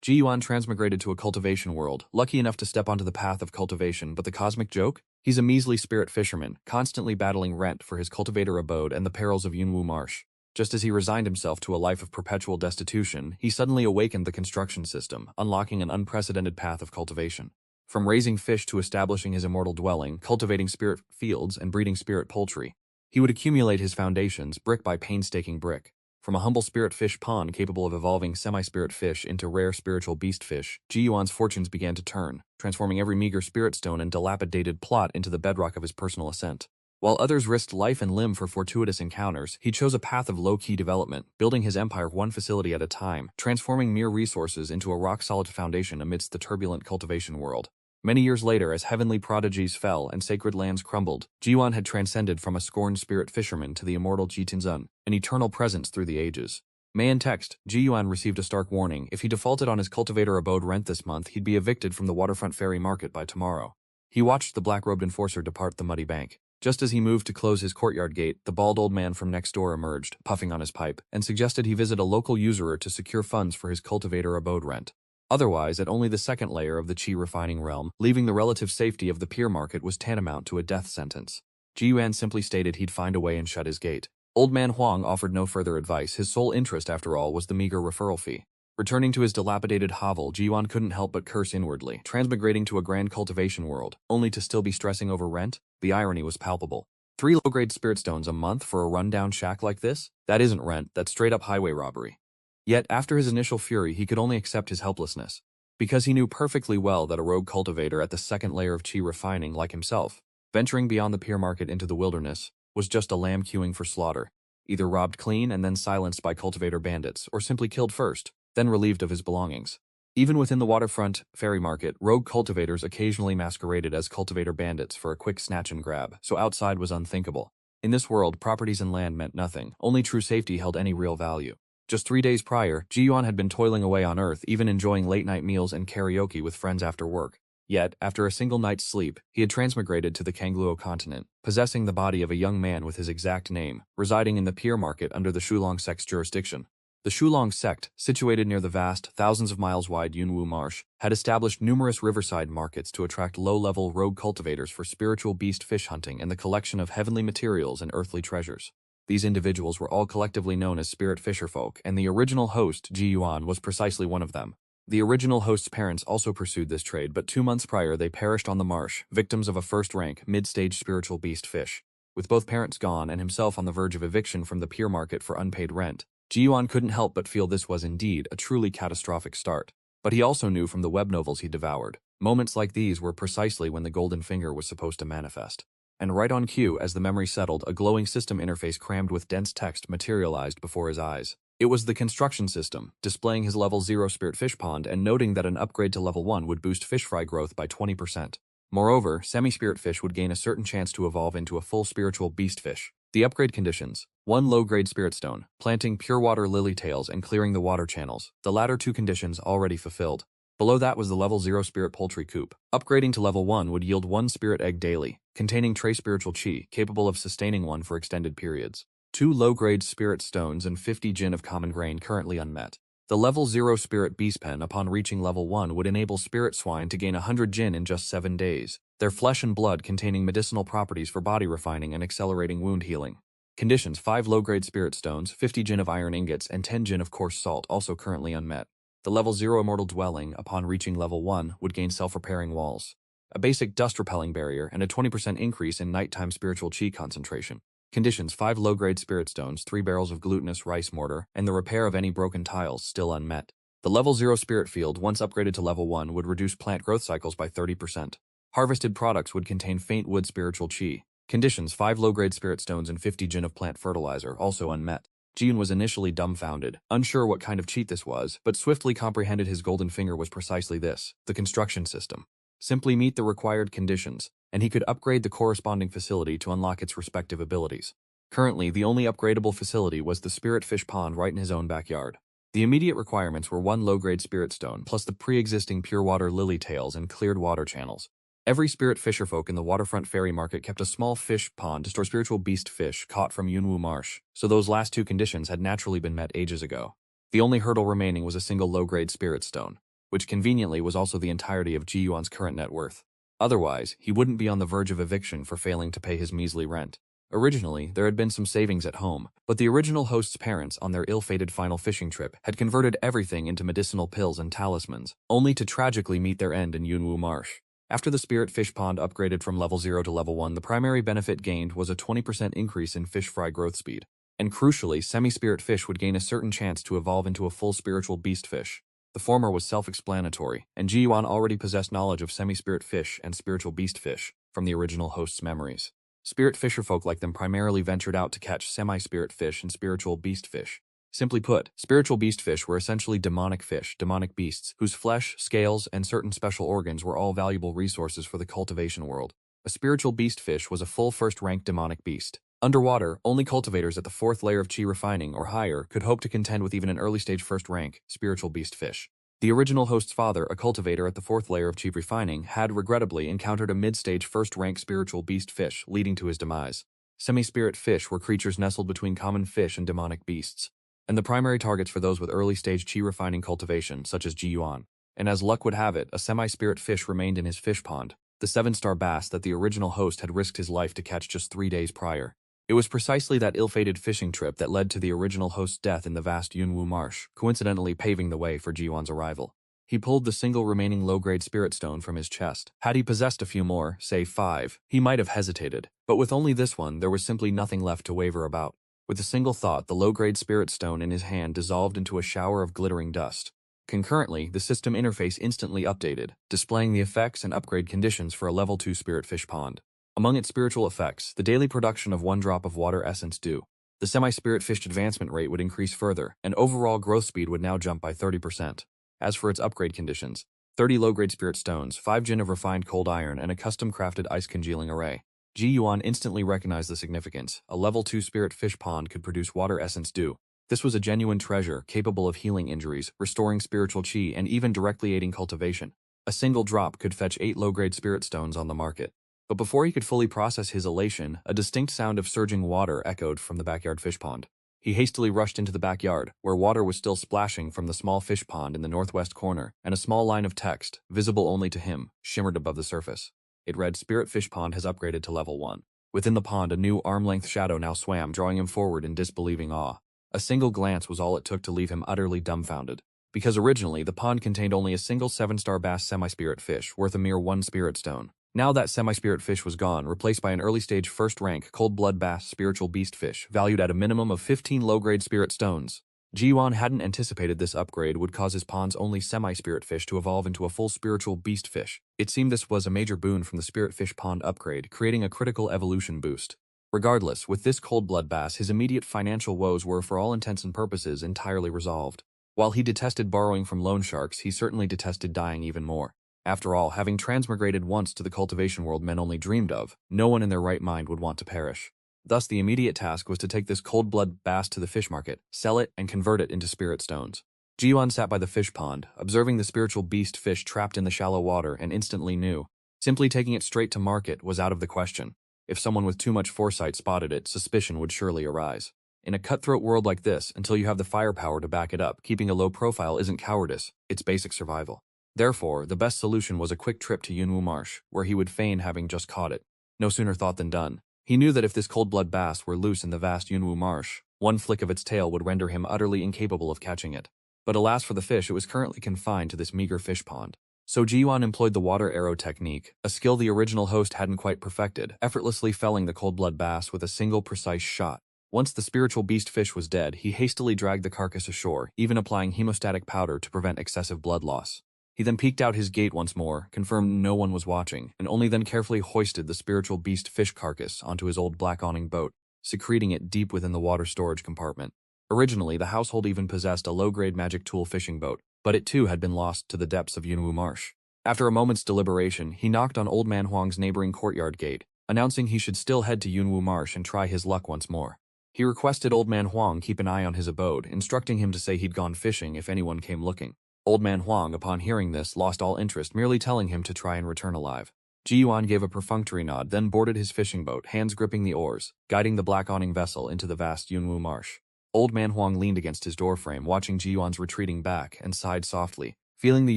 Ji Yuan transmigrated to a cultivation world, lucky enough to step onto the path of cultivation, but the cosmic joke? He's a measly spirit fisherman, constantly battling rent for his cultivator abode and the perils of Yunwu Marsh. Just as he resigned himself to a life of perpetual destitution, he suddenly awakened the construction system, unlocking an unprecedented path of cultivation. From raising fish to establishing his immortal dwelling, cultivating spirit fields, and breeding spirit poultry, he would accumulate his foundations brick by painstaking brick. From a humble spirit fish pond capable of evolving semi-spirit fish into rare spiritual beast fish, Ji Yuan's fortunes began to turn, transforming every meager spirit stone and dilapidated plot into the bedrock of his personal ascent. While others risked life and limb for fortuitous encounters, he chose a path of low-key development, building his empire one facility at a time, transforming mere resources into a rock-solid foundation amidst the turbulent cultivation world. Many years later, as heavenly prodigies fell and sacred lands crumbled, Ji Yuan had transcended from a scorned spirit fisherman to the immortal Ji Tinzun, an eternal presence through the ages. May in text, Ji Yuan received a stark warning. If he defaulted on his cultivator abode rent this month, he'd be evicted from the waterfront ferry market by tomorrow. He watched the black-robed enforcer depart the muddy bank. Just as he moved to close his courtyard gate, the bald old man from next door emerged, puffing on his pipe, and suggested he visit a local usurer to secure funds for his cultivator abode rent. Otherwise, at only the second layer of the Qi refining realm, leaving the relative safety of the pier market was tantamount to a death sentence. Ji Yuan simply stated he'd find a way and shut his gate. Old man Huang offered no further advice. His sole interest, after all, was the meager referral fee. Returning to his dilapidated hovel, Ji Yuan couldn't help but curse inwardly, transmigrating to a grand cultivation world, only to still be stressing over rent. The irony was palpable. 3 low-grade spirit stones a month for a rundown shack like this? That isn't rent, that's straight-up highway robbery. Yet, after his initial fury, he could only accept his helplessness. Because he knew perfectly well that a rogue cultivator at the second layer of Qi refining, like himself, venturing beyond the pier market into the wilderness, was just a lamb queuing for slaughter, either robbed clean and then silenced by cultivator bandits, or simply killed first, then relieved of his belongings. Even within the waterfront ferry market, rogue cultivators occasionally masqueraded as cultivator bandits for a quick snatch and grab, so outside was unthinkable. In this world, properties and land meant nothing, only true safety held any real value. Just 3 days prior, Ji Yuan had been toiling away on Earth, even enjoying late-night meals and karaoke with friends after work. Yet, after a single night's sleep, he had transmigrated to the Kangluo continent, possessing the body of a young man with his exact name, residing in the pier market under the Shulong sect's jurisdiction. The Shulong sect, situated near the vast, thousands of miles wide Yunwu Marsh, had established numerous riverside markets to attract low-level rogue cultivators for spiritual beast fish hunting and the collection of heavenly materials and earthly treasures. These individuals were all collectively known as spirit fisherfolk, and the original host, Ji Yuan, was precisely one of them. The original host's parents also pursued this trade, but 2 months prior they perished on the marsh, victims of a first-rank, mid-stage spiritual beast fish. With both parents gone and himself on the verge of eviction from the pier market for unpaid rent, Ji Yuan couldn't help but feel this was indeed a truly catastrophic start. But he also knew from the web novels he devoured, moments like these were precisely when the golden finger was supposed to manifest. And right on cue, as the memory settled, a glowing system interface crammed with dense text materialized before his eyes. It was the construction system, displaying his level 0 spirit fish pond and noting that an upgrade to level 1 would boost fish fry growth by 20%. Moreover, semi-spirit fish would gain a certain chance to evolve into a full spiritual beast fish. The upgrade conditions: 1 low-grade spirit stone, planting pure water lily tails and clearing the water channels, the latter 2 conditions already fulfilled. Below that was the level 0 spirit poultry coop. Upgrading to level 1 would yield 1 spirit egg daily, containing trace spiritual qi, capable of sustaining one for extended periods. 2 low-grade spirit stones and 50 jin of common grain currently unmet. The level 0 spirit beast pen upon reaching level 1 would enable spirit swine to gain 100 jin in just 7 days, their flesh and blood containing medicinal properties for body refining and accelerating wound healing. Conditions: 5 low-grade spirit stones, 50 jin of iron ingots, and 10 jin of coarse salt also currently unmet. The level 0 immortal dwelling, upon reaching level 1, would gain self-repairing walls, a basic dust-repelling barrier, and a 20% increase in nighttime spiritual qi concentration. Conditions: 5 low-grade spirit stones, 3 barrels of glutinous rice mortar, and the repair of any broken tiles still unmet. The level 0 spirit field, once upgraded to level 1, would reduce plant growth cycles by 30%. Harvested products would contain faint wood spiritual qi. Conditions: 5 low-grade spirit stones and 50 jin of plant fertilizer, also unmet. Jin was initially dumbfounded, unsure what kind of cheat this was, but swiftly comprehended his golden finger was precisely this: the construction system. Simply meet the required conditions, and he could upgrade the corresponding facility to unlock its respective abilities. Currently, the only upgradable facility was the spirit fish pond right in his own backyard. The immediate requirements were 1 low-grade spirit stone, plus the pre-existing pure water lily tails and cleared water channels. Every spirit fisherfolk in the waterfront ferry market kept a small fish pond to store spiritual beast fish caught from Yunwu Marsh, so those last 2 conditions had naturally been met ages ago. The only hurdle remaining was a single low-grade spirit stone. which conveniently was also the entirety of Ji Yuan's current net worth. Otherwise, he wouldn't be on the verge of eviction for failing to pay his measly rent. Originally, there had been some savings at home, but the original host's parents on their ill-fated final fishing trip had converted everything into medicinal pills and talismans, only to tragically meet their end in Yunwu Marsh. After the spirit fish pond upgraded from level 0 to level 1, the primary benefit gained was a 20% increase in fish fry growth speed. And crucially, semi-spirit fish would gain a certain chance to evolve into a full spiritual beast fish. The former was self-explanatory, and Ji Yuan already possessed knowledge of semi-spirit fish and spiritual beast fish from the original host's memories. Spirit fisherfolk like them primarily ventured out to catch semi-spirit fish and spiritual beast fish. Simply put, spiritual beast fish were essentially demonic fish, demonic beasts, whose flesh, scales, and certain special organs were all valuable resources for the cultivation world. A spiritual beast fish was a full first-rank demonic beast. Underwater, only cultivators at the 4th layer of chi refining or higher could hope to contend with even an early-stage first-rank, spiritual beast fish. The original host's father, a cultivator at the 4th layer of chi refining, had regrettably encountered a mid-stage first-rank spiritual beast fish, leading to his demise. Semi-spirit fish were creatures nestled between common fish and demonic beasts, and the primary targets for those with early-stage chi refining cultivation, such as Ji Yuan. And as luck would have it, a semi-spirit fish remained in his fish pond, the 7-star bass that the original host had risked his life to catch just 3 days prior. It was precisely that ill-fated fishing trip that led to the original host's death in the vast Yunwu Marsh, coincidentally paving the way for Ji Yuan's arrival. He pulled the single remaining low-grade spirit stone from his chest. Had he possessed a few more, say 5, he might have hesitated, but with only this one, there was simply nothing left to waver about. With a single thought, the low-grade spirit stone in his hand dissolved into a shower of glittering dust. Concurrently, the system interface instantly updated, displaying the effects and upgrade conditions for a level 2 spirit fish pond. Among its spiritual effects, the daily production of 1 drop of water essence dew. The semi-spirit fish advancement rate would increase further, and overall growth speed would now jump by 30%. As for its upgrade conditions, 30 low-grade spirit stones, 5 jin of refined cold iron, and a custom-crafted ice congealing array. Ji Yuan instantly recognized the significance. A level 2 spirit fish pond could produce water essence dew. This was a genuine treasure, capable of healing injuries, restoring spiritual chi, and even directly aiding cultivation. A single drop could fetch 8 low-grade spirit stones on the market. But before he could fully process his elation, a distinct sound of surging water echoed from the backyard fish pond. He hastily rushed into the backyard, where water was still splashing from the small fish pond in the northwest corner, and a small line of text, visible only to him, shimmered above the surface. It read, "Spirit Fish Pond has upgraded to level 1. Within the pond, a new arm-length shadow now swam, drawing him forward in disbelieving awe. A single glance was all it took to leave him utterly dumbfounded. Because originally, the pond contained only a single 7-star bass semi-spirit fish, worth a mere 1 spirit stone. Now that semi-spirit fish was gone, replaced by an early-stage first-rank cold-blood bass spiritual beast fish, valued at a minimum of 15 low-grade spirit stones. Ji Yuan hadn't anticipated this upgrade would cause his pond's only semi-spirit fish to evolve into a full spiritual beast fish. It seemed this was a major boon from the spirit fish pond upgrade, creating a critical evolution boost. Regardless, with this cold-blood bass, his immediate financial woes were, for all intents and purposes, entirely resolved. While he detested borrowing from loan sharks, he certainly detested dying even more. After all, having transmigrated once to the cultivation world men only dreamed of, no one in their right mind would want to perish. Thus, the immediate task was to take this cold-blood bass to the fish market, sell it, and convert it into spirit stones. Ji Yuan sat by the fish pond, observing the spiritual beast fish trapped in the shallow water, and instantly knew. Simply taking it straight to market was out of the question. If someone with too much foresight spotted it, suspicion would surely arise. In a cutthroat world like this, until you have the firepower to back it up, keeping a low profile isn't cowardice, it's basic survival. Therefore, the best solution was a quick trip to Yunwu Marsh, where he would feign having just caught it. No sooner thought than done. He knew that if this cold-blood bass were loose in the vast Yunwu Marsh, one flick of its tail would render him utterly incapable of catching it. But alas for the fish, it was currently confined to this meager fish pond. So Ji Yuan employed the water arrow technique, a skill the original host hadn't quite perfected, effortlessly felling the cold-blood bass with a single precise shot. Once the spiritual beast fish was dead, he hastily dragged the carcass ashore, even applying hemostatic powder to prevent excessive blood loss. He then peeked out his gate once more, confirmed no one was watching, and only then carefully hoisted the spiritual beast fish carcass onto his old black awning boat, secreting it deep within the water storage compartment. Originally, the household even possessed a low-grade magic tool fishing boat, but it too had been lost to the depths of Yunwu Marsh. After a moment's deliberation, he knocked on Old Man Huang's neighboring courtyard gate, announcing he should still head to Yunwu Marsh and try his luck once more. He requested Old Man Huang keep an eye on his abode, instructing him to say he'd gone fishing if anyone came looking. Old Man Huang, upon hearing this, lost all interest, merely telling him to try and return alive. Ji Yuan gave a perfunctory nod, then boarded his fishing boat, hands gripping the oars, guiding the black awning vessel into the vast Yunwu Marsh. Old Man Huang leaned against his doorframe, watching Ji Yuan's retreating back, and sighed softly, feeling the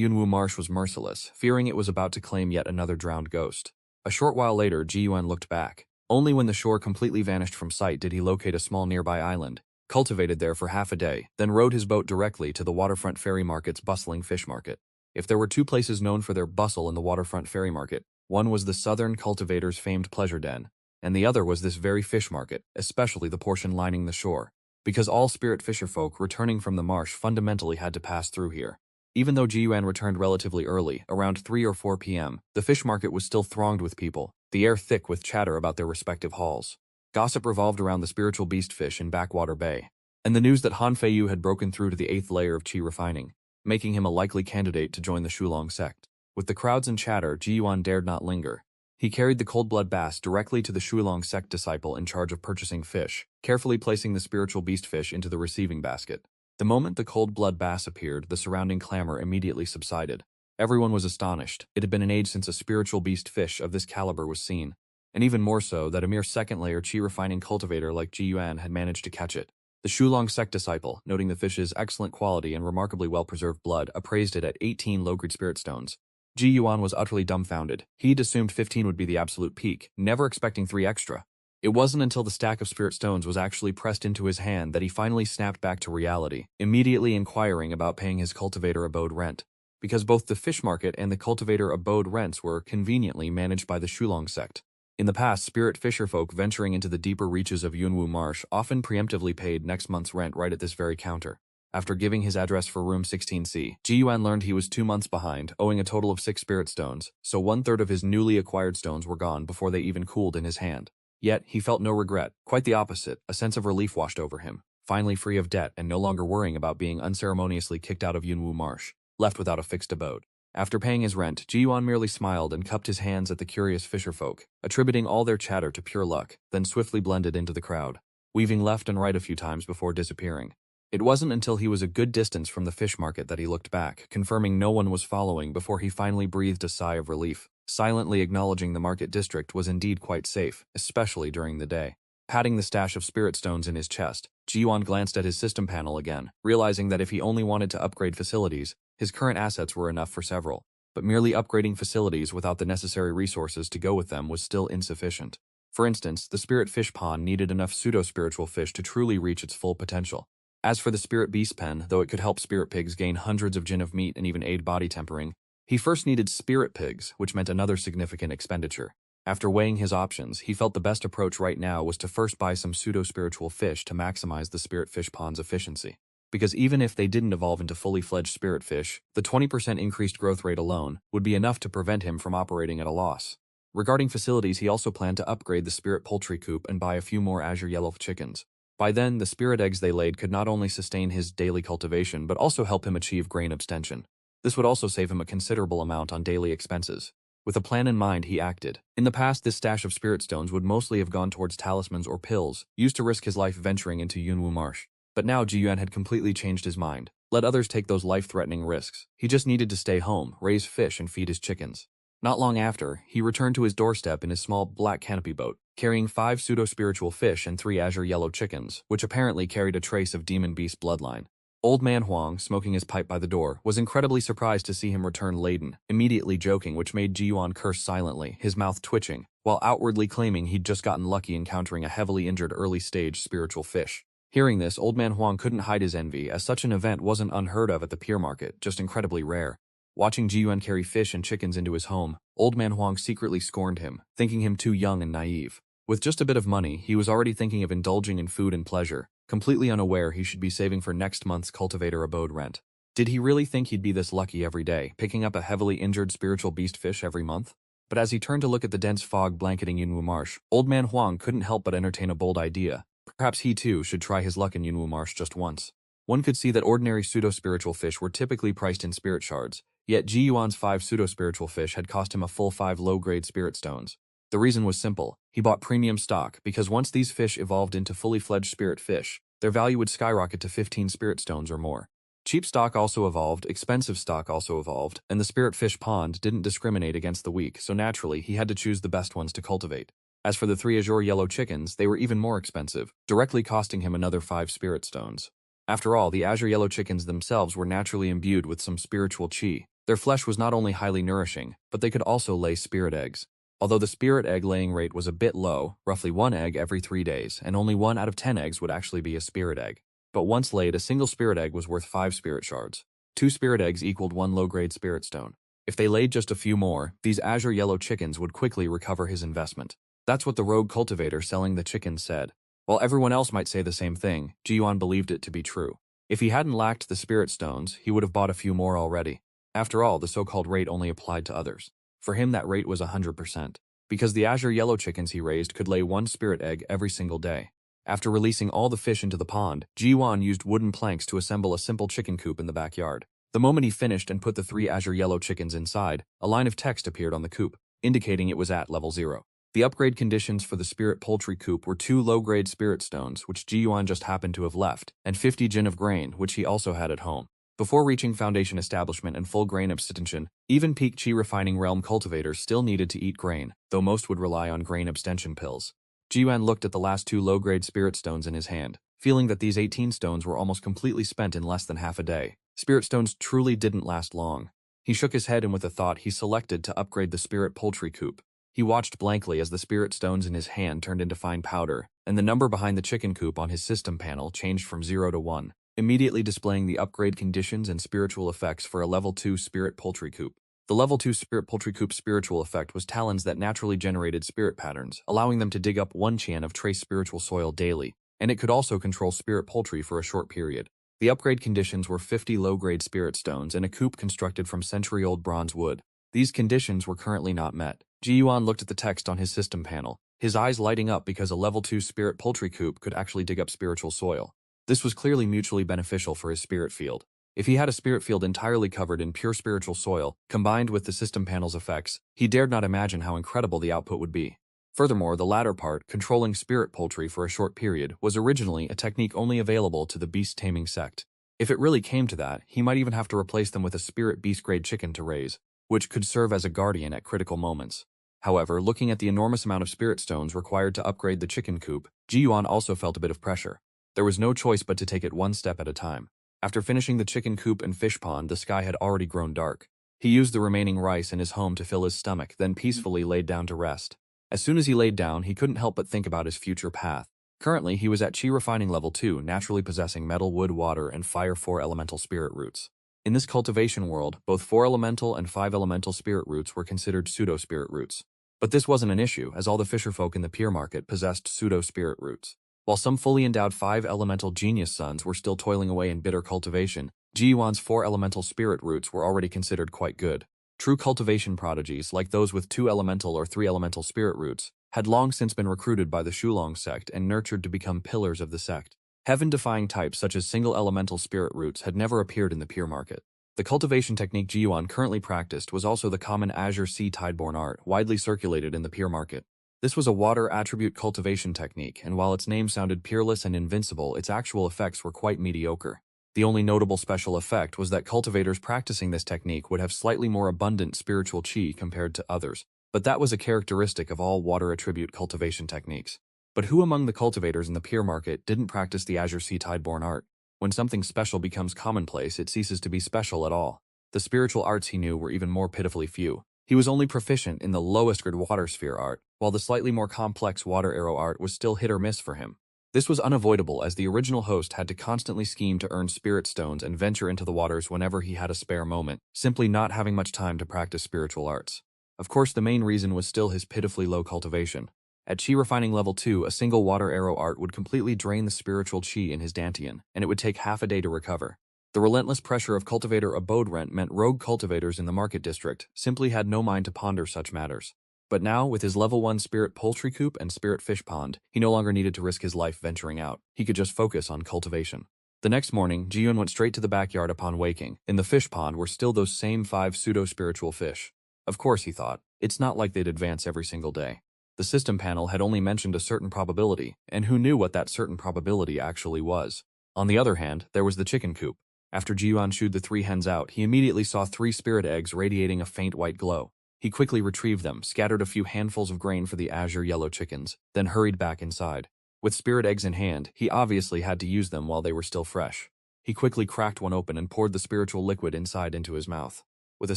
Yunwu marsh was merciless, fearing it was about to claim yet another drowned ghost. A short while later, Ji Yuan looked back. Only when the shore completely vanished from sight did he locate a small nearby island, cultivated there for half a day, then rowed his boat directly to the waterfront ferry market's bustling fish market. If there were two places known for their bustle in the waterfront ferry market, one was the Southern Cultivator's famed pleasure den, and the other was this very fish market, especially the portion lining the shore, because all spirit fisherfolk returning from the marsh fundamentally had to pass through here. Even though Ji Yuan returned relatively early, around 3 or 4 p.m., the fish market was still thronged with people, the air thick with chatter about their respective hauls. Gossip revolved around the spiritual beast fish in Backwater Bay, and the news that Han Feiyu had broken through to the 8th layer of qi refining, making him a likely candidate to join the Shulong sect. With the crowds and chatter, Ji Yuan dared not linger. He carried the cold blood bass directly to the Shulong sect disciple in charge of purchasing fish, carefully placing the spiritual beast fish into the receiving basket. The moment the cold blood bass appeared, the surrounding clamor immediately subsided. Everyone was astonished. It had been an age since a spiritual beast fish of this caliber was seen, and even more so that a mere second-layer qi-refining cultivator like Ji Yuan had managed to catch it. The Shulong sect disciple, noting the fish's excellent quality and remarkably well-preserved blood, appraised it at 18 low-grade spirit stones. Ji Yuan was utterly dumbfounded. He'd assumed 15 would be the absolute peak, never expecting 3 extra. It wasn't until the stack of spirit stones was actually pressed into his hand that he finally snapped back to reality, immediately inquiring about paying his cultivator abode rent, because both the fish market and the cultivator abode rents were conveniently managed by the Shulong sect. In the past, spirit fisherfolk venturing into the deeper reaches of Yunwu Marsh often preemptively paid next month's rent right at this very counter. After giving his address for room 16C, Ji Yuan learned he was 2 months behind, owing a total of 6 spirit stones, so 1/3 of his newly acquired stones were gone before they even cooled in his hand. Yet, he felt no regret. Quite the opposite, a sense of relief washed over him. Finally free of debt and no longer worrying about being unceremoniously kicked out of Yunwu Marsh, left without a fixed abode. After paying his rent, Ji Yuan merely smiled and cupped his hands at the curious fisherfolk, attributing all their chatter to pure luck, then swiftly blended into the crowd, weaving left and right a few times before disappearing. It wasn't until he was a good distance from the fish market that he looked back, confirming no one was following before he finally breathed a sigh of relief, silently acknowledging the market district was indeed quite safe, especially during the day. Patting the stash of spirit stones in his chest, Ji Yuan glanced at his system panel again, realizing that if he only wanted to upgrade facilities, his current assets were enough for several, but merely upgrading facilities without the necessary resources to go with them was still insufficient. For instance, the spirit fish pond needed enough pseudo-spiritual fish to truly reach its full potential. As for the spirit beast pen, though it could help spirit pigs gain hundreds of jin of meat and even aid body tempering, he first needed spirit pigs, which meant another significant expenditure. After weighing his options, he felt the best approach right now was to first buy some pseudo-spiritual fish to maximize the spirit fish pond's efficiency. Because even if they didn't evolve into fully fledged spirit fish, the 20% increased growth rate alone would be enough to prevent him from operating at a loss. Regarding facilities, he also planned to upgrade the spirit poultry coop and buy a few more azure yellow chickens. By then, the spirit eggs they laid could not only sustain his daily cultivation but also help him achieve grain abstention. This would also save him a considerable amount on daily expenses. With a plan in mind, he acted. In the past, this stash of spirit stones would mostly have gone towards talismans or pills, used to risk his life venturing into Yunwu Marsh. But now Ji Yuan had completely changed his mind. Let others take those life-threatening risks. He just needed to stay home, raise fish, and feed his chickens. Not long after, he returned to his doorstep in his small black canopy boat, carrying 5 pseudo-spiritual fish and 3 azure yellow chickens, which apparently carried a trace of demon beast bloodline. Old man Huang, smoking his pipe by the door, was incredibly surprised to see him return laden, immediately joking, which made Ji Yuan curse silently, his mouth twitching, while outwardly claiming he'd just gotten lucky encountering a heavily injured early-stage spiritual fish. Hearing this, old man Huang couldn't hide his envy, as such an event wasn't unheard of at the pier market, just incredibly rare. Watching Ji Yuan carry fish and chickens into his home, old man Huang secretly scorned him, thinking him too young and naive. With just a bit of money, he was already thinking of indulging in food and pleasure, completely unaware he should be saving for next month's cultivator abode rent. Did he really think he'd be this lucky every day, picking up a heavily injured spiritual beast fish every month? But as he turned to look at the dense fog blanketing Yunwu Marsh, old man Huang couldn't help but entertain a bold idea. Perhaps he too should try his luck in Yunwu Marsh just once. One could see that ordinary pseudo-spiritual fish were typically priced in spirit shards, yet Ji Yuan's 5 pseudo-spiritual fish had cost him a full 5 low-grade spirit stones. The reason was simple. He bought premium stock because once these fish evolved into fully fledged spirit fish, their value would skyrocket to 15 spirit stones or more. Cheap stock also evolved, expensive stock also evolved, and the spirit fish pond didn't discriminate against the weak, so naturally he had to choose the best ones to cultivate. As for the 3 azure yellow chickens, they were even more expensive, directly costing him another 5 spirit stones. After all, the azure yellow chickens themselves were naturally imbued with some spiritual chi. Their flesh was not only highly nourishing, but they could also lay spirit eggs. Although the spirit egg laying rate was a bit low, roughly 1 egg every 3 days, and only 1 out of 10 eggs would actually be a spirit egg. But once laid, a single spirit egg was worth 5 spirit shards. 2 spirit eggs equaled 1 low-grade spirit stone. If they laid just a few more, these azure yellow chickens would quickly recover his investment. That's what the rogue cultivator selling the chickens said. While everyone else might say the same thing, Ji-Yuan believed it to be true. If he hadn't lacked the spirit stones, he would have bought a few more already. After all, the so-called rate only applied to others. For him, that rate was 100%. Because the azure yellow chickens he raised could lay 1 spirit egg every single day. After releasing all the fish into the pond, Ji-Yuan used wooden planks to assemble a simple chicken coop in the backyard. The moment he finished and put the 3 azure yellow chickens inside, a line of text appeared on the coop, indicating it was at level 0. The upgrade conditions for the spirit poultry coop were 2 low-grade spirit stones, which Ji-Yuan just happened to have left, and 50 jin of grain, which he also had at home. Before reaching foundation establishment and full grain abstention, even peak chi refining realm cultivators still needed to eat grain, though most would rely on grain abstention pills. Ji-Yuan looked at the last 2 low-grade spirit stones in his hand, feeling that these 18 stones were almost completely spent in less than half a day. Spirit stones truly didn't last long. He shook his head and with a thought he selected to upgrade the spirit poultry coop. He watched blankly as the spirit stones in his hand turned into fine powder, and the number behind the chicken coop on his system panel changed from 0 to 1, immediately displaying the upgrade conditions and spiritual effects for a level 2 spirit poultry coop. The level 2 spirit poultry coop's spiritual effect was talons that naturally generated spirit patterns, allowing them to dig up 1 chan of trace spiritual soil daily, and it could also control spirit poultry for a short period. The upgrade conditions were 50 low-grade spirit stones and a coop constructed from century-old bronze wood. These conditions were currently not met. Ji-Yuan looked at the text on his system panel, his eyes lighting up because a level 2 spirit poultry coop could actually dig up spiritual soil. This was clearly mutually beneficial for his spirit field. If he had a spirit field entirely covered in pure spiritual soil, combined with the system panel's effects, he dared not imagine how incredible the output would be. Furthermore, the latter part, controlling spirit poultry for a short period, was originally a technique only available to the beast-taming sect. If it really came to that, he might even have to replace them with a spirit beast-grade chicken to raise, which could serve as a guardian at critical moments. However, looking at the enormous amount of spirit stones required to upgrade the chicken coop, Ji-Yuan also felt a bit of pressure. There was no choice but to take it one step at a time. After finishing the chicken coop and fish pond, the sky had already grown dark. He used the remaining rice in his home to fill his stomach, then peacefully laid down to rest. As soon as he laid down, he couldn't help but think about his future path. Currently, he was at Chi Refining Level 2, naturally possessing metal, wood, water, and fire 4 elemental spirit roots. In this cultivation world, both 4 elemental and 5 elemental spirit roots were considered pseudo-spirit roots. But this wasn't an issue, as all the fisherfolk in the peer market possessed pseudo-spirit roots. While some fully endowed 5 elemental genius sons were still toiling away in bitter cultivation, Ji-Yuan's 4 elemental spirit roots were already considered quite good. True cultivation prodigies, like those with 2 elemental or 3 elemental spirit roots, had long since been recruited by the Shulong sect and nurtured to become pillars of the sect. Heaven-defying types such as single elemental spirit roots had never appeared in the peer market. The cultivation technique Ji-Yuan currently practiced was also the common Azure Sea Tideborn art, widely circulated in the peer market. This was a water attribute cultivation technique, and while its name sounded peerless and invincible, its actual effects were quite mediocre. The only notable special effect was that cultivators practicing this technique would have slightly more abundant spiritual chi compared to others, but that was a characteristic of all water attribute cultivation techniques. But who among the cultivators in the peer market didn't practice the Azure Sea Tideborn art? When something special becomes commonplace, it ceases to be special at all. The spiritual arts he knew were even more pitifully few. He was only proficient in the lowest grade water sphere art, while the slightly more complex water arrow art was still hit or miss for him. This was unavoidable as the original host had to constantly scheme to earn spirit stones and venture into the waters whenever he had a spare moment, simply not having much time to practice spiritual arts. Of course, the main reason was still his pitifully low cultivation. At Chi Refining Level 2, a single water arrow art would completely drain the spiritual chi in his Dantian, and it would take half a day to recover. The relentless pressure of cultivator abode rent meant rogue cultivators in the market district simply had no mind to ponder such matters. But now, with his level 1 spirit poultry coop and spirit fish pond, he no longer needed to risk his life venturing out. He could just focus on cultivation. The next morning, Ji-Yuan went straight to the backyard upon waking. In the fish pond were still those same 5 pseudo-spiritual fish. Of course, he thought, it's not like they'd advance every single day. The system panel had only mentioned a certain probability, and who knew what that certain probability actually was? On the other hand, there was the chicken coop. After Ji-Yuan shooed the 3 hens out, he immediately saw 3 spirit eggs radiating a faint white glow. He quickly retrieved them, scattered a few handfuls of grain for the azure yellow chickens, then hurried back inside. With spirit eggs in hand, he obviously had to use them while they were still fresh. He quickly cracked one open and poured the spiritual liquid inside into his mouth. With a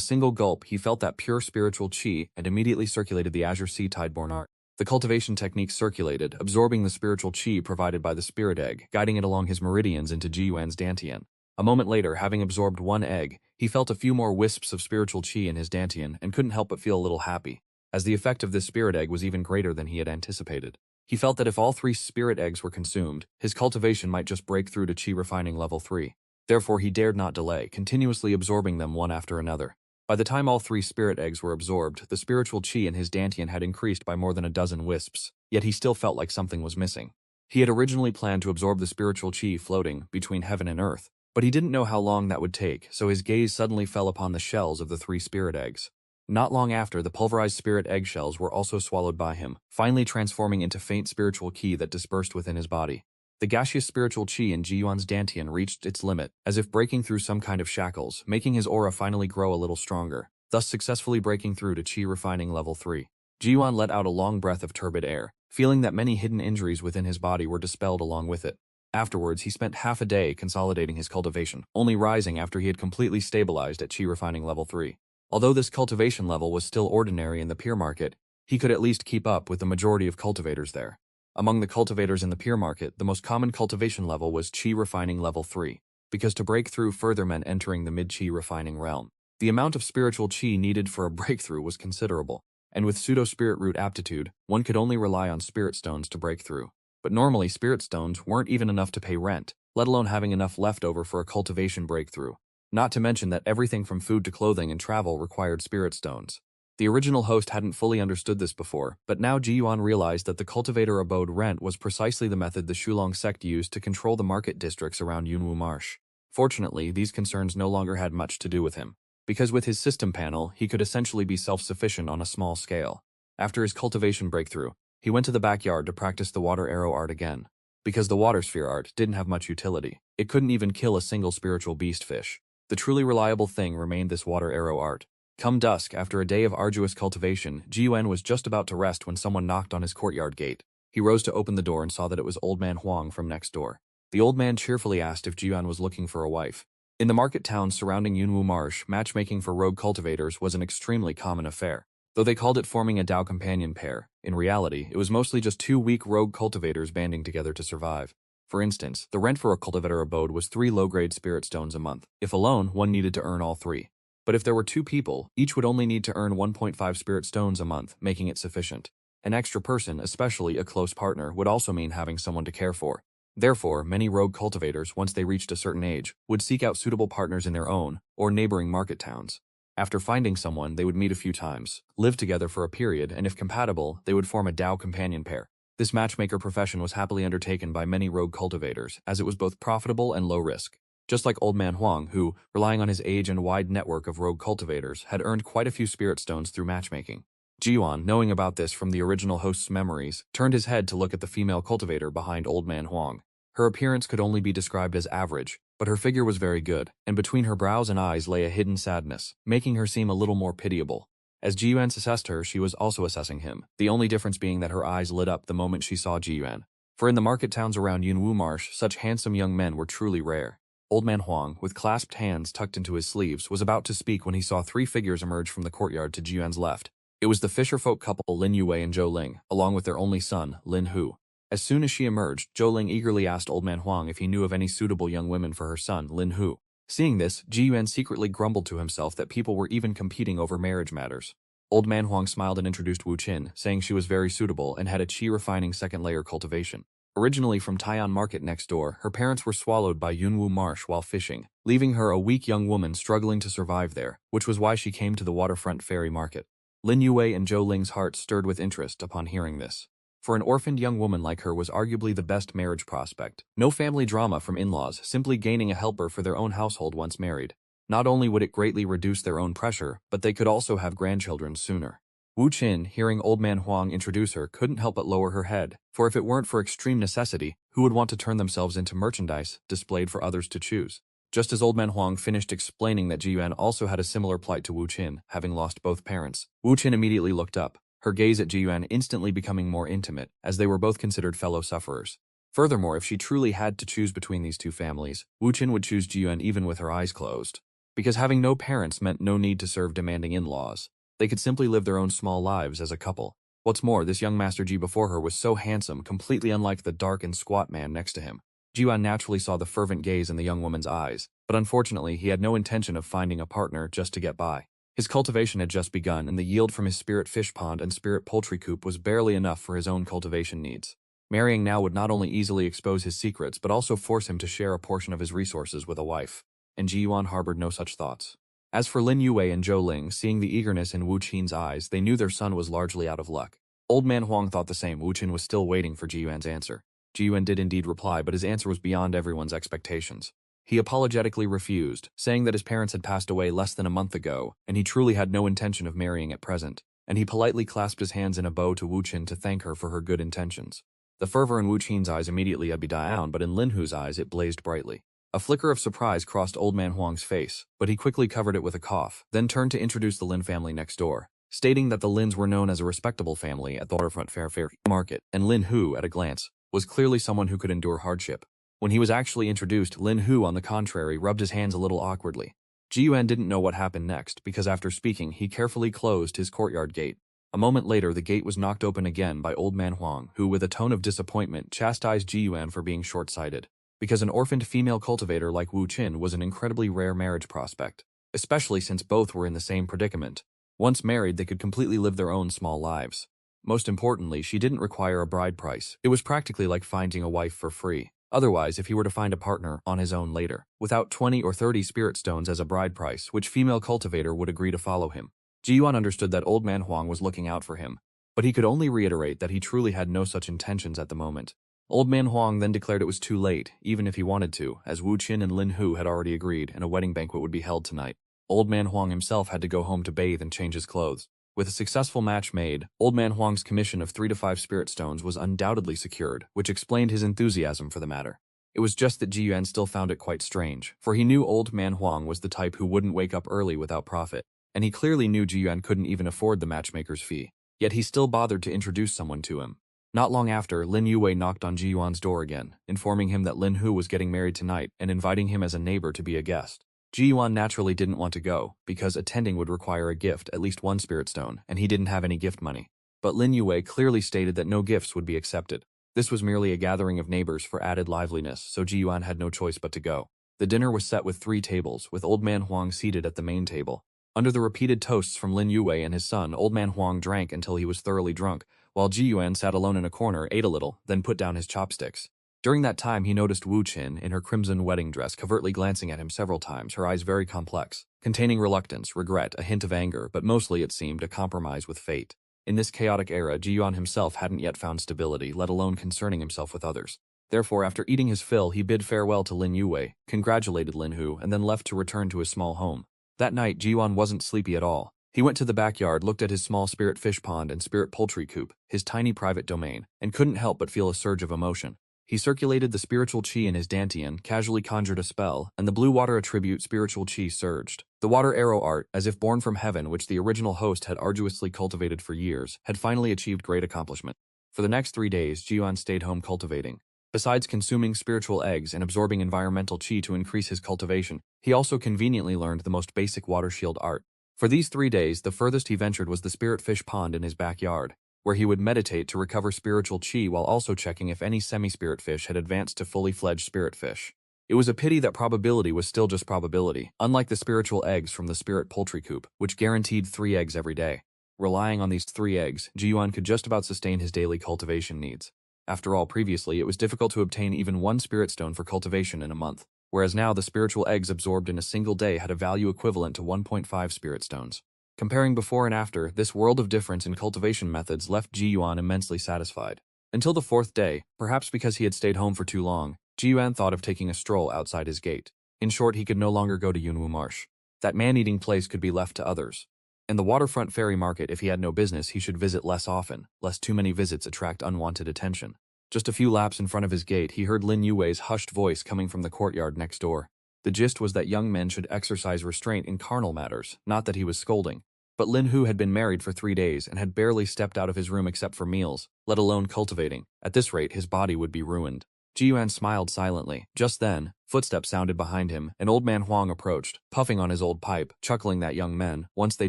single gulp, he felt that pure spiritual qi and immediately circulated the azure sea tideborne art. The cultivation technique circulated, absorbing the spiritual qi provided by the spirit egg, guiding it along his meridians into Jiyuan's dantian. A moment later, having absorbed one egg, he felt a few more wisps of spiritual qi in his dantian and couldn't help but feel a little happy, as the effect of this spirit egg was even greater than he had anticipated. He felt that if all 3 spirit eggs were consumed, his cultivation might just break through to qi refining level 3. Therefore, he dared not delay, continuously absorbing them one after another. By the time all 3 spirit eggs were absorbed, the spiritual qi in his dantian had increased by more than a dozen wisps, yet he still felt like something was missing. He had originally planned to absorb the spiritual qi floating between heaven and earth, but he didn't know how long that would take, so his gaze suddenly fell upon the shells of the 3 spirit eggs. Not long after, the pulverized spirit eggshells were also swallowed by him, finally transforming into faint spiritual qi that dispersed within his body. The gaseous spiritual qi in Jiyuan's dantian reached its limit, as if breaking through some kind of shackles, making his aura finally grow a little stronger, thus successfully breaking through to qi refining level 3. Jiyuan let out a long breath of turbid air, feeling that many hidden injuries within his body were dispelled along with it. Afterwards, he spent half a day consolidating his cultivation, only rising after he had completely stabilized at qi refining level 3. Although this cultivation level was still ordinary in the peer market, he could at least keep up with the majority of cultivators there. Among the cultivators in the peer market, the most common cultivation level was qi refining level 3, because to break through further meant entering the mid-qi refining realm. The amount of spiritual qi needed for a breakthrough was considerable, and with pseudo-spirit root aptitude, one could only rely on spirit stones to break through. But normally, spirit stones weren't even enough to pay rent, let alone having enough left over for a cultivation breakthrough. Not to mention that everything from food to clothing and travel required spirit stones. The original host hadn't fully understood this before, but now Jiyuan realized that the cultivator abode rent was precisely the method the Shulong sect used to control the market districts around Yunwu Marsh. Fortunately, these concerns no longer had much to do with him, because with his system panel, he could essentially be self-sufficient on a small scale. After his cultivation breakthrough, he went to the backyard to practice the water arrow art again. Because the water sphere art didn't have much utility, it couldn't even kill a single spiritual beast fish. The truly reliable thing remained this water arrow art. Come dusk, after a day of arduous cultivation, Jiyuan was just about to rest when someone knocked on his courtyard gate. He rose to open the door and saw that it was Old Man Huang from next door. The old man cheerfully asked if Jiyuan was looking for a wife. In the market towns surrounding Yunwu Marsh, matchmaking for rogue cultivators was an extremely common affair. Though they called it forming a Dao companion pair, in reality, it was mostly just 2 weak rogue cultivators banding together to survive. For instance, the rent for a cultivator abode was 3 low-grade spirit stones a month. If alone, one needed to earn all 3. But if there were 2 people, each would only need to earn 1.5 spirit stones a month, making it sufficient. An extra person, especially a close partner, would also mean having someone to care for. Therefore, many rogue cultivators, once they reached a certain age, would seek out suitable partners in their own or neighboring market towns. After finding someone, they would meet a few times, live together for a period, and if compatible, they would form a Dao companion pair. This matchmaker profession was happily undertaken by many rogue cultivators, as it was both profitable and low risk. Just like Old Man Huang, who, relying on his age and wide network of rogue cultivators, had earned quite a few spirit stones through matchmaking. Jiyuan, knowing about this from the original host's memories, turned his head to look at the female cultivator behind Old Man Huang. Her appearance could only be described as average, but her figure was very good, and between her brows and eyes lay a hidden sadness, making her seem a little more pitiable. As Jiyuan assessed her, she was also assessing him, the only difference being that her eyes lit up the moment she saw Jiyuan. For in the market towns around Yunwu Marsh, such handsome young men were truly rare. Old Man Huang, with clasped hands tucked into his sleeves, was about to speak when he saw 3 figures emerge from the courtyard to Jiyuan's left. It was the fisherfolk couple Lin Yue and Zhou Ling, along with their only son, Lin Hu. As soon as she emerged, Zhou Ling eagerly asked Old Man Huang if he knew of any suitable young women for her son, Lin Hu. Seeing this, Jiyuan secretly grumbled to himself that people were even competing over marriage matters. Old Man Huang smiled and introduced Wu Qin, saying she was very suitable and had a qi refining second-layer cultivation. Originally from Tai'an Market next door, her parents were swallowed by Yunwu Marsh while fishing, leaving her a weak young woman struggling to survive there, which was why she came to the waterfront ferry market. Lin Yue and Zhou Ling's hearts stirred with interest upon hearing this. For an orphaned young woman like her was arguably the best marriage prospect. No family drama from in-laws, simply gaining a helper for their own household once married. Not only would it greatly reduce their own pressure, but they could also have grandchildren sooner. Wu Qin, hearing Old Man Huang introduce her, couldn't help but lower her head, for if it weren't for extreme necessity, who would want to turn themselves into merchandise, displayed for others to choose? Just as Old Man Huang finished explaining that Jiyuan also had a similar plight to Wu Qin, having lost both parents, Wu Qin immediately looked up, her gaze at Jiyuan instantly becoming more intimate, as they were both considered fellow sufferers. Furthermore, if she truly had to choose between these two families, Wu Qin would choose Jiyuan even with her eyes closed. Because having no parents meant no need to serve demanding in-laws. They could simply live their own small lives as a couple. What's more, this young Master Ji before her was so handsome, completely unlike the dark and squat man next to him. Jiyuan naturally saw the fervent gaze in the young woman's eyes, but unfortunately he had no intention of finding a partner just to get by. His cultivation had just begun, and the yield from his spirit fish pond and spirit poultry coop was barely enough for his own cultivation needs. Marrying now would not only easily expose his secrets, but also force him to share a portion of his resources with a wife. And Jiyuan harbored no such thoughts. As for Lin Yue and Zhou Ling, seeing the eagerness in Wu Qin's eyes, they knew their son was largely out of luck. Old man Huang thought the same. Wu Qin was still waiting for Jiyuan's answer. Jiyuan did indeed reply, but his answer was beyond everyone's expectations. He apologetically refused, saying that his parents had passed away less than a month ago, and he truly had no intention of marrying at present, and he politely clasped his hands in a bow to Wu Qin to thank her for her good intentions. The fervor in Wu Qin's eyes immediately ebbed down, but in Lin Hu's eyes it blazed brightly. A flicker of surprise crossed Old Man Huang's face, but he quickly covered it with a cough, then turned to introduce the Lin family next door, stating that the Lins were known as a respectable family at the waterfront fair market, and Lin Hu, at a glance, was clearly someone who could endure hardship. When he was actually introduced, Lin Hu, on the contrary, rubbed his hands a little awkwardly. Jiyuan didn't know what happened next, because after speaking, he carefully closed his courtyard gate. A moment later, the gate was knocked open again by Old Man Huang, who, with a tone of disappointment, chastised Jiyuan for being short-sighted. Because an orphaned female cultivator like Wu Qin was an incredibly rare marriage prospect, especially since both were in the same predicament. Once married, they could completely live their own small lives. Most importantly, she didn't require a bride price. It was practically like finding a wife for free. Otherwise, if he were to find a partner on his own later, without 20 or 30 spirit stones as a bride price, which female cultivator would agree to follow him? Jiyuan understood that Old Man Huang was looking out for him, but he could only reiterate that he truly had no such intentions at the moment. Old Man Huang then declared it was too late, even if he wanted to, as Wu Qin and Lin Hu had already agreed, and a wedding banquet would be held tonight. Old Man Huang himself had to go home to bathe and change his clothes. With a successful match made, Old Man Huang's commission of 3 to 5 spirit stones was undoubtedly secured, which explained his enthusiasm for the matter. It was just that Jiyuan still found it quite strange, for he knew Old Man Huang was the type who wouldn't wake up early without profit, and he clearly knew Jiyuan couldn't even afford the matchmaker's fee. Yet he still bothered to introduce someone to him. Not long after, Lin Yue knocked on Jiyuan's door again, informing him that Lin Hu was getting married tonight and inviting him as a neighbor to be a guest. Jiyuan naturally didn't want to go, because attending would require a gift, at least 1 spirit stone, and he didn't have any gift money. But Lin Yue clearly stated that no gifts would be accepted. This was merely a gathering of neighbors for added liveliness, so Jiyuan had no choice but to go. The dinner was set with 3 tables, with Old Man Huang seated at the main table. Under the repeated toasts from Lin Yue and his son, Old Man Huang drank until he was thoroughly drunk, while Jiyuan sat alone in a corner, ate a little, then put down his chopsticks. During that time, he noticed Wu Qin, in her crimson wedding dress, covertly glancing at him several times, her eyes very complex, containing reluctance, regret, a hint of anger, but mostly, it seemed, a compromise with fate. In this chaotic era, Jiyuan himself hadn't yet found stability, let alone concerning himself with others. Therefore, after eating his fill, he bid farewell to Lin Yue, congratulated Lin Hu, and then left to return to his small home. That night, Jiyuan wasn't sleepy at all. He went to the backyard, looked at his small spirit fish pond and spirit poultry coop, his tiny private domain, and couldn't help but feel a surge of emotion. He circulated the spiritual chi in his dantian, casually conjured a spell, and the blue water attribute spiritual chi surged. The water arrow art, as if born from heaven, which the original host had arduously cultivated for years, had finally achieved great accomplishment. For the next 3 days, Jiyuan stayed home cultivating. Besides consuming spiritual eggs and absorbing environmental chi to increase his cultivation, he also conveniently learned the most basic water shield art. For these 3 days, the furthest he ventured was the spirit fish pond in his backyard, where he would meditate to recover spiritual chi while also checking if any semi-spirit fish had advanced to fully fledged spirit fish. It was a pity that probability was still just probability, unlike the spiritual eggs from the spirit poultry coop, which guaranteed 3 eggs every day. Relying on these 3 eggs, Jiyuan could just about sustain his daily cultivation needs. After all, previously, it was difficult to obtain even 1 spirit stone for cultivation in a month, whereas now the spiritual eggs absorbed in a single day had a value equivalent to 1.5 spirit stones. Comparing before and after, this world of difference in cultivation methods left Jiyuan immensely satisfied. Until the 4th day, perhaps because he had stayed home for too long, Jiyuan thought of taking a stroll outside his gate. In short, he could no longer go to Yunwu Marsh. That man-eating place could be left to others. In the waterfront ferry market, if he had no business, he should visit less often, lest too many visits attract unwanted attention. Just a few laps in front of his gate, he heard Lin Yue's hushed voice coming from the courtyard next door. The gist was that young men should exercise restraint in carnal matters, not that he was scolding. But Lin Hu had been married for 3 days and had barely stepped out of his room except for meals, let alone cultivating. At this rate, his body would be ruined. Ji Yuan smiled silently. Just then, footsteps sounded behind him, and old man Huang approached, puffing on his old pipe, chuckling that young men, once they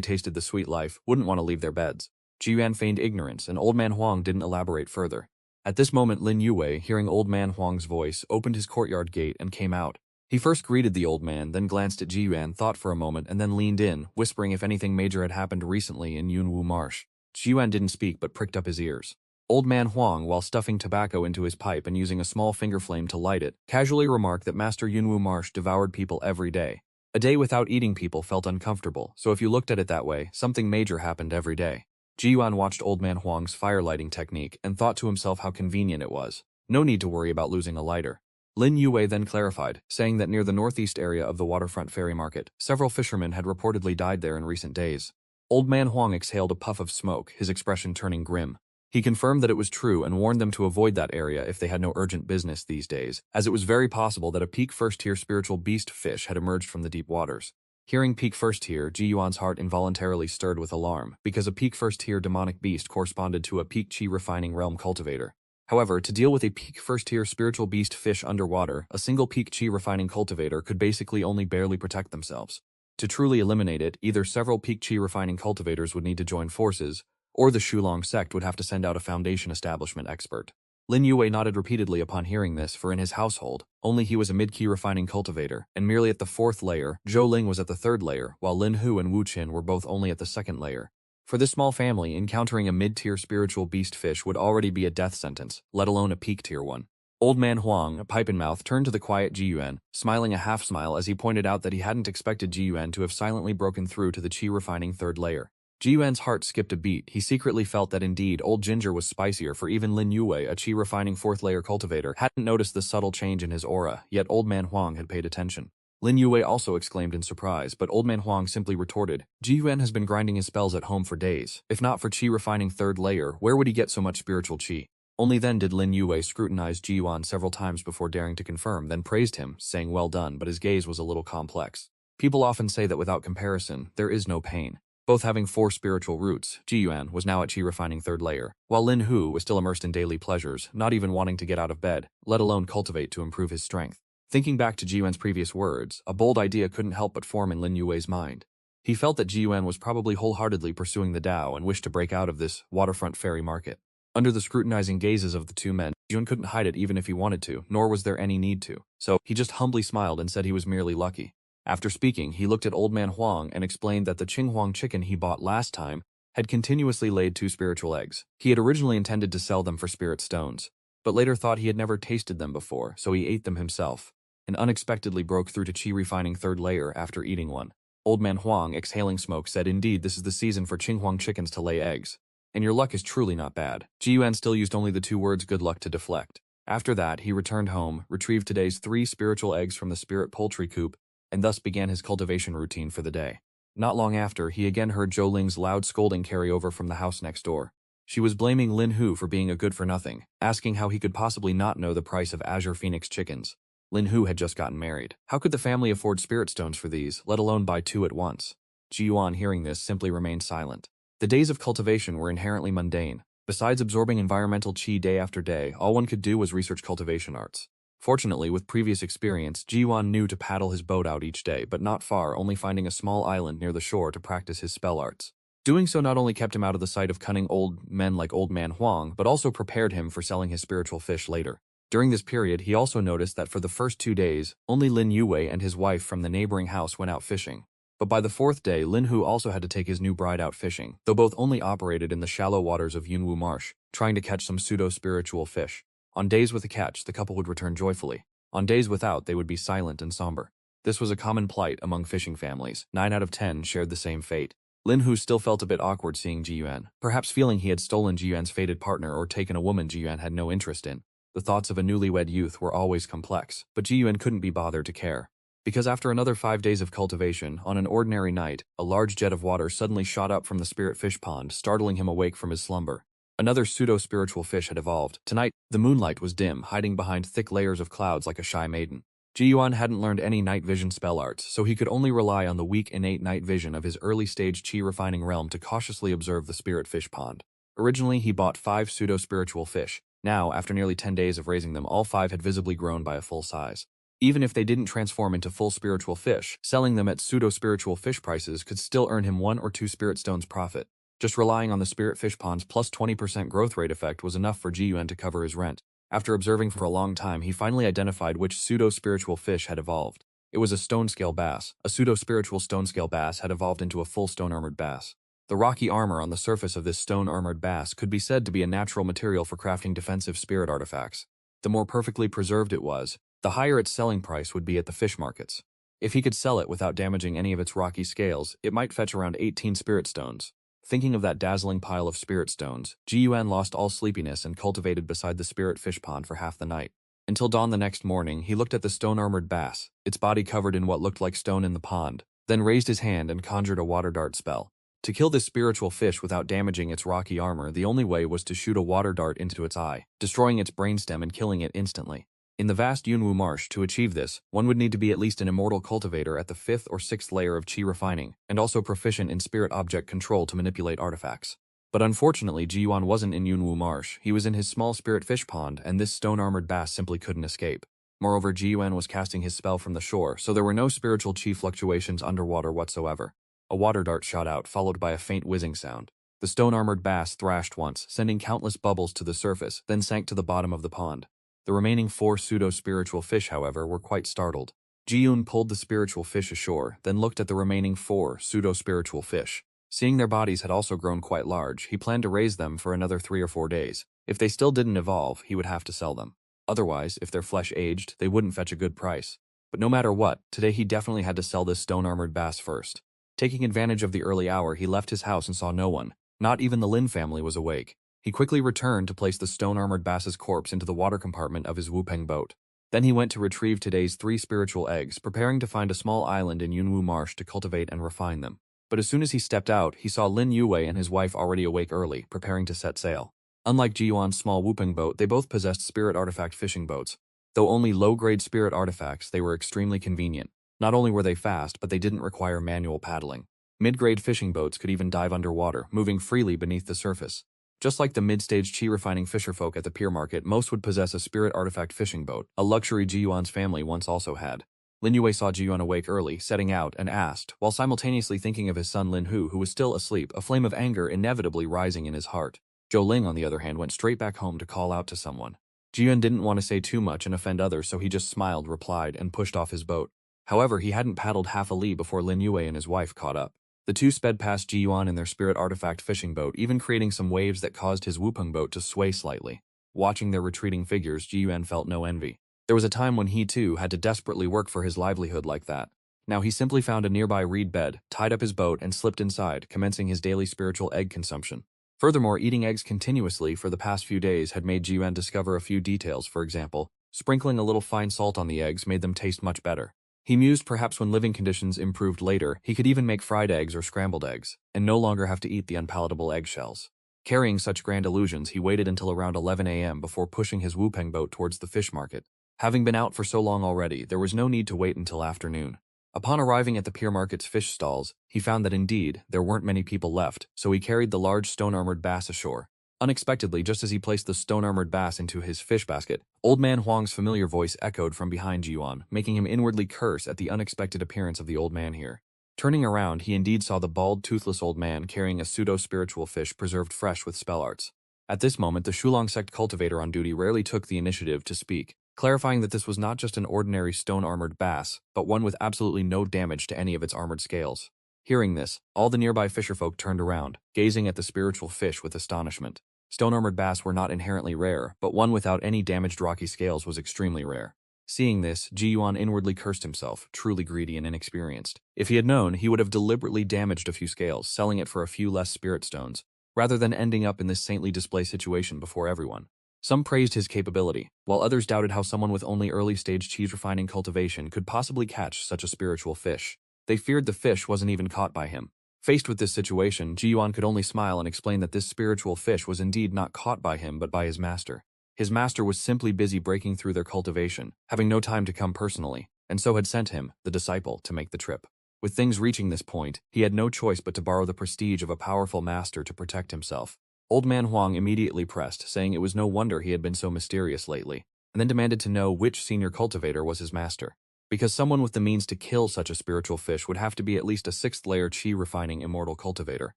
tasted the sweet life, wouldn't want to leave their beds. Ji Yuan feigned ignorance, and old man Huang didn't elaborate further. At this moment Lin Yue, hearing old man Huang's voice, opened his courtyard gate and came out. He first greeted the old man, then glanced at Ji Yuan, thought for a moment, and then leaned in, whispering if anything major had happened recently in Yunwu Marsh. Ji Yuan didn't speak but pricked up his ears. Old man Huang, while stuffing tobacco into his pipe and using a small finger flame to light it, casually remarked that Master Yunwu Marsh devoured people every day. A day without eating people felt uncomfortable, so if you looked at it that way, something major happened every day. Ji Yuan watched old man Huang's fire-lighting technique and thought to himself how convenient it was. No need to worry about losing a lighter. Lin Yue then clarified, saying that near the northeast area of the waterfront ferry market, several fishermen had reportedly died there in recent days. Old man Huang exhaled a puff of smoke, his expression turning grim. He confirmed that it was true and warned them to avoid that area if they had no urgent business these days, as it was very possible that a peak first-tier spiritual beast fish had emerged from the deep waters. Hearing peak first-tier, Ji Yuan's heart involuntarily stirred with alarm, because a peak first-tier demonic beast corresponded to a peak chi refining realm cultivator. However, to deal with a peak first-tier spiritual beast fish underwater, a single peak chi refining cultivator could basically only barely protect themselves. To truly eliminate it, either several peak chi refining cultivators would need to join forces, or the Shulong sect would have to send out a foundation establishment expert. Lin Yue nodded repeatedly upon hearing this, for in his household, only he was a mid-key refining cultivator, and merely at the 4th layer, Zhou Ling was at the 3rd layer, while Lin Hu and Wu Qin were both only at the 2nd layer. For this small family, encountering a mid-tier spiritual beast fish would already be a death sentence, let alone a peak-tier one. Old man Huang, a pipe in mouth, turned to the quiet Ji Yuan, smiling a half-smile as he pointed out that he hadn't expected Ji Yuan to have silently broken through to the chi refining 3rd layer. Ji Yuan's heart skipped a beat. He secretly felt that indeed old Ginger was spicier, for even Lin Yue, a chi refining 4th layer cultivator, hadn't noticed the subtle change in his aura, yet old man Huang had paid attention. Lin Yue also exclaimed in surprise, but old man Huang simply retorted, Ji Yuan has been grinding his spells at home for days. If not for chi refining 3rd layer, where would he get so much spiritual chi? Only then did Lin Yue scrutinize Ji Yuan several times before daring to confirm, then praised him, saying well done, but his gaze was a little complex. People often say that without comparison, there is no pain. Both having 4 spiritual roots, Ji Yuan was now at chi refining 3rd layer, while Lin Hu was still immersed in daily pleasures, not even wanting to get out of bed, let alone cultivate to improve his strength. Thinking back to Ji Yuan's previous words, a bold idea couldn't help but form in Lin Yue's mind. He felt that Ji Yuan was probably wholeheartedly pursuing the Tao and wished to break out of this waterfront ferry market. Under the scrutinizing gazes of the two men, Ji Yuan couldn't hide it even if he wanted to, nor was there any need to, so he just humbly smiled and said he was merely lucky. After speaking, he looked at old man Huang and explained that the Qinghuang chicken he bought last time had continuously laid 2 spiritual eggs. He had originally intended to sell them for spirit stones, but later thought he had never tasted them before, so he ate them himself, and unexpectedly broke through to chi refining 3rd layer after eating one. Old man Huang, exhaling smoke, said indeed this is the season for Qinghuang chickens to lay eggs, and your luck is truly not bad. Ji Yuan still used only the 2 words good luck to deflect. After that, he returned home, retrieved today's 3 spiritual eggs from the spirit poultry coop, and thus began his cultivation routine for the day. Not long after, he again heard Zhou Ling's loud scolding carry over from the house next door. She was blaming Lin Hu for being a good-for-nothing, asking how he could possibly not know the price of Azure Phoenix chickens. Lin Hu had just gotten married. How could the family afford spirit stones for these, let alone buy 2 at once? Ji Yuan, hearing this, simply remained silent. The days of cultivation were inherently mundane. Besides absorbing environmental chi day after day, all one could do was research cultivation arts. Fortunately, with previous experience, Ji Yuan knew to paddle his boat out each day, but not far, only finding a small island near the shore to practice his spell arts. Doing so not only kept him out of the sight of cunning old men like old man Huang, but also prepared him for selling his spiritual fish later. During this period, he also noticed that for the first 2 days, only Lin Yue and his wife from the neighboring house went out fishing. But by the 4th day, Lin Hu also had to take his new bride out fishing, though both only operated in the shallow waters of Yunwu Marsh, trying to catch some pseudo-spiritual fish. On days with a catch, the couple would return joyfully. On days without, they would be silent and somber. This was a common plight among fishing families. 9 out of 10 shared the same fate. Lin Hu still felt a bit awkward seeing Ji Yuan, perhaps feeling he had stolen Ji Yuan's fated partner or taken a woman Ji Yuan had no interest in. The thoughts of a newlywed youth were always complex, but Ji Yuan couldn't be bothered to care. Because after another 5 days of cultivation, on an ordinary night, a large jet of water suddenly shot up from the spirit fish pond, startling him awake from his slumber. Another pseudo-spiritual fish had evolved. Tonight, the moonlight was dim, hiding behind thick layers of clouds like a shy maiden. Ji Yuan hadn't learned any night vision spell arts, so he could only rely on the weak innate night vision of his early-stage chi-refining realm to cautiously observe the spirit fish pond. Originally, he bought 5 pseudo-spiritual fish, Now, after nearly 10 days of raising them, all 5 had visibly grown by a full size. Even if they didn't transform into full spiritual fish, selling them at pseudo-spiritual fish prices could still earn him 1 or 2 spirit stones profit. Just relying on the spirit fish pond's plus 20% growth rate effect was enough for Jiyuan to cover his rent. After observing for a long time, he finally identified which pseudo-spiritual fish had evolved. It was a stone-scale bass. A pseudo-spiritual stone-scale bass had evolved into a full stone-armored bass. The rocky armor on the surface of this stone-armored bass could be said to be a natural material for crafting defensive spirit artifacts. The more perfectly preserved it was, the higher its selling price would be at the fish markets. If he could sell it without damaging any of its rocky scales, it might fetch around 18 spirit stones. Thinking of that dazzling pile of spirit stones, Jiyuan lost all sleepiness and cultivated beside the spirit fish pond for half the night. Until dawn the next morning, he looked at the stone-armored bass, its body covered in what looked like stone in the pond, then raised his hand and conjured a water dart spell. To kill this spiritual fish without damaging its rocky armor, the only way was to shoot a water dart into its eye, destroying its brainstem and killing it instantly. In the vast Yunwu Marsh, to achieve this, one would need to be at least an immortal cultivator at the 5th or 6th layer of Qi refining, and also proficient in spirit object control to manipulate artifacts. But unfortunately, Jiyuan wasn't in Yunwu Marsh, he was in his small spirit fish pond, and this stone-armored bass simply couldn't escape. Moreover, Jiyuan was casting his spell from the shore, so there were no spiritual Qi fluctuations underwater whatsoever. A water dart shot out, followed by a faint whizzing sound. The stone-armored bass thrashed once, sending countless bubbles to the surface, then sank to the bottom of the pond. The remaining 4 pseudo-spiritual fish, however, were quite startled. Jiyun pulled the spiritual fish ashore, then looked at the remaining 4 pseudo-spiritual fish. Seeing their bodies had also grown quite large, he planned to raise them for another 3 or 4 days. If they still didn't evolve, he would have to sell them. Otherwise, if their flesh aged, they wouldn't fetch a good price. But no matter what, today he definitely had to sell this stone-armored bass first. Taking advantage of the early hour, he left his house and saw no one. Not even the Lin family was awake. He quickly returned to place the stone-armored bass's corpse into the water compartment of his Wupeng boat. Then he went to retrieve today's 3 spiritual eggs, preparing to find a small island in Yunwu Marsh to cultivate and refine them. But as soon as he stepped out, he saw Lin Yue and his wife already awake early, preparing to set sail. Unlike Jiyuan's small Wupeng boat, they both possessed spirit artifact fishing boats. Though only low-grade spirit artifacts, they were extremely convenient. Not only were they fast, but they didn't require manual paddling. Mid-grade fishing boats could even dive underwater, moving freely beneath the surface. Just like the mid-stage Qi-refining fisherfolk at the pier market, most would possess a spirit artifact fishing boat, a luxury Jiyuan's family once also had. Lin Yue saw Jiyuan awake early, setting out, and asked, while simultaneously thinking of his son Lin Hu, who was still asleep, a flame of anger inevitably rising in his heart. Zhou Ling, on the other hand, went straight back home to call out to someone. Jiyuan didn't want to say too much and offend others, so he just smiled, replied, and pushed off his boat. However, he hadn't paddled half a li before Lin Yue and his wife caught up. The two sped past Jiyuan in their spirit artifact fishing boat, even creating some waves that caused his Wupeng boat to sway slightly. Watching their retreating figures, Jiyuan felt no envy. There was a time when he too had to desperately work for his livelihood like that. Now he simply found a nearby reed bed, tied up his boat, and slipped inside, commencing his daily spiritual egg consumption. Furthermore, eating eggs continuously for the past few days had made Jiyuan discover a few details. For example, sprinkling a little fine salt on the eggs made them taste much better. He mused perhaps when living conditions improved later, he could even make fried eggs or scrambled eggs, and no longer have to eat the unpalatable eggshells. Carrying such grand illusions, he waited until around 11 a.m. before pushing his Wupeng boat towards the fish market. Having been out for so long already, there was no need to wait until afternoon. Upon arriving at the pier market's fish stalls, he found that indeed, there weren't many people left, so he carried the large stone-armored bass ashore. Unexpectedly, just as he placed the stone-armored bass into his fish basket, Old Man Huang's familiar voice echoed from behind Jiyuan, making him inwardly curse at the unexpected appearance of the old man here. Turning around, he indeed saw the bald, toothless old man carrying a pseudo-spiritual fish preserved fresh with spell arts. At this moment, the Shulong sect cultivator on duty rarely took the initiative to speak, clarifying that this was not just an ordinary stone-armored bass, but one with absolutely no damage to any of its armored scales. Hearing this, all the nearby fisherfolk turned around, gazing at the spiritual fish with astonishment. Stone-armored bass were not inherently rare, but one without any damaged rocky scales was extremely rare. Seeing this, Jiyuan inwardly cursed himself, truly greedy and inexperienced. If he had known, he would have deliberately damaged a few scales, selling it for a few less spirit stones, rather than ending up in this saintly display situation before everyone. Some praised his capability, while others doubted how someone with only early-stage cheese refining cultivation could possibly catch such a spiritual fish. They feared the fish wasn't even caught by him. Faced with this situation, Jiyuan could only smile and explain that this spiritual fish was indeed not caught by him but by his master. His master was simply busy breaking through their cultivation, having no time to come personally, and so had sent him, the disciple, to make the trip. With things reaching this point, he had no choice but to borrow the prestige of a powerful master to protect himself. Old Man Huang immediately pressed, saying it was no wonder he had been so mysterious lately, and then demanded to know which senior cultivator was his master. Because someone with the means to kill such a spiritual fish would have to be at least a 6th-layer qi-refining immortal cultivator,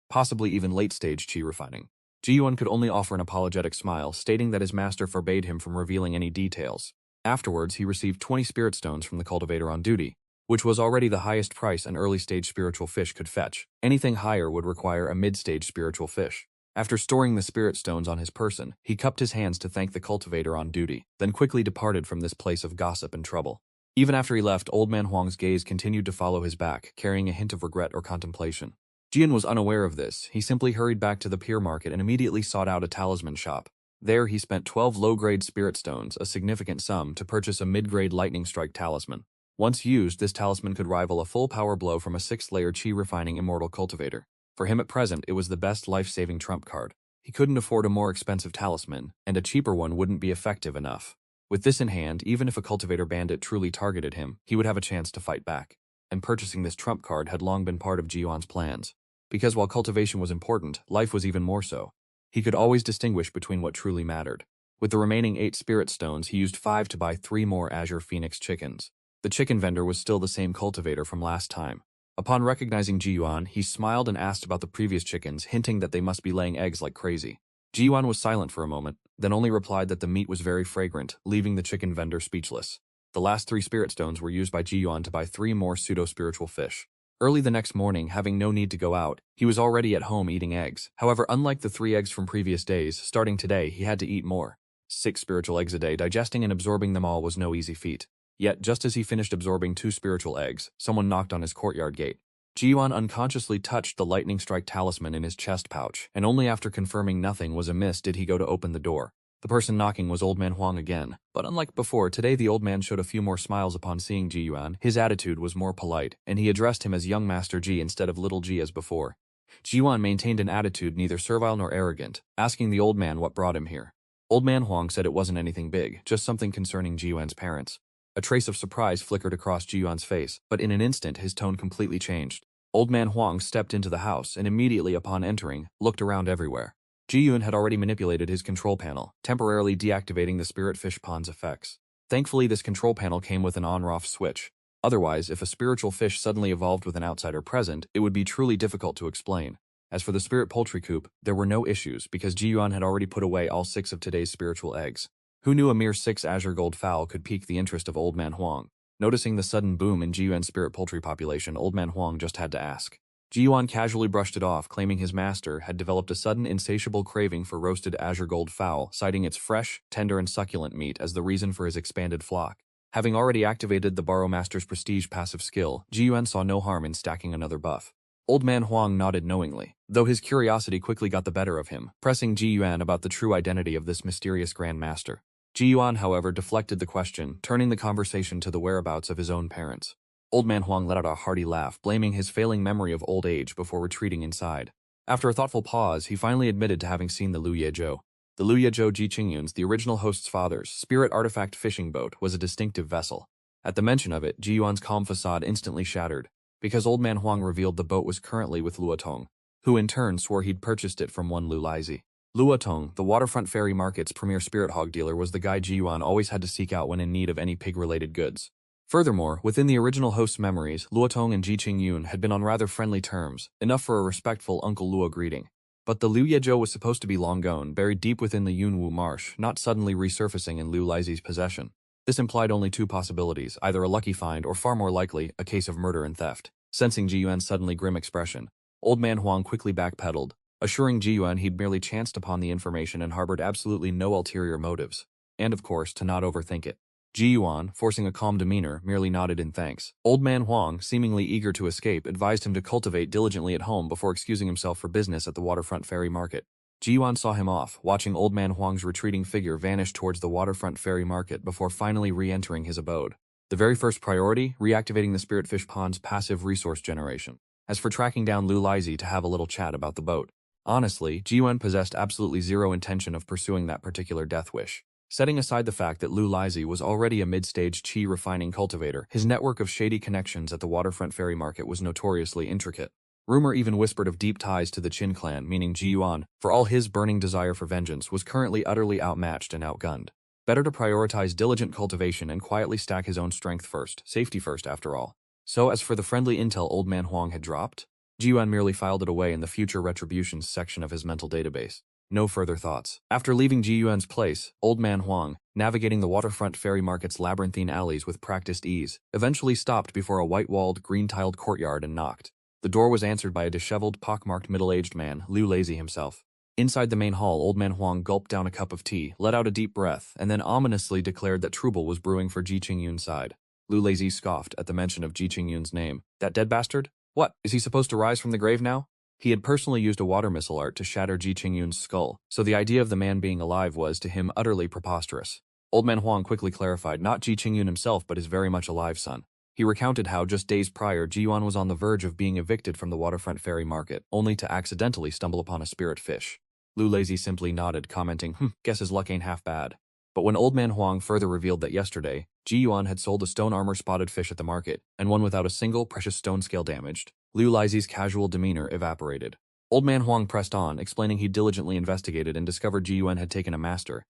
possibly even late-stage qi-refining. Ji Yuan could only offer an apologetic smile, stating that his master forbade him from revealing any details. Afterwards, he received 20 spirit stones from the cultivator on duty, which was already the highest price an early-stage spiritual fish could fetch. Anything higher would require a mid-stage spiritual fish. After storing the spirit stones on his person, he cupped his hands to thank the cultivator on duty, then quickly departed from this place of gossip and trouble. Even after he left, Old Man Huang's gaze continued to follow his back, carrying a hint of regret or contemplation. Jian was unaware of this. He simply hurried back to the pier market and immediately sought out a talisman shop. There he spent 12 low-grade spirit stones, a significant sum, to purchase a mid-grade lightning strike talisman. Once used, this talisman could rival a full power blow from a 6th-layer qi-refining immortal cultivator. For him at present, it was the best life-saving trump card. He couldn't afford a more expensive talisman, and a cheaper one wouldn't be effective enough. With this in hand, even if a cultivator bandit truly targeted him, he would have a chance to fight back. And purchasing this trump card had long been part of Ji Yuan's plans. Because while cultivation was important, life was even more so. He could always distinguish between what truly mattered. With the remaining 8 spirit stones, he used 5 to buy 3 more Azure Phoenix chickens. The chicken vendor was still the same cultivator from last time. Upon recognizing Ji Yuan, he smiled and asked about the previous chickens, hinting that they must be laying eggs like crazy. Ji Yuan was silent for a moment, then only replied that the meat was very fragrant, leaving the chicken vendor speechless. The last 3 spirit stones were used by Ji Yuan to buy 3 more pseudo-spiritual fish. Early the next morning, having no need to go out, he was already at home eating eggs. However, unlike the 3 eggs from previous days, starting today, he had to eat more. 6 spiritual eggs a day, digesting and absorbing them all was no easy feat. Yet, just as he finished absorbing 2 spiritual eggs, someone knocked on his courtyard gate. Ji Yuan unconsciously touched the lightning strike talisman in his chest pouch, and only after confirming nothing was amiss did he go to open the door. The person knocking was Old Man Huang again, but unlike before, today the old man showed a few more smiles upon seeing Ji Yuan. His attitude was more polite, and he addressed him as young Master Ji instead of little Ji as before. Ji Yuan maintained an attitude neither servile nor arrogant, asking the old man what brought him here. Old Man Huang said it wasn't anything big, just something concerning Ji Yuan's parents. A trace of surprise flickered across Ji Yuan's face, but in an instant his tone completely changed. Old Man Huang stepped into the house and immediately upon entering, looked around everywhere. Ji Yuan had already manipulated his control panel, temporarily deactivating the spirit fish pond's effects. Thankfully, this control panel came with an on-off switch. Otherwise, if a spiritual fish suddenly evolved with an outsider present, it would be truly difficult to explain. As for the spirit poultry coop, there were no issues because Ji Yuan had already put away all 6 of today's spiritual eggs. Who knew a mere 6 azure gold fowl could pique the interest of Old Man Huang? Noticing the sudden boom in Ji Yuan's spirit poultry population, Old Man Huang just had to ask. Ji Yuan casually brushed it off, claiming his master had developed a sudden insatiable craving for roasted azure gold fowl, citing its fresh, tender and succulent meat as the reason for his expanded flock. Having already activated the Borrow Master's prestige passive skill, Ji Yuan saw no harm in stacking another buff. Old Man Huang nodded knowingly, though his curiosity quickly got the better of him, pressing Ji Yuan about the true identity of this mysterious Grand Master. Ji Yuan, however, deflected the question, turning the conversation to the whereabouts of his own parents. Old Man Huang let out a hearty laugh, blaming his failing memory of old age before retreating inside. After a thoughtful pause, he finally admitted to having seen the Lu Yezhou. The Lu Yezhou Ji Qingyun's, the original host's father's, spirit artifact fishing boat, was a distinctive vessel. At the mention of it, Ji Yuan's calm facade instantly shattered, because Old Man Huang revealed the boat was currently with Luotong, who in turn swore he'd purchased it from one Lu Laizi. Luotong, the waterfront ferry market's premier spirit hog dealer, was the guy Ji Yuan always had to seek out when in need of any pig-related goods. Furthermore, within the original host's memories, Luotong and Ji Qingyun had been on rather friendly terms, enough for a respectful Uncle Luo greeting. But the Lu Yezhou was supposed to be long gone, buried deep within the Yunwu marsh, not suddenly resurfacing in Lu Laizi's possession. This implied only 2 possibilities, either a lucky find or, far more likely, a case of murder and theft. Sensing Ji Yuan's suddenly grim expression, Old Man Huang quickly backpedaled, assuring Ji Yuan he'd merely chanced upon the information and harbored absolutely no ulterior motives. And of course, to not overthink it. Ji Yuan, forcing a calm demeanor, merely nodded in thanks. Old Man Huang, seemingly eager to escape, advised him to cultivate diligently at home before excusing himself for business at the waterfront ferry market. Ji Yuan saw him off, watching Old Man Huang's retreating figure vanish towards the waterfront ferry market before finally re-entering his abode. The very first priority, reactivating the Spirit Fish Pond's passive resource generation. As for tracking down Lu Laizi to have a little chat about the boat. Honestly, Ji Yuan possessed absolutely zero intention of pursuing that particular death wish. Setting aside the fact that Lu Laizi was already a mid-stage qi refining cultivator, his network of shady connections at the waterfront ferry market was notoriously intricate. Rumor even whispered of deep ties to the Qin clan, meaning Ji Yuan, for all his burning desire for vengeance, was currently utterly outmatched and outgunned. Better to prioritize diligent cultivation and quietly stack his own strength first, safety first after all. So as for the friendly intel Old Man Huang had dropped, Ji Yuan merely filed it away in the future retributions section of his mental database. No further thoughts. After leaving Ji Yuan's place, Old Man Huang, navigating the waterfront ferry market's labyrinthine alleys with practiced ease, eventually stopped before a white-walled, green-tiled courtyard and knocked. The door was answered by a disheveled, pockmarked middle-aged man, Liu Lazy himself. Inside the main hall, Old Man Huang gulped down a cup of tea, let out a deep breath, and then ominously declared that trouble was brewing for Ji Qingyun's side. Liu Lazy scoffed at the mention of Ji Qingyun's name. That dead bastard? What, is he supposed to rise from the grave now? He had personally used a water missile art to shatter Ji Qingyun's skull, so the idea of the man being alive was, to him, utterly preposterous. Old Man Huang quickly clarified not Ji Qingyun himself but his very much alive son. He recounted how, just days prior, Ji Yuan was on the verge of being evicted from the waterfront ferry market, only to accidentally stumble upon a spirit fish. Liu Lazy simply nodded, commenting, guess his luck ain't half bad. But when Old Man Huang further revealed that yesterday, Ji Yuan had sold a stone armor-spotted fish at the market, and one without a single precious stone scale damaged, Liu Lazy's casual demeanor evaporated. Old Man Huang pressed on, explaining he diligently investigated and discovered Ji Yuan had taken a master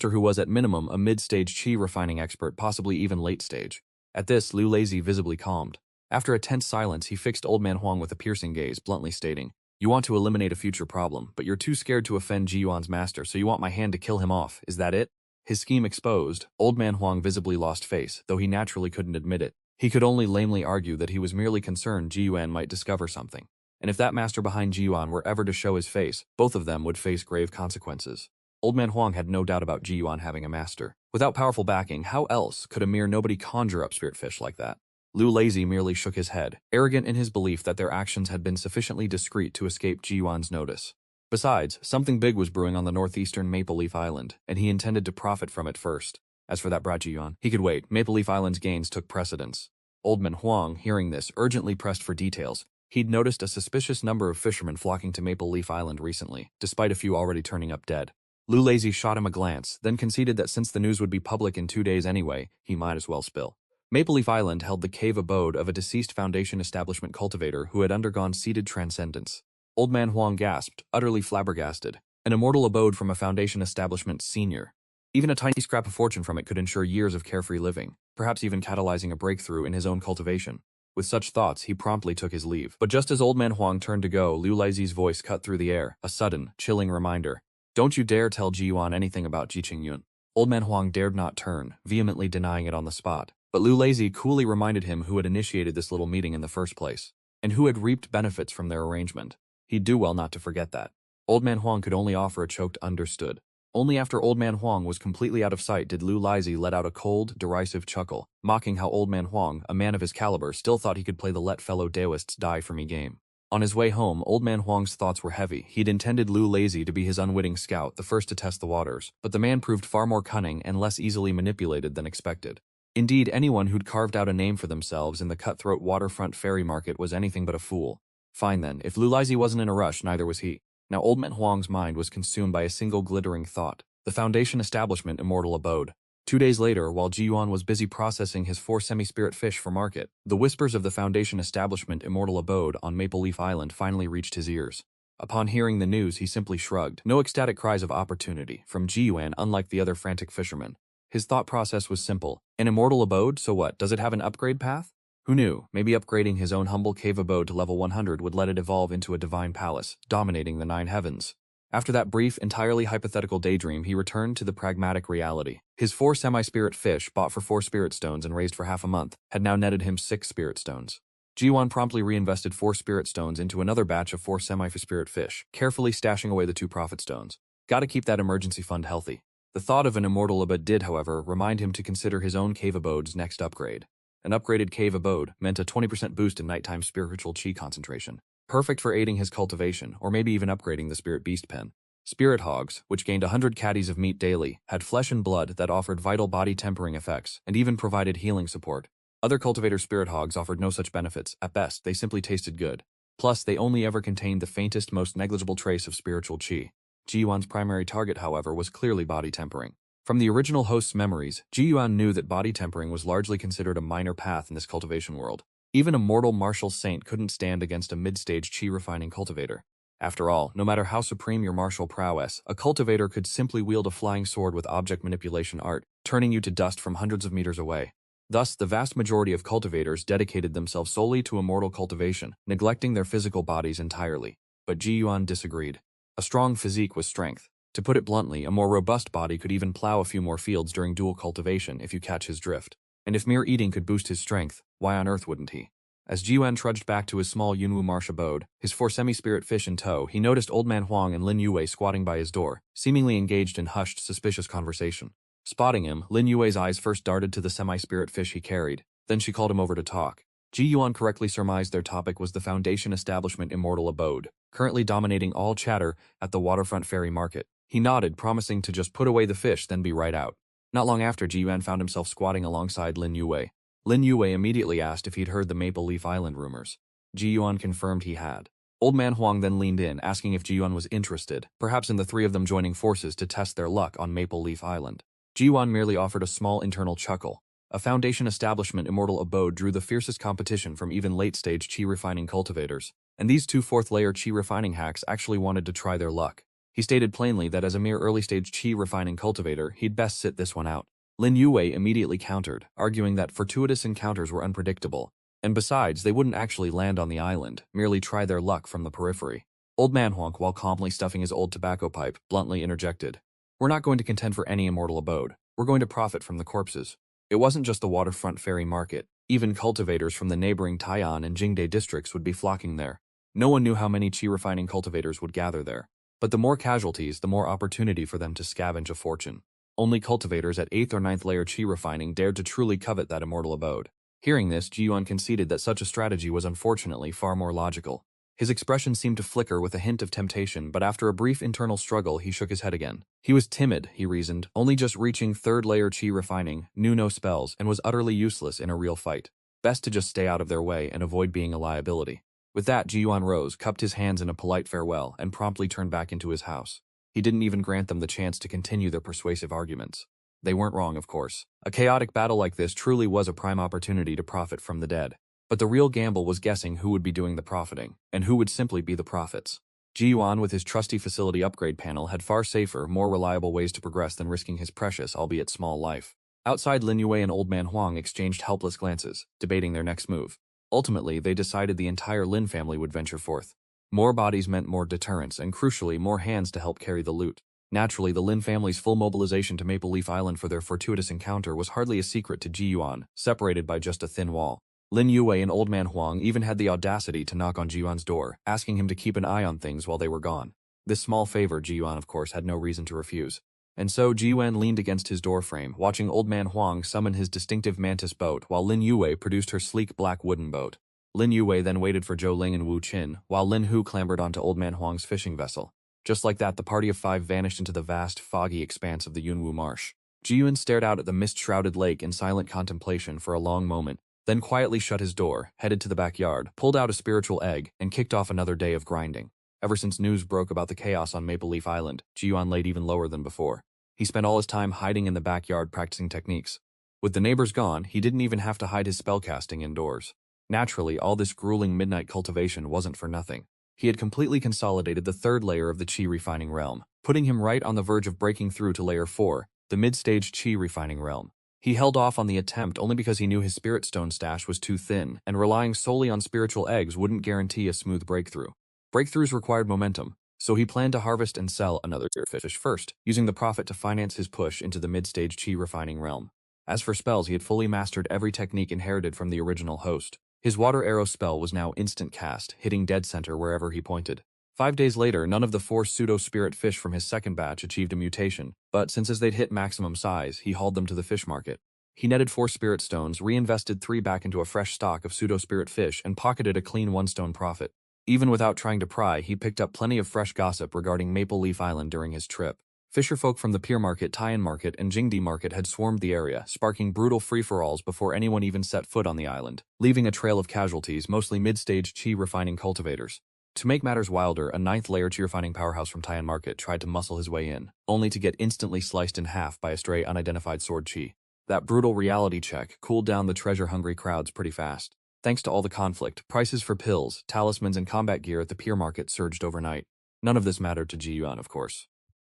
who was at minimum a mid-stage qi refining expert, possibly even late stage. At this, Liu Lazy visibly calmed. After a tense silence, he fixed Old Man Huang with a piercing gaze, bluntly stating, "You want to eliminate a future problem, but you're too scared to offend Ji Yuan's master, so you want my hand to kill him off, is that it?" His scheme exposed, Old Man Huang visibly lost face, though he naturally couldn't admit it. He could only lamely argue that he was merely concerned Ji Yuan might discover something. And if that master behind Ji Yuan were ever to show his face, both of them would face grave consequences. Old Man Huang had no doubt about Ji Yuan having a master. Without powerful backing, how else could a mere nobody conjure up spirit fish like that? Liu Lazy merely shook his head, arrogant in his belief that their actions had been sufficiently discreet to escape Ji Yuan's notice. Besides, something big was brewing on the northeastern Maple Leaf Island, and he intended to profit from it first. As for that brat Ji Yuan, he could wait. Maple Leaf Island's gains took precedence. Old Man Huang, hearing this, urgently pressed for details. He'd noticed a suspicious number of fishermen flocking to Maple Leaf Island recently, despite a few already turning up dead. Liu Lazy shot him a glance, then conceded that since the news would be public in 2 days anyway, he might as well spill. Maple Leaf Island held the cave abode of a deceased Foundation establishment cultivator who had undergone seeded transcendence. Old Man Huang gasped, utterly flabbergasted. An immortal abode from a Foundation establishment senior. Even a tiny scrap of fortune from it could ensure years of carefree living, perhaps even catalyzing a breakthrough in his own cultivation. With such thoughts, he promptly took his leave. But just as Old Man Huang turned to go, Liu Lazy's voice cut through the air, a sudden, chilling reminder. "Don't you dare tell Ji Yuan anything about Ji Qingyun." Old Man Huang dared not turn, vehemently denying it on the spot. But Liu Lazy coolly reminded him who had initiated this little meeting in the first place, and who had reaped benefits from their arrangement. He'd do well not to forget that. Old Man Huang could only offer a choked understood. Only after Old Man Huang was completely out of sight did Liu Lazy let out a cold, derisive chuckle, mocking how Old Man Huang, a man of his caliber, still thought he could play the let fellow Daoists die for me game. On his way home, Old Man Huang's thoughts were heavy. He'd intended Liu Lazy to be his unwitting scout, the first to test the waters, but the man proved far more cunning and less easily manipulated than expected. Indeed, anyone who'd carved out a name for themselves in the cutthroat waterfront ferry market was anything but a fool. Fine then, if Liu Lazy wasn't in a rush, neither was he. Now Old Man Huang's mind was consumed by a single glittering thought. The Foundation Establishment Immortal Abode. 2 days later, while Ji Yuan was busy processing his 4 semi-spirit fish for market, the whispers of the Foundation Establishment Immortal Abode on Maple Leaf Island finally reached his ears. Upon hearing the news, he simply shrugged. No ecstatic cries of opportunity from Ji Yuan, unlike the other frantic fishermen. His thought process was simple. An immortal abode, so what? Does it have an upgrade path? Who knew? Maybe upgrading his own humble cave abode to level 100 would let it evolve into a divine palace, dominating the 9 heavens. After that brief, entirely hypothetical daydream, he returned to the pragmatic reality. His 4 semi-spirit fish, bought for 4 spirit stones and raised for half a month, had now netted him 6 spirit stones. Ji Yuan promptly reinvested 4 spirit stones into another batch of 4 semi-spirit fish, carefully stashing away the 2 profit stones. Gotta keep that emergency fund healthy. The thought of an immortal abode did, however, remind him to consider his own cave abode's next upgrade. An upgraded cave abode meant a 20% boost in nighttime spiritual chi concentration. Perfect for aiding his cultivation, or maybe even upgrading the spirit beast pen. Spirit hogs, which gained 100 caddies of meat daily, had flesh and blood that offered vital body tempering effects, and even provided healing support. Other cultivator spirit hogs offered no such benefits. At best, they simply tasted good. Plus, they only ever contained the faintest, most negligible trace of spiritual chi. Ji Yuan's primary target, however, was clearly body tempering. From the original host's memories, Ji Yuan knew that body tempering was largely considered a minor path in this cultivation world. Even a mortal martial saint couldn't stand against a mid-stage chi refining cultivator. After all, no matter how supreme your martial prowess, a cultivator could simply wield a flying sword with object manipulation art, turning you to dust from hundreds of meters away. Thus, the vast majority of cultivators dedicated themselves solely to immortal cultivation, neglecting their physical bodies entirely. But Ji Yuan disagreed. A strong physique was strength. To put it bluntly, a more robust body could even plow a few more fields during dual cultivation if you catch his drift. And if mere eating could boost his strength, why on earth wouldn't he? As Ji Yuan trudged back to his small Yunwu marsh abode, his 4 semi-spirit fish in tow, he noticed Old Man Huang and Lin Yue squatting by his door, seemingly engaged in hushed, suspicious conversation. Spotting him, Lin Yue's eyes first darted to the semi-spirit fish he carried, then she called him over to talk. Ji Yuan correctly surmised their topic was the Foundation Establishment Immortal Abode, currently dominating all chatter at the waterfront ferry market. He nodded, promising to just put away the fish, then be right out. Not long after, Ji Yuan found himself squatting alongside Lin Yue. Lin Yue immediately asked if he'd heard the Maple Leaf Island rumors. Ji Yuan confirmed he had. Old Man Huang then leaned in, asking if Ji Yuan was interested, perhaps in the three of them joining forces to test their luck on Maple Leaf Island. Ji Yuan merely offered a small internal chuckle. A Foundation Establishment Immortal Abode drew the fiercest competition from even late-stage chi refining cultivators, and these 2 fourth-layer chi refining hacks actually wanted to try their luck. He stated plainly that as a mere early-stage chi refining cultivator, he'd best sit this one out. Lin Yue immediately countered, arguing that fortuitous encounters were unpredictable, and besides, they wouldn't actually land on the island, merely try their luck from the periphery. Old Man Huang, while calmly stuffing his old tobacco pipe, bluntly interjected, "We're not going to contend for any immortal abode. We're going to profit from the corpses." It wasn't just the waterfront ferry market. Even cultivators from the neighboring Tai'an and Jingde districts would be flocking there. No one knew how many chi refining cultivators would gather there. But the more casualties, the more opportunity for them to scavenge a fortune. Only cultivators at 8th or 9th layer chi refining dared to truly covet that immortal abode. Hearing this, Ji Yuan conceded that such a strategy was unfortunately far more logical. His expression seemed to flicker with a hint of temptation, but after a brief internal struggle, he shook his head again. He was timid, he reasoned, only just reaching 3rd layer chi refining, knew no spells, and was utterly useless in a real fight. Best to just stay out of their way and avoid being a liability. With that, Ji Yuan rose, cupped his hands in a polite farewell, and promptly turned back into his house. He didn't even grant them the chance to continue their persuasive arguments. They weren't wrong, of course. A chaotic battle like this truly was a prime opportunity to profit from the dead. But the real gamble was guessing who would be doing the profiting, and who would simply be the profits. Ji Yuan, with his trusty facility upgrade panel, had far safer, more reliable ways to progress than risking his precious, albeit small, life. Outside, Lin Yue and Old Man Huang exchanged helpless glances, debating their next move. Ultimately, they decided the entire Lin family would venture forth. More bodies meant more deterrence, and crucially, more hands to help carry the loot. Naturally, the Lin family's full mobilization to Maple Leaf Island for their fortuitous encounter was hardly a secret to Ji Yuan, separated by just a thin wall. Lin Yue and Old Man Huang even had the audacity to knock on Ji Yuan's door, asking him to keep an eye on things while they were gone. This small favor Ji Yuan, of course, had no reason to refuse. And so Ji Yuan leaned against his doorframe, watching Old Man Huang summon his distinctive mantis boat while Lin Yue produced her sleek black wooden boat. Lin Yue then waited for Zhou Ling and Wu Qin, while Lin Hu clambered onto Old Man Huang's fishing vessel. Just like that, the party of 5 vanished into the vast, foggy expanse of the Yunwu marsh. Ji Yuan stared out at the mist-shrouded lake in silent contemplation for a long moment, then quietly shut his door, headed to the backyard, pulled out a spiritual egg, and kicked off another day of grinding. Ever since news broke about the chaos on Maple Leaf Island, Ji Yuan laid even lower than before. He spent all his time hiding in the backyard practicing techniques. With the neighbors gone, he didn't even have to hide his spellcasting indoors. Naturally, all this grueling midnight cultivation wasn't for nothing. He had completely consolidated the 3rd layer of the chi refining realm, putting him right on the verge of breaking through to layer 4, the mid-stage chi refining realm. He held off on the attempt only because he knew his spirit stone stash was too thin, and relying solely on spiritual eggs wouldn't guarantee a smooth breakthrough. Breakthroughs required momentum, so he planned to harvest and sell another fish first, using the profit to finance his push into the mid-stage chi refining realm. As for spells, he had fully mastered every technique inherited from the original host. His water arrow spell was now instant cast, hitting dead center wherever he pointed. 5 days later, none of the 4 pseudo-spirit fish from his second batch achieved a mutation, but since as they'd hit maximum size, he hauled them to the fish market. He netted 4 spirit stones, reinvested 3 back into a fresh stock of pseudo-spirit fish, and pocketed a clean 1-stone profit. Even without trying to pry, he picked up plenty of fresh gossip regarding Maple Leaf Island during his trip. Fisherfolk from the Pier Market, Tai'an Market, and Jingde Market had swarmed the area, sparking brutal free-for-alls before anyone even set foot on the island, leaving a trail of casualties, mostly mid-stage chi refining cultivators. To make matters wilder, a 9th-layer chi refining powerhouse from Tai'an Market tried to muscle his way in, only to get instantly sliced in half by a stray unidentified sword chi. That brutal reality check cooled down the treasure-hungry crowds pretty fast. Thanks to all the conflict, prices for pills, talismans, and combat gear at the pier market surged overnight. None of this mattered to Ji Yuan, of course.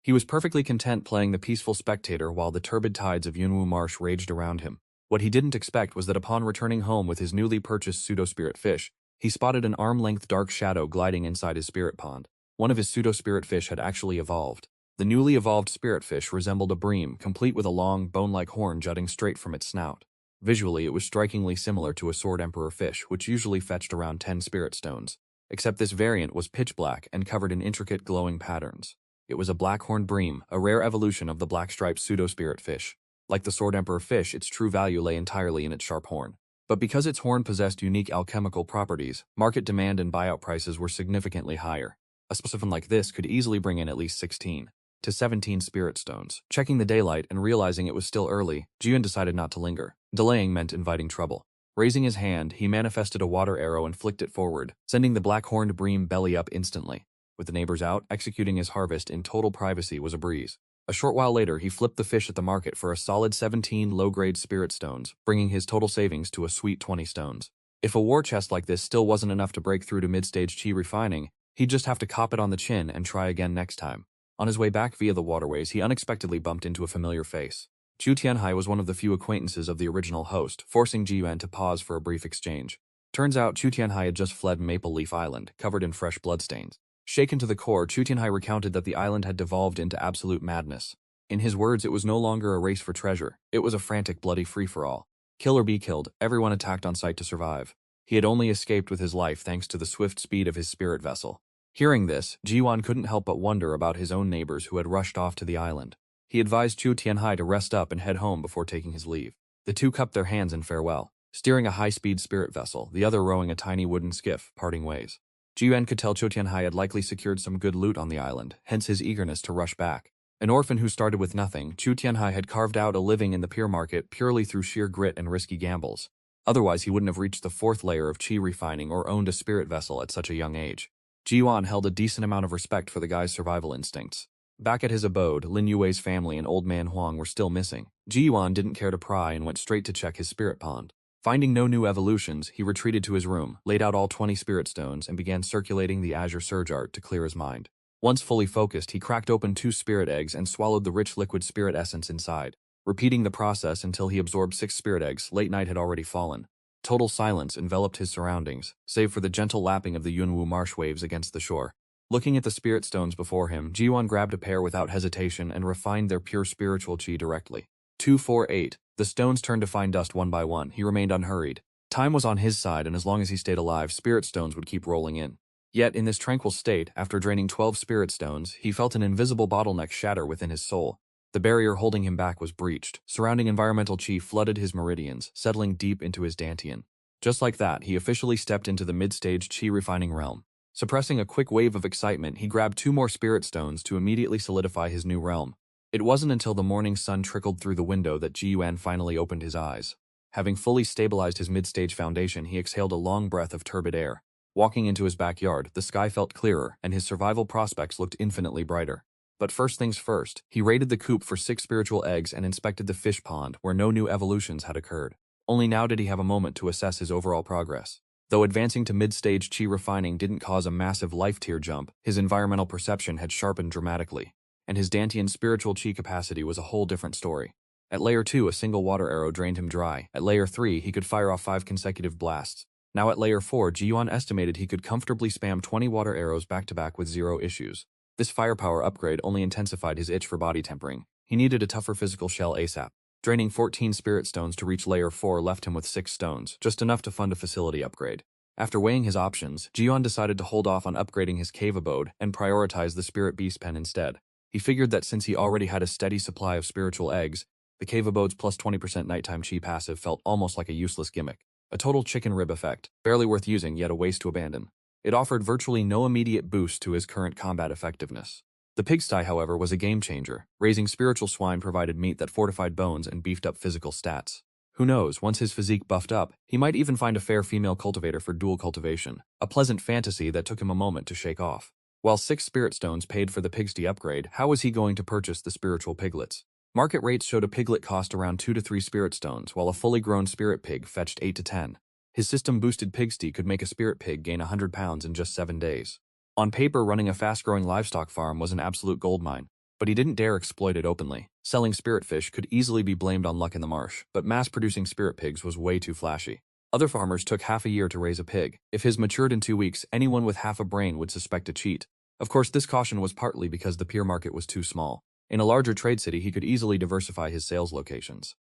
He was perfectly content playing the peaceful spectator while the turbid tides of Yunwu Marsh raged around him. What he didn't expect was that upon returning home with his newly purchased pseudo-spirit fish, he spotted an arm-length dark shadow gliding inside his spirit pond. One of his pseudo-spirit fish had actually evolved. The newly evolved spirit fish resembled a bream, complete with a long, bone-like horn jutting straight from its snout. Visually, it was strikingly similar to a sword emperor fish, which usually fetched around 10 spirit stones. Except this variant was pitch black and covered in intricate glowing patterns. It was a black-horned bream, a rare evolution of the black-striped pseudo-spirit fish. Like the sword emperor fish, its true value lay entirely in its sharp horn. But because its horn possessed unique alchemical properties, market demand and buyout prices were significantly higher. A specimen like this could easily bring in at least 16 to 17 spirit stones. Checking the daylight and realizing it was still early, Ji-Yuan decided not to linger. Delaying meant inviting trouble. Raising his hand, he manifested a water arrow and flicked it forward, sending the black-horned bream belly up instantly. With the neighbors out, executing his harvest in total privacy was a breeze. A short while later, he flipped the fish at the market for a solid 17 low-grade spirit stones, bringing his total savings to a sweet 20 stones. If a war chest like this still wasn't enough to break through to mid-stage chi refining, he'd just have to cop it on the chin and try again next time. On his way back via the waterways, he unexpectedly bumped into a familiar face. Chu Tianhai was one of the few acquaintances of the original host, forcing Ji Yuan to pause for a brief exchange. Turns out Chu Tianhai had just fled Maple Leaf Island, covered in fresh bloodstains. Shaken to the core, Chu Tianhai recounted that the island had devolved into absolute madness. In his words, it was no longer a race for treasure. It was a frantic, bloody free-for-all. Kill or be killed, everyone attacked on sight to survive. He had only escaped with his life thanks to the swift speed of his spirit vessel. Hearing this, Ji Yuan couldn't help but wonder about his own neighbors who had rushed off to the island. He advised Chu Tianhai to rest up and head home before taking his leave. The two cupped their hands in farewell, steering a high-speed spirit vessel, the other rowing a tiny wooden skiff, parting ways. Ji Yuan could tell Chu Tianhai had likely secured some good loot on the island, hence his eagerness to rush back. An orphan who started with nothing, Chu Tianhai had carved out a living in the pier market purely through sheer grit and risky gambles. Otherwise, he wouldn't have reached the 4th layer of chi refining or owned a spirit vessel at such a young age. Ji Yuan held a decent amount of respect for the guy's survival instincts. Back at his abode, Lin Yue's family and old man Huang were still missing. Ji Yuan didn't care to pry and went straight to check his spirit pond. Finding no new evolutions, he retreated to his room, laid out all 20 spirit stones, and began circulating the Azure Surge art to clear his mind. Once fully focused, he cracked open 2 spirit eggs and swallowed the rich liquid spirit essence inside. Repeating the process until he absorbed 6 spirit eggs, late night had already fallen. Total silence enveloped his surroundings, save for the gentle lapping of the Yunwu marsh waves against the shore. Looking at the spirit stones before him, Ji Yuan grabbed a pair without hesitation and refined their pure spiritual chi directly. 2, 4, 8. The stones turned to fine dust one by one. He remained unhurried. Time was on his side, and as long as he stayed alive, spirit stones would keep rolling in. Yet, in this tranquil state, after draining 12 spirit stones, he felt an invisible bottleneck shatter within his soul. The barrier holding him back was breached. Surrounding environmental chi flooded his meridians, settling deep into his dantian. Just like that, he officially stepped into the mid-stage chi refining realm. Suppressing a quick wave of excitement, he grabbed 2 more spirit stones to immediately solidify his new realm. It wasn't until the morning sun trickled through the window that Ji Yuan finally opened his eyes. Having fully stabilized his mid-stage foundation, he exhaled a long breath of turbid air. Walking into his backyard, the sky felt clearer, and his survival prospects looked infinitely brighter. But first things first, he raided the coop for 6 spiritual eggs and inspected the fish pond, where no new evolutions had occurred. Only now did he have a moment to assess his overall progress. Though advancing to mid-stage chi refining didn't cause a massive life tier jump, his environmental perception had sharpened dramatically. And his dantian spiritual chi capacity was a whole different story. At layer 2, a single water arrow drained him dry. At layer 3, he could fire off 5 consecutive blasts. Now at layer 4, Ji Yuan estimated he could comfortably spam 20 water arrows back-to-back with 0 issues. This firepower upgrade only intensified his itch for body tempering. He needed a tougher physical shell ASAP. Draining 14 spirit stones to reach layer 4 left him with 6 stones, just enough to fund a facility upgrade. After weighing his options, Ji Yuan decided to hold off on upgrading his cave abode and prioritize the spirit beast pen instead. He figured that since he already had a steady supply of spiritual eggs, the cave abode's plus 20% nighttime chi passive felt almost like a useless gimmick. A total chicken rib effect, barely worth using yet a waste to abandon. It offered virtually no immediate boost to his current combat effectiveness. The pigsty, however, was a game-changer. Raising spiritual swine provided meat that fortified bones and beefed up physical stats. Who knows, once his physique buffed up, he might even find a fair female cultivator for dual cultivation, a pleasant fantasy that took him a moment to shake off. While 6 spirit stones paid for the pigsty upgrade, how was he going to purchase the spiritual piglets? Market rates showed a piglet cost around 2 to 3 spirit stones, while a fully grown spirit pig fetched 8 to 10. His system-boosted pigsty could make a spirit pig gain 100 pounds in just 7 days. On paper, running a fast-growing livestock farm was an absolute goldmine, but he didn't dare exploit it openly. Selling spirit fish could easily be blamed on luck in the marsh, but mass-producing spirit pigs was way too flashy. Other farmers took half a year to raise a pig. If his matured in 2 weeks, anyone with half a brain would suspect a cheat. Of course, this caution was partly because the pier market was too small. In a larger trade city, he could easily diversify his sales locations.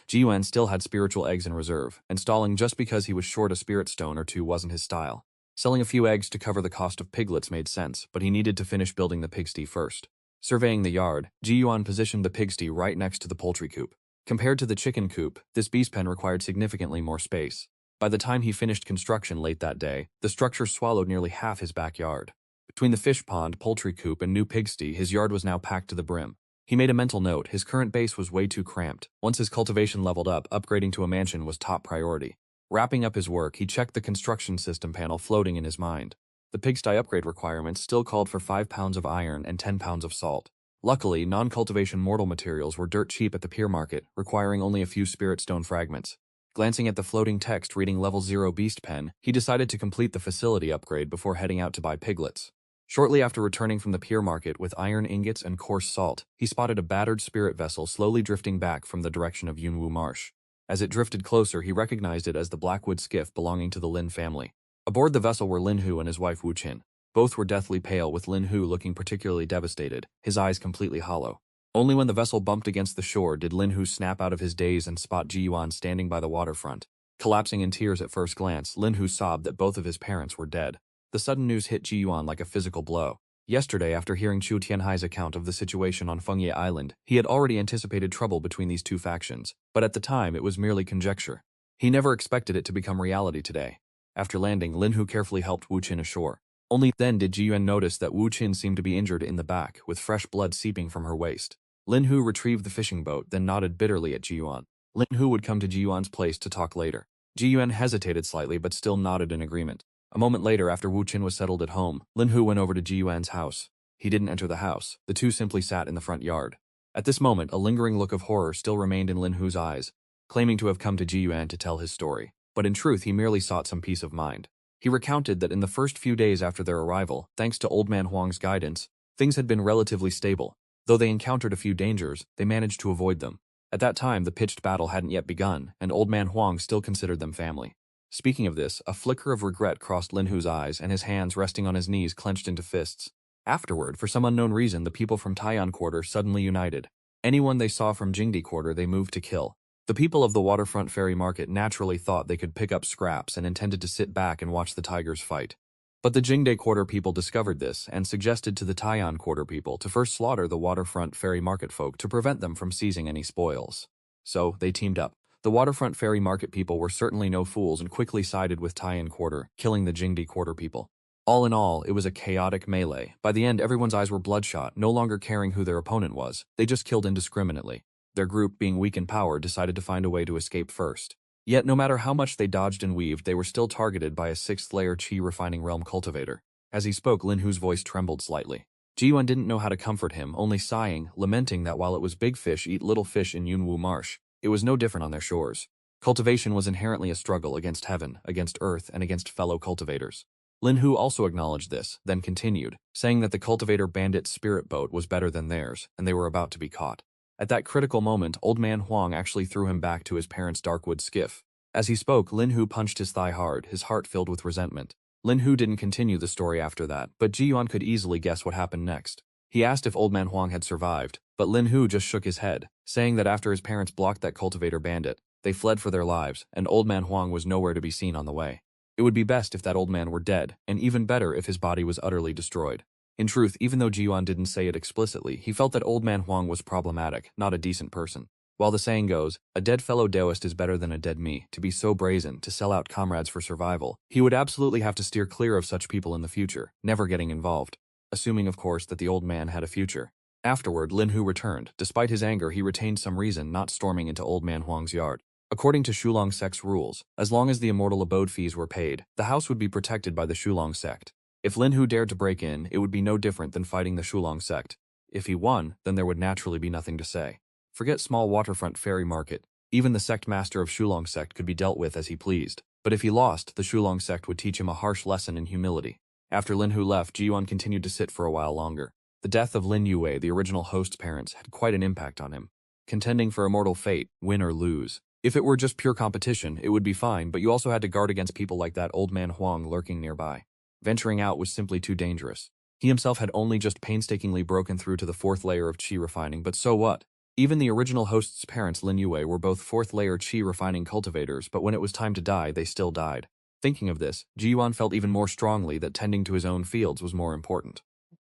Jiyuan still had spiritual eggs in reserve, and stalling just because he was short a spirit stone or two wasn't his style. Selling a few eggs to cover the cost of piglets made sense, but he needed to finish building the pigsty first. Surveying the yard, Jiyuan positioned the pigsty right next to the poultry coop. Compared to the chicken coop, this beast pen required significantly more space. By the time he finished construction late that day, the structure swallowed nearly half his backyard. Between the fish pond, poultry coop, and new pigsty, his yard was now packed to the brim. He made a mental note: his current base was way too cramped. Once his cultivation leveled up, upgrading to a mansion was top priority. Wrapping up his work, he checked the construction system panel floating in his mind. The pigsty upgrade requirements still called for 5 pounds of iron and 10 pounds of salt. Luckily, non-cultivation mortal materials were dirt cheap at the pier market, requiring only a few spirit stone fragments. Glancing at the floating text reading Level 0 Beast Pen, he decided to complete the facility upgrade before heading out to buy piglets. Shortly after returning from the pier market with iron ingots and coarse salt, he spotted a battered spirit vessel slowly drifting back from the direction of Yunwu Marsh. As it drifted closer, he recognized it as the Blackwood skiff belonging to the Lin family. Aboard the vessel were Lin Hu and his wife Wu Qin. Both were deathly pale, with Lin Hu looking particularly devastated, his eyes completely hollow. Only when the vessel bumped against the shore did Lin Hu snap out of his daze and spot Jiyuan standing by the waterfront. Collapsing in tears at first glance, Lin Hu sobbed that both of his parents were dead. The sudden news hit Jiyuan like a physical blow. Yesterday, after hearing Chu Tianhai's account of the situation on Fengye Island, he had already anticipated trouble between these two factions, but at the time it was merely conjecture. He never expected it to become reality today. After landing, Lin Hu carefully helped Wu Qin ashore. Only then did Jiyuan notice that Wu Qin seemed to be injured in the back, with fresh blood seeping from her waist. Lin Hu retrieved the fishing boat, then nodded bitterly at Jiyuan. Lin Hu would come to Jiyuan's place to talk later. Jiyuan hesitated slightly but still nodded in agreement. A moment later, after Wu Qin was settled at home, Lin Hu went over to Jiyuan's house. He didn't enter the house. The two simply sat in the front yard. At this moment, a lingering look of horror still remained in Lin Hu's eyes, claiming to have come to Jiyuan to tell his story. But in truth, he merely sought some peace of mind. He recounted that in the first few days after their arrival, thanks to Old Man Huang's guidance, things had been relatively stable. Though they encountered a few dangers, they managed to avoid them. At that time, the pitched battle hadn't yet begun, and Old Man Huang still considered them family. Speaking of this, a flicker of regret crossed Lin Hu's eyes, and his hands, resting on his knees, clenched into fists. Afterward, for some unknown reason, the people from Tai'an Quarter suddenly united. Anyone they saw from Jingdi Quarter they moved to kill. The people of the waterfront ferry market naturally thought they could pick up scraps and intended to sit back and watch the tigers fight. But the Jingde Quarter people discovered this and suggested to the Tai'an Quarter people to first slaughter the waterfront ferry market folk to prevent them from seizing any spoils. So, they teamed up. The waterfront ferry market people were certainly no fools and quickly sided with Tai'an Quarter, killing the Jingde Quarter people. All in all, it was a chaotic melee. By the end, everyone's eyes were bloodshot, no longer caring who their opponent was. They just killed indiscriminately. Their group, being weak in power, decided to find a way to escape first. Yet, no matter how much they dodged and weaved, they were still targeted by a 6th-layer Qi refining realm cultivator. As he spoke, Lin Hu's voice trembled slightly. Jiyuan didn't know how to comfort him, only sighing, lamenting that while it was big fish eat little fish in Yunwu Marsh, it was no different on their shores. Cultivation was inherently a struggle against heaven, against earth, and against fellow cultivators. Lin Hu also acknowledged this, then continued, saying that the cultivator bandit spirit boat was better than theirs, and they were about to be caught. At that critical moment, Old Man Huang actually threw him back to his parents' Darkwood skiff. As he spoke, Lin Hu punched his thigh hard, his heart filled with resentment. Lin Hu didn't continue the story after that, but Jiyuan could easily guess what happened next. He asked if Old Man Huang had survived, but Lin Hu just shook his head, saying that after his parents blocked that cultivator bandit, they fled for their lives, and Old Man Huang was nowhere to be seen on the way. It would be best if that old man were dead, and even better if his body was utterly destroyed. In truth, even though Jiyuan didn't say it explicitly, he felt that Old Man Huang was problematic, not a decent person. While the saying goes, a dead fellow Daoist is better than a dead me, to be so brazen, to sell out comrades for survival, he would absolutely have to steer clear of such people in the future, never getting involved. Assuming, of course, that the old man had a future. Afterward, Lin Hu returned. Despite his anger, he retained some reason not storming into Old Man Huang's yard. According to Shulong sect's rules, as long as the immortal abode fees were paid, the house would be protected by the Shulong sect. If Lin Hu dared to break in, it would be no different than fighting the Shulong sect. If he won, then there would naturally be nothing to say. Forget small waterfront ferry market. Even the sect master of Shulong sect could be dealt with as he pleased. But if he lost, the Shulong sect would teach him a harsh lesson in humility. After Lin Hu left, Ji Yuan continued to sit for a while longer. The death of Lin Yue, the original host's parents, had quite an impact on him. Contending for immortal fate, win or lose. If it were just pure competition, it would be fine, but you also had to guard against people like that old man Huang lurking nearby. Venturing out was simply too dangerous. He himself had only just painstakingly broken through to the 4th layer of qi refining, but so what? Even the original host's parents, Lin Yue, were both 4th layer qi refining cultivators, but when it was time to die, they still died. Thinking of this, Ji Yuan felt even more strongly that tending to his own fields was more important.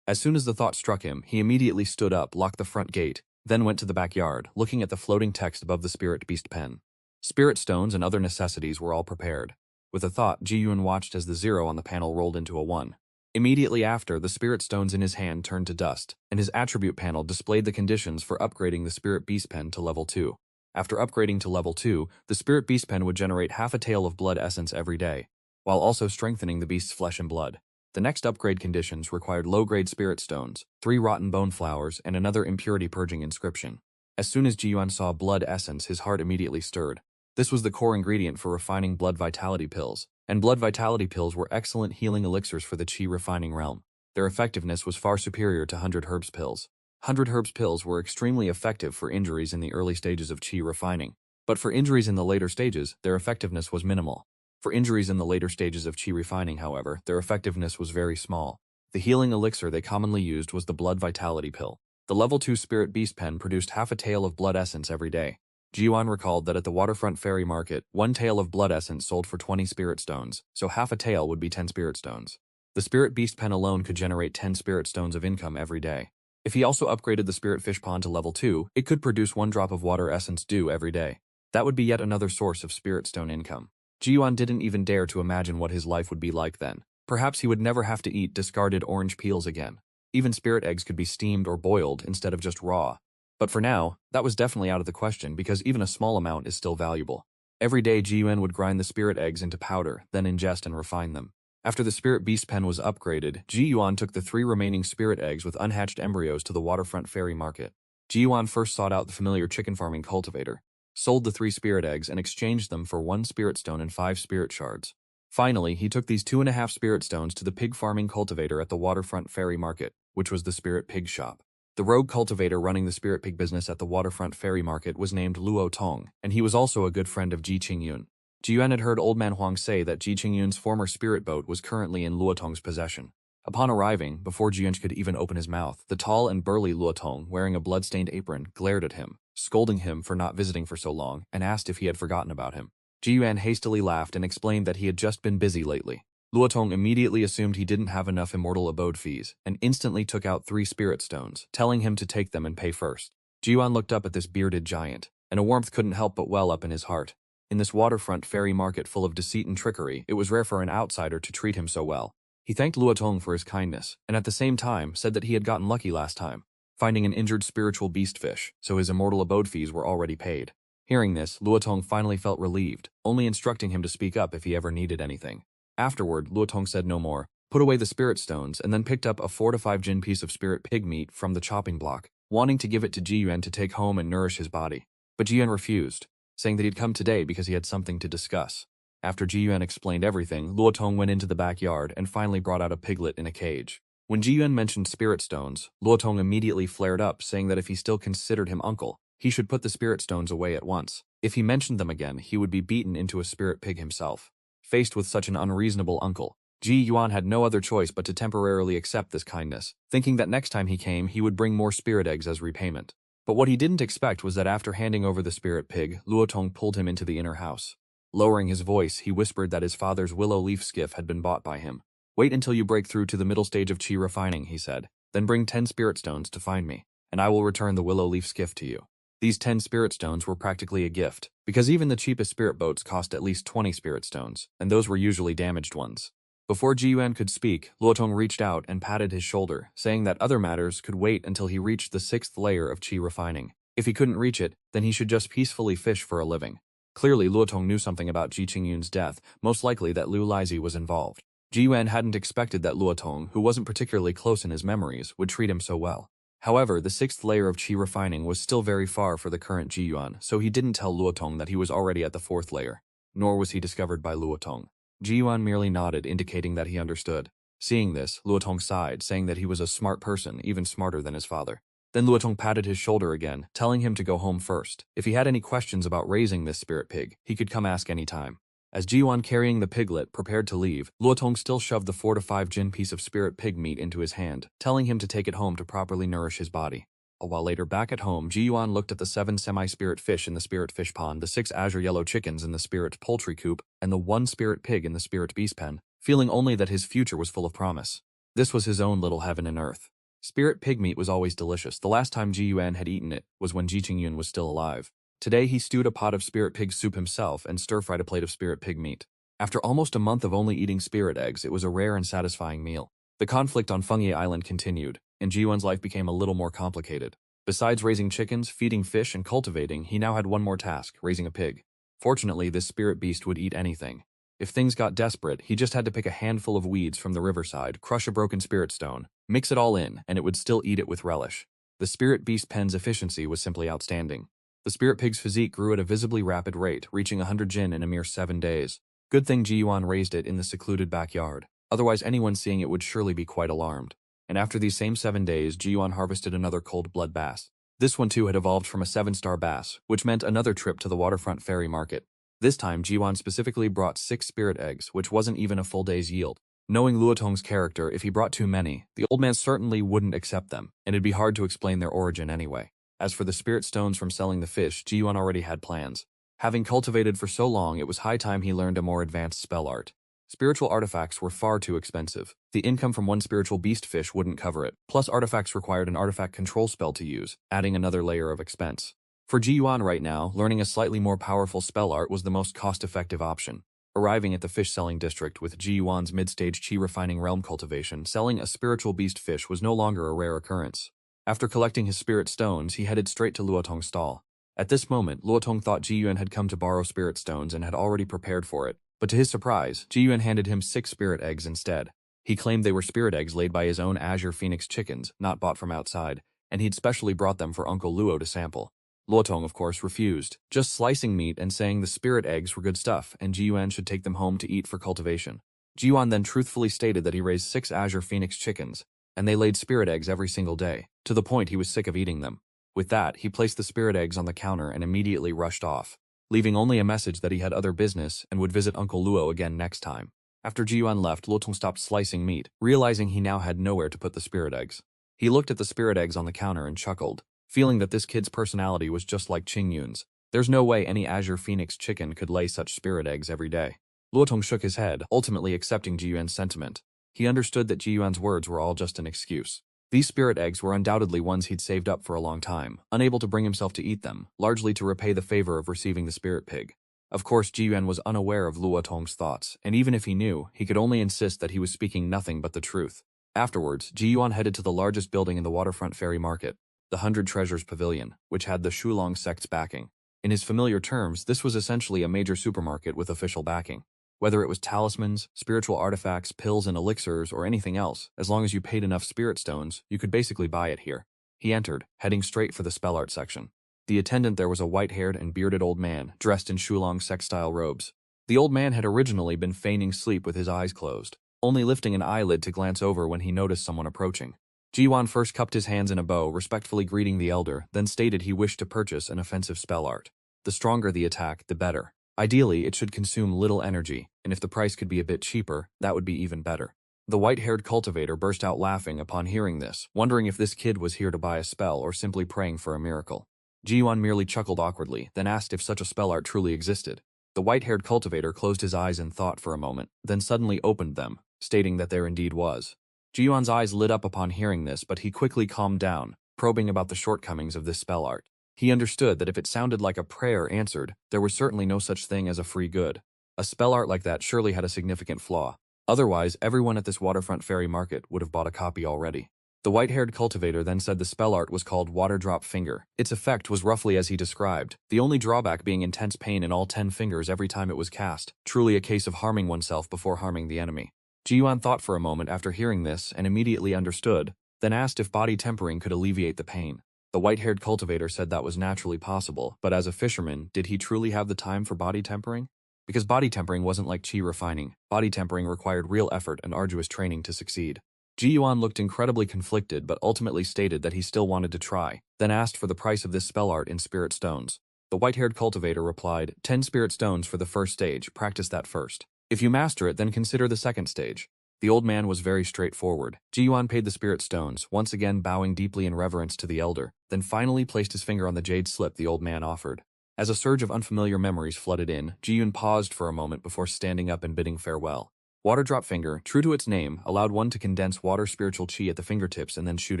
As soon as the thought struck him, he immediately stood up, locked the front gate, then went to the backyard, looking at the floating text above the spirit beast pen. Spirit stones and other necessities were all prepared. With a thought, Ji Yuan watched as the 0 on the panel rolled into a 1. Immediately after, the spirit stones in his hand turned to dust, and his attribute panel displayed the conditions for upgrading the spirit beast pen to level 2. After upgrading to level 2, the spirit beast pen would generate half a tael of blood essence every day, while also strengthening the beast's flesh and blood. The next upgrade conditions required low-grade spirit stones, 3 rotten bone flowers, and another impurity-purging inscription. As soon as Ji Yuan saw blood essence, his heart immediately stirred. This was the core ingredient for refining blood vitality pills, and blood vitality pills were excellent healing elixirs for the qi refining realm. Their effectiveness was far superior to 100 herbs pills. 100 herbs pills were extremely effective for injuries in the early stages of qi refining, but for injuries in the later stages, their effectiveness was minimal. For injuries in the later stages of qi refining, however, their effectiveness was very small. The healing elixir they commonly used was the blood vitality pill. The level 2 spirit beast pen produced half a tael of blood essence every day. Ji Yuan recalled that at the waterfront ferry market, 1 tael of blood essence sold for 20 spirit stones, so half a tael would be 10 spirit stones. The spirit beast pen alone could generate 10 spirit stones of income every day. If he also upgraded the spirit fish pond to level 2, it could produce 1 drop of water essence dew every day. That would be yet another source of spirit stone income. Ji Yuan didn't even dare to imagine what his life would be like then. Perhaps he would never have to eat discarded orange peels again. Even spirit eggs could be steamed or boiled instead of just raw. But for now, that was definitely out of the question because even a small amount is still valuable. Every day Ji Yuan would grind the spirit eggs into powder, then ingest and refine them. After the spirit beast pen was upgraded, Ji Yuan took the 3 remaining spirit eggs with unhatched embryos to the waterfront ferry market. Ji Yuan first sought out the familiar chicken farming cultivator, sold the 3 spirit eggs, and exchanged them for 1 spirit stone and 5 spirit shards. Finally, he took these 2.5 spirit stones to the pig farming cultivator at the waterfront ferry market, which was the spirit pig shop. The rogue cultivator running the spirit pig business at the waterfront ferry market was named Luo Tong, and he was also a good friend of Ji Qingyun. Ji Yuan had heard Old Man Huang say that Ji Qingyun's former spirit boat was currently in Luo Tong's possession. Upon arriving, before Ji Yuan could even open his mouth, the tall and burly Luo Tong, wearing a blood-stained apron, glared at him, scolding him for not visiting for so long, and asked if he had forgotten about him. Ji Yuan hastily laughed and explained that he had just been busy lately. Luo Tong immediately assumed he didn't have enough immortal abode fees, and instantly took out 3 spirit stones, telling him to take them and pay first. Ji Yuan looked up at this bearded giant, and a warmth couldn't help but well up in his heart. In this waterfront ferry market full of deceit and trickery, it was rare for an outsider to treat him so well. He thanked Luo Tong for his kindness, and at the same time said that he had gotten lucky last time, finding an injured spiritual beast fish, so his immortal abode fees were already paid. Hearing this, Luo Tong finally felt relieved, only instructing him to speak up if he ever needed anything. Afterward, Luo Tong said no more, put away the spirit stones, and then picked up a 4 to 5 jin piece of spirit pig meat from the chopping block, wanting to give it to Ji Yuan to take home and nourish his body. But Ji Yuan refused, saying that he'd come today because he had something to discuss. After Ji Yuan explained everything, Luo Tong went into the backyard and finally brought out a piglet in a cage. When Ji Yuan mentioned spirit stones, Luo Tong immediately flared up, saying that if he still considered him uncle, he should put the spirit stones away at once. If he mentioned them again, he would be beaten into a spirit pig himself. Faced with such an unreasonable uncle, Ji Yuan had no other choice but to temporarily accept this kindness, thinking that next time he came, he would bring more spirit eggs as repayment. But what he didn't expect was that after handing over the spirit pig, Luo Tong pulled him into the inner house. Lowering his voice, he whispered that his father's willow leaf skiff had been bought by him. Wait until you break through to the middle stage of qi refining, he said. Then bring 10 spirit stones to find me, and I will return the willow leaf skiff to you. These 10 spirit stones were practically a gift, because even the cheapest spirit boats cost at least 20 spirit stones, and those were usually damaged ones. Before Ji Yuan could speak, Luo Tong reached out and patted his shoulder, saying that other matters could wait until he reached the 6th layer of qi refining. If he couldn't reach it, then he should just peacefully fish for a living. Clearly, Luo Tong knew something about Ji Qingyun's death, most likely that Liu Laizi was involved. Ji Yuan hadn't expected that Luo Tong, who wasn't particularly close in his memories, would treat him so well. However, the 6th layer of qi refining was still very far for the current Ji Yuan, so he didn't tell Luo Tong that he was already at the 4th layer. nor was he discovered by Luotong. Ji Yuan merely nodded, indicating that he understood. Seeing this, Luotong sighed, saying that he was a smart person, even smarter than his father. Then Luotong patted his shoulder again, telling him to go home first. If he had any questions about raising this spirit pig, he could come ask any time. As Ji Yuan, carrying the piglet, prepared to leave, Luotong still shoved the 4 to 5 jin piece of spirit pig meat into his hand, telling him to take it home to properly nourish his body. A while later, back at home, Ji Yuan looked at the 7 semi-spirit fish in the spirit fish pond, the 6 azure yellow chickens in the spirit poultry coop, and the 1 spirit pig in the spirit beast pen, feeling only that his future was full of promise. This was his own little heaven and earth. Spirit pig meat was always delicious. The last time Ji Yuan had eaten it was when Ji Qingyun was still alive. Today he stewed a pot of spirit pig soup himself and stir-fried a plate of spirit pig meat. After almost a month of only eating spirit eggs, it was a rare and satisfying meal. The conflict on Fengye Island continued, and Ji Yuan's life became a little more complicated. Besides raising chickens, feeding fish, and cultivating, he now had one more task, raising a pig. Fortunately, this spirit beast would eat anything. If things got desperate, he just had to pick a handful of weeds from the riverside, crush a broken spirit stone, mix it all in, and it would still eat it with relish. The spirit beast pen's efficiency was simply outstanding. The spirit pig's physique grew at a visibly rapid rate, reaching 100 jin in a mere 7 days. Good thing Ji Yuan raised it in the secluded backyard. Otherwise, anyone seeing it would surely be quite alarmed. And after these same 7 days, Ji Yuan harvested another cold-blood bass. This one too had evolved from a 7-star bass, which meant another trip to the waterfront ferry market. This time, Ji Yuan specifically brought 6 spirit eggs, which wasn't even a full day's yield. Knowing Luotong's character, if he brought too many, the old man certainly wouldn't accept them, and it'd be hard to explain their origin anyway. As for the spirit stones from selling the fish, Ji Yuan already had plans. Having cultivated for so long, it was high time he learned a more advanced spell art. Spiritual artifacts were far too expensive. The income from one spiritual beast fish wouldn't cover it, plus artifacts required an artifact control spell to use, adding another layer of expense. For Ji Yuan right now, learning a slightly more powerful spell art was the most cost-effective option. Arriving at the fish-selling district with Ji Yuan's mid-stage chi-refining realm cultivation, selling a spiritual beast fish was no longer a rare occurrence. After collecting his spirit stones, he headed straight to Luotong's stall. At this moment, Luotong thought Ji Yuan had come to borrow spirit stones and had already prepared for it. But to his surprise, Ji Yuan handed him 6 spirit eggs instead. He claimed they were spirit eggs laid by his own Azure Phoenix chickens, not bought from outside, and he'd specially brought them for Uncle Luo to sample. Luotong, of course, refused, just slicing meat and saying the spirit eggs were good stuff and Ji Yuan should take them home to eat for cultivation. Ji Yuan then truthfully stated that he raised 6 Azure Phoenix chickens, and they laid spirit eggs every single day, to the point he was sick of eating them. With that, he placed the spirit eggs on the counter and immediately rushed off, leaving only a message that he had other business and would visit Uncle Luo again next time. After Ji Yuan left, Luotong stopped slicing meat, realizing he now had nowhere to put the spirit eggs. He looked at the spirit eggs on the counter and chuckled, feeling that this kid's personality was just like Qingyun's. There's no way any Azure Phoenix chicken could lay such spirit eggs every day. Luotong shook his head, ultimately accepting Ji Yuan's sentiment. He understood that Ji Yuan's words were all just an excuse. These spirit eggs were undoubtedly ones he'd saved up for a long time, unable to bring himself to eat them, largely to repay the favor of receiving the spirit pig. Of course, Ji Yuan was unaware of Luotong's thoughts, and even if he knew, he could only insist that he was speaking nothing but the truth. Afterwards, Ji Yuan headed to the largest building in the waterfront ferry market, the 100 Treasures Pavilion, which had the Shulong sect's backing. In his familiar terms, this was essentially a major supermarket with official backing. Whether it was talismans, spiritual artifacts, pills and elixirs, or anything else, as long as you paid enough spirit stones, you could basically buy it here. He entered, heading straight for the spell art section. The attendant there was a white-haired and bearded old man, dressed in Shulong sect-style robes. The old man had originally been feigning sleep with his eyes closed, only lifting an eyelid to glance over when he noticed someone approaching. Ji Yuan first cupped his hands in a bow, respectfully greeting the elder, then stated he wished to purchase an offensive spell art. The stronger the attack, the better. Ideally, it should consume little energy, and if the price could be a bit cheaper, that would be even better. The white-haired cultivator burst out laughing upon hearing this, wondering if this kid was here to buy a spell or simply praying for a miracle. Ji Yuan merely chuckled awkwardly, then asked if such a spell art truly existed. The white-haired cultivator closed his eyes in thought for a moment, then suddenly opened them, stating that there indeed was. Ji Yuan's eyes lit up upon hearing this, but he quickly calmed down, probing about the shortcomings of this spell art. He understood that if it sounded like a prayer answered, there was certainly no such thing as a free good. A spell art like that surely had a significant flaw. Otherwise, everyone at this waterfront ferry market would have bought a copy already. The white-haired cultivator then said the spell art was called Water Drop Finger. Its effect was roughly as he described, the only drawback being intense pain in all 10 fingers every time it was cast, truly a case of harming oneself before harming the enemy. Ji Yuan thought for a moment after hearing this and immediately understood, then asked if body tempering could alleviate the pain. The white-haired cultivator said that was naturally possible, but as a fisherman, did he truly have the time for body tempering? Because body tempering wasn't like qi refining. Body tempering required real effort and arduous training to succeed. Ji Yuan looked incredibly conflicted but ultimately stated that he still wanted to try, then asked for the price of this spell art in spirit stones. The white-haired cultivator replied, 10 spirit stones for the first stage, practice that first. If you master it, then consider the second stage. The old man was very straightforward. Ji Yuan paid the spirit stones, once again bowing deeply in reverence to the elder, then finally placed his finger on the jade slip the old man offered. As a surge of unfamiliar memories flooded in, Ji Yuan paused for a moment before standing up and bidding farewell. Water Drop Finger, true to its name, allowed one to condense water spiritual chi at the fingertips and then shoot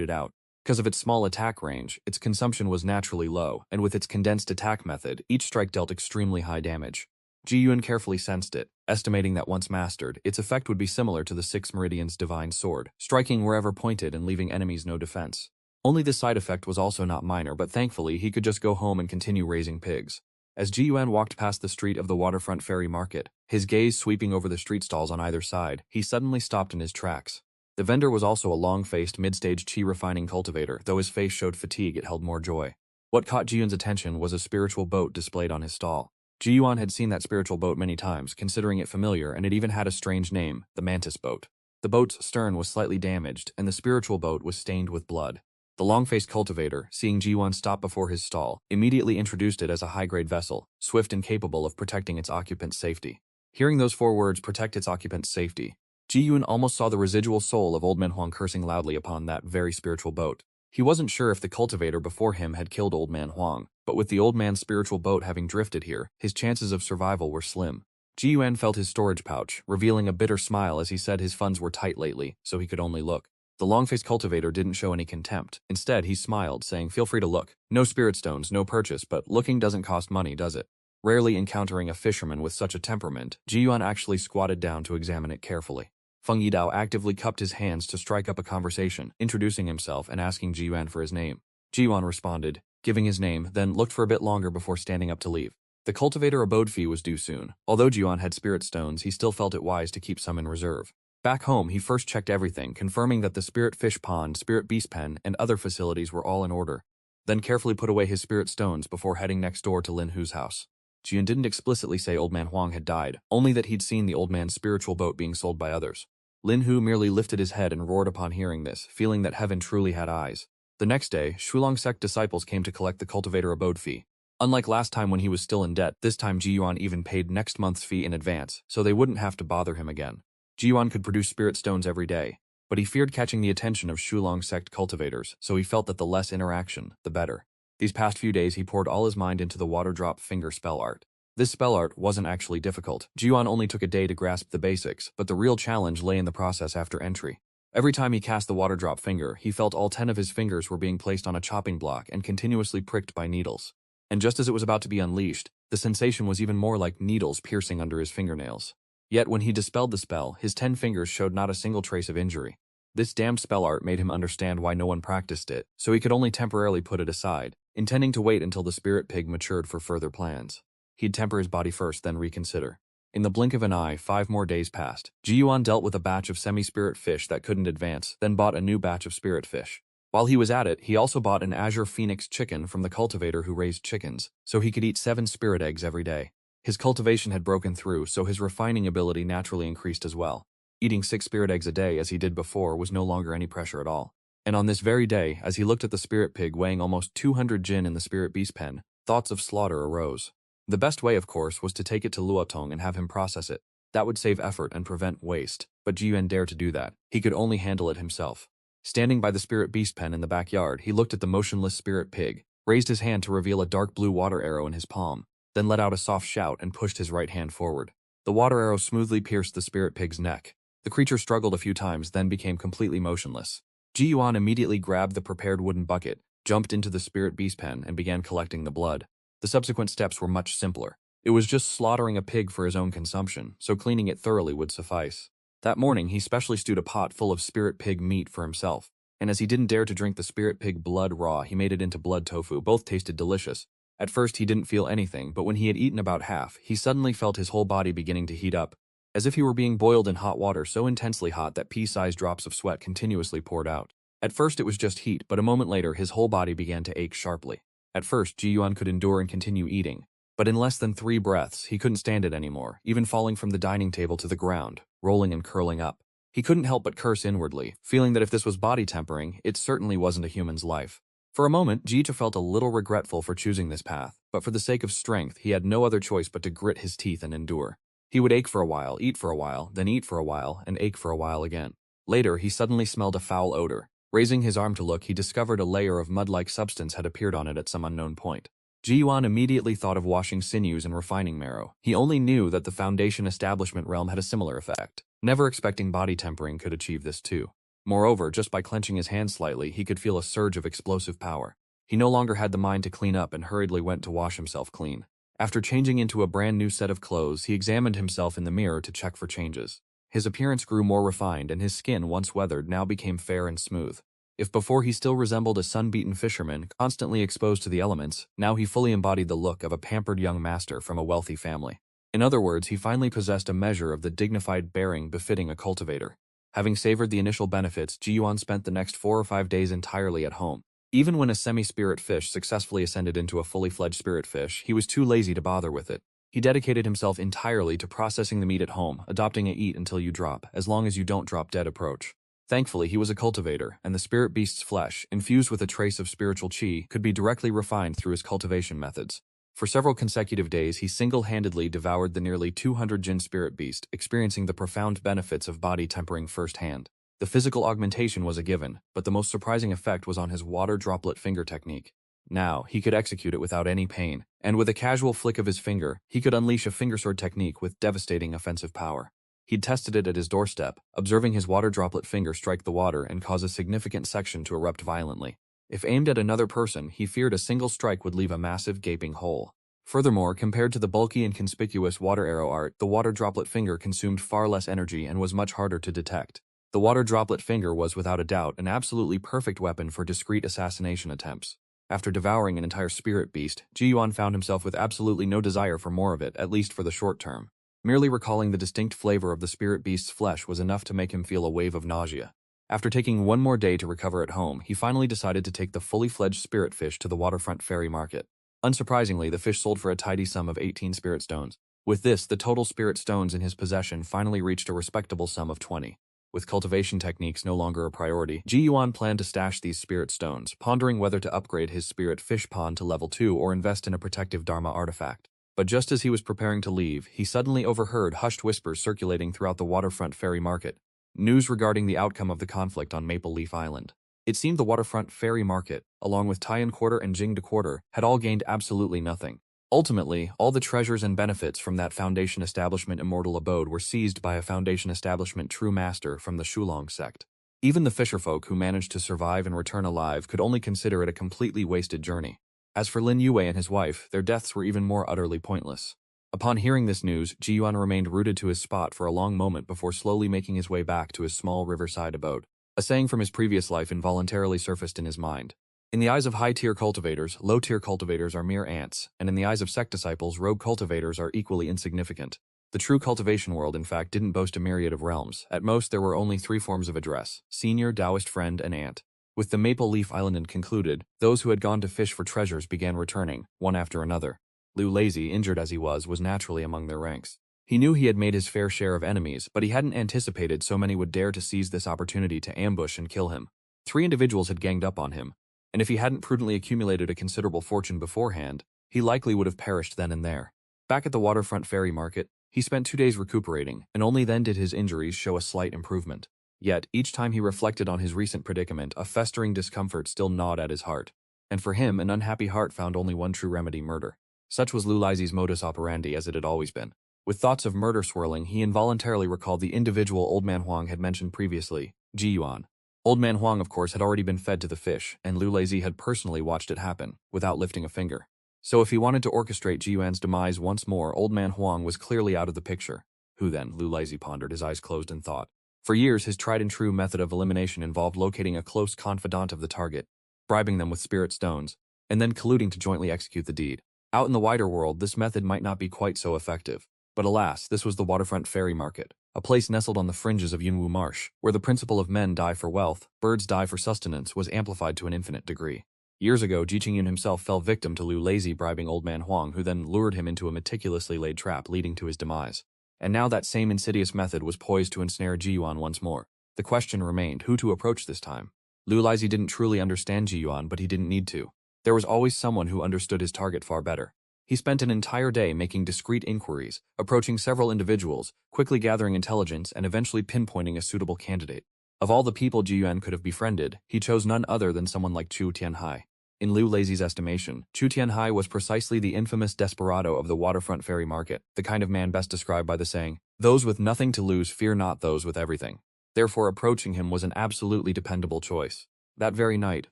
it out. Because of its small attack range, its consumption was naturally low, and with its condensed attack method, each strike dealt extremely high damage. Ji Yuan carefully sensed it, estimating that once mastered, its effect would be similar to the Six Meridians' divine sword, striking wherever pointed and leaving enemies no defense. Only this side effect was also not minor, but thankfully he could just go home and continue raising pigs. As Ji Yuan walked past the street of the waterfront ferry market, his gaze sweeping over the street stalls on either side, he suddenly stopped in his tracks. The vendor was also a long-faced, mid-stage chi-refining cultivator, though his face showed fatigue it held more joy. What caught Ji Yuan's attention was a spiritual boat displayed on his stall. Ji Yuan had seen that spiritual boat many times, considering it familiar, and it even had a strange name, the Mantis Boat. The boat's stern was slightly damaged, and the spiritual boat was stained with blood. The long-faced cultivator, seeing Ji Yuan stop before his stall, immediately introduced it as a high-grade vessel, swift and capable of protecting its occupant's safety. Hearing those 4 words, protect its occupant's safety, Ji Yuan almost saw the residual soul of Old Man Huang cursing loudly upon that very spiritual boat. He wasn't sure if the cultivator before him had killed Old Man Huang, but with the old man's spiritual boat having drifted here, his chances of survival were slim. Ji Yuan felt his storage pouch, revealing a bitter smile as he said his funds were tight lately, so he could only look. The long-faced cultivator didn't show any contempt. Instead, he smiled, saying, feel free to look. No spirit stones, no purchase, but looking doesn't cost money, does it? Rarely encountering a fisherman with such a temperament, Ji Yuan actually squatted down to examine it carefully. Feng Yidao actively cupped his hands to strike up a conversation, introducing himself and asking Ji Yuan for his name. Ji Yuan responded, giving his name, then looked for a bit longer before standing up to leave. The cultivator abode fee was due soon. Although Ji Yuan had spirit stones, he still felt it wise to keep some in reserve. Back home, he first checked everything, confirming that the spirit fish pond, spirit beast pen, and other facilities were all in order. Then carefully put away his spirit stones before heading next door to Lin Hu's house. Ji Yuan didn't explicitly say Old Man Huang had died, only that he'd seen the old man's spiritual boat being sold by others. Lin Hu merely lifted his head and roared upon hearing this, feeling that heaven truly had eyes. The next day, Shulong sect disciples came to collect the cultivator abode fee. Unlike last time when he was still in debt, this time Ji Yuan even paid next month's fee in advance, so they wouldn't have to bother him again. Ji Yuan could produce spirit stones every day, but he feared catching the attention of Shulong sect cultivators, so he felt that the less interaction, the better. These past few days he poured all his mind into the water drop finger spell art. This spell art wasn't actually difficult. Ji Yuan only took a day to grasp the basics, but the real challenge lay in the process after entry. Every time he cast the water drop finger, he felt all 10 of his fingers were being placed on a chopping block and continuously pricked by needles. And just as it was about to be unleashed, the sensation was even more like needles piercing under his fingernails. Yet when he dispelled the spell, his 10 fingers showed not a single trace of injury. This damned spell art made him understand why no one practiced it, so he could only temporarily put it aside, intending to wait until the spirit pig matured for further plans. He'd temper his body first, then reconsider. In the blink of an eye, 5 more days passed. Ji Yuan dealt with a batch of semi-spirit fish that couldn't advance, then bought a new batch of spirit fish. While he was at it, he also bought an Azure Phoenix chicken from the cultivator who raised chickens, so he could eat 7 spirit eggs every day. His cultivation had broken through, so his refining ability naturally increased as well. Eating 6 spirit eggs a day as he did before was no longer any pressure at all. And on this very day, as he looked at the spirit pig weighing almost 200 jin in the spirit beast pen, thoughts of slaughter arose. The best way, of course, was to take it to Luotong and have him process it. That would save effort and prevent waste, but Ji Yuan dared to do that. He could only handle it himself. Standing by the spirit beast pen in the backyard, he looked at the motionless spirit pig, raised his hand to reveal a dark blue water arrow in his palm, then let out a soft shout and pushed his right hand forward. The water arrow smoothly pierced the spirit pig's neck. The creature struggled a few times, then became completely motionless. Ji Yuan immediately grabbed the prepared wooden bucket, jumped into the spirit beast pen, and began collecting the blood. The subsequent steps were much simpler. It was just slaughtering a pig for his own consumption, so cleaning it thoroughly would suffice. That morning, he specially stewed a pot full of spirit pig meat for himself, and as he didn't dare to drink the spirit pig blood raw, he made it into blood tofu. Both tasted delicious. At first, he didn't feel anything, but when he had eaten about half, he suddenly felt his whole body beginning to heat up, as if he were being boiled in hot water so intensely hot that pea-sized drops of sweat continuously poured out. At first, it was just heat, but a moment later, his whole body began to ache sharply. At first, Ji Yuan could endure and continue eating, But in less than 3 breaths, he couldn't stand it anymore, even falling from the dining table to the ground, rolling and curling up. He couldn't help but curse inwardly, feeling that if this was body tempering, it certainly wasn't a human's life. For a moment, Jita felt a little regretful for choosing this path, but for the sake of strength, he had no other choice but to grit his teeth and endure. He would ache for a while, eat for a while, then eat for a while, and ache for a while again. Later, he suddenly smelled a foul odor. Raising his arm to look, he discovered a layer of mud-like substance had appeared on it at some unknown point. Ji-Yuan immediately thought of washing sinews and refining marrow. He only knew that the Foundation establishment realm had a similar effect, never expecting body tempering could achieve this too. Moreover, just by clenching his hand slightly, he could feel a surge of explosive power. He no longer had the mind to clean up and hurriedly went to wash himself clean. After changing into a brand new set of clothes, he examined himself in the mirror to check for changes. His appearance grew more refined and his skin, once weathered, now became fair and smooth. If before he still resembled a sun-beaten fisherman, constantly exposed to the elements, now he fully embodied the look of a pampered young master from a wealthy family. In other words, he finally possessed a measure of the dignified bearing befitting a cultivator. Having savored the initial benefits, Ji-Yuan spent the next 4 or 5 days entirely at home. Even when a semi-spirit fish successfully ascended into a fully fledged spirit fish, he was too lazy to bother with it. He dedicated himself entirely to processing the meat at home, adopting a eat until you drop, as long as you don't drop dead approach. Thankfully, he was a cultivator, and the spirit beast's flesh, infused with a trace of spiritual qi, could be directly refined through his cultivation methods. For several consecutive days, he single-handedly devoured the nearly 200 Jin spirit beast, experiencing the profound benefits of body tempering firsthand. The physical augmentation was a given, but the most surprising effect was on his water droplet finger technique. Now, he could execute it without any pain, and with a casual flick of his finger, he could unleash a fingersword technique with devastating offensive power. He'd tested it at his doorstep, observing his water droplet finger strike the water and cause a significant section to erupt violently. If aimed at another person, he feared a single strike would leave a massive gaping hole. Furthermore, compared to the bulky and conspicuous water arrow art, the water droplet finger consumed far less energy and was much harder to detect. The water droplet finger was without a doubt an absolutely perfect weapon for discreet assassination attempts. After devouring an entire spirit beast, Ji-Yuan found himself with absolutely no desire for more of it, at least for the short term. Merely recalling the distinct flavor of the spirit beast's flesh was enough to make him feel a wave of nausea. After taking one more day to recover at home, he finally decided to take the fully fledged spirit fish to the waterfront ferry market. Unsurprisingly, the fish sold for a tidy sum of 18 spirit stones. With this, the total spirit stones in his possession finally reached a respectable sum of 20. With cultivation techniques no longer a priority, Ji-Yuan planned to stash these spirit stones, pondering whether to upgrade his spirit fish pond to level 2 or invest in a protective Dharma artifact. But just as he was preparing to leave, he suddenly overheard hushed whispers circulating throughout the waterfront ferry market. News regarding the outcome of the conflict on Maple Leaf Island. It seemed the waterfront ferry market, along with Taiyan Quarter and Jingde Quarter, had all gained absolutely nothing. Ultimately, all the treasures and benefits from that Foundation Establishment immortal abode were seized by a Foundation Establishment true master from the Shulong sect. Even the fisherfolk who managed to survive and return alive could only consider it a completely wasted journey. As for Lin Yue and his wife, their deaths were even more utterly pointless. Upon hearing this news, Ji-Yuan remained rooted to his spot for a long moment before slowly making his way back to his small riverside abode. A saying from his previous life involuntarily surfaced in his mind. In the eyes of high-tier cultivators, low-tier cultivators are mere ants, and in the eyes of sect disciples, rogue cultivators are equally insignificant. The true cultivation world, in fact, didn't boast a myriad of realms. At most, there were only 3 forms of address: senior, Taoist friend, and ant. With the Maple Leaf Island concluded, those who had gone to fish for treasures began returning, one after another. Liu Lazy, injured as he was naturally among their ranks. He knew he had made his fair share of enemies, but he hadn't anticipated so many would dare to seize this opportunity to ambush and kill him. 3 individuals had ganged up on him, and if he hadn't prudently accumulated a considerable fortune beforehand, he likely would have perished then and there. Back at the waterfront ferry market, he spent 2 days recuperating, and only then did his injuries show a slight improvement. Yet, each time he reflected on his recent predicament, a festering discomfort still gnawed at his heart. And for him, an unhappy heart found only one true remedy: murder. Such was Liu Laizi's modus operandi, as it had always been. With thoughts of murder swirling, he involuntarily recalled the individual Old Man Huang had mentioned previously, Ji-Yuan. Old Man Huang, of course, had already been fed to the fish, and Liu Laizi had personally watched it happen, without lifting a finger. So if he wanted to orchestrate Ji-Yuan's demise once more, Old Man Huang was clearly out of the picture. Who then? Liu Laizi pondered, his eyes closed in thought. For years, his tried-and-true method of elimination involved locating a close confidant of the target, bribing them with spirit stones, and then colluding to jointly execute the deed. Out in the wider world, this method might not be quite so effective. But alas, this was the waterfront ferry market, a place nestled on the fringes of Yunwu Marsh, where the principle of men die for wealth, birds die for sustenance was amplified to an infinite degree. Years ago, Ji Qingyun himself fell victim to Lu Lazy bribing old man Huang, who then lured him into a meticulously laid trap leading to his demise. And now that same insidious method was poised to ensnare Ji Yuan once more. The question remained, who to approach this time? Lu Lazy didn't truly understand Ji Yuan, but he didn't need to. There was always someone who understood his target far better. He spent an entire day making discreet inquiries, approaching several individuals, quickly gathering intelligence, and eventually pinpointing a suitable candidate. Of all the people Ji Yuan could have befriended, he chose none other than someone like Chu Tianhai. In Lu Lazy's estimation, Chu Tianhai was precisely the infamous desperado of the waterfront ferry market, the kind of man best described by the saying, "Those with nothing to lose fear not those with everything." Therefore, approaching him was an absolutely dependable choice. That very night,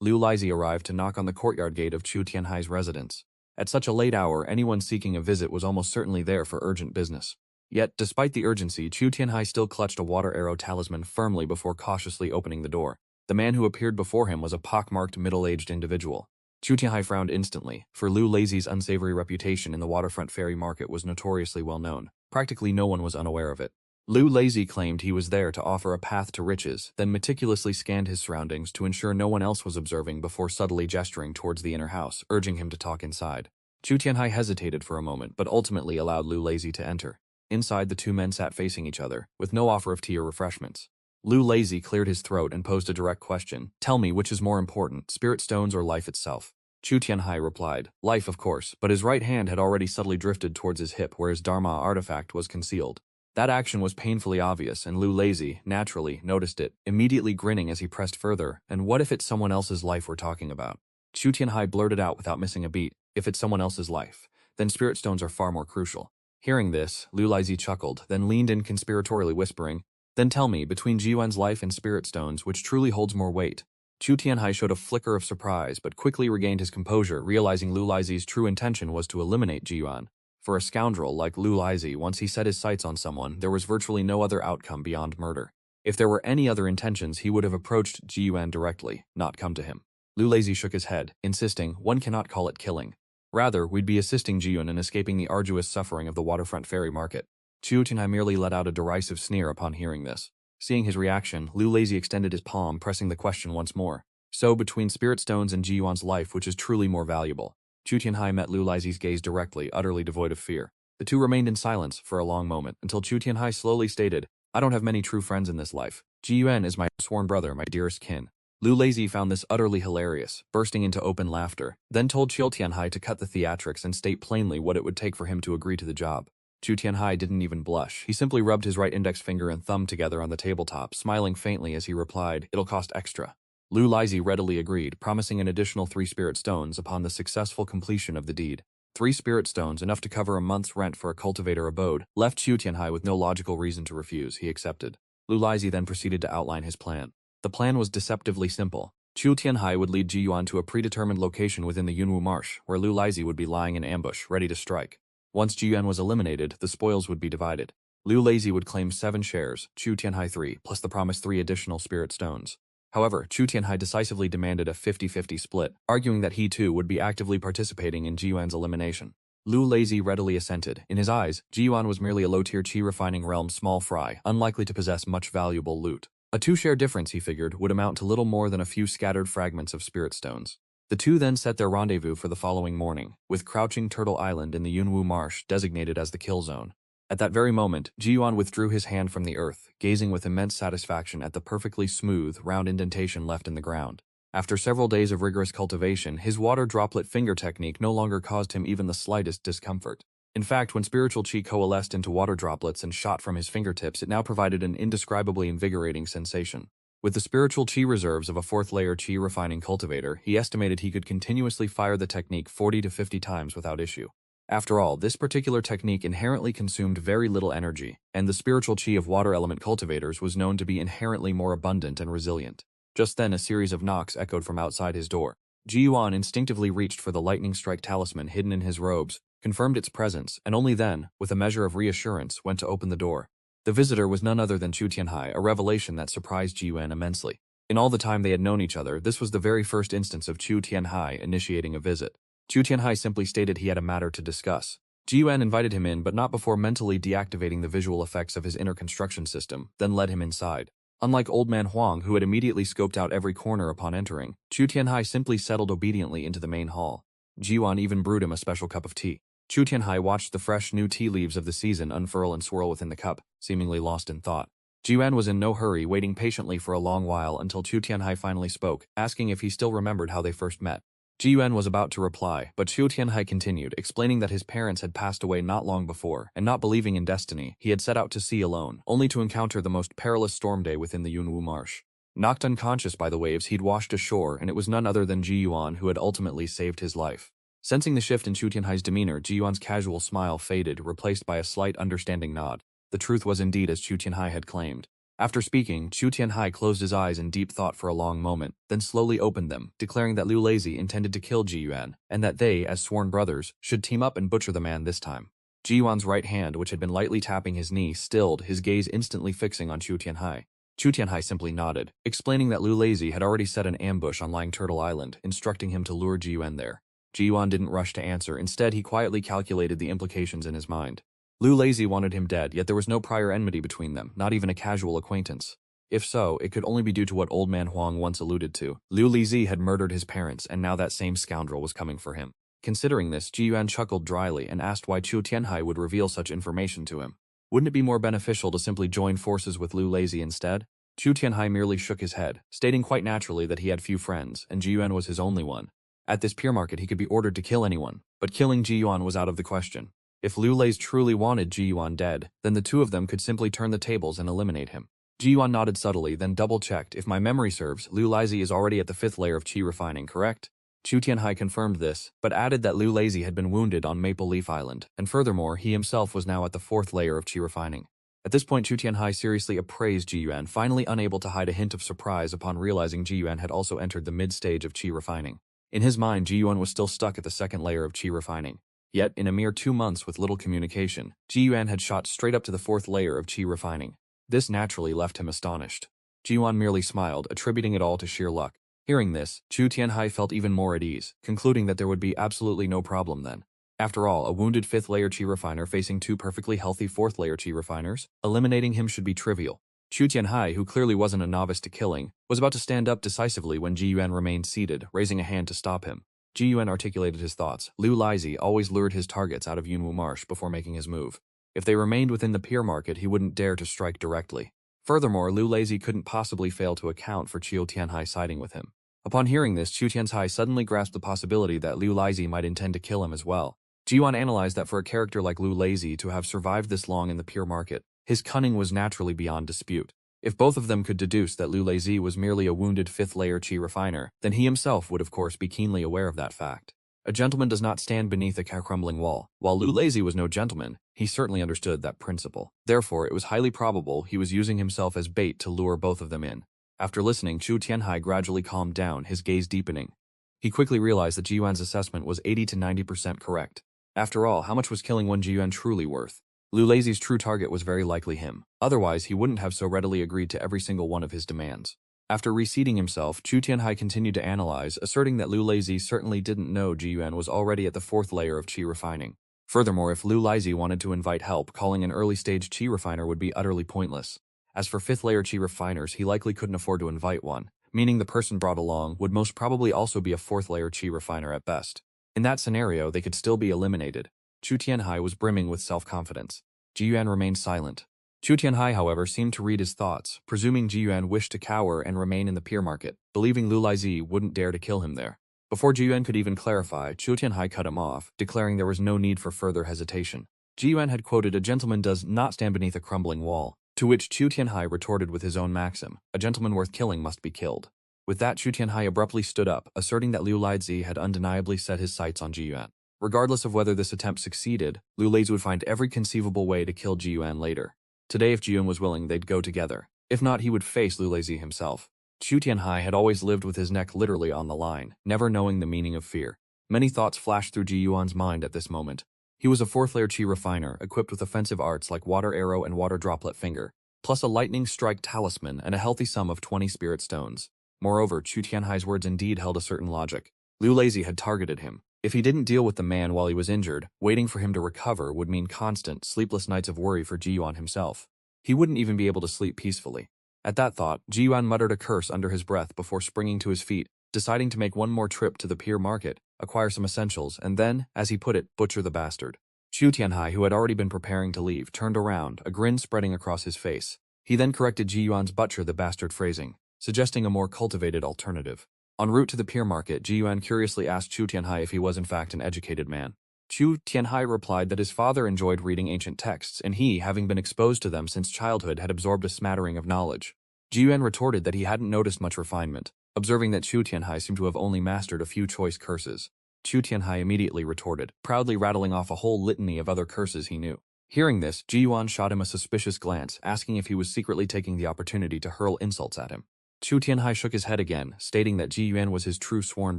Lu Lazy arrived to knock on the courtyard gate of Chu Tianhai's residence. At such a late hour, anyone seeking a visit was almost certainly there for urgent business. Yet, despite the urgency, Chu Tianhai still clutched a water arrow talisman firmly before cautiously opening the door. The man who appeared before him was a pockmarked middle-aged individual. Chu Tianhai frowned instantly, for Lu Lazy's unsavory reputation in the waterfront ferry market was notoriously well known. Practically no one was unaware of it. Lu Lazy claimed he was there to offer a path to riches, then meticulously scanned his surroundings to ensure no one else was observing before subtly gesturing towards the inner house, urging him to talk inside. Chu Tianhai hesitated for a moment, but ultimately allowed Lu Lazy to enter. Inside, the two men sat facing each other, with no offer of tea or refreshments. Lu Lazy cleared his throat and posed a direct question. "Tell me, which is more important, spirit stones or life itself?" Chu Tianhai replied, "Life, of course," but his right hand had already subtly drifted towards his hip where his Dharma artifact was concealed. That action was painfully obvious, and Lu Lazy, naturally, noticed it, immediately grinning as he pressed further. "And what if it's someone else's life we're talking about?" Chu Tianhai blurted out without missing a beat, "If it's someone else's life, then spirit stones are far more crucial." Hearing this, Lu Lazy chuckled, then leaned in conspiratorially whispering, "Then tell me, between Ji Yuan's life and spirit stones, which truly holds more weight?" Chu Tianhai showed a flicker of surprise, but quickly regained his composure, realizing Lu Lazy's true intention was to eliminate Ji Yuan. For a scoundrel like Lu Lazy, once he set his sights on someone, there was virtually no other outcome beyond murder. If there were any other intentions, he would have approached Ji Yuan directly, not come to him. Lu Lazy shook his head, insisting, "One cannot call it killing. Rather, we'd be assisting Ji Yuan in escaping the arduous suffering of the waterfront ferry market." Chu Tianhai merely let out a derisive sneer upon hearing this. Seeing his reaction, Lu Lazy extended his palm, pressing the question once more. "So, between spirit stones and Ji Yuan's life, which is truly more valuable?" Chu Tianhai met Lu Lazy's gaze directly, utterly devoid of fear. The two remained in silence for a long moment, until Chu Tianhai slowly stated, "I don't have many true friends in this life. Ji Yuan is my sworn brother, my dearest kin." Lu Lazy found this utterly hilarious, bursting into open laughter, then told Chu Tianhai to cut the theatrics and state plainly what it would take for him to agree to the job. Chu Tianhai didn't even blush. He simply rubbed his right index finger and thumb together on the tabletop, smiling faintly as he replied, "It'll cost extra." Lu Lazy readily agreed, promising an additional 3 spirit stones upon the successful completion of the deed. 3 spirit stones, enough to cover a month's rent for a cultivator abode, left Chu Tianhai with no logical reason to refuse. He accepted. Lu Lazy then proceeded to outline his plan. The plan was deceptively simple. Chu Tianhai would lead Ji Yuan to a predetermined location within the Yunwu Marsh, where Lu Lazy would be lying in ambush, ready to strike. Once Ji Yuan was eliminated, the spoils would be divided. Lu Lazy would claim 7 shares, Chu Tianhai 3, plus the promised 3 additional spirit stones. However, Chu Tianhai decisively demanded a 50-50 split, arguing that he too would be actively participating in Ji Yuan's elimination. Lu Lazy readily assented. In his eyes, Ji Yuan was merely a low-tier chi refining realm small fry, unlikely to possess much valuable loot. A 2-share difference, he figured, would amount to little more than a few scattered fragments of spirit stones. The two then set their rendezvous for the following morning, with Crouching Turtle Island in the Yunwu Marsh designated as the kill zone. At that very moment, Ji Yuan withdrew his hand from the earth, gazing with immense satisfaction at the perfectly smooth, round indentation left in the ground. After several days of rigorous cultivation, his water droplet finger technique no longer caused him even the slightest discomfort. In fact, when spiritual chi coalesced into water droplets and shot from his fingertips, it now provided an indescribably invigorating sensation. With the spiritual chi reserves of a 4th-layer chi refining cultivator, he estimated he could continuously fire the technique 40 to 50 times without issue. After all, this particular technique inherently consumed very little energy, and the spiritual chi of water element cultivators was known to be inherently more abundant and resilient. Just then, a series of knocks echoed from outside his door. Ji Yuan instinctively reached for the lightning strike talisman hidden in his robes, confirmed its presence, and only then, with a measure of reassurance, went to open the door. The visitor was none other than Chu Tianhai, a revelation that surprised Ji Yuan immensely. In all the time they had known each other, this was the very first instance of Chu Tianhai initiating a visit. Chu Tianhai simply stated he had a matter to discuss. Ji Yuan invited him in, but not before mentally deactivating the visual effects of his inner construction system, then led him inside. Unlike old man Huang, who had immediately scoped out every corner upon entering, Chu Tianhai simply settled obediently into the main hall. Ji-yuan even brewed him a special cup of tea. Chu Tianhai watched the fresh new tea leaves of the season unfurl and swirl within the cup, seemingly lost in thought. Ji-yuan was in no hurry, waiting patiently for a long while until Chu Tianhai finally spoke, asking if he still remembered how they first met. Ji-yuan was about to reply, but Chu Tianhai continued, explaining that his parents had passed away not long before, and not believing in destiny, he had set out to sea alone, only to encounter the most perilous storm day within the Yunwu marsh. Knocked unconscious by the waves, he'd washed ashore, and it was none other than Ji-yuan who had ultimately saved his life. Sensing the shift in Chu Tianhai's demeanor, Ji-yuan's casual smile faded, replaced by a slight understanding nod. The truth was indeed as Chu Tianhai had claimed. After speaking, Chu Tianhai closed his eyes in deep thought for a long moment, then slowly opened them, declaring that Liu Lazy intended to kill Ji-yuan, and that they, as sworn brothers, should team up and butcher the man this time. Ji-yuan's right hand, which had been lightly tapping his knee, stilled, his gaze instantly fixing on Chu Tianhai. Chu Tianhai simply nodded, explaining that Liu Lazy had already set an ambush on Lying Turtle Island, instructing him to lure Ji-yuan there. Ji-yuan didn't rush to answer, instead he quietly calculated the implications in his mind. Liu Lazy wanted him dead, yet there was no prior enmity between them, not even a casual acquaintance. If so, it could only be due to what old man Huang once alluded to. Liu Lizi had murdered his parents, and now that same scoundrel was coming for him. Considering this, Ji-yuan chuckled dryly and asked why Chu Tianhai would reveal such information to him. Wouldn't it be more beneficial to simply join forces with Liu Lazy instead? Chu Tianhai merely shook his head, stating quite naturally that he had few friends, and Ji-yuan was his only one. At this pier market he could be ordered to kill anyone, but killing Ji-yuan was out of the question. If Liu Lazy truly wanted Ji-yuan dead, then the two of them could simply turn the tables and eliminate him. Ji-yuan nodded subtly, then double-checked. If my memory serves, Liu Lazy is already at the 5th layer of qi refining, correct? Chu Tianhai confirmed this, but added that Liu Lazy had been wounded on Maple Leaf Island, and furthermore, he himself was now at the 4th layer of qi refining. At this point, Chu Tianhai seriously appraised Ji-yuan, finally unable to hide a hint of surprise upon realizing Ji-yuan had also entered the mid-stage of qi refining. In his mind, Ji-yuan was still stuck at the 2nd layer of qi refining. Yet, in a mere 2 months with little communication, Ji-yuan had shot straight up to the 4th layer of qi refining. This naturally left him astonished. Ji-yuan merely smiled, attributing it all to sheer luck. Hearing this, Chu Tianhai felt even more at ease, concluding that there would be absolutely no problem then. After all, a wounded 5th layer qi refiner facing 2 perfectly healthy 4th layer qi refiners, eliminating him should be trivial. Chu Tianhai, who clearly wasn't a novice to killing, was about to stand up decisively when Ji-yuan remained seated, raising a hand to stop him. Ji-yuan articulated his thoughts. Liu Lazy always lured his targets out of Yunwu Marsh before making his move. If they remained within the pier market, he wouldn't dare to strike directly. Furthermore, Liu Lazy couldn't possibly fail to account for Chu Tianhai siding with him. Upon hearing this, Chu Tianhai suddenly grasped the possibility that Liu Lazy might intend to kill him as well. Ji-yuan analyzed that for a character like Liu Lazy to have survived this long in the pier market, his cunning was naturally beyond dispute. If both of them could deduce that Liu Lazy was merely a wounded 5th layer qi refiner, then he himself would of course be keenly aware of that fact. A gentleman does not stand beneath a crumbling wall. While Liu Lazy was no gentleman, he certainly understood that principle. Therefore, it was highly probable he was using himself as bait to lure both of them in. After listening, Chu Tianhai gradually calmed down, his gaze deepening. He quickly realized that Ji-yuan's assessment was 80 to 90% correct. After all, how much was killing one Ji-yuan truly worth? Liu Lazy's true target was very likely him. Otherwise, he wouldn't have so readily agreed to every single one of his demands. After reseating himself, Chu Tianhai continued to analyze, asserting that Liu Lazy certainly didn't know Ji-yuan was already at the 4th layer of qi refining. Furthermore, if Liu Lazy wanted to invite help, calling an early-stage qi refiner would be utterly pointless. As for 5th layer qi refiners, he likely couldn't afford to invite one, meaning the person brought along would most probably also be a 4th layer qi refiner at best. In that scenario, they could still be eliminated. Chu Tianhai was brimming with self-confidence. Ji-yuan remained silent. Chu Tianhai, however, seemed to read his thoughts, presuming Ji-yuan wished to cower and remain in the pier market, believing Liu Lazy wouldn't dare to kill him there. Before Ji-yuan could even clarify, Chu Tianhai cut him off, declaring there was no need for further hesitation. Ji-yuan had quoted, "A gentleman does not stand beneath a crumbling wall," to which Chu Tianhai retorted with his own maxim, "A gentleman worth killing must be killed." With that, Chu Tianhai abruptly stood up, asserting that Liu Lazy had undeniably set his sights on Ji-yuan. Regardless of whether this attempt succeeded, Liu Lazy would find every conceivable way to kill Ji-yuan later. Today, if Ji-yuan was willing, they'd go together. If not, he would face Liu Lazy himself. Chu Tianhai had always lived with his neck literally on the line, never knowing the meaning of fear. Many thoughts flashed through Ji-yuan's mind at this moment. He was a 4th layer qi refiner, equipped with offensive arts like water arrow and water droplet finger, plus a lightning strike talisman and a healthy sum of 20 spirit stones. Moreover, Chu Tianhai's words indeed held a certain logic. Liu Lazy had targeted him. If he didn't deal with the man while he was injured, waiting for him to recover would mean constant, sleepless nights of worry for Ji-yuan himself. He wouldn't even be able to sleep peacefully. At that thought, Ji Yuan muttered a curse under his breath before springing to his feet, deciding to make one more trip to the pier market, acquire some essentials, and then, as he put it, butcher the bastard. Chu Tianhai, who had already been preparing to leave, turned around, a grin spreading across his face. He then corrected Ji Yuan's butcher the bastard phrasing, suggesting a more cultivated alternative. En route to the pier market, Ji Yuan curiously asked Chu Tianhai if he was in fact an educated man. Chu Tianhai replied that his father enjoyed reading ancient texts, and he, having been exposed to them since childhood, had absorbed a smattering of knowledge. Ji Yuan retorted that he hadn't noticed much refinement, observing that Chu Tianhai seemed to have only mastered a few choice curses. Chu Tianhai immediately retorted, proudly rattling off a whole litany of other curses he knew. Hearing this, Ji Yuan shot him a suspicious glance, asking if he was secretly taking the opportunity to hurl insults at him. Chu Tianhai shook his head again, stating that Ji Yuan was his true sworn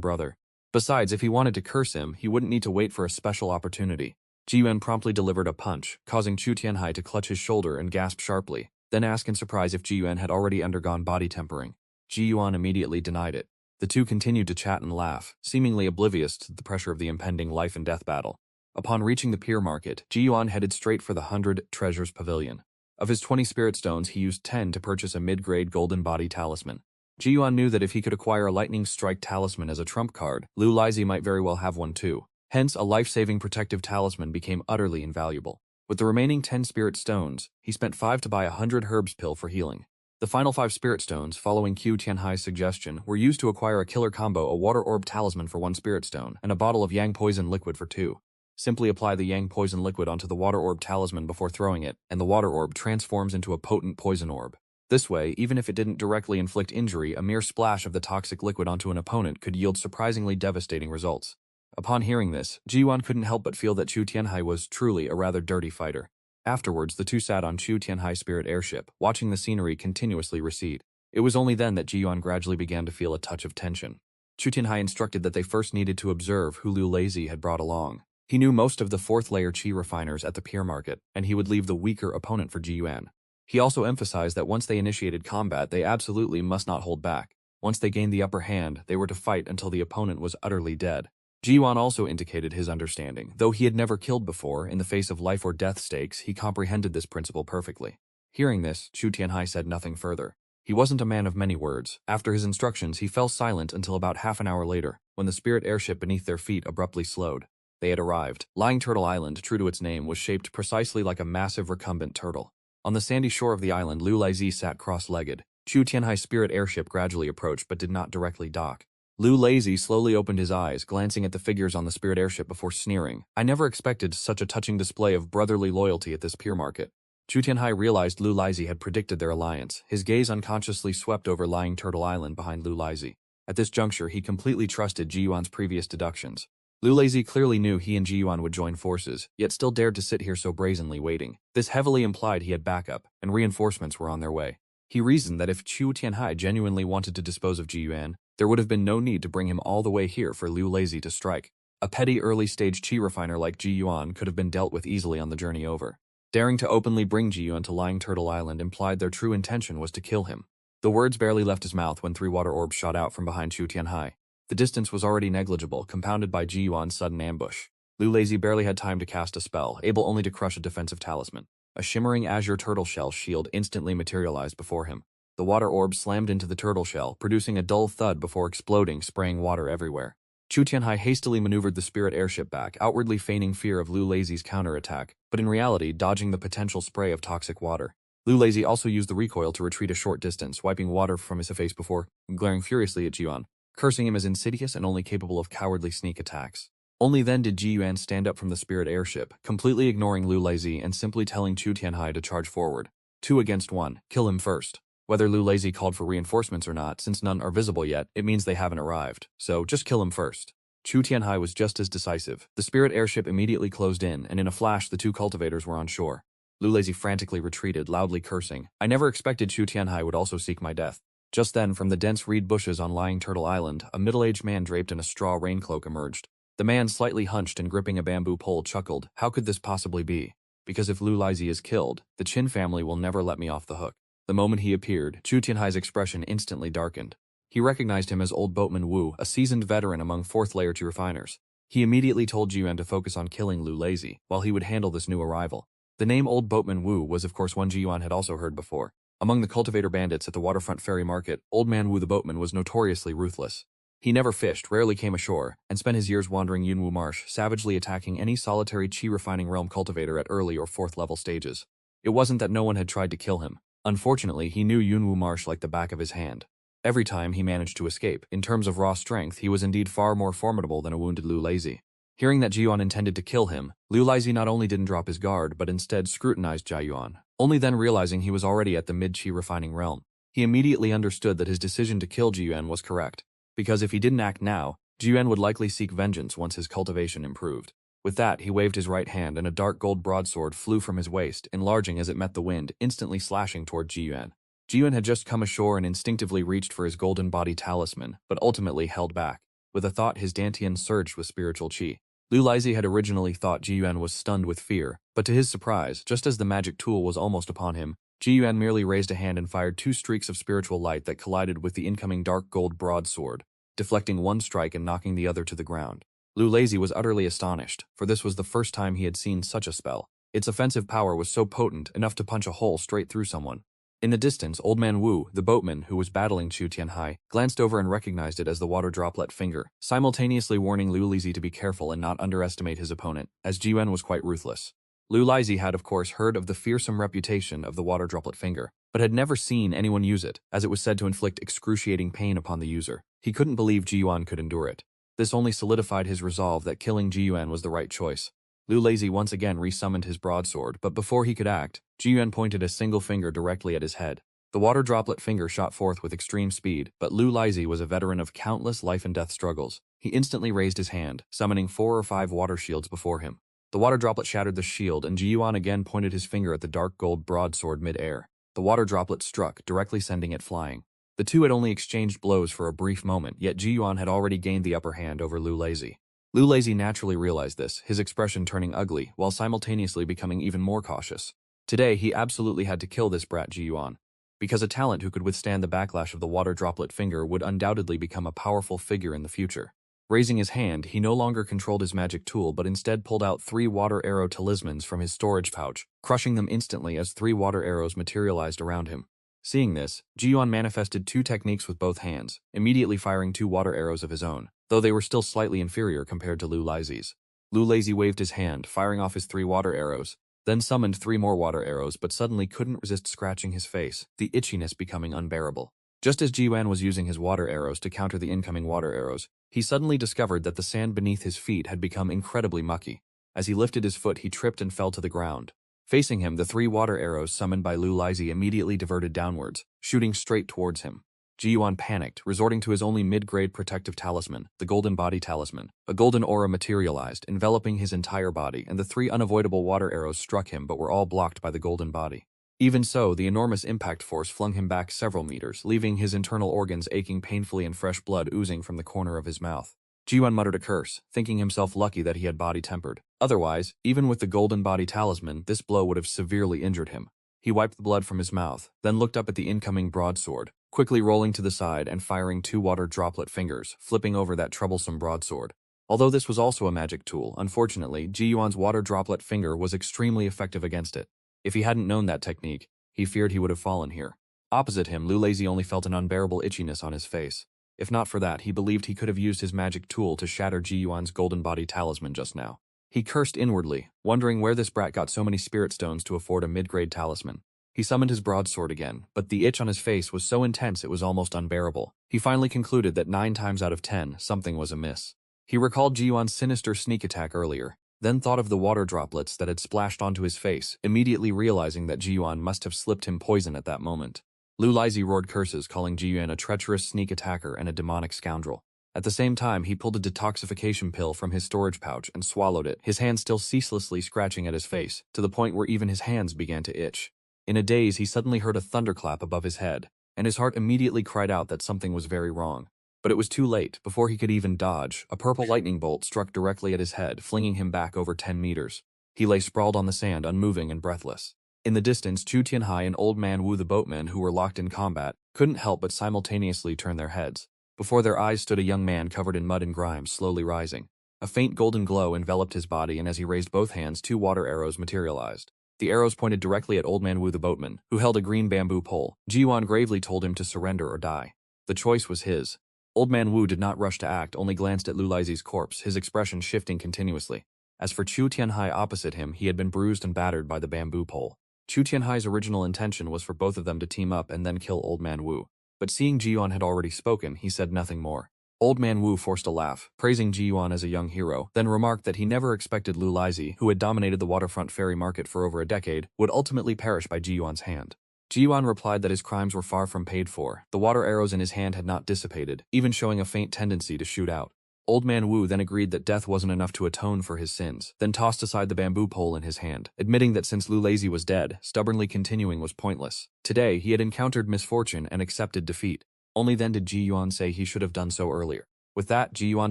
brother. Besides, if he wanted to curse him, he wouldn't need to wait for a special opportunity. Ji Yuan promptly delivered a punch, causing Chu Tianhai to clutch his shoulder and gasp sharply, then ask in surprise if Ji Yuan had already undergone body tempering. Ji Yuan immediately denied it. The two continued to chat and laugh, seemingly oblivious to the pressure of the impending life-and-death battle. Upon reaching the pier market, Ji Yuan headed straight for the 100 Treasures Pavilion. Of his 20 spirit stones, he used 10 to purchase a mid-grade golden body talisman. Ji Yuan knew that if he could acquire a lightning strike talisman as a trump card, Lu Laizi might very well have one too. Hence, a life-saving protective talisman became utterly invaluable. With the remaining 10 spirit stones, he spent 5 to buy a 100 herbs pill for healing. The final 5 spirit stones, following Qiu Tianhai's suggestion, were used to acquire a killer combo, a water orb talisman for 1 spirit stone, and a bottle of yang poison liquid for 2. Simply apply the yang poison liquid onto the water orb talisman before throwing it, and the water orb transforms into a potent poison orb. This way, even if it didn't directly inflict injury, a mere splash of the toxic liquid onto an opponent could yield surprisingly devastating results. Upon hearing this, Ji Yuan couldn't help but feel that Chu Tianhai was truly a rather dirty fighter. Afterwards, the two sat on Chu Tianhai's spirit airship, watching the scenery continuously recede. It was only then that Ji Yuan gradually began to feel a touch of tension. Chu Tianhai instructed that they first needed to observe who Lu Laizi had brought along. He knew most of the 4th-layer chi refiners at the pier market, and he would leave the weaker opponent for Ji Yuan. He also emphasized that once they initiated combat, they absolutely must not hold back. Once they gained the upper hand, they were to fight until the opponent was utterly dead. Ji Yuan also indicated his understanding. Though he had never killed before, in the face of life or death stakes, he comprehended this principle perfectly. Hearing this, Chu Tianhai said nothing further. He wasn't a man of many words. After his instructions, he fell silent until about half an hour later, when the spirit airship beneath their feet abruptly slowed. They had arrived. Lying Turtle Island, true to its name, was shaped precisely like a massive recumbent turtle. On the sandy shore of the island, Lu Laizi sat cross-legged. Chu Tianhai's spirit airship gradually approached but did not directly dock. Lu Laizi slowly opened his eyes, glancing at the figures on the spirit airship before sneering. I never expected such a touching display of brotherly loyalty at this pier market. Chu Tianhai realized Lu Laizi had predicted their alliance. His gaze unconsciously swept over Lying Turtle Island behind Lu Laizi. At this juncture, he completely trusted Ji Yuan's previous deductions. Lu Laizi clearly knew he and Ji Yuan would join forces, yet still dared to sit here so brazenly waiting. This heavily implied he had backup, and reinforcements were on their way. He reasoned that if Chu Tianhai genuinely wanted to dispose of Ji Yuan, there would have been no need to bring him all the way here for Lu Laizi to strike. A petty early-stage chi refiner like Ji Yuan could have been dealt with easily on the journey over. Daring to openly bring Ji Yuan to Lying Turtle Island implied their true intention was to kill him. The words barely left his mouth when 3 water orbs shot out from behind Chu Tianhai. The distance was already negligible, compounded by Ji Yuan's sudden ambush. Lu Laizi barely had time to cast a spell, able only to crush a defensive talisman. A shimmering azure turtle shell shield instantly materialized before him. The water orb slammed into the turtle shell, producing a dull thud before exploding, spraying water everywhere. Chu Tianhai hastily maneuvered the spirit airship back, outwardly feigning fear of Lu Laizi's counterattack, but in reality dodging the potential spray of toxic water. Lu Laizi also used the recoil to retreat a short distance, wiping water from his face before glaring furiously at Ji Yuan, cursing him as insidious and only capable of cowardly sneak attacks. Only then did Ji Yuan stand up from the spirit airship, completely ignoring Lu Laizi and simply telling Chu Tianhai to charge forward. 2 against 1, kill him first. Whether Lu Laizi called for reinforcements or not, since none are visible yet, it means they haven't arrived, so just kill him first. Chu Tianhai was just as decisive. The spirit airship immediately closed in, and in a flash the 2 cultivators were on shore. Lu Laizi frantically retreated, loudly cursing. I never expected Chu Tianhai would also seek my death. Just then, from the dense reed bushes on Lying Turtle Island, a middle-aged man draped in a straw raincloak emerged. The man, slightly hunched and gripping a bamboo pole, chuckled. How could this possibly be? Because if Lu Laizi is killed, the Qin family will never let me off the hook. The moment he appeared, Chu Tianhai's expression instantly darkened. He recognized him as old boatman Wu, a seasoned veteran among 4th-layer chi refiners. He immediately told Ji Yuan to focus on killing Lu Laizi, while he would handle this new arrival. The name Old Boatman Wu was of course one Ji Yuan had also heard before. Among the cultivator bandits at the waterfront ferry market, Old Man Wu the boatman was notoriously ruthless. He never fished, rarely came ashore, and spent his years wandering Yunwu Marsh, savagely attacking any solitary chi refining realm cultivator at early or 4th level stages. It wasn't that no one had tried to kill him. Unfortunately, he knew Yunwu Marsh like the back of his hand. Every time he managed to escape. In terms of raw strength, he was indeed far more formidable than a wounded Lu Lazy. Hearing that Jiuan intended to kill him, Lu Lazy not only didn't drop his guard but instead scrutinized Jiayuan, only then realizing he was already at the mid-chi refining realm. He immediately understood that his decision to kill Jiuan was correct, because if he didn't act now, Jiuan would likely seek vengeance once his cultivation improved. With that, he waved his right hand and a dark gold broadsword flew from his waist, enlarging as it met the wind, instantly slashing toward Jiuan. Jiuan had just come ashore and instinctively reached for his golden body talisman, but ultimately held back. With a thought, his dantian surged with spiritual chi. Lu Lazy had originally thought Jiuan was stunned with fear, but to his surprise, just as the magic tool was almost upon him, Jiuan merely raised a hand and fired 2 streaks of spiritual light that collided with the incoming dark gold broadsword, deflecting one strike and knocking the other to the ground. Lu Lazy was utterly astonished, for this was the first time he had seen such a spell. Its offensive power was so potent enough to punch a hole straight through someone. In the distance, Old Man Wu, the boatman who was battling Chu Tianhai, glanced over and recognized it as the water droplet finger, simultaneously warning Lu Lazy to be careful and not underestimate his opponent, as Jiuan was quite ruthless. Lu Lazy had of course heard of the fearsome reputation of the water droplet finger, but had never seen anyone use it, as it was said to inflict excruciating pain upon the user. He couldn't believe Jiuan could endure it. This only solidified his resolve that killing Jiuan was the right choice. Lu Lazy once again resummoned his broadsword, but before he could act, Jiuan pointed a single finger directly at his head. The water droplet finger shot forth with extreme speed, but Lu Lazy was a veteran of countless life-and-death struggles. He instantly raised his hand, summoning 4 or 5 water shields before him. The water droplet shattered the shield, and Jiuan again pointed his finger at the dark gold broadsword mid-air. The water droplet struck, directly sending it flying. The two had only exchanged blows for a brief moment, yet Jiuan had already gained the upper hand over Lu Lazy. Lu Lazy naturally realized this, his expression turning ugly, while simultaneously becoming even more cautious. Today, he absolutely had to kill this brat Jiuan, because a talent who could withstand the backlash of the water droplet finger would undoubtedly become a powerful figure in the future. Raising his hand, he no longer controlled his magic tool but instead pulled out 3 water arrow talismans from his storage pouch, crushing them instantly as 3 water arrows materialized around him. Seeing this, Jiuan manifested 2 techniques with both hands, immediately firing 2 water arrows of his own, though they were still slightly inferior compared to Lu Lazy's. Lu Lazy waved his hand, firing off his 3 water arrows, then summoned 3 more water arrows but suddenly couldn't resist scratching his face, the itchiness becoming unbearable. Just as Jiuan was using his water arrows to counter the incoming water arrows, he suddenly discovered that the sand beneath his feet had become incredibly mucky. As he lifted his foot, he tripped and fell to the ground. Facing him, the 3 water arrows summoned by Lu Lazy immediately diverted downwards, shooting straight towards him. Jiuan panicked, resorting to his only mid-grade protective talisman, the golden body talisman. A golden aura materialized, enveloping his entire body, and the 3 unavoidable water arrows struck him but were all blocked by the golden body. Even so, the enormous impact force flung him back several meters, leaving his internal organs aching painfully and fresh blood oozing from the corner of his mouth. Jiuan muttered a curse, thinking himself lucky that he had body tempered. Otherwise, even with the golden body talisman, this blow would have severely injured him. He wiped the blood from his mouth, then looked up at the incoming broadsword, quickly rolling to the side and firing 2 water droplet fingers, flipping over that troublesome broadsword. Although this was also a magic tool, unfortunately, Jiuan's water droplet finger was extremely effective against it. If he hadn't known that technique, he feared he would have fallen here. Opposite him, Lu Lazy only felt an unbearable itchiness on his face. If not for that, he believed he could have used his magic tool to shatter Jiuan's golden body talisman just now. He cursed inwardly, wondering where this brat got so many spirit stones to afford a mid-grade talisman. He summoned his broadsword again, but the itch on his face was so intense it was almost unbearable. He finally concluded that 9 times out of 10, something was amiss. He recalled Jiuan's sinister sneak attack earlier, then thought of the water droplets that had splashed onto his face, immediately realizing that Jiuan must have slipped him poison at that moment. Lu Lazy roared curses, calling Jiuan a treacherous sneak attacker and a demonic scoundrel. At the same time, he pulled a detoxification pill from his storage pouch and swallowed it, his hand still ceaselessly scratching at his face, to the point where even his hands began to itch. In a daze, he suddenly heard a thunderclap above his head, and his heart immediately cried out that something was very wrong. But it was too late. Before he could even dodge, a purple lightning bolt struck directly at his head, flinging him back over 10 meters. He lay sprawled on the sand, unmoving and breathless. In the distance, Chu Tianhai and Old Man Wu the boatman, who were locked in combat, couldn't help but simultaneously turn their heads. Before their eyes stood a young man covered in mud and grime, slowly rising. A faint golden glow enveloped his body, and as he raised both hands, 2 water arrows materialized. The arrows pointed directly at Old Man Wu the boatman, who held a green bamboo pole. Ji Yuan gravely told him to surrender or die. The choice was his. Old Man Wu did not rush to act, only glanced at Lu Laizi's corpse, his expression shifting continuously. As for Chu Tianhai opposite him, he had been bruised and battered by the bamboo pole. Chu Tianhai's original intention was for both of them to team up and then kill Old Man Wu. But seeing Ji Yuan had already spoken, he said nothing more. Old Man Wu forced a laugh, praising Ji Yuan as a young hero, then remarked that he never expected Lu Laizi, who had dominated the waterfront ferry market for over a decade, would ultimately perish by Ji Yuan's hand. Ji Yuan replied that his crimes were far from paid for. The water arrows in his hand had not dissipated, even showing a faint tendency to shoot out. Old Man Wu then agreed that death wasn't enough to atone for his sins, then tossed aside the bamboo pole in his hand, admitting that since Lu Laizi was dead, stubbornly continuing was pointless. Today, he had encountered misfortune and accepted defeat. Only then did Ji Yuan say he should have done so earlier. With that, Ji Yuan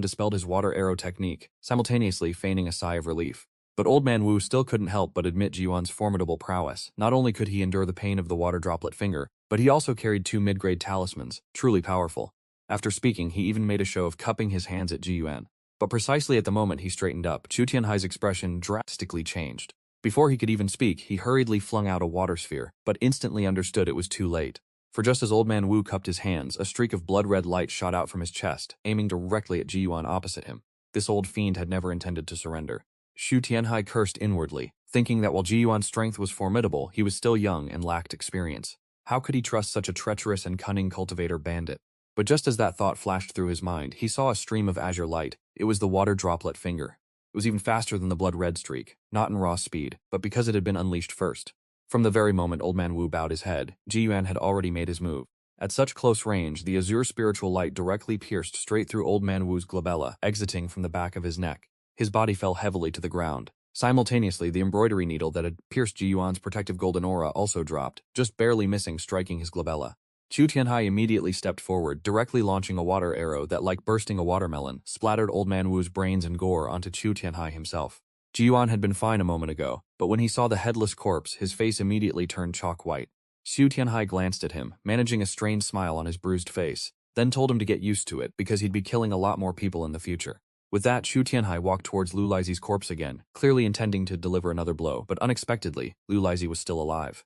dispelled his water arrow technique, simultaneously feigning a sigh of relief. But Old Man Wu still couldn't help but admit Ji Yuan's formidable prowess. Not only could he endure the pain of the water droplet finger, but he also carried 2 mid-grade talismans, truly powerful. After speaking, he even made a show of cupping his hands at Ji Yuan. But precisely at the moment he straightened up, Chu Tianhai's expression drastically changed. Before he could even speak, he hurriedly flung out a water sphere, but instantly understood it was too late. For just as Old Man Wu cupped his hands, a streak of blood-red light shot out from his chest, aiming directly at Ji Yuan opposite him. This old fiend had never intended to surrender. Chu Tianhai cursed inwardly, thinking that while Ji Yuan's strength was formidable, he was still young and lacked experience. How could he trust such a treacherous and cunning cultivator bandit? But just as that thought flashed through his mind, he saw a stream of azure light. It was the water droplet finger. It was even faster than the blood-red streak, not in raw speed, but because it had been unleashed first. From the very moment Old Man Wu bowed his head, Ji Yuan had already made his move. At such close range, the azure spiritual light directly pierced straight through Old Man Wu's glabella, exiting from the back of his neck. His body fell heavily to the ground. Simultaneously, the embroidery needle that had pierced Ji Yuan's protective golden aura also dropped, just barely missing striking his glabella. Chu Tianhai immediately stepped forward, directly launching a water arrow that, like bursting a watermelon, splattered Old Man Wu's brains and gore onto Chu Tianhai himself. Ji Yuan had been fine a moment ago, but when he saw the headless corpse, his face immediately turned chalk white. Chu Tianhai glanced at him, managing a strained smile on his bruised face, then told him to get used to it because he'd be killing a lot more people in the future. With that, Chu Tianhai walked towards Lu Laizi's corpse again, clearly intending to deliver another blow, but unexpectedly, Lu Laizi was still alive.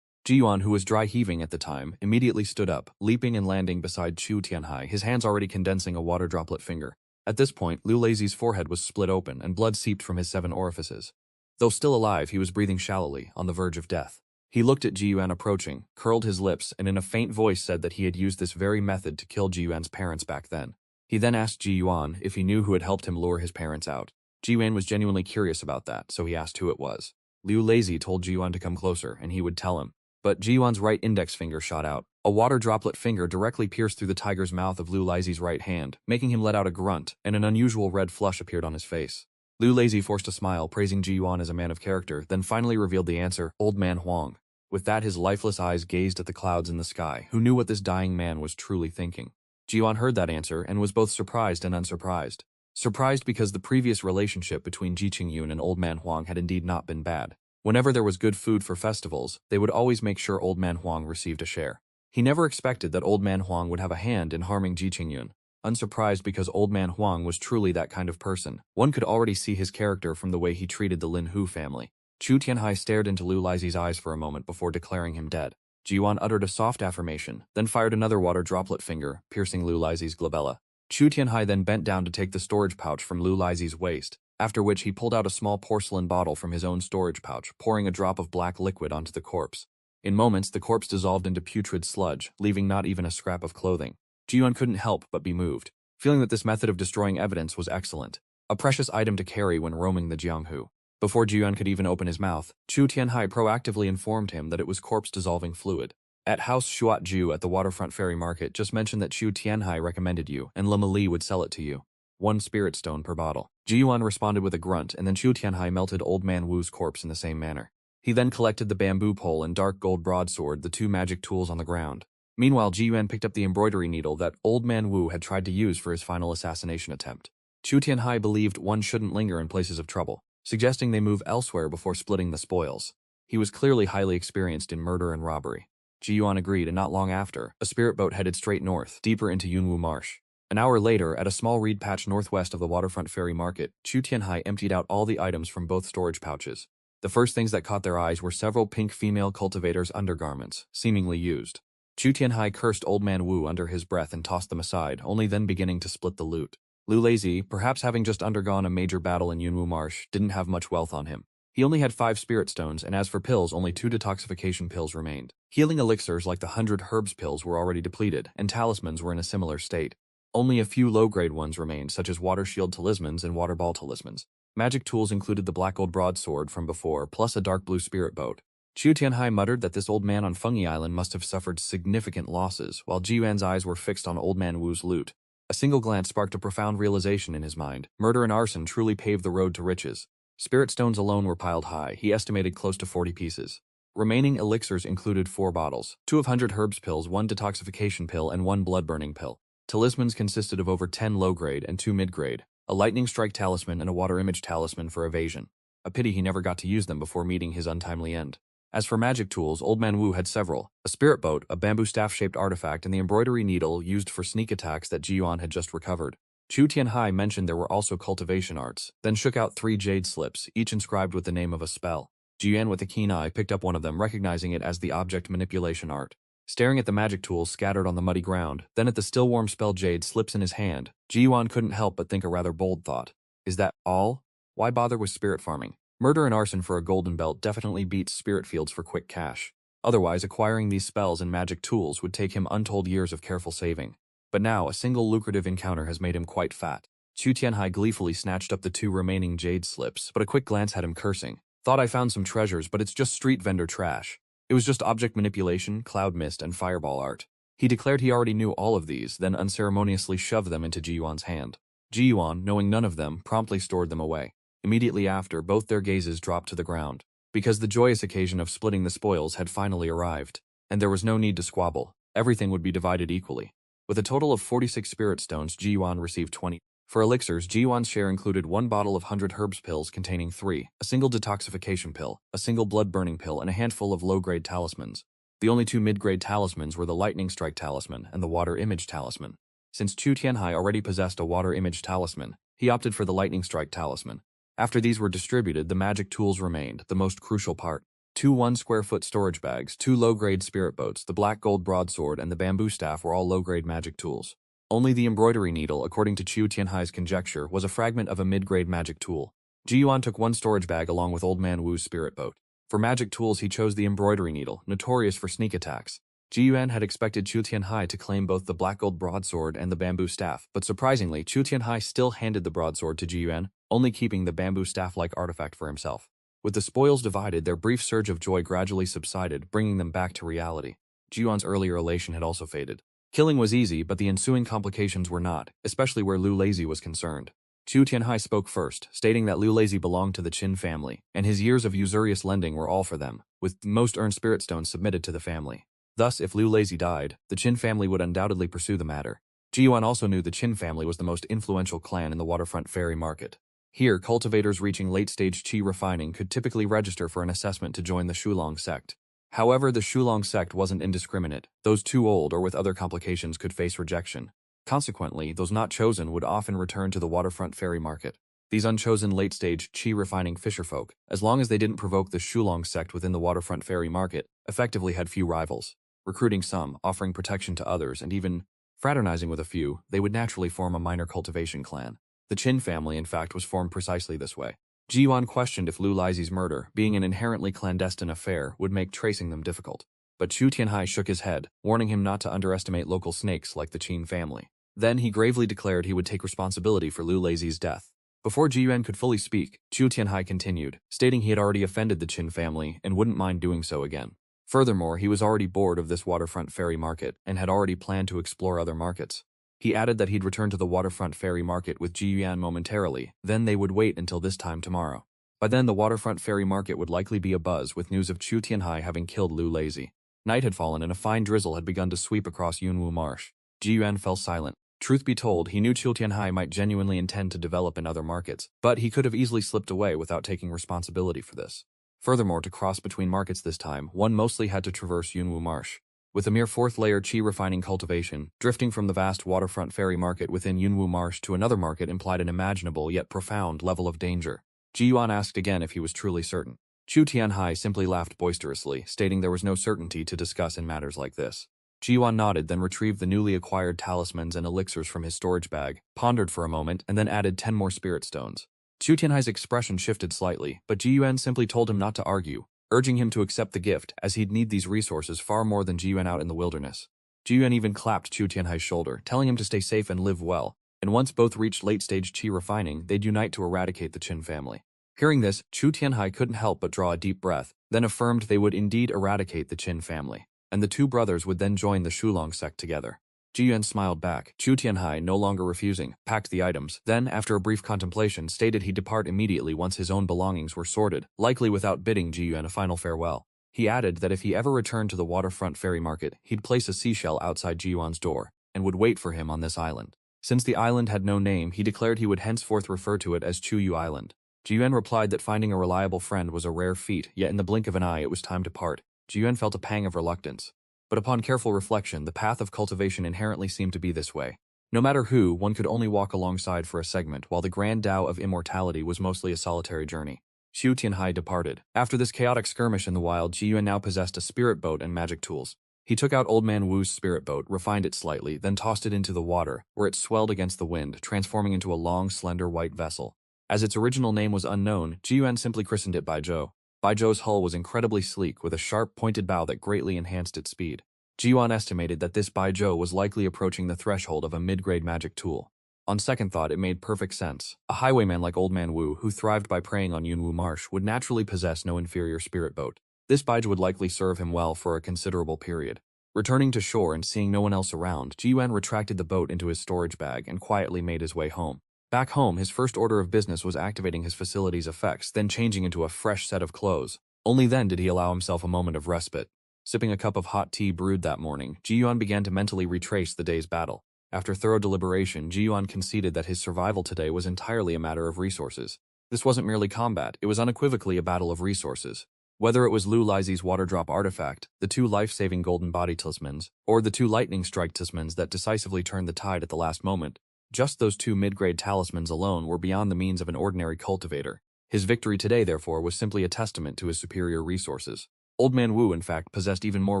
Ji Yuan, who was dry heaving at the time, immediately stood up, leaping and landing beside Chu Tianhai, his hands already condensing a water droplet finger. At this point, Lu Laizi's forehead was split open and blood seeped from his 7 orifices. Though still alive, he was breathing shallowly, on the verge of death. He looked at Ji Yuan approaching, curled his lips, and in a faint voice said that he had used this very method to kill Ji Yuan's parents back then. He then asked Ji Yuan if he knew who had helped him lure his parents out. Ji Yuan was genuinely curious about that, so he asked who it was. Lu Laizi told Ji Yuan to come closer, and he would tell him. But Ji Yuan's right index finger shot out. A water droplet finger directly pierced through the tiger's mouth of Lu Laizi's right hand, making him let out a grunt, and an unusual red flush appeared on his face. Lu Laizi forced a smile, praising Ji Yuan as a man of character, then finally revealed the answer, Old Man Huang. With that, his lifeless eyes gazed at the clouds in the sky, who knew what this dying man was truly thinking. Ji Yuan heard that answer and was both surprised and unsurprised. Surprised because the previous relationship between Ji Qingyun and Old Man Huang had indeed not been bad. Whenever there was good food for festivals, they would always make sure Old Man Huang received a share. He never expected that Old Man Huang would have a hand in harming Ji Qingyun. Unsurprised because Old Man Huang was truly that kind of person. One could already see his character from the way he treated the Lin Hu family. Chu Tianhai stared into Lu Laizi's eyes for a moment before declaring him dead. Ji Yuan uttered a soft affirmation, then fired another water droplet finger, piercing Lu Laizi's glabella. Chu Tianhai then bent down to take the storage pouch from Lu Laizi's waist, after which he pulled out a small porcelain bottle from his own storage pouch, pouring a drop of black liquid onto the corpse. In moments, the corpse dissolved into putrid sludge, leaving not even a scrap of clothing. Ji Yuan couldn't help but be moved, feeling that this method of destroying evidence was excellent, a precious item to carry when roaming the Jianghu. Before Ji Yuan could even open his mouth, Chu Tianhai proactively informed him that it was corpse-dissolving fluid. At House Shuat-ju at the waterfront ferry market, just mentioned that Chu Tianhai recommended you, and Lima Li would sell it to you. 1 spirit stone per bottle. Ji Yuan responded with a grunt, and then Chu Tianhai melted Old Man Wu's corpse in the same manner. He then collected the bamboo pole and dark gold broadsword, the 2 magic tools on the ground. Meanwhile, Ji Yuan picked up the embroidery needle that Old Man Wu had tried to use for his final assassination attempt. Chu Tianhai believed one shouldn't linger in places of trouble, suggesting they move elsewhere before splitting the spoils. He was clearly highly experienced in murder and robbery. Ji Yuan agreed, and not long after, a spirit boat headed straight north, deeper into Yunwu Marsh. An hour later, at a small reed patch northwest of the waterfront ferry market, Chu Tianhai emptied out all the items from both storage pouches. The first things that caught their eyes were several pink female cultivators' undergarments, seemingly used. Chu Tianhai cursed Old Man Wu under his breath and tossed them aside, only then beginning to split the loot. Lu Lazy, perhaps having just undergone a major battle in Yunwu Marsh, didn't have much wealth on him. He only had 5 spirit stones, and as for pills, only 2 detoxification pills remained. Healing elixirs like the 100 herbs pills were already depleted, and talismans were in a similar state. Only a few low-grade ones remained, such as water shield talismans and water ball talismans. Magic tools included the black gold broadsword from before, plus a dark blue spirit boat. Chu Tianhai muttered that this old man on Fungi Island must have suffered significant losses, while Ji Yuan's eyes were fixed on Old Man Wu's loot. A single glance sparked a profound realization in his mind. Murder and arson truly paved the road to riches. Spirit stones alone were piled high, he estimated close to 40 pieces. Remaining elixirs included 4 bottles, 2 of 100 herbs pills, 1 detoxification pill, and 1 blood-burning pill. Talismans consisted of over 10 low-grade and 2 mid-grade, a lightning strike talisman and a water image talisman for evasion. A pity he never got to use them before meeting his untimely end. As for magic tools, Old Man Wu had several: a spirit boat, a bamboo staff-shaped artifact, and the embroidery needle used for sneak attacks that Ji Yuan had just recovered. Chu Tianhai mentioned there were also cultivation arts, then shook out 3 jade slips, each inscribed with the name of a spell. Ji Yuan with a keen eye picked up one of them, recognizing it as the object manipulation art. Staring at the magic tools scattered on the muddy ground, then at the still warm spell jade slips in his hand, Ji Yuan couldn't help but think a rather bold thought. Is that all? Why bother with spirit farming? Murder and arson for a golden belt definitely beats spirit fields for quick cash. Otherwise, acquiring these spells and magic tools would take him untold years of careful saving. But now, a single lucrative encounter has made him quite fat. Chu Tianhai gleefully snatched up the 2 remaining jade slips, but a quick glance had him cursing. Thought I found some treasures, but it's just street vendor trash. It was just object manipulation, cloud mist, and fireball art. He declared he already knew all of these, then unceremoniously shoved them into Ji Yuan's hand. Ji Yuan, knowing none of them, promptly stored them away. Immediately after, both their gazes dropped to the ground, because the joyous occasion of splitting the spoils had finally arrived, and there was no need to squabble. Everything would be divided equally. With a total of 46 spirit stones, Ji Yuan received 20. For elixirs, Ji Yuan's share included 1 bottle of 100 herbs pills containing 3, a single detoxification pill, a single blood-burning pill, and a handful of low-grade talismans. The only 2 mid-grade talismans were the lightning strike talisman and the water image talisman. Since Chu Tianhai already possessed a water image talisman, he opted for the lightning strike talisman. After these were distributed, the magic tools remained, the most crucial part. 2 1-square-foot storage bags, 2 low-grade spirit boats, the black gold broadsword, and the bamboo staff were all low-grade magic tools. Only the embroidery needle, according to Chu Tianhai's conjecture, was a fragment of a mid-grade magic tool. Ji Yuan took 1 storage bag along with Old Man Wu's spirit boat. For magic tools, he chose the embroidery needle, notorious for sneak attacks. Ji Yuan had expected Chu Tianhai to claim both the black gold broadsword and the bamboo staff, but surprisingly, Chu Tianhai still handed the broadsword to Ji Yuan, only keeping the bamboo staff-like artifact for himself. With the spoils divided, their brief surge of joy gradually subsided, bringing them back to reality. Ji Yuan's earlier elation had also faded. Killing was easy, but the ensuing complications were not, especially where Lu Lazy was concerned. Chu Tianhai spoke first, stating that Lu Lazy belonged to the Qin family, and his years of usurious lending were all for them, with most earned spirit stones submitted to the family. Thus, if Lu Lazy died, the Qin family would undoubtedly pursue the matter. Ji Yuan also knew the Qin family was the most influential clan in the waterfront ferry market. Here, cultivators reaching late-stage qi refining could typically register for an assessment to join the Shulong sect. However, the Shulong sect wasn't indiscriminate. Those too old or with other complications could face rejection. Consequently, those not chosen would often return to the waterfront ferry market. These unchosen late-stage qi refining fisherfolk, as long as they didn't provoke the Shulong sect within the waterfront ferry market, effectively had few rivals. Recruiting some, offering protection to others, and even fraternizing with a few, they would naturally form a minor cultivation clan. The Qin family, in fact, was formed precisely this way. Ji Yuan questioned if Lu Laizy's murder, being an inherently clandestine affair, would make tracing them difficult. But Chu Tianhai shook his head, warning him not to underestimate local snakes like the Qin family. Then he gravely declared he would take responsibility for Lu Laizy's death. Before Ji Yuan could fully speak, Chu Tianhai continued, stating he had already offended the Qin family and wouldn't mind doing so again. Furthermore, he was already bored of this waterfront ferry market and had already planned to explore other markets. He added that he'd return to the waterfront ferry market with Ji Yuan momentarily, then they would wait until this time tomorrow. By then, the waterfront ferry market would likely be abuzz with news of Chu Tianhai having killed Lu Lazy. Night had fallen and a fine drizzle had begun to sweep across Yunwu Marsh. Ji Yuan fell silent. Truth be told, he knew Chu Tianhai might genuinely intend to develop in other markets, but he could have easily slipped away without taking responsibility for this. Furthermore, to cross between markets this time, one mostly had to traverse Yunwu Marsh. With a mere 4th-layer qi refining cultivation, drifting from the vast waterfront ferry market within Yunwu Marsh to another market implied an imaginable yet profound level of danger. Ji Yuan asked again if he was truly certain. Chu Tianhai simply laughed boisterously, stating there was no certainty to discuss in matters like this. Ji Yuan nodded, then retrieved the newly acquired talismans and elixirs from his storage bag, pondered for a moment, and then added 10 more spirit stones. Chu Tianhai's expression shifted slightly, but Ji Yuan simply told him not to argue, urging him to accept the gift, as he'd need these resources far more than Ji Yuan out in the wilderness. Ji Yuan even clapped Chu Tianhai's shoulder, telling him to stay safe and live well, and once both reached late-stage qi refining, they'd unite to eradicate the Qin family. Hearing this, Chu Tianhai couldn't help but draw a deep breath, then affirmed they would indeed eradicate the Qin family, and the two brothers would then join the Shulong sect together. Ji Yuan smiled back. Chu Tianhai, no longer refusing, packed the items, then, after a brief contemplation, stated he'd depart immediately once his own belongings were sorted, likely without bidding Ji Yuan a final farewell. He added that if he ever returned to the waterfront ferry market, he'd place a seashell outside Ji Yuan's door, and would wait for him on this island. Since the island had no name, he declared he would henceforth refer to it as Chu Yu Island. Ji Yuan replied that finding a reliable friend was a rare feat, yet in the blink of an eye it was time to part. Ji Yuan felt a pang of reluctance. But upon careful reflection, the path of cultivation inherently seemed to be this way. No matter who, one could only walk alongside for a segment, while the grand Tao of immortality was mostly a solitary journey. Chu Tianhai departed. After this chaotic skirmish in the wild, Ji Yuan now possessed a spirit boat and magic tools. He took out Old Man Wu's spirit boat, refined it slightly, then tossed it into the water, where it swelled against the wind, transforming into a long, slender white vessel. As its original name was unknown, Ji Yuan simply christened it Baizhou. Baizhou's hull was incredibly sleek, with a sharp, pointed bow that greatly enhanced its speed. Ji Yuan estimated that this Baizhou was likely approaching the threshold of a mid-grade magic tool. On second thought, it made perfect sense. A highwayman like Old Man Wu, who thrived by preying on Yunwu Marsh, would naturally possess no inferior spirit boat. This Baizhou would likely serve him well for a considerable period. Returning to shore and seeing no one else around, Ji Yuan retracted the boat into his storage bag and quietly made his way home. Back home, his first order of business was activating his facility's effects, then changing into a fresh set of clothes. Only then did he allow himself a moment of respite. Sipping a cup of hot tea brewed that morning, Ji Yuan began to mentally retrace the day's battle. After thorough deliberation, Ji Yuan conceded that his survival today was entirely a matter of resources. This wasn't merely combat, it was unequivocally a battle of resources. Whether it was Lu Laizi's water drop artifact, the 2 life-saving golden body talismans, or the 2 lightning strike talismans that decisively turned the tide at the last moment, just those 2 mid-grade talismans alone were beyond the means of an ordinary cultivator. His victory today, therefore, was simply a testament to his superior resources. Old Man Wu, in fact, possessed even more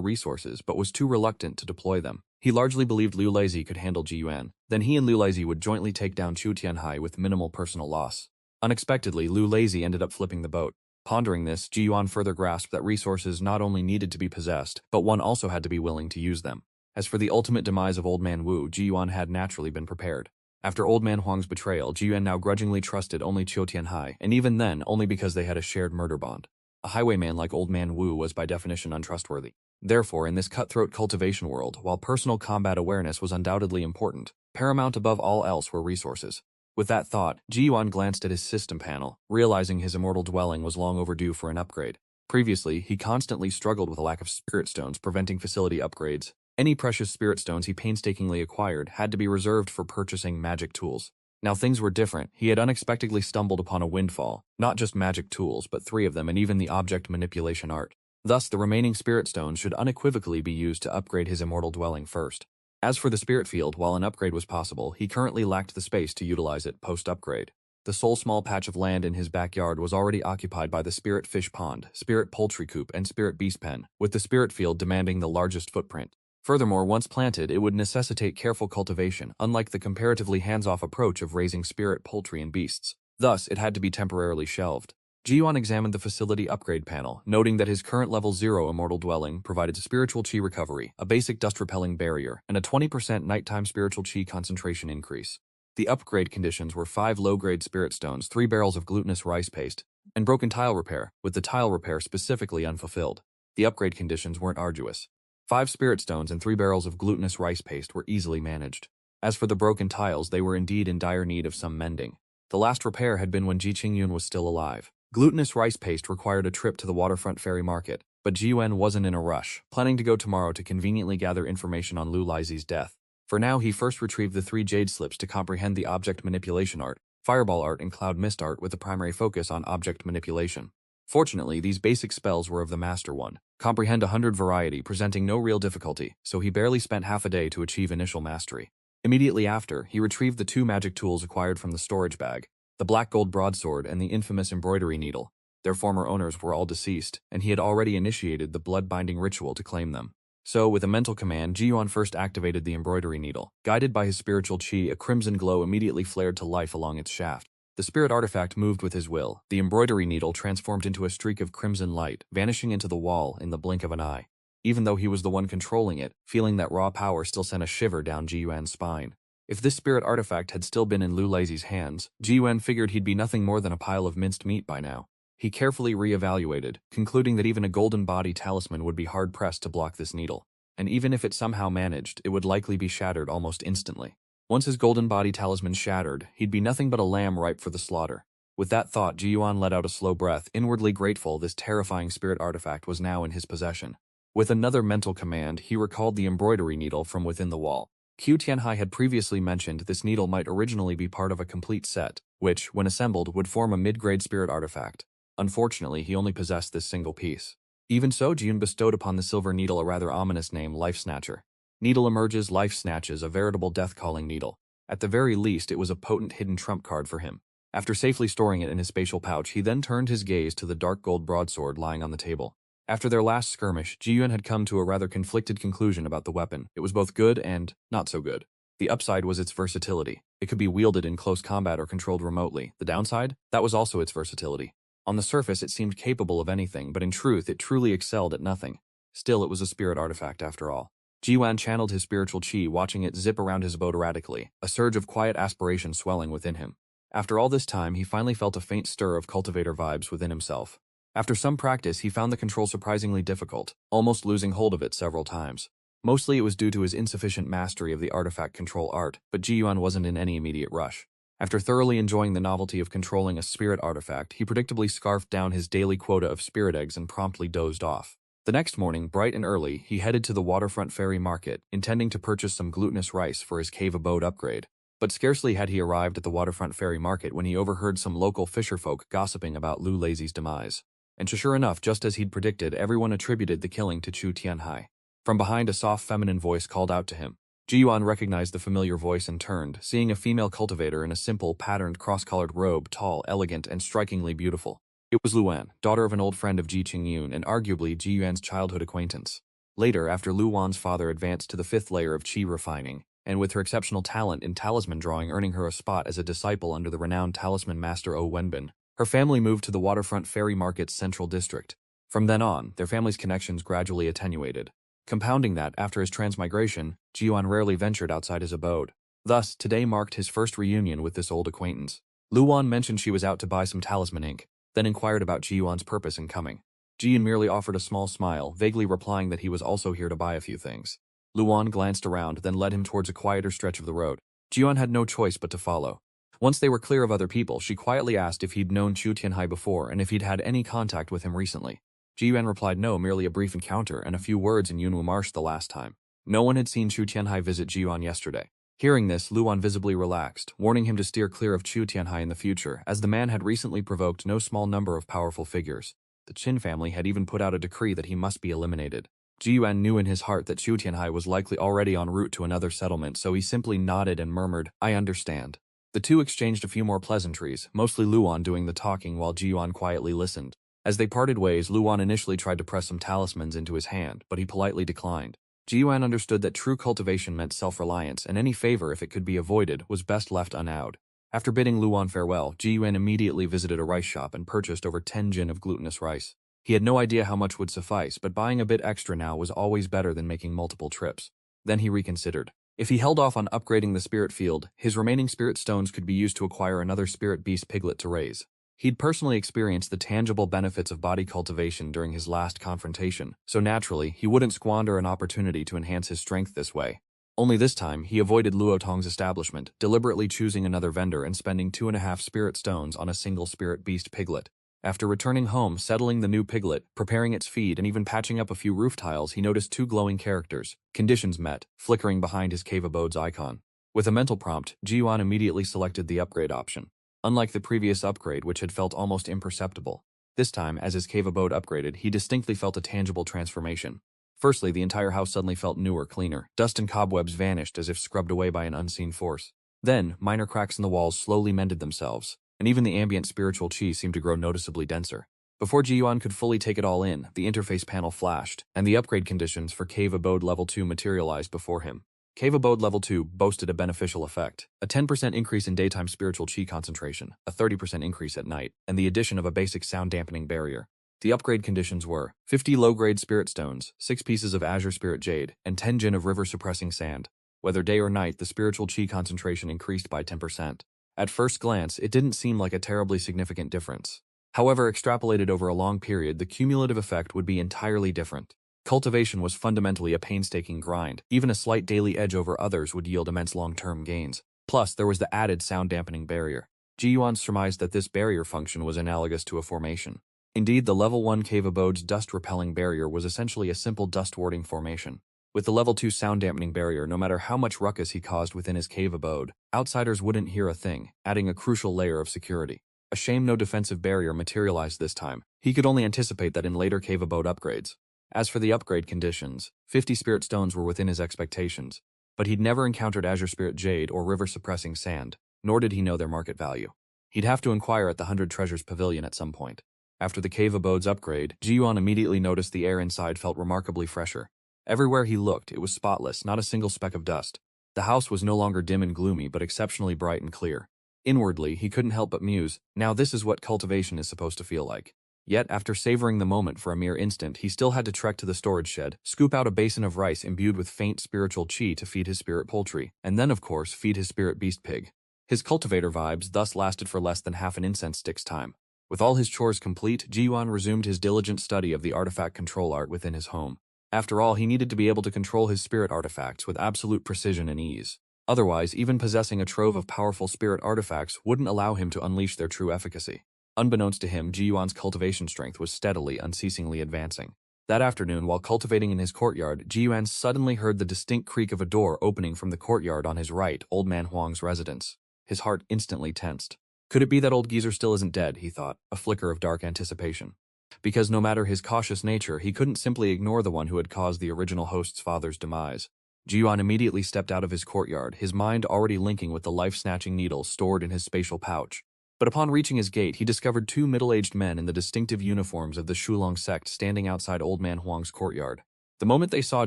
resources, but was too reluctant to deploy them. He largely believed Lu Laizi could handle Ji Yuan. Then he and Lu Laizi would jointly take down Chu Tianhai with minimal personal loss. Unexpectedly, Lu Laizi ended up flipping the boat. Pondering this, Ji Yuan further grasped that resources not only needed to be possessed, but one also had to be willing to use them. As for the ultimate demise of Old Man Wu, Ji Yuan had naturally been prepared. After Old Man Huang's betrayal, Ji Yuan now grudgingly trusted only Chu Tianhai, and even then, only because they had a shared murder bond. A highwayman like Old Man Wu was by definition untrustworthy. Therefore, in this cutthroat cultivation world, while personal combat awareness was undoubtedly important, paramount above all else were resources. With that thought, Ji Yuan glanced at his system panel, realizing his immortal dwelling was long overdue for an upgrade. Previously, he constantly struggled with a lack of spirit stones, preventing facility upgrades. Any precious spirit stones he painstakingly acquired had to be reserved for purchasing magic tools. Now things were different. He had unexpectedly stumbled upon a windfall, not just magic tools, but 3 of them and even the object manipulation art. Thus, the remaining spirit stones should unequivocally be used to upgrade his immortal dwelling first. As for the spirit field, while an upgrade was possible, he currently lacked the space to utilize it post-upgrade. The sole small patch of land in his backyard was already occupied by the spirit fish pond, spirit poultry coop, and spirit beast pen, with the spirit field demanding the largest footprint. Furthermore, once planted, it would necessitate careful cultivation, unlike the comparatively hands-off approach of raising spirit poultry and beasts. Thus, it had to be temporarily shelved. Ji Yuan examined the facility upgrade panel, noting that his current level 0 immortal dwelling provided spiritual qi recovery, a basic dust-repelling barrier, and a 20% nighttime spiritual qi concentration increase. The upgrade conditions were 5 low-grade spirit stones, 3 barrels of glutinous rice paste, and broken tile repair, with the tile repair specifically unfulfilled. The upgrade conditions weren't arduous. 5 spirit stones and 3 barrels of glutinous rice paste were easily managed. As for the broken tiles, they were indeed in dire need of some mending. The last repair had been when Ji Qingyun was still alive. Glutinous rice paste required a trip to the waterfront ferry market, but Ji Yuan wasn't in a rush, planning to go tomorrow to conveniently gather information on Lu Laizi's death. For now, he first retrieved the 3 jade slips to comprehend the object manipulation art, fireball art, and cloud mist art with a primary focus on object manipulation. Fortunately, these basic spells were of the master one, comprehend 100 variety, presenting no real difficulty, so he barely spent half a day to achieve initial mastery. Immediately after, he retrieved the 2 magic tools acquired from the storage bag, the black gold broadsword and the infamous embroidery needle. Their former owners were all deceased, and he had already initiated the blood-binding ritual to claim them. So, with a mental command, Ji-yuan first activated the embroidery needle. Guided by his spiritual chi, a crimson glow immediately flared to life along its shaft. The spirit artifact moved with his will. The embroidery needle transformed into a streak of crimson light, vanishing into the wall in the blink of an eye. Even though he was the one controlling it, feeling that raw power still sent a shiver down Ji-yuan's spine. If this spirit artifact had still been in Lu Lazy's hands, Ji-yuan figured he'd be nothing more than a pile of minced meat by now. He carefully re-evaluated, concluding that even a golden body talisman would be hard-pressed to block this needle. And even if it somehow managed, it would likely be shattered almost instantly. Once his golden body talisman shattered, he'd be nothing but a lamb ripe for the slaughter. With that thought, Ji-yuan let out a slow breath, inwardly grateful this terrifying spirit artifact was now in his possession. With another mental command, he recalled the embroidery needle from within the wall. Qiu Tianhai had previously mentioned this needle might originally be part of a complete set, which, when assembled, would form a mid-grade spirit artifact. Unfortunately, he only possessed this single piece. Even so, Ji-yuan bestowed upon the silver needle a rather ominous name, Life Snatcher. Needle emerges, life snatches, a veritable death-calling needle. At the very least, it was a potent hidden trump card for him. After safely storing it in his spatial pouch, he then turned his gaze to the dark gold broadsword lying on the table. After their last skirmish, Ji-yuan had come to a rather conflicted conclusion about the weapon. It was both good and not so good. The upside was its versatility. It could be wielded in close combat or controlled remotely. The downside? That was also its versatility. On the surface, it seemed capable of anything, but in truth, it truly excelled at nothing. Still, it was a spirit artifact after all. Ji-yuan channeled his spiritual chi, watching it zip around his abode erratically, a surge of quiet aspiration swelling within him. After all this time, he finally felt a faint stir of cultivator vibes within himself. After some practice, he found the control surprisingly difficult, almost losing hold of it several times. Mostly it was due to his insufficient mastery of the artifact control art, but Ji-yuan wasn't in any immediate rush. After thoroughly enjoying the novelty of controlling a spirit artifact, he predictably scarfed down his daily quota of spirit eggs and promptly dozed off. The next morning, bright and early, he headed to the waterfront ferry market, intending to purchase some glutinous rice for his cave abode upgrade. But scarcely had he arrived at the waterfront ferry market when he overheard some local fisherfolk gossiping about Lu Lazy's demise. And sure enough, just as he'd predicted, everyone attributed the killing to Qiu Tianhai. From behind, a soft feminine voice called out to him. Ji-yuan recognized the familiar voice and turned, seeing a female cultivator in a simple, patterned, cross-colored robe, tall, elegant, and strikingly beautiful. It was Luan, daughter of an old friend of Ji Qingyun and arguably Ji-yuan's childhood acquaintance. Later, after Luan's father advanced to the 5th layer of qi refining, and with her exceptional talent in talisman drawing earning her a spot as a disciple under the renowned talisman master O Wenbin, her family moved to the waterfront ferry market's central district. From then on, their family's connections gradually attenuated. Compounding that, after his transmigration, Ji-yuan rarely ventured outside his abode. Thus, today marked his first reunion with this old acquaintance. Luan mentioned she was out to buy some talisman ink, then inquired about Ji-yuan's purpose in coming. Ji-yuan merely offered a small smile, vaguely replying that he was also here to buy a few things. Luan glanced around, then led him towards a quieter stretch of the road. Ji-yuan had no choice but to follow. Once they were clear of other people, she quietly asked if he'd known Qiu Tianhai before and if he'd had any contact with him recently. Ji-yuan replied no, merely a brief encounter and a few words in Yunwu Marsh the last time. No one had seen Qiu Tianhai visit Ji-yuan yesterday. Hearing this, Luan visibly relaxed, warning him to steer clear of Qiu Tianhai in the future, as the man had recently provoked no small number of powerful figures. The Qin family had even put out a decree that he must be eliminated. Ji-yuan knew in his heart that Qiu Tianhai was likely already en route to another settlement, so he simply nodded and murmured, "I understand." The two exchanged a few more pleasantries, mostly Luan doing the talking while Ji-yuan quietly listened. As they parted ways, Luan initially tried to press some talismans into his hand, but he politely declined. Ji-yuan understood that true cultivation meant self-reliance, and any favor, if it could be avoided, was best left unavowed. After bidding Luan farewell, Ji-yuan immediately visited a rice shop and purchased over 10 jin of glutinous rice. He had no idea how much would suffice, but buying a bit extra now was always better than making multiple trips. Then he reconsidered. If he held off on upgrading the spirit field, his remaining spirit stones could be used to acquire another spirit beast piglet to raise. He'd personally experienced the tangible benefits of body cultivation during his last confrontation, so naturally, he wouldn't squander an opportunity to enhance his strength this way. Only this time, he avoided Luo Tong's establishment, deliberately choosing another vendor and spending 2.5 spirit stones on a single spirit beast piglet. After returning home, settling the new piglet, preparing its feed, and even patching up a few roof tiles, he noticed 2 glowing characters, conditions met, flickering behind his cave abode's icon. With a mental prompt, Ji-yuan immediately selected the upgrade option. Unlike the previous upgrade, which had felt almost imperceptible, this time, as his cave abode upgraded, he distinctly felt a tangible transformation. Firstly, the entire house suddenly felt newer, cleaner. Dust and cobwebs vanished as if scrubbed away by an unseen force. Then, minor cracks in the walls slowly mended themselves, and even the ambient spiritual chi seemed to grow noticeably denser. Before Ji-yuan could fully take it all in, the interface panel flashed, and the upgrade conditions for Cave Abode Level 2 materialized before him. Cave Abode Level 2 boasted a beneficial effect, a 10% increase in daytime spiritual chi concentration, a 30% increase at night, and the addition of a basic sound-dampening barrier. The upgrade conditions were 50 low-grade spirit stones, 6 pieces of azure spirit jade, and 10 jin of river-suppressing sand. Whether day or night, the spiritual chi concentration increased by 10%. At first glance, it didn't seem like a terribly significant difference. However, extrapolated over a long period, the cumulative effect would be entirely different. Cultivation was fundamentally a painstaking grind. Even a slight daily edge over others would yield immense long-term gains. Plus, there was the added sound-dampening barrier. Ji-yuan surmised that this barrier function was analogous to a formation. Indeed, the Level 1 Cave Abode's dust-repelling barrier was essentially a simple dust-warding formation. With the Level 2 sound-dampening barrier, no matter how much ruckus he caused within his cave abode, outsiders wouldn't hear a thing, adding a crucial layer of security. A shame no defensive barrier materialized this time. He could only anticipate that in later cave abode upgrades. As for the upgrade conditions, 50 spirit stones were within his expectations, but he'd never encountered azure spirit jade or river-suppressing sand, nor did he know their market value. He'd have to inquire at the 100 Treasures Pavilion at some point. After the cave abode's upgrade, Ji-yuan immediately noticed the air inside felt remarkably fresher. Everywhere he looked, it was spotless, not a single speck of dust. The house was no longer dim and gloomy, but exceptionally bright and clear. Inwardly, he couldn't help but muse, now this is what cultivation is supposed to feel like. Yet, after savoring the moment for a mere instant, he still had to trek to the storage shed, scoop out a basin of rice imbued with faint spiritual chi to feed his spirit poultry, and then, of course, feed his spirit beast pig. His cultivator vibes thus lasted for less than half an incense stick's time. With all his chores complete, Ji-yuan resumed his diligent study of the artifact control art within his home. After all, he needed to be able to control his spirit artifacts with absolute precision and ease. Otherwise, even possessing a trove of powerful spirit artifacts wouldn't allow him to unleash their true efficacy. Unbeknownst to him, Ji-yuan's cultivation strength was steadily, unceasingly advancing. That afternoon, while cultivating in his courtyard, Ji-yuan suddenly heard the distinct creak of a door opening from the courtyard on his right, Old Man Huang's residence. His heart instantly tensed. Could it be that old geezer still isn't dead, he thought, a flicker of dark anticipation. Because no matter his cautious nature, he couldn't simply ignore the one who had caused the original host's father's demise. Ji-yuan immediately stepped out of his courtyard, his mind already linking with the life-snatching needle stored in his spatial pouch. But upon reaching his gate, he discovered 2 middle-aged men in the distinctive uniforms of the Shulong sect standing outside Old Man Huang's courtyard. The moment they saw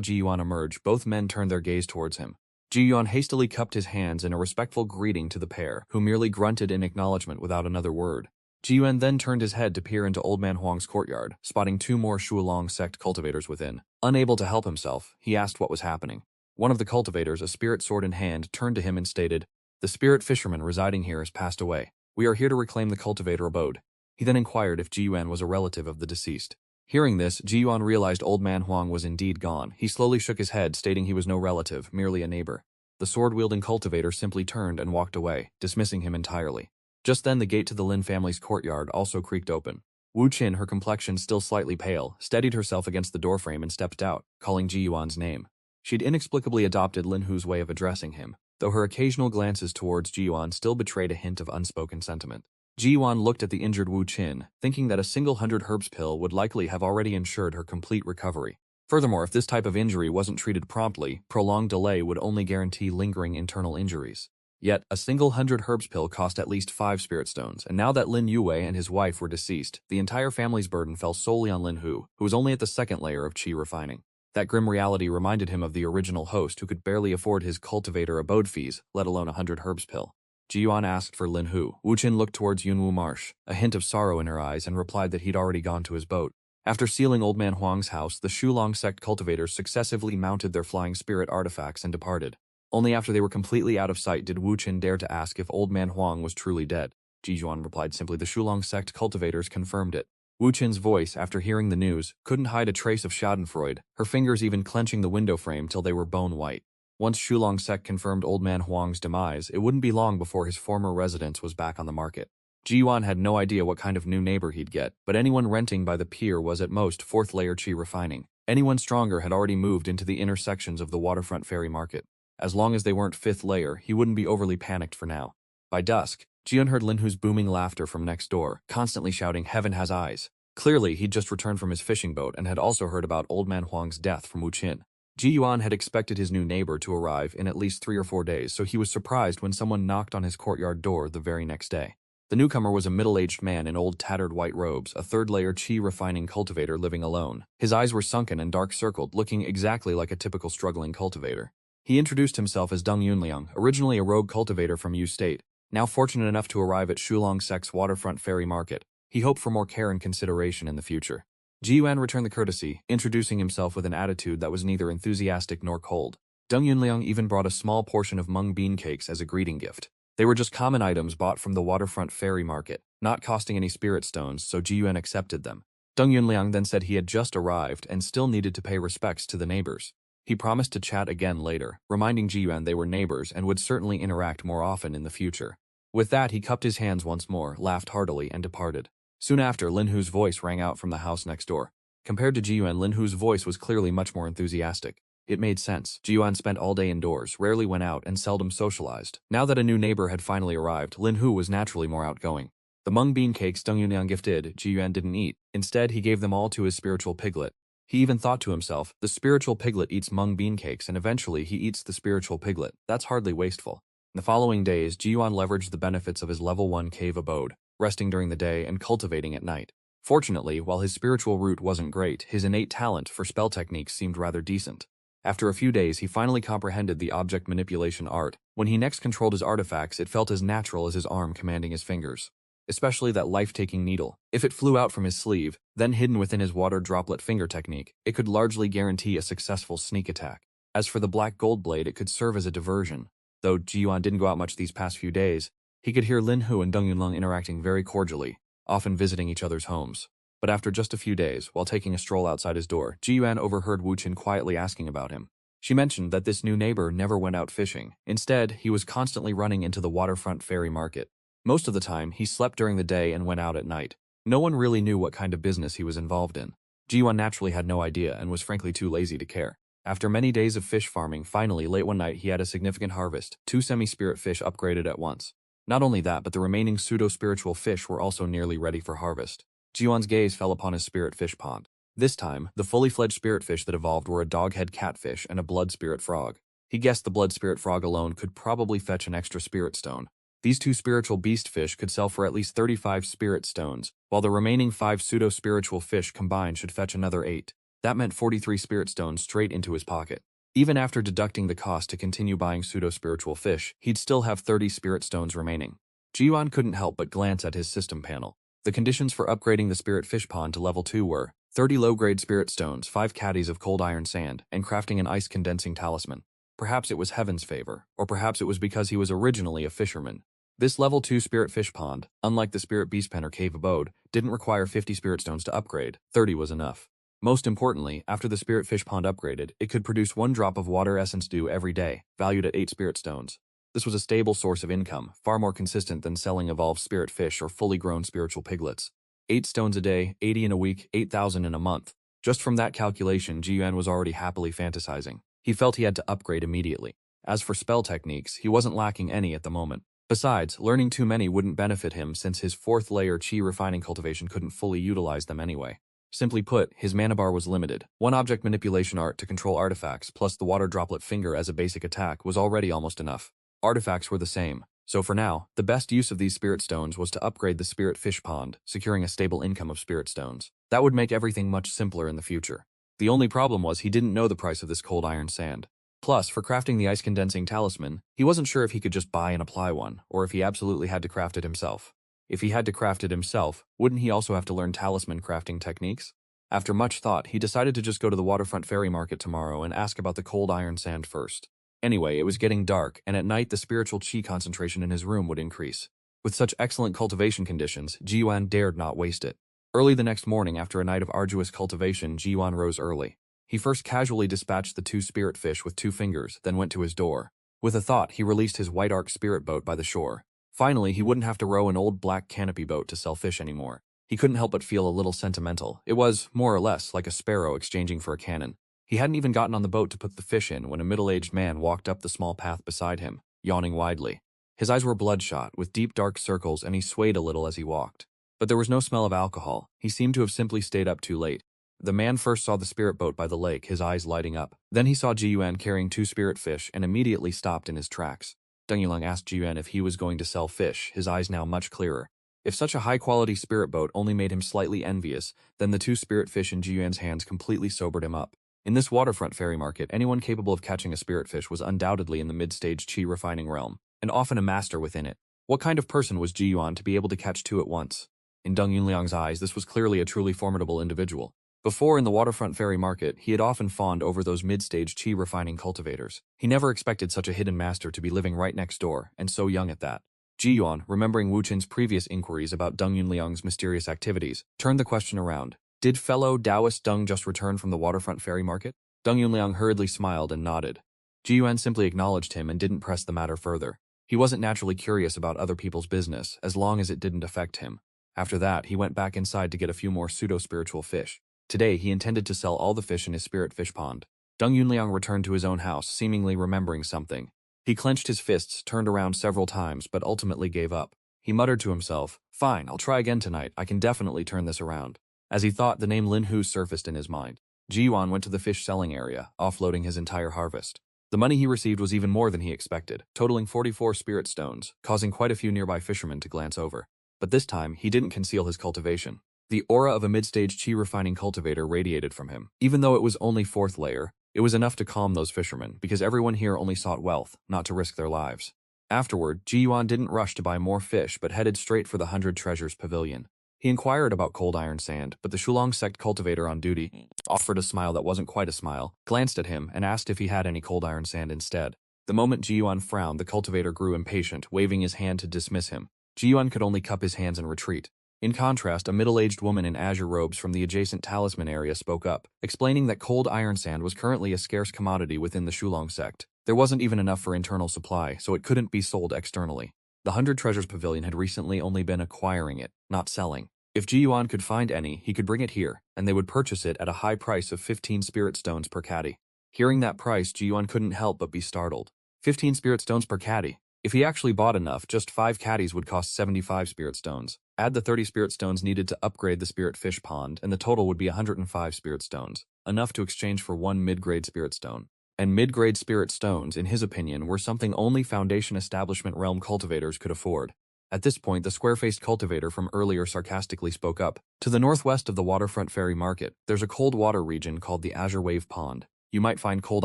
Ji-yuan emerge, both men turned their gaze towards him. Ji-yuan hastily cupped his hands in a respectful greeting to the pair, who merely grunted in acknowledgement without another word. Ji-yuan then turned his head to peer into Old Man Huang's courtyard, spotting 2 more Shulong sect cultivators within. Unable to help himself, he asked what was happening. One of the cultivators, a spirit sword in hand, turned to him and stated, "The spirit fisherman residing here has passed away. We are here to reclaim the cultivator abode." He then inquired if Ji-yuan was a relative of the deceased. Hearing this, Ji-yuan realized Old Man Huang was indeed gone. He slowly shook his head, stating he was no relative, merely a neighbor. The sword-wielding cultivator simply turned and walked away, dismissing him entirely. Just then, the gate to the Lin family's courtyard also creaked open. Wu Qin, her complexion still slightly pale, steadied herself against the doorframe and stepped out, calling Ji-yuan's name. She'd inexplicably adopted Lin Hu's way of addressing him, though her occasional glances towards Ji-yuan still betrayed a hint of unspoken sentiment. Ji-yuan looked at the injured Wu Qin, thinking that a single 100 herbs pill would likely have already ensured her complete recovery. Furthermore, if this type of injury wasn't treated promptly, prolonged delay would only guarantee lingering internal injuries. Yet, a single 100 herbs pill cost at least 5 spirit stones, and now that Lin Yue and his wife were deceased, the entire family's burden fell solely on Lin Hu, who was only at the second layer of chi refining. That grim reality reminded him of the original host who could barely afford his cultivator abode fees, let alone a 100 herbs pill. Ji-yuan asked for Lin Hu. Wu Qin looked towards Yunwu Marsh, a hint of sorrow in her eyes, and replied that he'd already gone to his boat. After sealing Old Man Huang's house, the Shulong sect cultivators successively mounted their flying spirit artifacts and departed. Only after they were completely out of sight did Wu Qin dare to ask if Old Man Huang was truly dead. Ji-yuan replied simply, "The Shulong sect cultivators confirmed it." Wu Qin's voice, after hearing the news, couldn't hide a trace of schadenfreude, her fingers even clenching the window frame till they were bone white. Once Shulong sect confirmed Old Man Huang's demise, it wouldn't be long before his former residence was back on the market. Ji-yuan had no idea what kind of new neighbor he'd get, but anyone renting by the pier was at most 4th layer chi refining. Anyone stronger had already moved into the inner sections of the waterfront ferry market. As long as they weren't 5th layer, he wouldn't be overly panicked for now. By dusk, Ji-yuan heard Lin Hu's booming laughter from next door, constantly shouting, "Heaven has eyes." Clearly, he'd just returned from his fishing boat and had also heard about Old Man Huang's death from Wu Qin. Ji-yuan had expected his new neighbor to arrive in at least 3 or 4 days, so he was surprised when someone knocked on his courtyard door the very next day. The newcomer was a middle-aged man in old tattered white robes, a third-layer chi refining cultivator living alone. His eyes were sunken and dark-circled, looking exactly like a typical struggling cultivator. He introduced himself as Deng Yunliang, originally a rogue cultivator from Yu State, now fortunate enough to arrive at Shulong Sek's waterfront ferry market. He hoped for more care and consideration in the future. Ji Yuan returned the courtesy, introducing himself with an attitude that was neither enthusiastic nor cold. Deng Yunliang even brought a small portion of mung bean cakes as a greeting gift. They were just common items bought from the waterfront ferry market, not costing any spirit stones, so Ji Yuan accepted them. Deng Yunliang then said he had just arrived and still needed to pay respects to the neighbors. He promised to chat again later, reminding Ji Yuan they were neighbors and would certainly interact more often in the future. With that, he cupped his hands once more, laughed heartily, and departed. Soon after, Lin Hu's voice rang out from the house next door. Compared to Ji Yuan, Lin Hu's voice was clearly much more enthusiastic. It made sense. Ji Yuan spent all day indoors, rarely went out, and seldom socialized. Now that a new neighbor had finally arrived, Lin Hu was naturally more outgoing. The mung bean cakes Deng Yunliang gifted, Ji Yuan didn't eat. Instead, he gave them all to his spiritual piglet. He even thought to himself, the spiritual piglet eats mung bean cakes and eventually he eats the spiritual piglet. That's hardly wasteful. In the following days, Ji Yuan leveraged the benefits of his level 1 cave abode, resting during the day and cultivating at night. Fortunately, while his spiritual root wasn't great, his innate talent for spell techniques seemed rather decent. After a few days, he finally comprehended the object manipulation art. When he next controlled his artifacts, it felt as natural as his arm commanding his fingers. Especially that life-taking needle. If it flew out from his sleeve, then hidden within his water droplet finger technique, it could largely guarantee a successful sneak attack. As for the black gold blade, it could serve as a diversion. Though Ji Yuan didn't go out much these past few days, he could hear Lin Hu and Deng Yunliang interacting very cordially, often visiting each other's homes. But after just a few days, while taking a stroll outside his door, Ji Yuan overheard Wu Qin quietly asking about him. She mentioned that this new neighbor never went out fishing. Instead, he was constantly running into the waterfront ferry market. Most of the time, he slept during the day and went out at night. No one really knew what kind of business he was involved in. Ji Yuan naturally had no idea and was frankly too lazy to care. After many days of fish farming, finally, late one night, he had a significant harvest. 2 semi-spirit fish upgraded at once. Not only that, but the remaining pseudo-spiritual fish were also nearly ready for harvest. Ji Yuan's gaze fell upon his spirit fish pond. This time, the fully fledged spirit fish that evolved were a doghead catfish and a blood spirit frog. He guessed the blood spirit frog alone could probably fetch an extra spirit stone. These 2 spiritual beast fish could sell for at least 35 spirit stones, while the remaining 5 pseudo-spiritual fish combined should fetch another 8. That meant 43 spirit stones straight into his pocket. Even after deducting the cost to continue buying pseudo-spiritual fish, he'd still have 30 spirit stones remaining. Ji Yuan couldn't help but glance at his system panel. The conditions for upgrading the spirit fish pond to level 2 were 30 low-grade spirit stones, 5 caddies of cold iron sand, and crafting an ice-condensing talisman. Perhaps it was heaven's favor, or perhaps it was because he was originally a fisherman. This level 2 spirit fish pond, unlike the spirit beast pen or cave abode, didn't require 50 spirit stones to upgrade. 30 was enough. Most importantly, after the spirit fish pond upgraded, it could produce 1 drop of water essence dew every day, valued at 8 spirit stones. This was a stable source of income, far more consistent than selling evolved spirit fish or fully grown spiritual piglets. 8 stones a day, 80 in a week, 8,000 in a month. Just from that calculation, Ji Yuan was already happily fantasizing. He felt he had to upgrade immediately. As for spell techniques, he wasn't lacking any at the moment. Besides, learning too many wouldn't benefit him since his 4th layer chi refining cultivation couldn't fully utilize them anyway. Simply put, his mana bar was limited. 1 object manipulation art to control artifacts plus the water droplet finger as a basic attack was already almost enough. Artifacts were the same. So for now, the best use of these spirit stones was to upgrade the spirit fish pond, securing a stable income of spirit stones. That would make everything much simpler in the future. The only problem was he didn't know the price of this cold iron sand. Plus, for crafting the ice-condensing talisman, he wasn't sure if he could just buy and apply one, or if he absolutely had to craft it himself. If he had to craft it himself, wouldn't he also have to learn talisman crafting techniques? After much thought, he decided to just go to the waterfront ferry market tomorrow and ask about the cold iron sand first. Anyway, it was getting dark, and at night the spiritual chi concentration in his room would increase. With such excellent cultivation conditions, Ji Yuan dared not waste it. Early the next morning, after a night of arduous cultivation, Ji Yuan rose early. He first casually dispatched the 2 spirit fish with 2 fingers, then went to his door. With a thought, he released his white arc spirit boat by the shore. Finally, he wouldn't have to row an old black canopy boat to sell fish anymore. He couldn't help but feel a little sentimental. It was, more or less, like a sparrow exchanging for a cannon. He hadn't even gotten on the boat to put the fish in when a middle-aged man walked up the small path beside him, yawning widely. His eyes were bloodshot, with deep dark circles, and he swayed a little as he walked. But there was no smell of alcohol. He seemed to have simply stayed up too late. The man first saw the spirit boat by the lake, his eyes lighting up. Then he saw Ji Yuan carrying 2 spirit fish and immediately stopped in his tracks. Deng Yunliang asked Ji Yuan if he was going to sell fish, his eyes now much clearer. If such a high-quality spirit boat only made him slightly envious, then the 2 spirit fish in Ji Yuan's hands completely sobered him up. In this waterfront ferry market, anyone capable of catching a spirit fish was undoubtedly in the mid-stage qi refining realm, and often a master within it. What kind of person was Ji Yuan to be able to catch 2 at once? In Deng Yunliang's eyes, this was clearly a truly formidable individual. Before, in the waterfront ferry market, he had often fawned over those mid-stage qi refining cultivators. He never expected such a hidden master to be living right next door, and so young at that. Ji Yuan, remembering Wu Qin's previous inquiries about Deng Yunliang's mysterious activities, turned the question around. Did fellow Taoist Deng just return from the waterfront ferry market? Deng Yunliang hurriedly smiled and nodded. Ji Yuan simply acknowledged him and didn't press the matter further. He wasn't naturally curious about other people's business, as long as it didn't affect him. After that, he went back inside to get a few more pseudo-spiritual fish. Today, he intended to sell all the fish in his spirit fish pond. Deng Yunliang returned to his own house, seemingly remembering something. He clenched his fists, turned around several times, but ultimately gave up. He muttered to himself, "Fine, I'll try again tonight. I can definitely turn this around." As he thought, the name Lin Hu surfaced in his mind. Ji Yuan went to the fish selling area, offloading his entire harvest. The money he received was even more than he expected, totaling 44 spirit stones, causing quite a few nearby fishermen to glance over. But this time, he didn't conceal his cultivation. The aura of a mid-stage qi refining cultivator radiated from him. Even though it was only 4th layer, it was enough to calm those fishermen, because everyone here only sought wealth, not to risk their lives. Afterward, Ji Yuan didn't rush to buy more fish but headed straight for the 100 Treasures Pavilion. He inquired about cold iron sand, but the Shulong sect cultivator on duty offered a smile that wasn't quite a smile, glanced at him, and asked if he had any cold iron sand instead. The moment Ji Yuan frowned, the cultivator grew impatient, waving his hand to dismiss him. Ji Yuan could only cup his hands and retreat. In contrast, a middle-aged woman in azure robes from the adjacent talisman area spoke up, explaining that cold iron sand was currently a scarce commodity within the Shulong sect. There wasn't even enough for internal supply, so it couldn't be sold externally. The 100 Treasures Pavilion had recently only been acquiring it, not selling. If Ji Yuan could find any, he could bring it here, and they would purchase it at a high price of 15 spirit stones per caddy. Hearing that price, Ji Yuan couldn't help but be startled. 15 spirit stones per caddy. If he actually bought enough, just 5 caddies would cost 75 spirit stones. Add the 30 spirit stones needed to upgrade the spirit fish pond, and the total would be 105 spirit stones, enough to exchange for 1 mid-grade spirit stone. And mid-grade spirit stones, in his opinion, were something only Foundation Establishment realm cultivators could afford. At this point, the square-faced cultivator from earlier sarcastically spoke up. To the northwest of the waterfront ferry market, there's a cold water region called the Azure Wave Pond. You might find cold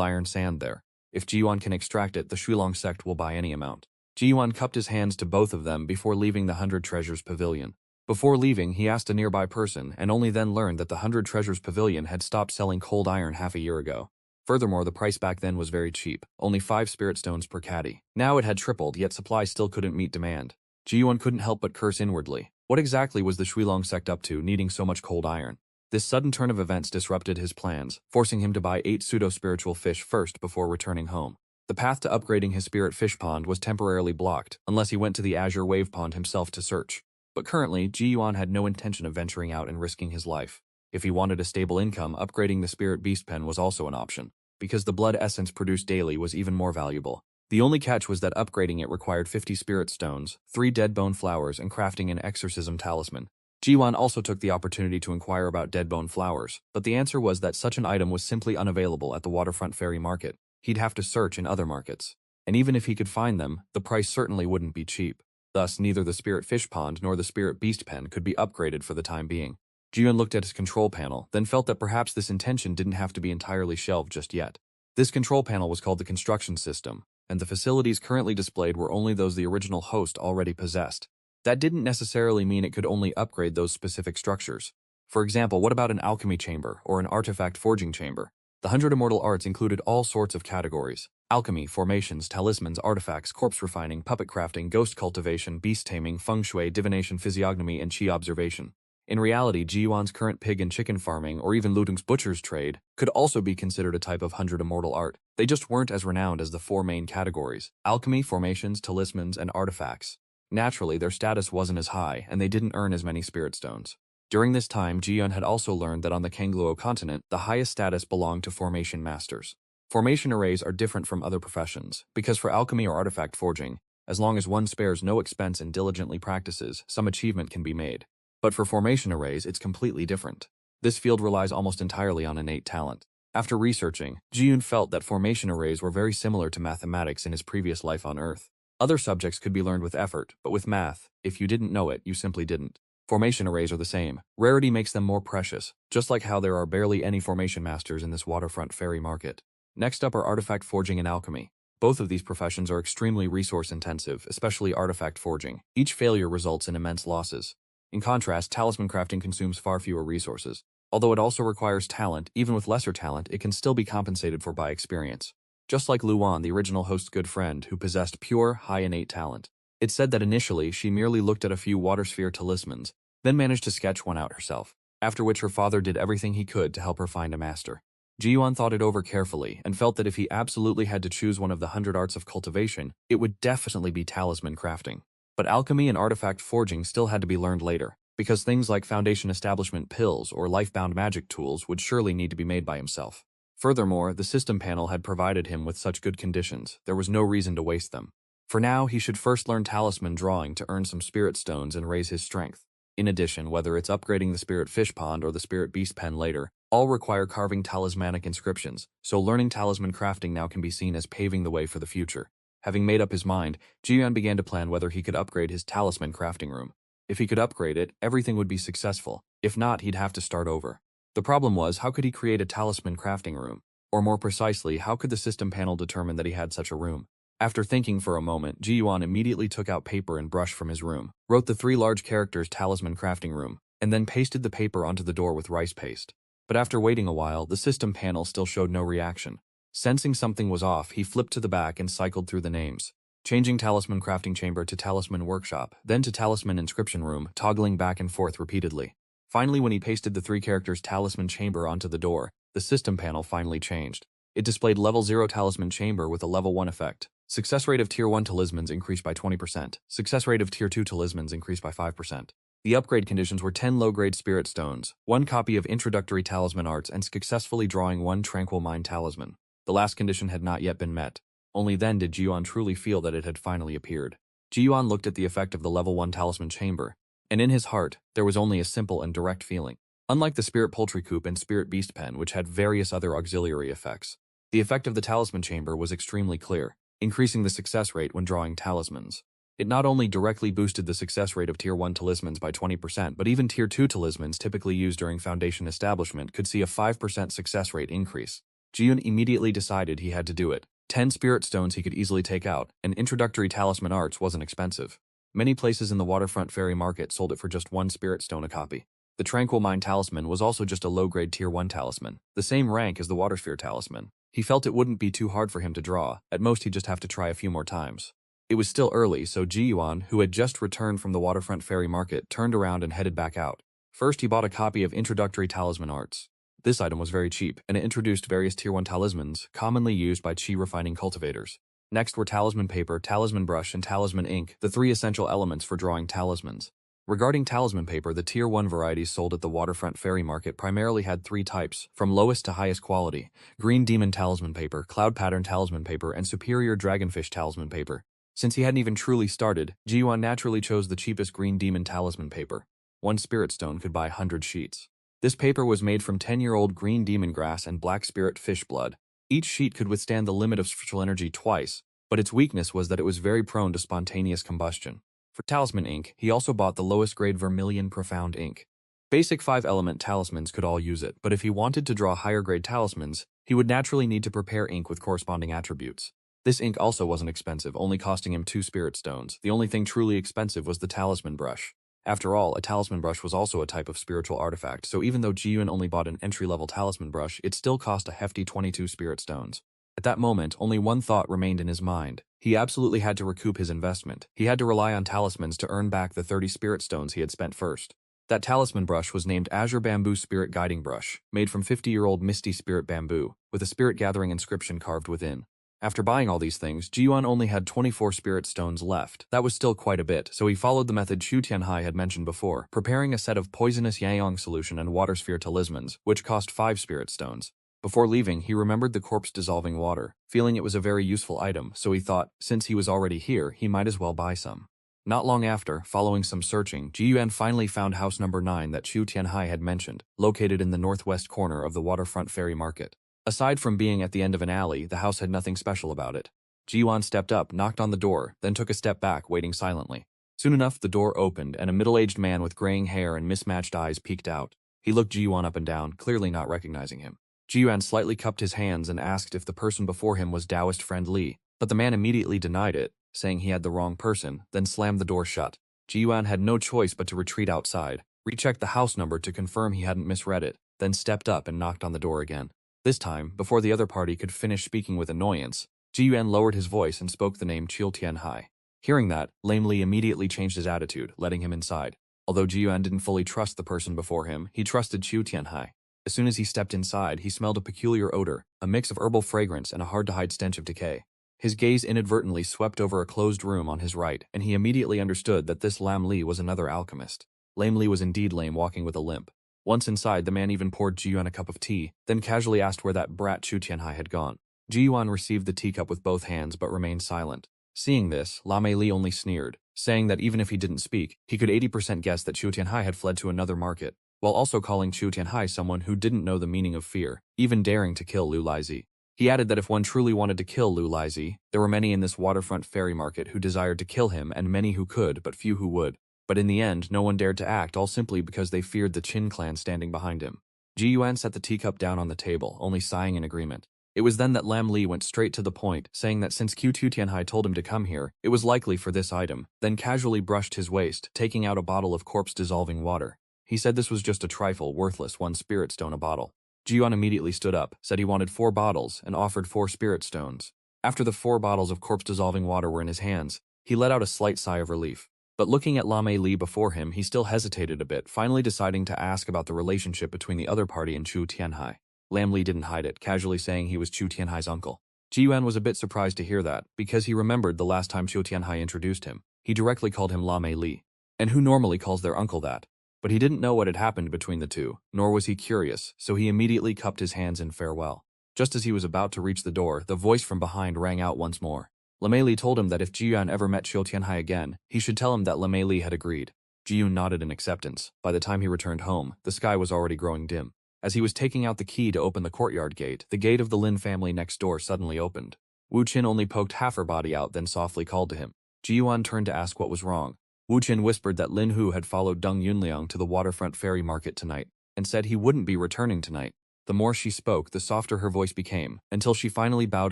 iron sand there. If Ji Yuan can extract it, the Shulong sect will buy any amount. Ji Yuan cupped his hands to both of them before leaving the 100 Treasures Pavilion. Before leaving, he asked a nearby person, and only then learned that the 100 Treasures Pavilion had stopped selling cold iron half a year ago. Furthermore, the price back then was very cheap, only 5 spirit stones per caddy. Now it had tripled, yet supply still couldn't meet demand. Ji Yuan couldn't help but curse inwardly. What exactly was the Shulong sect up to, needing so much cold iron? This sudden turn of events disrupted his plans, forcing him to buy 8 pseudo-spiritual fish first before returning home. The path to upgrading his spirit fish pond was temporarily blocked, unless he went to the Azure Wave Pond himself to search. But currently, Ji Yuan had no intention of venturing out and risking his life. If he wanted a stable income, upgrading the spirit beast pen was also an option, because the blood essence produced daily was even more valuable. The only catch was that upgrading it required 50 spirit stones, 3 dead bone flowers, and crafting an exorcism talisman. Ji Yuan also took the opportunity to inquire about dead bone flowers, but the answer was that such an item was simply unavailable at the waterfront ferry market. He'd have to search in other markets. And even if he could find them, the price certainly wouldn't be cheap. Thus, neither the spirit fish pond nor the spirit beast pen could be upgraded for the time being. Ji Yuan looked at his control panel, then felt that perhaps this intention didn't have to be entirely shelved just yet. This control panel was called the construction system, and the facilities currently displayed were only those the original host already possessed. That didn't necessarily mean it could only upgrade those specific structures. For example, what about an alchemy chamber or an artifact forging chamber? The 100 Immortal Arts included all sorts of categories: alchemy, formations, talismans, artifacts, corpse refining, puppet crafting, ghost cultivation, beast taming, feng shui, divination, physiognomy, and qi observation. In reality, Ji Yuan's current pig and chicken farming, or even Ludung's butcher's trade, could also be considered a type of 100 Immortal Art. They just weren't as renowned as the 4 main categories: alchemy, formations, talismans, and artifacts. Naturally, their status wasn't as high, and they didn't earn as many spirit stones. During this time, Ji Yuan had also learned that on the Kangluo continent, the highest status belonged to formation masters. Formation arrays are different from other professions, because for alchemy or artifact forging, as long as one spares no expense and diligently practices, some achievement can be made. But for formation arrays, it's completely different. This field relies almost entirely on innate talent. After researching, Ji Yuan felt that formation arrays were very similar to mathematics in his previous life on Earth. Other subjects could be learned with effort, but with math, if you didn't know it, you simply didn't. Formation arrays are the same. Rarity makes them more precious, just like how there are barely any formation masters in this waterfront fairy market. Next up are artifact forging and alchemy. Both of these professions are extremely resource-intensive, especially artifact forging. Each failure results in immense losses. In contrast, talisman crafting consumes far fewer resources. Although it also requires talent, even with lesser talent, it can still be compensated for by experience. Just like Luan, the original host's good friend, who possessed pure, high innate talent. It's said that initially she merely looked at a few water sphere talismans, then managed to sketch one out herself, after which her father did everything he could to help her find a master. Ji-yuan thought it over carefully and felt that if he absolutely had to choose one of the 100 arts of cultivation, it would definitely be talisman crafting. But alchemy and artifact forging still had to be learned later, because things like foundation establishment pills or life-bound magic tools would surely need to be made by himself. Furthermore, the system panel had provided him with such good conditions, there was no reason to waste them. For now, he should first learn talisman drawing to earn some spirit stones and raise his strength. In addition, whether it's upgrading the spirit fish pond or the spirit beast pen later, all require carving talismanic inscriptions, so learning talisman crafting now can be seen as paving the way for the future. Having made up his mind, Ji-yuan began to plan whether he could upgrade his talisman crafting room. If he could upgrade it, everything would be successful. If not, he'd have to start over. The problem was, how could he create a talisman crafting room? Or more precisely, how could the system panel determine that he had such a room? After thinking for a moment, Ji-yuan immediately took out paper and brush from his room, wrote the 3 large characters talisman crafting room, and then pasted the paper onto the door with rice paste. But after waiting a while, the system panel still showed no reaction. Sensing something was off, he flipped to the back and cycled through the names, changing talisman crafting chamber to talisman workshop, then to talisman inscription room, toggling back and forth repeatedly. Finally, when he pasted the 3 characters talisman chamber onto the door, the system panel finally changed. It displayed level 0 talisman chamber with a level 1 effect. Success rate of tier 1 talismans increased by 20%. Success rate of tier 2 talismans increased by 5%. The upgrade conditions were 10 low-grade spirit stones, 1 copy of introductory talisman arts, and successfully drawing 1 tranquil mind talisman. The last condition had not yet been met. Only then did Ji-yuan truly feel that it had finally appeared. Ji-yuan looked at the effect of the level 1 talisman chamber, and in his heart, there was only a simple and direct feeling. Unlike the spirit poultry coop and spirit beast pen, which had various other auxiliary effects, the effect of the talisman chamber was extremely clear, increasing the success rate when drawing talismans. It not only directly boosted the success rate of Tier 1 talismans by 20%, but even Tier 2 talismans typically used during foundation establishment could see a 5% success rate increase. Ji-yuan immediately decided he had to do it. 10 spirit stones he could easily take out, and introductory talisman arts wasn't expensive. Many places in the waterfront fairy market sold it for just 1 spirit stone a copy. The Tranquil Mind talisman was also just a low-grade Tier 1 talisman, the same rank as the Water Sphere talisman. He felt it wouldn't be too hard for him to draw, at most he'd just have to try a few more times. It was still early, so Ji-yuan, who had just returned from the waterfront fairy market, turned around and headed back out. First, he bought a copy of Introductory Talisman Arts. This item was very cheap, and it introduced various Tier 1 talismans, commonly used by chi refining cultivators. Next were talisman paper, talisman brush, and talisman ink, the 3 essential elements for drawing talismans. Regarding talisman paper, the Tier 1 varieties sold at the waterfront fairy market primarily had 3 types, from lowest to highest quality: green demon talisman paper, cloud pattern talisman paper, and superior dragonfish talisman paper. Since he hadn't even truly started, Ji-yuan naturally chose the cheapest green demon talisman paper. 1 spirit stone could buy 100 sheets. This paper was made from 10-year-old green demon grass and black spirit fish blood. Each sheet could withstand the limit of spiritual energy twice, but its weakness was that it was very prone to spontaneous combustion. For talisman ink, he also bought the lowest grade vermilion profound ink. Basic 5-element talismans could all use it, but if he wanted to draw higher grade talismans, he would naturally need to prepare ink with corresponding attributes. This ink also wasn't expensive, only costing him 2 spirit stones. The only thing truly expensive was the talisman brush. After all, a talisman brush was also a type of spiritual artifact, so even though Ji-yuan only bought an entry-level talisman brush, it still cost a hefty 22 spirit stones. At that moment, only one thought remained in his mind. He absolutely had to recoup his investment. He had to rely on talismans to earn back the 30 spirit stones he had spent first. That talisman brush was named Azure Bamboo Spirit Guiding Brush, made from 50-year-old Misty Spirit Bamboo, with a spirit-gathering inscription carved within. After buying all these things, Ji-yuan only had 24 spirit stones left. That was still quite a bit, so he followed the method Xu Tianhai had mentioned before, preparing a set of poisonous Yang solution and water sphere talismans, which cost 5 spirit stones. Before leaving, he remembered the corpse dissolving water, feeling it was a very useful item, so he thought, since he was already here, he might as well buy some. Not long after, following some searching, Ji-yuan finally found house number 9 that Xu Tianhai had mentioned, located in the northwest corner of the waterfront fairy market. Aside from being at the end of an alley, the house had nothing special about it. Ji-yuan stepped up, knocked on the door, then took a step back, waiting silently. Soon enough, the door opened, and a middle-aged man with graying hair and mismatched eyes peeked out. He looked Ji-yuan up and down, clearly not recognizing him. Ji-yuan slightly cupped his hands and asked if the person before him was Taoist friend Li, but the man immediately denied it, saying he had the wrong person, then slammed the door shut. Ji-yuan had no choice but to retreat outside, rechecked the house number to confirm he hadn't misread it, then stepped up and knocked on the door again. This time, before the other party could finish speaking with annoyance, Ji-yuan lowered his voice and spoke the name Chiu Tianhai. Hearing that, Lame Li immediately changed his attitude, letting him inside. Although Ji-yuan didn't fully trust the person before him, he trusted Chiu Tianhai. As soon as he stepped inside, he smelled a peculiar odor, a mix of herbal fragrance and a hard-to-hide stench of decay. His gaze inadvertently swept over a closed room on his right, and he immediately understood that this Lam Li was another alchemist. Lame Li was indeed lame, walking with a limp. Once inside, the man even poured Ji-yuan a cup of tea, then casually asked where that brat Chiu Tianhai had gone. Ji-yuan received the teacup with both hands but remained silent. Seeing this, Lame Li only sneered, saying that even if he didn't speak, he could 80% guess that Chiu Tianhai had fled to another market, while also calling Chiu Tianhai someone who didn't know the meaning of fear, even daring to kill Lu Laizi. He added that if one truly wanted to kill Lu Laizi, there were many in this waterfront ferry market who desired to kill him and many who could, but few who would. But in the end, no one dared to act, all simply because they feared the Qin clan standing behind him. Ji-yuan set the teacup down on the table, only sighing in agreement. It was then that Lam Li went straight to the point, saying that since Chiu Tianhai told him to come here, it was likely for this item, then casually brushed his waist, taking out a bottle of corpse-dissolving water. He said this was just a trifle, worthless, 1 spirit stone a bottle. Ji-yuan immediately stood up, said he wanted 4 bottles, and offered 4 spirit stones. After the 4 bottles of corpse-dissolving water were in his hands, he let out a slight sigh of relief. But looking at Lame Li before him, he still hesitated a bit, finally deciding to ask about the relationship between the other party and Chiu Tianhai. Lam Li didn't hide it, casually saying he was Chiu Tianhai's uncle. Ji-yuan was a bit surprised to hear that, because he remembered the last time Chiu Tianhai introduced him. He directly called him Lame Li. And who normally calls their uncle that? But he didn't know what had happened between the two, nor was he curious, so he immediately cupped his hands in farewell. Just as he was about to reach the door, the voice from behind rang out once more. Lame Li told him that if Ji-yuan ever met Chiu Tianhai again, he should tell him that Lame Li had agreed. Ji-yuan nodded in acceptance. By the time he returned home, the sky was already growing dim. As he was taking out the key to open the courtyard gate, the gate of the Lin family next door suddenly opened. Wu Qin only poked half her body out, then softly called to him. Ji-yuan turned to ask what was wrong. Wu Qin whispered that Lin Hu had followed Deng Yunliang to the waterfront ferry market tonight, and said he wouldn't be returning tonight. The more she spoke, the softer her voice became, until she finally bowed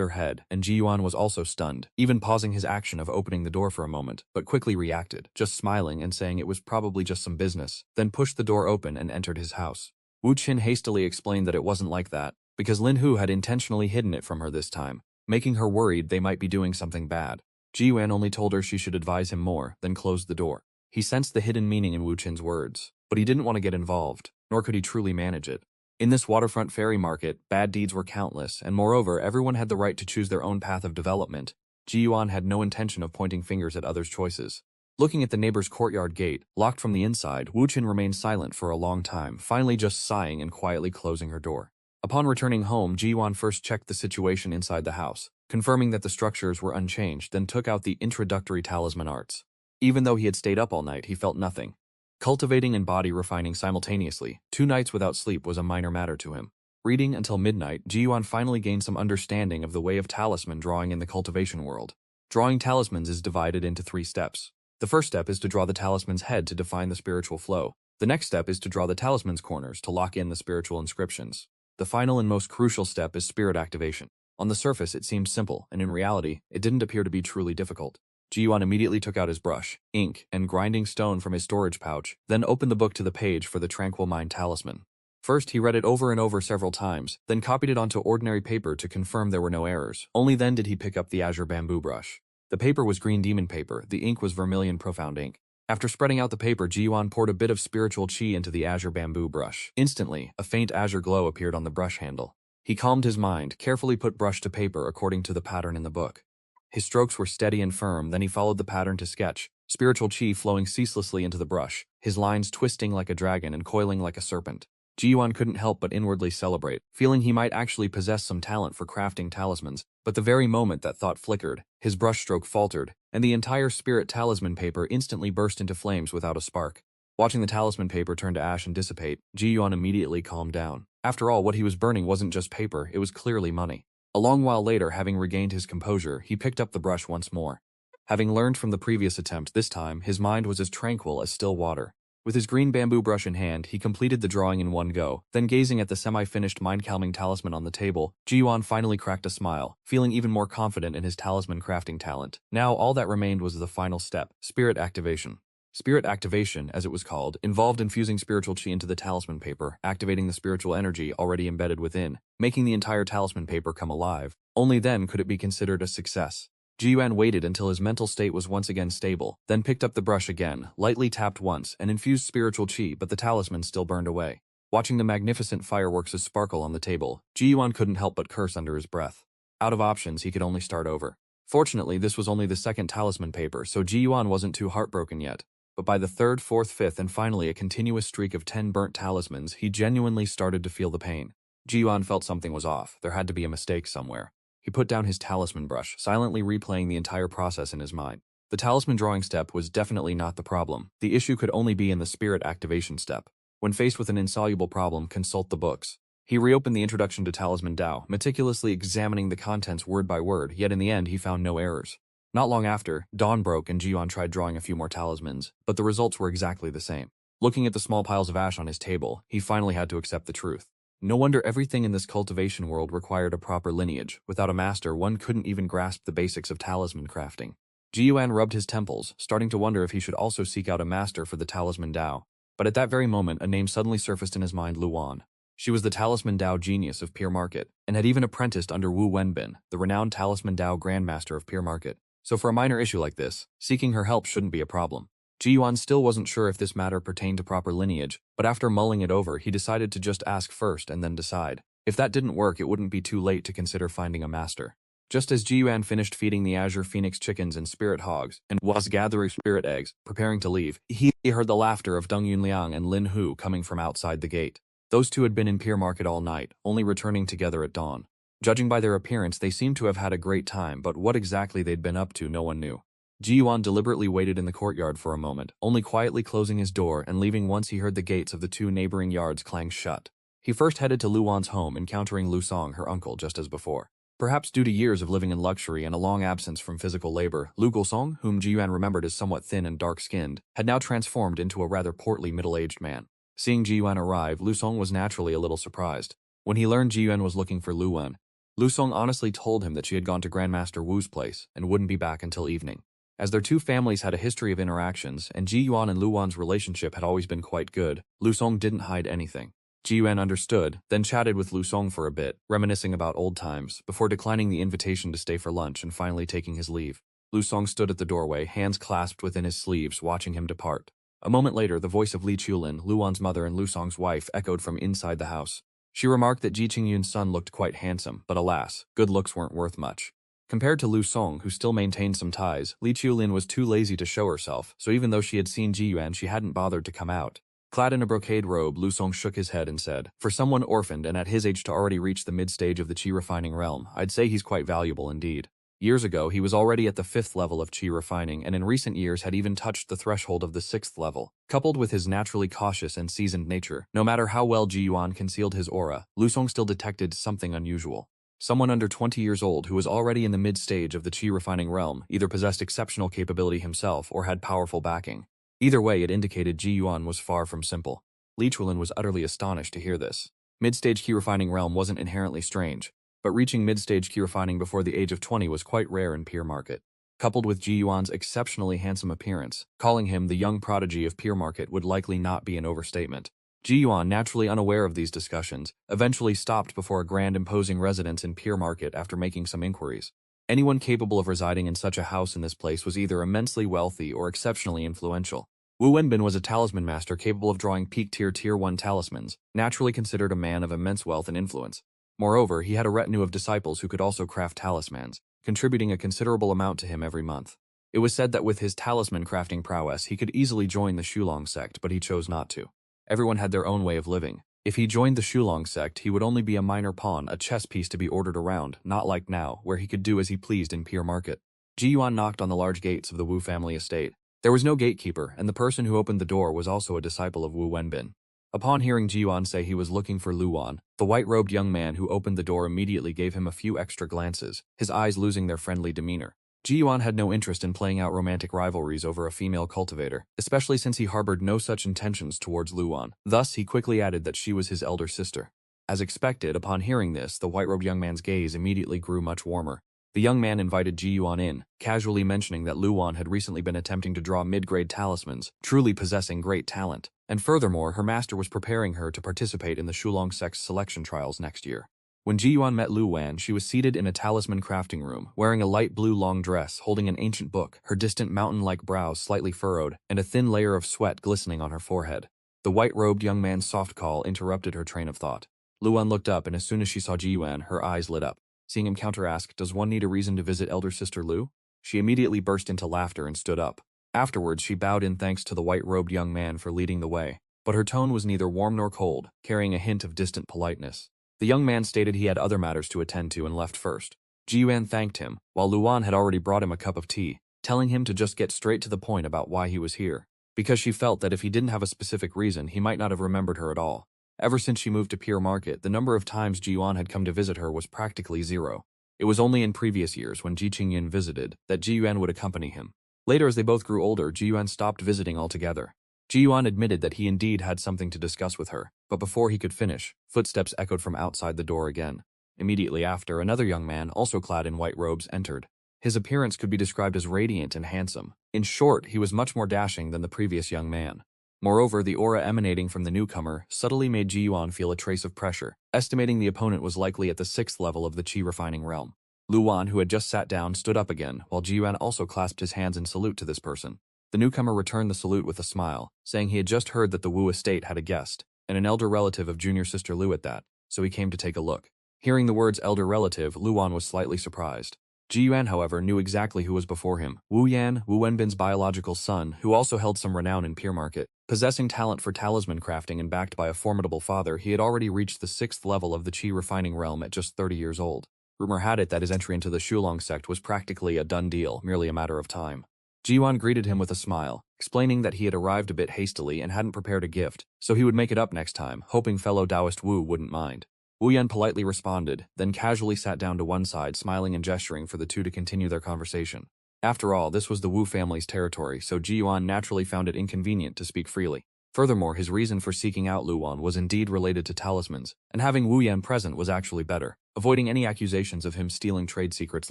her head, and Ji-yuan was also stunned, even pausing his action of opening the door for a moment, but quickly reacted, just smiling and saying it was probably just some business, then pushed the door open and entered his house. Wu Qin hastily explained that it wasn't like that, because Lin Hu had intentionally hidden it from her this time, making her worried they might be doing something bad. Ji-yuan only told her she should advise him more, then closed the door. He sensed the hidden meaning in Wu Qin's words, but he didn't want to get involved, nor could he truly manage it. In this waterfront ferry market, bad deeds were countless, and moreover, everyone had the right to choose their own path of development. Ji-yuan had no intention of pointing fingers at others' choices. Looking at the neighbor's courtyard gate, locked from the inside, Wu Qin remained silent for a long time, finally just sighing and quietly closing her door. Upon returning home, Ji-yuan first checked the situation inside the house, confirming that the structures were unchanged, then took out the introductory talisman arts. Even though he had stayed up all night, he felt nothing. Cultivating and body refining simultaneously, 2 nights without sleep was a minor matter to him. Reading until midnight, Ji-yuan finally gained some understanding of the way of talisman drawing in the cultivation world. Drawing talismans is divided into 3 steps. The first step is to draw the talisman's head to define the spiritual flow. The next step is to draw the talisman's corners to lock in the spiritual inscriptions. The final and most crucial step is spirit activation. On the surface, it seemed simple, and in reality, it didn't appear to be truly difficult. Ji-yuan immediately took out his brush, ink, and grinding stone from his storage pouch, then opened the book to the page for the Tranquil Mind Talisman. First, he read it over and over several times, then copied it onto ordinary paper to confirm there were no errors. Only then did he pick up the azure bamboo brush. The paper was green demon paper, the ink was vermilion profound ink. After spreading out the paper, Ji-yuan poured a bit of spiritual chi into the azure bamboo brush. Instantly, a faint azure glow appeared on the brush handle. He calmed his mind, carefully put brush to paper according to the pattern in the book. His strokes were steady and firm, then he followed the pattern to sketch, spiritual chi flowing ceaselessly into the brush, his lines twisting like a dragon and coiling like a serpent. Ji-yuan couldn't help but inwardly celebrate, feeling he might actually possess some talent for crafting talismans, but the very moment that thought flickered, his brushstroke faltered, and the entire spirit talisman paper instantly burst into flames without a spark. Watching the talisman paper turn to ash and dissipate, Ji-yuan immediately calmed down. After all, what he was burning wasn't just paper, it was clearly money. A long while later, having regained his composure, he picked up the brush once more. Having learned from the previous attempt, this time, his mind was as tranquil as still water. With his green bamboo brush in hand, he completed the drawing in one go. Then gazing at the semi-finished mind-calming talisman on the table, Ji-yuan finally cracked a smile, feeling even more confident in his talisman crafting talent. Now, all that remained was the final step, spirit activation. Spirit activation, as it was called, involved infusing spiritual chi into the talisman paper, activating the spiritual energy already embedded within, making the entire talisman paper come alive. Only then could it be considered a success. Ji-yuan waited until his mental state was once again stable, then picked up the brush again, lightly tapped once, and infused spiritual chi, but the talisman still burned away. Watching the magnificent fireworks sparkle on the table, Ji-yuan couldn't help but curse under his breath. Out of options, he could only start over. Fortunately, this was only the second talisman paper, so Ji-yuan wasn't too heartbroken yet. But by the third, fourth, fifth, and finally a continuous streak of 10 burnt talismans, he genuinely started to feel the pain. Ji-yuan felt something was off. There had to be a mistake somewhere. He put down his talisman brush, silently replaying the entire process in his mind. The talisman drawing step was definitely not the problem. The issue could only be in the spirit activation step. When faced with an insoluble problem, consult the books. He reopened the introduction to Talisman Dao, meticulously examining the contents word by word, yet in the end he found no errors. Not long after, dawn broke and Ji-yuan tried drawing a few more talismans, but the results were exactly the same. Looking at the small piles of ash on his table, he finally had to accept the truth. No wonder everything in this cultivation world required a proper lineage. Without a master, one couldn't even grasp the basics of talisman crafting. Ji-yuan rubbed his temples, starting to wonder if he should also seek out a master for the Talisman Dao. But at that very moment, a name suddenly surfaced in his mind: Luan. She was the Talisman Dao genius of Pier Market, and had even apprenticed under Wu Wenbin, the renowned Talisman Dao Grandmaster of Pier Market. So for a minor issue like this, seeking her help shouldn't be a problem. Ji-yuan still wasn't sure if this matter pertained to proper lineage, but after mulling it over, he decided to just ask first and then decide. If that didn't work, it wouldn't be too late to consider finding a master. Just as Ji-yuan finished feeding the Azure Phoenix chickens and spirit hogs, and was gathering spirit eggs, preparing to leave, he heard the laughter of Deng Yunliang and Lin Hu coming from outside the gate. Those two had been in Pier Market all night, only returning together at dawn. Judging by their appearance, they seemed to have had a great time, but what exactly they'd been up to, no one knew. Ji-yuan deliberately waited in the courtyard for a moment, only quietly closing his door and leaving once he heard the gates of the two neighboring yards clang shut. He first headed to Luan's home, encountering Lu Song, her uncle, just as before. Perhaps due to years of living in luxury and a long absence from physical labor, Lu Gulsong, whom Ji-yuan remembered as somewhat thin and dark-skinned, had now transformed into a rather portly middle-aged man. Seeing Ji-yuan arrive, Lu Song was naturally a little surprised. When he learned Ji-yuan was looking for Luan, Lu Song honestly told him that she had gone to Grandmaster Wu's place and wouldn't be back until evening. As their two families had a history of interactions, and Ji-yuan and Luan's relationship had always been quite good, Lu Song didn't hide anything. Ji-yuan understood, then chatted with Lu Song for a bit, reminiscing about old times, before declining the invitation to stay for lunch and finally taking his leave. Lu Song stood at the doorway, hands clasped within his sleeves, watching him depart. A moment later, the voice of Li Chulin, Luan's mother and Lu Song's wife, echoed from inside the house. She remarked that Ji Qingyun's son looked quite handsome, but alas, good looks weren't worth much. Compared to Lu Song, who still maintained some ties, Li Chulin was too lazy to show herself, so even though she had seen Ji-yuan, she hadn't bothered to come out. Clad in a brocade robe, Lu Song shook his head and said, "For someone orphaned and at his age to already reach the mid-stage of the qi refining realm, I'd say he's quite valuable indeed." Years ago, he was already at the 5th level of qi refining, and in recent years had even touched the threshold of the 6th level. Coupled with his naturally cautious and seasoned nature, no matter how well Ji-yuan concealed his aura, Lu Song still detected something unusual. Someone under 20 years old who was already in the mid-stage of the qi refining realm either possessed exceptional capability himself or had powerful backing. Either way, it indicated Ji-yuan was far from simple. Li Chulin was utterly astonished to hear this. Mid-stage qi refining realm wasn't inherently strange, but reaching mid-stage qi refining before the age of 20 was quite rare in Pier Market. Coupled with Ji-yuan's exceptionally handsome appearance, calling him the young prodigy of Pier Market would likely not be an overstatement. Ji-yuan, naturally unaware of these discussions, eventually stopped before a grand imposing residence in Pier Market after making some inquiries. Anyone capable of residing in such a house in this place was either immensely wealthy or exceptionally influential. Wu Wenbin was a talisman master capable of drawing peak-tier Tier 1 talismans, naturally considered a man of immense wealth and influence. Moreover, he had a retinue of disciples who could also craft talismans, contributing a considerable amount to him every month. It was said that with his talisman crafting prowess, he could easily join the Shulong sect, but he chose not to. Everyone had their own way of living. If he joined the Shulong sect, he would only be a minor pawn, a chess piece to be ordered around, not like now, where he could do as he pleased in Pier Market. Ji-yuan knocked on the large gates of the Wu family estate. There was no gatekeeper, and the person who opened the door was also a disciple of Wu Wenbin. Upon hearing Ji-yuan say he was looking for Luan, the white-robed young man who opened the door immediately gave him a few extra glances, his eyes losing their friendly demeanor. Ji-yuan had no interest in playing out romantic rivalries over a female cultivator, especially since he harbored no such intentions towards Luan. Thus, he quickly added that she was his elder sister. As expected, upon hearing this, the white-robed young man's gaze immediately grew much warmer. The young man invited Ji-yuan in, casually mentioning that Luan had recently been attempting to draw mid-grade talismans, truly possessing great talent. And furthermore, her master was preparing her to participate in the Shulong sect's selection trials next year. When Ji-yuan met Luan, she was seated in a talisman crafting room, wearing a light blue long dress, holding an ancient book, her distant mountain-like brows slightly furrowed, and a thin layer of sweat glistening on her forehead. The white-robed young man's soft call interrupted her train of thought. Luan looked up, and as soon as she saw Ji-yuan, her eyes lit up. Seeing him counter-ask, "Does one need a reason to visit elder sister Lu?" She immediately burst into laughter and stood up. Afterwards, she bowed in thanks to the white-robed young man for leading the way, but her tone was neither warm nor cold, carrying a hint of distant politeness. The young man stated he had other matters to attend to and left first. Ji-yuan thanked him, while Luan had already brought him a cup of tea, telling him to just get straight to the point about why he was here, because she felt that if he didn't have a specific reason, he might not have remembered her at all. Ever since she moved to Pier Market, the number of times Ji-yuan had come to visit her was practically zero. It was only in previous years, when Ji Qingyan visited, that Ji-yuan would accompany him. Later, as they both grew older, Ji-yuan stopped visiting altogether. Ji-yuan admitted that he indeed had something to discuss with her, but before he could finish, footsteps echoed from outside the door again. Immediately after, another young man, also clad in white robes, entered. His appearance could be described as radiant and handsome. In short, he was much more dashing than the previous young man. Moreover, the aura emanating from the newcomer subtly made Ji-yuan feel a trace of pressure, estimating the opponent was likely at the 6th level of the qi refining realm. Luan, who had just sat down, stood up again, while Ji-yuan also clasped his hands in salute to this person. The newcomer returned the salute with a smile, saying he had just heard that the Wu estate had a guest, and an elder relative of junior sister Lu at that, so he came to take a look. Hearing the words elder relative, Luan was slightly surprised. Ji-yuan, however, knew exactly who was before him: Wu Yan, Wu Wenbin's biological son, who also held some renown in Pier Market. Possessing talent for talisman crafting and backed by a formidable father, he had already reached the 6th level of the qi refining realm at just 30 years old. Rumor had it that his entry into the Shulong sect was practically a done deal, merely a matter of time. Ji-yuan greeted him with a smile, explaining that he had arrived a bit hastily and hadn't prepared a gift, so he would make it up next time, hoping fellow Taoist Wu wouldn't mind. Wu Yan politely responded, then casually sat down to one side, smiling and gesturing for the two to continue their conversation. After all, this was the Wu family's territory, so Ji-yuan naturally found it inconvenient to speak freely. Furthermore, his reason for seeking out Luan was indeed related to talismans, and having Wu Yan present was actually better, avoiding any accusations of him stealing trade secrets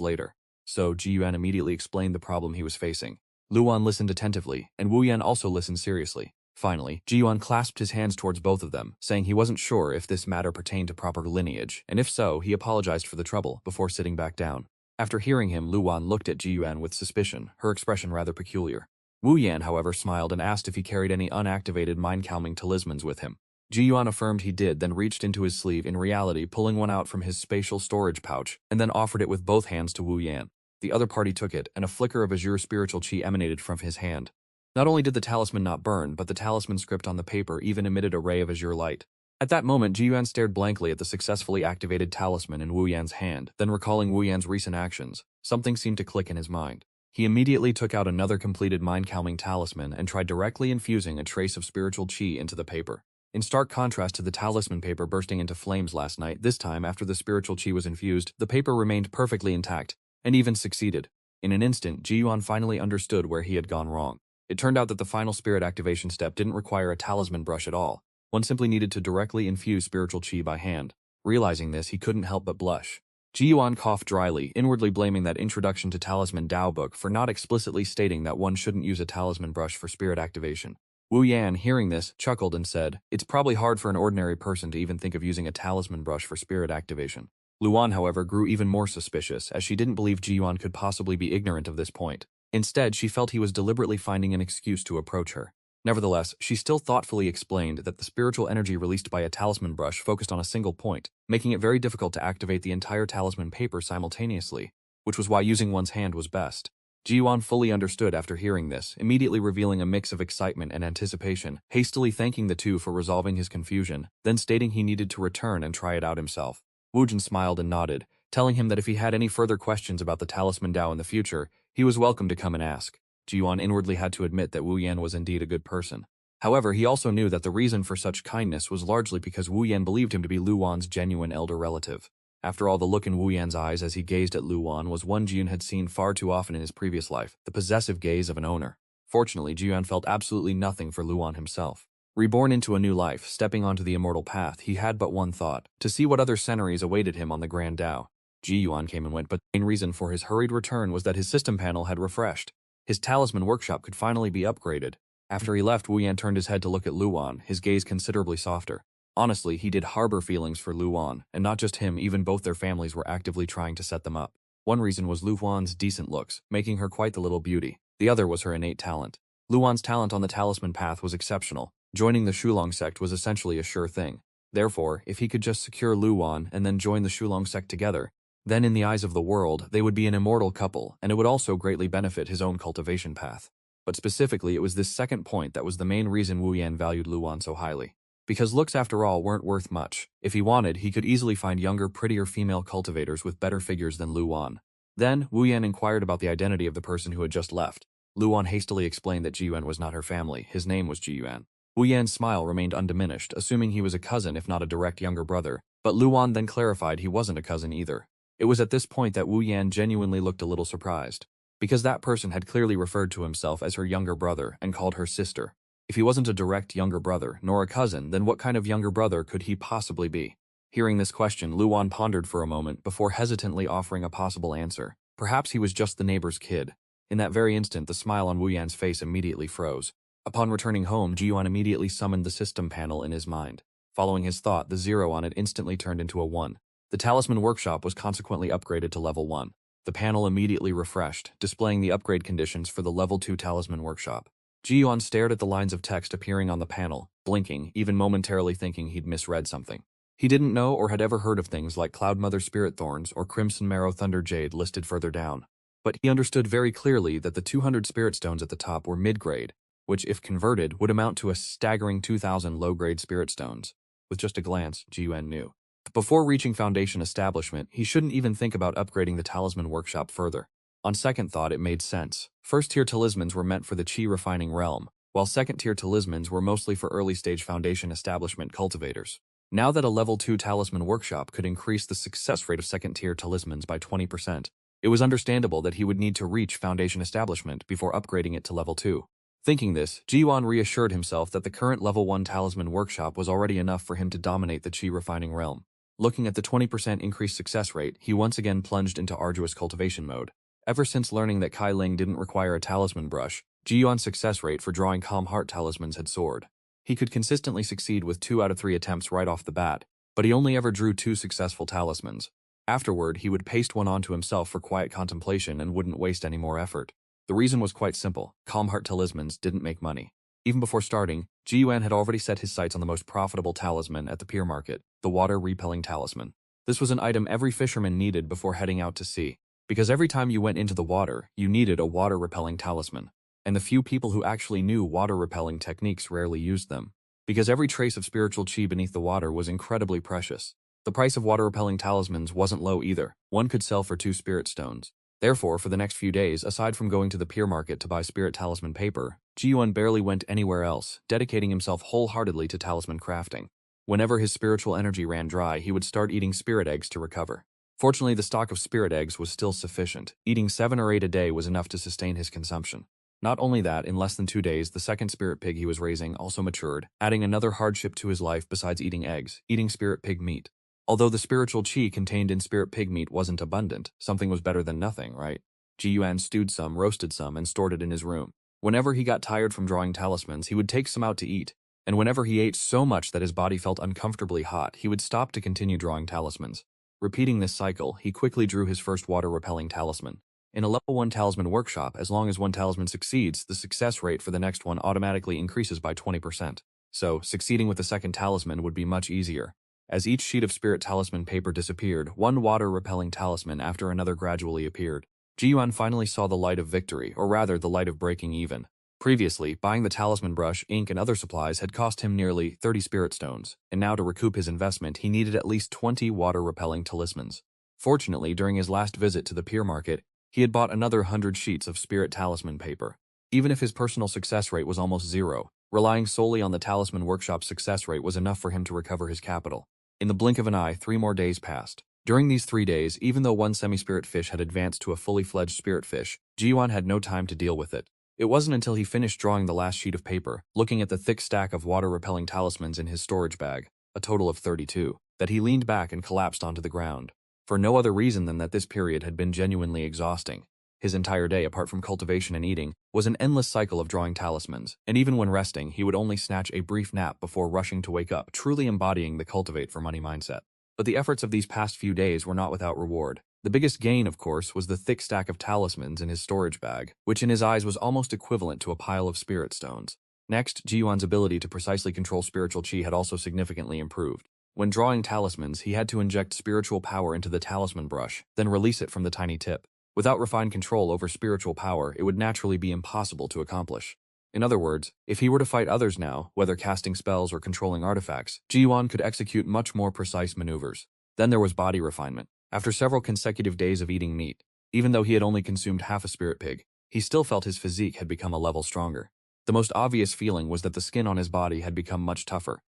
later. So, Ji-yuan immediately explained the problem he was facing. Luan listened attentively, and Wu Yan also listened seriously. Finally, Ji-yuan clasped his hands towards both of them, saying he wasn't sure if this matter pertained to proper lineage, and if so, he apologized for the trouble, before sitting back down. After hearing him, Luan looked at Ji-yuan with suspicion, her expression rather peculiar. Wu Yan, however, smiled and asked if he carried any unactivated mind-calming talismans with him. Ji-yuan affirmed he did, then reached into his sleeve, in reality pulling one out from his spatial storage pouch, and then offered it with both hands to Wu Yan. The other party took it, and a flicker of azure spiritual qi emanated from his hand. Not only did the talisman not burn, but the talisman script on the paper even emitted a ray of azure light. At that moment, Ji-yuan stared blankly at the successfully activated talisman in Wu Yan's hand, then recalling Wu Yan's recent actions, something seemed to click in his mind. He immediately took out another completed mind-calming talisman and tried directly infusing a trace of spiritual qi into the paper. In stark contrast to the talisman paper bursting into flames last night, this time, after the spiritual qi was infused, the paper remained perfectly intact, and even succeeded. In an instant, Ji-yuan finally understood where he had gone wrong. It turned out that the final spirit activation step didn't require a talisman brush at all. One simply needed to directly infuse spiritual qi by hand. Realizing this, he couldn't help but blush. Ji-yuan coughed dryly, inwardly blaming that Introduction to Talisman Dao book for not explicitly stating that one shouldn't use a talisman brush for spirit activation. Wu Yan, hearing this, chuckled and said, "It's probably hard for an ordinary person to even think of using a talisman brush for spirit activation." Luan, however, grew even more suspicious, as she didn't believe Ji-yuan could possibly be ignorant of this point. Instead, she felt he was deliberately finding an excuse to approach her. Nevertheless, she still thoughtfully explained that the spiritual energy released by a talisman brush focused on a single point, making it very difficult to activate the entire talisman paper simultaneously, which was why using one's hand was best. Ji-yuan fully understood after hearing this, immediately revealing a mix of excitement and anticipation, hastily thanking the two for resolving his confusion, then stating he needed to return and try it out himself. Wu Jin smiled and nodded, telling him that if he had any further questions about the talisman Dao in the future, he was welcome to come and ask. Ji-yuan inwardly had to admit that Wu Yan was indeed a good person. However, he also knew that the reason for such kindness was largely because Wu Yan believed him to be Lu Wan's genuine elder relative. After all, the look in Wu Yan's eyes as he gazed at Lu Wan was one Ji Yuan had seen far too often in his previous life, the possessive gaze of an owner. Fortunately, Ji Yuan felt absolutely nothing for Lu Wan himself. Reborn into a new life, stepping onto the immortal path, he had but one thought, to see what other centuries awaited him on the Grand Tao. Ji Yuan came and went, but the main reason for his hurried return was that his system panel had refreshed. His talisman workshop could finally be upgraded. After he left, Wu Yan turned his head to look at Lu Wan, his gaze considerably softer. Honestly, he did harbor feelings for Lu Wan, and not just him, even both their families were actively trying to set them up. One reason was Lu Wan's decent looks, making her quite the little beauty. The other was her innate talent. Lu Wan's talent on the talisman path was exceptional. Joining the Shulong sect was essentially a sure thing. Therefore, if he could just secure Lu Wan and then join the Shulong sect together, then in the eyes of the world, they would be an immortal couple, and it would also greatly benefit his own cultivation path. But specifically, it was this second point that was the main reason Wu Yan valued Lu Wan so highly. Because looks, after all, weren't worth much. If he wanted, he could easily find younger, prettier female cultivators with better figures than Lu Wan. Then, Wu Yan inquired about the identity of the person who had just left. Lu Wan hastily explained that Ji Yuan was not her family, his name was Ji Yuan. Wu Yan's smile remained undiminished, assuming he was a cousin if not a direct younger brother, but Lu Wan then clarified he wasn't a cousin either. It was at this point that Wu Yan genuinely looked a little surprised, because that person had clearly referred to himself as her younger brother and called her sister. If he wasn't a direct younger brother, nor a cousin, then what kind of younger brother could he possibly be? Hearing this question, Lu Wan pondered for a moment before hesitantly offering a possible answer. Perhaps he was just the neighbor's kid. In that very instant, the smile on Wu Yan's face immediately froze. Upon returning home, Ji Yuan immediately summoned the system panel in his mind. Following his thought, the 0 on it instantly turned into a 1. The talisman workshop was consequently upgraded to level 1. The panel immediately refreshed, displaying the upgrade conditions for the level 2 talisman workshop. Ji Yuan stared at the lines of text appearing on the panel, blinking, even momentarily thinking he'd misread something. He didn't know or had ever heard of things like Cloud Mother Spirit Thorns or Crimson Marrow Thunder Jade listed further down. But he understood very clearly that the 200 Spirit Stones at the top were mid-grade, which, if converted, would amount to a staggering 2,000 low-grade Spirit Stones. With just a glance, Ji Yuan knew. Before reaching Foundation Establishment, he shouldn't even think about upgrading the Talisman Workshop further. On second thought, it made sense. First-tier talismans were meant for the Qi refining realm, while second-tier talismans were mostly for early-stage Foundation Establishment cultivators. Now that a level 2 Talisman Workshop could increase the success rate of second-tier talismans by 20%, it was understandable that he would need to reach Foundation Establishment before upgrading it to level 2. Thinking this, Ji Yuan reassured himself that the current level 1 Talisman Workshop was already enough for him to dominate the Qi refining realm. Looking at the 20% increased success rate, he once again plunged into arduous cultivation mode. Ever since learning that Kai Ling didn't require a talisman brush, Ji Yuan's success rate for drawing Calm Heart talismans had soared. He could consistently succeed with 2 out of 3 attempts right off the bat, but he only ever drew 2 successful talismans. Afterward, he would paste one onto himself for quiet contemplation and wouldn't waste any more effort. The reason was quite simple: Calm Heart talismans didn't make money. Even before starting, Ji Yuan had already set his sights on the most profitable talisman at the pier market, the water-repelling talisman. This was an item every fisherman needed before heading out to sea, because every time you went into the water, you needed a water-repelling talisman. And the few people who actually knew water-repelling techniques rarely used them, because every trace of spiritual qi beneath the water was incredibly precious. The price of water-repelling talismans wasn't low either. One could sell for 2 spirit stones. Therefore, for the next few days, aside from going to the pier market to buy spirit talisman paper, Ji Yuan barely went anywhere else, dedicating himself wholeheartedly to talisman crafting. Whenever his spiritual energy ran dry, he would start eating spirit eggs to recover. Fortunately, the stock of spirit eggs was still sufficient. Eating 7 or 8 a day was enough to sustain his consumption. Not only that, in less than 2 days, the second spirit pig he was raising also matured, adding another hardship to his life besides eating eggs, eating spirit pig meat. Although the spiritual qi contained in spirit pig meat wasn't abundant, something was better than nothing, right? Ji Yuan stewed some, roasted some, and stored it in his room. Whenever he got tired from drawing talismans, he would take some out to eat, and whenever he ate so much that his body felt uncomfortably hot, he would stop to continue drawing talismans. Repeating this cycle, he quickly drew his first water-repelling talisman. In a level 1 talisman workshop, as long as one talisman succeeds, the success rate for the next one automatically increases by 20%. So, succeeding with the second talisman would be much easier. As each sheet of spirit talisman paper disappeared, one water-repelling talisman after another gradually appeared. Ji Yuan finally saw the light of victory, or rather the light of breaking even. Previously, buying the talisman brush, ink, and other supplies had cost him nearly 30 spirit stones, and now to recoup his investment, he needed at least 20 water-repelling talismans. Fortunately, during his last visit to the pier market, he had bought another 100 sheets of spirit talisman paper. Even if his personal success rate was almost 0, Relying solely on the talisman workshop's success rate was enough for him to recover his capital. In the blink of an eye, 3 more days passed. During these 3 days, even though one semi-spirit fish had advanced to a fully fledged spirit fish, Ji-yuan had no time to deal with it. It wasn't until he finished drawing the last sheet of paper, looking at the thick stack of water-repelling talismans in his storage bag, a total of 32, that he leaned back and collapsed onto the ground. For no other reason than that this period had been genuinely exhausting. His entire day, apart from cultivation and eating, was an endless cycle of drawing talismans, and even when resting, he would only snatch a brief nap before rushing to wake up, truly embodying the cultivate for money mindset. But the efforts of these past few days were not without reward. The biggest gain, of course, was the thick stack of talismans in his storage bag, which in his eyes was almost equivalent to a pile of spirit stones. Next, Ji-yuan's ability to precisely control spiritual chi had also significantly improved. When drawing talismans, he had to inject spiritual power into the talisman brush, then release it from the tiny tip. Without refined control over spiritual power, it would naturally be impossible to accomplish. In other words, if he were to fight others now, whether casting spells or controlling artifacts, Ji-yuan could execute much more precise maneuvers. Then there was body refinement. After several consecutive days of eating meat, even though he had only consumed half a spirit pig, he still felt his physique had become a level stronger. The most obvious feeling was that the skin on his body had become much tougher.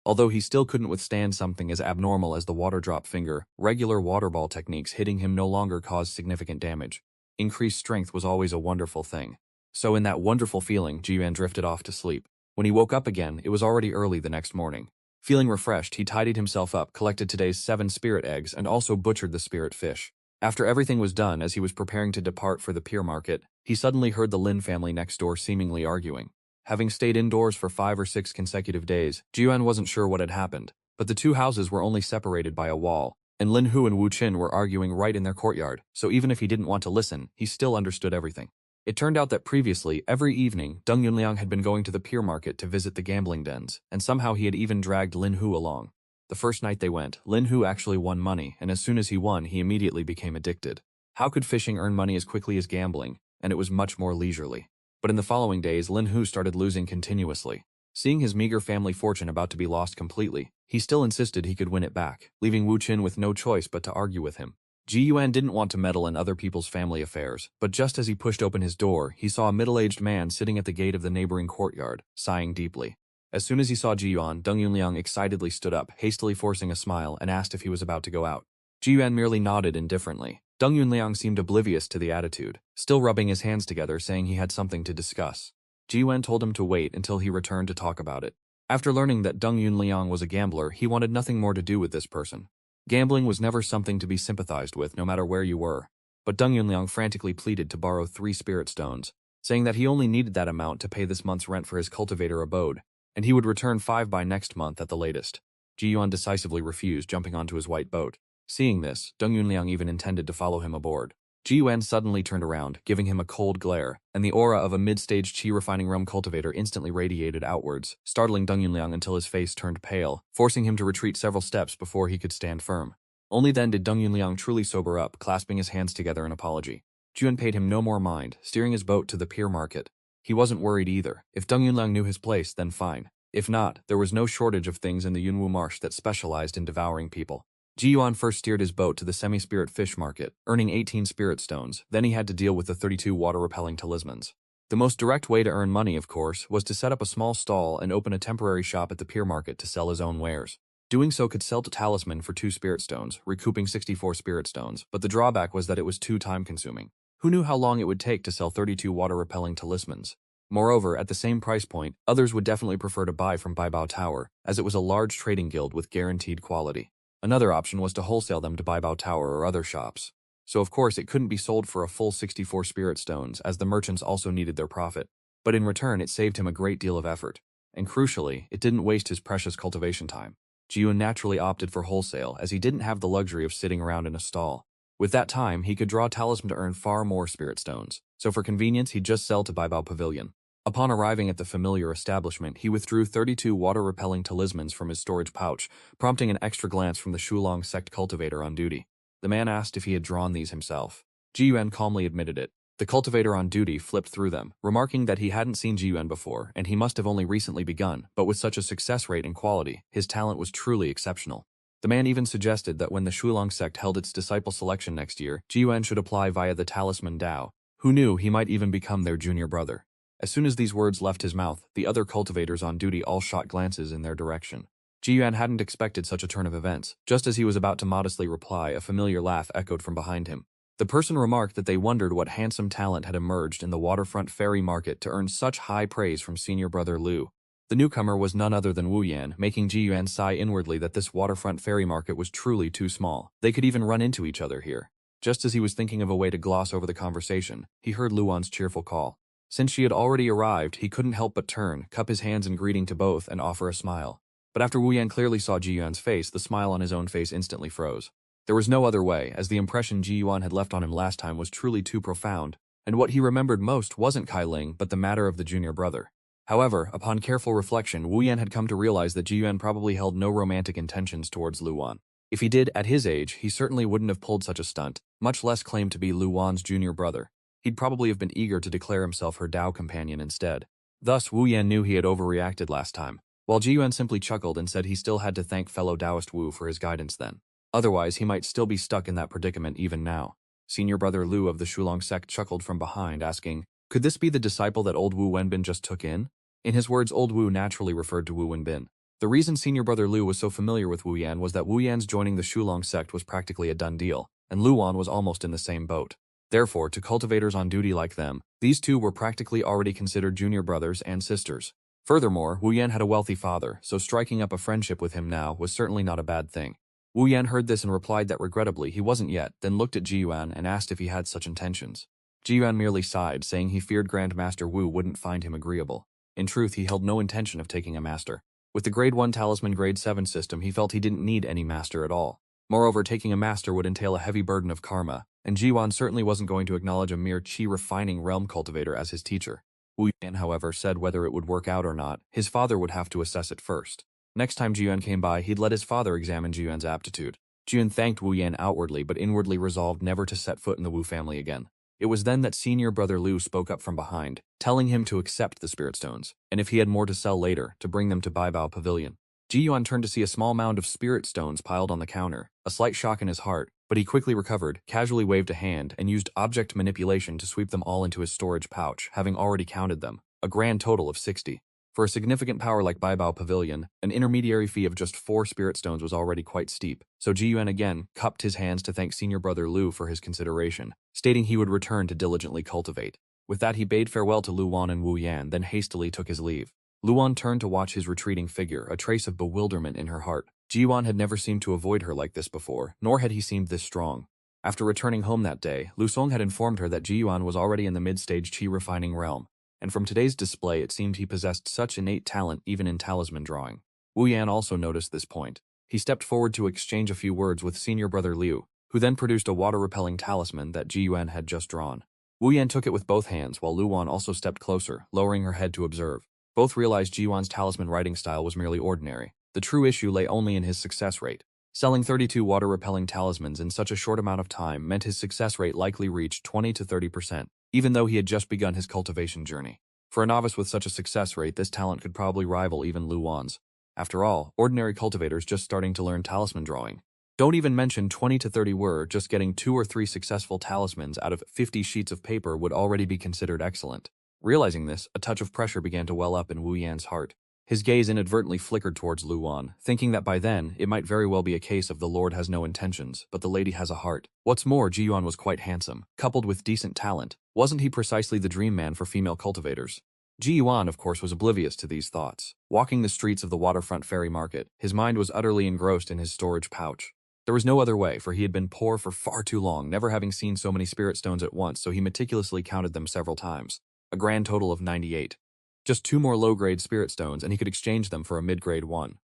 Although he still couldn't withstand something as abnormal as the water drop finger, regular water ball techniques hitting him no longer caused significant damage. Increased strength was always a wonderful thing. So in that wonderful feeling, Ji-yuan drifted off to sleep. When he woke up again, it was already early the next morning. Feeling refreshed, he tidied himself up, collected today's 7 spirit eggs, and also butchered the spirit fish. After everything was done, as he was preparing to depart for the pier market, he suddenly heard the Lin family next door seemingly arguing. Having stayed indoors for 5 or 6 consecutive days, Ji-yuan wasn't sure what had happened, but the 2 houses were only separated by a wall, and Lin Hu and Wu Qin were arguing right in their courtyard, so even if he didn't want to listen, he still understood everything. It turned out that previously, every evening, Deng Yunliang had been going to the pier market to visit the gambling dens, and somehow he had even dragged Lin Hu along. The first night they went, Lin Hu actually won money, and as soon as he won, he immediately became addicted. How could fishing earn money as quickly as gambling? And it was much more leisurely. But in the following days, Lin Hu started losing continuously. Seeing his meager family fortune about to be lost completely, he still insisted he could win it back, leaving Wu Qin with no choice but to argue with him. Ji-yuan didn't want to meddle in other people's family affairs, but just as he pushed open his door, he saw a middle-aged man sitting at the gate of the neighboring courtyard, sighing deeply. As soon as he saw Ji-yuan, Deng Yunliang excitedly stood up, hastily forcing a smile, and asked if he was about to go out. Ji-yuan merely nodded indifferently. Deng Yunliang seemed oblivious to the attitude, still rubbing his hands together, saying he had something to discuss. Ji-yuan told him to wait until he returned to talk about it. After learning that Deng Yunliang was a gambler, he wanted nothing more to do with this person. Gambling was never something to be sympathized with, no matter where you were. But Deng Yunliang frantically pleaded to borrow 3 spirit stones, saying that he only needed that amount to pay this month's rent for his cultivator abode, and he would return 5 by next month at the latest. Ji-yuan decisively refused, jumping onto his white boat. Seeing this, Deng Yunliang even intended to follow him aboard. Ji-yuan suddenly turned around, giving him a cold glare, and the aura of a mid-stage chi-refining rum cultivator instantly radiated outwards, startling Deng Yunliang until his face turned pale, forcing him to retreat several steps before he could stand firm. Only then did Deng Yunliang truly sober up, clasping his hands together in apology. Ji-yuan paid him no more mind, steering his boat to the pier market. He wasn't worried either. If Deng Yunliang knew his place, then fine. If not, there was no shortage of things in the Yunwu marsh that specialized in devouring people. Ji-yuan first steered his boat to the semi-spirit fish market, earning 18 spirit stones, then he had to deal with the 32 water-repelling talismans. The most direct way to earn money, of course, was to set up a small stall and open a temporary shop at the pier market to sell his own wares. Doing so could sell a talisman for 2 spirit stones, recouping 64 spirit stones, but the drawback was that it was too time-consuming. Who knew how long it would take to sell 32 water-repelling talismans? Moreover, at the same price point, others would definitely prefer to buy from Baibao Tower, as it was a large trading guild with guaranteed quality. Another option was to wholesale them to Baibao Tower or other shops. So of course it couldn't be sold for a full 64 spirit stones, as the merchants also needed their profit. But in return it saved him a great deal of effort. And crucially, it didn't waste his precious cultivation time. Ji-yuan naturally opted for wholesale, as he didn't have the luxury of sitting around in a stall. With that time, he could draw talisman to earn far more spirit stones, so for convenience he'd just sell to Baibao Pavilion. Upon arriving at the familiar establishment, he withdrew 32 water-repelling talismans from his storage pouch, prompting an extra glance from the Shulong sect cultivator on duty. The man asked if he had drawn these himself. Ji-yuan calmly admitted it. The cultivator on duty flipped through them, remarking that he hadn't seen Ji-yuan before, and he must have only recently begun, but with such a success rate and quality, his talent was truly exceptional. The man even suggested that when the Shulong sect held its disciple selection next year, Ji-yuan should apply via the talisman Dao. Who knew, he might even become their junior brother. As soon as these words left his mouth, the other cultivators on duty all shot glances in their direction. Ji Yuan hadn't expected such a turn of events. Just as he was about to modestly reply, a familiar laugh echoed from behind him. The person remarked that they wondered what handsome talent had emerged in the waterfront ferry market to earn such high praise from senior brother Liu. The newcomer was none other than Wu Yan, making Ji Yuan sigh inwardly that this waterfront ferry market was truly too small. They could even run into each other here. Just as he was thinking of a way to gloss over the conversation, he heard Luan's cheerful call. Since she had already arrived, he couldn't help but turn, cup his hands in greeting to both, and offer a smile. But after Wu Yan clearly saw Ji Yuan's face, the smile on his own face instantly froze. There was no other way, as the impression Ji Yuan had left on him last time was truly too profound, and what he remembered most wasn't Kai Ling but the matter of the junior brother. However, upon careful reflection, Wu Yan had come to realize that Ji Yuan probably held no romantic intentions towards Luan. If he did, at his age, he certainly wouldn't have pulled such a stunt, much less claim to be Luan's junior brother. He'd probably have been eager to declare himself her Dao companion instead. Thus, Wu Yan knew he had overreacted last time, while Ji Yuan simply chuckled and said he still had to thank fellow Taoist Wu for his guidance then. Otherwise, he might still be stuck in that predicament even now. Senior brother Liu of the Shulong sect chuckled from behind, asking, "Could this be the disciple that old Wu Wenbin just took in?" In his words, old Wu naturally referred to Wu Wenbin. The reason senior brother Liu was so familiar with Wu Yan was that Wu Yan's joining the Shulong sect was practically a done deal, and Luan was almost in the same boat. Therefore, to cultivators on duty like them, these two were practically already considered junior brothers and sisters. Furthermore, Wu Yan had a wealthy father, so striking up a friendship with him now was certainly not a bad thing. Wu Yan heard this and replied that regrettably he wasn't yet, then looked at Ji Yuan and asked if he had such intentions. Ji Yuan merely sighed, saying he feared Grandmaster Wu wouldn't find him agreeable. In truth, he held no intention of taking a master. With the Grade 1 Talisman Grade 7 system, he felt he didn't need any master at all. Moreover, taking a master would entail a heavy burden of karma, and Ji Yuan certainly wasn't going to acknowledge a mere chi-refining realm cultivator as his teacher. Wu Yan, however, said whether it would work out or not, his father would have to assess it first. Next time Ji Yuan came by, he'd let his father examine Ji Yuan's aptitude. Ji Yuan thanked Wu Yan outwardly, but inwardly resolved never to set foot in the Wu family again. It was then that senior brother Liu spoke up from behind, telling him to accept the spirit stones, and if he had more to sell later, to bring them to Baibao Pavilion. Ji Yuan turned to see a small mound of spirit stones piled on the counter, a slight shock in his heart, but he quickly recovered, casually waved a hand, and used object manipulation to sweep them all into his storage pouch, having already counted them, a grand total of 60. For a significant power like Baibao Pavilion, an intermediary fee of just 4 spirit stones was already quite steep, so Ji Yuan again cupped his hands to thank senior brother Liu for his consideration, stating he would return to diligently cultivate. With that, he bade farewell to Luan and Wu Yan, then hastily took his leave. Luan turned to watch his retreating figure, a trace of bewilderment in her heart. Ji Yuan had never seemed to avoid her like this before, nor had he seemed this strong. After returning home that day, Lu Song had informed her that Ji Yuan was already in the mid-stage chi-refining realm, and from today's display it seemed he possessed such innate talent even in talisman drawing. Wu Yan also noticed this point. He stepped forward to exchange a few words with senior brother Liu, who then produced a water-repelling talisman that Ji Yuan had just drawn. Wu Yan took it with both hands, while Luan also stepped closer, lowering her head to observe. Both realized Ji Yuan's talisman writing style was merely ordinary. The true issue lay only in his success rate. Selling 32 water-repelling talismans in such a short amount of time meant his success rate likely reached 20 to 30%, even though he had just begun his cultivation journey. For a novice with such a success rate, this talent could probably rival even Luan's. After all, ordinary cultivators just starting to learn talisman drawing. Don't even mention 20 to 30 were, just getting 2 or 3 successful talismans out of 50 sheets of paper would already be considered excellent. Realizing this, a touch of pressure began to well up in Wu Yan's heart. His gaze inadvertently flickered towards Luan, thinking that by then, it might very well be a case of the Lord has no intentions, but the lady has a heart. What's more, Ji Yuan was quite handsome, coupled with decent talent. Wasn't he precisely the dream man for female cultivators? Ji Yuan, of course, was oblivious to these thoughts. Walking the streets of the waterfront ferry market, his mind was utterly engrossed in his storage pouch. There was no other way, for he had been poor for far too long, never having seen so many spirit stones at once, so he meticulously counted them several times. A grand total of 98. Just 2 more low-grade spirit stones, and he could exchange them for a mid-grade one.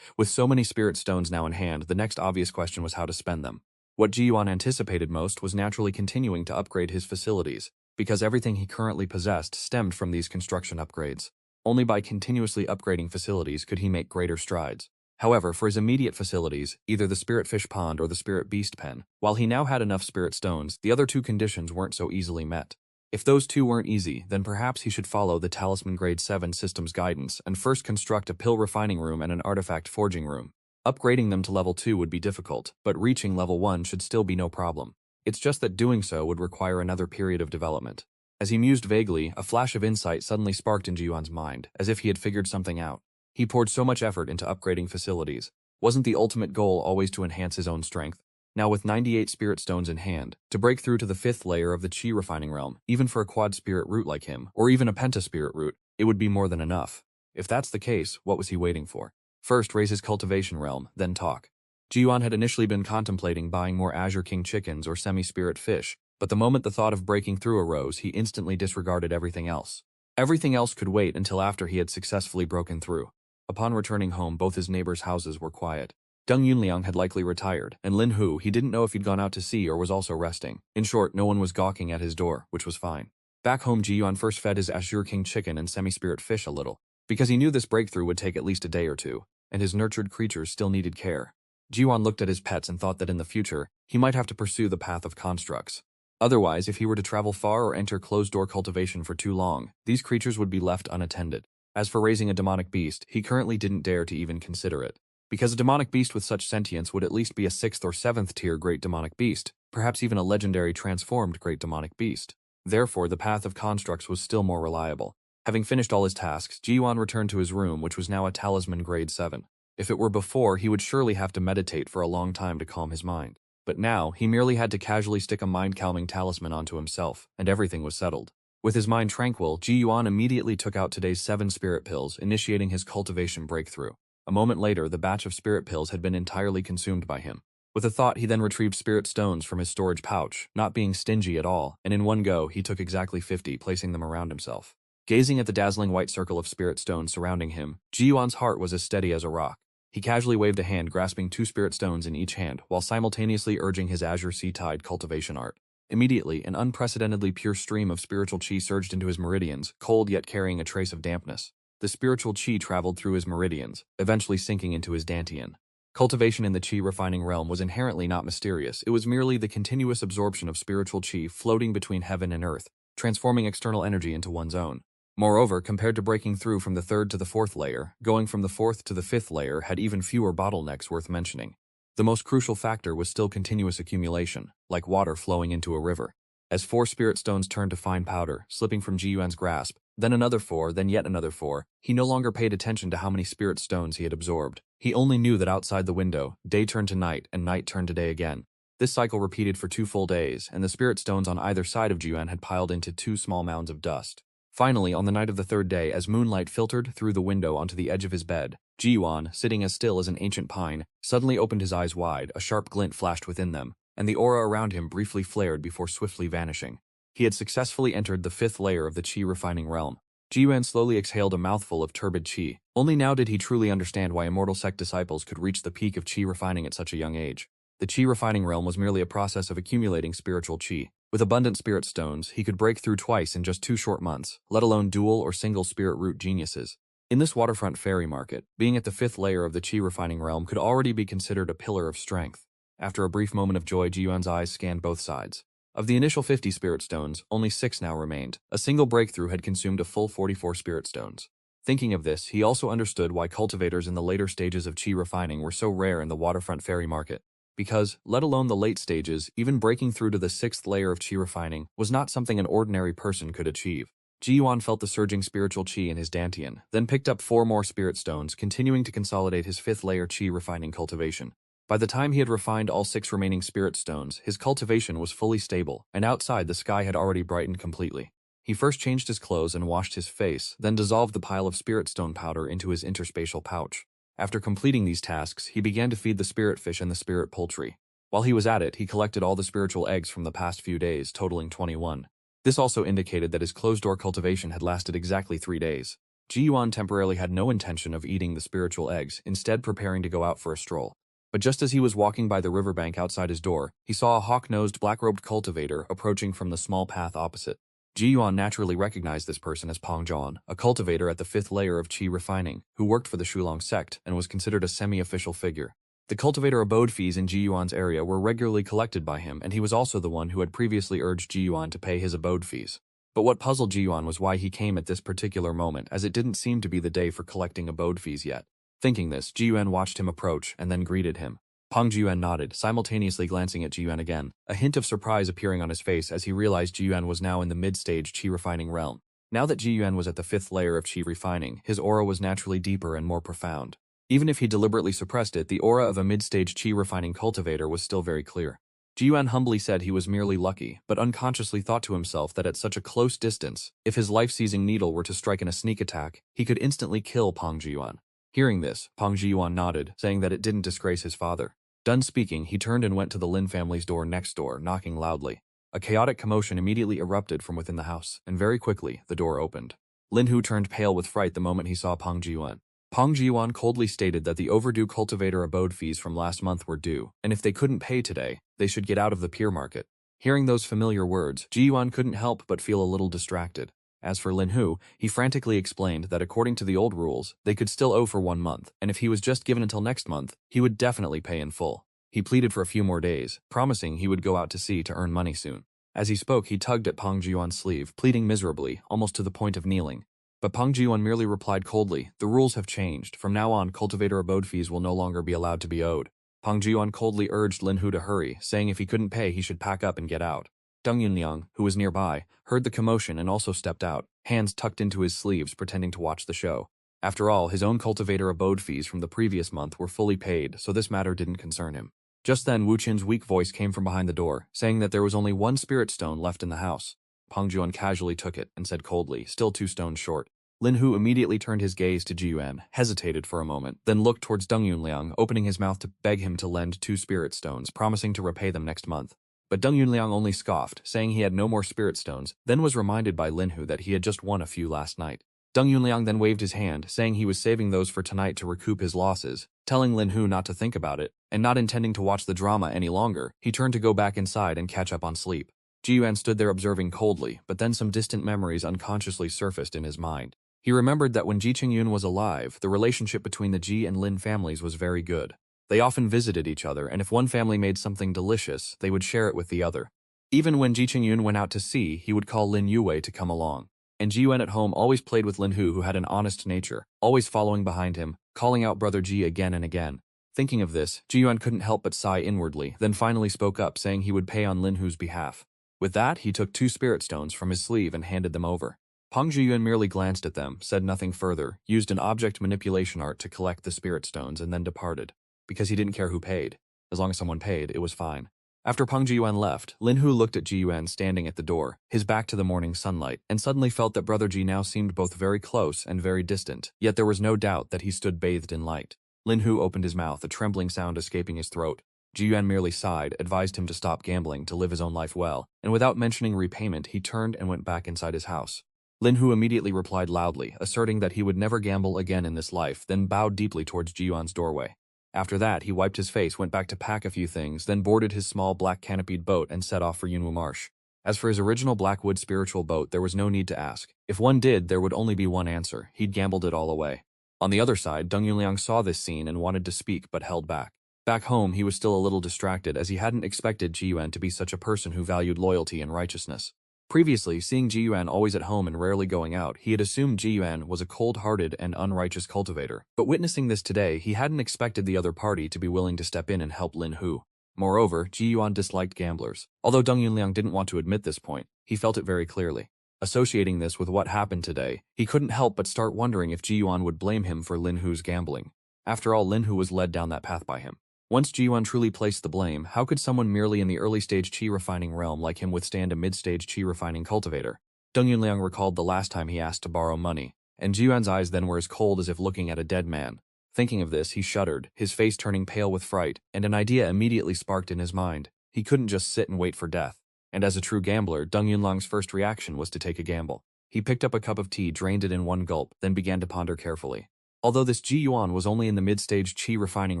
With so many spirit stones now in hand, the next obvious question was how to spend them. What Ji Yuan anticipated most was naturally continuing to upgrade his facilities, because everything he currently possessed stemmed from these construction upgrades. Only by continuously upgrading facilities could he make greater strides. However, for his immediate facilities, either the Spirit Fish Pond or the Spirit Beast Pen, while he now had enough spirit stones, the other 2 conditions weren't so easily met. If those 2 weren't easy, then perhaps he should follow the Talisman Grade 7 system's guidance and first construct a pill refining room and an artifact forging room. Upgrading them to level 2 would be difficult, but reaching level 1 should still be no problem. It's just that doing so would require another period of development. As he mused vaguely, a flash of insight suddenly sparked in Ji-yuan's mind, as if he had figured something out. He poured so much effort into upgrading facilities. Wasn't the ultimate goal always to enhance his own strength? Now with 98 spirit stones in hand, to break through to the 5th layer of the chi refining realm, even for a quad spirit root like him, or even a pentaspirit root, it would be more than enough. If that's the case, what was he waiting for? First, raise his cultivation realm, then talk. Ji-yuan had initially been contemplating buying more Azure King chickens or semi-spirit fish, but the moment the thought of breaking through arose, he instantly disregarded everything else. Everything else could wait until after he had successfully broken through. Upon returning home, both his neighbors' houses were quiet. Deng Yunliang had likely retired, and Lin Hu, he didn't know if he'd gone out to sea or was also resting. In short, no one was gawking at his door, which was fine. Back home, Ji-yuan first fed his Azure King chicken and semi-spirit fish a little, because he knew this breakthrough would take at least a day or two, and his nurtured creatures still needed care. Ji-yuan looked at his pets and thought that in the future, he might have to pursue the path of constructs. Otherwise, if he were to travel far or enter closed-door cultivation for too long, these creatures would be left unattended. As for raising a demonic beast, he currently didn't dare to even consider it. Because a demonic beast with such sentience would at least be a 6th or 7th tier great demonic beast, perhaps even a legendary transformed great demonic beast. Therefore, the path of constructs was still more reliable. Having finished all his tasks, Ji-yuan returned to his room, which was now a talisman grade 7. If it were before, he would surely have to meditate for a long time to calm his mind. But now, he merely had to casually stick a mind-calming talisman onto himself, and everything was settled. With his mind tranquil, Ji-yuan immediately took out today's 7 spirit pills, initiating his cultivation breakthrough. A moment later, the batch of spirit pills had been entirely consumed by him. With a thought, he then retrieved spirit stones from his storage pouch, not being stingy at all, and in one go, he took exactly 50, placing them around himself. Gazing at the dazzling white circle of spirit stones surrounding him, Ji-yuan's heart was as steady as a rock. He casually waved a hand, grasping 2 spirit stones in each hand, while simultaneously urging his Azure Sea Tide cultivation art. Immediately, an unprecedentedly pure stream of spiritual chi surged into his meridians, cold yet carrying a trace of dampness. The spiritual chi traveled through his meridians, eventually sinking into his dantian. Cultivation in the chi refining realm was inherently not mysterious. It was merely the continuous absorption of spiritual chi floating between heaven and earth, transforming external energy into one's own. Moreover, compared to breaking through from the 3rd to the 4th layer, going from the 4th to the 5th layer had even fewer bottlenecks worth mentioning. The most crucial factor was still continuous accumulation, like water flowing into a river. As 4 spirit stones turned to fine powder, slipping from Ji-yuan's grasp, then another 4, then yet another 4, he no longer paid attention to how many spirit stones he had absorbed. He only knew that outside the window, day turned to night and night turned to day again. This cycle repeated for 2 full days, and the spirit stones on either side of Ji-yuan had piled into 2 small mounds of dust. Finally, on the night of the 3rd day, as moonlight filtered through the window onto the edge of his bed, Ji-yuan, sitting as still as an ancient pine, suddenly opened his eyes wide, a sharp glint flashed within them, and the aura around him briefly flared before swiftly vanishing. He had successfully entered the 5th layer of the chi refining realm. Ji-yuan slowly exhaled a mouthful of turbid chi. Only now did he truly understand why immortal sect disciples could reach the peak of chi refining at such a young age. The chi refining realm was merely a process of accumulating spiritual chi. With abundant spirit stones, he could break through twice in just 2 short months, let alone dual or single spirit root geniuses. In this waterfront fairy market, being at the 5th layer of the chi refining realm could already be considered a pillar of strength. After a brief moment of joy, Ji-yuan's eyes scanned both sides. Of the initial 50 spirit stones, only 6 now remained. A single breakthrough had consumed a full 44 spirit stones. Thinking of this, he also understood why cultivators in the later stages of chi refining were so rare in the waterfront fairy market. Because, let alone the late stages, even breaking through to the 6th layer of chi refining was not something an ordinary person could achieve. Ji-yuan felt the surging spiritual chi in his dantian, then picked up 4 more spirit stones, continuing to consolidate his 5th layer chi refining cultivation. By the time he had refined all 6 remaining spirit stones, his cultivation was fully stable, and outside the sky had already brightened completely. He first changed his clothes and washed his face, then dissolved the pile of spirit stone powder into his interspatial pouch. After completing these tasks, he began to feed the spirit fish and the spirit poultry. While he was at it, he collected all the spiritual eggs from the past few days, totaling 21. This also indicated that his closed-door cultivation had lasted exactly 3 days. Ji-yuan temporarily had no intention of eating the spiritual eggs, instead preparing to go out for a stroll. But just as he was walking by the riverbank outside his door, he saw a hawk-nosed, black-robed cultivator approaching from the small path opposite. Ji-yuan naturally recognized this person as Peng Zhan, a cultivator at the 5th layer of Qi refining, who worked for the Shulong sect and was considered a semi-official figure. The cultivator abode fees in Ji-yuan's area were regularly collected by him, and he was also the one who had previously urged Ji-yuan to pay his abode fees. But what puzzled Ji-yuan was why he came at this particular moment, as it didn't seem to be the day for collecting abode fees yet. Thinking this, Ji-yuan watched him approach and then greeted him. Pang Jiyuan nodded, simultaneously glancing at Jiyuan again, a hint of surprise appearing on his face as he realized Jiyuan was now in the mid-stage qi refining realm. Now that Jiyuan was at the 5th layer of qi refining, his aura was naturally deeper and more profound. Even if he deliberately suppressed it, the aura of a mid-stage qi refining cultivator was still very clear. Jiyuan humbly said he was merely lucky, but unconsciously thought to himself that at such a close distance, if his life-seizing needle were to strike in a sneak attack, he could instantly kill Pang Jiyuan. Hearing this, Pang Jiyuan nodded, saying that it didn't disgrace his father. Done speaking, he turned and went to the Lin family's door next door, knocking loudly. A chaotic commotion immediately erupted from within the house, and very quickly, the door opened. Lin Hu turned pale with fright the moment he saw Pang Jiyuan. Pang Jiyuan coldly stated that the overdue cultivator abode fees from last month were due, and if they couldn't pay today, they should get out of the peer market. Hearing those familiar words, Jiyuan couldn't help but feel a little distracted. As for Lin Hu, he frantically explained that according to the old rules, they could still owe for 1 month, and if he was just given until next month, he would definitely pay in full. He pleaded for a few more days, promising he would go out to sea to earn money soon. As he spoke, he tugged at Pang Jiyuan's sleeve, pleading miserably, almost to the point of kneeling. But Pang Jiyuan merely replied coldly, "The rules have changed. From now on, cultivator abode fees will no longer be allowed to be owed." Pang Jiyuan coldly urged Lin Hu to hurry, saying if he couldn't pay, he should pack up and get out. Deng Yunliang, who was nearby, heard the commotion and also stepped out, hands tucked into his sleeves pretending to watch the show. After all, his own cultivator abode fees from the previous month were fully paid, so this matter didn't concern him. Just then, Wu Qin's weak voice came from behind the door, saying that there was only 1 spirit stone left in the house. Pang Jiyuan casually took it and said coldly, still 2 stones short. Lin Hu immediately turned his gaze to Jiyuan, hesitated for a moment, then looked towards Deng Yunliang, opening his mouth to beg him to lend 2 spirit stones, promising to repay them next month. But Deng Yunliang only scoffed, saying he had no more spirit stones, then was reminded by Lin Hu that he had just won a few last night. Deng Yunliang then waved his hand, saying he was saving those for tonight to recoup his losses, telling Lin Hu not to think about it, and not intending to watch the drama any longer, he turned to go back inside and catch up on sleep. Jiyuan stood there observing coldly, but then some distant memories unconsciously surfaced in his mind. He remembered that when Ji Qingyun was alive, the relationship between the Ji and Lin families was very good. They often visited each other, and if one family made something delicious, they would share it with the other. Even when Ji Qingyun went out to sea, he would call Lin Yue to come along. And Jiyuan at home always played with Lin Hu, who had an honest nature, always following behind him, calling out Brother Ji again and again. Thinking of this, Jiyuan couldn't help but sigh inwardly, then finally spoke up, saying he would pay on Lin Hu's behalf. With that, he took 2 spirit stones from his sleeve and handed them over. Pang Jiyuan merely glanced at them, said nothing further, used an object manipulation art to collect the spirit stones, and then departed. Because he didn't care who paid. As long as someone paid, it was fine. After Pang Jiyuan left, Lin Hu looked at Jiyuan standing at the door, his back to the morning sunlight, and suddenly felt that Brother Ji now seemed both very close and very distant, yet there was no doubt that he stood bathed in light. Lin Hu opened his mouth, a trembling sound escaping his throat. Jiyuan merely sighed, advised him to stop gambling to live his own life well, and without mentioning repayment, he turned and went back inside his house. Lin Hu immediately replied loudly, asserting that he would never gamble again in this life, then bowed deeply towards Jiyuan's doorway. After that, he wiped his face, went back to pack a few things, then boarded his small black canopied boat and set off for Yunwu Marsh. As for his original Blackwood spiritual boat, there was no need to ask. If one did, there would only be one answer. He'd gambled it all away. On the other side, Deng Yunliang saw this scene and wanted to speak but held back. Back home, he was still a little distracted as he hadn't expected Jiyuan to be such a person who valued loyalty and righteousness. Previously, seeing Jiyuan always at home and rarely going out, he had assumed Jiyuan was a cold-hearted and unrighteous cultivator. But witnessing this today, he hadn't expected the other party to be willing to step in and help Lin Hu. Moreover, Jiyuan disliked gamblers. Although Deng Yunliang didn't want to admit this point, he felt it very clearly. Associating this with what happened today, he couldn't help but start wondering if Jiyuan would blame him for Lin Hu's gambling. After all, Lin Hu was led down that path by him. Once Jiyuan truly placed the blame, how could someone merely in the early-stage qi refining realm like him withstand a mid-stage qi refining cultivator? Deng Yunliang recalled the last time he asked to borrow money, and Jiyuan's eyes then were as cold as if looking at a dead man. Thinking of this, he shuddered, his face turning pale with fright, and an idea immediately sparked in his mind. He couldn't just sit and wait for death. And as a true gambler, Deng Yunliang's first reaction was to take a gamble. He picked up a cup of tea, drained it in one gulp, then began to ponder carefully. Although this Jiyuan was only in the mid-stage qi refining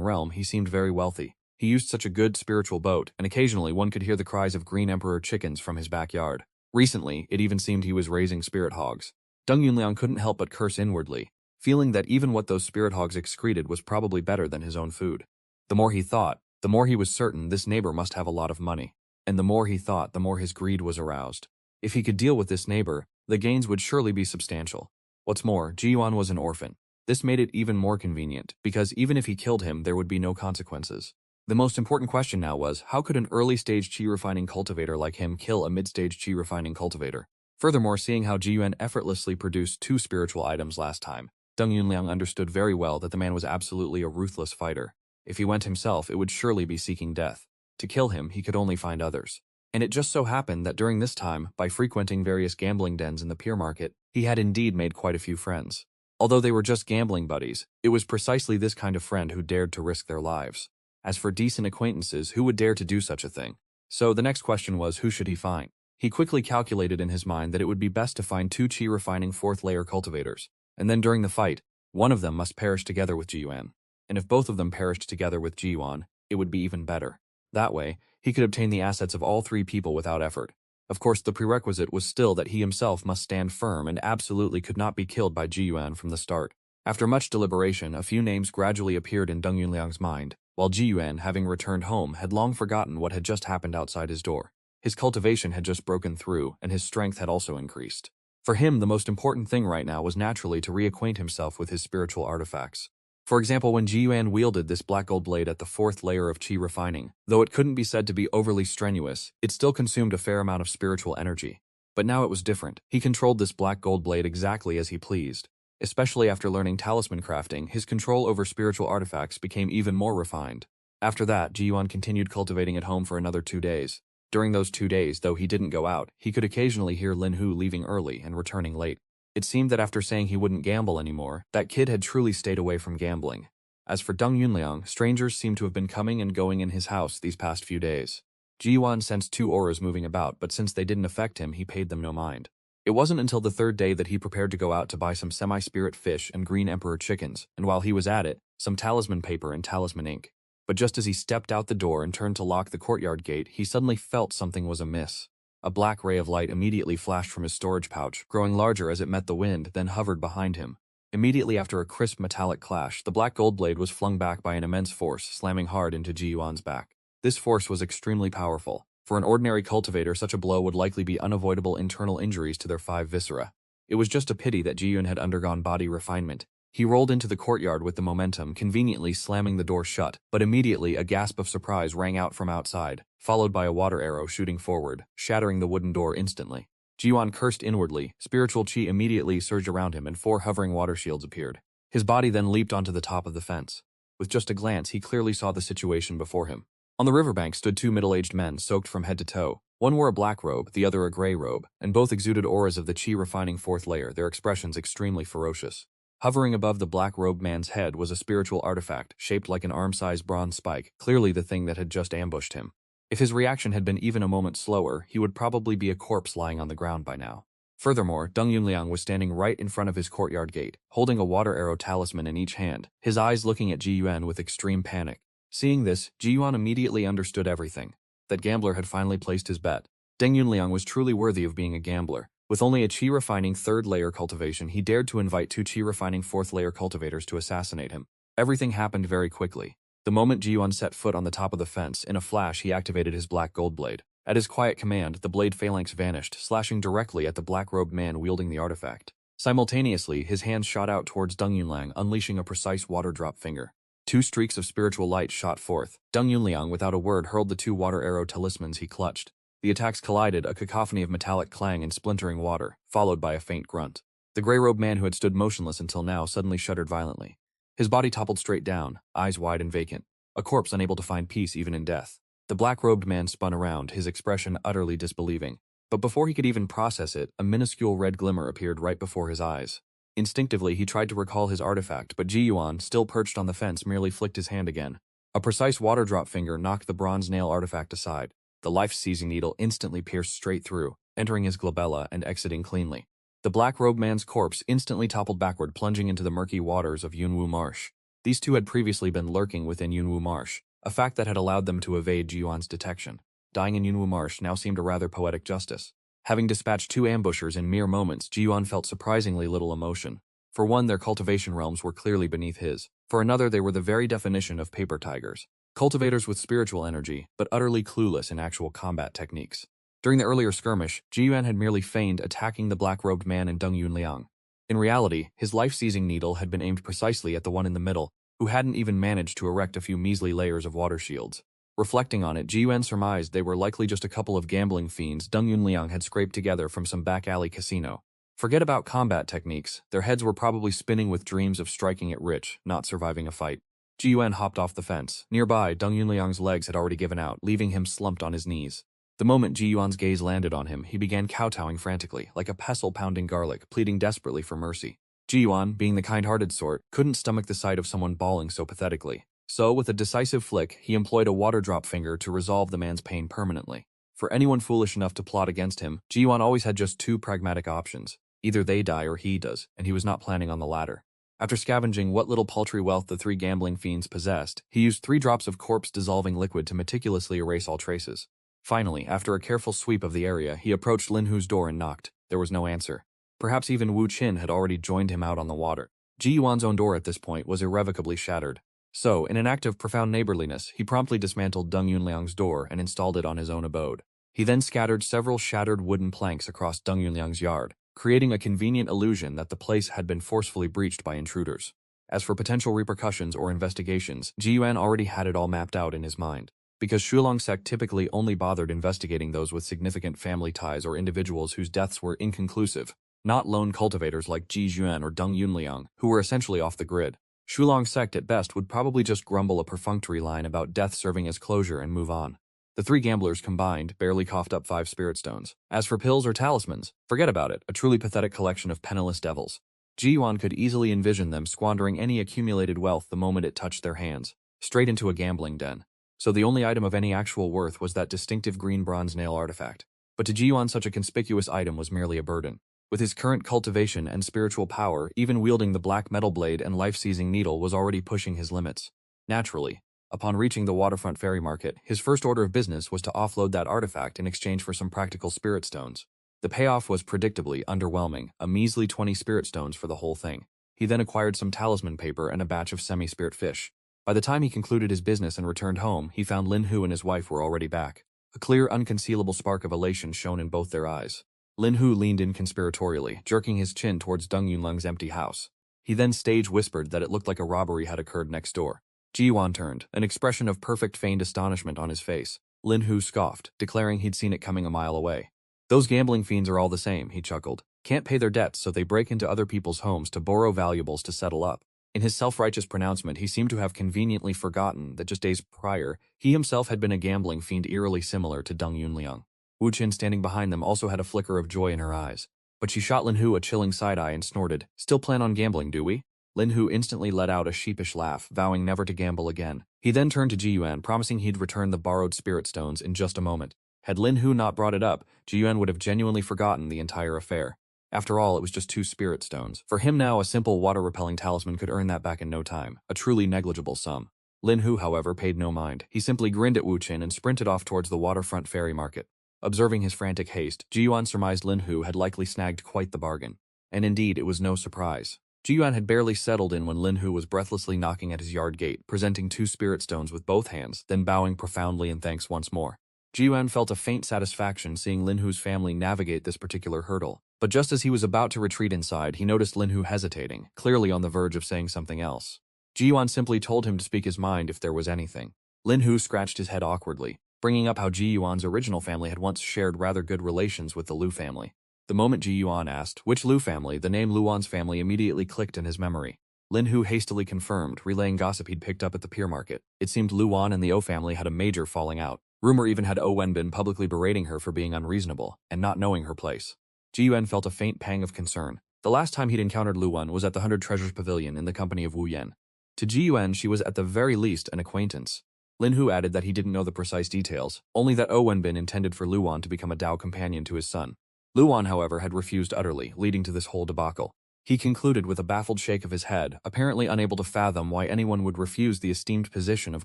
realm, he seemed very wealthy. He used such a good spiritual boat, and occasionally one could hear the cries of green emperor chickens from his backyard. Recently, it even seemed he was raising spirit hogs. Deng Yunliang couldn't help but curse inwardly, feeling that even what those spirit hogs excreted was probably better than his own food. The more he thought, the more he was certain this neighbor must have a lot of money. And the more he thought, the more his greed was aroused. If he could deal with this neighbor, the gains would surely be substantial. What's more, Jiyuan was an orphan. This made it even more convenient, because even if he killed him, there would be no consequences. The most important question now was, how could an early-stage chi-refining cultivator like him kill a mid-stage chi-refining cultivator? Furthermore, seeing how Ji Yuan effortlessly produced 2 spiritual items last time, Deng Yunliang understood very well that the man was absolutely a ruthless fighter. If he went himself, it would surely be seeking death. To kill him, he could only find others. And it just so happened that during this time, by frequenting various gambling dens in the pier market, he had indeed made quite a few friends. Although they were just gambling buddies, it was precisely this kind of friend who dared to risk their lives. As for decent acquaintances, who would dare to do such a thing? So the next question was, who should he find? He quickly calculated in his mind that it would be best to find 2 chi-refining 4th-layer cultivators, and then during the fight, one of them must perish together with Ji Yuan. And if both of them perished together with Ji Yuan, it would be even better. That way, he could obtain the assets of all 3 people without effort. Of course, the prerequisite was still that he himself must stand firm and absolutely could not be killed by Ji Yuan from the start. After much deliberation, a few names gradually appeared in Deng Yunliang's mind, while Ji Yuan, having returned home, had long forgotten what had just happened outside his door. His cultivation had just broken through, and his strength had also increased. For him, the most important thing right now was naturally to reacquaint himself with his spiritual artifacts. For example, when Ji Yuan wielded this black gold blade at the 4th layer of chi refining, though it couldn't be said to be overly strenuous, it still consumed a fair amount of spiritual energy. But now it was different. He controlled this black gold blade exactly as he pleased. Especially after learning talisman crafting, his control over spiritual artifacts became even more refined. After that, Ji Yuan continued cultivating at home for another 2 days. During those 2 days, though he didn't go out, he could occasionally hear Lin Hu leaving early and returning late. It seemed that after saying he wouldn't gamble anymore, that kid had truly stayed away from gambling. As for Deng Yunliang, strangers seemed to have been coming and going in his house these past few days. Ji Yuan sensed 2 auras moving about, but since they didn't affect him, he paid them no mind. It wasn't until the 3rd day that he prepared to go out to buy some semi-spirit fish and green emperor chickens, and while he was at it, some talisman paper and talisman ink. But just as he stepped out the door and turned to lock the courtyard gate, he suddenly felt something was amiss. A black ray of light immediately flashed from his storage pouch, growing larger as it met the wind, then hovered behind him. Immediately after a crisp metallic clash, the black gold blade was flung back by an immense force, slamming hard into Ji Yuan's back. This force was extremely powerful. For an ordinary cultivator, such a blow would likely be unavoidable internal injuries to their 5 viscera. It was just a pity that Ji Yuan had undergone body refinement. He rolled into the courtyard with the momentum, conveniently slamming the door shut, but immediately a gasp of surprise rang out from outside, followed by a water arrow shooting forward, shattering the wooden door instantly. Ji Yuan cursed inwardly, spiritual chi immediately surged around him and 4 hovering water shields appeared. His body then leaped onto the top of the fence. With just a glance, he clearly saw the situation before him. On the riverbank stood 2 middle-aged men, soaked from head to toe. One wore a black robe, the other a gray robe, and both exuded auras of the chi-refining 4th layer, their expressions extremely ferocious. Hovering above the black-robed man's head was a spiritual artifact, shaped like an arm-sized bronze spike, clearly the thing that had just ambushed him. If his reaction had been even a moment slower, he would probably be a corpse lying on the ground by now. Furthermore, Deng Yunliang was standing right in front of his courtyard gate, holding a water arrow talisman in each hand, his eyes looking at Ji Yuan with extreme panic. Seeing this, Ji Yuan immediately understood everything. That gambler had finally placed his bet. Deng Yunliang was truly worthy of being a gambler. With only a chi-refining 3rd layer cultivation, he dared to invite 2 chi-refining 4th layer cultivators to assassinate him. Everything happened very quickly. The moment Ji Yuan set foot on the top of the fence, in a flash he activated his black gold blade. At his quiet command, the blade phalanx vanished, slashing directly at the black-robed man wielding the artifact. Simultaneously, his hands shot out towards Deng Yunliang, unleashing a precise water drop finger. 2 streaks of spiritual light shot forth. Deng Yunliang, without a word, hurled the 2 water arrow talismans he clutched. The attacks collided, a cacophony of metallic clang and splintering water, followed by a faint grunt. The gray-robed man who had stood motionless until now suddenly shuddered violently. His body toppled straight down, eyes wide and vacant, a corpse unable to find peace even in death. The black-robed man spun around, his expression utterly disbelieving. But before he could even process it, a minuscule red glimmer appeared right before his eyes. Instinctively, he tried to recall his artifact, but Ji Yuan, still perched on the fence, merely flicked his hand again. A precise water drop finger knocked the bronze nail artifact aside. The life-seizing needle instantly pierced straight through, entering his glabella and exiting cleanly. The black-robed man's corpse instantly toppled backward, plunging into the murky waters of Yunwu Marsh. These 2 had previously been lurking within Yunwu Marsh, a fact that had allowed them to evade Ji Yuan's detection. Dying in Yunwu Marsh now seemed a rather poetic justice. Having dispatched 2 ambushers in mere moments, Ji Yuan felt surprisingly little emotion. For one, their cultivation realms were clearly beneath his. For another, they were the very definition of paper tigers. Cultivators with spiritual energy, but utterly clueless in actual combat techniques. During the earlier skirmish, Ji Yuan had merely feigned attacking the black-robed man and Deng Yunliang. In reality, his life-seizing needle had been aimed precisely at the one in the middle, who hadn't even managed to erect a few measly layers of water shields. Reflecting on it, Ji Yuan surmised they were likely just a couple of gambling fiends Deng Yunliang had scraped together from some back alley casino. Forget about combat techniques, their heads were probably spinning with dreams of striking it rich, not surviving a fight. Ji Yuan hopped off the fence. Nearby, Deng Yunliang's legs had already given out, leaving him slumped on his knees. The moment Ji Yuan's gaze landed on him, he began kowtowing frantically, like a pestle pounding garlic, pleading desperately for mercy. Ji Yuan, being the kind-hearted sort, couldn't stomach the sight of someone bawling so pathetically. So, with a decisive flick, he employed a water drop finger to resolve the man's pain permanently. For anyone foolish enough to plot against him, Ji Yuan always had just two pragmatic options. Either they die or he does, and he was not planning on the latter. After scavenging what little paltry wealth the three gambling fiends possessed, he used 3 drops of corpse-dissolving liquid to meticulously erase all traces. Finally, after a careful sweep of the area, he approached Lin Hu's door and knocked. There was no answer. Perhaps even Wu Qin had already joined him out on the water. Ji Yuan's own door at this point was irrevocably shattered. So, in an act of profound neighborliness, he promptly dismantled Deng Yunliang's door and installed it on his own abode. He then scattered several shattered wooden planks across Deng Yunliang's yard, creating a convenient illusion that the place had been forcefully breached by intruders. As for potential repercussions or investigations, Ji Yuan already had it all mapped out in his mind. Because Shulong sect typically only bothered investigating those with significant family ties or individuals whose deaths were inconclusive, not lone cultivators like Ji Yuan or Deng Yunliang, who were essentially off the grid. Shulong sect at best would probably just grumble a perfunctory line about death serving as closure and move on. The 3 gamblers combined barely coughed up 5 spirit stones. As for pills or talismans, forget about it, a truly pathetic collection of penniless devils. Ji Yuan could easily envision them squandering any accumulated wealth the moment it touched their hands, straight into a gambling den. So the only item of any actual worth was that distinctive green bronze nail artifact. But to Ji Yuan such a conspicuous item was merely a burden. With his current cultivation and spiritual power, even wielding the black metal blade and life-seizing needle was already pushing his limits. Naturally, upon reaching the waterfront ferry market, his first order of business was to offload that artifact in exchange for some practical spirit stones. The payoff was predictably underwhelming, a measly 20 spirit stones for the whole thing. He then acquired some talisman paper and a batch of semi-spirit fish. By the time he concluded his business and returned home, he found Lin Hu and his wife were already back. A clear, unconcealable spark of elation shone in both their eyes. Lin Hu leaned in conspiratorially, jerking his chin towards Deng Yunliang's empty house. He then stage-whispered that it looked like a robbery had occurred next door. Ji Yuan turned, an expression of perfect feigned astonishment on his face. Lin Hu scoffed, declaring he'd seen it coming a mile away. Those gambling fiends are all the same, he chuckled. Can't pay their debts, so they break into other people's homes to borrow valuables to settle up. In his self-righteous pronouncement, he seemed to have conveniently forgotten that just days prior, he himself had been a gambling fiend eerily similar to Deng Yunliang. Wu Qin standing behind them also had a flicker of joy in her eyes. But she shot Lin Hu a chilling side-eye and snorted, "Still plan on gambling, do we?" Lin Hu instantly let out a sheepish laugh, vowing never to gamble again. He then turned to Ji Yuan, promising he'd return the borrowed spirit stones in just a moment. Had Lin Hu not brought it up, Ji Yuan would have genuinely forgotten the entire affair. After all, it was just 2 spirit stones. For him now, a simple water-repelling talisman could earn that back in no time, a truly negligible sum. Lin Hu, however, paid no mind. He simply grinned at Wu Qin and sprinted off towards the waterfront ferry market. Observing his frantic haste, Ji Yuan surmised Lin Hu had likely snagged quite the bargain. And indeed, it was no surprise. Ji Yuan had barely settled in when Lin Hu was breathlessly knocking at his yard gate, presenting 2 spirit stones with both hands, then bowing profoundly in thanks once more. Ji Yuan felt a faint satisfaction seeing Lin Hu's family navigate this particular hurdle. But just as he was about to retreat inside, he noticed Lin Hu hesitating, clearly on the verge of saying something else. Ji Yuan simply told him to speak his mind if there was anything. Lin Hu scratched his head awkwardly, bringing up how Ji Yuan's original family had once shared rather good relations with the Lu family. The moment Ji Yuan asked, which Lu family, the name Luan's family immediately clicked in his memory. Lin Hu hastily confirmed, relaying gossip he'd picked up at the pier market. It seemed Luan and the O family had a major falling out. Rumor even had O Wen been publicly berating her for being unreasonable and not knowing her place. Ji Yuan felt a faint pang of concern. The last time he'd encountered Luan was at the 100 Treasures Pavilion in the company of Wu Yan. To Ji Yuan, she was at the very least an acquaintance. Lin Hu added that he didn't know the precise details, only that O Wenbin intended for Luan to become a Dao companion to his son. Luan, however, had refused utterly, leading to this whole debacle. He concluded with a baffled shake of his head, apparently unable to fathom why anyone would refuse the esteemed position of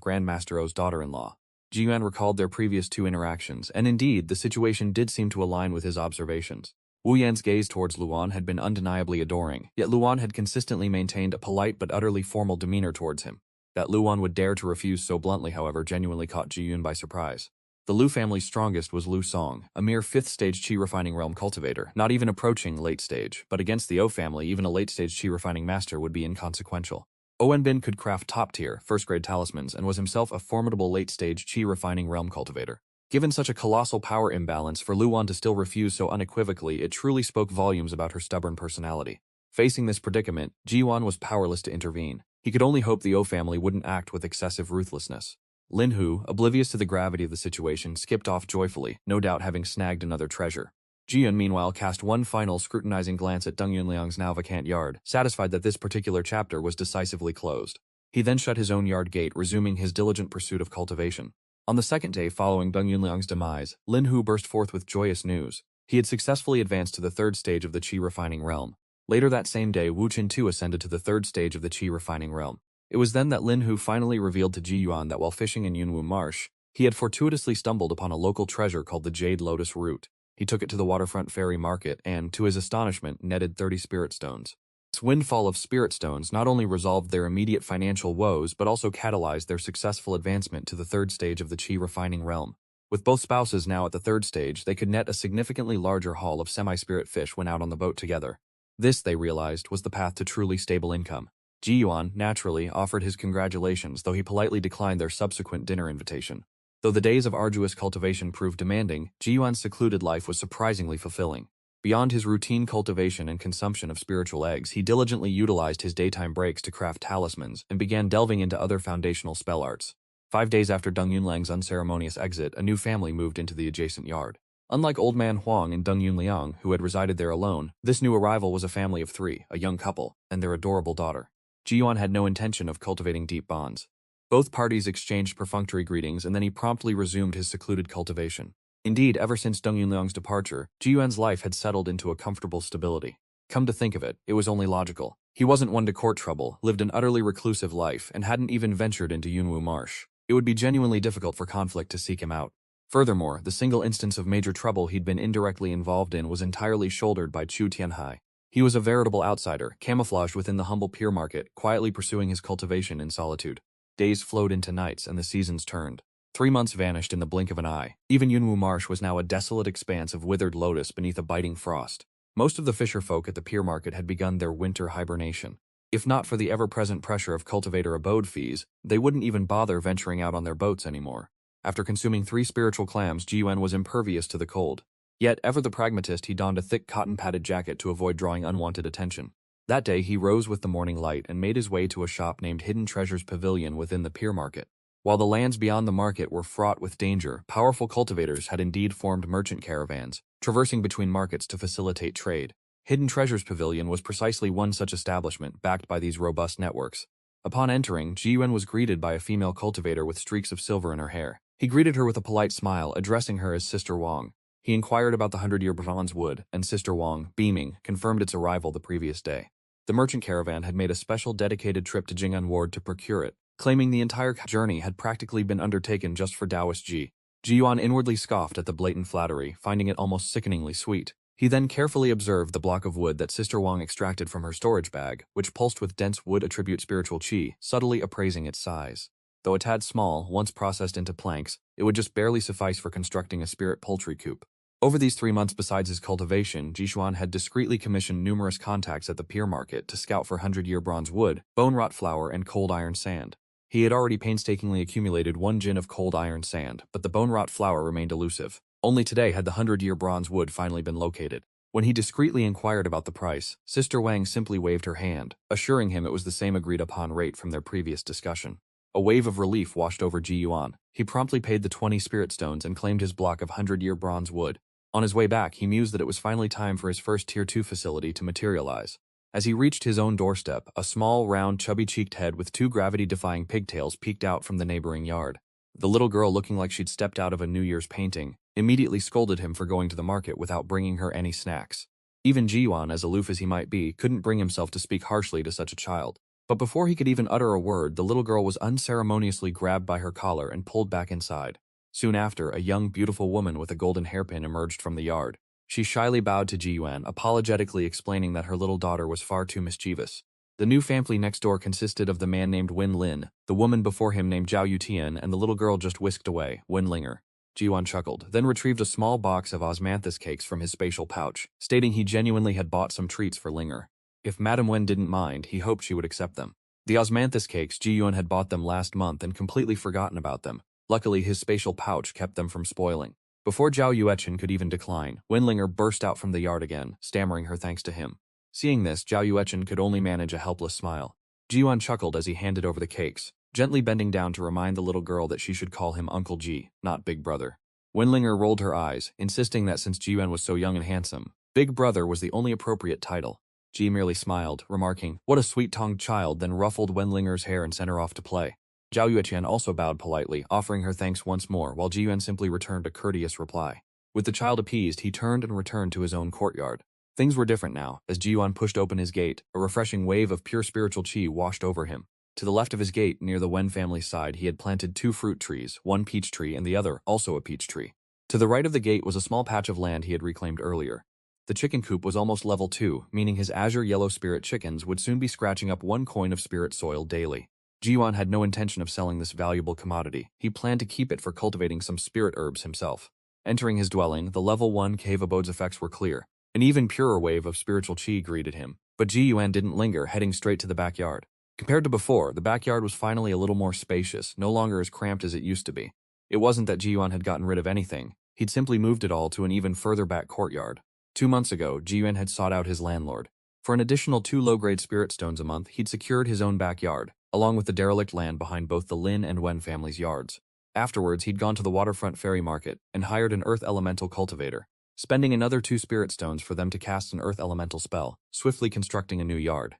Grandmaster O's daughter-in-law. Ji Yuan recalled their previous 2 interactions, and indeed, the situation did seem to align with his observations. Wu Yan's gaze towards Luan had been undeniably adoring, yet Luan had consistently maintained a polite but utterly formal demeanor towards him. That Luan would dare to refuse so bluntly, however, genuinely caught Ji Yuan by surprise. The Lu family's strongest was Lu Song, a mere 5th-stage chi-refining realm cultivator, not even approaching late stage, but against the O family, even a late-stage chi-refining master would be inconsequential. Owenbin could craft top-tier, first-grade talismans and was himself a formidable late-stage chi refining realm cultivator. Given such a colossal power imbalance, for Luan to still refuse so unequivocally, it truly spoke volumes about her stubborn personality. Facing this predicament, Ji-yuan was powerless to intervene. He could only hope the O family wouldn't act with excessive ruthlessness. Lin Hu, oblivious to the gravity of the situation, skipped off joyfully, no doubt having snagged another treasure. Ji-yun meanwhile cast one final scrutinizing glance at Deng Yunliang's now vacant yard, satisfied that this particular chapter was decisively closed. He then shut his own yard gate, resuming his diligent pursuit of cultivation. On the second day following Deng Yunliang's demise, Lin Hu burst forth with joyous news. He had successfully advanced to the third stage of the Qi refining realm. Later that same day, Wu Qin too ascended to the third stage of the Qi refining realm. It was then that Lin Hu finally revealed to Ji Yuan that while fishing in Yunwu Marsh, he had fortuitously stumbled upon a local treasure called the Jade Lotus Root. He took it to the waterfront ferry market and, to his astonishment, netted 30 spirit stones. This windfall of spirit stones not only resolved their immediate financial woes but also catalyzed their successful advancement to the third stage of the Qi refining realm. With both spouses now at the third stage, they could net a significantly larger haul of semi-spirit fish when out on the boat together. This, they realized, was the path to truly stable income. Ji Yuan, naturally, offered his congratulations, though he politely declined their subsequent dinner invitation. Though the days of arduous cultivation proved demanding, Ji Yuan's secluded life was surprisingly fulfilling. Beyond his routine cultivation and consumption of spiritual eggs, he diligently utilized his daytime breaks to craft talismans and began delving into other foundational spell arts. 5 days after Deng Yunliang's unceremonious exit, a new family moved into the adjacent yard. Unlike Old Man Huang and Deng Yunliang, who had resided there alone, this new arrival was a family of 3, a young couple, and their adorable daughter. Ji Yuan had no intention of cultivating deep bonds. Both parties exchanged perfunctory greetings, and then he promptly resumed his secluded cultivation. Indeed, ever since Deng Yunliang's departure, Ji Yuan's life had settled into a comfortable stability. Come to think of it, it was only logical. He wasn't one to court trouble, lived an utterly reclusive life, and hadn't even ventured into Yunwu Marsh. It would be genuinely difficult for conflict to seek him out. Furthermore, the single instance of major trouble he'd been indirectly involved in was entirely shouldered by Chu Tianhai. He was a veritable outsider, camouflaged within the humble pier market, quietly pursuing his cultivation in solitude. Days flowed into nights, and the seasons turned. 3 months vanished in the blink of an eye. Even Yunwu Marsh was now a desolate expanse of withered lotus beneath a biting frost. Most of the fisher folk at the pier market had begun their winter hibernation. If not for the ever-present pressure of cultivator abode fees, they wouldn't even bother venturing out on their boats anymore. After consuming 3 spiritual clams, Ji Yuan was impervious to the cold. Yet, ever the pragmatist, he donned a thick cotton-padded jacket to avoid drawing unwanted attention. That day, he rose with the morning light and made his way to a shop named Hidden Treasures Pavilion within the pier market. While the lands beyond the market were fraught with danger, powerful cultivators had indeed formed merchant caravans, traversing between markets to facilitate trade. Hidden Treasures Pavilion was precisely one such establishment, backed by these robust networks. Upon entering, Ji Yuan was greeted by a female cultivator with streaks of silver in her hair. He greeted her with a polite smile, addressing her as Sister Wang. He inquired about the 100-year bronze wood, and Sister Wang, beaming, confirmed its arrival the previous day. The merchant caravan had made a special dedicated trip to Jing'an Ward to procure it, claiming the entire journey had practically been undertaken just for Taoist Ji. Ji Yuan inwardly scoffed at the blatant flattery, finding it almost sickeningly sweet. He then carefully observed the block of wood that Sister Wang extracted from her storage bag, which pulsed with dense wood attribute spiritual qi, subtly appraising its size. Though a tad small, once processed into planks, it would just barely suffice for constructing a spirit poultry coop. Over these 3 months besides his cultivation, Ji Xuan had discreetly commissioned numerous contacts at the pier market to scout for 100-year bronze wood, bone rot flour, and cold iron sand. He had already painstakingly accumulated 1 jin of cold iron sand, but the bone rot flour remained elusive. Only today had the 100-year bronze wood finally been located. When he discreetly inquired about the price, Sister Wang simply waved her hand, assuring him it was the same agreed-upon rate from their previous discussion. A wave of relief washed over Ji Yuan. He promptly paid the 20 spirit stones and claimed his block of 100-year bronze wood. On his way back, he mused that it was finally time for his first Tier 2 facility to materialize. As he reached his own doorstep, a small, round, chubby-cheeked head with 2 gravity-defying pigtails peeked out from the neighboring yard. The little girl, looking like she'd stepped out of a New Year's painting, immediately scolded him for going to the market without bringing her any snacks. Even Ji Yuan, as aloof as he might be, couldn't bring himself to speak harshly to such a child. But before he could even utter a word, the little girl was unceremoniously grabbed by her collar and pulled back inside. Soon after, a young, beautiful woman with a golden hairpin emerged from the yard. She shyly bowed to Ji Yuan, apologetically explaining that her little daughter was far too mischievous. The new family next door consisted of the man named Wen Lin, the woman before him named Zhao Yutian, and the little girl just whisked away, Wen Linger. Ji Yuan chuckled, then retrieved a small box of osmanthus cakes from his spatial pouch, stating he genuinely had bought some treats for Linger. If Madame Wen didn't mind, he hoped she would accept them. The osmanthus cakes, Ji-Yuan had bought them last month and completely forgotten about them. Luckily, his spatial pouch kept them from spoiling. Before Zhao Yuechen could even decline, Wenlinger burst out from the yard again, stammering her thanks to him. Seeing this, Zhao Yuechen could only manage a helpless smile. Ji-Yuan chuckled as he handed over the cakes, gently bending down to remind the little girl that she should call him Uncle Ji, not Big Brother. Wenlinger rolled her eyes, insisting that since Ji-Yuan was so young and handsome, Big Brother was the only appropriate title. Ji merely smiled, remarking, "What a sweet-tongued child," then ruffled Wenlinger's hair and sent her off to play. Zhao Yuechen also bowed politely, offering her thanks once more, while Ji-Yuan simply returned a courteous reply. With the child appeased, he turned and returned to his own courtyard. Things were different now. As Ji-Yuan pushed open his gate, a refreshing wave of pure spiritual qi washed over him. To the left of his gate, near the Wen family's side, he had planted 2 fruit trees, one peach tree and the other, also a peach tree. To the right of the gate was a small patch of land he had reclaimed earlier. The chicken coop was almost level 2, meaning his azure yellow spirit chickens would soon be scratching up 1 coin of spirit soil daily. Ji-Yuan had no intention of selling this valuable commodity. He planned to keep it for cultivating some spirit herbs himself. Entering his dwelling, the level 1 cave abode's effects were clear. An even purer wave of spiritual qi greeted him. But Ji-Yuan didn't linger, heading straight to the backyard. Compared to before, the backyard was finally a little more spacious, no longer as cramped as it used to be. It wasn't that Ji-Yuan had gotten rid of anything. He'd simply moved it all to an even further back courtyard. 2 months ago, Ji-Yuan had sought out his landlord. For an additional 2 low-grade spirit stones a month, he'd secured his own backyard, along with the derelict land behind both the Lin and Wen family's yards. Afterwards, he'd gone to the waterfront ferry market and hired an earth elemental cultivator, spending another 2 spirit stones for them to cast an earth elemental spell, swiftly constructing a new yard.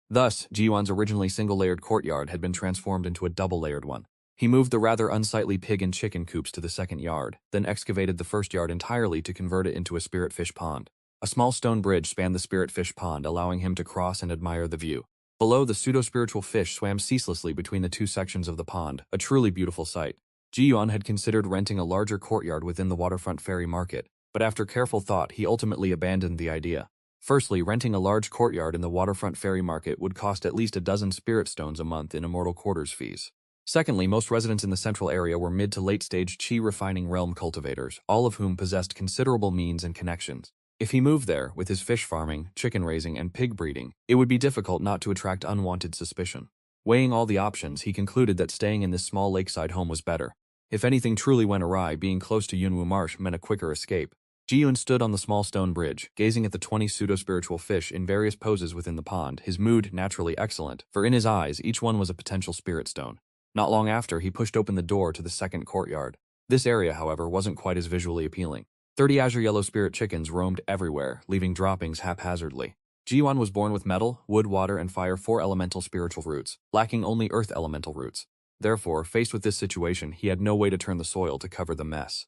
Thus, Ji-Yuan's originally single-layered courtyard had been transformed into a double-layered one. He moved the rather unsightly pig and chicken coops to the second yard, then excavated the first yard entirely to convert it into a spirit fish pond. A small stone bridge spanned the spirit fish pond, allowing him to cross and admire the view. Below, the pseudo-spiritual fish swam ceaselessly between the 2 sections of the pond, a truly beautiful sight. Ji-Yuan had considered renting a larger courtyard within the waterfront ferry market, but after careful thought, he ultimately abandoned the idea. Firstly, renting a large courtyard in the waterfront ferry market would cost at least a dozen spirit stones a month in immortal quarters fees. Secondly, most residents in the central area were mid to late-stage qi-refining realm cultivators, all of whom possessed considerable means and connections. If he moved there, with his fish farming, chicken raising, and pig breeding, it would be difficult not to attract unwanted suspicion. Weighing all the options, he concluded that staying in this small lakeside home was better. If anything truly went awry, being close to Yunwu Marsh meant a quicker escape. Ji-Yuan stood on the small stone bridge, gazing at the 20 pseudo-spiritual fish in various poses within the pond, his mood naturally excellent, for in his eyes, each one was a potential spirit stone. Not long after, he pushed open the door to the second courtyard. This area, however, wasn't quite as visually appealing. 30 azure yellow spirit chickens roamed everywhere, leaving droppings haphazardly. Ji-Yuan was born with metal, wood, water, and fire 4 elemental spiritual roots, lacking only earth elemental roots. Therefore, faced with this situation, he had no way to turn the soil to cover the mess.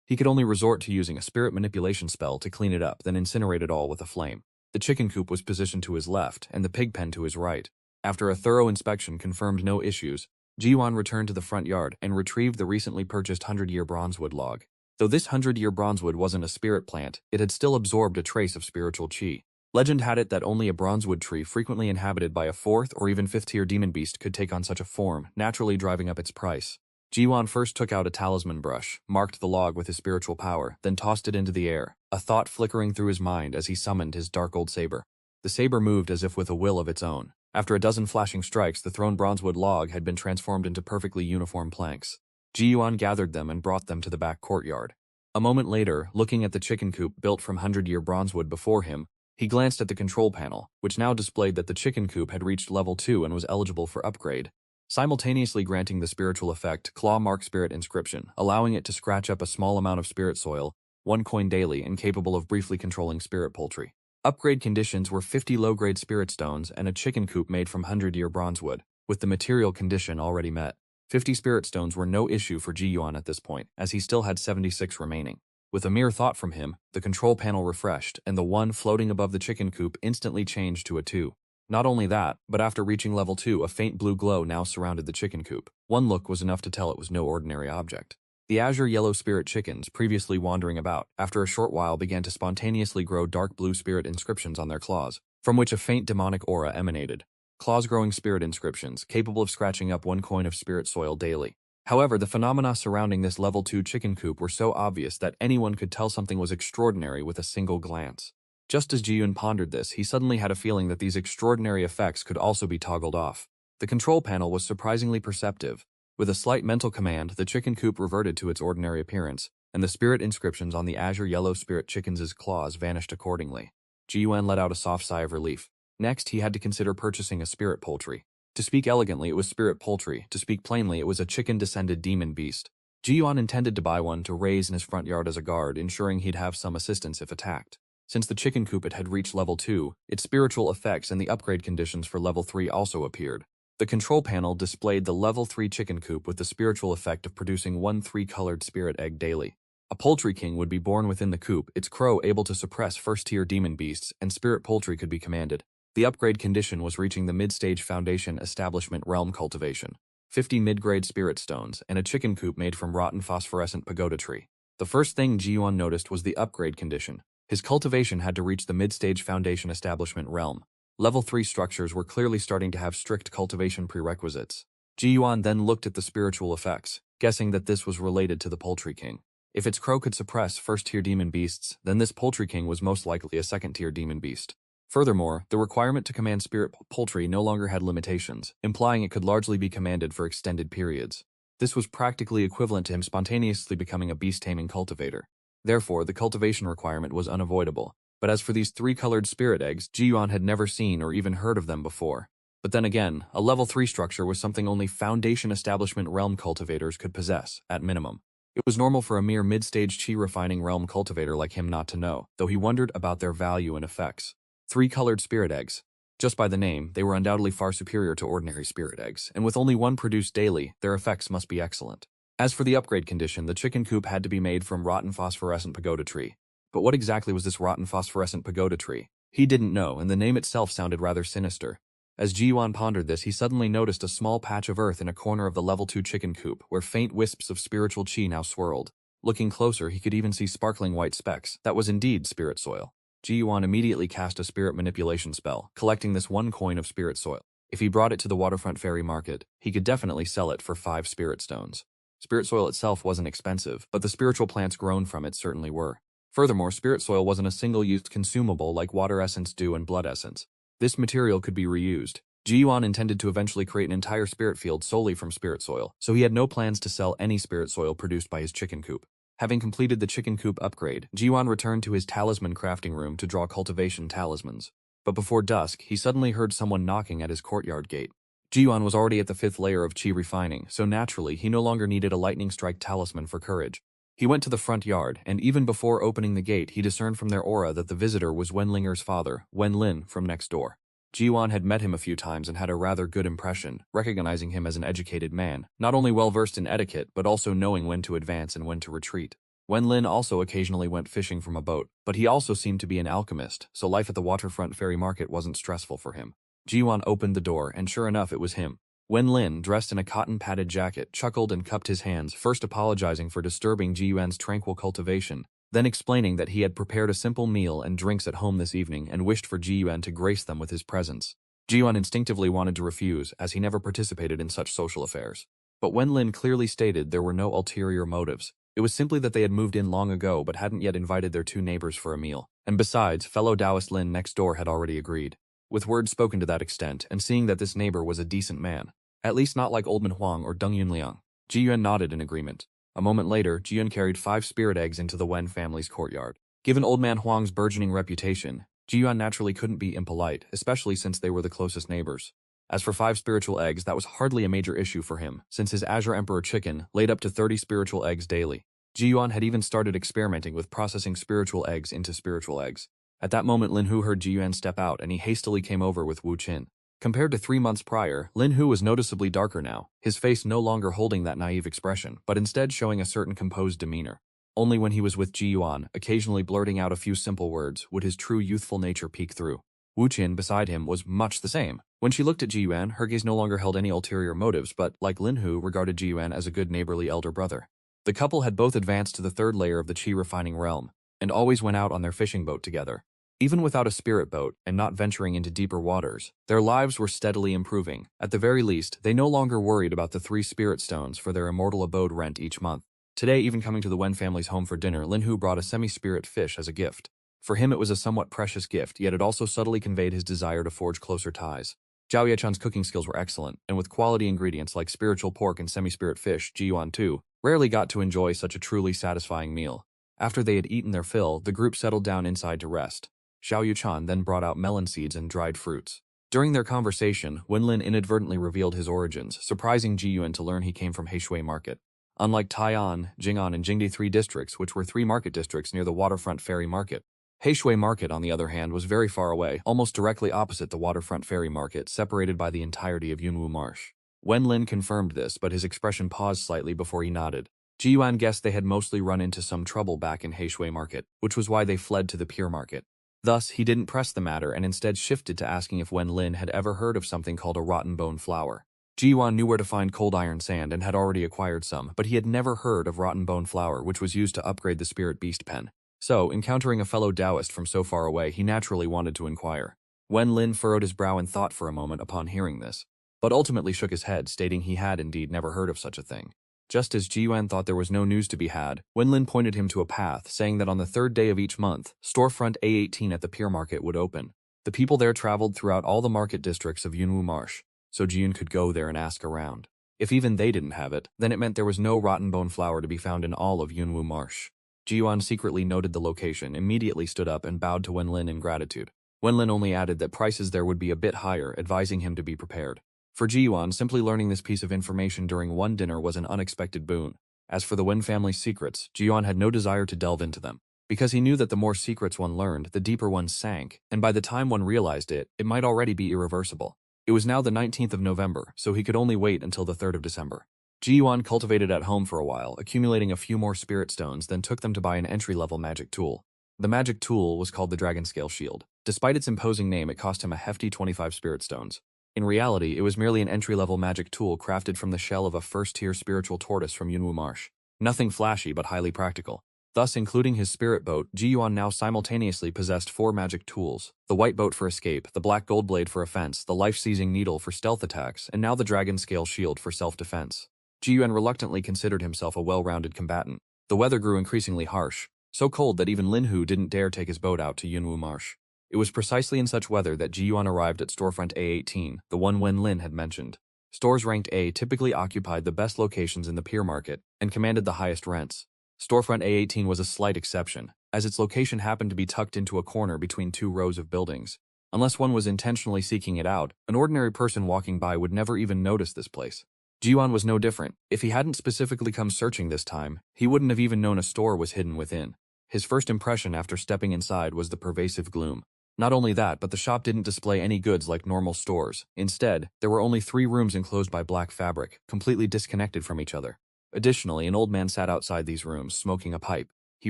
He could only resort to using a spirit manipulation spell to clean it up, then incinerate it all with a flame. The chicken coop was positioned to his left, and the pig pen to his right. After a thorough inspection confirmed no issues, Ji-Yuan returned to the front yard and retrieved the recently purchased 100-year bronzewood log. Though this 100-year bronzewood wasn't a spirit plant, it had still absorbed a trace of spiritual qi. Legend had it that only a bronzewood tree frequently inhabited by a 4th or even 5th-tier demon beast could take on such a form, naturally driving up its price. Ji-Yuan first took out a talisman brush, marked the log with his spiritual power, then tossed it into the air, a thought flickering through his mind as he summoned his dark old saber. The saber moved as if with a will of its own. After a dozen flashing strikes, the thrown bronzewood log had been transformed into perfectly uniform planks. Ji-Yuan gathered them and brought them to the back courtyard. A moment later, looking at the chicken coop built from 100-year bronzewood before him, he glanced at the control panel, which now displayed that the chicken coop had reached level 2 and was eligible for upgrade, simultaneously granting the spiritual effect Claw Mark Spirit Inscription, allowing it to scratch up a small amount of spirit soil, 1 coin daily, and capable of briefly controlling spirit poultry. Upgrade conditions were 50 low-grade spirit stones and a chicken coop made from 100-year bronzewood, with the material condition already met. 50 spirit stones were no issue for Ji-Yuan at this point, as he still had 76 remaining. With a mere thought from him, the control panel refreshed, and the 1 floating above the chicken coop instantly changed to a 2. Not only that, but after reaching level 2, a faint blue glow now surrounded the chicken coop. One look was enough to tell it was no ordinary object. The azure yellow spirit chickens, previously wandering about, after a short while began to spontaneously grow dark blue spirit inscriptions on their claws, from which a faint demonic aura emanated. Claws growing spirit inscriptions, capable of scratching up 1 coin of spirit soil daily. However, the phenomena surrounding this level 2 chicken coop were so obvious that anyone could tell something was extraordinary with a single glance. Just as Ji-Yuan pondered this, he suddenly had a feeling that these extraordinary effects could also be toggled off. The control panel was surprisingly perceptive. With a slight mental command, the chicken coop reverted to its ordinary appearance, and the spirit inscriptions on the azure yellow spirit chickens' claws vanished accordingly. Ji-Yuan let out a soft sigh of relief. Next, he had to consider purchasing a spirit poultry. To speak elegantly, it was spirit poultry. To speak plainly, it was a chicken-descended demon beast. Ji-Yuan intended to buy one to raise in his front yard as a guard, ensuring he'd have some assistance if attacked. Since the chicken coop had reached level 2, its spiritual effects and the upgrade conditions for level 3 also appeared. The control panel displayed the level 3 chicken coop with the spiritual effect of producing 1 3-colored spirit egg daily. A poultry king would be born within the coop, its crow able to suppress first-tier demon beasts, and spirit poultry could be commanded. The upgrade condition was reaching the mid-stage foundation establishment realm cultivation. 50 mid-grade spirit stones, and a chicken coop made from rotten phosphorescent pagoda tree. The first thing Ji-Yuan noticed was the upgrade condition. His cultivation had to reach the mid-stage foundation establishment realm. Level 3 structures were clearly starting to have strict cultivation prerequisites. Ji-Yuan then looked at the spiritual effects, guessing that this was related to the poultry king. If its crow could suppress first-tier demon beasts, then this poultry king was most likely a second-tier demon beast. Furthermore, the requirement to command spirit poultry no longer had limitations, implying it could largely be commanded for extended periods. This was practically equivalent to him spontaneously becoming a beast-taming cultivator. Therefore, the cultivation requirement was unavoidable. But as for these 3-colored spirit eggs, Ji-Yuan had never seen or even heard of them before. But then again, a level 3 structure was something only Foundation Establishment Realm cultivators could possess, at minimum. It was normal for a mere mid-stage chi-refining realm cultivator like him not to know, though he wondered about their value and effects. 3-colored spirit eggs. Just by the name, they were undoubtedly far superior to ordinary spirit eggs, and with only one produced daily, their effects must be excellent. As for the upgrade condition, the chicken coop had to be made from rotten phosphorescent pagoda tree. But what exactly was this rotten phosphorescent pagoda tree? He didn't know, and the name itself sounded rather sinister. As Ji-Yuan pondered this, he suddenly noticed a small patch of earth in a corner of the level 2 chicken coop, where faint wisps of spiritual chi now swirled. Looking closer, he could even see sparkling white specks. That was indeed spirit soil. Ji-Yuan immediately cast a spirit manipulation spell, collecting this 1 coin of spirit soil. If he brought it to the waterfront fairy market, he could definitely sell it for 5 spirit stones. Spirit soil itself wasn't expensive, but the spiritual plants grown from it certainly were. Furthermore, spirit soil wasn't a single-use consumable like water essence, dew, and blood essence. This material could be reused. Ji-Yuan intended to eventually create an entire spirit field solely from spirit soil, so he had no plans to sell any spirit soil produced by his chicken coop. Having completed the chicken coop upgrade, Ji-Yuan returned to his talisman crafting room to draw cultivation talismans. But before dusk, he suddenly heard someone knocking at his courtyard gate. Ji-Yuan was already at the 5th layer of chi refining, so naturally he no longer needed a lightning strike talisman for courage. He went to the front yard, and even before opening the gate, he discerned from their aura that the visitor was Wenlinger's father, Wen Lin, from next door. Ji-Yuan had met him a few times and had a rather good impression, recognizing him as an educated man, not only well-versed in etiquette, but also knowing when to advance and when to retreat. Wen Lin also occasionally went fishing from a boat, but he also seemed to be an alchemist, so life at the waterfront fairy market wasn't stressful for him. Ji-Yuan opened the door, and sure enough, it was him. Wen Lin, dressed in a cotton-padded jacket, chuckled and cupped his hands, first apologizing for disturbing Ji-Yuan's tranquil cultivation, then explaining that he had prepared a simple meal and drinks at home this evening and wished for Ji-Yuan to grace them with his presence. Ji-Yuan instinctively wanted to refuse, as he never participated in such social affairs. But Wen Lin clearly stated there were no ulterior motives. It was simply that they had moved in long ago but hadn't yet invited their 2 neighbors for a meal. And besides, fellow Taoist Lin next door had already agreed. With words spoken to that extent, and seeing that this neighbor was a decent man, at least not like Old Man Huang or Deng Yunliang, Ji-Yuan nodded in agreement. A moment later, Ji-Yuan carried 5 spirit eggs into the Wen family's courtyard. Given Old Man Huang's burgeoning reputation, Ji-Yuan naturally couldn't be impolite, especially since they were the closest neighbors. As for 5 spiritual eggs, that was hardly a major issue for him, since his Azure Emperor chicken laid up to 30 spiritual eggs daily. Ji-Yuan had even started experimenting with processing spiritual eggs into spiritual eggs. At that moment, Lin Hu heard Ji-Yuan step out, and he hastily came over with Wu Qin. Compared to 3 months prior, Lin Hu was noticeably darker now, his face no longer holding that naive expression, but instead showing a certain composed demeanor. Only when he was with Ji-Yuan, occasionally blurting out a few simple words, would his true youthful nature peek through. Wu Qin, beside him, was much the same. When she looked at Ji-Yuan, her gaze no longer held any ulterior motives, but, like Lin Hu, regarded Ji-Yuan as a good neighborly elder brother. The couple had both advanced to the 3rd layer of the chi refining realm, and always went out on their fishing boat together. Even without a spirit boat, and not venturing into deeper waters, their lives were steadily improving. At the very least, they no longer worried about the 3 spirit stones for their immortal abode rent each month. Today, even coming to the Wen family's home for dinner, Lin Hu brought a semi-spirit fish as a gift. For him, it was a somewhat precious gift, yet it also subtly conveyed his desire to forge closer ties. Zhao Yechan's cooking skills were excellent, and with quality ingredients like spiritual pork and semi-spirit fish, Ji Yuan too rarely got to enjoy such a truly satisfying meal. After they had eaten their fill, the group settled down inside to rest. Xiao Yuchan then brought out melon seeds and dried fruits. During their conversation, Wenlin inadvertently revealed his origins, surprising Ji Yuan to learn he came from Heishui Market. Unlike Tai'an, Jing'an, and Jingde 3 districts, which were 3 market districts near the waterfront ferry market, Heishui Market, on the other hand, was very far away, almost directly opposite the waterfront ferry market, separated by the entirety of Yunwu Marsh. Wenlin confirmed this, but his expression paused slightly before he nodded. Ji Yuan guessed they had mostly run into some trouble back in Heishui Market, which was why they fled to the Pure Market. Thus, he didn't press the matter and instead shifted to asking if Wenlin had ever heard of something called a rotten bone flour. Ji Yuan knew where to find cold iron sand and had already acquired some, but he had never heard of rotten bone flour, which was used to upgrade the spirit beast pen. So, encountering a fellow Taoist from so far away, he naturally wanted to inquire. Wenlin furrowed his brow in thought for a moment upon hearing this, but ultimately shook his head, stating he had indeed never heard of such a thing. Just as Ji Yuan thought there was no news to be had, Wenlin pointed him to a path, saying that on the 3rd day of each month, storefront A18 at the Pier Market would open. The people there traveled throughout all the market districts of Yunwu Marsh, so Ji Yuan could go there and ask around. If even they didn't have it, then it meant there was no rotten bone flour to be found in all of Yunwu Marsh. Ji Yuan secretly noted the location, immediately stood up and bowed to Wenlin in gratitude. Wenlin only added that prices there would be a bit higher, advising him to be prepared. For Ji Yuan, simply learning this piece of information during one dinner was an unexpected boon. As for the Wen family's secrets, Ji Yuan had no desire to delve into them, because he knew that the more secrets one learned, the deeper one sank, and by the time one realized it, it might already be irreversible. It was now the 19th of November, so he could only wait until the 3rd of December. Ji Yuan cultivated at home for a while, accumulating a few more spirit stones, then took them to buy an entry-level magic tool. The magic tool was called the Dragon Scale Shield. Despite its imposing name, it cost him a hefty 25 spirit stones. In reality, it was merely an entry-level magic tool crafted from the shell of a first-tier spiritual tortoise from Yunwu Marsh. Nothing flashy, but highly practical. Thus, including his spirit boat, Ji Yuan now simultaneously possessed 4 magic tools: the white boat for escape, the black gold blade for offense, the life-seizing needle for stealth attacks, and now the dragon scale shield for self-defense. Ji Yuan reluctantly considered himself a well-rounded combatant. The weather grew increasingly harsh, so cold that even Lin Hu didn't dare take his boat out to Yunwu Marsh. It was precisely in such weather that Ji Yuan arrived at storefront A18, the one Wen Lin had mentioned. Stores ranked A typically occupied the best locations in the Pier Market and commanded the highest rents. Storefront A18 was a slight exception, as its location happened to be tucked into a corner between 2 rows of buildings. Unless one was intentionally seeking it out, an ordinary person walking by would never even notice this place. Ji Yuan was no different. If he hadn't specifically come searching this time, he wouldn't have even known a store was hidden within. His first impression after stepping inside was the pervasive gloom. Not only that, but the shop didn't display any goods like normal stores. Instead, there were only 3 rooms enclosed by black fabric, completely disconnected from each other. Additionally, an old man sat outside these rooms, smoking a pipe. He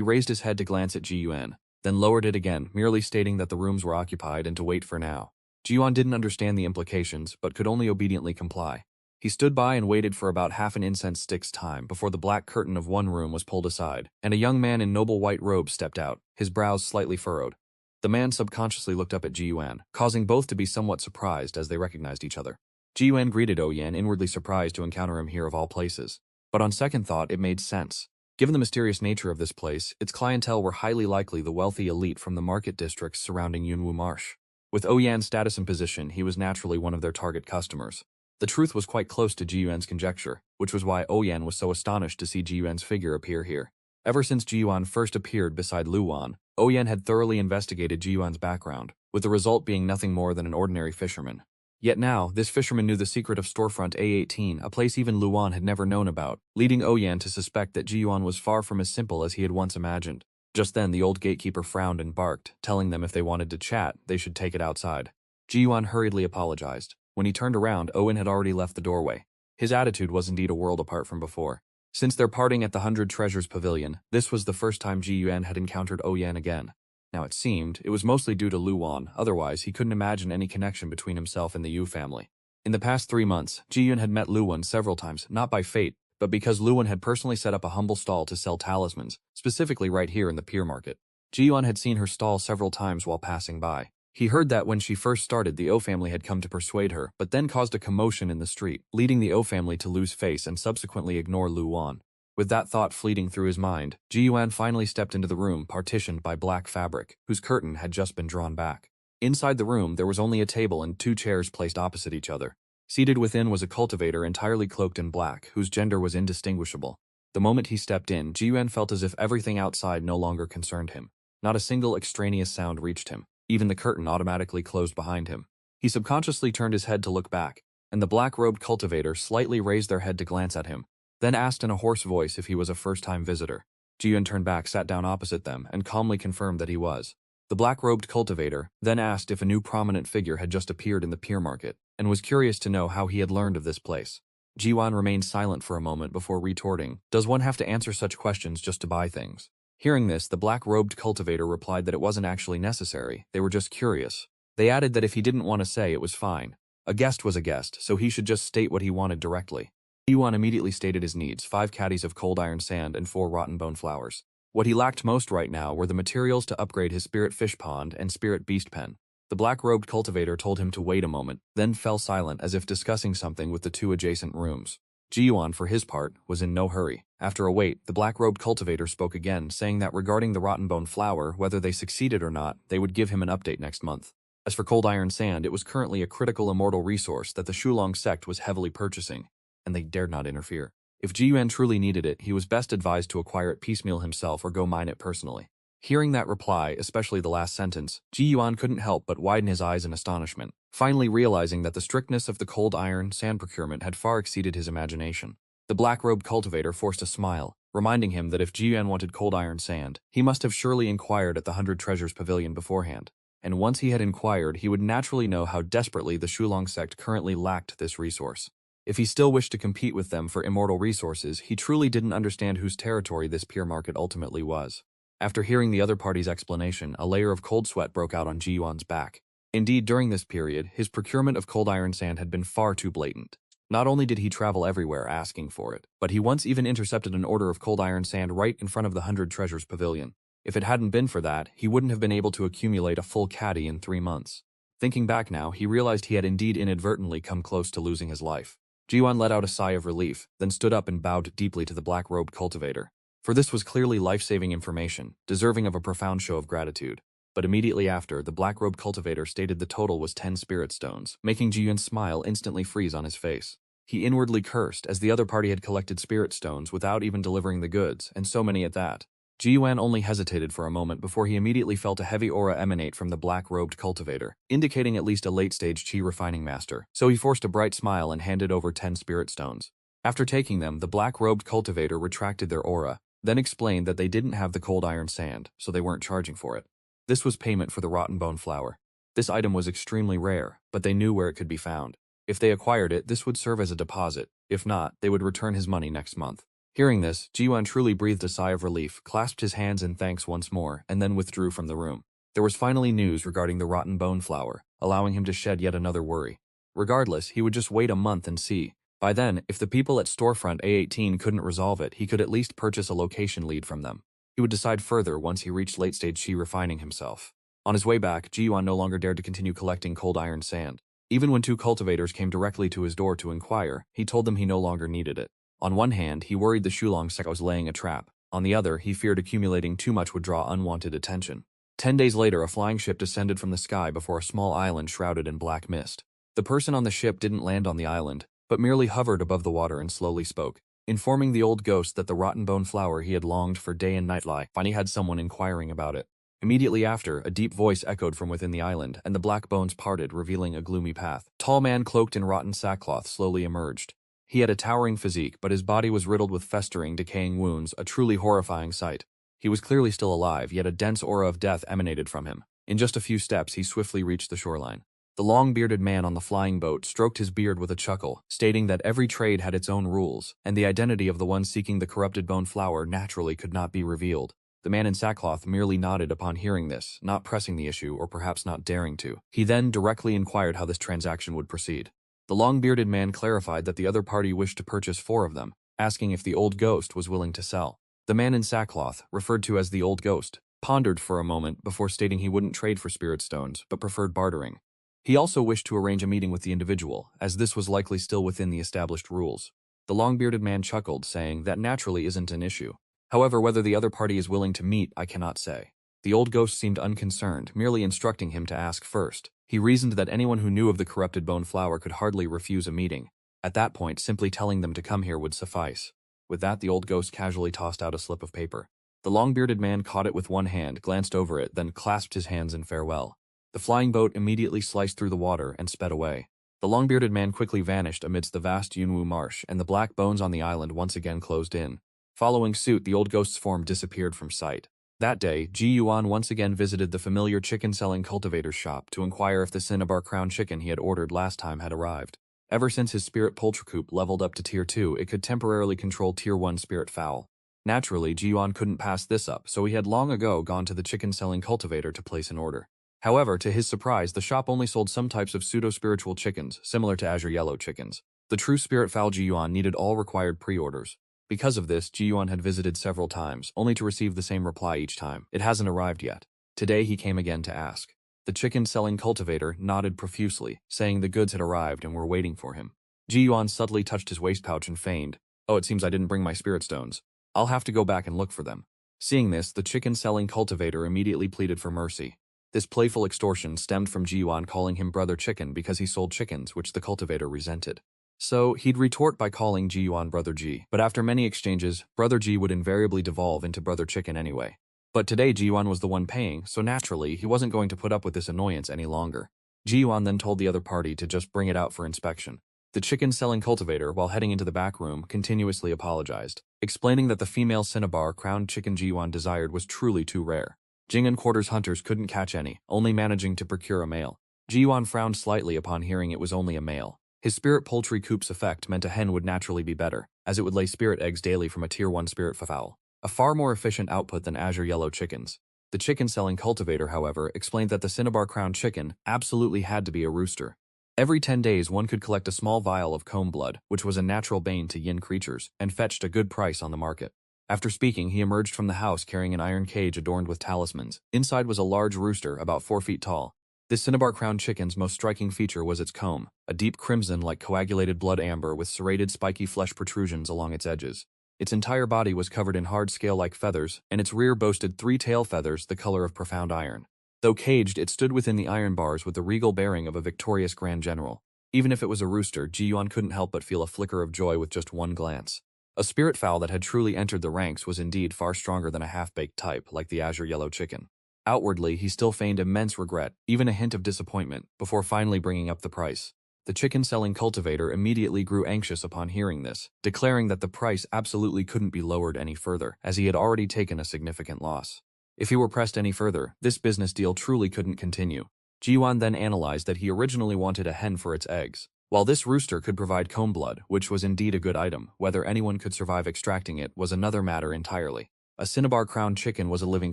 raised his head to glance at Ji Yuan, then lowered it again, merely stating that the rooms were occupied and to wait for now. Ji Yuan didn't understand the implications, but could only obediently comply. He stood by and waited for about half an incense stick's time before the black curtain of one room was pulled aside, and a young man in noble white robes stepped out, his brows slightly furrowed. The man subconsciously looked up at Ji Yuan, causing both to be somewhat surprised as they recognized each other. Ji Yuan greeted Oyan, inwardly surprised to encounter him here of all places. But on second thought, it made sense. Given the mysterious nature of this place, its clientele were highly likely the wealthy elite from the market districts surrounding Yunwu Marsh. With Oyan's status and position, he was naturally one of their target customers. The truth was quite close to Ji Yuan's conjecture, which was why Oyan was so astonished to see Ji Yuan's figure appear here. Ever since Ji Yuan first appeared beside Lu Wan, Oyan had thoroughly investigated Ji Yuan's background, with the result being nothing more than an ordinary fisherman. Yet now, this fisherman knew the secret of storefront A18, a place even Lu Wan had never known about, leading Oyan to suspect that Ji Yuan was far from as simple as he had once imagined. Just then, the old gatekeeper frowned and barked, telling them if they wanted to chat, they should take it outside. Ji Yuan hurriedly apologized. When he turned around, Owen had already left the doorway. His attitude was indeed a world apart from before. Since their parting at the 100 Treasures Pavilion, this was the first time Ji Yuan had encountered Oyan again. Now it seemed, it was mostly due to Lu Wan, otherwise he couldn't imagine any connection between himself and the Yu family. In the past 3 months, Ji Yuan had met Lu Wan several times, not by fate, but because Lu Wan had personally set up a humble stall to sell talismans, specifically right here in the Pier Market. Ji Yuan had seen her stall several times while passing by. He heard that when she first started, the O family had come to persuade her, but then caused a commotion in the street, leading the O family to lose face and subsequently ignore Lu Wan. With that thought fleeting through his mind, Ji Yuan finally stepped into the room partitioned by black fabric, whose curtain had just been drawn back. Inside the room, there was only a table and 2 chairs placed opposite each other. Seated within was a cultivator entirely cloaked in black, whose gender was indistinguishable. The moment he stepped in, Ji-yuan felt as if everything outside no longer concerned him. Not a single extraneous sound reached him. Even the curtain automatically closed behind him. He subconsciously turned his head to look back, and the black-robed cultivator slightly raised their head to glance at him, then asked in a hoarse voice if he was a first-time visitor. Ji-yuan turned back, sat down opposite them, and calmly confirmed that he was. The black-robed cultivator then asked if a new prominent figure had just appeared in the pier market, and was curious to know how he had learned of this place. Ji-yuan remained silent for a moment before retorting, "Does one have to answer such questions just to buy things?" Hearing this, the black-robed cultivator replied that it wasn't actually necessary, they were just curious. They added that if he didn't want to say, it was fine. A guest was a guest, so he should just state what he wanted directly. Ji-yuan immediately stated his needs: 5 caddies of cold iron sand and 4 rotten bone flowers. What he lacked most right now were the materials to upgrade his spirit fish pond and spirit beast pen. The black-robed cultivator told him to wait a moment, then fell silent as if discussing something with the 2 adjacent rooms. Ji-yuan, for his part, was in no hurry. After a wait, the black-robed cultivator spoke again, saying that regarding the rotten bone flower, whether they succeeded or not, they would give him an update next month. As for cold iron sand, it was currently a critical immortal resource that the Shulong sect was heavily purchasing, and they dared not interfere. If Ji-yuan truly needed it, he was best advised to acquire it piecemeal himself or go mine it personally. Hearing that reply, especially the last sentence, Ji-yuan couldn't help but widen his eyes in astonishment, finally realizing that the strictness of the cold iron sand procurement had far exceeded his imagination. The black-robed cultivator forced a smile, reminding him that if Ji-yuan wanted cold iron sand, he must have surely inquired at the 100 Treasures Pavilion beforehand. And once he had inquired, he would naturally know how desperately the Shulong sect currently lacked this resource. If he still wished to compete with them for immortal resources, he truly didn't understand whose territory this pier market ultimately was. After hearing the other party's explanation, a layer of cold sweat broke out on Ji-yuan's back. Indeed, during this period, his procurement of cold iron sand had been far too blatant. Not only did he travel everywhere asking for it, but he once even intercepted an order of cold iron sand right in front of the 100 Treasures Pavilion. If it hadn't been for that, he wouldn't have been able to accumulate a full caddy in 3 months. Thinking back now, he realized he had indeed inadvertently come close to losing his life. Ji-yuan let out a sigh of relief, then stood up and bowed deeply to the black-robed cultivator. For this was clearly life-saving information, deserving of a profound show of gratitude. But immediately after, the black-robed cultivator stated the total was 10 spirit stones, making Ji-yuan's smile instantly freeze on his face. He inwardly cursed, as the other party had collected spirit stones without even delivering the goods, and so many at that. Ji-yuan only hesitated for a moment before he immediately felt a heavy aura emanate from the black-robed cultivator, indicating at least a late-stage chi refining master, so he forced a bright smile and handed over 10 spirit stones. After taking them, the black-robed cultivator retracted their aura, then explained that they didn't have the cold iron sand, so they weren't charging for it. This was payment for the rotten bone flower. This item was extremely rare, but they knew where it could be found. If they acquired it, this would serve as a deposit. If not, they would return his money next month. Hearing this, Ji-yuan truly breathed a sigh of relief, clasped his hands in thanks once more, and then withdrew from the room. There was finally news regarding the rotten bone flower, allowing him to shed yet another worry. Regardless, he would just wait a month and see. By then, if the people at storefront A18 couldn't resolve it, he could at least purchase a location lead from them. He would decide further once he reached late-stage chi refining himself. On his way back, Ji-yuan no longer dared to continue collecting cold iron sand. Even when 2 cultivators came directly to his door to inquire, he told them he no longer needed it. On one hand, he worried the Shulong sect was laying a trap. On the other, he feared accumulating too much would draw unwanted attention. 10 days later, a flying ship descended from the sky before a small island shrouded in black mist. The person on the ship didn't land on the island, but merely hovered above the water and slowly spoke, informing the old ghost that the rotten bone flower he had longed for day and night finally had someone inquiring about it. Immediately after, a deep voice echoed from within the island, and the black bones parted, revealing a gloomy path. A tall man cloaked in rotten sackcloth slowly emerged. He had a towering physique, but his body was riddled with festering, decaying wounds, a truly horrifying sight. He was clearly still alive, yet a dense aura of death emanated from him. In just a few steps, he swiftly reached the shoreline. The long-bearded man on the flying boat stroked his beard with a chuckle, stating that every trade had its own rules, and the identity of the one seeking the corrupted bone flower naturally could not be revealed. The man in sackcloth merely nodded upon hearing this, not pressing the issue or perhaps not daring to. He then directly inquired how this transaction would proceed. The long-bearded man clarified that the other party wished to purchase 4 of them, asking if the old ghost was willing to sell. The man in sackcloth, referred to as the old ghost, pondered for a moment before stating he wouldn't trade for spirit stones, but preferred bartering. He also wished to arrange a meeting with the individual, as this was likely still within the established rules. The long-bearded man chuckled, saying that naturally isn't an issue. However, whether the other party is willing to meet, I cannot say. The old ghost seemed unconcerned, merely instructing him to ask first. He reasoned that anyone who knew of the corrupted bone flower could hardly refuse a meeting. At that point, simply telling them to come here would suffice. With that, the old ghost casually tossed out a slip of paper. The long-bearded man caught it with one hand, glanced over it, then clasped his hands in farewell. The flying boat immediately sliced through the water and sped away. The long-bearded man quickly vanished amidst the vast Yunwu marsh, and the black bones on the island once again closed in. Following suit, the old ghost's form disappeared from sight. That day, Ji Yuan once again visited the familiar chicken-selling cultivator's shop to inquire if the cinnabar crown chicken he had ordered last time had arrived. Ever since his spirit poultry coop leveled up to Tier 2, it could temporarily control Tier 1 spirit fowl. Naturally, Ji Yuan couldn't pass this up, so he had long ago gone to the chicken-selling cultivator to place an order. However, to his surprise, the shop only sold some types of pseudo-spiritual chickens, similar to azure yellow chickens. The true spirit fowl Ji Yuan needed all required pre-orders. Because of this, Ji Yuan had visited several times, only to receive the same reply each time: "It hasn't arrived yet." Today he came again to ask. The chicken-selling cultivator nodded profusely, saying the goods had arrived and were waiting for him. Ji Yuan subtly touched his waist pouch and feigned, "Oh, it seems I didn't bring my spirit stones. I'll have to go back and look for them." Seeing this, the chicken-selling cultivator immediately pleaded for mercy. This playful extortion stemmed from Ji Yuan calling him Brother Chicken because he sold chickens, which the cultivator resented. So, he'd retort by calling Ji Yuan Brother Ji, but after many exchanges, Brother Ji would invariably devolve into Brother Chicken anyway. But today Ji Yuan was the one paying, so naturally, he wasn't going to put up with this annoyance any longer. Ji Yuan then told the other party to just bring it out for inspection. The chicken-selling cultivator, while heading into the back room, continuously apologized, explaining that the female cinnabar crowned chicken Ji Yuan desired was truly too rare. Jing'an Quarters hunters couldn't catch any, only managing to procure a male. Ji Yuan frowned slightly upon hearing it was only a male. His spirit poultry coop's effect meant a hen would naturally be better, as it would lay spirit eggs daily from a Tier 1 spirit fowl, a far more efficient output than azure yellow chickens. The chicken-selling cultivator, however, explained that the cinnabar crown chicken absolutely had to be a rooster. Every 10 days one could collect a small vial of comb blood, which was a natural bane to yin creatures, and fetched a good price on the market. After speaking, he emerged from the house carrying an iron cage adorned with talismans. Inside was a large rooster, about 4 feet tall. This cinnabar crown chicken's most striking feature was its comb, a deep crimson like coagulated blood amber with serrated spiky flesh protrusions along its edges. Its entire body was covered in hard scale-like feathers, and its rear boasted 3 tail feathers the color of profound iron. Though caged, it stood within the iron bars with the regal bearing of a victorious grand general. Even if it was a rooster, Ji Yuan couldn't help but feel a flicker of joy with just one glance. A spirit fowl that had truly entered the ranks was indeed far stronger than a half-baked type like the azure yellow chicken. Outwardly, he still feigned immense regret, even a hint of disappointment, before finally bringing up the price. The chicken-selling cultivator immediately grew anxious upon hearing this, declaring that the price absolutely couldn't be lowered any further, as he had already taken a significant loss. If he were pressed any further, this business deal truly couldn't continue. Ji Yuan then analyzed that he originally wanted a hen for its eggs. While this rooster could provide comb blood, which was indeed a good item, whether anyone could survive extracting it was another matter entirely. A cinnabar crown chicken was a living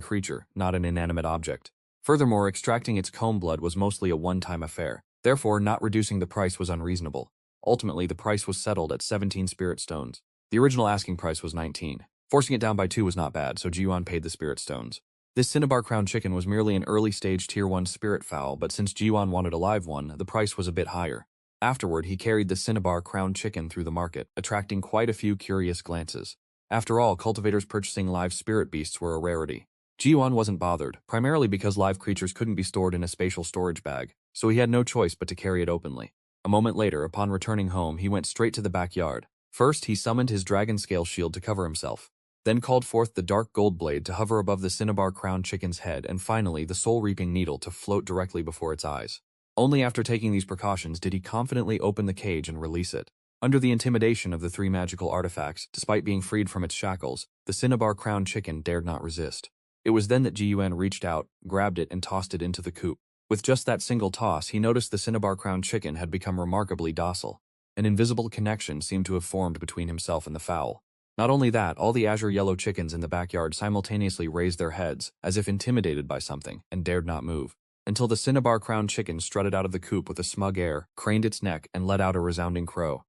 creature, not an inanimate object. Furthermore, extracting its comb blood was mostly a one-time affair. Therefore, not reducing the price was unreasonable. Ultimately, the price was settled at 17 spirit stones. The original asking price was 19. Forcing it down by 2 was not bad, so Ji Yuan paid the spirit stones. This cinnabar crown chicken was merely an early-stage Tier 1 spirit fowl, but since Ji Yuan wanted a live one, the price was a bit higher. Afterward, he carried the cinnabar crown chicken through the market, attracting quite a few curious glances. After all, cultivators purchasing live spirit beasts were a rarity. Ji Yuan wasn't bothered, primarily because live creatures couldn't be stored in a spatial storage bag, so he had no choice but to carry it openly. A moment later, upon returning home, he went straight to the backyard. First, he summoned his dragon scale shield to cover himself, then called forth the dark gold blade to hover above the cinnabar crown chicken's head, and finally the soul-reaping needle to float directly before its eyes. Only after taking these precautions did he confidently open the cage and release it. Under the intimidation of the 3 magical artifacts, despite being freed from its shackles, the cinnabar crown chicken dared not resist. It was then that Ji Yuan reached out, grabbed it, and tossed it into the coop. With just that single toss, he noticed the cinnabar crown chicken had become remarkably docile. An invisible connection seemed to have formed between himself and the fowl. Not only that, all the azure yellow chickens in the backyard simultaneously raised their heads, as if intimidated by something, and dared not move. Until the cinnabar crown chicken strutted out of the coop with a smug air, craned its neck, and let out a resounding crow.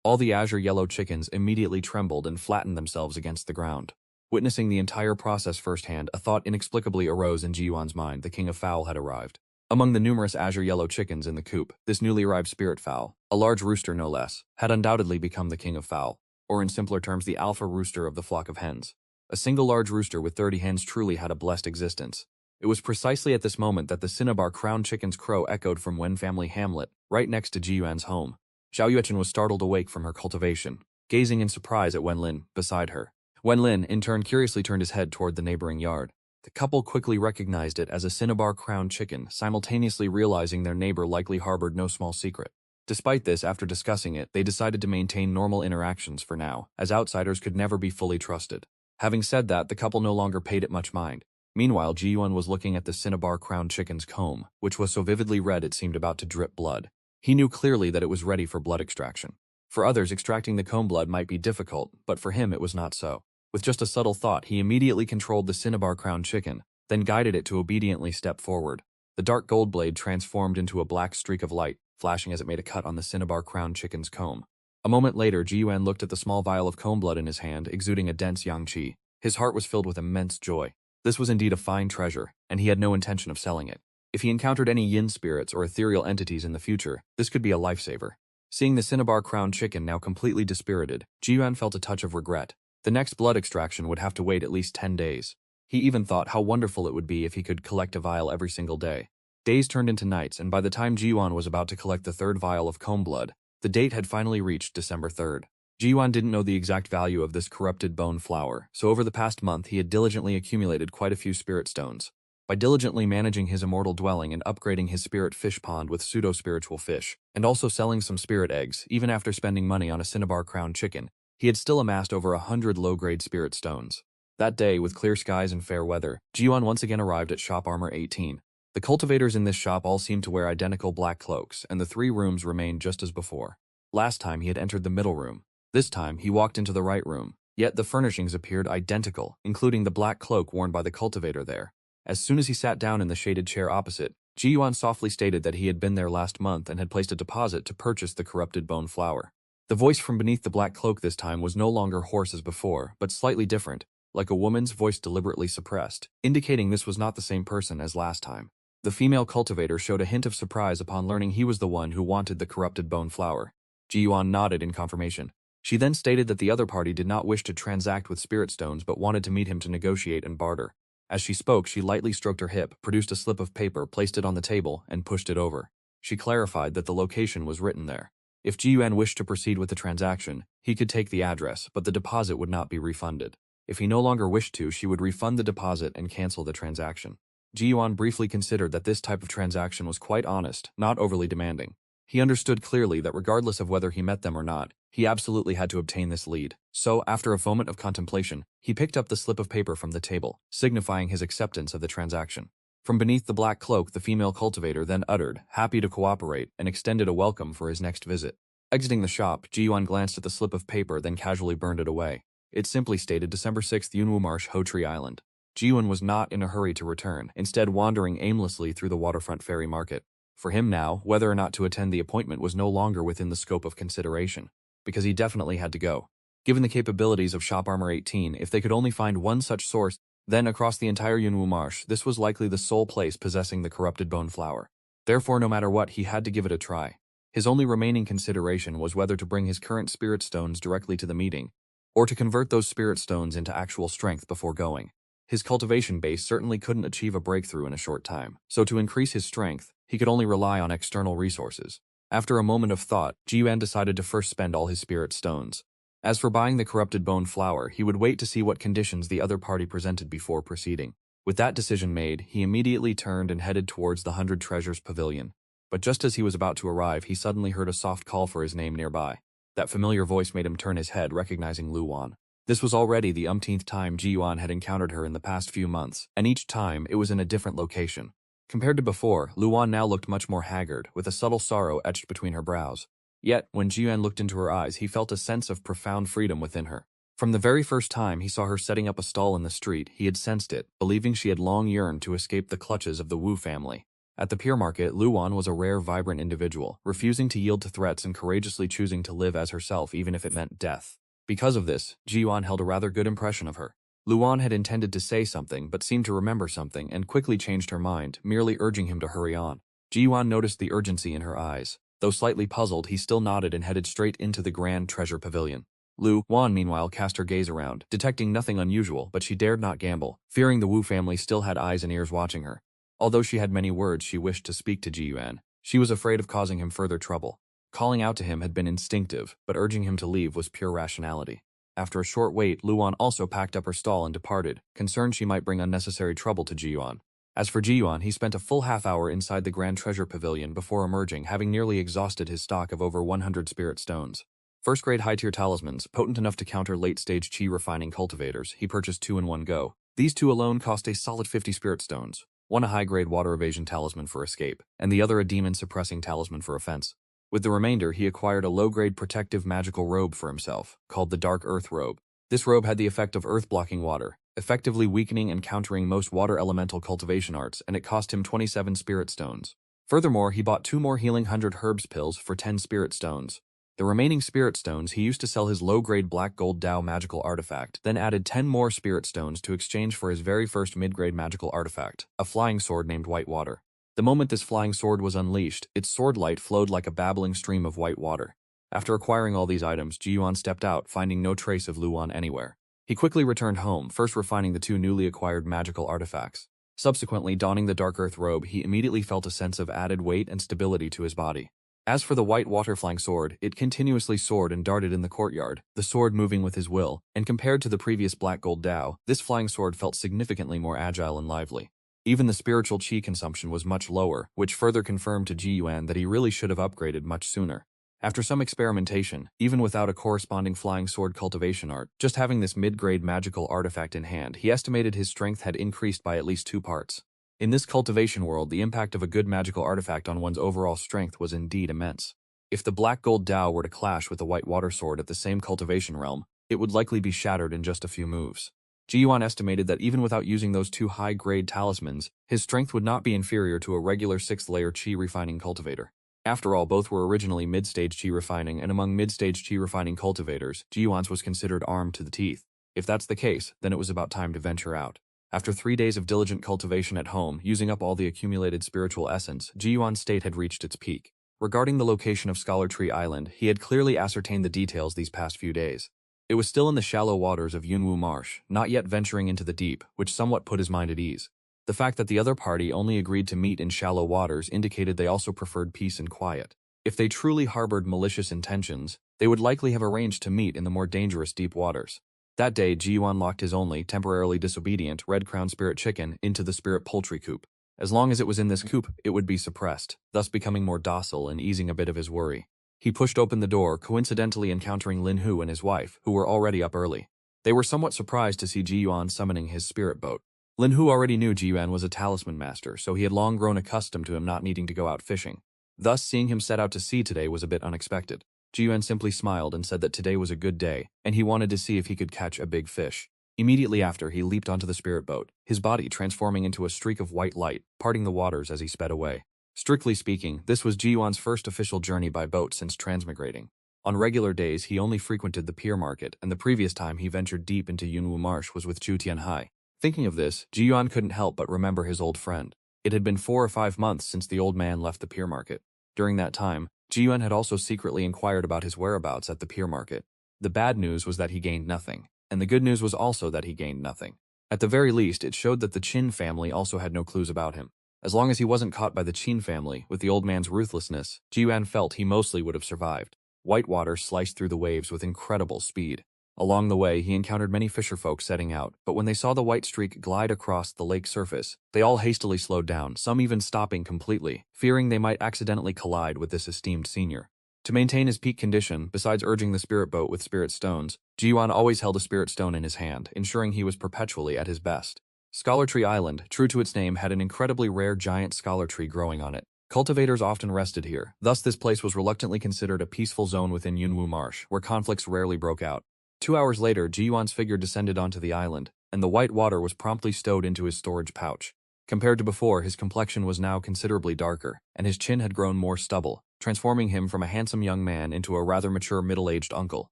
All the azure yellow chickens immediately trembled and flattened themselves against the ground. Witnessing the entire process firsthand, a thought inexplicably arose in Ji Yuan's mind: the king of fowl had arrived. Among the numerous azure yellow chickens in the coop, this newly arrived spirit fowl, a large rooster no less, had undoubtedly become the king of fowl, or in simpler terms the alpha rooster of the flock of hens. A single large rooster with 30 hens truly had a blessed existence. It was precisely at this moment that the Cinnabar crown chicken's crow echoed from Wen family hamlet, right next to Ji Yuan's home. Xiao Yuechen was startled awake from her cultivation, gazing in surprise at Wen Lin beside her. Wen Lin, in turn, curiously turned his head toward the neighboring yard. The couple quickly recognized it as a Cinnabar crown chicken, simultaneously realizing their neighbor likely harbored no small secret. Despite this, after discussing it, they decided to maintain normal interactions for now, as outsiders could never be fully trusted. Having said that, the couple no longer paid it much mind. Meanwhile, Ji Yuan was looking at the Cinnabar crown chicken's comb, which was so vividly red it seemed about to drip blood. He knew clearly that it was ready for blood extraction. For others, extracting the comb blood might be difficult, but for him it was not so. With just a subtle thought, he immediately controlled the Cinnabar crown chicken, then guided it to obediently step forward. The dark gold blade transformed into a black streak of light, flashing as it made a cut on the Cinnabar crown chicken's comb. A moment later, Ji Yuan looked at the small vial of comb blood in his hand, exuding a dense yang qi. His heart was filled with immense joy. This was indeed a fine treasure, and he had no intention of selling it. If he encountered any yin spirits or ethereal entities in the future, this could be a lifesaver. Seeing the Cinnabar crown chicken now completely dispirited, Ji Yuan felt a touch of regret. The next blood extraction would have to wait at least 10 days. He even thought how wonderful it would be if he could collect a vial every single day. Days turned into nights, and by the time Ji Yuan was about to collect the third vial of comb blood, the date had finally reached December 3rd. Ji Yuan didn't know the exact value of this corrupted bone flower, so over the past month he had diligently accumulated quite a few spirit stones. By diligently managing his immortal dwelling and upgrading his spirit fish pond with pseudo-spiritual fish, and also selling some spirit eggs, even after spending money on a Cinnabar crown chicken, he had still amassed over 100 low-grade spirit stones. That day, with clear skies and fair weather, Ji Yuan once again arrived at Shop Armor 18. The cultivators in this shop all seemed to wear identical black cloaks, and the 3 rooms remained just as before. Last time he had entered the middle room. This time he walked into the right room, yet the furnishings appeared identical, including the black cloak worn by the cultivator there. As soon as he sat down in the shaded chair opposite, Ji Yuan softly stated that he had been there last month and had placed a deposit to purchase the corrupted bone flower. The voice from beneath the black cloak this time was no longer hoarse as before, but slightly different, like a woman's voice deliberately suppressed, indicating this was not the same person as last time. The female cultivator showed a hint of surprise upon learning he was the one who wanted the corrupted bone flower. Ji Yuan nodded in confirmation. She then stated that the other party did not wish to transact with spirit stones but wanted to meet him to negotiate and barter. As she spoke, she lightly stroked her hip, produced a slip of paper, placed it on the table, and pushed it over. She clarified that the location was written there. If Ji Yuan wished to proceed with the transaction, he could take the address, but the deposit would not be refunded. If he no longer wished to, she would refund the deposit and cancel the transaction. Ji Yuan briefly considered that this type of transaction was quite honest, not overly demanding. He understood clearly that regardless of whether he met them or not, he absolutely had to obtain this lead. So, after a moment of contemplation, he picked up the slip of paper from the table, signifying his acceptance of the transaction. From beneath the black cloak, the female cultivator then uttered, happy to cooperate, and extended a welcome for his next visit. Exiting the shop, Ji Yuan glanced at the slip of paper, then casually burned it away. It simply stated December 6th, Yunwu Marsh, Ho Tree Island. Ji Yuan was not in a hurry to return, instead wandering aimlessly through the waterfront ferry market. For him now, whether or not to attend the appointment was no longer within the scope of consideration, because he definitely had to go. Given the capabilities of Shop Armor 18, if they could only find one such source, then across the entire Yunwu Marsh, this was likely the sole place possessing the corrupted bone flower. Therefore, no matter what, he had to give it a try. His only remaining consideration was whether to bring his current spirit stones directly to the meeting, or to convert those spirit stones into actual strength before going. His cultivation base certainly couldn't achieve a breakthrough in a short time, so to increase his strength, he could only rely on external resources. After a moment of thought, Ji Yuan decided to first spend all his spirit stones. As for buying the corrupted bone flower, he would wait to see what conditions the other party presented before proceeding. With that decision made, he immediately turned and headed towards the 100 Treasures Pavilion. But just as he was about to arrive, he suddenly heard a soft call for his name nearby. That familiar voice made him turn his head, recognizing Lu Wan. This was already the umpteenth time Ji Yuan had encountered her in the past few months, and each time it was in a different location. Compared to before, Lu Wan now looked much more haggard, with a subtle sorrow etched between her brows. Yet, when Ji Yuan looked into her eyes, he felt a sense of profound freedom within her. From the very first time he saw her setting up a stall in the street, he had sensed it, believing she had long yearned to escape the clutches of the Wu family. At the pier market, Lu Wan was a rare, vibrant individual, refusing to yield to threats and courageously choosing to live as herself even if it meant death. Because of this, Ji Yuan held a rather good impression of her. Lu Wan had intended to say something, but seemed to remember something and quickly changed her mind, merely urging him to hurry on. Ji Yuan noticed the urgency in her eyes. Though slightly puzzled, he still nodded and headed straight into the Grand Treasure Pavilion. Lu Wan meanwhile cast her gaze around, detecting nothing unusual, but she dared not gamble, fearing the Wu family still had eyes and ears watching her. Although she had many words she wished to speak to Ji Yuan, she was afraid of causing him further trouble. Calling out to him had been instinctive, but urging him to leave was pure rationality. After a short wait, Luan also packed up her stall and departed, concerned she might bring unnecessary trouble to Ji Yuan. As for Ji Yuan, he spent a full half-hour inside the Grand Treasure Pavilion before emerging, having nearly exhausted his stock of over 100 spirit stones. First-grade high-tier talismans, potent enough to counter late-stage chi refining cultivators, he purchased 2 in one go. These 2 alone cost a solid 50 spirit stones, one a high-grade water evasion talisman for escape, and the other a demon-suppressing talisman for offense. With the remainder, he acquired a low-grade protective magical robe for himself, called the Dark Earth Robe. This robe had the effect of earth-blocking water, effectively weakening and countering most water elemental cultivation arts, and it cost him 27 spirit stones. Furthermore, he bought 2 more healing 100 herbs pills for 10 spirit stones. The remaining spirit stones he used to sell his low-grade black gold Dao magical artifact, then added 10 more spirit stones to exchange for his very first mid-grade magical artifact, a flying sword named White Water. The moment this flying sword was unleashed, its sword light flowed like a babbling stream of white water. After acquiring all these items, Ji Yuan stepped out, finding no trace of Luan anywhere. He quickly returned home, first refining the 2 newly acquired magical artifacts. Subsequently, donning the Dark Earth robe, he immediately felt a sense of added weight and stability to his body. As for the white water flying sword, it continuously soared and darted in the courtyard, the sword moving with his will, and compared to the previous black gold Dao, this flying sword felt significantly more agile and lively. Even the spiritual chi consumption was much lower, which further confirmed to Ji Yuan that he really should have upgraded much sooner. After some experimentation, even without a corresponding flying sword cultivation art, just having this mid-grade magical artifact in hand, he estimated his strength had increased by at least 2 parts. In this cultivation world, the impact of a good magical artifact on one's overall strength was indeed immense. If the black gold Dao were to clash with the white water sword at the same cultivation realm, it would likely be shattered in just a few moves. Ji Yuan estimated that even without using those 2 high-grade talismans, his strength would not be inferior to a regular 6th-layer chi refining cultivator. After all, both were originally mid-stage chi refining, and among mid-stage chi refining cultivators, Ji Yuan's was considered armed to the teeth. If that's the case, then it was about time to venture out. After 3 days of diligent cultivation at home, using up all the accumulated spiritual essence, Ji Yuan's state had reached its peak. Regarding the location of Scholar Tree Island, he had clearly ascertained the details these past few days. It was still in the shallow waters of Yunwu Marsh, not yet venturing into the deep, which somewhat put his mind at ease. The fact that the other party only agreed to meet in shallow waters indicated they also preferred peace and quiet. If they truly harbored malicious intentions, they would likely have arranged to meet in the more dangerous deep waters. That day, Ji Yuan locked his only, temporarily disobedient, red-crowned spirit chicken into the spirit poultry coop. As long as it was in this coop, it would be suppressed, thus becoming more docile and easing a bit of his worry. He pushed open the door, coincidentally encountering Lin Hu and his wife, who were already up early. They were somewhat surprised to see Ji Yuan summoning his spirit boat. Lin Hu already knew Ji Yuan was a talisman master, so he had long grown accustomed to him not needing to go out fishing. Thus, seeing him set out to sea today was a bit unexpected. Ji Yuan simply smiled and said that today was a good day, and he wanted to see if he could catch a big fish. Immediately after, he leaped onto the spirit boat, his body transforming into a streak of white light, parting the waters as he sped away. Strictly speaking, this was Ji Yuan's first official journey by boat since transmigrating. On regular days, he only frequented the pier market, and the previous time he ventured deep into Yunwu Marsh was with Chu Tianhai. Thinking of this, Ji Yuan couldn't help but remember his old friend. It had been 4 or 5 months since the old man left the pier market. During that time, Ji Yuan had also secretly inquired about his whereabouts at the pier market. The bad news was that he gained nothing, and the good news was also that he gained nothing. At the very least, it showed that the Qin family also had no clues about him. As long as he wasn't caught by the Qin family, with the old man's ruthlessness, Ji Yuan felt he mostly would have survived. White water sliced through the waves with incredible speed. Along the way, he encountered many fisherfolk setting out, but when they saw the white streak glide across the lake surface, they all hastily slowed down, some even stopping completely, fearing they might accidentally collide with this esteemed senior. To maintain his peak condition, besides urging the spirit boat with spirit stones, Ji Yuan always held a spirit stone in his hand, ensuring he was perpetually at his best. Scholar Tree Island, true to its name, had an incredibly rare giant scholar tree growing on it. Cultivators often rested here, thus this place was reluctantly considered a peaceful zone within Yunwu Marsh, where conflicts rarely broke out. 2 hours later, Ji Yuan's figure descended onto the island, and the white water was promptly stowed into his storage pouch. Compared to before, his complexion was now considerably darker, and his chin had grown more stubble, transforming him from a handsome young man into a rather mature middle-aged uncle.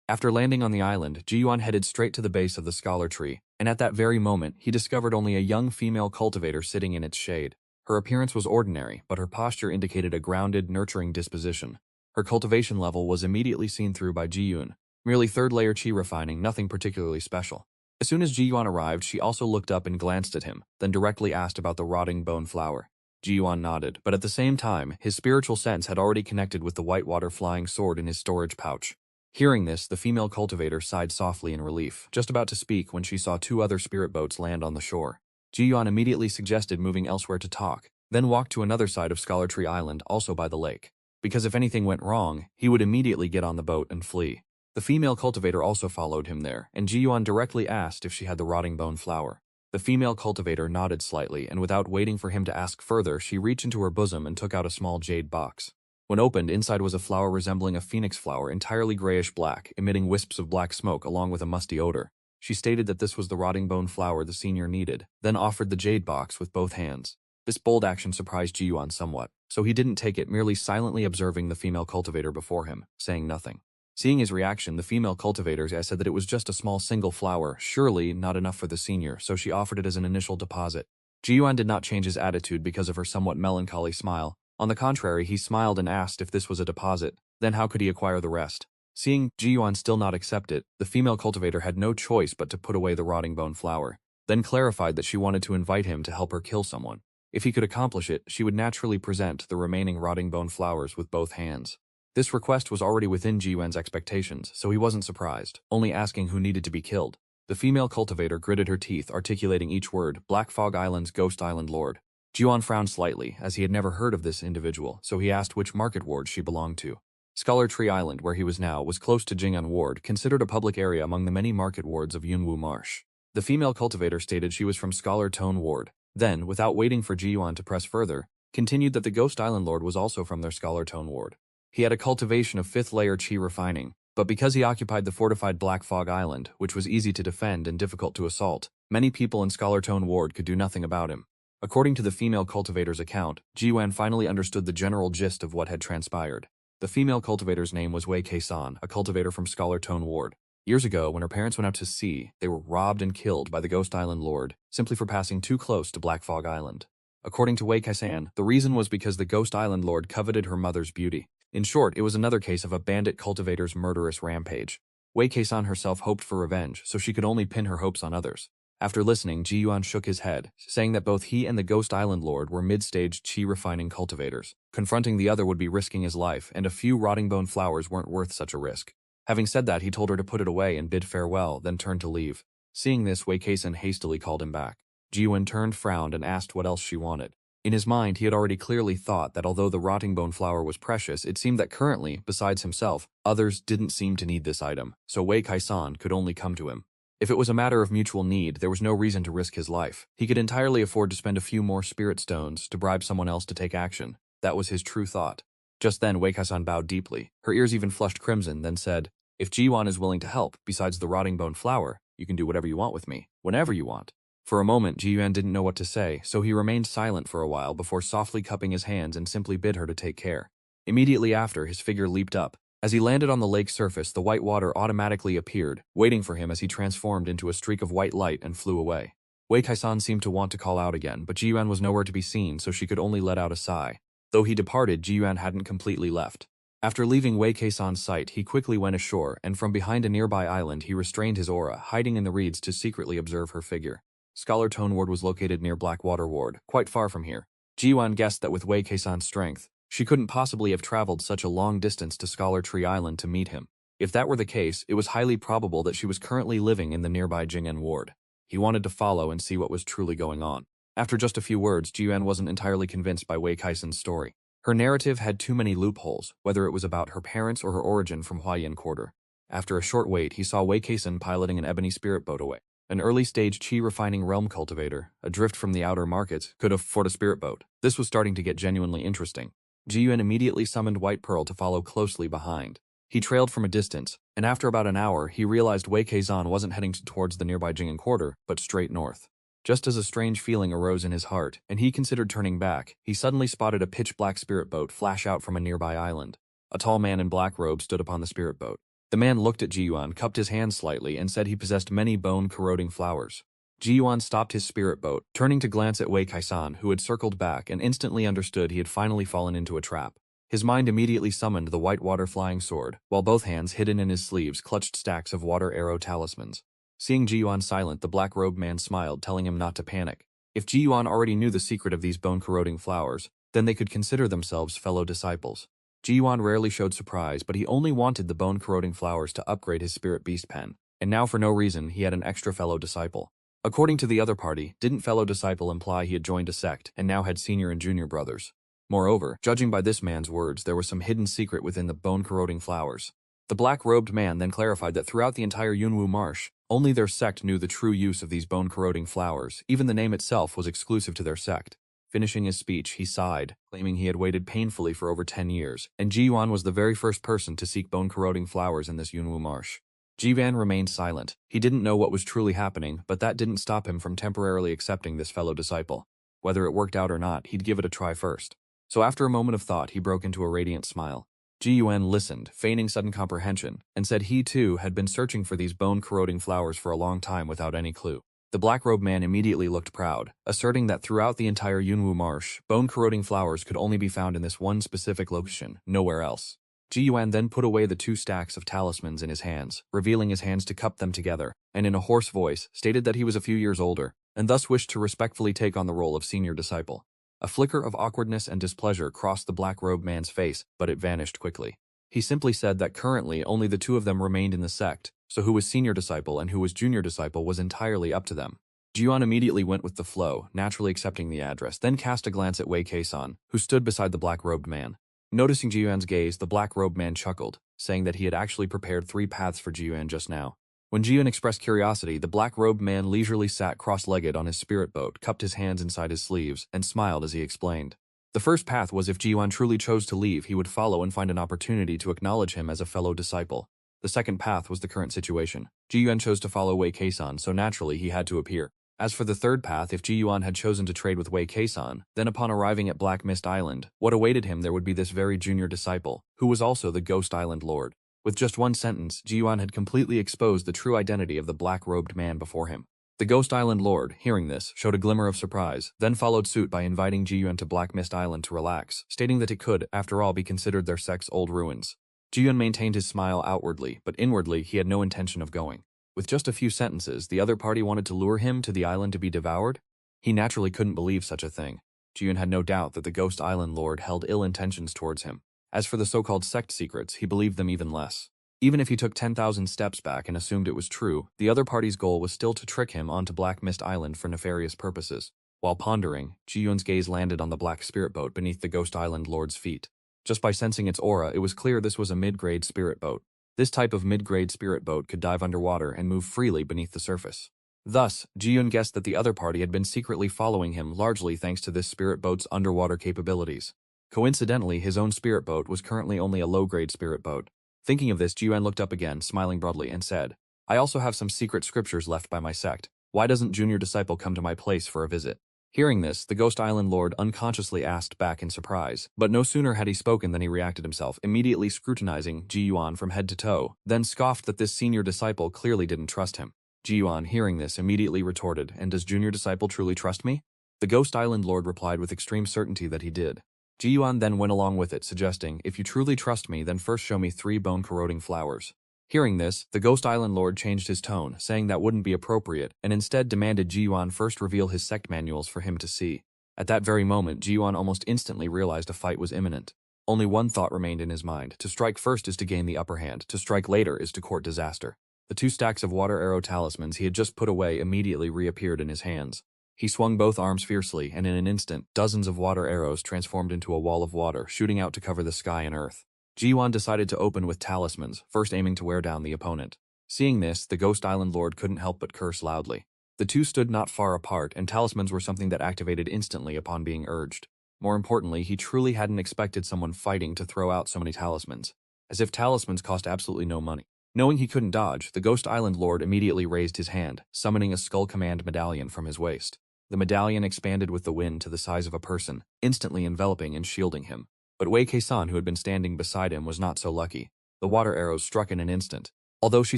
After landing on the island, Ji Yuan headed straight to the base of the scholar tree, and at that very moment, he discovered only a young female cultivator sitting in its shade. Her appearance was ordinary, but her posture indicated a grounded, nurturing disposition. Her cultivation level was immediately seen through by Ji Yuan. Merely third-layer chi refining, nothing particularly special. As soon as Ji Yuan arrived, she also looked up and glanced at him, then directly asked about the rotting bone flower. Ji Yuan nodded, but at the same time, his spiritual sense had already connected with the whitewater flying sword in his storage pouch. Hearing this, the female cultivator sighed softly in relief, just about to speak when she saw two other spirit boats land on the shore. Ji Yuan immediately suggested moving elsewhere to talk, then walked to another side of Scholar Tree Island, also by the lake. Because if anything went wrong, he would immediately get on the boat and flee. The female cultivator also followed him there, and Ji Yuan directly asked if she had the rotting bone flower. The female cultivator nodded slightly, and without waiting for him to ask further, she reached into her bosom and took out a small jade box. When opened, inside was a flower resembling a phoenix flower, entirely grayish-black, emitting wisps of black smoke along with a musty odor. She stated that this was the rotting bone flower the senior needed, then offered the jade box with both hands. This bold action surprised Ji Yuan somewhat, so he didn't take it, merely silently observing the female cultivator before him, saying nothing. Seeing his reaction, the female cultivator said that it was just a small single flower, surely not enough for the senior, so she offered it as an initial deposit. Ji Yuan did not change his attitude because of her somewhat melancholy smile. On the contrary, he smiled and asked if this was a deposit, then how could he acquire the rest? Seeing Ji Yuan still not accept it, the female cultivator had no choice but to put away the rotting bone flower, then clarified that she wanted to invite him to help her kill someone. If he could accomplish it, she would naturally present the remaining rotting bone flowers with both hands. This request was already within Ji Yuan's expectations, so he wasn't surprised, only asking who needed to be killed. The female cultivator gritted her teeth, articulating each word, Black Fog Island's Ghost Island Lord. Ji Yuan frowned slightly, as he had never heard of this individual, so he asked which market ward she belonged to. Scholar Tree Island, where he was now, was close to Jing'an Ward, considered a public area among the many market wards of Yunwu Marsh. The female cultivator stated she was from Scholar Tone Ward, then, without waiting for Ji Yuan to press further, continued that the Ghost Island Lord was also from their Scholar Tone Ward. He had a cultivation of 5th layer chi refining, but because he occupied the fortified Black Fog Island, which was easy to defend and difficult to assault, many people in Scholar Tone Ward could do nothing about him. According to the female cultivator's account, Ji Yuan finally understood the general gist of what had transpired. The female cultivator's name was Wei Kei-san, a cultivator from Scholar Tone Ward. Years ago, when her parents went out to sea, they were robbed and killed by the Ghost Island Lord, simply for passing too close to Black Fog Island. According to Wei Kei-san, the reason was because the Ghost Island Lord coveted her mother's beauty. In short, it was another case of a bandit cultivator's murderous rampage. Wei Kei-san herself hoped for revenge, so she could only pin her hopes on others. After listening, Ji Yuan shook his head, saying that both he and the Ghost Island Lord were mid-stage chi-refining cultivators. Confronting the other would be risking his life, and a few rotting bone flowers weren't worth such a risk. Having said that, he told her to put it away and bid farewell, then turned to leave. Seeing this, Wei Kei-san hastily called him back. Ji Yuan turned, frowned, and asked what else she wanted. In his mind, he had already clearly thought that although the rotting bone flower was precious, it seemed that currently, besides himself, others didn't seem to need this item, so Wei Kei-san could only come to him. If it was a matter of mutual need, there was no reason to risk his life. He could entirely afford to spend a few more spirit stones to bribe someone else to take action. That was his true thought. Just then, Wei Kei-san bowed deeply. Her ears even flushed crimson, then said, "If Ji Yuan is willing to help, besides the rotting bone flower, you can do whatever you want with me, whenever you want." For a moment, Ji Yuan didn't know what to say, so he remained silent for a while before softly cupping his hands and simply bid her to take care. Immediately after, his figure leaped up. As he landed on the lake's surface, the white water automatically appeared, waiting for him as he transformed into a streak of white light and flew away. Wei Kei-san seemed to want to call out again, but Ji Yuan was nowhere to be seen, so she could only let out a sigh. Though he departed, Ji Yuan hadn't completely left. After leaving Wei Kei-san's sight, he quickly went ashore, and from behind a nearby island he restrained his aura, hiding in the reeds to secretly observe her figure. Scholar Tone Ward was located near Blackwater Ward, quite far from here. Ji Yuan guessed that with Wei Kei-san's strength, she couldn't possibly have traveled such a long distance to Scholar Tree Island to meet him. If that were the case, it was highly probable that she was currently living in the nearby Jing'an Ward. He wanted to follow and see what was truly going on. After just a few words, Ji Yuan wasn't entirely convinced by Wei Kei-san's story. Her narrative had too many loopholes, whether it was about her parents or her origin from Huayan Quarter. After a short wait, he saw Wei Kei-san piloting an ebony spirit boat away. An early-stage chi-refining realm cultivator, adrift from the outer markets, could afford a spirit boat. This was starting to get genuinely interesting. Ji Yuan immediately summoned White Pearl to follow closely behind. He trailed from a distance, and after about an hour, he realized Wei Kei-san wasn't heading towards the nearby Jing'an Quarter, but straight north. Just as a strange feeling arose in his heart, and he considered turning back, he suddenly spotted a pitch-black spirit boat flash out from a nearby island. A tall man in black robes stood upon the spirit boat. The man looked at Ji Yuan, cupped his hands slightly, and said he possessed many bone-corroding flowers. Ji Yuan stopped his spirit boat, turning to glance at Wei Kei-san, who had circled back and instantly understood he had finally fallen into a trap. His mind immediately summoned the white water flying sword, while both hands hidden in his sleeves clutched stacks of water arrow talismans. Seeing Ji-yuan silent, the black-robed man smiled, telling him not to panic. If Ji-yuan already knew the secret of these bone-corroding flowers, then they could consider themselves fellow disciples. Ji-yuan rarely showed surprise, but he only wanted the bone-corroding flowers to upgrade his spirit beast pen, and now for no reason he had an extra fellow disciple. According to the other party, didn't fellow disciple imply he had joined a sect and now had senior and junior brothers? Moreover, judging by this man's words, there was some hidden secret within the bone-corroding flowers. The black-robed man then clarified that throughout the entire Yunwu Marsh, only their sect knew the true use of these bone-corroding flowers. Even the name itself was exclusive to their sect. Finishing his speech, he sighed, claiming he had waited painfully for over 10 years, and Ji-yuan was the very first person to seek bone-corroding flowers in this Yunwu Marsh. Ji-van remained silent. He didn't know what was truly happening, but that didn't stop him from temporarily accepting this fellow disciple. Whether it worked out or not, he'd give it a try first. So after a moment of thought, he broke into a radiant smile. Ji-yuan listened, feigning sudden comprehension, and said he too had been searching for these bone-corroding flowers for a long time without any clue. The black-robed man immediately looked proud, asserting that throughout the entire Yunwu Marsh, bone-corroding flowers could only be found in this one specific location, nowhere else. Ji-yuan then put away the 2 stacks of talismans in his hands, revealing his hands to cup them together, and in a hoarse voice, stated that he was a few years older, and thus wished to respectfully take on the role of senior disciple. A flicker of awkwardness and displeasure crossed the black-robed man's face, but it vanished quickly. He simply said that currently only the 2 of them remained in the sect, so who was senior disciple and who was junior disciple was entirely up to them. Ji-yuan immediately went with the flow, naturally accepting the address, then cast a glance at Wei Kei-san, who stood beside the black-robed man. Noticing Ji-yuan's gaze, the black-robed man chuckled, saying that he had actually prepared 3 paths for Ji-yuan just now. When Ji-yuan expressed curiosity, the black-robed man leisurely sat cross-legged on his spirit boat, cupped his hands inside his sleeves, and smiled as he explained. The first path was if Ji-yuan truly chose to leave, he would follow and find an opportunity to acknowledge him as a fellow disciple. The second path was the current situation. Ji-yuan chose to follow Wei Kei-san, so naturally he had to appear. As for the third path, if Ji-yuan had chosen to trade with Wei Kei-san, then upon arriving at Black Mist Island, what awaited him there would be this very junior disciple, who was also the Ghost Island Lord. With just one sentence, Ji-yuan had completely exposed the true identity of the black-robed man before him. The Ghost Island Lord, hearing this, showed a glimmer of surprise, then followed suit by inviting Ji-yuan to Black Mist Island to relax, stating that it could, after all, be considered their sect's old ruins. Ji-yuan maintained his smile outwardly, but inwardly he had no intention of going. With just a few sentences, the other party wanted to lure him to the island to be devoured? He naturally couldn't believe such a thing. Ji-yuan had no doubt that the Ghost Island Lord held ill intentions towards him. As for the so-called sect secrets, he believed them even less. Even if he took 10,000 steps back and assumed it was true, the other party's goal was still to trick him onto Black Mist Island for nefarious purposes. While pondering, Ji-yuan's gaze landed on the black spirit boat beneath the Ghost Island Lord's feet. Just by sensing its aura, it was clear this was a mid-grade spirit boat. This type of mid-grade spirit boat could dive underwater and move freely beneath the surface. Thus, Ji-yuan guessed that the other party had been secretly following him largely thanks to this spirit boat's underwater capabilities. Coincidentally, his own spirit boat was currently only a low-grade spirit boat. Thinking of this, Ji-yuan looked up again, smiling broadly, and said, "I also have some secret scriptures left by my sect. Why doesn't junior disciple come to my place for a visit?" Hearing this, the Ghost Island Lord unconsciously asked back in surprise, but no sooner had he spoken than he reacted himself, immediately scrutinizing Ji-yuan from head to toe, then scoffed that this senior disciple clearly didn't trust him. Ji-yuan, hearing this, immediately retorted, "And does junior disciple truly trust me?" The Ghost Island Lord replied with extreme certainty that he did. Ji-yuan then went along with it, suggesting, "If you truly trust me, then first show me 3 bone-corroding flowers." Hearing this, the Ghost Island Lord changed his tone, saying that wouldn't be appropriate, and instead demanded Ji-yuan first reveal his sect manuals for him to see. At that very moment, Ji-yuan almost instantly realized a fight was imminent. Only one thought remained in his mind: to strike first is to gain the upper hand, to strike later is to court disaster. The 2 stacks of water arrow talismans he had just put away immediately reappeared in his hands. He swung both arms fiercely, and in an instant, dozens of water arrows transformed into a wall of water, shooting out to cover the sky and earth. Ji-yuan decided to open with talismans, first aiming to wear down the opponent. Seeing this, the Ghost Island Lord couldn't help but curse loudly. The 2 stood not far apart, and talismans were something that activated instantly upon being urged. More importantly, he truly hadn't expected someone fighting to throw out so many talismans. As if talismans cost absolutely no money. Knowing he couldn't dodge, the Ghost Island Lord immediately raised his hand, summoning a Skull Command medallion from his waist. The medallion expanded with the wind to the size of a person, instantly enveloping and shielding him. But Wei Kei-san, who had been standing beside him, was not so lucky. The water arrows struck in an instant. Although she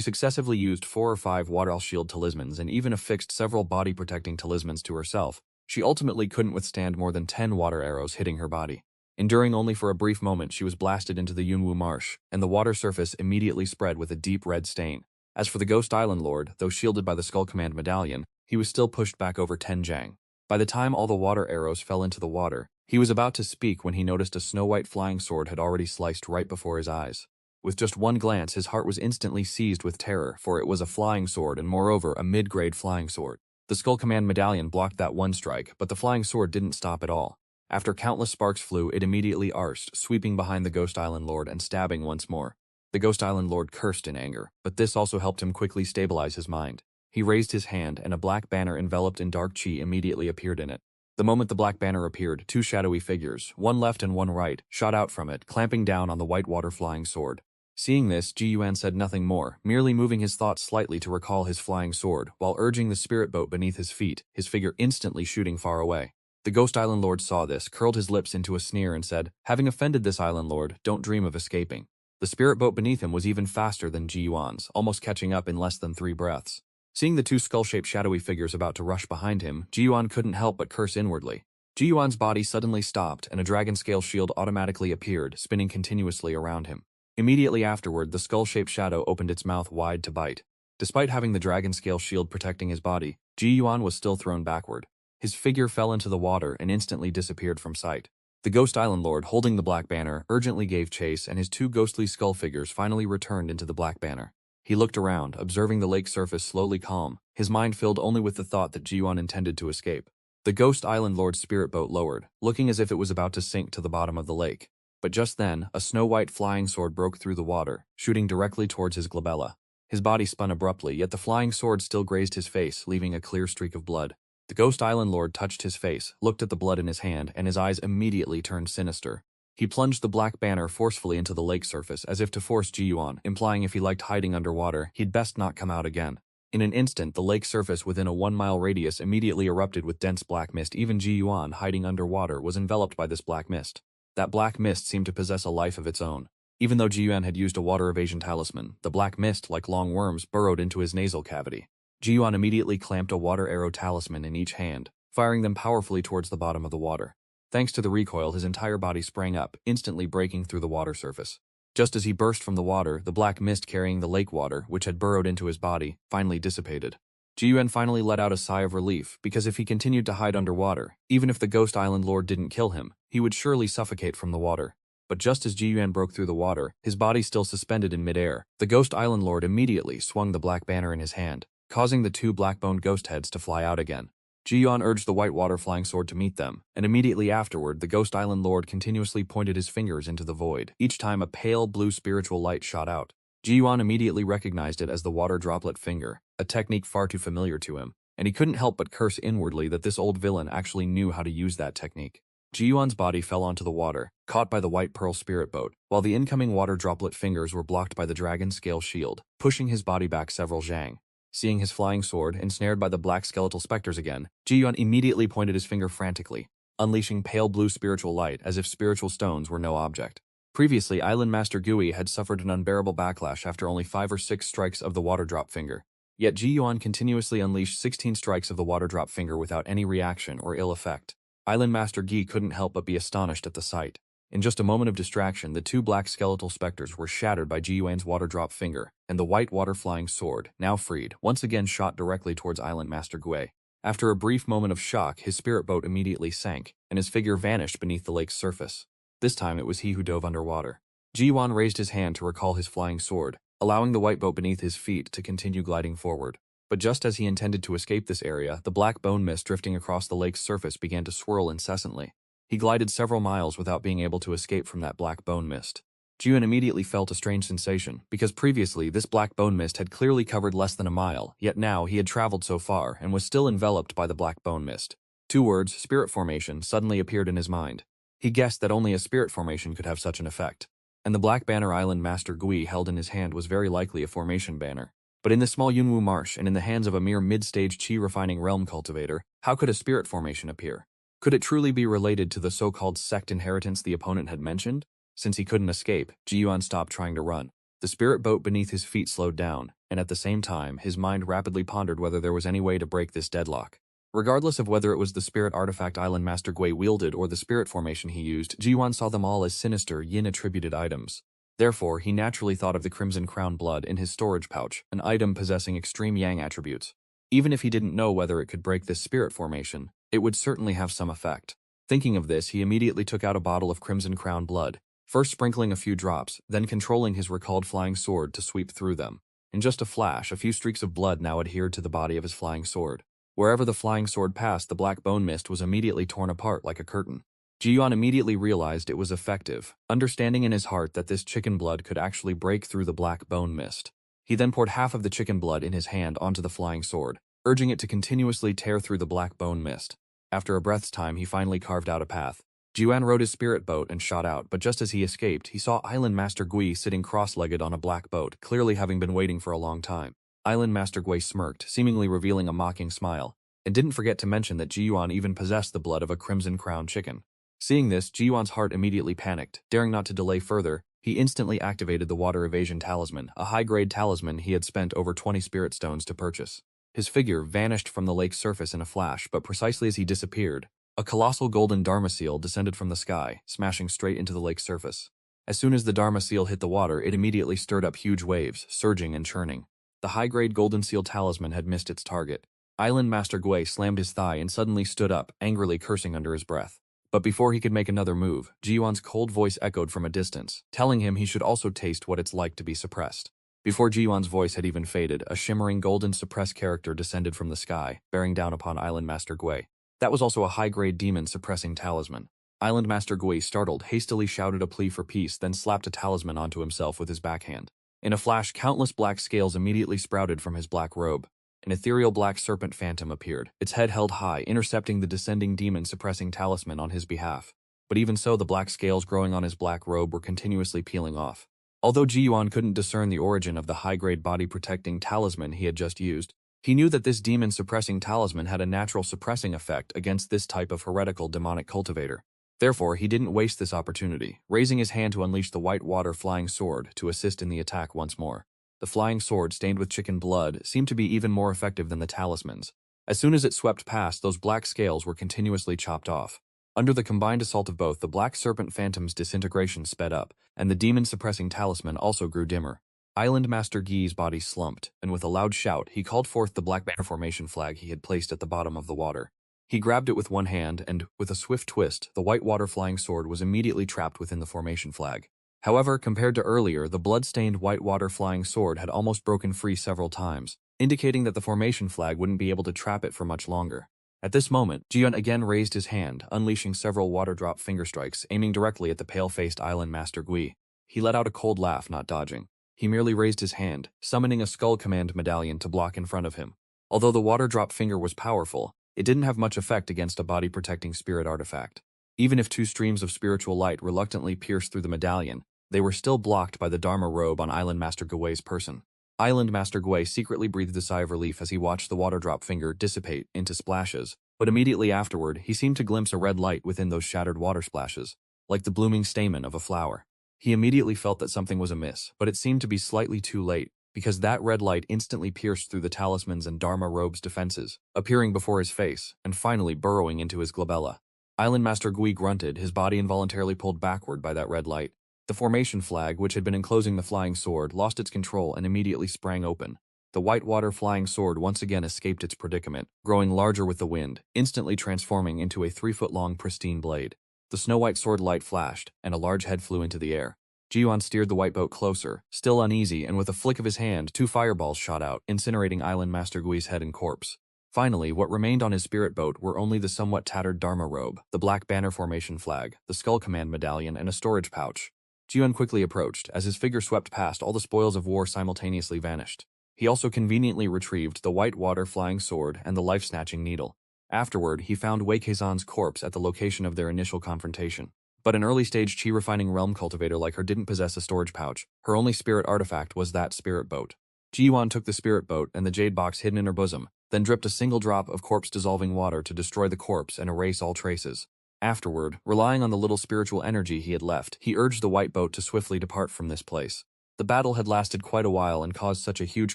successively used 4 or 5 water shield talismans and even affixed several body-protecting talismans to herself, she ultimately couldn't withstand more than 10 water arrows hitting her body. Enduring only for a brief moment, she was blasted into the Yunwu marsh, and the water surface immediately spread with a deep red stain. As for the Ghost Island Lord, though shielded by the Skull Command Medallion, he was still pushed back over 10 jang. By the time all the water arrows fell into the water, he was about to speak when he noticed a snow-white flying sword had already sliced right before his eyes. With just one glance, his heart was instantly seized with terror, for it was a flying sword and moreover a mid-grade flying sword. The Skull Command Medallion blocked that one strike, but the flying sword didn't stop at all. After countless sparks flew, it immediately arsed, sweeping behind the Ghost Island Lord and stabbing once more. The Ghost Island Lord cursed in anger, but this also helped him quickly stabilize his mind. He raised his hand, and a black banner enveloped in dark chi immediately appeared in it. The moment the black banner appeared, two shadowy figures, one left and one right, shot out from it, clamping down on the white water flying sword. Seeing this, Ji Yuan said nothing more, merely moving his thoughts slightly to recall his flying sword, while urging the spirit boat beneath his feet, his figure instantly shooting far away. The Ghost Island Lord saw this, curled his lips into a sneer and said, "Having offended this Island Lord, don't dream of escaping." The spirit boat beneath him was even faster than Ji Yuan's, almost catching up in less than 3 breaths. Seeing the two skull-shaped shadowy figures about to rush behind him, Ji Yuan couldn't help but curse inwardly. Ji Yuan's body suddenly stopped, and a dragon scale shield automatically appeared, spinning continuously around him. Immediately afterward, the skull-shaped shadow opened its mouth wide to bite. Despite having the dragon scale shield protecting his body, Ji Yuan was still thrown backward. His figure fell into the water and instantly disappeared from sight. The Ghost Island Lord, holding the black banner, urgently gave chase, and his two ghostly skull figures finally returned into the black banner. He looked around, observing the lake surface slowly calm, his mind filled only with the thought that Ji Yuan intended to escape. The Ghost Island Lord's spirit boat lowered, looking as if it was about to sink to the bottom of the lake. But just then, a snow-white flying sword broke through the water, shooting directly towards his glabella. His body spun abruptly, yet the flying sword still grazed his face, leaving a clear streak of blood. The Ghost Island Lord touched his face, looked at the blood in his hand, and his eyes immediately turned sinister. He plunged the black banner forcefully into the lake surface as if to force Ji Yuan, implying if he liked hiding underwater, he'd best not come out again. In an instant, the lake surface within a 1-mile radius immediately erupted with dense black mist. Even Ji Yuan, hiding underwater, was enveloped by this black mist. That black mist seemed to possess a life of its own. Even though Ji Yuan had used a water evasion talisman, the black mist, like long worms, burrowed into his nasal cavity. Ji Yuan immediately clamped a water arrow talisman in each hand, firing them powerfully towards the bottom of the water. Thanks to the recoil, his entire body sprang up, instantly breaking through the water surface. Just as he burst from the water, the black mist carrying the lake water, which had burrowed into his body, finally dissipated. Ji Yuan finally let out a sigh of relief, because if he continued to hide underwater, even if the Ghost Island Lord didn't kill him, he would surely suffocate from the water. But just as Ji Yuan broke through the water, his body still suspended in midair, the Ghost Island Lord immediately swung the black banner in his hand, causing the two black-boned ghost heads to fly out again. Ji Yuan urged the white water flying sword to meet them, and immediately afterward the Ghost Island Lord continuously pointed his fingers into the void, each time a pale blue spiritual light shot out. Ji Yuan immediately recognized it as the water droplet finger, a technique far too familiar to him, and he couldn't help but curse inwardly that this old villain actually knew how to use that technique. Ji Yuan's body fell onto the water, caught by the white pearl spirit boat, while the incoming water droplet fingers were blocked by the dragon scale shield, pushing his body back several jang. Seeing his flying sword ensnared by the black skeletal specters again, Ji Yuan immediately pointed his finger frantically, unleashing pale blue spiritual light as if spiritual stones were no object. Previously, Island Master Gui had suffered an unbearable backlash after only 5 or 6 strikes of the water drop finger. Yet Ji Yuan continuously unleashed 16 strikes of the water drop finger without any reaction or ill effect. Island Master Gui couldn't help but be astonished at the sight. In just a moment of distraction, the two black skeletal specters were shattered by Ji Yuan's water drop finger, and the white water flying sword, now freed, once again shot directly towards Island Master Gui. After a brief moment of shock, his spirit boat immediately sank, and his figure vanished beneath the lake's surface. This time it was he who dove underwater. Ji Yuan raised his hand to recall his flying sword, allowing the white boat beneath his feet to continue gliding forward. But just as he intended to escape this area, the black bone mist drifting across the lake's surface began to swirl incessantly. He glided several miles without being able to escape from that black bone mist. Ji Yuan immediately felt a strange sensation, because previously this black bone mist had clearly covered less than a mile, yet now he had traveled so far and was still enveloped by the black bone mist. 2 words, spirit formation, suddenly appeared in his mind. He guessed that only a spirit formation could have such an effect. And the black banner Island Master Gui held in his hand was very likely a formation banner. But in the small Yunwu marsh and in the hands of a mere mid-stage chi-refining realm cultivator, how could a spirit formation appear? Could it truly be related to the so-called sect inheritance the opponent had mentioned? Since he couldn't escape, Ji Yuan stopped trying to run. The spirit boat beneath his feet slowed down, and at the same time, his mind rapidly pondered whether there was any way to break this deadlock. Regardless of whether it was the spirit artifact Island Master Gui wielded or the spirit formation he used, Ji-Yuan saw them all as sinister, yin-attributed items. Therefore, he naturally thought of the Crimson Crown blood in his storage pouch, an item possessing extreme yang attributes. Even if he didn't know whether it could break this spirit formation, it would certainly have some effect. Thinking of this, he immediately took out a bottle of Crimson Crown blood, first sprinkling a few drops, then controlling his recalled flying sword to sweep through them. In just a flash, a few streaks of blood now adhered to the body of his flying sword. Wherever the flying sword passed, the black bone mist was immediately torn apart like a curtain. Ji-Yuan immediately realized it was effective, understanding in his heart that this chicken blood could actually break through the black bone mist. He then poured half of the chicken blood in his hand onto the flying sword, urging it to continuously tear through the black bone mist. After a breath's time, he finally carved out a path. Ji-Yuan rode his spirit boat and shot out, but just as he escaped, he saw Island Master Gui sitting cross-legged on a black boat, clearly having been waiting for a long time. Island Master Gui smirked, seemingly revealing a mocking smile, and didn't forget to mention that Ji-Yuan even possessed the blood of a Crimson Crown chicken. Seeing this, Ji-Yuan's heart immediately panicked. Daring not to delay further, he instantly activated the Water Evasion Talisman, a high-grade talisman he had spent over 20 spirit stones to purchase. His figure vanished from the lake's surface in a flash, but precisely as he disappeared, a colossal golden Dharma seal descended from the sky, smashing straight into the lake's surface. As soon as the Dharma seal hit the water, it immediately stirred up huge waves, surging and churning. The high-grade golden seal talisman had missed its target. Island Master Gui slammed his thigh and suddenly stood up, angrily cursing under his breath. But before he could make another move, Ji-Yuan's cold voice echoed from a distance, telling him he should also taste what it's like to be suppressed. Before Ji-Yuan's voice had even faded, a shimmering golden suppressed character descended from the sky, bearing down upon Island Master Gui. That was also a high-grade demon-suppressing talisman. Island Master Gui, startled, hastily shouted a plea for peace, then slapped a talisman onto himself with his backhand. In a flash, countless black scales immediately sprouted from his black robe. An ethereal black serpent phantom appeared, its head held high, intercepting the descending demon-suppressing talisman on his behalf. But even so, the black scales growing on his black robe were continuously peeling off. Although Ji-Yuan couldn't discern the origin of the high-grade body-protecting talisman he had just used, he knew that this demon-suppressing talisman had a natural suppressing effect against this type of heretical demonic cultivator. Therefore, he didn't waste this opportunity, raising his hand to unleash the white water flying sword to assist in the attack once more. The flying sword, stained with chicken blood, seemed to be even more effective than the talismans. As soon as it swept past, those black scales were continuously chopped off. Under the combined assault of both, the black serpent phantom's disintegration sped up, and the demon-suppressing talisman also grew dimmer. Island Master Gui's body slumped, and with a loud shout, he called forth the black banner formation flag he had placed at the bottom of the water. He grabbed it with one hand, and, with a swift twist, the white water flying sword was immediately trapped within the formation flag. However, compared to earlier, the blood-stained white water flying sword had almost broken free several times, indicating that the formation flag wouldn't be able to trap it for much longer. At this moment, Ji-Yuan again raised his hand, unleashing several water-drop finger strikes, aiming directly at the pale-faced Island Master Gui. He let out a cold laugh, not dodging. He merely raised his hand, summoning a Skull Command medallion to block in front of him. Although the water-drop finger was powerful, it didn't have much effect against a body-protecting spirit artifact. Even if two streams of spiritual light reluctantly pierced through the medallion, they were still blocked by the Dharma robe on Island Master Gui's person. Island Master Gui secretly breathed a sigh of relief as he watched the water-drop finger dissipate into splashes, but immediately afterward, he seemed to glimpse a red light within those shattered water splashes, like the blooming stamen of a flower. He immediately felt that something was amiss, but it seemed to be slightly too late, because that red light instantly pierced through the talisman's and Dharma robe's defenses, appearing before his face, and finally burrowing into his glabella. Island Master Gui grunted, his body involuntarily pulled backward by that red light. The formation flag, which had been enclosing the flying sword, lost its control and immediately sprang open. The white water flying sword once again escaped its predicament, growing larger with the wind, instantly transforming into a 3-foot-long pristine blade. The snow-white sword light flashed, and a large head flew into the air. Ji-Yuan steered the white boat closer, still uneasy, and with a flick of his hand, 2 fireballs shot out, incinerating Island Master Gui's head and corpse. Finally, what remained on his spirit boat were only the somewhat tattered Dharma robe, the black banner formation flag, the Skull Command medallion, and a storage pouch. Ji-Yuan quickly approached. As his figure swept past, all the spoils of war simultaneously vanished. He also conveniently retrieved the white water flying sword and the life-snatching needle. Afterward, he found Wei Keizan's corpse at the location of their initial confrontation. But an early-stage chi-refining realm cultivator like her didn't possess a storage pouch. Her only spirit artifact was that spirit boat. Ji-Yuan took the spirit boat and the jade box hidden in her bosom, then dripped a single drop of corpse-dissolving water to destroy the corpse and erase all traces. Afterward, relying on the little spiritual energy he had left, he urged the white boat to swiftly depart from this place. The battle had lasted quite a while and caused such a huge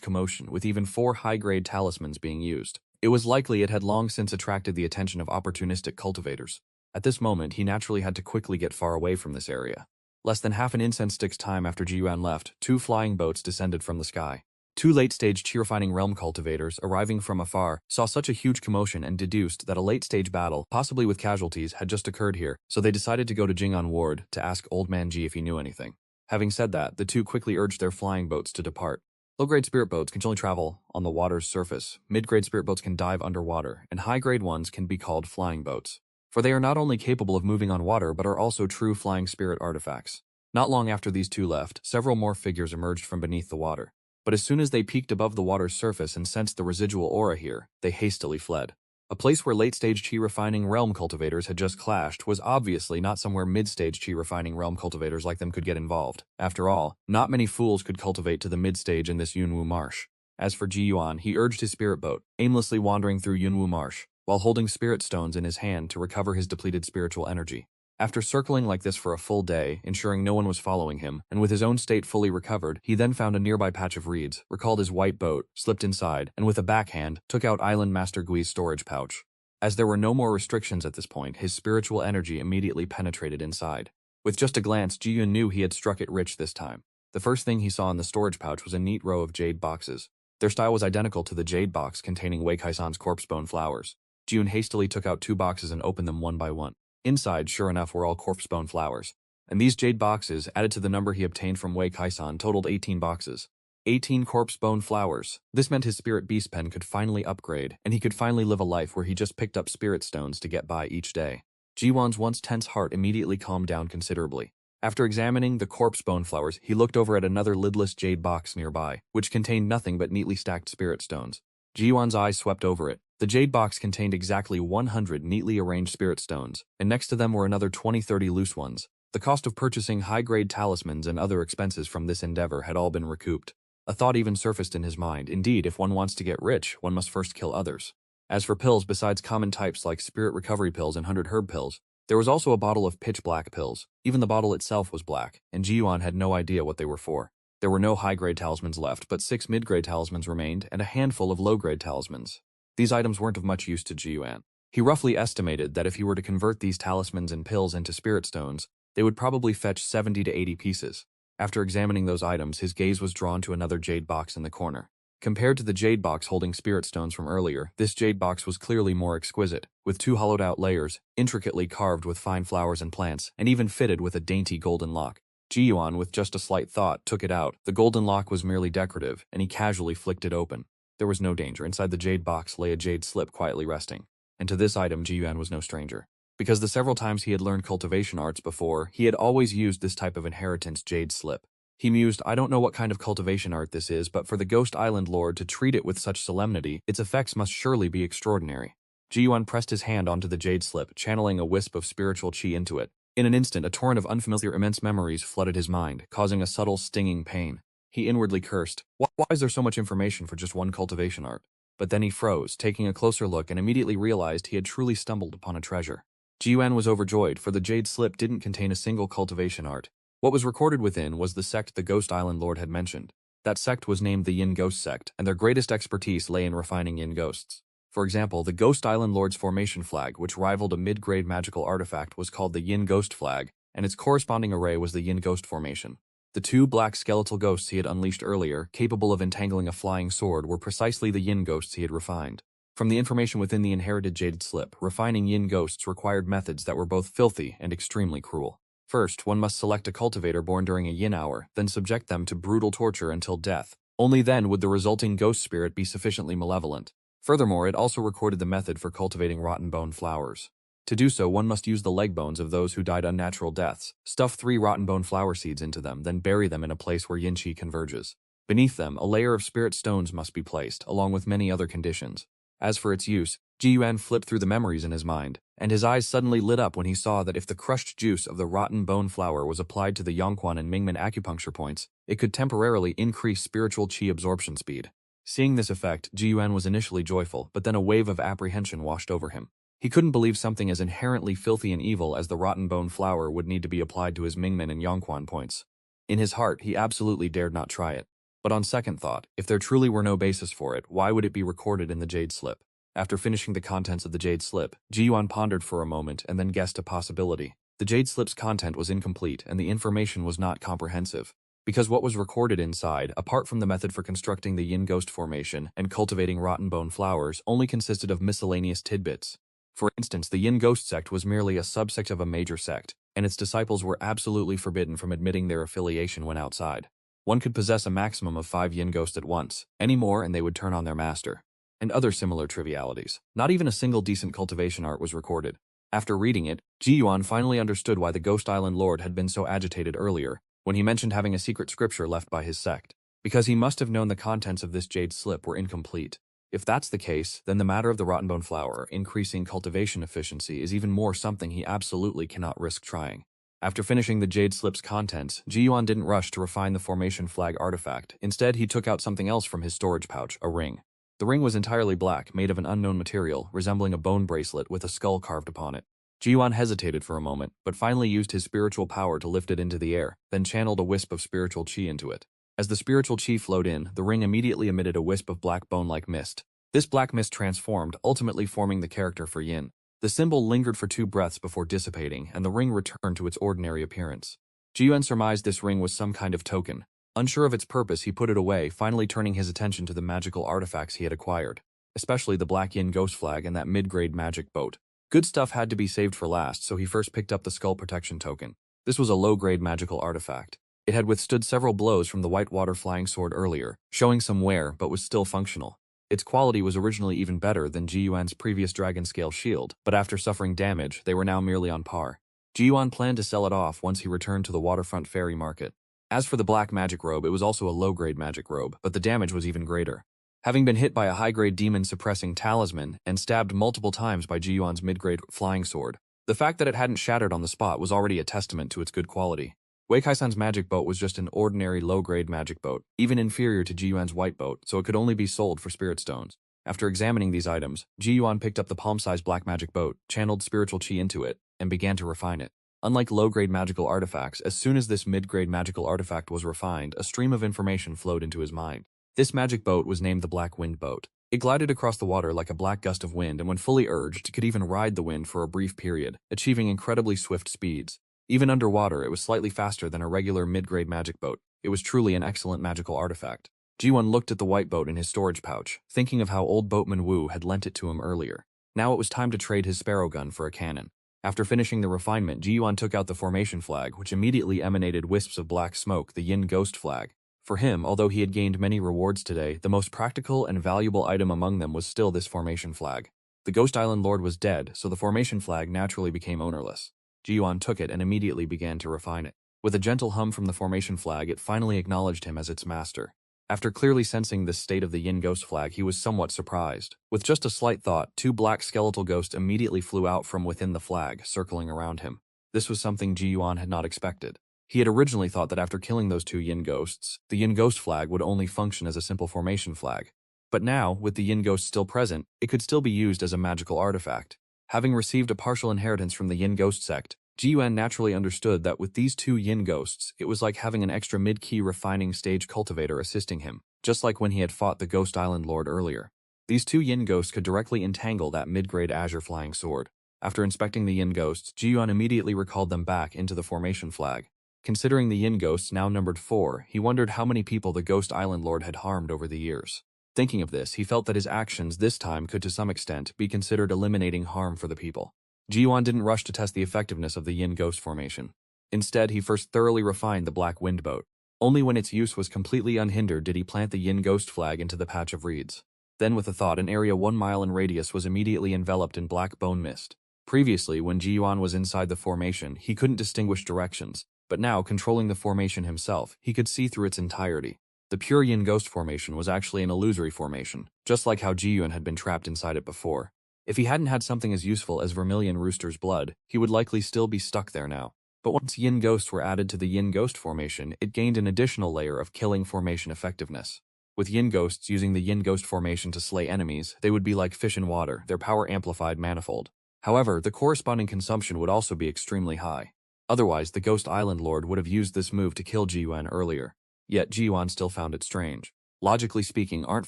commotion, with even 4 high-grade talismans being used. It was likely it had long since attracted the attention of opportunistic cultivators. At this moment, he naturally had to quickly get far away from this area. Less than half an incense stick's time after Jiyuan left, 2 flying boats descended from the sky. 2 late-stage chi-refining realm cultivators, arriving from afar, saw such a huge commotion and deduced that a late-stage battle, possibly with casualties, had just occurred here, so they decided to go to Jing'an Ward to ask Old Man Ji if he knew anything. Having said that, the 2 quickly urged their flying boats to depart. Low-grade spirit boats can only travel on the water's surface, mid-grade spirit boats can dive underwater, and high-grade ones can be called flying boats. For they are not only capable of moving on water but are also true flying spirit artifacts. Not long after these 2 left, several more figures emerged from beneath the water. But as soon as they peeked above the water's surface and sensed the residual aura here, they hastily fled. A place where late-stage chi-refining realm cultivators had just clashed was obviously not somewhere mid-stage chi-refining realm cultivators like them could get involved. After all, not many fools could cultivate to the mid-stage in this Yunwu marsh. As for Jiyuan, he urged his spirit boat, aimlessly wandering through Yunwu marsh, while holding spirit stones in his hand to recover his depleted spiritual energy. After circling like this for a full day, ensuring no one was following him, and with his own state fully recovered, he then found a nearby patch of reeds, recalled his white boat, slipped inside, and with a backhand, took out Island Master Gui's storage pouch. As there were no more restrictions at this point, his spiritual energy immediately penetrated inside. With just a glance, Jiyun knew he had struck it rich this time. The first thing he saw in the storage pouch was a neat row of jade boxes. Their style was identical to the jade box containing Wei Kaisan's corpse bone flowers. Jiyun hastily took out 2 boxes and opened them one by one. Inside, sure enough, were all corpse bone flowers. And these jade boxes, added to the number he obtained from Wei Kaisan, totaled 18 boxes. 18 corpse bone flowers. This meant his spirit beast pen could finally upgrade, and he could finally live a life where he just picked up spirit stones to get by each day. Jiwan's once tense heart immediately calmed down considerably. After examining the corpse bone flowers, he looked over at another lidless jade box nearby, which contained nothing but neatly stacked spirit stones. Jiwan's eyes swept over it. The jade box contained exactly 100 neatly arranged spirit stones, and next to them were another 20-30 loose ones. The cost of purchasing high-grade talismans and other expenses from this endeavor had all been recouped. A thought even surfaced in his mind. Indeed, if one wants to get rich, one must first kill others. As for pills, besides common types like spirit recovery pills and 100 herb pills, there was also a bottle of pitch-black pills. Even the bottle itself was black, and Jiyuan had no idea what they were for. There were no high-grade talismans left, but 6 mid-grade talismans remained, and a handful of low-grade talismans. These items weren't of much use to Jiyuan. He roughly estimated that if he were to convert these talismans and pills into spirit stones, they would probably fetch 70 to 80 pieces. After examining those items, his gaze was drawn to another jade box in the corner. Compared to the jade box holding spirit stones from earlier, this jade box was clearly more exquisite, with 2 hollowed-out layers, intricately carved with fine flowers and plants, and even fitted with a dainty golden lock. Jiyuan, with just a slight thought, took it out. The golden lock was merely decorative, and he casually flicked it open. There was no danger. Inside the jade box lay a jade slip quietly resting. And to this item, Jiyuan was no stranger. Because the several times he had learned cultivation arts before, he had always used this type of inheritance jade slip. He mused, I don't know what kind of cultivation art this is, but for the Ghost Island Lord to treat it with such solemnity, its effects must surely be extraordinary. Jiyuan pressed his hand onto the jade slip, channeling a wisp of spiritual chi into it. In an instant, a torrent of unfamiliar immense memories flooded his mind, causing a subtle stinging pain. He inwardly cursed. Why is there so much information for just one cultivation art? But then he froze, taking a closer look, and immediately realized he had truly stumbled upon a treasure. Jiyuan was overjoyed, for the jade slip didn't contain a single cultivation art. What was recorded within was the sect the Ghost Island Lord had mentioned. That sect was named the Yin Ghost Sect, and their greatest expertise lay in refining Yin ghosts. For example, the Ghost Island Lord's formation flag, which rivaled a mid-grade magical artifact, was called the Yin Ghost Flag, and its corresponding array was the Yin Ghost Formation. The 2 black skeletal ghosts he had unleashed earlier, capable of entangling a flying sword, were precisely the Yin ghosts he had refined. From the information within the inherited jaded slip, refining Yin ghosts required methods that were both filthy and extremely cruel. First, one must select a cultivator born during a Yin hour, then subject them to brutal torture until death. Only then would the resulting ghost spirit be sufficiently malevolent. Furthermore, it also recorded the method for cultivating rotten bone flowers. To do so, one must use the leg bones of those who died unnatural deaths, stuff 3 rotten bone flower seeds into them, then bury them in a place where yin qi converges. Beneath them, a layer of spirit stones must be placed, along with many other conditions. As for its use, Jiyuan flipped through the memories in his mind, and his eyes suddenly lit up when he saw that if the crushed juice of the rotten bone flower was applied to the Yongquan and Mingmen acupuncture points, it could temporarily increase spiritual qi absorption speed. Seeing this effect, Jiyuan was initially joyful, but then a wave of apprehension washed over him. He couldn't believe something as inherently filthy and evil as the rotten bone flower would need to be applied to his Mingmen and Yongquan points. In his heart, he absolutely dared not try it. But on second thought, if there truly were no basis for it, why would it be recorded in the jade slip? After finishing the contents of the jade slip, Ji-yuan pondered for a moment and then guessed a possibility. The jade slip's content was incomplete and the information was not comprehensive. Because what was recorded inside, apart from the method for constructing the yin ghost formation and cultivating rotten bone flowers, only consisted of miscellaneous tidbits. For instance, the yin ghost sect was merely a subsect of a major sect, and its disciples were absolutely forbidden from admitting their affiliation when outside. One could possess a maximum of 5 yin ghosts at once, any more and they would turn on their master. And other similar trivialities. Not even a single decent cultivation art was recorded. After reading it, Ji-yuan finally understood why the Ghost Island Lord had been so agitated earlier, when he mentioned having a secret scripture left by his sect. Because he must have known the contents of this jade slip were incomplete. If that's the case, then the matter of the rotten bone flower increasing cultivation efficiency is even more something he absolutely cannot risk trying. After finishing the jade slip's contents, Ji-yuan didn't rush to refine the formation flag artifact. Instead, he took out something else from his storage pouch, a ring. The ring was entirely black, made of an unknown material, resembling a bone bracelet with a skull carved upon it. Ji-yuan hesitated for a moment, but finally used his spiritual power to lift it into the air, then channeled a wisp of spiritual chi into it. As the spiritual chi flowed in, the ring immediately emitted a wisp of black bone-like mist. This black mist transformed, ultimately forming the character for yin. The symbol lingered for 2 breaths before dissipating, and the ring returned to its ordinary appearance. Ji-yuan surmised this ring was some kind of token. Unsure of its purpose, he put it away, finally turning his attention to the magical artifacts he had acquired, especially the black yin ghost flag and that mid-grade magic boat. Good stuff had to be saved for last, so he first picked up the skull protection token. This was a low-grade magical artifact. It had withstood several blows from the white water flying sword earlier, showing some wear but was still functional. Its quality was originally even better than Ji-yuan's previous dragon scale shield, but after suffering damage, they were now merely on par. Ji-yuan planned to sell it off once he returned to the waterfront ferry market. As for the black magic robe, it was also a low-grade magic robe, but the damage was even greater. Having been hit by a high-grade demon-suppressing talisman and stabbed multiple times by Ji-yuan's mid-grade flying sword, the fact that it hadn't shattered on the spot was already a testament to its good quality. Wei Kai-san's magic boat was just an ordinary low-grade magic boat, even inferior to Ji-yuan's white boat, so it could only be sold for spirit stones. After examining these items, Ji-yuan picked up the palm-sized black magic boat, channeled spiritual chi into it, and began to refine it. Unlike low-grade magical artifacts, as soon as this mid-grade magical artifact was refined, a stream of information flowed into his mind. This magic boat was named the Black Wind Boat. It glided across the water like a black gust of wind, and when fully urged, could even ride the wind for a brief period, achieving incredibly swift speeds. Even underwater, it was slightly faster than a regular mid-grade magic boat. It was truly an excellent magical artifact. Ji-yuan looked at the white boat in his storage pouch, thinking of how old boatman Wu had lent it to him earlier. Now it was time to trade his sparrow gun for a cannon. After finishing the refinement, Ji-yuan took out the formation flag, which immediately emanated wisps of black smoke, the yin ghost flag. For him, although he had gained many rewards today, the most practical and valuable item among them was still this formation flag. The Ghost Island Lord was dead, so the formation flag naturally became ownerless. Ji-yuan took it and immediately began to refine it. With a gentle hum from the formation flag, it finally acknowledged him as its master. After clearly sensing this state of the yin ghost flag, he was somewhat surprised. With just a slight thought, 2 black skeletal ghosts immediately flew out from within the flag, circling around him. This was something Ji-yuan had not expected. He had originally thought that after killing those 2 yin ghosts, the yin ghost flag would only function as a simple formation flag. But now, with the yin ghost still present, it could still be used as a magical artifact. Having received a partial inheritance from the yin ghost sect, Ji-yuan naturally understood that with these 2 yin ghosts, it was like having an extra mid-key refining stage cultivator assisting him, just like when he had fought the Ghost Island Lord earlier. These 2 yin ghosts could directly entangle that mid-grade azure flying sword. After inspecting the yin ghosts, Ji-yuan immediately recalled them back into the formation flag. Considering the yin ghosts now numbered 4, he wondered how many people the Ghost Island Lord had harmed over the years. Thinking of this, he felt that his actions this time could to some extent be considered eliminating harm for the people. Ji-yuan didn't rush to test the effectiveness of the yin ghost formation. Instead, he first thoroughly refined the black wind boat. Only when its use was completely unhindered did he plant the yin ghost flag into the patch of reeds. Then with a thought, an area 1 mile in radius was immediately enveloped in black bone mist. Previously, when Ji-yuan was inside the formation, he couldn't distinguish directions. But now, controlling the formation himself, he could see through its entirety. The pure yin ghost formation was actually an illusory formation, just like how Ji-yuan had been trapped inside it before. If he hadn't had something as useful as vermilion rooster's blood, he would likely still be stuck there now. But once yin ghosts were added to the yin ghost formation, it gained an additional layer of killing formation effectiveness. With yin ghosts using the yin ghost formation to slay enemies, they would be like fish in water, their power amplified manifold. However, the corresponding consumption would also be extremely high. Otherwise, the Ghost Island Lord would have used this move to kill Ji-yuan earlier. Yet Ji-yuan still found it strange. Logically speaking, aren't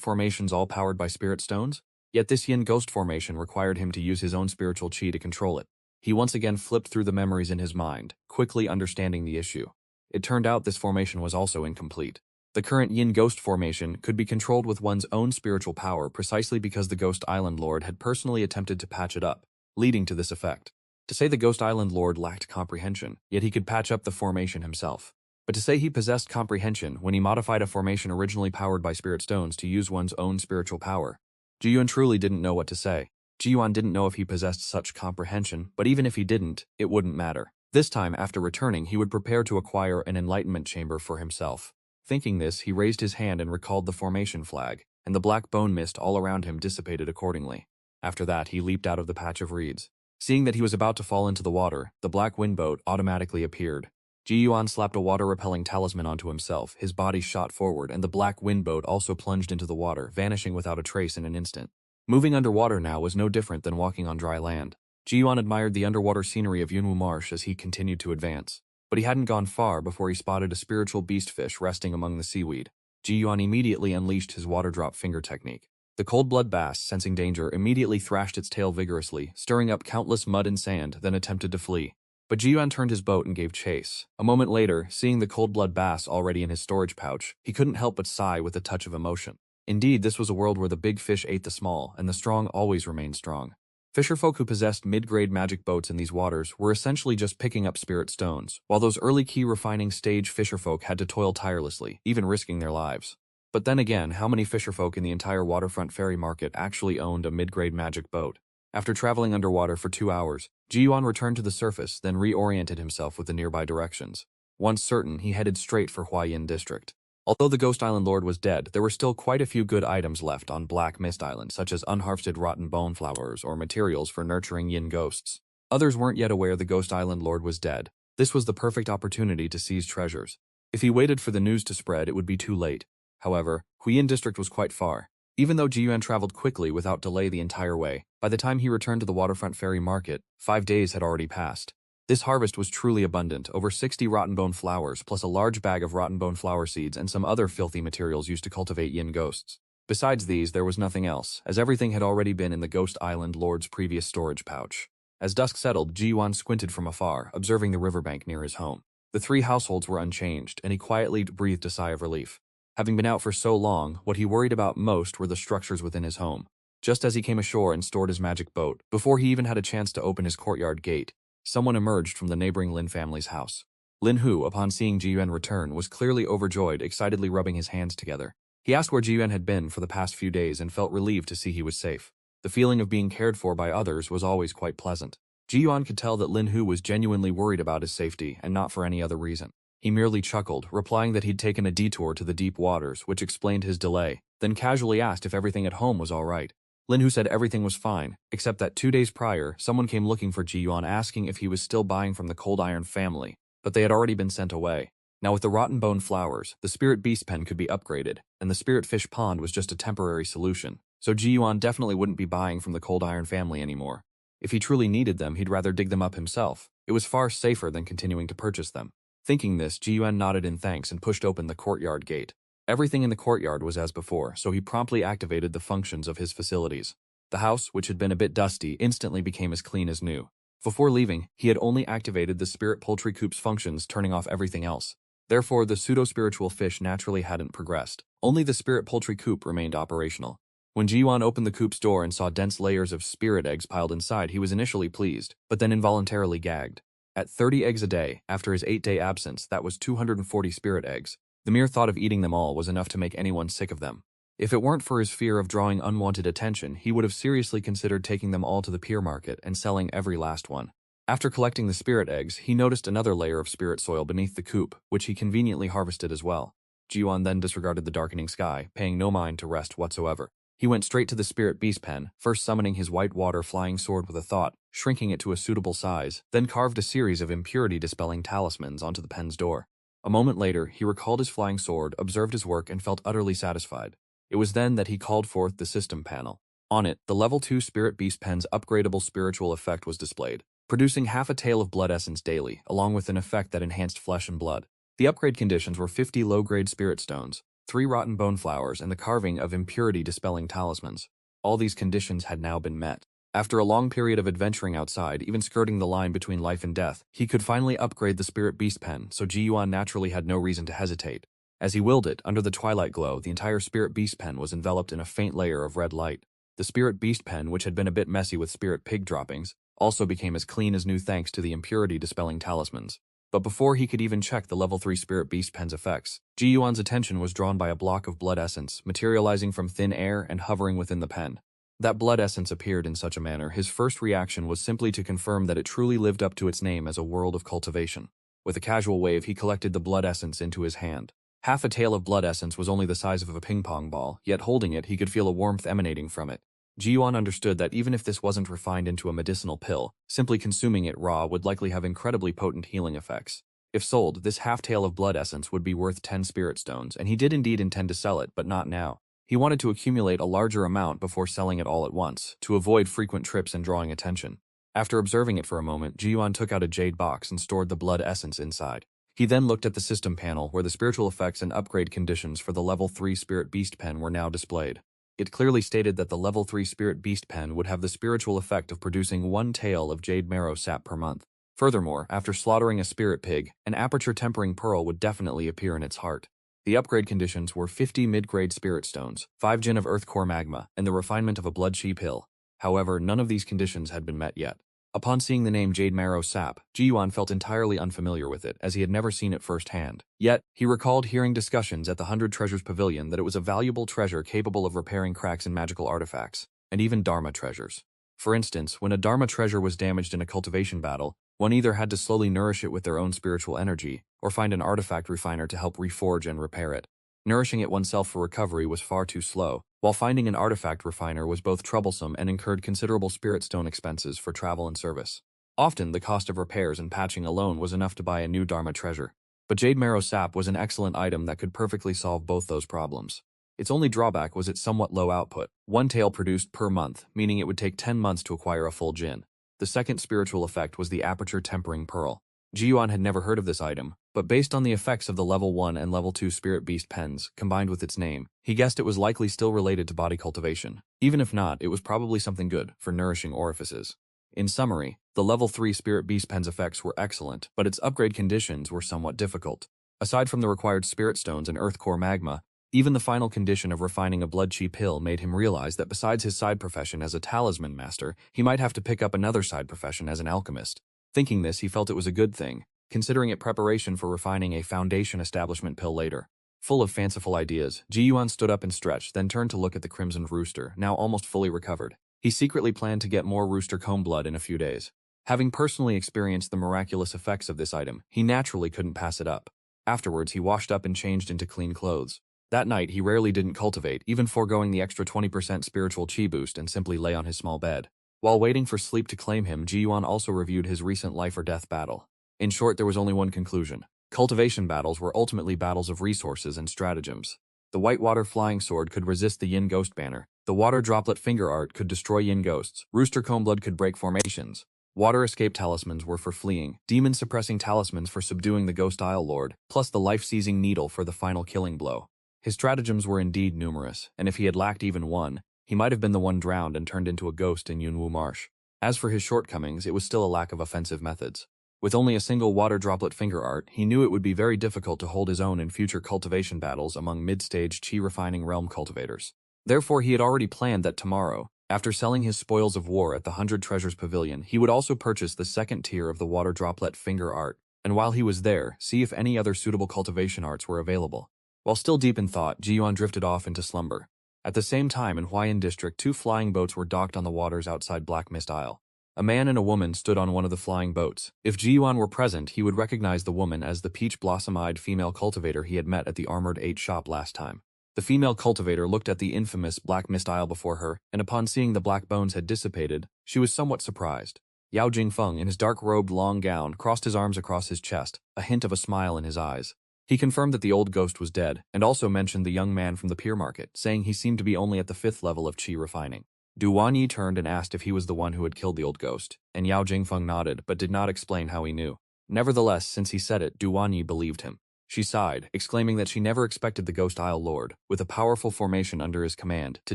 formations all powered by spirit stones? Yet this yin ghost formation required him to use his own spiritual chi to control it. He once again flipped through the memories in his mind, quickly understanding the issue. It turned out this formation was also incomplete. The current yin ghost formation could be controlled with one's own spiritual power precisely because the Ghost Island Lord had personally attempted to patch it up, leading to this effect. To say the Ghost Island Lord lacked comprehension, yet he could patch up the formation himself. But to say he possessed comprehension when he modified a formation originally powered by spirit stones to use one's own spiritual power. Ji-yuan truly didn't know what to say. Ji-yuan didn't know if he possessed such comprehension, but even if he didn't, it wouldn't matter. This time, after returning, he would prepare to acquire an enlightenment chamber for himself. Thinking this, he raised his hand and recalled the formation flag, and the black bone mist all around him dissipated accordingly. After that, he leaped out of the patch of reeds. Seeing that he was about to fall into the water, the black wind boat automatically appeared. Ji-yuan slapped a water-repelling talisman onto himself, his body shot forward, and the black wind boat also plunged into the water, vanishing without a trace in an instant. Moving underwater now was no different than walking on dry land. Ji-yuan admired the underwater scenery of Yunwu Marsh as he continued to advance. But he hadn't gone far before he spotted a spiritual beast fish resting among the seaweed. Ji-yuan immediately unleashed his water drop finger technique. The cold-blood bass, sensing danger, immediately thrashed its tail vigorously, stirring up countless mud and sand, then attempted to flee. But Ji-yuan turned his boat and gave chase. A moment later, seeing the cold-blood bass already in his storage pouch, he couldn't help but sigh with a touch of emotion. Indeed, this was a world where the big fish ate the small, and the strong always remained strong. Fisherfolk who possessed mid-grade magic boats in these waters were essentially just picking up spirit stones, while those early key refining stage fisherfolk had to toil tirelessly, even risking their lives. But then again, how many fisherfolk in the entire waterfront ferry market actually owned a mid-grade magic boat? After traveling underwater for 2 hours, Ji-yuan returned to the surface, then reoriented himself with the nearby directions. Once certain, he headed straight for Huayin District. Although the Ghost Island Lord was dead, there were still quite a few good items left on Black Mist Island, such as unharvested rotten bone flowers or materials for nurturing yin ghosts. Others weren't yet aware the Ghost Island Lord was dead. This was the perfect opportunity to seize treasures. If he waited for the news to spread, it would be too late. However, Huayin District was quite far. Even though Ji-yuan traveled quickly without delay the entire way, by the time he returned to the waterfront ferry market, 5 days had already passed. This harvest was truly abundant, over 60 rotten bone flowers plus a large bag of rotten bone flower seeds and some other filthy materials used to cultivate yin ghosts. Besides these, there was nothing else, as everything had already been in the Ghost Island Lord's previous storage pouch. As dusk settled, Ji-yuan squinted from afar, observing the riverbank near his home. The 3 households were unchanged, and he quietly breathed a sigh of relief. Having been out for so long, what he worried about most were the structures within his home. Just as he came ashore and stored his magic boat, before he even had a chance to open his courtyard gate, someone emerged from the neighboring Lin family's house. Lin Hu, upon seeing Ji-yuan return, was clearly overjoyed, excitedly rubbing his hands together. He asked where Ji-yuan had been for the past few days and felt relieved to see he was safe. The feeling of being cared for by others was always quite pleasant. Ji-yuan could tell that Lin Hu was genuinely worried about his safety and not for any other reason. He merely chuckled, replying that he'd taken a detour to the deep waters, which explained his delay, then casually asked if everything at home was all right. Lin Hu said everything was fine, except that 2 days prior, someone came looking for Ji-yuan asking if he was still buying from the Cold Iron family, but they had already been sent away. Now with the rotten bone flowers, the spirit beast pen could be upgraded, and the spirit fish pond was just a temporary solution, so Ji-yuan definitely wouldn't be buying from the Cold Iron family anymore. If he truly needed them, he'd rather dig them up himself. It was far safer than continuing to purchase them. Thinking this, Ji-yuan nodded in thanks and pushed open the courtyard gate. Everything in the courtyard was as before, so he promptly activated the functions of his facilities. The house, which had been a bit dusty, instantly became as clean as new. Before leaving, he had only activated the spirit poultry coop's functions, turning off everything else. Therefore, the pseudo-spiritual fish naturally hadn't progressed. Only the spirit poultry coop remained operational. When Ji-yuan opened the coop's door and saw dense layers of spirit eggs piled inside, he was initially pleased, but then involuntarily gagged. At 30 eggs a day, after his 8-day absence, that was 240 spirit eggs. The mere thought of eating them all was enough to make anyone sick of them. If it weren't for his fear of drawing unwanted attention, he would have seriously considered taking them all to the pier market and selling every last one. After collecting the spirit eggs, he noticed another layer of spirit soil beneath the coop, which he conveniently harvested as well. Ji-yuan then disregarded the darkening sky, paying no mind to rest whatsoever. He went straight to the spirit beast pen, first summoning his white water flying sword with a thought, shrinking it to a suitable size, then carved a series of impurity-dispelling talismans onto the pen's door. A moment later, he recalled his flying sword, observed his work, and felt utterly satisfied. It was then that he called forth the system panel. On it, the level 2 Spirit Beast Pen's upgradable spiritual effect was displayed, producing half a tail of blood essence daily, along with an effect that enhanced flesh and blood. The upgrade conditions were 50 low-grade spirit stones, 3 rotten bone flowers, and the carving of impurity-dispelling talismans. All these conditions had now been met. After a long period of adventuring outside, even skirting the line between life and death, he could finally upgrade the Spirit Beast Pen, so Ji Yuan naturally had no reason to hesitate. As he willed it, under the twilight glow, the entire Spirit Beast Pen was enveloped in a faint layer of red light. The Spirit Beast Pen, which had been a bit messy with Spirit Pig droppings, also became as clean as new thanks to the impurity-dispelling talismans. But before he could even check the level 3 Spirit Beast Pen's effects, Ji Yuan's attention was drawn by a block of blood essence, materializing from thin air and hovering within the pen. That blood essence appeared in such a manner, his first reaction was simply to confirm that it truly lived up to its name as a world of cultivation. With a casual wave, he collected the blood essence into his hand. Half a tail of blood essence was only the size of a ping-pong ball, yet holding it, he could feel a warmth emanating from it. Ji Yuan understood that even if this wasn't refined into a medicinal pill, simply consuming it raw would likely have incredibly potent healing effects. If sold, this half-tail of blood essence would be worth 10 spirit stones, and he did indeed intend to sell it, but not now. He wanted to accumulate a larger amount before selling it all at once, to avoid frequent trips and drawing attention. After observing it for a moment, Ji Yuan took out a jade box and stored the blood essence inside. He then looked at the system panel where the spiritual effects and upgrade conditions for the level 3 Spirit Beast Pen were now displayed. It clearly stated that the level 3 Spirit Beast Pen would have the spiritual effect of producing 1 tail of jade marrow sap per month. Furthermore, after slaughtering a spirit pig, an aperture tempering pearl would definitely appear in its heart. The upgrade conditions were 50 mid-grade spirit stones, 5 gin of earth core magma, and the refinement of a blood chi pill. However, none of these conditions had been met yet. Upon seeing the name Jade Marrow Sap, Ji Yuan felt entirely unfamiliar with it, as he had never seen it firsthand. Yet, he recalled hearing discussions at the 100 Treasures Pavilion that it was a valuable treasure capable of repairing cracks in magical artifacts, and even Dharma treasures. For instance, when a Dharma treasure was damaged in a cultivation battle, one either had to slowly nourish it with their own spiritual energy, or find an artifact refiner to help reforge and repair it. Nourishing it oneself for recovery was far too slow, while finding an artifact refiner was both troublesome and incurred considerable spirit stone expenses for travel and service. Often, the cost of repairs and patching alone was enough to buy a new Dharma treasure. But Jade Marrow Sap was an excellent item that could perfectly solve both those problems. Its only drawback was its somewhat low output, 1 tail produced per month, meaning it would take 10 months to acquire a full gin. The second spiritual effect was the Aperture Tempering Pearl. Ji Yuan had never heard of this item, but based on the effects of the level 1 and level 2 Spirit Beast pens, combined with its name, he guessed it was likely still related to body cultivation. Even if not, it was probably something good for nourishing orifices. In summary, the level 3 Spirit Beast pen's effects were excellent, but its upgrade conditions were somewhat difficult. Aside from the required spirit stones and earth core magma, even the final condition of refining a blood chi pill made him realize that besides his side profession as a talisman master, he might have to pick up another side profession as an alchemist. Thinking this, he felt it was a good thing, considering it preparation for refining a foundation establishment pill later. Full of fanciful ideas, Ji Yuan stood up and stretched, then turned to look at the crimsoned rooster, now almost fully recovered. He secretly planned to get more rooster comb blood in a few days. Having personally experienced the miraculous effects of this item, he naturally couldn't pass it up. Afterwards, he washed up and changed into clean clothes. That night, he rarely didn't cultivate, even foregoing the extra 20% spiritual chi boost and simply lay on his small bed. While waiting for sleep to claim him, Ji Yuan also reviewed his recent life-or-death battle. In short, there was only one conclusion. Cultivation battles were ultimately battles of resources and stratagems. The Whitewater Flying Sword could resist the Yin Ghost banner. The Water Droplet Finger Art could destroy Yin Ghosts. Rooster Comeblood could break formations. Water Escape Talismans were for fleeing. Demon Suppressing Talismans for subduing the Ghost Isle Lord, plus the Life-Seizing Needle for the final killing blow. His stratagems were indeed numerous, and if he had lacked even one, he might have been the one drowned and turned into a ghost in Yunwu Marsh. As for his shortcomings, it was still a lack of offensive methods. With only a single Water Droplet Finger Art, he knew it would be very difficult to hold his own in future cultivation battles among mid-stage chi-refining realm cultivators. Therefore, he had already planned that tomorrow, after selling his spoils of war at the 100 Treasures Pavilion, he would also purchase the second tier of the Water Droplet Finger Art, and while he was there, see if any other suitable cultivation arts were available. While still deep in thought, Ji Yuan drifted off into slumber. At the same time, in Huayan District, 2 flying boats were docked on the waters outside Black Mist Isle. A man and a woman stood on one of the flying boats. If Ji Yuan were present, he would recognize the woman as the peach blossom-eyed female cultivator he had met at the Armored 8 shop last time. The female cultivator looked at the infamous Black Mist Isle before her, and upon seeing the black bones had dissipated, she was somewhat surprised. Yao Jingfeng, in his dark-robed long gown, crossed his arms across his chest, a hint of a smile in his eyes. He confirmed that the old ghost was dead, and also mentioned the young man from the pier market, saying he seemed to be only at the 5th level of chi refining. Du Wanyi turned and asked if he was the one who had killed the old ghost, and Yao Jingfeng nodded, but did not explain how he knew. Nevertheless, since he said it, Du Wanyi believed him. She sighed, exclaiming that she never expected the Ghost Isle Lord, with a powerful formation under his command, to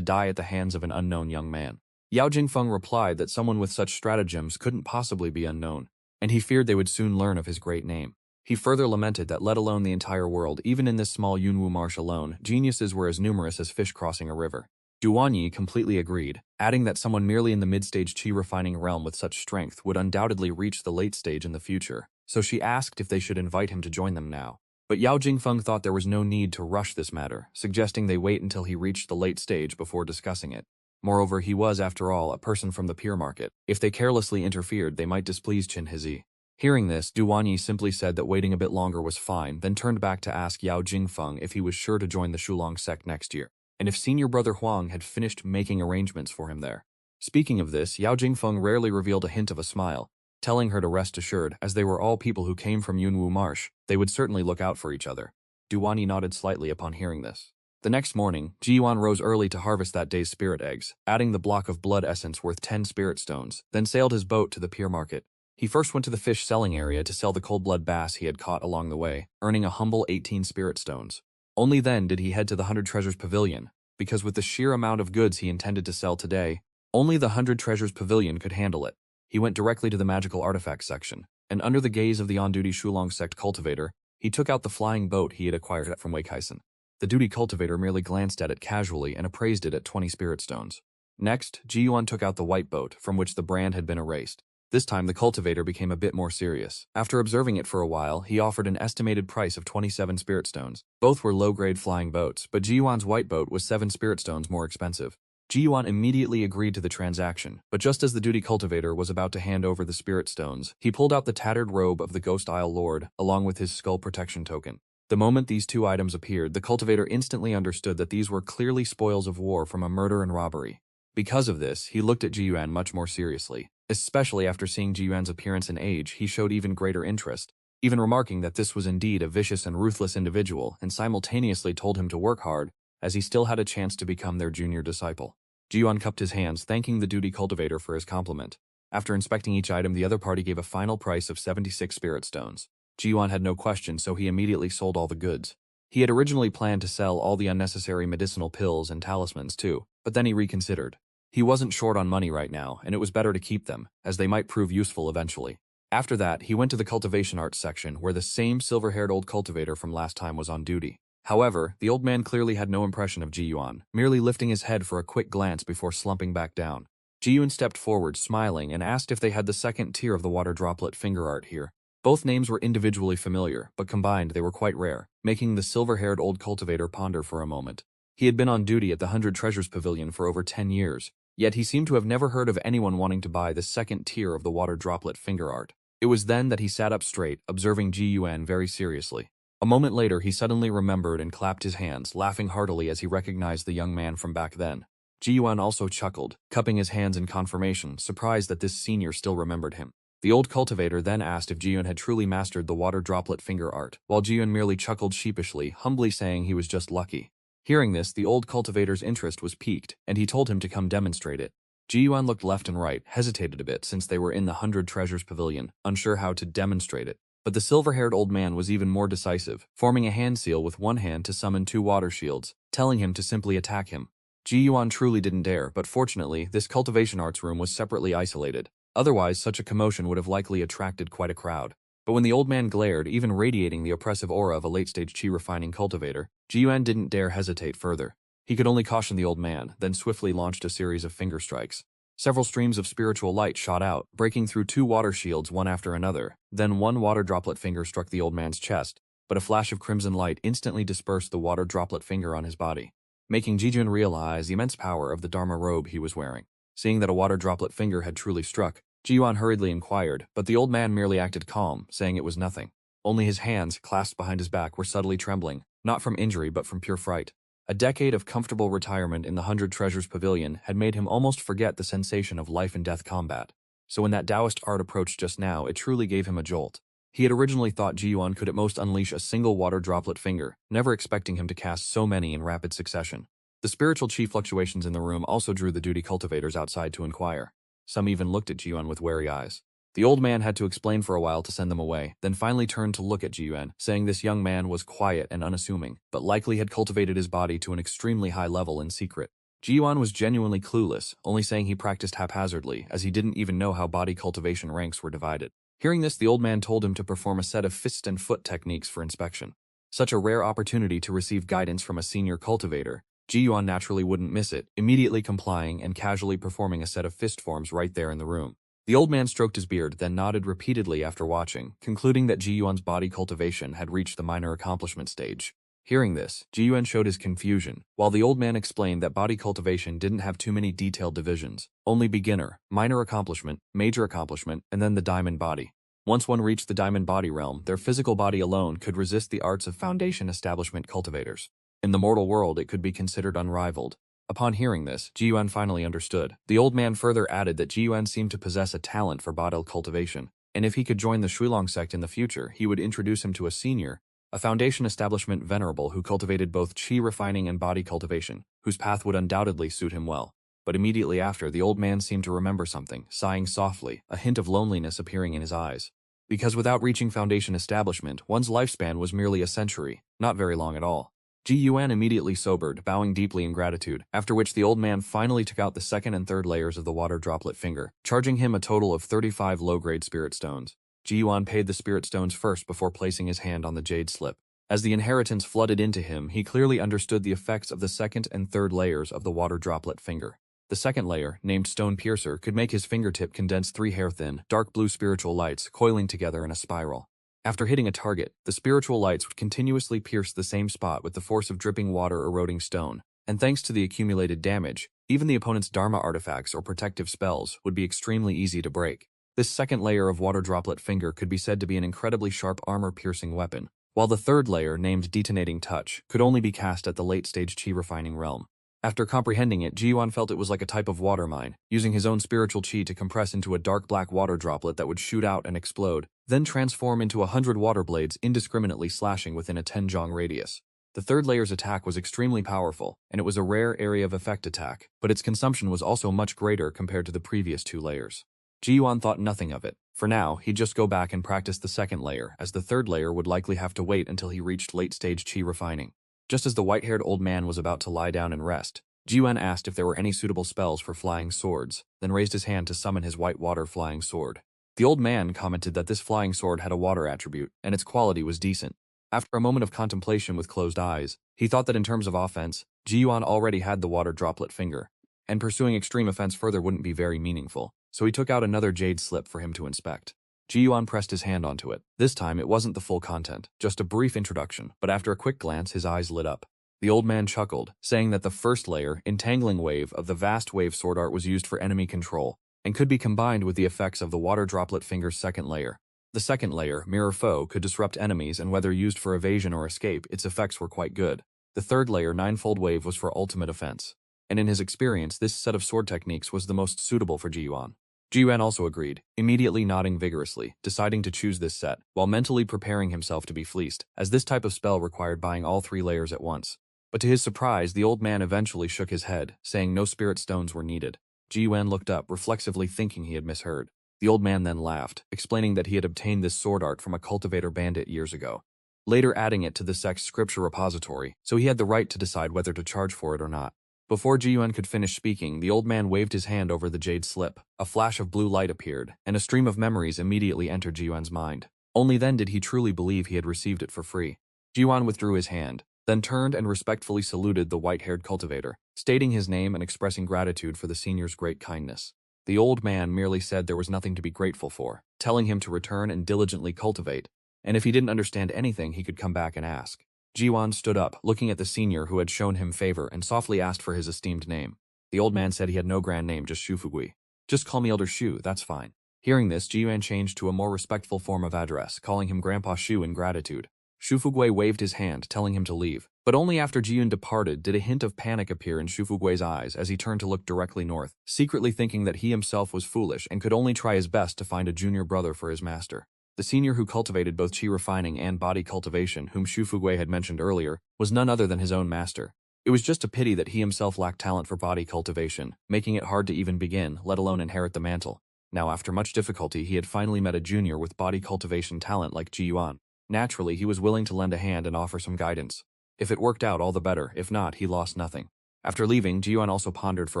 die at the hands of an unknown young man. Yao Jingfeng replied that someone with such stratagems couldn't possibly be unknown, and he feared they would soon learn of his great name. He further lamented that let alone the entire world, even in this small Yunwu marsh alone, geniuses were as numerous as fish crossing a river. Duanyi completely agreed, adding that someone merely in the mid-stage qi refining realm with such strength would undoubtedly reach the late stage in the future, so she asked if they should invite him to join them now. But Yao Jingfeng thought there was no need to rush this matter, suggesting they wait until he reached the late stage before discussing it. Moreover, he was, after all, a person from the peer market. If they carelessly interfered, they might displease Qin Hizi. Hearing this, Duanyi simply said that waiting a bit longer was fine, then turned back to ask Yao Jingfeng if he was sure to join the Shulong sect next year, and if senior brother Huang had finished making arrangements for him there. Speaking of this, Yao Jingfeng rarely revealed a hint of a smile, telling her to rest assured, as they were all people who came from Yunwu Marsh, they would certainly look out for each other. Duanyi nodded slightly upon hearing this. The next morning, Ji Yuan rose early to harvest that day's spirit eggs, adding the block of blood essence worth 10 spirit stones, then sailed his boat to the pier market. He first went to the fish selling area to sell the cold blood bass he had caught along the way, earning a humble 18 spirit stones. Only then did he head to the 100 Treasures Pavilion, because with the sheer amount of goods he intended to sell today, only the 100 Treasures Pavilion could handle it. He went directly to the magical artifacts section, and under the gaze of the on-duty Shulong sect cultivator, he took out the flying boat he had acquired from Wei Kaisen. The duty cultivator merely glanced at it casually and appraised it at 20 spirit stones. Next, Ji Yuan took out the white boat, from which the brand had been erased. This time the cultivator became a bit more serious. After observing it for a while, he offered an estimated price of 27 spirit stones. Both were low-grade flying boats, but Ji Yuan's white boat was 7 spirit stones more expensive. Ji Yuan immediately agreed to the transaction, but just as the duty cultivator was about to hand over the spirit stones, he pulled out the tattered robe of the Ghost Isle Lord, along with his skull protection token. The moment these two items appeared, the cultivator instantly understood that these were clearly spoils of war from a murder and robbery. Because of this, he looked at Ji Yuan much more seriously. Especially after seeing Ji Yuan's appearance and age, he showed even greater interest, even remarking that this was indeed a vicious and ruthless individual, and simultaneously told him to work hard, as he still had a chance to become their junior disciple. Ji Yuan cupped his hands, thanking the duty cultivator for his compliment. After inspecting each item, the other party gave a final price of 76 spirit stones. Ji Yuan had no question, so he immediately sold all the goods. He had originally planned to sell all the unnecessary medicinal pills and talismans too, but then he reconsidered. He wasn't short on money right now, and it was better to keep them, as they might prove useful eventually. After that, he went to the cultivation arts section, where the same silver-haired old cultivator from last time was on duty. However, the old man clearly had no impression of Ji Yuan, merely lifting his head for a quick glance before slumping back down. Ji Yuan stepped forward, smiling, and asked if they had the second tier of the water droplet finger art here. Both names were individually familiar, but combined they were quite rare, making the silver-haired old cultivator ponder for a moment. He had been on duty at the 100 Treasures Pavilion for over 10 years, yet he seemed to have never heard of anyone wanting to buy the second tier of the water droplet finger art. It was then that he sat up straight, observing Ji Yuan very seriously. A moment later, he suddenly remembered and clapped his hands, laughing heartily as he recognized the young man from back then. Ji Yuan also chuckled, cupping his hands in confirmation, surprised that this senior still remembered him. The old cultivator then asked if Ji Yuan had truly mastered the water droplet finger art, while Ji Yuan merely chuckled sheepishly, humbly saying he was just lucky. Hearing this, the old cultivator's interest was piqued, and he told him to come demonstrate it. Ji Yuan looked left and right, hesitated a bit since they were in the 100 Treasures Pavilion, unsure how to demonstrate it. But the silver-haired old man was even more decisive, forming a hand seal with one hand to summon 2 water shields, telling him to simply attack him. Ji Yuan truly didn't dare, but fortunately, this cultivation arts room was separately isolated. Otherwise, such a commotion would have likely attracted quite a crowd. But when the old man glared, even radiating the oppressive aura of a late-stage qi-refining cultivator, Ji Yuan didn't dare hesitate further. He could only caution the old man, then swiftly launched a series of finger strikes. Several streams of spiritual light shot out, breaking through 2 water shields one after another. Then 1 water droplet finger struck the old man's chest, but a flash of crimson light instantly dispersed the water droplet finger on his body, making Ji Yuan realize the immense power of the Dharma robe he was wearing. Seeing that a water droplet finger had truly struck, Ji Yuan hurriedly inquired, but the old man merely acted calm, saying it was nothing. Only his hands, clasped behind his back, were subtly trembling, not from injury but from pure fright. A decade of comfortable retirement in the 100 Treasures Pavilion had made him almost forget the sensation of life-and-death combat. So when that Taoist art approached just now, it truly gave him a jolt. He had originally thought Ji Yuan could at most unleash a single water droplet finger, never expecting him to cast so many in rapid succession. The spiritual chi fluctuations in the room also drew the duty cultivators outside to inquire. Some even looked at Ji Yuan with wary eyes. The old man had to explain for a while to send them away, then finally turned to look at Jiyuan, saying this young man was quiet and unassuming, but likely had cultivated his body to an extremely high level in secret. Jiyuan was genuinely clueless, only saying he practiced haphazardly, as he didn't even know how body cultivation ranks were divided. Hearing this, the old man told him to perform a set of fist and foot techniques for inspection. Such a rare opportunity to receive guidance from a senior cultivator, Jiyuan naturally wouldn't miss it, immediately complying and casually performing a set of fist forms right there in the room. The old man stroked his beard, then nodded repeatedly after watching, concluding that Jiyuan's body cultivation had reached the minor accomplishment stage. Hearing this, Jiyuan showed his confusion, while the old man explained that body cultivation didn't have too many detailed divisions, only beginner, minor accomplishment, major accomplishment, and then the diamond body. Once one reached the diamond body realm, their physical body alone could resist the arts of foundation establishment cultivators. In the mortal world, it could be considered unrivaled. Upon hearing this, Jiyuan finally understood. The old man further added that Jiyuan seemed to possess a talent for body cultivation, and if he could join the Shuilong sect in the future, he would introduce him to a senior, a foundation establishment venerable who cultivated both qi refining and body cultivation, whose path would undoubtedly suit him well. But immediately after, the old man seemed to remember something, sighing softly, a hint of loneliness appearing in his eyes. Because without reaching foundation establishment, one's lifespan was merely a century, not very long at all. Jiyuan immediately sobered, bowing deeply in gratitude, after which the old man finally took out the second and third layers of the water droplet finger, charging him a total of 35 low-grade spirit stones. Jiyuan paid the spirit stones first before placing his hand on the jade slip. As the inheritance flooded into him, he clearly understood the effects of the second and third layers of the water droplet finger. The second layer, named Stone Piercer, could make his fingertip condense 3 hair-thin, dark blue spiritual lights coiling together in a spiral. After hitting a target, the spiritual lights would continuously pierce the same spot with the force of dripping water eroding stone, and thanks to the accumulated damage, even the opponent's Dharma artifacts or protective spells would be extremely easy to break. This second layer of water droplet finger could be said to be an incredibly sharp armor-piercing weapon, while the third layer, named Detonating Touch, could only be cast at the late-stage qi refining realm. After comprehending it, Jiyuan felt it was like a type of water mine, using his own spiritual qi to compress into a dark black water droplet that would shoot out and explode, then transform into 100 water blades indiscriminately slashing within a 10-jong radius. The third layer's attack was extremely powerful, and it was a rare area of effect attack, but its consumption was also much greater compared to the previous 2 layers. Jiyuan thought nothing of it. For now, he'd just go back and practice the second layer, as the third layer would likely have to wait until he reached late-stage qi refining. Just as the white-haired old man was about to lie down and rest, Jiyuan asked if there were any suitable spells for flying swords, then raised his hand to summon his white water flying sword. The old man commented that this flying sword had a water attribute, and its quality was decent. After a moment of contemplation with closed eyes, he thought that in terms of offense, Jiyuan already had the water droplet finger, and pursuing extreme offense further wouldn't be very meaningful, so he took out another jade slip for him to inspect. Jiyuan pressed his hand onto it. This time it wasn't the full content, just a brief introduction, but after a quick glance his eyes lit up. The old man chuckled, saying that the first layer, Entangling Wave, of the Vast Wave sword art was used for enemy control, and could be combined with the effects of the water droplet finger's second layer. The second layer, Mirror Foe, could disrupt enemies, and whether used for evasion or escape, its effects were quite good. The third layer, Ninefold Wave, was for ultimate offense, and in his experience this set of sword techniques was the most suitable for Jiyuan. Jiyuan also agreed, immediately nodding vigorously, deciding to choose this set, while mentally preparing himself to be fleeced, as this type of spell required buying all 3 layers at once. But to his surprise, the old man eventually shook his head, saying no spirit stones were needed. Jiyuan looked up, reflexively thinking he had misheard. The old man then laughed, explaining that he had obtained this sword art from a cultivator bandit years ago, later adding it to the sect's scripture repository, so he had the right to decide whether to charge for it or not. Before Jiyuan could finish speaking, the old man waved his hand over the jade slip. A flash of blue light appeared, and a stream of memories immediately entered Jiyuan's mind. Only then did he truly believe he had received it for free. Jiyuan withdrew his hand, then turned and respectfully saluted the white-haired cultivator, stating his name and expressing gratitude for the senior's great kindness. The old man merely said there was nothing to be grateful for, telling him to return and diligently cultivate, and if he didn't understand anything he could come back and ask. Jiyuan stood up, looking at the senior who had shown him favor, and softly asked for his esteemed name. The old man said he had no grand name, just Shufugui. Just call me Elder Shu, that's fine. Hearing this, Jiyuan changed to a more respectful form of address, calling him Grandpa Shu in gratitude. Shufugui waved his hand, telling him to leave, but only after Jiyuan departed did a hint of panic appear in Shufugui's eyes as he turned to look directly north, secretly thinking that he himself was foolish and could only try his best to find a junior brother for his master. The senior who cultivated both qi refining and body cultivation, whom Shufugui had mentioned earlier, was none other than his own master. It was just a pity that he himself lacked talent for body cultivation, making it hard to even begin, let alone inherit the mantle. Now, after much difficulty, he had finally met a junior with body cultivation talent like Ji Yuan. Naturally, he was willing to lend a hand and offer some guidance. If it worked out, all the better. If not, he lost nothing. After leaving, Ji Yuan also pondered for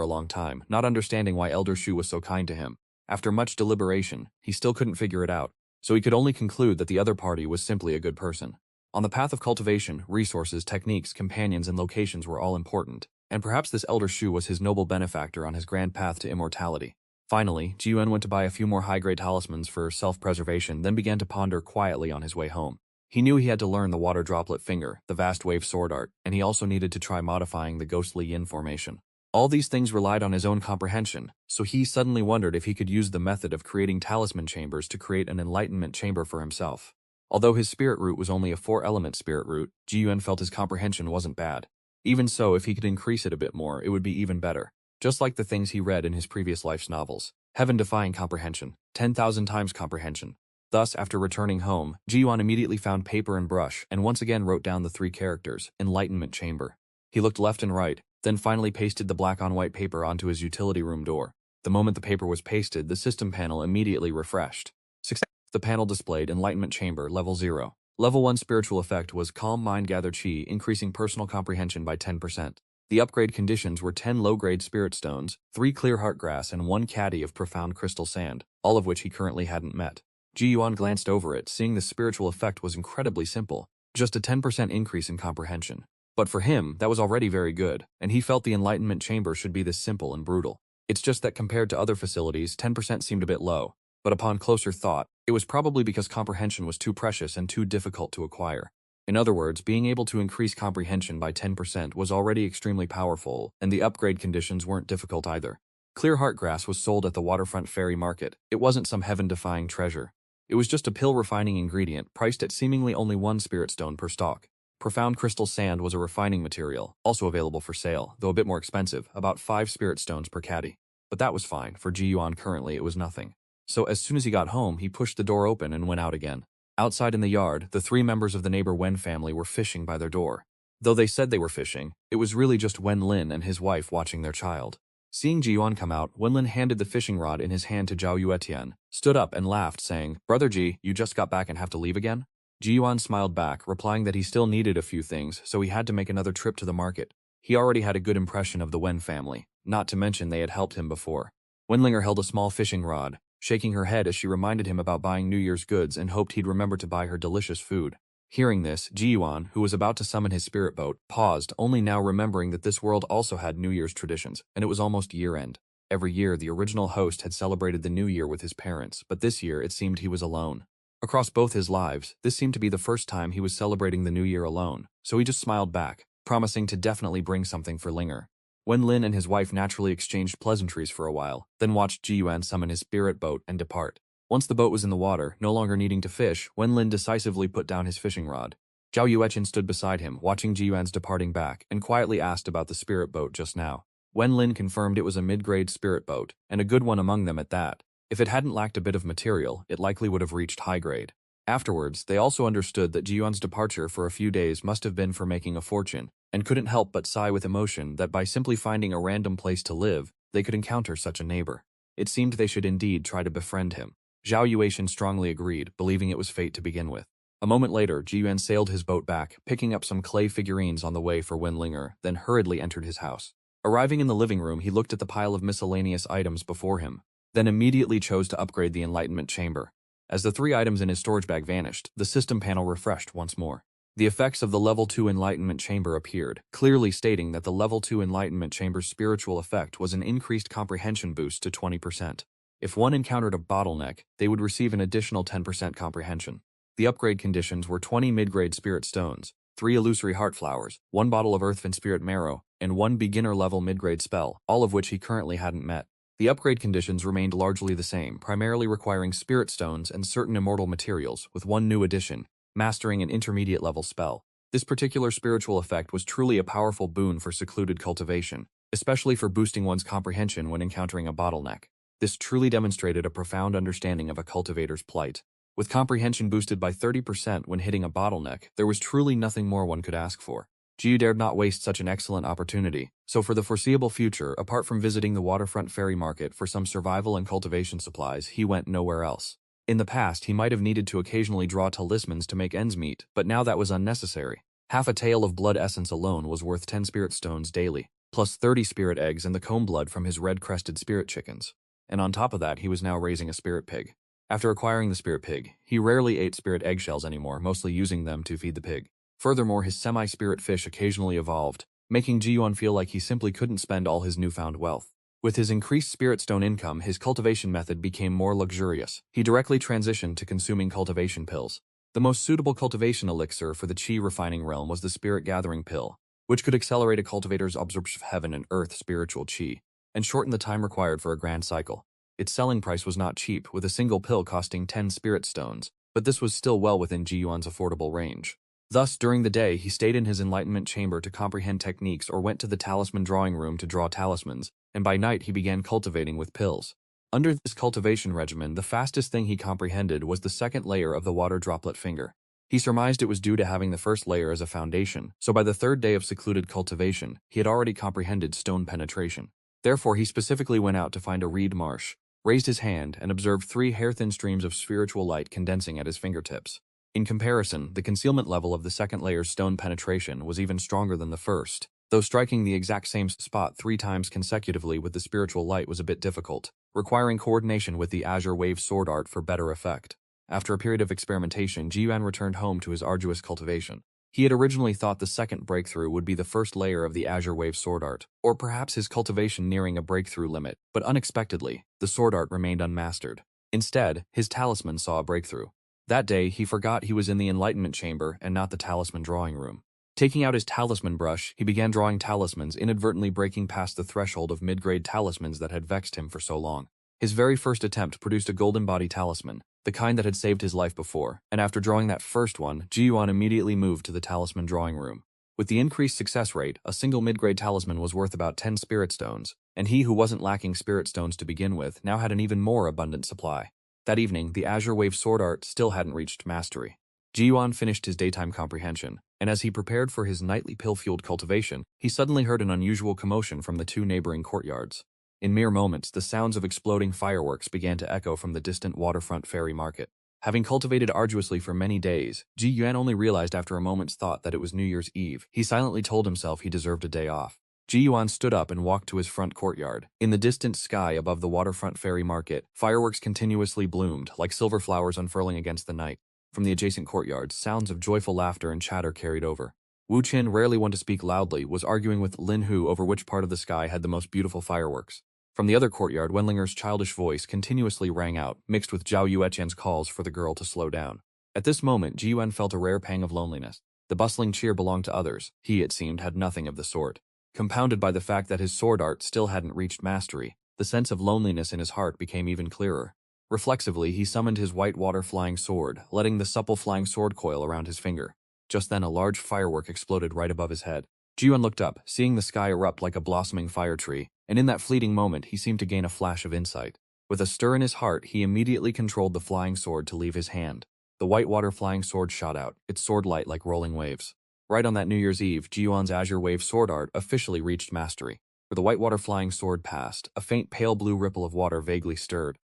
a long time, not understanding why Elder Shu was so kind to him. After much deliberation, he still couldn't figure it out, so he could only conclude that the other party was simply a good person. On the path of cultivation, resources, techniques, companions, and locations were all important, and perhaps this Elder Shu was his noble benefactor on his grand path to immortality. Finally, Ji Yuan went to buy a few more high-grade talismans for self-preservation, then began to ponder quietly on his way home. He knew he had to learn the water droplet finger, the vast wave sword art, and he also needed to try modifying the ghostly yin formation. All these things relied on his own comprehension, so he suddenly wondered if he could use the method of creating talisman chambers to create an enlightenment chamber for himself. Although his spirit root was only a 4-element spirit root, Ji Yuan felt his comprehension wasn't bad. Even so, if he could increase it a bit more, it would be even better. Just like the things he read in his previous life's novels. Heaven-defying comprehension. 10,000 times comprehension. Thus, after returning home, Ji Yuan immediately found paper and brush and once again wrote down the 3 characters, Enlightenment Chamber. He looked left and right, then finally pasted the black-on-white paper onto his utility room door. The moment the paper was pasted, the system panel immediately refreshed. Success. The panel displayed Enlightenment Chamber, Level 0. Level 1 spiritual effect was Calm Mind Gather Qi, increasing personal comprehension by 10%. The upgrade conditions were 10 low-grade spirit stones, 3 clear heart grass, and 1 caddy of profound crystal sand, all of which he currently hadn't met. Ji Yuan glanced over it, seeing the spiritual effect was incredibly simple, just a 10% increase in comprehension. But for him, that was already very good, and he felt the Enlightenment Chamber should be this simple and brutal. It's just that compared to other facilities, 10% seemed a bit low. But upon closer thought, it was probably because comprehension was too precious and too difficult to acquire. In other words, being able to increase comprehension by 10% was already extremely powerful, and the upgrade conditions weren't difficult either. Clear heart grass was sold at the waterfront ferry market. It wasn't some heaven-defying treasure. It was just a pill-refining ingredient priced at seemingly only 1 spirit stone per stalk. Profound crystal sand was a refining material, also available for sale, though a bit more expensive, about 5 spirit stones per caddy. But that was fine. For Ji Yuan currently it was nothing. So as soon as he got home, he pushed the door open and went out again. Outside in the yard, the 3 members of the neighbor Wen family were fishing by their door. Though they said they were fishing, it was really just Wen Lin and his wife watching their child. Seeing Ji Yuan come out, Wen Lin handed the fishing rod in his hand to Zhao Yuetian, stood up and laughed, saying, "Brother Ji, you just got back and have to leave again?" Ji Yuan smiled back, replying that he still needed a few things, so he had to make another trip to the market. He already had a good impression of the Wen family, not to mention they had helped him before. Wenlinger held a small fishing rod, shaking her head as she reminded him about buying New Year's goods and hoped he'd remember to buy her delicious food. Hearing this, Ji Yuan, who was about to summon his spirit boat, paused, only now remembering that this world also had New Year's traditions, and it was almost year-end. Every year, the original host had celebrated the New Year with his parents, but this year it seemed he was alone. Across both his lives, this seemed to be the first time he was celebrating the New Year alone, so he just smiled back, promising to definitely bring something for Linger. Wen Lin and his wife naturally exchanged pleasantries for a while, then watched Ji Yuan summon his spirit boat and depart. Once the boat was in the water, no longer needing to fish, Wen Lin decisively put down his fishing rod. Zhao Yuetian stood beside him, watching Ji Yuan's departing back, and quietly asked about the spirit boat just now. Wen Lin confirmed it was a mid-grade spirit boat, and a good one among them at that. If it hadn't lacked a bit of material, it likely would have reached high grade. Afterwards, they also understood that Ji Yuan's departure for a few days must have been for making a fortune, and couldn't help but sigh with emotion that by simply finding a random place to live, they could encounter such a neighbor. It seemed they should indeed try to befriend him. Zhao Yuetian strongly agreed, believing it was fate to begin with. A moment later, Ji Yuan sailed his boat back, picking up some clay figurines on the way for Wen Linger, then hurriedly entered his house. Arriving in the living room, he looked at the pile of miscellaneous items before him, then immediately chose to upgrade the Enlightenment Chamber. As the 3 items in his storage bag vanished, the system panel refreshed once more. The effects of the Level 2 Enlightenment Chamber appeared, clearly stating that the Level 2 Enlightenment Chamber's spiritual effect was an increased comprehension boost to 20%. If one encountered a bottleneck, they would receive an additional 10% comprehension. The upgrade conditions were 20 mid-grade spirit stones, 3 illusory heart flowers, 1 bottle of earthfin spirit marrow, and 1 beginner-level mid-grade spell, all of which he currently hadn't met. The upgrade conditions remained largely the same, primarily requiring spirit stones and certain immortal materials, with 1 new addition, mastering an intermediate-level spell. This particular spiritual effect was truly a powerful boon for secluded cultivation, especially for boosting one's comprehension when encountering a bottleneck. This truly demonstrated a profound understanding of a cultivator's plight. With comprehension boosted by 30% when hitting a bottleneck, there was truly nothing more one could ask for. Jiyu dared not waste such an excellent opportunity, so for the foreseeable future, apart from visiting the waterfront ferry market for some survival and cultivation supplies, he went nowhere else. In the past, he might have needed to occasionally draw talismans to make ends meet, but now that was unnecessary. Half a tael of blood essence alone was worth 10 spirit stones daily, plus 30 spirit eggs and the comb blood from his red-crested spirit chickens. And on top of that, he was now raising a spirit pig. After acquiring the spirit pig, he rarely ate spirit eggshells anymore, mostly using them to feed the pig. Furthermore, his semi-spirit fish occasionally evolved, making Jiyuan feel like he simply couldn't spend all his newfound wealth. With his increased spirit stone income, his cultivation method became more luxurious. He directly transitioned to consuming cultivation pills. The most suitable cultivation elixir for the qi refining realm was the spirit gathering pill, which could accelerate a cultivator's absorption of heaven and earth spiritual qi, and shorten the time required for a grand cycle. Its selling price was not cheap, with a single pill costing 10 spirit stones, but this was still well within Jiyuan's affordable range. Thus, during the day, he stayed in his enlightenment chamber to comprehend techniques or went to the talisman drawing room to draw talismans, and by night he began cultivating with pills. Under this cultivation regimen, the fastest thing he comprehended was the second layer of the water droplet finger. He surmised it was due to having the first layer as a foundation, so by the third day of secluded cultivation, he had already comprehended stone penetration. Therefore, he specifically went out to find a reed marsh, raised his hand, and observed 3 hair-thin streams of spiritual light condensing at his fingertips. In comparison, the concealment level of the second layer's stone penetration was even stronger than the first, though striking the exact same spot 3 times consecutively with the spiritual light was a bit difficult, requiring coordination with the Azure Wave sword art for better effect. After a period of experimentation, Jiyuan returned home to his arduous cultivation. He had originally thought the second breakthrough would be the first layer of the Azure Wave sword art, or perhaps his cultivation nearing a breakthrough limit, but unexpectedly, the sword art remained unmastered. Instead, his talisman saw a breakthrough. That day, he forgot he was in the enlightenment chamber and not the talisman drawing room. Taking out his talisman brush, he began drawing talismans, inadvertently breaking past the threshold of mid-grade talismans that had vexed him for so long. His very first attempt produced a golden body talisman, the kind that had saved his life before, and after drawing that first one, Jiyuan immediately moved to the talisman drawing room. With the increased success rate, a single mid-grade talisman was worth about 10 spirit stones, and he who wasn't lacking spirit stones to begin with now had an even more abundant supply. That evening, the Azure Wave sword art still hadn't reached mastery. Jiyuan finished his daytime comprehension, and as he prepared for his nightly pill-fueled cultivation, he suddenly heard an unusual commotion from the 2 neighboring courtyards. In mere moments, the sounds of exploding fireworks began to echo from the distant waterfront ferry market. Having cultivated arduously for many days, Jiyuan only realized after a moment's thought that it was New Year's Eve. He silently told himself he deserved a day off. Jiyuan stood up and walked to his front courtyard. In the distant sky above the waterfront ferry market, fireworks continuously bloomed, like silver flowers unfurling against the night. From the adjacent courtyards, sounds of joyful laughter and chatter carried over. Wu Qin, rarely one to speak loudly, was arguing with Lin Hu over which part of the sky had the most beautiful fireworks. From the other courtyard, Wenlinger's childish voice continuously rang out, mixed with Zhao Yueqian's calls for the girl to slow down. At this moment, Jiyuan felt a rare pang of loneliness. The bustling cheer belonged to others. He, it seemed, had nothing of the sort. Compounded by the fact that his sword art still hadn't reached mastery, the sense of loneliness in his heart became even clearer. Reflexively, he summoned his white water flying sword, letting the supple flying sword coil around his finger. Just then, a large firework exploded right above his head. Jiyuan looked up, seeing the sky erupt like a blossoming fire tree, and in that fleeting moment, he seemed to gain a flash of insight. With a stir in his heart, he immediately controlled the flying sword to leave his hand. The white water flying sword shot out, its sword light like rolling waves. Right on that New Year's Eve, Jiyuan's Azure Wave sword art officially reached mastery. Where the white water flying sword passed, a faint pale blue ripple of water vaguely stirred.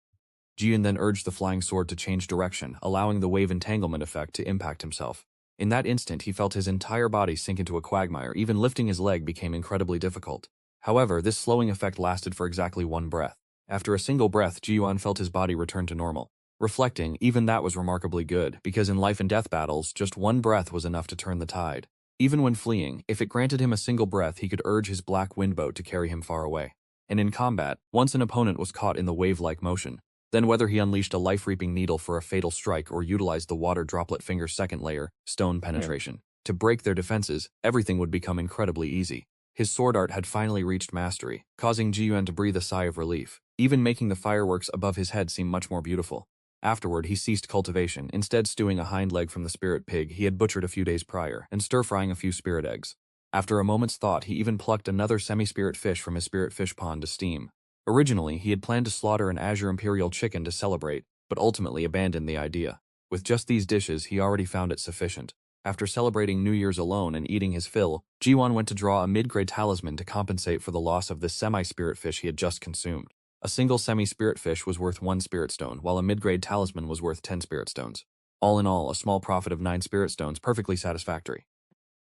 Jiyuan then urged the flying sword to change direction, allowing the wave entanglement effect to impact himself. In that instant, he felt his entire body sink into a quagmire. Even lifting his leg became incredibly difficult. However, this slowing effect lasted for exactly 1 breath. After a single breath, Jiyuan felt his body return to normal. Reflecting, even that was remarkably good, because in life and death battles, just 1 breath was enough to turn the tide. Even when fleeing, if it granted him a single breath, he could urge his black wind boat to carry him far away. And in combat, once an opponent was caught in the wave-like motion, then whether he unleashed a life-reaping needle for a fatal strike or utilized the water droplet finger's second layer, stone penetration, to break their defenses, everything would become incredibly easy. His sword art had finally reached mastery, causing Jiyuan to breathe a sigh of relief, even making the fireworks above his head seem much more beautiful. Afterward, he ceased cultivation, instead stewing a hind leg from the spirit pig he had butchered a few days prior, and stir-frying a few spirit eggs. After a moment's thought, he even plucked another semi-spirit fish from his spirit fish pond to steam. Originally, he had planned to slaughter an Azure Imperial chicken to celebrate, but ultimately abandoned the idea. With just these dishes, he already found it sufficient. After celebrating New Year's alone and eating his fill, Ji-won went to draw a mid-grade talisman to compensate for the loss of this semi-spirit fish he had just consumed. A single semi-spirit fish was worth 1 spirit stone, while a mid-grade talisman was worth 10 spirit stones. All in all, a small profit of 9 spirit stones, perfectly satisfactory.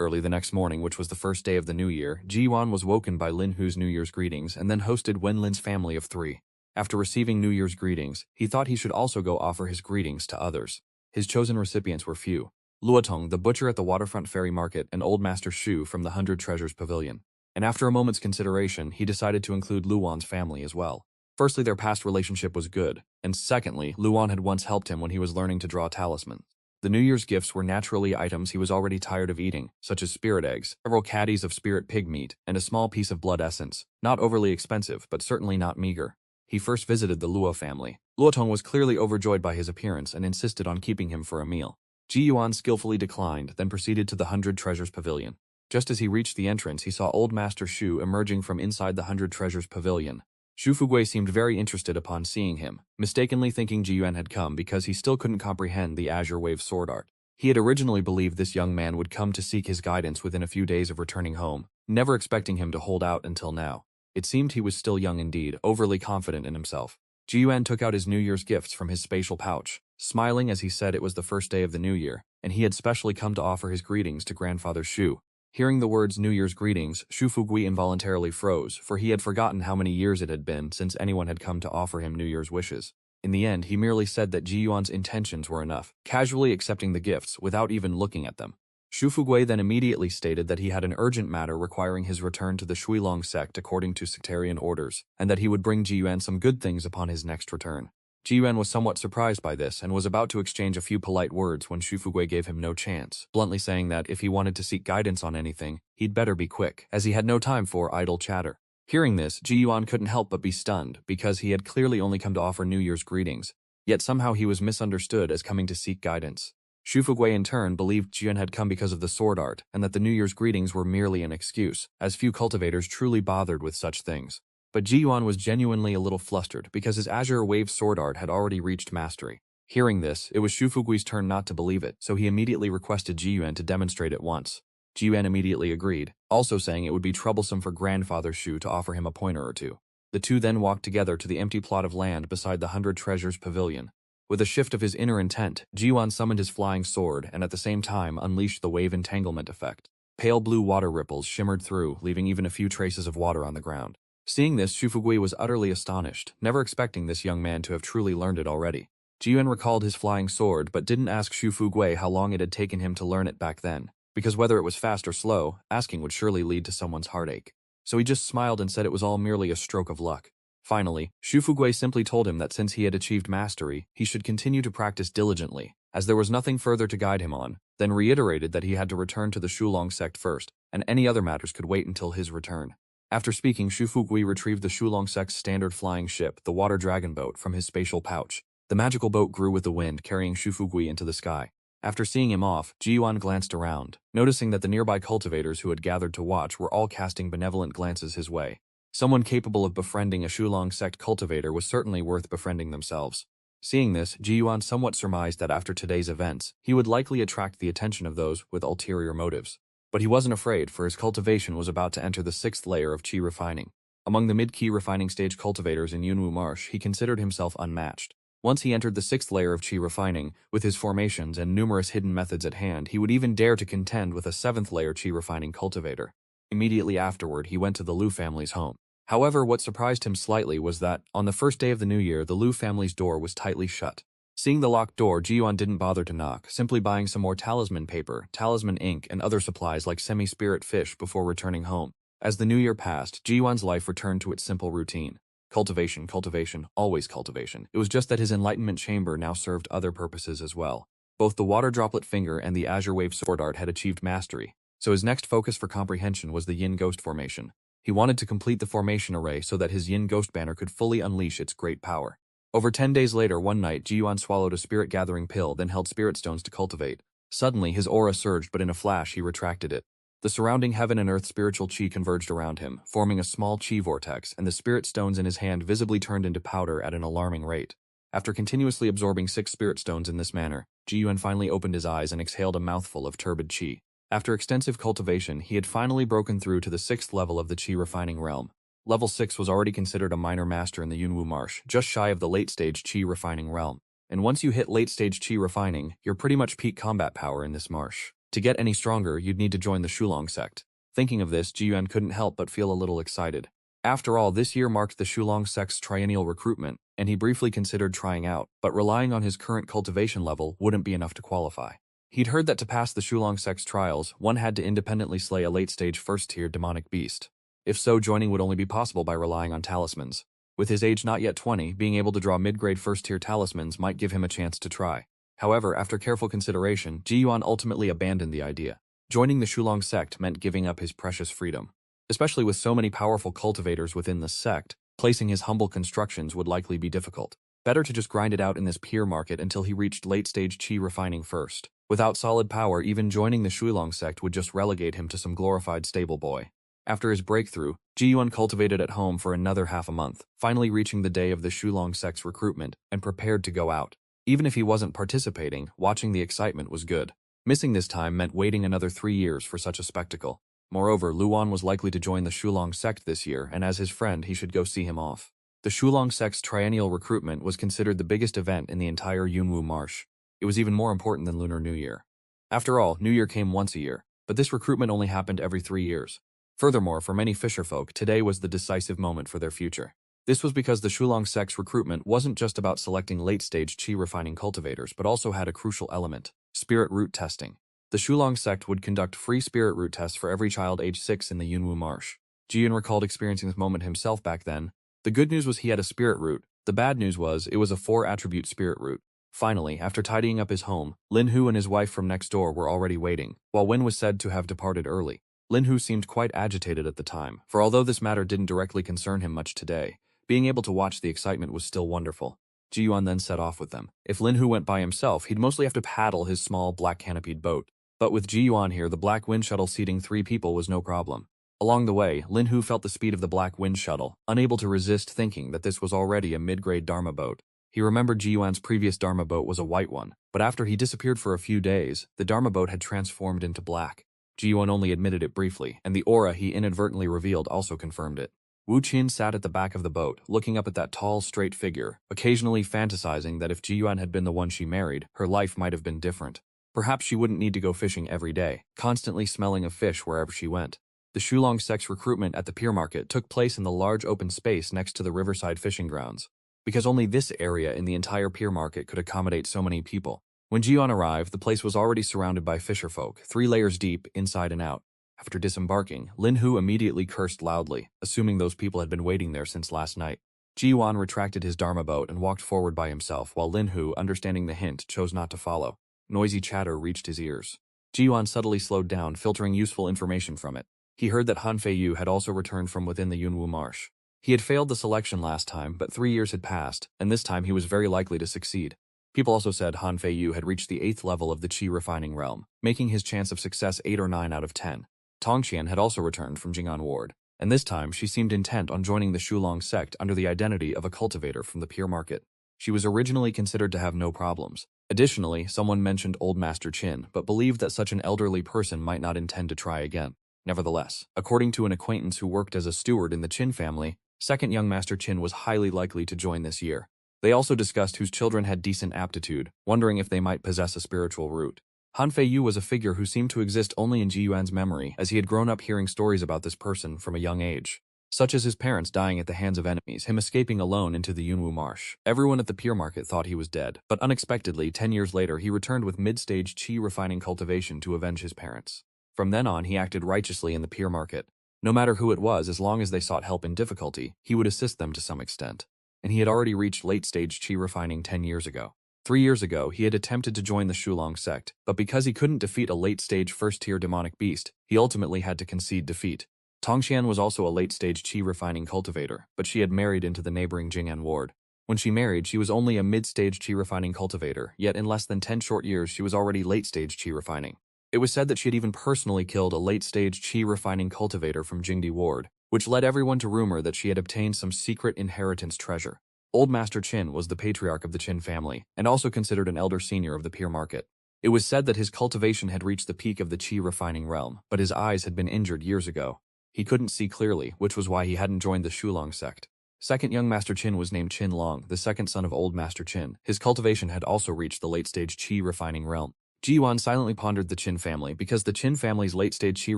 Early the next morning, which was the first day of the new year, Ji-won was woken by Lin Hu's New Year's greetings and then hosted Wen-lin's family of 3. After receiving New Year's greetings, he thought he should also go offer his greetings to others. His chosen recipients were few. Luotong, the butcher at the waterfront ferry market, and Old Master Shu from the 100 Treasures Pavilion. And after a moment's consideration, he decided to include Luwan's family as well. Firstly, their past relationship was good, and secondly, Luwan had once helped him when he was learning to draw talismans. The New Year's gifts were naturally items he was already tired of eating, such as spirit eggs, several caddies of spirit pig meat, and a small piece of blood essence. Not overly expensive, but certainly not meager. He first visited the Luo family. Luotong was clearly overjoyed by his appearance and insisted on keeping him for a meal. Ji-yuan skillfully declined, then proceeded to the 100 Treasures Pavilion. Just as he reached the entrance, he saw Old Master Shu emerging from inside the 100 Treasures Pavilion. Shu Fugui seemed very interested upon seeing him, mistakenly thinking Ji-yuan had come because he still couldn't comprehend the Azure Wave sword art. He had originally believed this young man would come to seek his guidance within a few days of returning home, never expecting him to hold out until now. It seemed he was still young indeed, overly confident in himself. Ji-yuan took out his New Year's gifts from his spatial pouch, smiling as he said it was the first day of the new year, and he had specially come to offer his greetings to Grandfather Shu. Hearing the words New Year's greetings, Shu Fugui involuntarily froze, for he had forgotten how many years it had been since anyone had come to offer him New Year's wishes. In the end, he merely said that Ji-yuan's intentions were enough, casually accepting the gifts without even looking at them. Shu Fugui then immediately stated that he had an urgent matter requiring his return to the Shuilong sect according to sectarian orders, and that he would bring Ji-yuan some good things upon his next return. Ji-yuan was somewhat surprised by this and was about to exchange a few polite words when Shu Fugui gave him no chance, bluntly saying that if he wanted to seek guidance on anything, he'd better be quick, as he had no time for idle chatter. Hearing this, Ji-yuan couldn't help but be stunned, because he had clearly only come to offer New Year's greetings, yet somehow he was misunderstood as coming to seek guidance. Shu Fugui in turn believed Ji-yuan had come because of the sword art, and that the New Year's greetings were merely an excuse, as few cultivators truly bothered with such things. But Ji-yuan was genuinely a little flustered because his Azure Wave sword art had already reached mastery. Hearing this, it was Shu Fugui's turn not to believe it, so he immediately requested Ji-yuan to demonstrate it once. Ji-yuan immediately agreed, also saying it would be troublesome for Grandfather Shu to offer him a pointer or two. The two then walked together to the empty plot of land beside the 100 Treasures Pavilion. With a shift of his inner intent, Ji-yuan summoned his flying sword and at the same time unleashed the wave entanglement effect. Pale blue water ripples shimmered through, leaving even a few traces of water on the ground. Seeing this, Shu Fugui was utterly astonished, never expecting this young man to have truly learned it already. Ji-yuan recalled his flying sword but didn't ask Shu Fugui how long it had taken him to learn it back then, because whether it was fast or slow, asking would surely lead to someone's heartache. So he just smiled and said it was all merely a stroke of luck. Finally, Shu Fugui simply told him that since he had achieved mastery, he should continue to practice diligently, as there was nothing further to guide him on, then reiterated that he had to return to the Shulong sect first, and any other matters could wait until his return. After speaking, Shu Fugui retrieved the Shulong sect's standard flying ship, the Water Dragon Boat, from his spatial pouch. The magical boat grew with the wind, carrying Shu Fugui into the sky. After seeing him off, Ji-yuan glanced around, noticing that the nearby cultivators who had gathered to watch were all casting benevolent glances his way. Someone capable of befriending a Shulong sect cultivator was certainly worth befriending themselves. Seeing this, Ji-yuan somewhat surmised that after today's events, he would likely attract the attention of those with ulterior motives. But he wasn't afraid, for his cultivation was about to enter the 6th layer of qi refining. Among the mid-key refining stage cultivators in Yunwu Marsh, he considered himself unmatched. Once he entered the 6th layer of qi refining, with his formations and numerous hidden methods at hand, he would even dare to contend with a 7th layer qi refining cultivator. Immediately afterward, he went to the Liu family's home. However, what surprised him slightly was that, on the first day of the new year, the Liu family's door was tightly shut. Seeing the locked door, Ji-yuan didn't bother to knock, simply buying some more talisman paper, talisman ink, and other supplies like semi-spirit fish before returning home. As the new year passed, Ji-yuan's life returned to its simple routine. Cultivation, cultivation, always cultivation. It was just that his enlightenment chamber now served other purposes as well. Both the water droplet finger and the Azure Wave sword art had achieved mastery, so his next focus for comprehension was the Yin Ghost formation. He wanted to complete the formation array so that his Yin Ghost banner could fully unleash its great power. Over 10 days later, one night, Ji-yuan swallowed a spirit-gathering pill, then held spirit stones to cultivate. Suddenly, his aura surged, but in a flash, he retracted it. The surrounding heaven and earth spiritual qi converged around him, forming a small qi vortex, and the spirit stones in his hand visibly turned into powder at an alarming rate. After continuously absorbing 6 spirit stones in this manner, Ji Yuan finally opened his eyes and exhaled a mouthful of turbid qi. After extensive cultivation, he had finally broken through to the 6th level of the qi refining realm. Level 6 was already considered a minor master in the Yunwu Marsh, just shy of the late-stage qi refining realm. And once you hit late-stage qi refining, you're pretty much peak combat power in this marsh. To get any stronger, you'd need to join the Shulong sect. Thinking of this, Ji Yuan couldn't help but feel a little excited. After all, this year marked the Shulong sect's triennial recruitment, and he briefly considered trying out, but relying on his current cultivation level wouldn't be enough to qualify. He'd heard that to pass the Shulong sect's trials, one had to independently slay a late-stage first-tier demonic beast. If so, joining would only be possible by relying on talismans. With his age not yet 20, being able to draw mid-grade first-tier talismans might give him a chance to try. However, after careful consideration, Ji Yuan ultimately abandoned the idea. Joining the Shulong sect meant giving up his precious freedom. Especially with so many powerful cultivators within the sect, placing his humble constructions would likely be difficult. Better to just grind it out in this peer market until he reached late-stage qi refining first. Without solid power, even joining the Shulong sect would just relegate him to some glorified stable boy. After his breakthrough, Ji Yuan cultivated at home for another half a month, finally reaching the day of the Shulong sect's recruitment, and prepared to go out. Even if he wasn't participating, watching the excitement was good. Missing this time meant waiting another 3 years for such a spectacle. Moreover, Luan was likely to join the Shulong sect this year, and as his friend, he should go see him off. The Shulong sect's triennial recruitment was considered the biggest event in the entire Yunwu Marsh. It was even more important than Lunar New Year. After all, New Year came once a year, but this recruitment only happened every 3 years. Furthermore, for many fisherfolk, today was the decisive moment for their future. This was because the Shulong sect's recruitment wasn't just about selecting late-stage qi refining cultivators, but also had a crucial element: spirit root testing. The Shulong sect would conduct free spirit root tests for every child age 6 in the Yunwu Marsh. Ji Yuan recalled experiencing this moment himself back then. The good news was he had a spirit root. The bad news was it was a 4-attribute spirit root. Finally, after tidying up his home, Lin Hu and his wife from next door were already waiting, while Wen was said to have departed early. Lin Hu seemed quite agitated at the time, for although this matter didn't directly concern him much today, being able to watch the excitement was still wonderful. Ji Yuan then set off with them. If Lin Hu went by himself, he'd mostly have to paddle his small black canopied boat. But with Ji Yuan here, the Black Wind Shuttle seating 3 people was no problem. Along the way, Lin Hu felt the speed of the Black Wind Shuttle, unable to resist thinking that this was already a mid-grade Dharma boat. He remembered Ji Yuan's previous Dharma boat was a white one, but after he disappeared for a few days, the Dharma boat had transformed into black. Ji Yuan only admitted it briefly, and the aura he inadvertently revealed also confirmed it. Wu Qin sat at the back of the boat, looking up at that tall, straight figure, occasionally fantasizing that if Ji Yuan had been the one she married, her life might have been different. Perhaps she wouldn't need to go fishing every day, constantly smelling of fish wherever she went. The Shulong sect's recruitment at the pier market took place in the large open space next to the riverside fishing grounds, because only this area in the entire pier market could accommodate so many people. When Ji Yuan arrived, the place was already surrounded by fisherfolk, 3 layers deep, inside and out. After disembarking, Lin Hu immediately cursed loudly, assuming those people had been waiting there since last night. Ji Yuan retracted his Dharma boat and walked forward by himself, while Lin Hu, understanding the hint, chose not to follow. Noisy chatter reached his ears. Ji Yuan subtly slowed down, filtering useful information from it. He heard that Han Feiyu had also returned from within the Yunwu Marsh. He had failed the selection last time, but 3 years had passed, and this time he was very likely to succeed. People also said Han Feiyu had reached the 8th level of the qi refining realm, making his chance of success 8 or 9 out of 10. Tongqian had also returned from Jing'an Ward, and this time she seemed intent on joining the Shulong sect under the identity of a cultivator from the pier market. She was originally considered to have no problems. Additionally, someone mentioned Old Master Qin, but believed that such an elderly person might not intend to try again. Nevertheless, according to an acquaintance who worked as a steward in the Qin family, second young Master Qin was highly likely to join this year. They also discussed whose children had decent aptitude, wondering if they might possess a spiritual root. Han Feiyu was a figure who seemed to exist only in Ji Yuan's memory, as he had grown up hearing stories about this person from a young age, such as his parents dying at the hands of enemies, him escaping alone into the Yunwu Marsh. Everyone at the pier market thought he was dead, but unexpectedly, 10 years later, he returned with mid-stage qi refining cultivation to avenge his parents. From then on, he acted righteously in the pier market. No matter who it was, as long as they sought help in difficulty, he would assist them to some extent. And he had already reached late-stage qi refining 10 years ago. 3 years ago, he had attempted to join the Shulong sect, but because he couldn't defeat a late-stage first-tier demonic beast, he ultimately had to concede defeat. Tongqian was also a late-stage qi refining cultivator, but she had married into the neighboring Jing'an ward. When she married, she was only a mid-stage qi refining cultivator, yet in less than 10 short years she was already late-stage qi refining. It was said that she had even personally killed a late-stage qi refining cultivator from Jingdi ward, which led everyone to rumor that she had obtained some secret inheritance treasure. Old Master Qin was the patriarch of the Qin family, and also considered an elder senior of the peer market. It was said that his cultivation had reached the peak of the qi refining realm, but his eyes had been injured years ago. He couldn't see clearly, which was why he hadn't joined the Shulong sect. Second young Master Qin was named Qin Long, the second son of Old Master Qin. His cultivation had also reached the late-stage qi refining realm. Ji Yuan silently pondered the Qin family because the Qin family's late-stage qi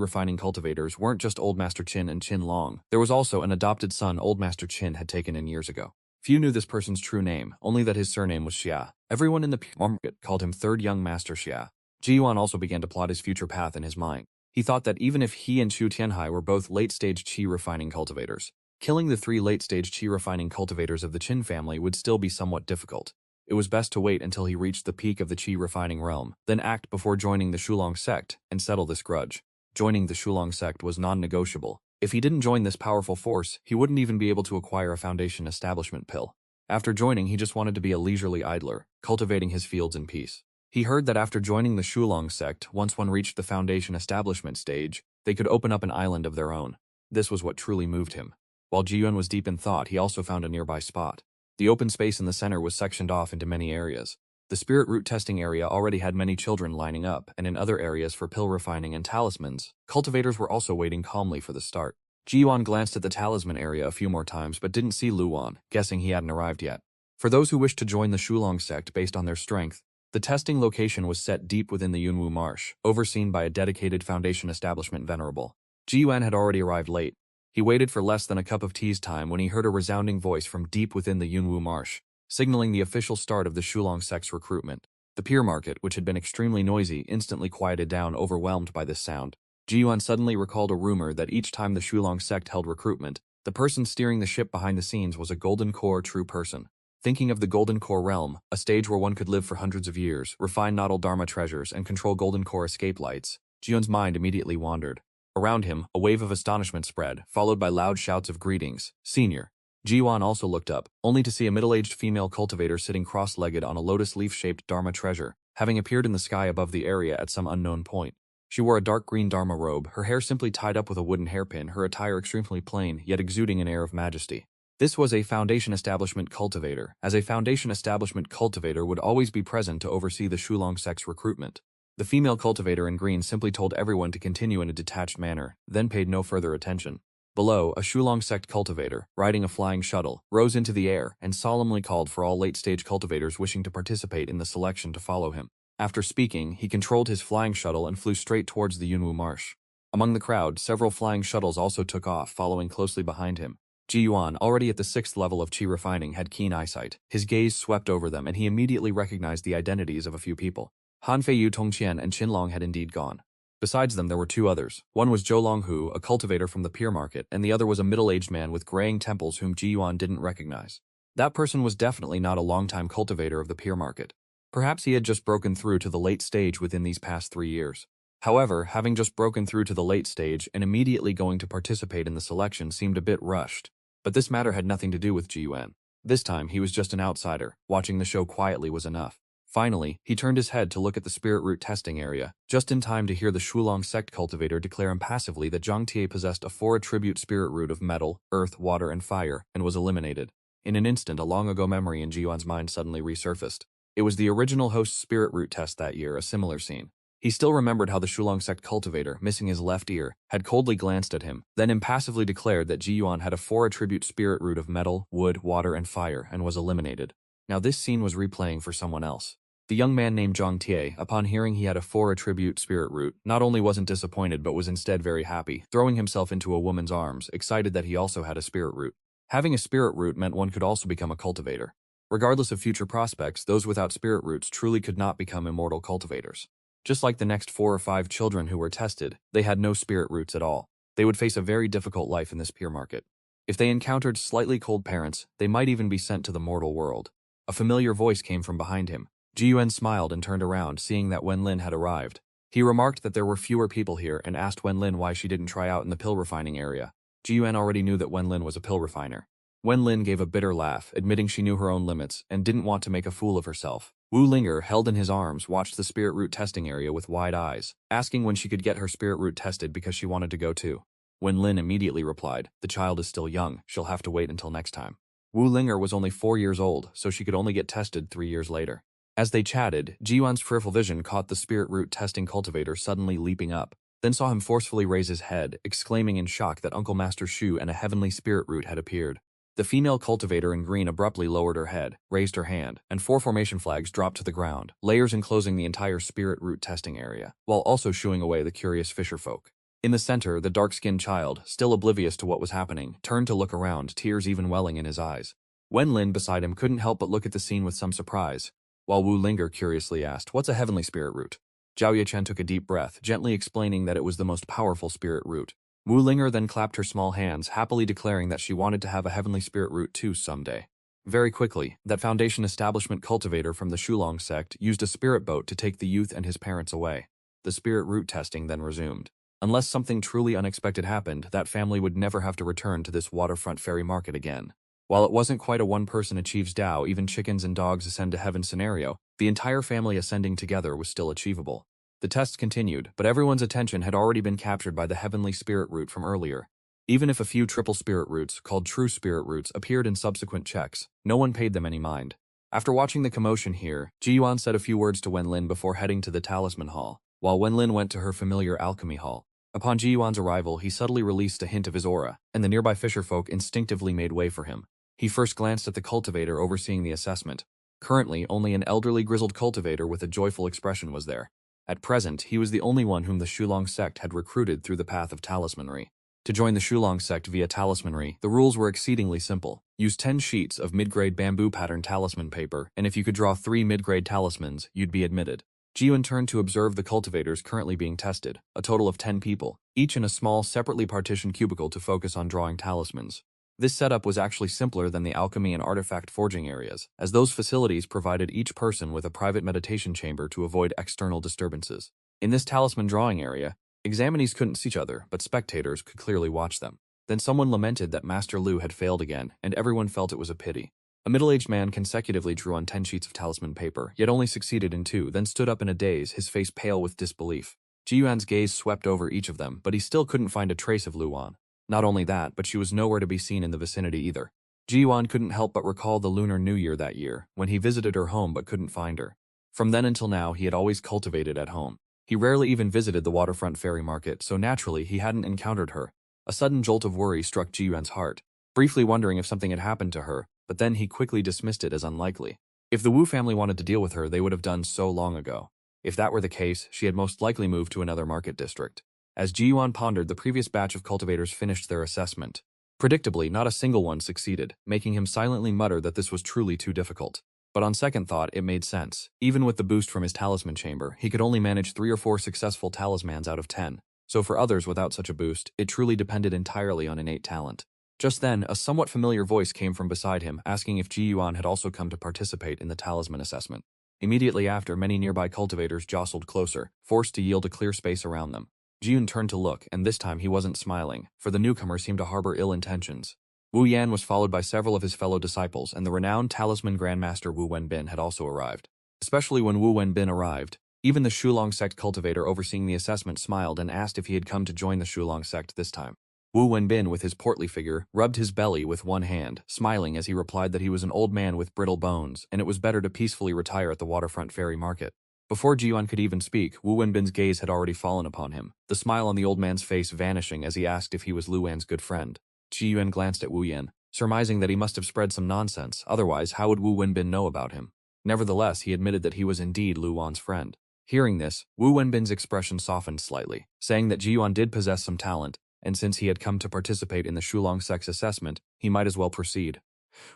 refining cultivators weren't just Old Master Qin and Qin Long. There was also an adopted son Old Master Qin had taken in years ago. Few knew this person's true name, only that his surname was Xia. Everyone in the market called him Third Young Master Xia. Ji Yuan also began to plot his future path in his mind. He thought that even if he and Xu Tianhai were both late-stage qi refining cultivators, killing the 3 late-stage qi refining cultivators of the Qin family would still be somewhat difficult. It was best to wait until he reached the peak of the qi refining realm, then act before joining the Shulong sect and settle this grudge. Joining the Shulong sect was non-negotiable. If he didn't join this powerful force, he wouldn't even be able to acquire a foundation establishment pill. After joining, he just wanted to be a leisurely idler, cultivating his fields in peace. He heard that after joining the Shulong sect, once one reached the foundation establishment stage, they could open up an island of their own. This was what truly moved him. While Ji Yuan was deep in thought, he also found a nearby spot. The open space in the center was sectioned off into many areas. The spirit root testing area already had many children lining up, and in other areas for pill refining and talismans, cultivators were also waiting calmly for the start. Ji Yuan glanced at the talisman area a few more times but didn't see Luan, guessing he hadn't arrived yet. For those who wished to join the Shulong sect based on their strength, the testing location was set deep within the Yunwu Marsh, overseen by a dedicated foundation establishment venerable. Ji Yuan had already arrived late. He waited for less than a cup of tea's time when he heard a resounding voice from deep within the Yunwu Marsh, signaling the official start of the Shulong sect's recruitment. The peer market, which had been extremely noisy, instantly quieted down, overwhelmed by this sound. Ji Yuan suddenly recalled a rumor that each time the Shulong sect held recruitment, the person steering the ship behind the scenes was a Golden Core true person. Thinking of the Golden Core realm, a stage where one could live for hundreds of years, refine Nodal Dharma treasures, and control Golden Core escape lights, Ji Yuan's mind immediately wandered. Around him, a wave of astonishment spread, followed by loud shouts of greetings. Senior. Ji Yuan also looked up, only to see a middle-aged female cultivator sitting cross-legged on a lotus leaf-shaped Dharma treasure, having appeared in the sky above the area at some unknown point. She wore a dark green Dharma robe, her hair simply tied up with a wooden hairpin, her attire extremely plain, yet exuding an air of majesty. This was a foundation establishment cultivator, as a foundation establishment cultivator would always be present to oversee the Shulong sect's recruitment. The female cultivator in green simply told everyone to continue in a detached manner, then paid no further attention. Below, a Shulong sect cultivator, riding a flying shuttle, rose into the air and solemnly called for all late-stage cultivators wishing to participate in the selection to follow him. After speaking, he controlled his flying shuttle and flew straight towards the Yunwu Marsh. Among the crowd, several flying shuttles also took off, following closely behind him. Ji Yuan, already at the 6th level of qi refining, had keen eyesight. His gaze swept over them and he immediately recognized the identities of a few people. Han Feiyu, Tongqian, and Qin Long had indeed gone. Besides them, there were 2 others. One was Zhou Longhu, a cultivator from the peer market, and the other was a middle-aged man with graying temples whom Ji Yuan didn't recognize. That person was definitely not a long-time cultivator of the peer market. Perhaps he had just broken through to the late stage within these past 3 years. However, having just broken through to the late stage and immediately going to participate in the selection seemed a bit rushed. But this matter had nothing to do with Ji Yuan. This time, he was just an outsider. Watching the show quietly was enough. Finally, he turned his head to look at the spirit root testing area, just in time to hear the Shulong sect cultivator declare impassively that Zhang Tie possessed a 4-attribute spirit root of metal, earth, water, and fire, and was eliminated. In an instant, a long-ago memory in Ji Yuan's mind suddenly resurfaced. It was the original host's spirit root test that year, a similar scene. He still remembered how the Shulong sect cultivator, missing his left ear, had coldly glanced at him, then impassively declared that Ji Yuan had a 4-attribute spirit root of metal, wood, water, and fire, and was eliminated. Now this scene was replaying for someone else. The young man named Zhang Tie, upon hearing he had a 4-attribute spirit root, not only wasn't disappointed but was instead very happy, throwing himself into a woman's arms, excited that he also had a spirit root. Having a spirit root meant one could also become a cultivator. Regardless of future prospects, those without spirit roots truly could not become immortal cultivators. Just like the next 4 or 5 children who were tested, they had no spirit roots at all. They would face a very difficult life in this peer market. If they encountered slightly cold parents, they might even be sent to the mortal world. A familiar voice came from behind him. Ji Yuan smiled and turned around, seeing that Wen Lin had arrived. He remarked that there were fewer people here and asked Wen Lin why she didn't try out in the pill refining area. Ji Yuan already knew that Wen Lin was a pill refiner. Wen Lin gave a bitter laugh, admitting she knew her own limits and didn't want to make a fool of herself. Wu Linger, held in his arms, watched the spirit root testing area with wide eyes, asking when she could get her spirit root tested because she wanted to go too. Wen Lin immediately replied, "The child is still young, she'll have to wait until next time." Wu Linger was only 4 years old, so she could only get tested 3 years later. As they chatted, Ji-Yuan's peripheral vision caught the spirit root testing cultivator suddenly leaping up, then saw him forcefully raise his head, exclaiming in shock that Uncle Master Shu and a heavenly spirit root had appeared. The female cultivator in green abruptly lowered her head, raised her hand, and 4 formation flags dropped to the ground, layers enclosing the entire spirit root testing area, while also shooing away the curious fisherfolk. In the center, the dark-skinned child, still oblivious to what was happening, turned to look around, tears even welling in his eyes. Wen Lin beside him couldn't help but look at the scene with some surprise, while Wu Linger curiously asked, "What's a heavenly spirit root?" Zhao Yechen took a deep breath, gently explaining that it was the most powerful spirit root. Wu Linger then clapped her small hands, happily declaring that she wanted to have a heavenly spirit root too someday. Very quickly, that Foundation establishment cultivator from the Shulong sect used a spirit boat to take the youth and his parents away. The spirit root testing then resumed. Unless something truly unexpected happened, that family would never have to return to this waterfront ferry market again. While it wasn't quite a one-person achieves Tao, even chickens and dogs ascend to heaven scenario, the entire family ascending together was still achievable. The tests continued, but everyone's attention had already been captured by the heavenly spirit root from earlier. Even if a few triple spirit roots, called true spirit roots, appeared in subsequent checks, no one paid them any mind. After watching the commotion here, Ji-Yuan said a few words to Wen Lin before heading to the Talisman Hall, while Wen Lin went to her familiar alchemy hall. Upon Ji-Yuan's arrival, he subtly released a hint of his aura, and the nearby fisherfolk instinctively made way for him. He first glanced at the cultivator overseeing the assessment. Currently, only an elderly grizzled cultivator with a joyful expression was there. At present, he was the only one whom the Shulong sect had recruited through the path of talismanry. To join the Shulong sect via talismanry, the rules were exceedingly simple. Use 10 sheets of mid-grade bamboo pattern talisman paper, and if you could draw 3 mid-grade talismans, you'd be admitted. Ji-Yuan turned to observe the cultivators currently being tested, a total of 10 people, each in a small, separately partitioned cubicle to focus on drawing talismans. This setup was actually simpler than the alchemy and artifact forging areas, as those facilities provided each person with a private meditation chamber to avoid external disturbances. In this talisman drawing area, examinees couldn't see each other, but spectators could clearly watch them. Then someone lamented that Master Lu had failed again, and everyone felt it was a pity. A middle-aged man consecutively drew on 10 sheets of talisman paper, yet only succeeded in 2, then stood up in a daze, his face pale with disbelief. Ji-Yuan's gaze swept over each of them, but he still couldn't find a trace of Luan. Not only that, but she was nowhere to be seen in the vicinity either. Ji-Yuan couldn't help but recall the Lunar New Year that year, when he visited her home but couldn't find her. From then until now, he had always cultivated at home. He rarely even visited the waterfront ferry market, so naturally he hadn't encountered her. A sudden jolt of worry struck Ji-Yuan's heart, briefly wondering if something had happened to her, but then he quickly dismissed it as unlikely. If the Wu family wanted to deal with her, they would have done so long ago. If that were the case, she had most likely moved to another market district. As Ji-Yuan pondered, the previous batch of cultivators finished their assessment. Predictably, not a single one succeeded, making him silently mutter that this was truly too difficult. But on second thought, it made sense. Even with the boost from his talisman chamber, he could only manage 3 or 4 successful talismans out of 10. So for others without such a boost, it truly depended entirely on innate talent. Just then, a somewhat familiar voice came from beside him, asking if Ji-Yuan had also come to participate in the talisman assessment. Immediately after, many nearby cultivators jostled closer, forced to yield a clear space around them. Ji-Yuan turned to look, and this time he wasn't smiling, for the newcomer seemed to harbor ill intentions. Wu Yan was followed by several of his fellow disciples, and the renowned talisman grandmaster Wu Wenbin had also arrived. Especially when Wu Wenbin arrived, even the Shulong sect cultivator overseeing the assessment smiled and asked if he had come to join the Shulong sect this time. Wu Wenbin, with his portly figure, rubbed his belly with one hand, smiling as he replied that he was an old man with brittle bones, and it was better to peacefully retire at the waterfront ferry market. Before Ji-Yuan could even speak, Wu Wenbin's gaze had already fallen upon him, the smile on the old man's face vanishing as he asked if he was Luan's good friend. Ji-Yuan glanced at Wu Yan, surmising that he must have spread some nonsense, otherwise how would Wu Wenbin know about him? Nevertheless, he admitted that he was indeed Luan's friend. Hearing this, Wu Wenbin's expression softened slightly, saying that Ji-Yuan did possess some talent, and since he had come to participate in the Shulong sect's assessment, he might as well proceed.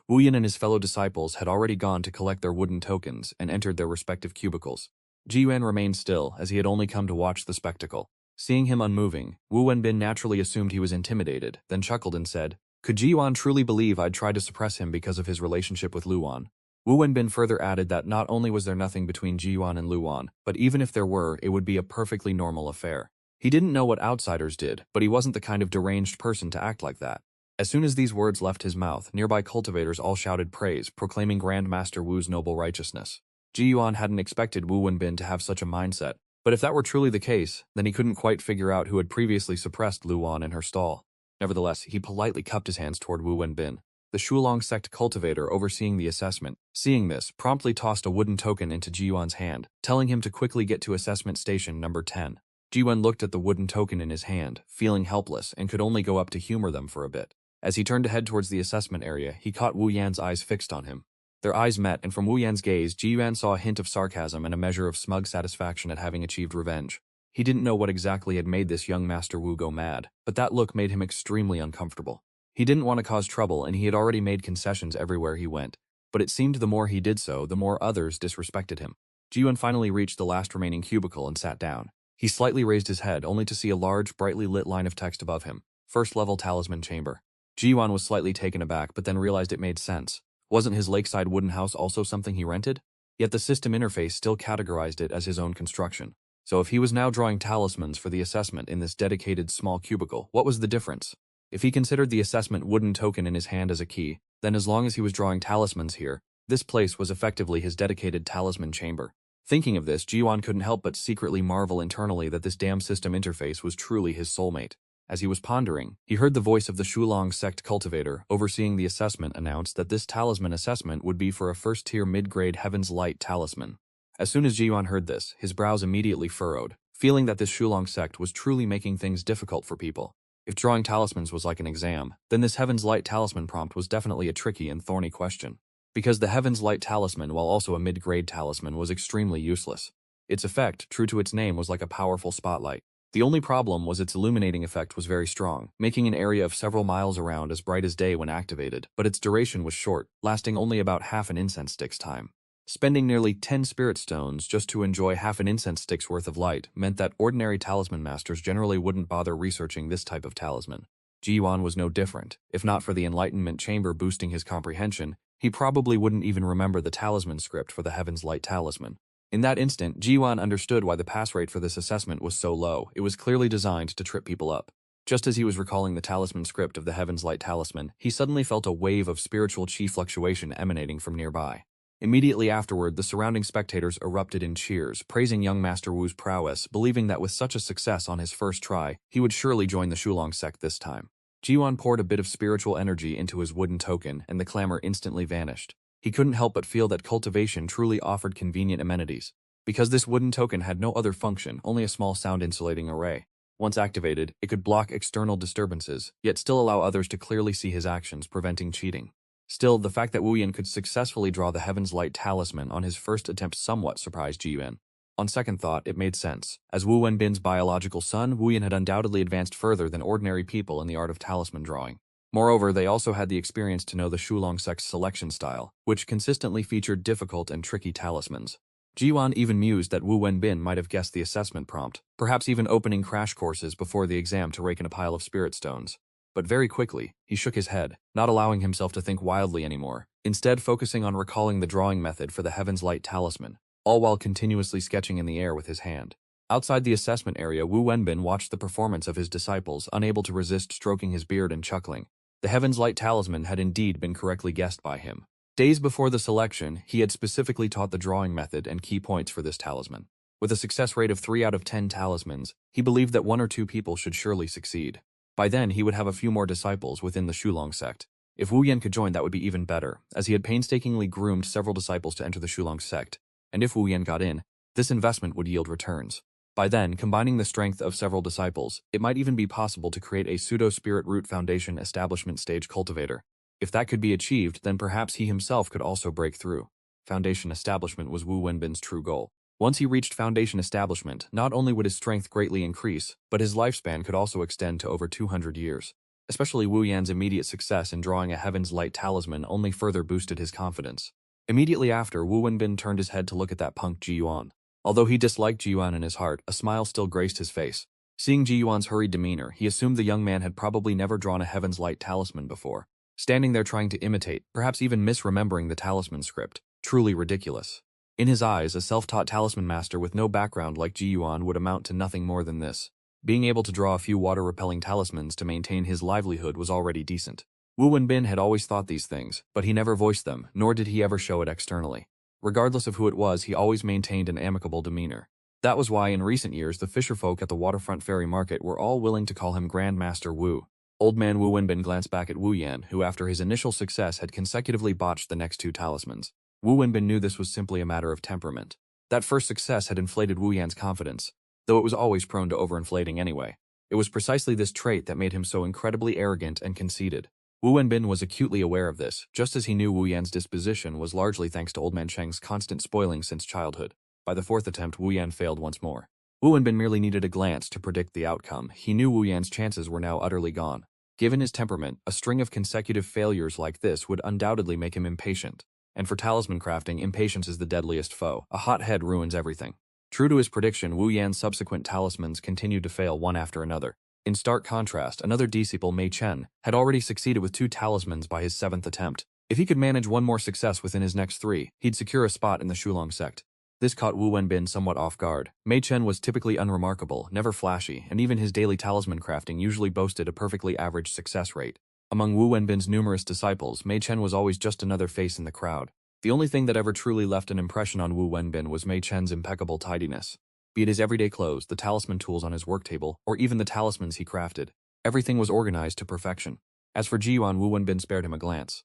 Wu Yan and his fellow disciples had already gone to collect their wooden tokens and entered their respective cubicles. Ji-Yuan remained still, as he had only come to watch the spectacle. Seeing him unmoving, Wu Wenbin naturally assumed he was intimidated, then chuckled and said, "Could Ji-Yuan truly believe I'd try to suppress him because of his relationship with Luan?" Wu Wenbin further added that not only was there nothing between Ji-Yuan and Luan, but even if there were, it would be a perfectly normal affair. He didn't know what outsiders did, but he wasn't the kind of deranged person to act like that. As soon as these words left his mouth, nearby cultivators all shouted praise, proclaiming Grandmaster Wu's noble righteousness. Ji-Yuan hadn't expected Wu Wenbin to have such a mindset, but if that were truly the case, then he couldn't quite figure out who had previously suppressed Luan in her stall. Nevertheless, he politely cupped his hands toward Wu Wenbin. the Shulong sect cultivator overseeing the assessment, seeing this, promptly tossed a wooden token into Ji-Yuan's hand, telling him to quickly get to assessment station number 10. Ji-Yuan looked at the wooden token in his hand, feeling helpless, and could only go up to humor them for a bit. As he turned to head towards the assessment area, he caught Wu Yan's eyes fixed on him. Their eyes met, and from Wu Yan's gaze, Ji-Yuan saw a hint of sarcasm and a measure of smug satisfaction at having achieved revenge. He didn't know what exactly had made this young Master Wu go mad, but that look made him extremely uncomfortable. He didn't want to cause trouble, and he had already made concessions everywhere he went, but it seemed the more he did so, the more others disrespected him. Ji-Yuan finally reached the last remaining cubicle and sat down. He slightly raised his head, only to see a large, brightly lit line of text above him. First-level talisman chamber. Ji-Yuan was slightly taken aback, but then realized it made sense. Wasn't his lakeside wooden house also something he rented? Yet the system interface still categorized it as his own construction. So if he was now drawing talismans for the assessment in this dedicated small cubicle, what was the difference? If he considered the assessment wooden token in his hand as a key, then as long as he was drawing talismans here, this place was effectively his dedicated talisman chamber. Thinking of this, Ji-Yuan couldn't help but secretly marvel internally that this damn system interface was truly his soulmate. As he was pondering, he heard the voice of the Shulong sect cultivator overseeing the assessment announce that this talisman assessment would be for a first-tier mid-grade Heaven's Light talisman. As soon as Ji-Yuan heard this, his brows immediately furrowed, feeling that this Shulong sect was truly making things difficult for people. If drawing talismans was like an exam, then this Heaven's Light talisman prompt was definitely a tricky and thorny question. Because the Heaven's Light talisman, while also a mid-grade talisman, was extremely useless. Its effect, true to its name, was like a powerful spotlight. The only problem was its illuminating effect was very strong, making an area of several miles around as bright as day when activated, but its duration was short, lasting only about half an incense stick's time. Spending nearly 10 spirit stones just to enjoy half an incense stick's worth of light meant that ordinary talisman masters generally wouldn't bother researching this type of talisman. Ji-Yuan was no different. If not for the enlightenment chamber boosting his comprehension, he probably wouldn't even remember the talisman script for the Heaven's Light talisman. In that instant, Ji-Yuan understood why the pass rate for this assessment was so low. It was clearly designed to trip people up. Just as he was recalling the talisman script of the Heaven's Light talisman, he suddenly felt a wave of spiritual chi fluctuation emanating from nearby. Immediately afterward, the surrounding spectators erupted in cheers, praising young Master Wu's prowess, believing that with such a success on his first try, he would surely join the Shulong sect this time. Ji-Yuan poured a bit of spiritual energy into his wooden token, and the clamor instantly vanished. He couldn't help but feel that cultivation truly offered convenient amenities. Because this wooden token had no other function, only a small sound-insulating array. Once activated, it could block external disturbances, yet still allow others to clearly see his actions, preventing cheating. Still, the fact that Wu Yan could successfully draw the Heaven's Light talisman on his first attempt somewhat surprised Ji-Yuan. On second thought, it made sense. As Wu Wenbin's biological son, Wu Yan had undoubtedly advanced further than ordinary people in the art of talisman drawing. Moreover, they also had the experience to know the Shulong sect's selection style, which consistently featured difficult and tricky talismans. Ji-Yuan even mused that Wu Wenbin might have guessed the assessment prompt, perhaps even opening crash courses before the exam to rake in a pile of spirit stones. But very quickly, he shook his head, not allowing himself to think wildly anymore, instead focusing on recalling the drawing method for the Heaven's Light talisman, all while continuously sketching in the air with his hand. Outside the assessment area, Wu Wenbin watched the performance of his disciples, unable to resist stroking his beard and chuckling. The Heaven's Light talisman had indeed been correctly guessed by him. Days before the selection, he had specifically taught the drawing method and key points for this talisman. With a success rate of 3 out of 10 talismans, he believed that 1 or 2 people should surely succeed. By then, he would have a few more disciples within the Shulong sect. If Wu Yan could join, that would be even better, as he had painstakingly groomed several disciples to enter the Shulong sect, and if Wu Yan got in, this investment would yield returns. By then, combining the strength of several disciples, it might even be possible to create a pseudo-spirit root foundation establishment stage cultivator. If that could be achieved, then perhaps he himself could also break through. Foundation establishment was Wu Wenbin's true goal. Once he reached foundation establishment, not only would his strength greatly increase, but his lifespan could also extend to over 200 years. Especially Wu Yan's immediate success in drawing a Heaven's Light talisman only further boosted his confidence. Immediately after, Wu Wenbin turned his head to look at that punk Ji-Yuan. Although he disliked Ji-Yuan in his heart, a smile still graced his face. Seeing Ji-Yuan's hurried demeanor, he assumed the young man had probably never drawn a Heaven's Light talisman before. Standing there trying to imitate, perhaps even misremembering the talisman script. Truly ridiculous. In his eyes, a self-taught talisman master with no background like Ji-Yuan would amount to nothing more than this. Being able to draw a few water-repelling talismans to maintain his livelihood was already decent. Wu Wenbin had always thought these things, but he never voiced them, nor did he ever show it externally. Regardless of who it was, he always maintained an amicable demeanor. That was why in recent years the fisherfolk at the waterfront ferry market were all willing to call him Grand Master Wu. Old man Wu Wenbin glanced back at Wu Yan, who after his initial success had consecutively botched the next 2 talismans. Wu Wenbin knew this was simply a matter of temperament. That first success had inflated Wu Yan's confidence, though it was always prone to overinflating anyway. It was precisely this trait that made him so incredibly arrogant and conceited. Wu Wenbin was acutely aware of this, just as he knew Wu Yan's disposition was largely thanks to Old Man Cheng's constant spoiling since childhood. By the 4th attempt, Wu Yan failed once more. Wu Wenbin merely needed a glance to predict the outcome. He knew Wu Yan's chances were now utterly gone. Given his temperament, a string of consecutive failures like this would undoubtedly make him impatient. And for talisman crafting, impatience is the deadliest foe. A hot head ruins everything. True to his prediction, Wu Yan's subsequent talismans continued to fail one after another. In stark contrast, another disciple, Mei Chen, had already succeeded with 2 talismans by his 7th attempt. If he could manage one more success within his next 3, he'd secure a spot in the Shulong sect. This caught Wu Wenbin somewhat off guard. Mei Chen was typically unremarkable, never flashy, and even his daily talisman crafting usually boasted a perfectly average success rate. Among Wu Wenbin's numerous disciples, Mei Chen was always just another face in the crowd. The only thing that ever truly left an impression on Wu Wenbin was Mei Chen's impeccable tidiness. Be it his everyday clothes, the talisman tools on his work table, or even the talismans he crafted, everything was organized to perfection. As for Ji Yuan, Wu Wenbin spared him a glance.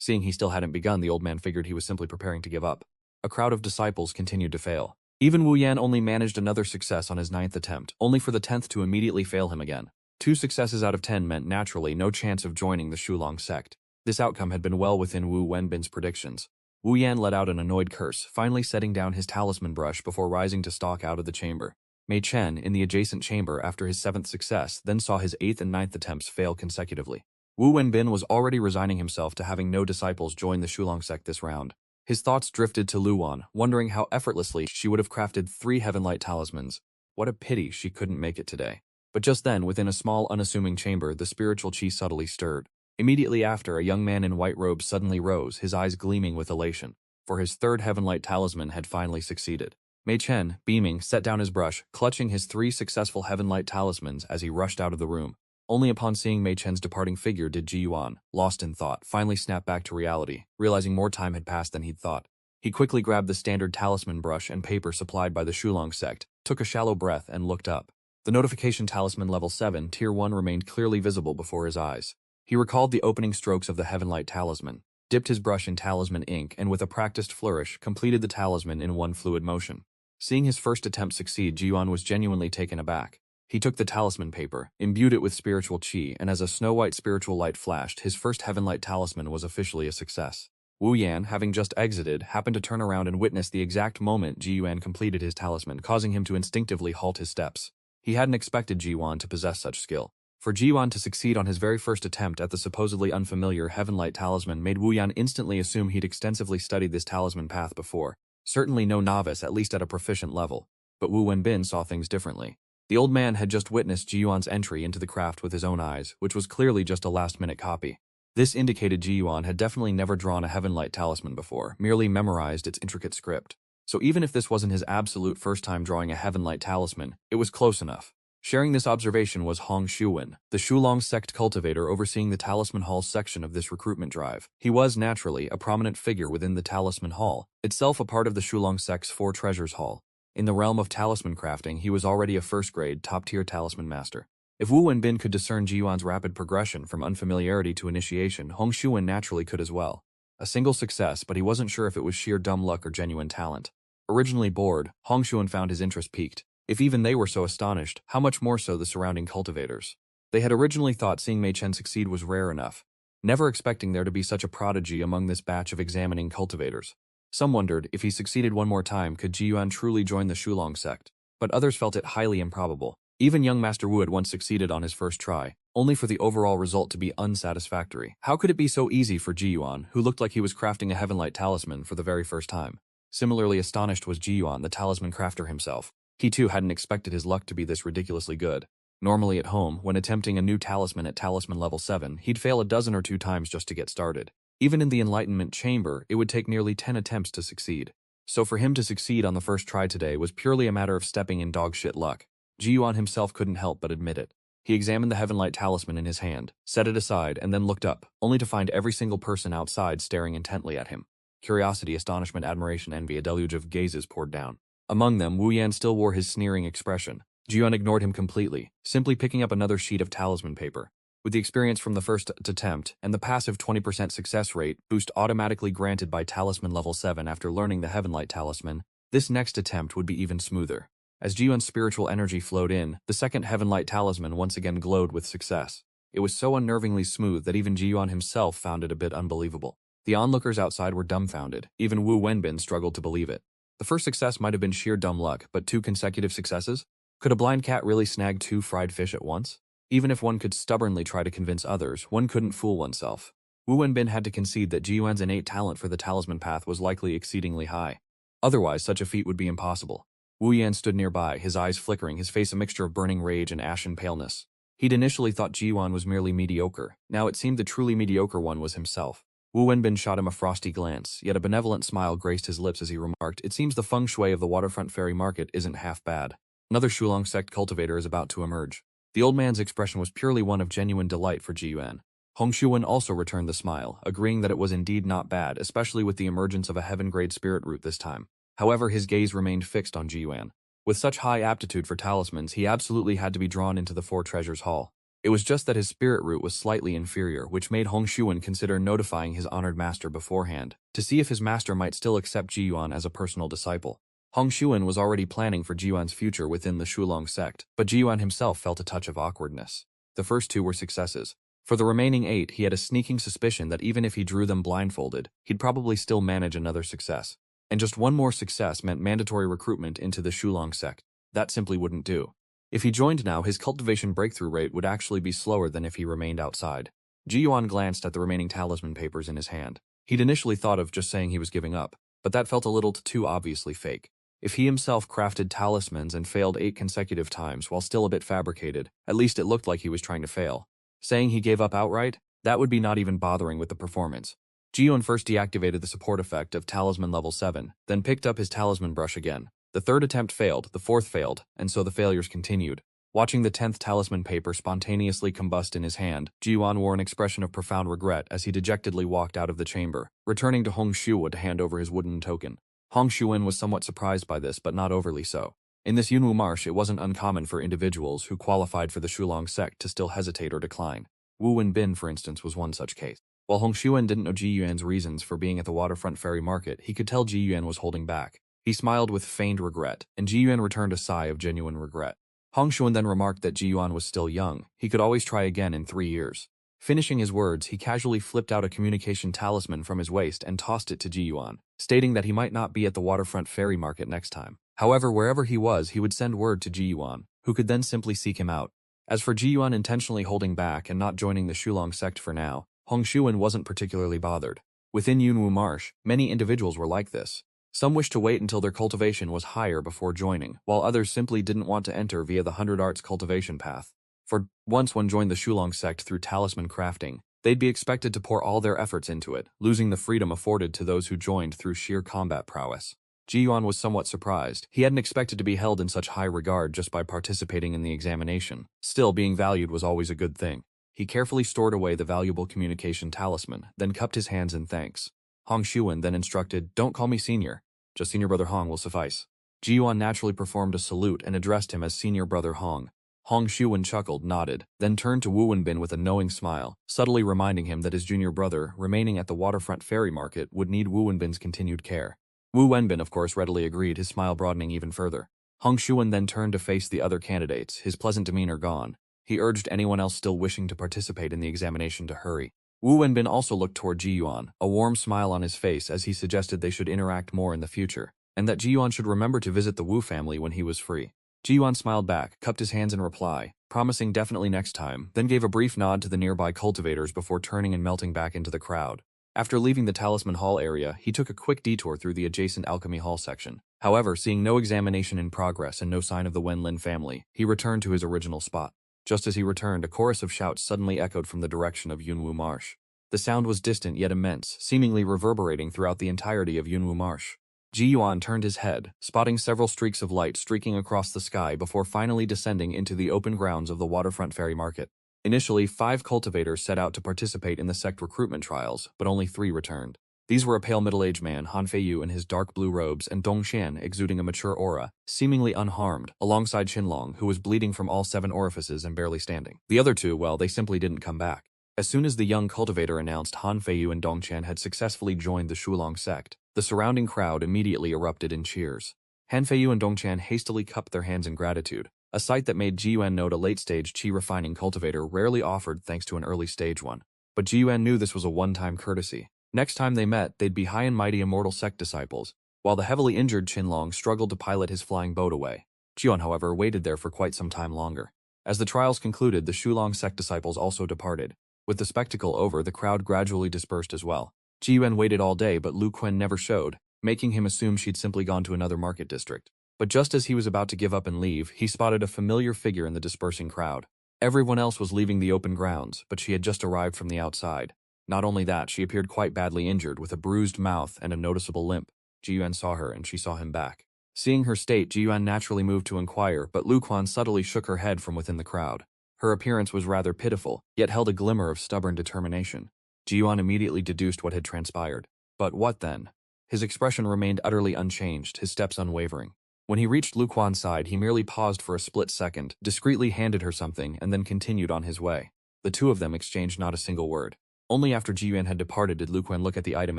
Seeing he still hadn't begun, the old man figured he was simply preparing to give up. A crowd of disciples continued to fail. Even Wu Yan only managed another success on his 9th attempt, only for the 10th to immediately fail him again. 2 successes out of 10 meant naturally no chance of joining the Shulong sect. This outcome had been well within Wu Wenbin's predictions. Wu Yan let out an annoyed curse, finally setting down his talisman brush before rising to stalk out of the chamber. Mei Chen, in the adjacent chamber after his 7th success, then saw his 8th and 9th attempts fail consecutively. Wu Wenbin was already resigning himself to having no disciples join the Shulong sect this round. His thoughts drifted to Luan, wondering how effortlessly she would have crafted 3 Heavenlight talismans. What a pity she couldn't make it today. But just then, within a small, unassuming chamber, the spiritual chi subtly stirred. Immediately after, a young man in white robes suddenly rose, his eyes gleaming with elation, for his 3rd Heavenlight talisman had finally succeeded. Mei Chen, beaming, set down his brush, clutching his 3 successful Heavenlight talismans as he rushed out of the room. Only upon seeing Mei Chen's departing figure did Ji Yuan, lost in thought, finally snap back to reality, realizing more time had passed than he'd thought. He quickly grabbed the standard talisman brush and paper supplied by the Shulong sect, took a shallow breath, and looked up. The notification talisman level 7, tier 1 remained clearly visible before his eyes. He recalled the opening strokes of the Heavenlight talisman, dipped his brush in talisman ink, and with a practiced flourish, completed the talisman in one fluid motion. Seeing his first attempt succeed, Ji Yuan was genuinely taken aback. He took the talisman paper, imbued it with spiritual chi, and as a snow-white spiritual light flashed, his first Heavenlight talisman was officially a success. Wu Yan, having just exited, happened to turn around and witness the exact moment Ji Yuan completed his talisman, causing him to instinctively halt his steps. He hadn't expected Ji Yuan to possess such skill. For Ji Yuan to succeed on his very first attempt at the supposedly unfamiliar Heavenlight talisman made Wu Yan instantly assume he'd extensively studied this talisman path before. Certainly no novice, at least at a proficient level. But Wu Wenbin saw things differently. The old man had just witnessed Ji Yuan's entry into the craft with his own eyes, which was clearly just a last-minute copy. This indicated Ji Yuan had definitely never drawn a Heavenlight talisman before, merely memorized its intricate script. So even if this wasn't his absolute first time drawing a Heavenlight talisman, it was close enough. Sharing this observation was Hong Shuwen, the Shulong sect cultivator overseeing the Talisman Hall section of this recruitment drive. He was, naturally, a prominent figure within the Talisman Hall, itself a part of the Shulong sect's 4 treasures hall. In the realm of talisman crafting, he was already a first-grade, top-tier talisman master. If Wu Wenbin could discern Ji Yuan's rapid progression from unfamiliarity to initiation, Hong Shuwen naturally could as well. A single success, but he wasn't sure if it was sheer dumb luck or genuine talent. Originally bored, Hong Shuwen found his interest piqued. If even they were so astonished, how much more so the surrounding cultivators? They had originally thought seeing Mei Chen succeed was rare enough, never expecting there to be such a prodigy among this batch of examining cultivators. Some wondered, if he succeeded one more time, could Ji Yuan truly join the Shulong sect? But others felt it highly improbable. Even young Master Wu had once succeeded on his first try, only for the overall result to be unsatisfactory. How could it be so easy for Ji Yuan, who looked like he was crafting a Heavenlight talisman for the very first time? Similarly astonished was Ji Yuan, the talisman crafter himself. He too hadn't expected his luck to be this ridiculously good. Normally at home, when attempting a new talisman at talisman level 7, he'd fail a dozen or 2 times just to get started. Even in the Enlightenment Chamber, it would take nearly 10 attempts to succeed. So for him to succeed on the first try today was purely a matter of stepping in dog-shit luck. Ji Yuan himself couldn't help but admit it. He examined the Heavenlight talisman in his hand, set it aside, and then looked up, only to find every single person outside staring intently at him. Curiosity, astonishment, admiration, envy, a deluge of gazes poured down. Among them, Wu Yan still wore his sneering expression. Ji Yuan ignored him completely, simply picking up another sheet of talisman paper. With the experience from the first attempt and the passive 20% success rate boost automatically granted by Talisman level 7 after learning the Heavenlight Talisman, this next attempt would be even smoother. As Ji-Yuan's spiritual energy flowed in, the second Heavenlight Talisman once again glowed with success. It was so unnervingly smooth that even Ji-Yuan himself found it a bit unbelievable. The onlookers outside were dumbfounded. Even Wu Wenbin struggled to believe it. The first success might have been sheer dumb luck, but 2 consecutive successes? Could a blind cat really snag 2 fried fish at once? Even if one could stubbornly try to convince others, one couldn't fool oneself. Wu Wenbin had to concede that Ji-Yuan's innate talent for the talisman path was likely exceedingly high. Otherwise, such a feat would be impossible. Wu Yan stood nearby, his eyes flickering, his face a mixture of burning rage and ashen paleness. He'd initially thought Ji-Yuan was merely mediocre. Now it seemed the truly mediocre one was himself. Wu Wenbin shot him a frosty glance, yet a benevolent smile graced his lips as he remarked, "It seems the feng shui of the waterfront ferry market isn't half bad. Another Shulong sect cultivator is about to emerge." The old man's expression was purely one of genuine delight for Ji-Yuan. Hong Shuwen also returned the smile, agreeing that it was indeed not bad, especially with the emergence of a heaven-grade spirit root this time. However, his gaze remained fixed on Ji-Yuan. With such high aptitude for talismans, he absolutely had to be drawn into the Four Treasures Hall. It was just that his spirit root was slightly inferior, which made Hong Shuwen consider notifying his honored master beforehand, to see if his master might still accept Ji-Yuan as a personal disciple. Hong Shuwen was already planning for Ji-Yuan's future within the Shulong sect, but Ji-Yuan himself felt a touch of awkwardness. The first 2 were successes. For the remaining 8, he had a sneaking suspicion that even if he drew them blindfolded, he'd probably still manage another success. And just one more success meant mandatory recruitment into the Shulong sect. That simply wouldn't do. If he joined now, his cultivation breakthrough rate would actually be slower than if he remained outside. Ji-Yuan glanced at the remaining talisman papers in his hand. He'd initially thought of just saying he was giving up, but that felt a little too obviously fake. If he himself crafted talismans and failed 8 consecutive times while still a bit fabricated, at least it looked like he was trying to fail. Saying he gave up outright? That would be not even bothering with the performance. Ji-Yuan first deactivated the support effect of Talisman level 7, then picked up his talisman brush again. The 3rd attempt failed, the 4th failed, and so the failures continued. Watching the 10th talisman paper spontaneously combust in his hand, Ji-Yuan wore an expression of profound regret as he dejectedly walked out of the chamber, returning to Hong Shuwen to hand over his wooden token. Hong Shuwen was somewhat surprised by this, but not overly so. In this Yunwu Marsh, it wasn't uncommon for individuals who qualified for the Shulong sect to still hesitate or decline. Wu Wenbin, for instance, was one such case. While Hong Shuwen didn't know Ji-Yuan's reasons for being at the waterfront ferry market, he could tell Ji-Yuan was holding back. He smiled with feigned regret, and Ji-Yuan returned a sigh of genuine regret. Hong Shuwen then remarked that Ji-Yuan was still young. He could always try again in 3 years. Finishing his words, he casually flipped out a communication talisman from his waist and tossed it to Ji-Yuan, stating that he might not be at the waterfront ferry market next time. However, wherever he was, he would send word to Ji-Yuan, who could then simply seek him out. As for Ji-Yuan intentionally holding back and not joining the Shulong sect for now, Hong Shuwen wasn't particularly bothered. Within Yunwu Marsh, many individuals were like this. Some wished to wait until their cultivation was higher before joining, while others simply didn't want to enter via the 100 Arts cultivation path. For once one joined the Shulong sect through talisman crafting, they'd be expected to pour all their efforts into it, losing the freedom afforded to those who joined through sheer combat prowess. Ji-Yuan was somewhat surprised. He hadn't expected to be held in such high regard just by participating in the examination. Still, being valued was always a good thing. He carefully stored away the valuable communication talisman, then cupped his hands in thanks. Hong Shuwen then instructed, "Don't call me senior. Just Senior Brother Hong will suffice." Ji-Yuan naturally performed a salute and addressed him as Senior Brother Hong. Hong Shuwen chuckled, nodded, then turned to Wu Wenbin with a knowing smile, subtly reminding him that his junior brother, remaining at the waterfront ferry market, would need Wu Wenbin's continued care. Wu Wenbin, of course, readily agreed, his smile broadening even further. Hong Shuwen then turned to face the other candidates, his pleasant demeanor gone. He urged anyone else still wishing to participate in the examination to hurry. Wu Wenbin also looked toward Ji-Yuan, a warm smile on his face as he suggested they should interact more in the future, and that Ji-Yuan should remember to visit the Wu family when he was free. Ji-Yuan smiled back, cupped his hands in reply, promising definitely next time, then gave a brief nod to the nearby cultivators before turning and melting back into the crowd. After leaving the Talisman Hall area, he took a quick detour through the adjacent Alchemy Hall section. However, seeing no examination in progress and no sign of the Wenlin family, he returned to his original spot. Just as he returned, a chorus of shouts suddenly echoed from the direction of Yunwu Marsh. The sound was distant yet immense, seemingly reverberating throughout the entirety of Yunwu Marsh. Ji-Yuan turned his head, spotting several streaks of light streaking across the sky before finally descending into the open grounds of the waterfront ferry market. Initially, 5 cultivators set out to participate in the sect recruitment trials, but only 3 returned. These were a pale middle-aged man, Han Feiyu in his dark blue robes, and Dong Xian exuding a mature aura, seemingly unharmed, alongside Qinlong, who was bleeding from all 7 orifices and barely standing. The other two, well, they simply didn't come back. As soon as the young cultivator announced Han Feiyu and Dong Qian had successfully joined the Shulong sect, the surrounding crowd immediately erupted in cheers. Han Feiyu and Dong Qian hastily cupped their hands in gratitude, a sight that made Ji Yuan note a late-stage qi refining cultivator rarely offered thanks to an early-stage one. But Ji Yuan knew this was a one-time courtesy. Next time they met, they'd be high and mighty immortal sect disciples, while the heavily injured Qinlong struggled to pilot his flying boat away. Ji Yuan, however, waited there for quite some time longer. As the trials concluded, the Shulong sect disciples also departed. With the spectacle over, the crowd gradually dispersed as well. Ji Yuan waited all day, but Lu Quen never showed, making him assume she'd simply gone to another market district. But just as he was about to give up and leave, he spotted a familiar figure in the dispersing crowd. Everyone else was leaving the open grounds, but she had just arrived from the outside. Not only that, she appeared quite badly injured, with a bruised mouth and a noticeable limp. Ji Yuan saw her, and she saw him back. Seeing her state, Ji Yuan naturally moved to inquire, but Lu Quan subtly shook her head from within the crowd. Her appearance was rather pitiful, yet held a glimmer of stubborn determination. Ji Yuan immediately deduced what had transpired. But what then? His expression remained utterly unchanged, his steps unwavering. When he reached Lu Quan's side, he merely paused for a split second, discreetly handed her something, and then continued on his way. The two of them exchanged not a single word. Only after Ji Yuan had departed did Lu Quan look at the item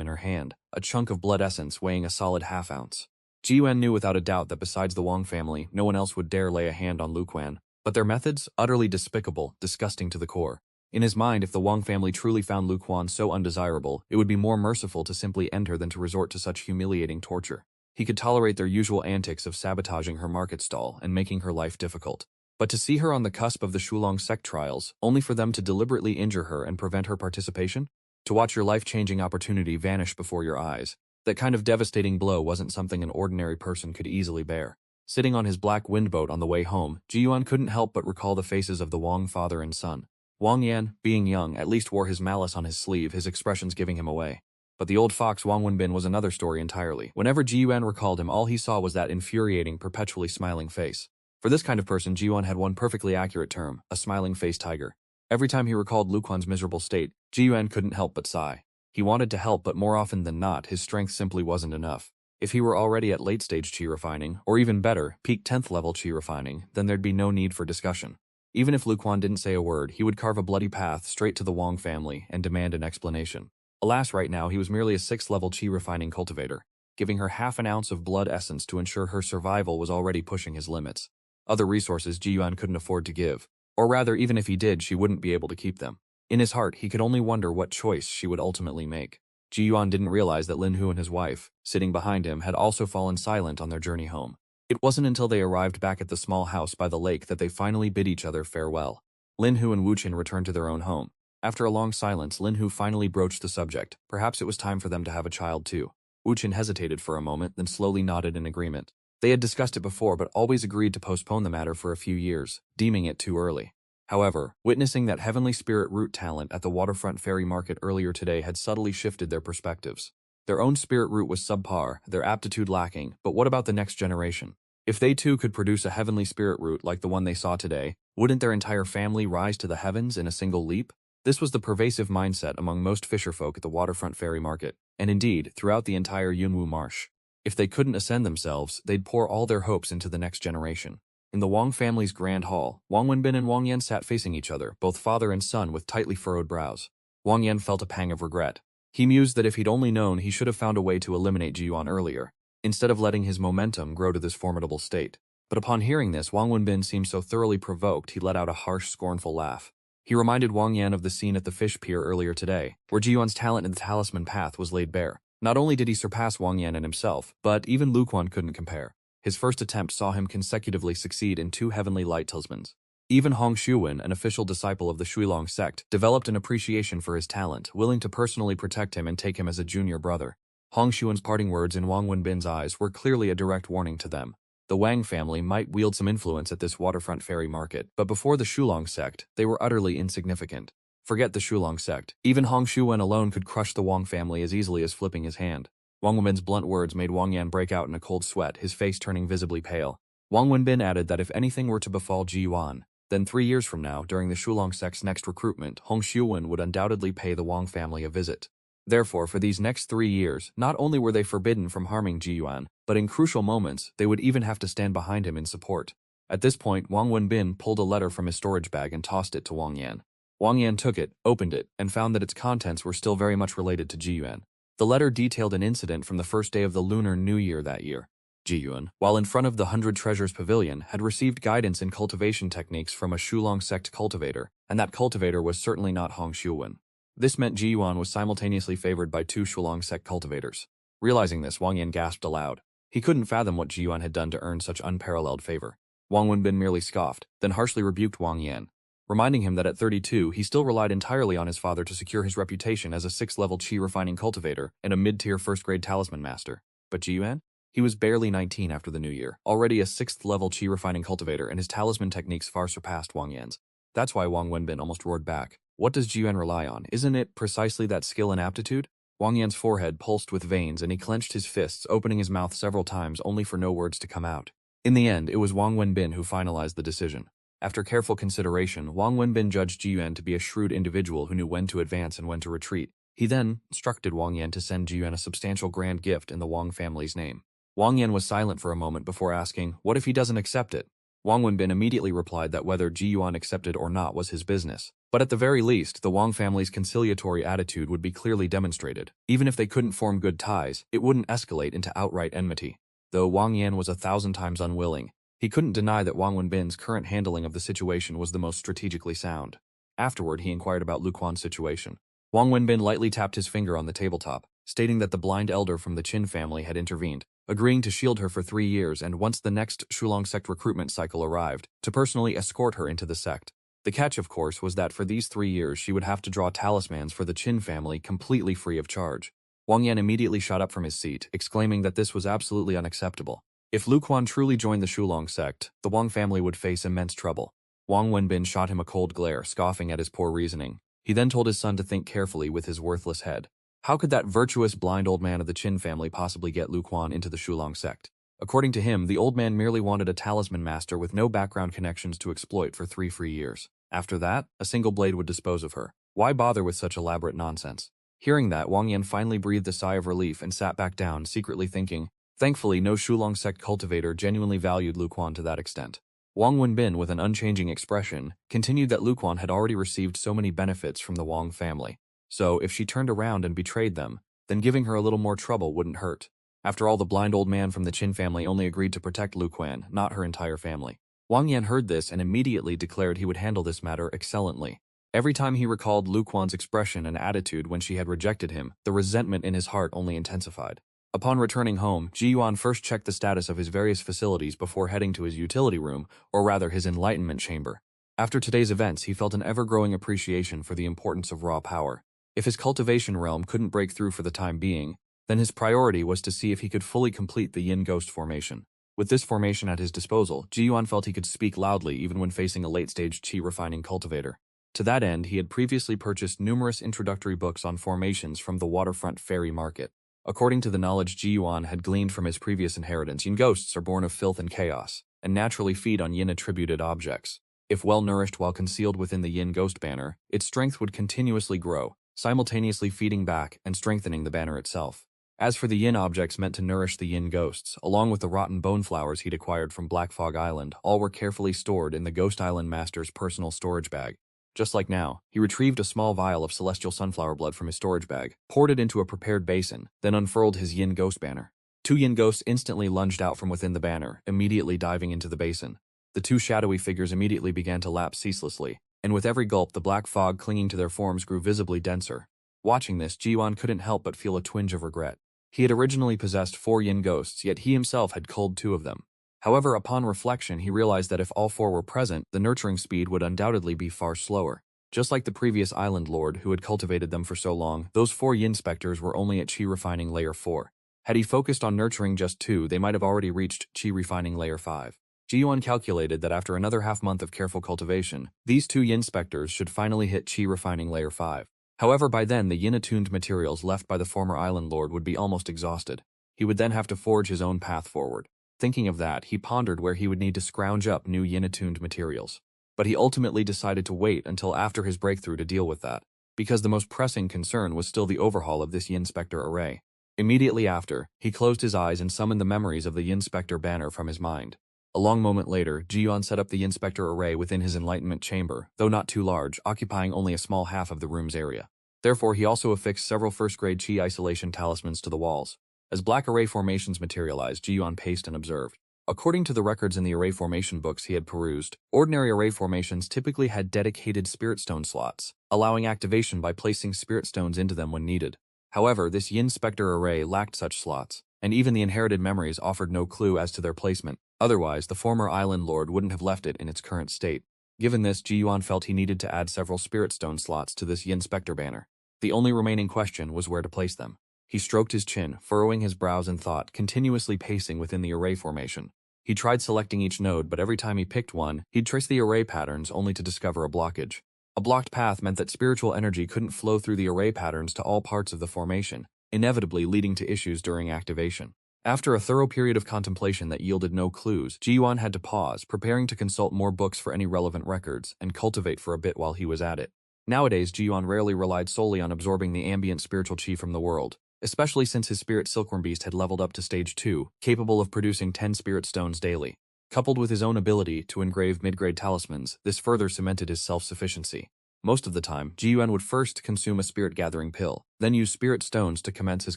in her hand, a chunk of blood essence weighing a solid half-ounce. Ji Yuan knew without a doubt that besides the Wang family, no one else would dare lay a hand on Lu Quan, but their methods, utterly despicable, disgusting to the core. In his mind, if the Wang family truly found Lu Quan so undesirable, it would be more merciful to simply end her than to resort to such humiliating torture. He could tolerate their usual antics of sabotaging her market stall and making her life difficult. But to see her on the cusp of the Shulong sect trials, only for them to deliberately injure her and prevent her participation? To watch your life-changing opportunity vanish before your eyes. That kind of devastating blow wasn't something an ordinary person could easily bear. Sitting on his black windboat on the way home, Ji Yuan couldn't help but recall the faces of the Wang father and son. Wang Yan, being young, at least wore his malice on his sleeve, his expressions giving him away. But the old fox Wang Wenbin was another story entirely. Whenever Ji Yuan recalled him, all he saw was that infuriating, perpetually smiling face. For this kind of person, Ji Yuan had one perfectly accurate term, a smiling-faced tiger. Every time he recalled Lu Quan's miserable state, Ji Yuan couldn't help but sigh. He wanted to help, but more often than not, his strength simply wasn't enough. If he were already at late-stage qi refining, or even better, peak 10th level qi refining, then there'd be no need for discussion. Even if Lu Quan didn't say a word, he would carve a bloody path straight to the Wang family and demand an explanation. Alas, right now, he was merely a 6th level qi refining cultivator. Giving her half an ounce of blood essence to ensure her survival was already pushing his limits. Other resources Ji Yuan couldn't afford to give. Or rather, even if he did, she wouldn't be able to keep them. In his heart, he could only wonder what choice she would ultimately make. Ji Yuan didn't realize that Lin Hu and his wife, sitting behind him, had also fallen silent on their journey home. It wasn't until they arrived back at the small house by the lake that they finally bid each other farewell. Lin Hu and Wu Qin returned to their own home. After a long silence, Lin Hu finally broached the subject. Perhaps it was time for them to have a child too. Wu Qin hesitated for a moment, then slowly nodded in agreement. They had discussed it before, but always agreed to postpone the matter for a few years, deeming it too early. However, witnessing that heavenly spirit root talent at the waterfront ferry market earlier today had subtly shifted their perspectives. Their own spirit root was subpar, their aptitude lacking, but what about the next generation? If they too could produce a heavenly spirit root like the one they saw today, wouldn't their entire family rise to the heavens in a single leap? This was the pervasive mindset among most fisherfolk at the waterfront ferry market, and indeed, throughout the entire Yunwu marsh. If they couldn't ascend themselves, they'd pour all their hopes into the next generation. In the Wang family's grand hall, Wang Wenbin and Wang Yan sat facing each other, both father and son with tightly furrowed brows. Wang Yan felt a pang of regret. He mused that if he'd only known, he should have found a way to eliminate Ji Yuan earlier, instead of letting his momentum grow to this formidable state. But upon hearing this, Wang Wenbin seemed so thoroughly provoked he let out a harsh, scornful laugh. He reminded Wang Yan of the scene at the fish pier earlier today, where Ji Yuan's talent in the talisman path was laid bare. Not only did he surpass Wang Yan and himself, but even Lu Quan couldn't compare. His first attempt saw him consecutively succeed in 2 heavenly light talismans. Even Hong Shuwen, an official disciple of the Shuilong sect, developed an appreciation for his talent, willing to personally protect him and take him as a junior brother. Hong Shuwen's parting words in Wang Wenbin's eyes were clearly a direct warning to them. The Wang family might wield some influence at this waterfront ferry market, but before the Shulong sect, they were utterly insignificant. Forget the Shulong sect. Even Hong Shuwen alone could crush the Wang family as easily as flipping his hand. Wang Wenbin's blunt words made Wang Yan break out in a cold sweat, his face turning visibly pale. Wang Wenbin added that if anything were to befall Ji Yuan, then 3 years from now, during the Shulong sect's next recruitment, Hong Shuwen would undoubtedly pay the Wang family a visit. Therefore, for these next 3 years, not only were they forbidden from harming Ji Yuan, but in crucial moments, they would even have to stand behind him in support. At this point, Wang Wenbin pulled a letter from his storage bag and tossed it to Wang Yan. Wang Yan took it, opened it, and found that its contents were still very much related to Ji Yuan. The letter detailed an incident from the first day of the Lunar New Year that year. Ji Yuan, while in front of the 100 Treasures Pavilion, had received guidance in cultivation techniques from a Shulong sect cultivator, and that cultivator was certainly not Hong Xiuwen. This meant Ji Yuan was simultaneously favored by 2 Shulong sect cultivators. Realizing this, Wang Yan gasped aloud. He couldn't fathom what Ji Yuan had done to earn such unparalleled favor. Wang Wenbin merely scoffed, then harshly rebuked Wang Yan, reminding him that at 32, he still relied entirely on his father to secure his reputation as a 6th-level qi refining cultivator and a mid-tier first-grade talisman master. But Ji Yuan? He was barely 19 after the new year, already a 6th-level qi refining cultivator, and his talisman techniques far surpassed Wang Yan's. That's why Wang Wenbin almost roared back. What does Ji Yuan rely on? Isn't it precisely that skill and aptitude? Wang Yan's forehead pulsed with veins, and he clenched his fists, opening his mouth several times only for no words to come out. In the end, it was Wang Wenbin who finalized the decision. After careful consideration, Wang Wenbin judged Ji Yuan to be a shrewd individual who knew when to advance and when to retreat. He then instructed Wang Yan to send Ji Yuan a substantial grand gift in the Wang family's name. Wang Yan was silent for a moment before asking, "What if he doesn't accept it?" Wang Wenbin immediately replied that whether Ji Yuan accepted or not was his business. But at the very least, the Wang family's conciliatory attitude would be clearly demonstrated. Even if they couldn't form good ties, it wouldn't escalate into outright enmity. Though Wang Yan was 1,000 times unwilling, he couldn't deny that Wang Wenbin's current handling of the situation was the most strategically sound. Afterward, he inquired about Lu Quan's situation. Wang Wenbin lightly tapped his finger on the tabletop, stating that the blind elder from the Qin family had intervened, agreeing to shield her for 3 years and once the next Shulong sect recruitment cycle arrived, to personally escort her into the sect. The catch, of course, was that for these 3 years she would have to draw talismans for the Qin family completely free of charge. Wang Yan immediately shot up from his seat, exclaiming that this was absolutely unacceptable. If Lu Quan truly joined the Shulong sect, the Wang family would face immense trouble. Wang Wenbin shot him a cold glare, scoffing at his poor reasoning. He then told his son to think carefully with his worthless head. How could that virtuous blind old man of the Qin family possibly get Lu Quan into the Shulong sect? According to him, the old man merely wanted a talisman master with no background connections to exploit for 3 free years. After that, a single blade would dispose of her. Why bother with such elaborate nonsense? Hearing that, Wang Yan finally breathed a sigh of relief and sat back down, secretly thinking, thankfully no Shulong sect cultivator genuinely valued Lu Quan to that extent. Wang Wenbin, with an unchanging expression, continued that Lu Quan had already received so many benefits from the Wang family. So, if she turned around and betrayed them, then giving her a little more trouble wouldn't hurt. After all, the blind old man from the Qin family only agreed to protect Lu Quan, not her entire family. Wang Yan heard this and immediately declared he would handle this matter excellently. Every time he recalled Lu Quan's expression and attitude when she had rejected him, the resentment in his heart only intensified. Upon returning home, Ji Yuan first checked the status of his various facilities before heading to his utility room, or rather his enlightenment chamber. After today's events, he felt an ever-growing appreciation for the importance of raw power. If his cultivation realm couldn't break through for the time being, then his priority was to see if he could fully complete the Yin Ghost formation. With this formation at his disposal, Ji Yuan felt he could speak loudly even when facing a late-stage qi refining cultivator. To that end, he had previously purchased numerous introductory books on formations from the waterfront fairy market. According to the knowledge Ji Yuan had gleaned from his previous inheritance, Yin ghosts are born of filth and chaos, and naturally feed on Yin-attributed objects. If well-nourished while concealed within the Yin Ghost banner, its strength would continuously grow, simultaneously feeding back and strengthening the banner itself. As for the Yin objects meant to nourish the Yin ghosts, along with the rotten bone flowers he'd acquired from Black Fog Island, all were carefully stored in the Ghost Island Master's personal storage bag. Just like now, he retrieved a small vial of celestial sunflower blood from his storage bag, poured it into a prepared basin, then unfurled his Yin Ghost banner. 2 Yin ghosts instantly lunged out from within the banner, immediately diving into the basin. The 2 shadowy figures immediately began to lap ceaselessly, and with every gulp the black fog clinging to their forms grew visibly denser. Watching this, Ji Yuan couldn't help but feel a twinge of regret. He had originally possessed 4 Yin ghosts, yet he himself had culled 2 of them. However, upon reflection, he realized that if all 4 were present, the nurturing speed would undoubtedly be far slower. Just like the previous island lord who had cultivated them for so long, those 4 Yin specters were only at Qi refining layer 4. Had he focused on nurturing just 2, they might have already reached Qi refining layer 5. Ji Yuan calculated that after another half-month of careful cultivation, these 2 Yin specters should finally hit Qi refining layer 5. However, by then the Yin-attuned materials left by the former island lord would be almost exhausted. He would then have to forge his own path forward. Thinking of that, he pondered where he would need to scrounge up new Yin-attuned materials. But he ultimately decided to wait until after his breakthrough to deal with that. because the most pressing concern was still the overhaul of this Yin-Spectre array. Immediately after, he closed his eyes and summoned the memories of the Yin-Spectre banner from his mind. A long moment later, Ji-Yuan set up the Yin-Spectre array within his enlightenment chamber, though not too large, occupying only a small half of the room's area. Therefore, he also affixed several first-grade Qi isolation talismans to the walls. As black array formations materialized, Ji-Yuan paced and observed. According to the records in the array formation books he had perused, ordinary array formations typically had dedicated spirit stone slots, allowing activation by placing spirit stones into them when needed. However, this Yin-Spectre array lacked such slots, and even the inherited memories offered no clue as to their placement. Otherwise, the former island lord wouldn't have left it in its current state. Given this, Ji-Yuan felt he needed to add several spirit stone slots to this Yin-Spectre banner. The only remaining question was where to place them. He stroked his chin, furrowing his brows in thought, continuously pacing within the array formation. He tried selecting each node, but every time he picked one, he'd trace the array patterns only to discover a blockage. A blocked path meant that spiritual energy couldn't flow through the array patterns to all parts of the formation, inevitably leading to issues during activation. After a thorough period of contemplation that yielded no clues, Ji-Yuan had to pause, preparing to consult more books for any relevant records, and cultivate for a bit while he was at it. Nowadays, Ji-Yuan rarely relied solely on absorbing the ambient spiritual qi from the world, especially since his spirit silkworm beast had leveled up to stage 2, capable of producing 10 spirit stones daily. Coupled with his own ability to engrave mid-grade talismans, this further cemented his self-sufficiency. Most of the time, Ji-Yuan would first consume a spirit-gathering pill, then use spirit stones to commence his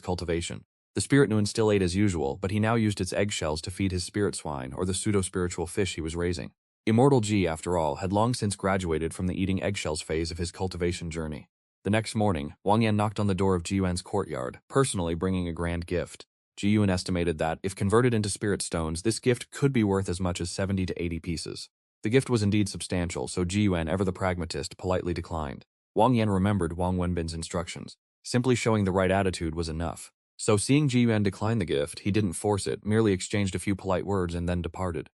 cultivation. The spirit Nuan still ate as usual, but he now used its eggshells to feed his spirit swine or the pseudo-spiritual fish he was raising. Immortal Ji, after all, had long since graduated from the eating eggshells phase of his cultivation journey. The next morning, Wang Yan knocked on the door of Ji-Yuan's courtyard, personally bringing a grand gift. Ji-Yuan estimated that, if converted into spirit stones, this gift could be worth as much as 70 to 80 pieces. The gift was indeed substantial, so Ji-Yuan, ever the pragmatist, politely declined. Wang Yan remembered Wang Wenbin's instructions. Simply showing the right attitude was enough. So seeing Ji-Yuan decline the gift, he didn't force it, merely exchanged a few polite words and then departed.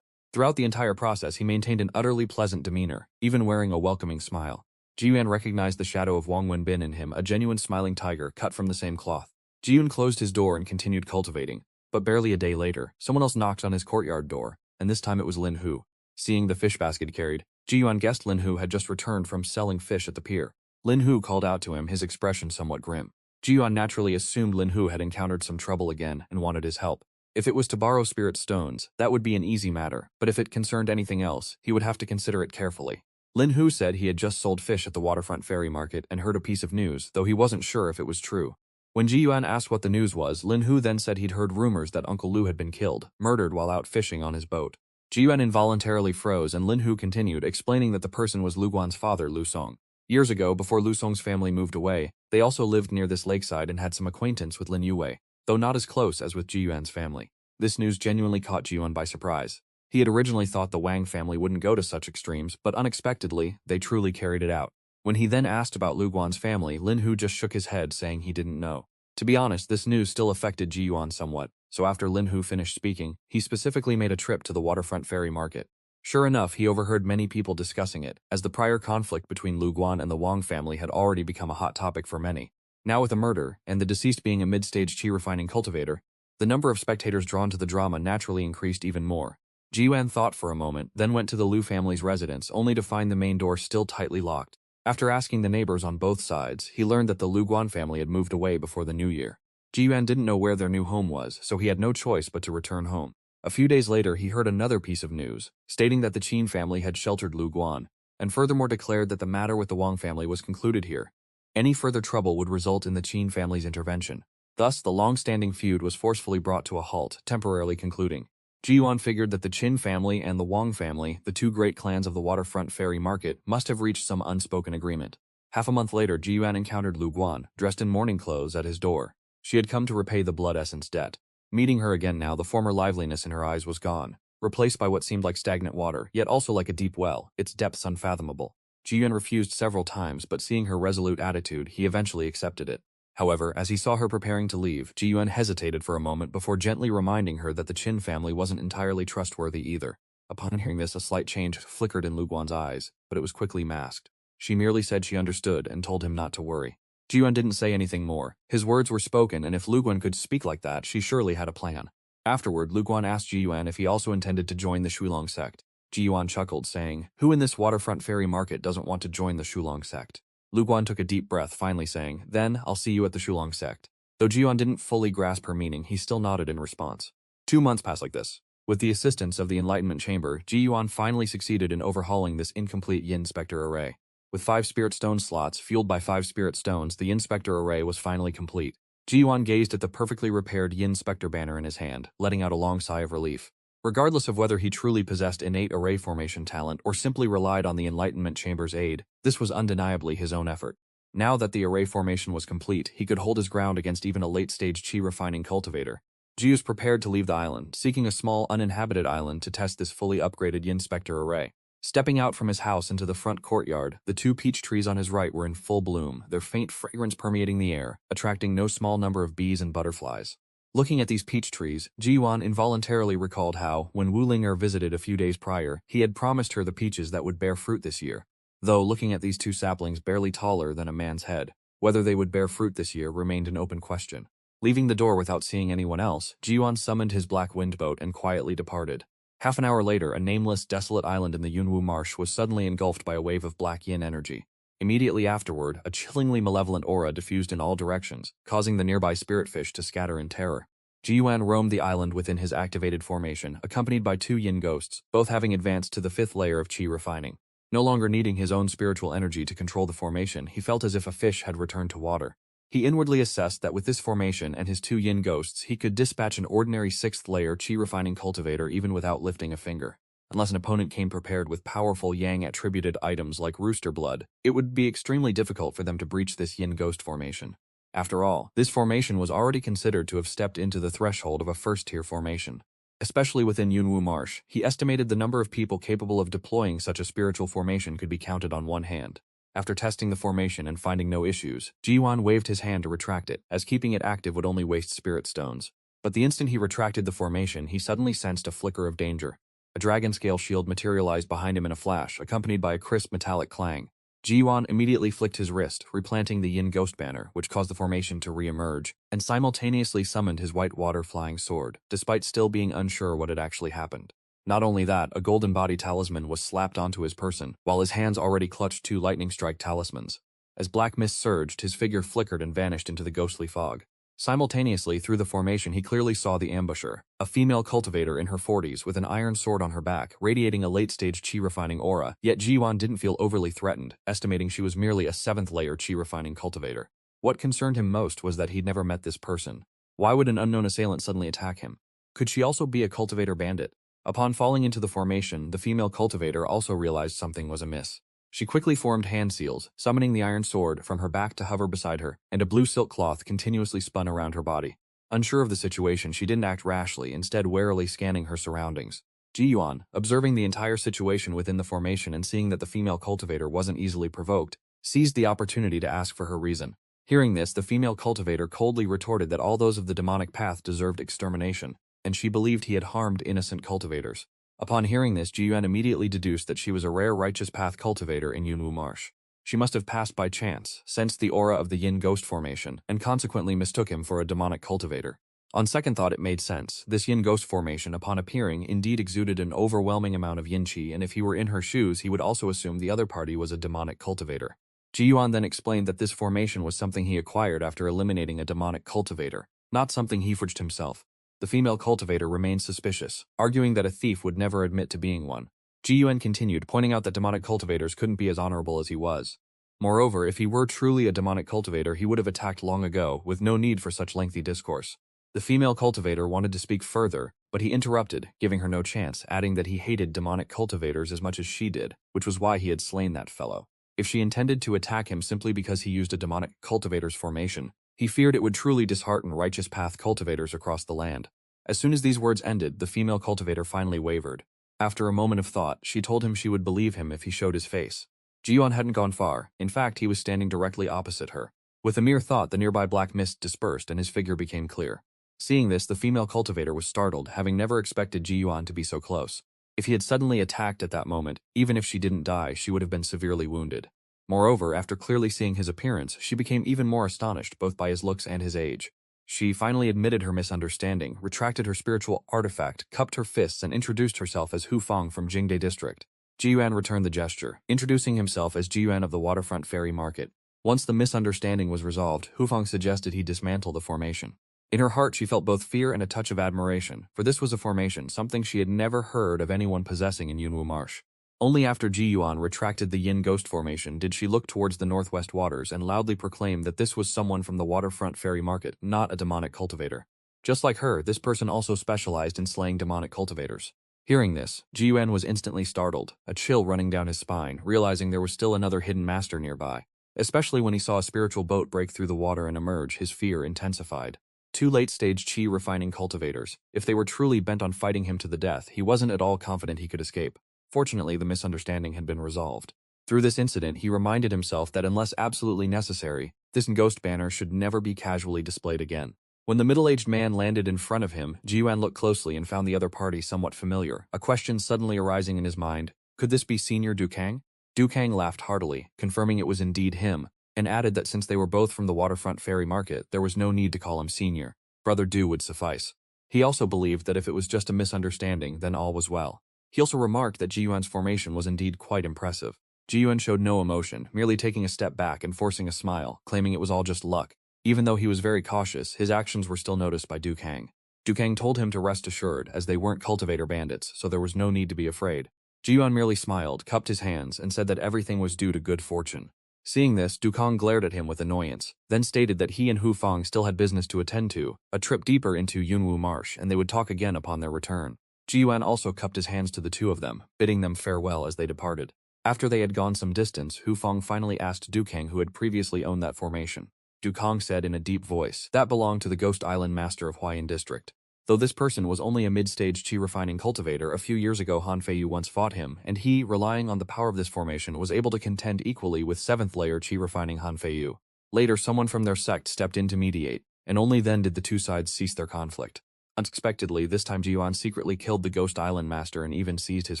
Throughout the entire process, he maintained an utterly pleasant demeanor, even wearing a welcoming smile. Ji-Yuan recognized the shadow of Wang Wenbin in him, a genuine smiling tiger cut from the same cloth. Ji-Yuan closed his door and continued cultivating, but barely a day later, someone else knocked on his courtyard door, and this time it was Lin Hu. Seeing the fish basket carried, Ji-Yuan guessed Lin Hu had just returned from selling fish at the pier. Lin Hu called out to him, his expression somewhat grim. Ji-Yuan naturally assumed Lin Hu had encountered some trouble again and wanted his help. If it was to borrow spirit stones, that would be an easy matter, but if it concerned anything else, he would have to consider it carefully. Lin Hu said he had just sold fish at the waterfront ferry market and heard a piece of news, though he wasn't sure if it was true. When Ji-Yuan asked what the news was, Lin Hu then said he'd heard rumors that Uncle Lu had been killed, murdered while out fishing on his boat. Ji-Yuan involuntarily froze and Lin Hu continued, explaining that the person was Lu Guan's father, Lu Song. Years ago, before Lu Song's family moved away, they also lived near this lakeside and had some acquaintance with Lin Yue, though not as close as with Ji-Yuan's family. This news genuinely caught Ji-Yuan by surprise. He had originally thought the Wang family wouldn't go to such extremes, but unexpectedly, they truly carried it out. When he then asked about Lu Guan's family, Lin Hu just shook his head, saying he didn't know. To be honest, this news still affected Ji-Yuan somewhat, so after Lin Hu finished speaking, he specifically made a trip to the waterfront ferry market. Sure enough, he overheard many people discussing it, as the prior conflict between Lu Guan and the Wang family had already become a hot topic for many. Now with a murder, and the deceased being a mid-stage qi refining cultivator, the number of spectators drawn to the drama naturally increased even more. Ji-Yuan thought for a moment, then went to the Lu family's residence, only to find the main door still tightly locked. After asking the neighbors on both sides, he learned that the Lu Guan family had moved away before the new year. Ji-Yuan didn't know where their new home was, so he had no choice but to return home. A few days later, he heard another piece of news, stating that the Qin family had sheltered Lu Guan, and furthermore declared that the matter with the Wang family was concluded here. Any further trouble would result in the Qin family's intervention. Thus, the long-standing feud was forcefully brought to a halt, temporarily concluding. Ji-Yuan figured that the Qin family and the Wang family, the two great clans of the waterfront ferry market, must have reached some unspoken agreement. Half a month later, Ji-Yuan encountered Lu Guan, dressed in morning clothes, at his door. She had come to repay the blood essence debt. Meeting her again now, the former liveliness in her eyes was gone, replaced by what seemed like stagnant water, yet also like a deep well, its depths unfathomable. Ji-Yuan refused several times, but seeing her resolute attitude, he eventually accepted it. However, as he saw her preparing to leave, Ji-Yuan hesitated for a moment before gently reminding her that the Qin family wasn't entirely trustworthy either. Upon hearing this, a slight change flickered in Lu Guan's eyes, but it was quickly masked. She merely said she understood and told him not to worry. Ji-Yuan didn't say anything more. His words were spoken, and if Lu Guan could speak like that, she surely had a plan. Afterward, Lu Guan asked Ji-Yuan if he also intended to join the Shulong sect. Ji-Yuan chuckled, saying, "Who in this waterfront ferry market doesn't want to join the Shulong sect?" Lu Guan took a deep breath, finally saying, "Then, I'll see you at the Shulong sect." Though Ji-yuan didn't fully grasp her meaning, he still nodded in response. 2 months passed like this. With the assistance of the Enlightenment Chamber, Ji-yuan finally succeeded in overhauling this incomplete Yin Spectre array. With 5 Spirit Stone slots, fueled by 5 Spirit Stones, the Yin Spectre array was finally complete. Ji-yuan gazed at the perfectly repaired Yin Spectre banner in his hand, letting out a long sigh of relief. Regardless of whether he truly possessed innate array formation talent or simply relied on the Enlightenment Chamber's aid, this was undeniably his own effort. Now that the array formation was complete, he could hold his ground against even a late-stage chi-refining cultivator. Ji was prepared to leave the island, seeking a small, uninhabited island to test this fully upgraded Yin Spectre array. Stepping out from his house into the front courtyard, the 2 peach trees on his right were in full bloom, their faint fragrance permeating the air, attracting no small number of bees and butterflies. Looking at these peach trees, Ji-yuan involuntarily recalled how, when Wu Ling'er visited a few days prior, he had promised her the peaches that would bear fruit this year. Though, looking at these 2 saplings barely taller than a man's head, whether they would bear fruit this year remained an open question. Leaving the door without seeing anyone else, Ji-yuan summoned his black wind boat and quietly departed. Half an hour later, a nameless, desolate island in the Yunwu Marsh was suddenly engulfed by a wave of black yin energy. Immediately afterward, a chillingly malevolent aura diffused in all directions, causing the nearby spiritfish to scatter in terror. Ji-yuan roamed the island within his activated formation, accompanied by 2 yin ghosts, both having advanced to the 5th layer of chi refining. No longer needing his own spiritual energy to control the formation, he felt as if a fish had returned to water. He inwardly assessed that with this formation and his 2 yin ghosts, he could dispatch an ordinary 6th layer chi-refining cultivator even without lifting a finger. Unless an opponent came prepared with powerful yang-attributed items like rooster blood, it would be extremely difficult for them to breach this yin ghost formation. After all, this formation was already considered to have stepped into the threshold of a first-tier formation. Especially within Yunwu Marsh, he estimated the number of people capable of deploying such a spiritual formation could be counted on one hand. After testing the formation and finding no issues, Ji-yuan waved his hand to retract it, as keeping it active would only waste spirit stones. But the instant he retracted the formation, he suddenly sensed a flicker of danger. A dragon scale shield materialized behind him in a flash, accompanied by a crisp metallic clang. Ji-yuan immediately flicked his wrist, replanting the Yin Ghost banner, which caused the formation to re-emerge, and simultaneously summoned his white water flying sword, despite still being unsure what had actually happened. Not only that, a golden body talisman was slapped onto his person, while his hands already clutched 2 lightning strike talismans. As black mist surged, his figure flickered and vanished into the ghostly fog. Simultaneously, through the formation, he clearly saw the ambusher, a female cultivator in her 40s with an iron sword on her back, radiating a late-stage chi-refining aura, yet Ji-yuan didn't feel overly threatened, estimating she was merely a 7th-layer chi-refining cultivator. What concerned him most was that he'd never met this person. Why would an unknown assailant suddenly attack him? Could she also be a cultivator bandit? Upon falling into the formation, the female cultivator also realized something was amiss. She quickly formed hand seals, summoning the iron sword from her back to hover beside her, and a blue silk cloth continuously spun around her body. Unsure of the situation, she didn't act rashly, instead warily scanning her surroundings. Ji-yuan, observing the entire situation within the formation and seeing that the female cultivator wasn't easily provoked, seized the opportunity to ask for her reason. Hearing this, the female cultivator coldly retorted that all those of the demonic path deserved extermination, and she believed he had harmed innocent cultivators. Upon hearing this, Ji-yuan immediately deduced that she was a rare righteous path cultivator in Yunwu Marsh. She must have passed by chance, sensed the aura of the Yin Ghost formation, and consequently mistook him for a demonic cultivator. On second thought, it made sense. This Yin Ghost formation, upon appearing, indeed exuded an overwhelming amount of Yin Qi, and if he were in her shoes, he would also assume the other party was a demonic cultivator. Ji-yuan then explained that this formation was something he acquired after eliminating a demonic cultivator, not something he forged himself. The female cultivator remained suspicious, arguing that a thief would never admit to being one. Ji-yuan continued, pointing out that demonic cultivators couldn't be as honorable as he was. Moreover, if he were truly a demonic cultivator, he would have attacked long ago, with no need for such lengthy discourse. The female cultivator wanted to speak further, but he interrupted, giving her no chance, adding that he hated demonic cultivators as much as she did, which was why he had slain that fellow. If she intended to attack him simply because he used a demonic cultivator's formation, he feared it would truly dishearten righteous path cultivators across the land. As soon as these words ended, the female cultivator finally wavered. After a moment of thought, she told him she would believe him if he showed his face. Ji-yuan hadn't gone far. In fact, he was standing directly opposite her. With a mere thought, the nearby black mist dispersed and his figure became clear. Seeing this, the female cultivator was startled, having never expected Ji-yuan to be so close. If he had suddenly attacked at that moment, even if she didn't die, she would have been severely wounded. Moreover, after clearly seeing his appearance, she became even more astonished both by his looks and his age. She finally admitted her misunderstanding, retracted her spiritual artifact, cupped her fists, and introduced herself as Hu Fang from Jingde District. Ji-yuan returned the gesture, introducing himself as Ji-yuan of the waterfront ferry market. Once the misunderstanding was resolved, Hufang suggested he dismantle the formation. In her heart, she felt both fear and a touch of admiration, for this was a formation, something she had never heard of anyone possessing in Yunwu Marsh. Only after Ji Yuan retracted the Yin Ghost Formation did she look towards the northwest waters and loudly proclaim that this was someone from the waterfront ferry market, not a demonic cultivator. Just like her, this person also specialized in slaying demonic cultivators. Hearing this, Ji Yuan was instantly startled, a chill running down his spine, realizing there was still another hidden master nearby. Especially when he saw a spiritual boat break through the water and emerge, his fear intensified. Two late-stage chi refining cultivators. If they were truly bent on fighting him to the death, he wasn't at all confident he could escape. Fortunately, the misunderstanding had been resolved. Through this incident, he reminded himself that unless absolutely necessary, this ghost banner should never be casually displayed again. When the middle-aged man landed in front of him, Ji Yuan looked closely and found the other party somewhat familiar, a question suddenly arising in his mind. Could this be Senior Du Kang? Du Kang laughed heartily, confirming it was indeed him, and added that since they were both from the waterfront ferry market, there was no need to call him Senior. Brother Du would suffice. He also believed that if it was just a misunderstanding, then all was well. He also remarked that Ji Yuan's formation was indeed quite impressive. Ji Yuan showed no emotion, merely taking a step back and forcing a smile, claiming it was all just luck. Even though he was very cautious, his actions were still noticed by Du Kang. Du Kang told him to rest assured, as they weren't cultivator bandits, so there was no need to be afraid. Ji Yuan merely smiled, cupped his hands, and said that everything was due to good fortune. Seeing this, Du Kang glared at him with annoyance, then stated that he and Hufang still had business to attend to, a trip deeper into Yunwu Marsh, and they would talk again upon their return. Ji Yuan also cupped his hands to the two of them, bidding them farewell as they departed. After they had gone some distance, Hufang finally asked Du Kang who had previously owned that formation. Du Kang said in a deep voice, that belonged to the Ghost Island Master of Huayan District. Though this person was only a mid-stage chi refining cultivator, a few years ago Han Feiyu once fought him, and he, relying on the power of this formation, was able to contend equally with 7th layer chi refining Han Feiyu. Later, someone from their sect stepped in to mediate, and only then did the two sides cease their conflict. Unexpectedly, this time Ji Yuan secretly killed the Ghost Island Master and even seized his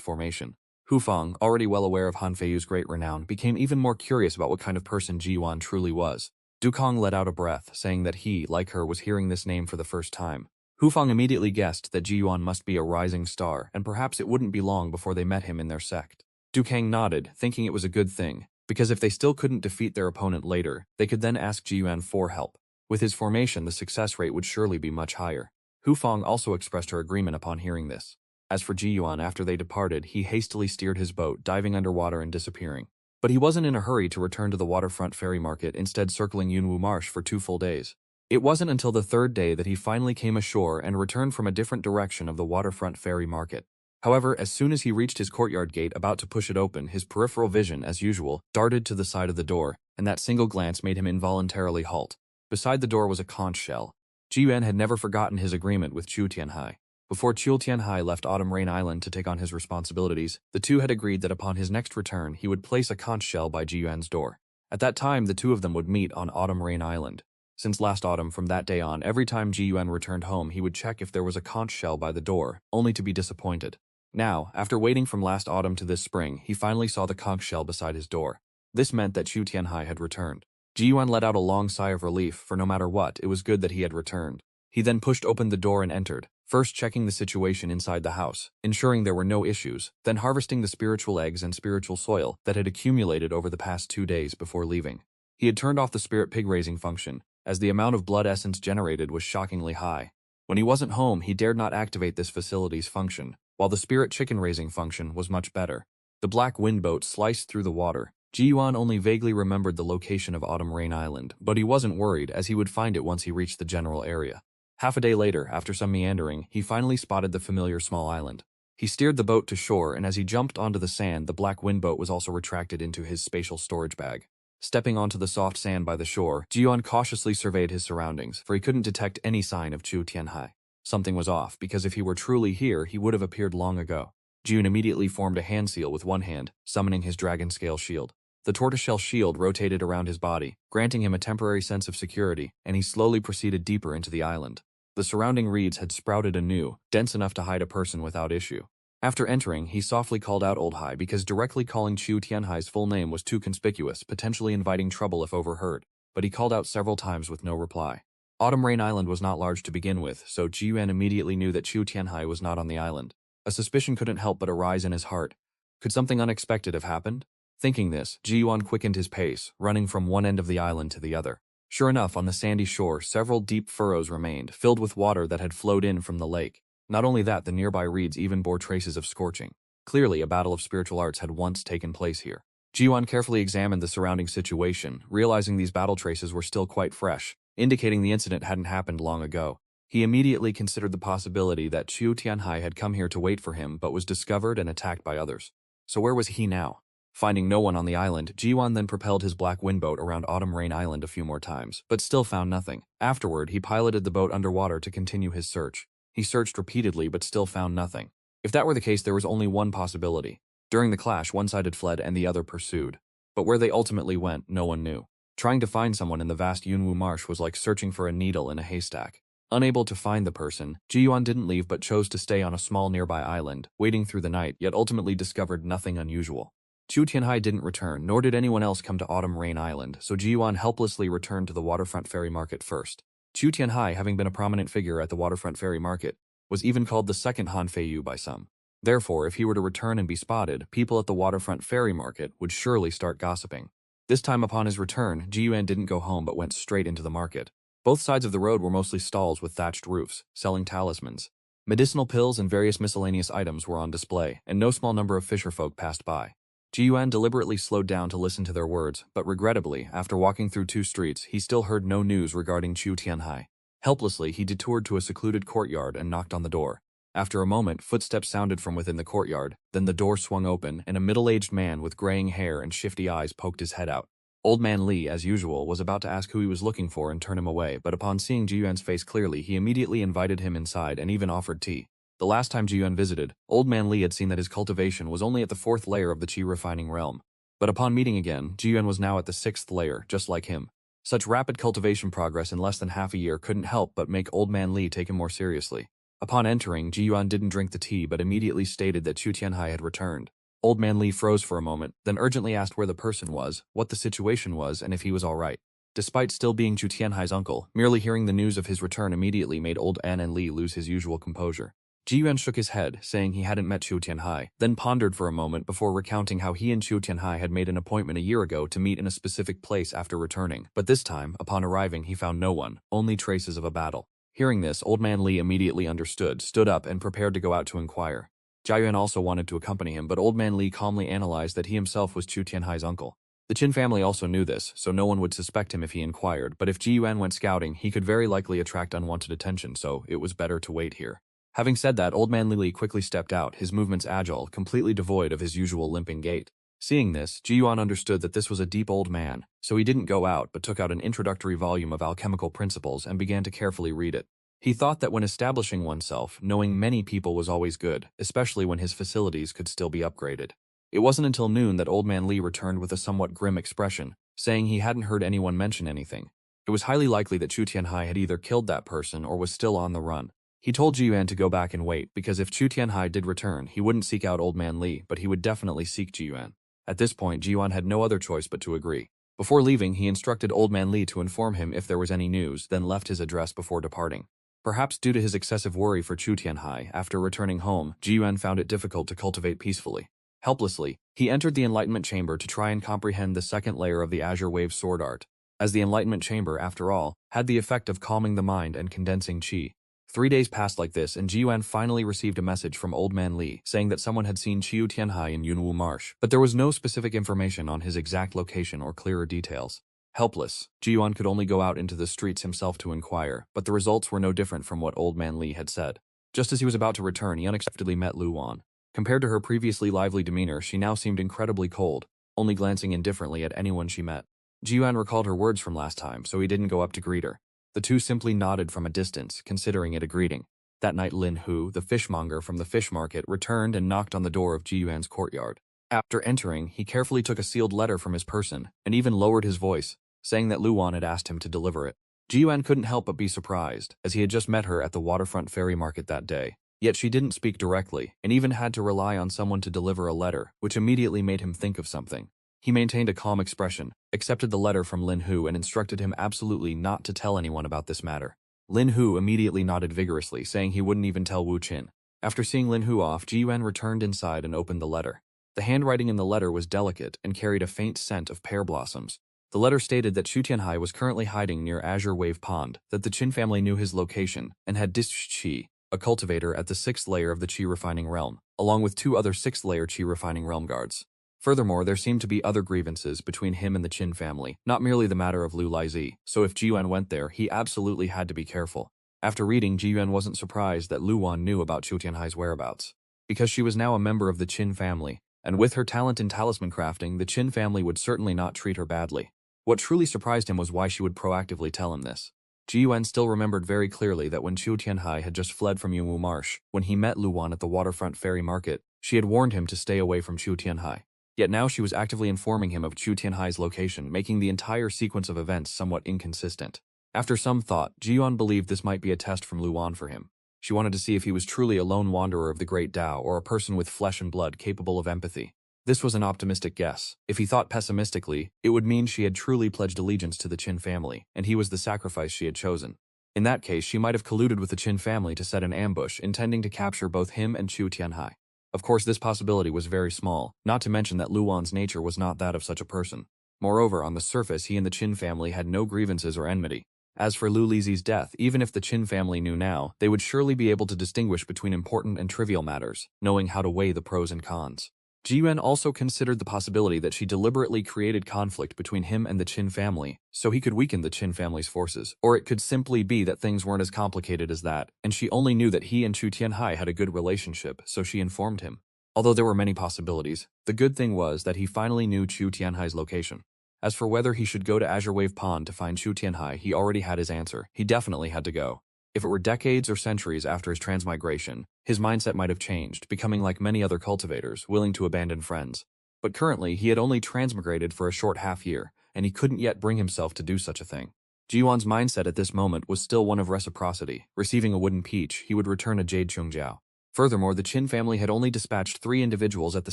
formation. Hufang, already well aware of Han Feiyu's great renown, became even more curious about what kind of person Ji Yuan truly was. Du Kang let out a breath, saying that he, like her, was hearing this name for the first time. Hufang immediately guessed that Ji Yuan must be a rising star, and perhaps it wouldn't be long before they met him in their sect. Du Kang nodded, thinking it was a good thing, because if they still couldn't defeat their opponent later, they could then ask Ji Yuan for help. With his formation, the success rate would surely be much higher. Hufang also expressed her agreement upon hearing this. As for Ji Yuan, after they departed, he hastily steered his boat, diving underwater and disappearing. But he wasn't in a hurry to return to the waterfront ferry market, instead circling Yunwu Marsh for 2 full days. It wasn't until the 3rd day that he finally came ashore and returned from a different direction of the waterfront ferry market. However, as soon as he reached his courtyard gate about to push it open, his peripheral vision, as usual, darted to the side of the door, and that single glance made him involuntarily halt. Beside the door was a conch shell. Ji Yuan had never forgotten his agreement with Chu Tianhai. Before Chu Tianhai left Autumn Rain Island to take on his responsibilities, the two had agreed that upon his next return he would place a conch shell by Ji Yuan's door. At that time, the two of them would meet on Autumn Rain Island. Since last autumn, from that day on, every time Ji Yuan returned home, he would check if there was a conch shell by the door, only to be disappointed. Now, after waiting from last autumn to this spring, he finally saw the conch shell beside his door. This meant that Chu Tianhai had returned. Ji Yuan let out a long sigh of relief, for no matter what, it was good that he had returned. He then pushed open the door and entered, first checking the situation inside the house, ensuring there were no issues, then harvesting the spiritual eggs and spiritual soil that had accumulated over the past 2 days before leaving. He had turned off the spirit pig raising function, as the amount of blood essence generated was shockingly high. When he wasn't home, he dared not activate this facility's function, while the spirit chicken raising function was much better. The black wind boat sliced through the water. Ji Yuan only vaguely remembered the location of Autumn Rain Island, but he wasn't worried as he would find it once he reached the general area. Half a day later, after some meandering, he finally spotted the familiar small island. He steered the boat to shore, and as he jumped onto the sand, the black wind boat was also retracted into his spatial storage bag. Stepping onto the soft sand by the shore, Ji Yuan cautiously surveyed his surroundings, for he couldn't detect any sign of Chu Tianhai. Something was off, because if he were truly here, he would have appeared long ago. Ji Yuan immediately formed a hand seal with one hand, summoning his dragon scale shield. The tortoiseshell shield rotated around his body, granting him a temporary sense of security, and he slowly proceeded deeper into the island. The surrounding reeds had sprouted anew, dense enough to hide a person without issue. After entering, he softly called out Old Hai because directly calling Chu Tianhai's full name was too conspicuous, potentially inviting trouble if overheard, but he called out several times with no reply. Autumn Rain Island was not large to begin with, so Ji Yuan immediately knew that Chu Tianhai was not on the island. A suspicion couldn't help but arise in his heart. Could something unexpected have happened? Thinking this, Ji Yuan quickened his pace, running from one end of the island to the other. Sure enough, on the sandy shore, several deep furrows remained, filled with water that had flowed in from the lake. Not only that, the nearby reeds even bore traces of scorching. Clearly, a battle of spiritual arts had once taken place here. Ji Yuan carefully examined the surrounding situation, realizing these battle traces were still quite fresh, indicating the incident hadn't happened long ago. He immediately considered the possibility that Qiu Tianhai had come here to wait for him but was discovered and attacked by others. So where was he now? Finding no one on the island, Ji Yuan then propelled his black wind boat around Autumn Rain Island a few more times, but still found nothing. Afterward, he piloted the boat underwater to continue his search. He searched repeatedly but still found nothing. If that were the case, there was only one possibility. During the clash, one side had fled and the other pursued. But where they ultimately went, no one knew. Trying to find someone in the vast Yunwu marsh was like searching for a needle in a haystack. Unable to find the person, Ji Yuan didn't leave but chose to stay on a small nearby island, waiting through the night, yet ultimately discovered nothing unusual. Qiu Tianhai didn't return, nor did anyone else come to Autumn Rain Island, so Ji Yuan helplessly returned to the waterfront ferry market first. Qiu Tianhai, having been a prominent figure at the waterfront ferry market, was even called the second Han Feiyu by some. Therefore, if he were to return and be spotted, people at the waterfront ferry market would surely start gossiping. This time upon his return, Ji Yuan didn't go home but went straight into the market. Both sides of the road were mostly stalls with thatched roofs, selling talismans. Medicinal pills and various miscellaneous items were on display, and no small number of fisherfolk passed by. Ji Yuan deliberately slowed down to listen to their words, but regrettably, after walking through 2 streets, he still heard no news regarding Qiu Tianhai. Helplessly, he detoured to a secluded courtyard and knocked on the door. After a moment, footsteps sounded from within the courtyard, then the door swung open, and a middle-aged man with graying hair and shifty eyes poked his head out. Old Man Li, as usual, was about to ask who he was looking for and turn him away, but upon seeing Ji Yuan's face clearly, he immediately invited him inside and even offered tea. The last time Ji Yuan visited, Old Man Li had seen that his cultivation was only at the 4th layer of the qi refining realm. But upon meeting again, Ji Yuan was now at the 6th layer, just like him. Such rapid cultivation progress in less than half a year couldn't help but make Old Man Li take him more seriously. Upon entering, Ji Yuan didn't drink the tea but immediately stated that Qiu Tianhai had returned. Old Man Li froze for a moment, then urgently asked where the person was, what the situation was, and if he was all right. Despite still being Qiu Tianhai's uncle, merely hearing the news of his return immediately made Old Man Li lose his usual composure. Ji Yuan shook his head, saying he hadn't met Qiu Tianhai, then pondered for a moment before recounting how he and Qiu Tianhai had made an appointment a year ago to meet in a specific place after returning, but this time, upon arriving, he found no one, only traces of a battle. Hearing this, Old Man Li immediately understood, stood up, and prepared to go out to inquire. Jia Yuan also wanted to accompany him, but Old Man Li calmly analyzed that he himself was Qiu Tianhai's uncle. The Qin family also knew this, so no one would suspect him if he inquired, but if Ji Yuan went scouting, he could very likely attract unwanted attention, so it was better to wait here. Having said that, Old Man Li quickly stepped out, his movements agile, completely devoid of his usual limping gait. Seeing this, Ji Yuan understood that this was a deep old man, so he didn't go out but took out an introductory volume of alchemical principles and began to carefully read it. He thought that when establishing oneself, knowing many people was always good, especially when his facilities could still be upgraded. It wasn't until noon that Old Man Li returned with a somewhat grim expression, saying he hadn't heard anyone mention anything. It was highly likely that Qiu Tianhai had either killed that person or was still on the run. He told Ji Yuan to go back and wait, because if Qiu Tianhai did return, he wouldn't seek out Old Man Li, but he would definitely seek Ji Yuan. At this point, Ji Yuan had no other choice but to agree. Before leaving, he instructed Old Man Li to inform him if there was any news, then left his address before departing. Perhaps due to his excessive worry for Qiu Tianhai, after returning home, Ji Yuan found it difficult to cultivate peacefully. Helplessly, he entered the Enlightenment Chamber to try and comprehend the 2nd layer of the Azure Wave Sword Art, as the Enlightenment Chamber, after all, had the effect of calming the mind and condensing qi. 3 days passed like this, and Ji Yuan finally received a message from Old Man Li saying that someone had seen Qiu Tianhai in Yunwu Marsh, but there was no specific information on his exact location or clearer details. Helpless, Ji Yuan could only go out into the streets himself to inquire, but the results were no different from what Old Man Li had said. Just as he was about to return, he unexpectedly met Lu Wan. Compared to her previously lively demeanor, she now seemed incredibly cold, only glancing indifferently at anyone she met. Ji Yuan recalled her words from last time, so he didn't go up to greet her. The two simply nodded from a distance, considering it a greeting. That night Lin Hu, the fishmonger from the fish market, returned and knocked on the door of Ji Yuan's courtyard. After entering, he carefully took a sealed letter from his person, and even lowered his voice, saying that Lu Wan had asked him to deliver it. Ji Yuan couldn't help but be surprised, as he had just met her at the waterfront ferry market that day. Yet she didn't speak directly, and even had to rely on someone to deliver a letter, which immediately made him think of something. He maintained a calm expression, accepted the letter from Lin Hu, and instructed him absolutely not to tell anyone about this matter. Lin Hu immediately nodded vigorously, saying he wouldn't even tell Wu Qin. After seeing Lin Hu off, Ji Yuan returned inside and opened the letter. The handwriting in the letter was delicate and carried a faint scent of pear blossoms. The letter stated that Chu Tianhai was currently hiding near Azure Wave Pond, that the Qin family knew his location, and had dispatched Qi, a cultivator at the 6th layer of the Qi refining realm, along with 2 other 6th layer Qi refining realm guards. Furthermore, there seemed to be other grievances between him and the Qin family, not merely the matter of Lu Laizi, so if Ji Yuan went there, he absolutely had to be careful. After reading, Ji Yuan wasn't surprised that Lu Wan knew about Chu Tianhai's whereabouts. Because she was now a member of the Qin family, and with her talent in talisman crafting, the Qin family would certainly not treat her badly. What truly surprised him was why she would proactively tell him this. Ji Yuan still remembered very clearly that when Chu Tianhai had just fled from Yunwu Marsh, when he met Lu Wan at the waterfront ferry market, she had warned him to stay away from Chu Tianhai. Yet now she was actively informing him of Chu Tianhai's location, making the entire sequence of events somewhat inconsistent. After some thought, Ji Yuan believed this might be a test from Lu Wan for him. She wanted to see if he was truly a lone wanderer of the Great Tao or a person with flesh and blood capable of empathy. This was an optimistic guess. If he thought pessimistically, it would mean she had truly pledged allegiance to the Qin family, and he was the sacrifice she had chosen. In that case, she might have colluded with the Qin family to set an ambush, intending to capture both him and Chu Tianhai. Of course, this possibility was very small, not to mention that Lu Wan's nature was not that of such a person. Moreover, on the surface, he and the Qin family had no grievances or enmity. As for Lu Lizi's death, even if the Qin family knew now, they would surely be able to distinguish between important and trivial matters, knowing how to weigh the pros and cons. Ji Yuan also considered the possibility that she deliberately created conflict between him and the Qin family, so he could weaken the Qin family's forces, or it could simply be that things weren't as complicated as that, and she only knew that he and Chu Tianhai had a good relationship, so she informed him. Although there were many possibilities, the good thing was that he finally knew Chu Tianhai's location. As for whether he should go to Azure Wave Pond to find Chu Tianhai, he already had his answer. He definitely had to go. If it were decades or centuries after his transmigration, his mindset might have changed, becoming like many other cultivators, willing to abandon friends. But currently, he had only transmigrated for a short half-year, and he couldn't yet bring himself to do such a thing. Ji Yuan's mindset at this moment was still one of reciprocity. Receiving a wooden peach, he would return a jade chungjiao. Furthermore, the Qin family had only dispatched 3 individuals at the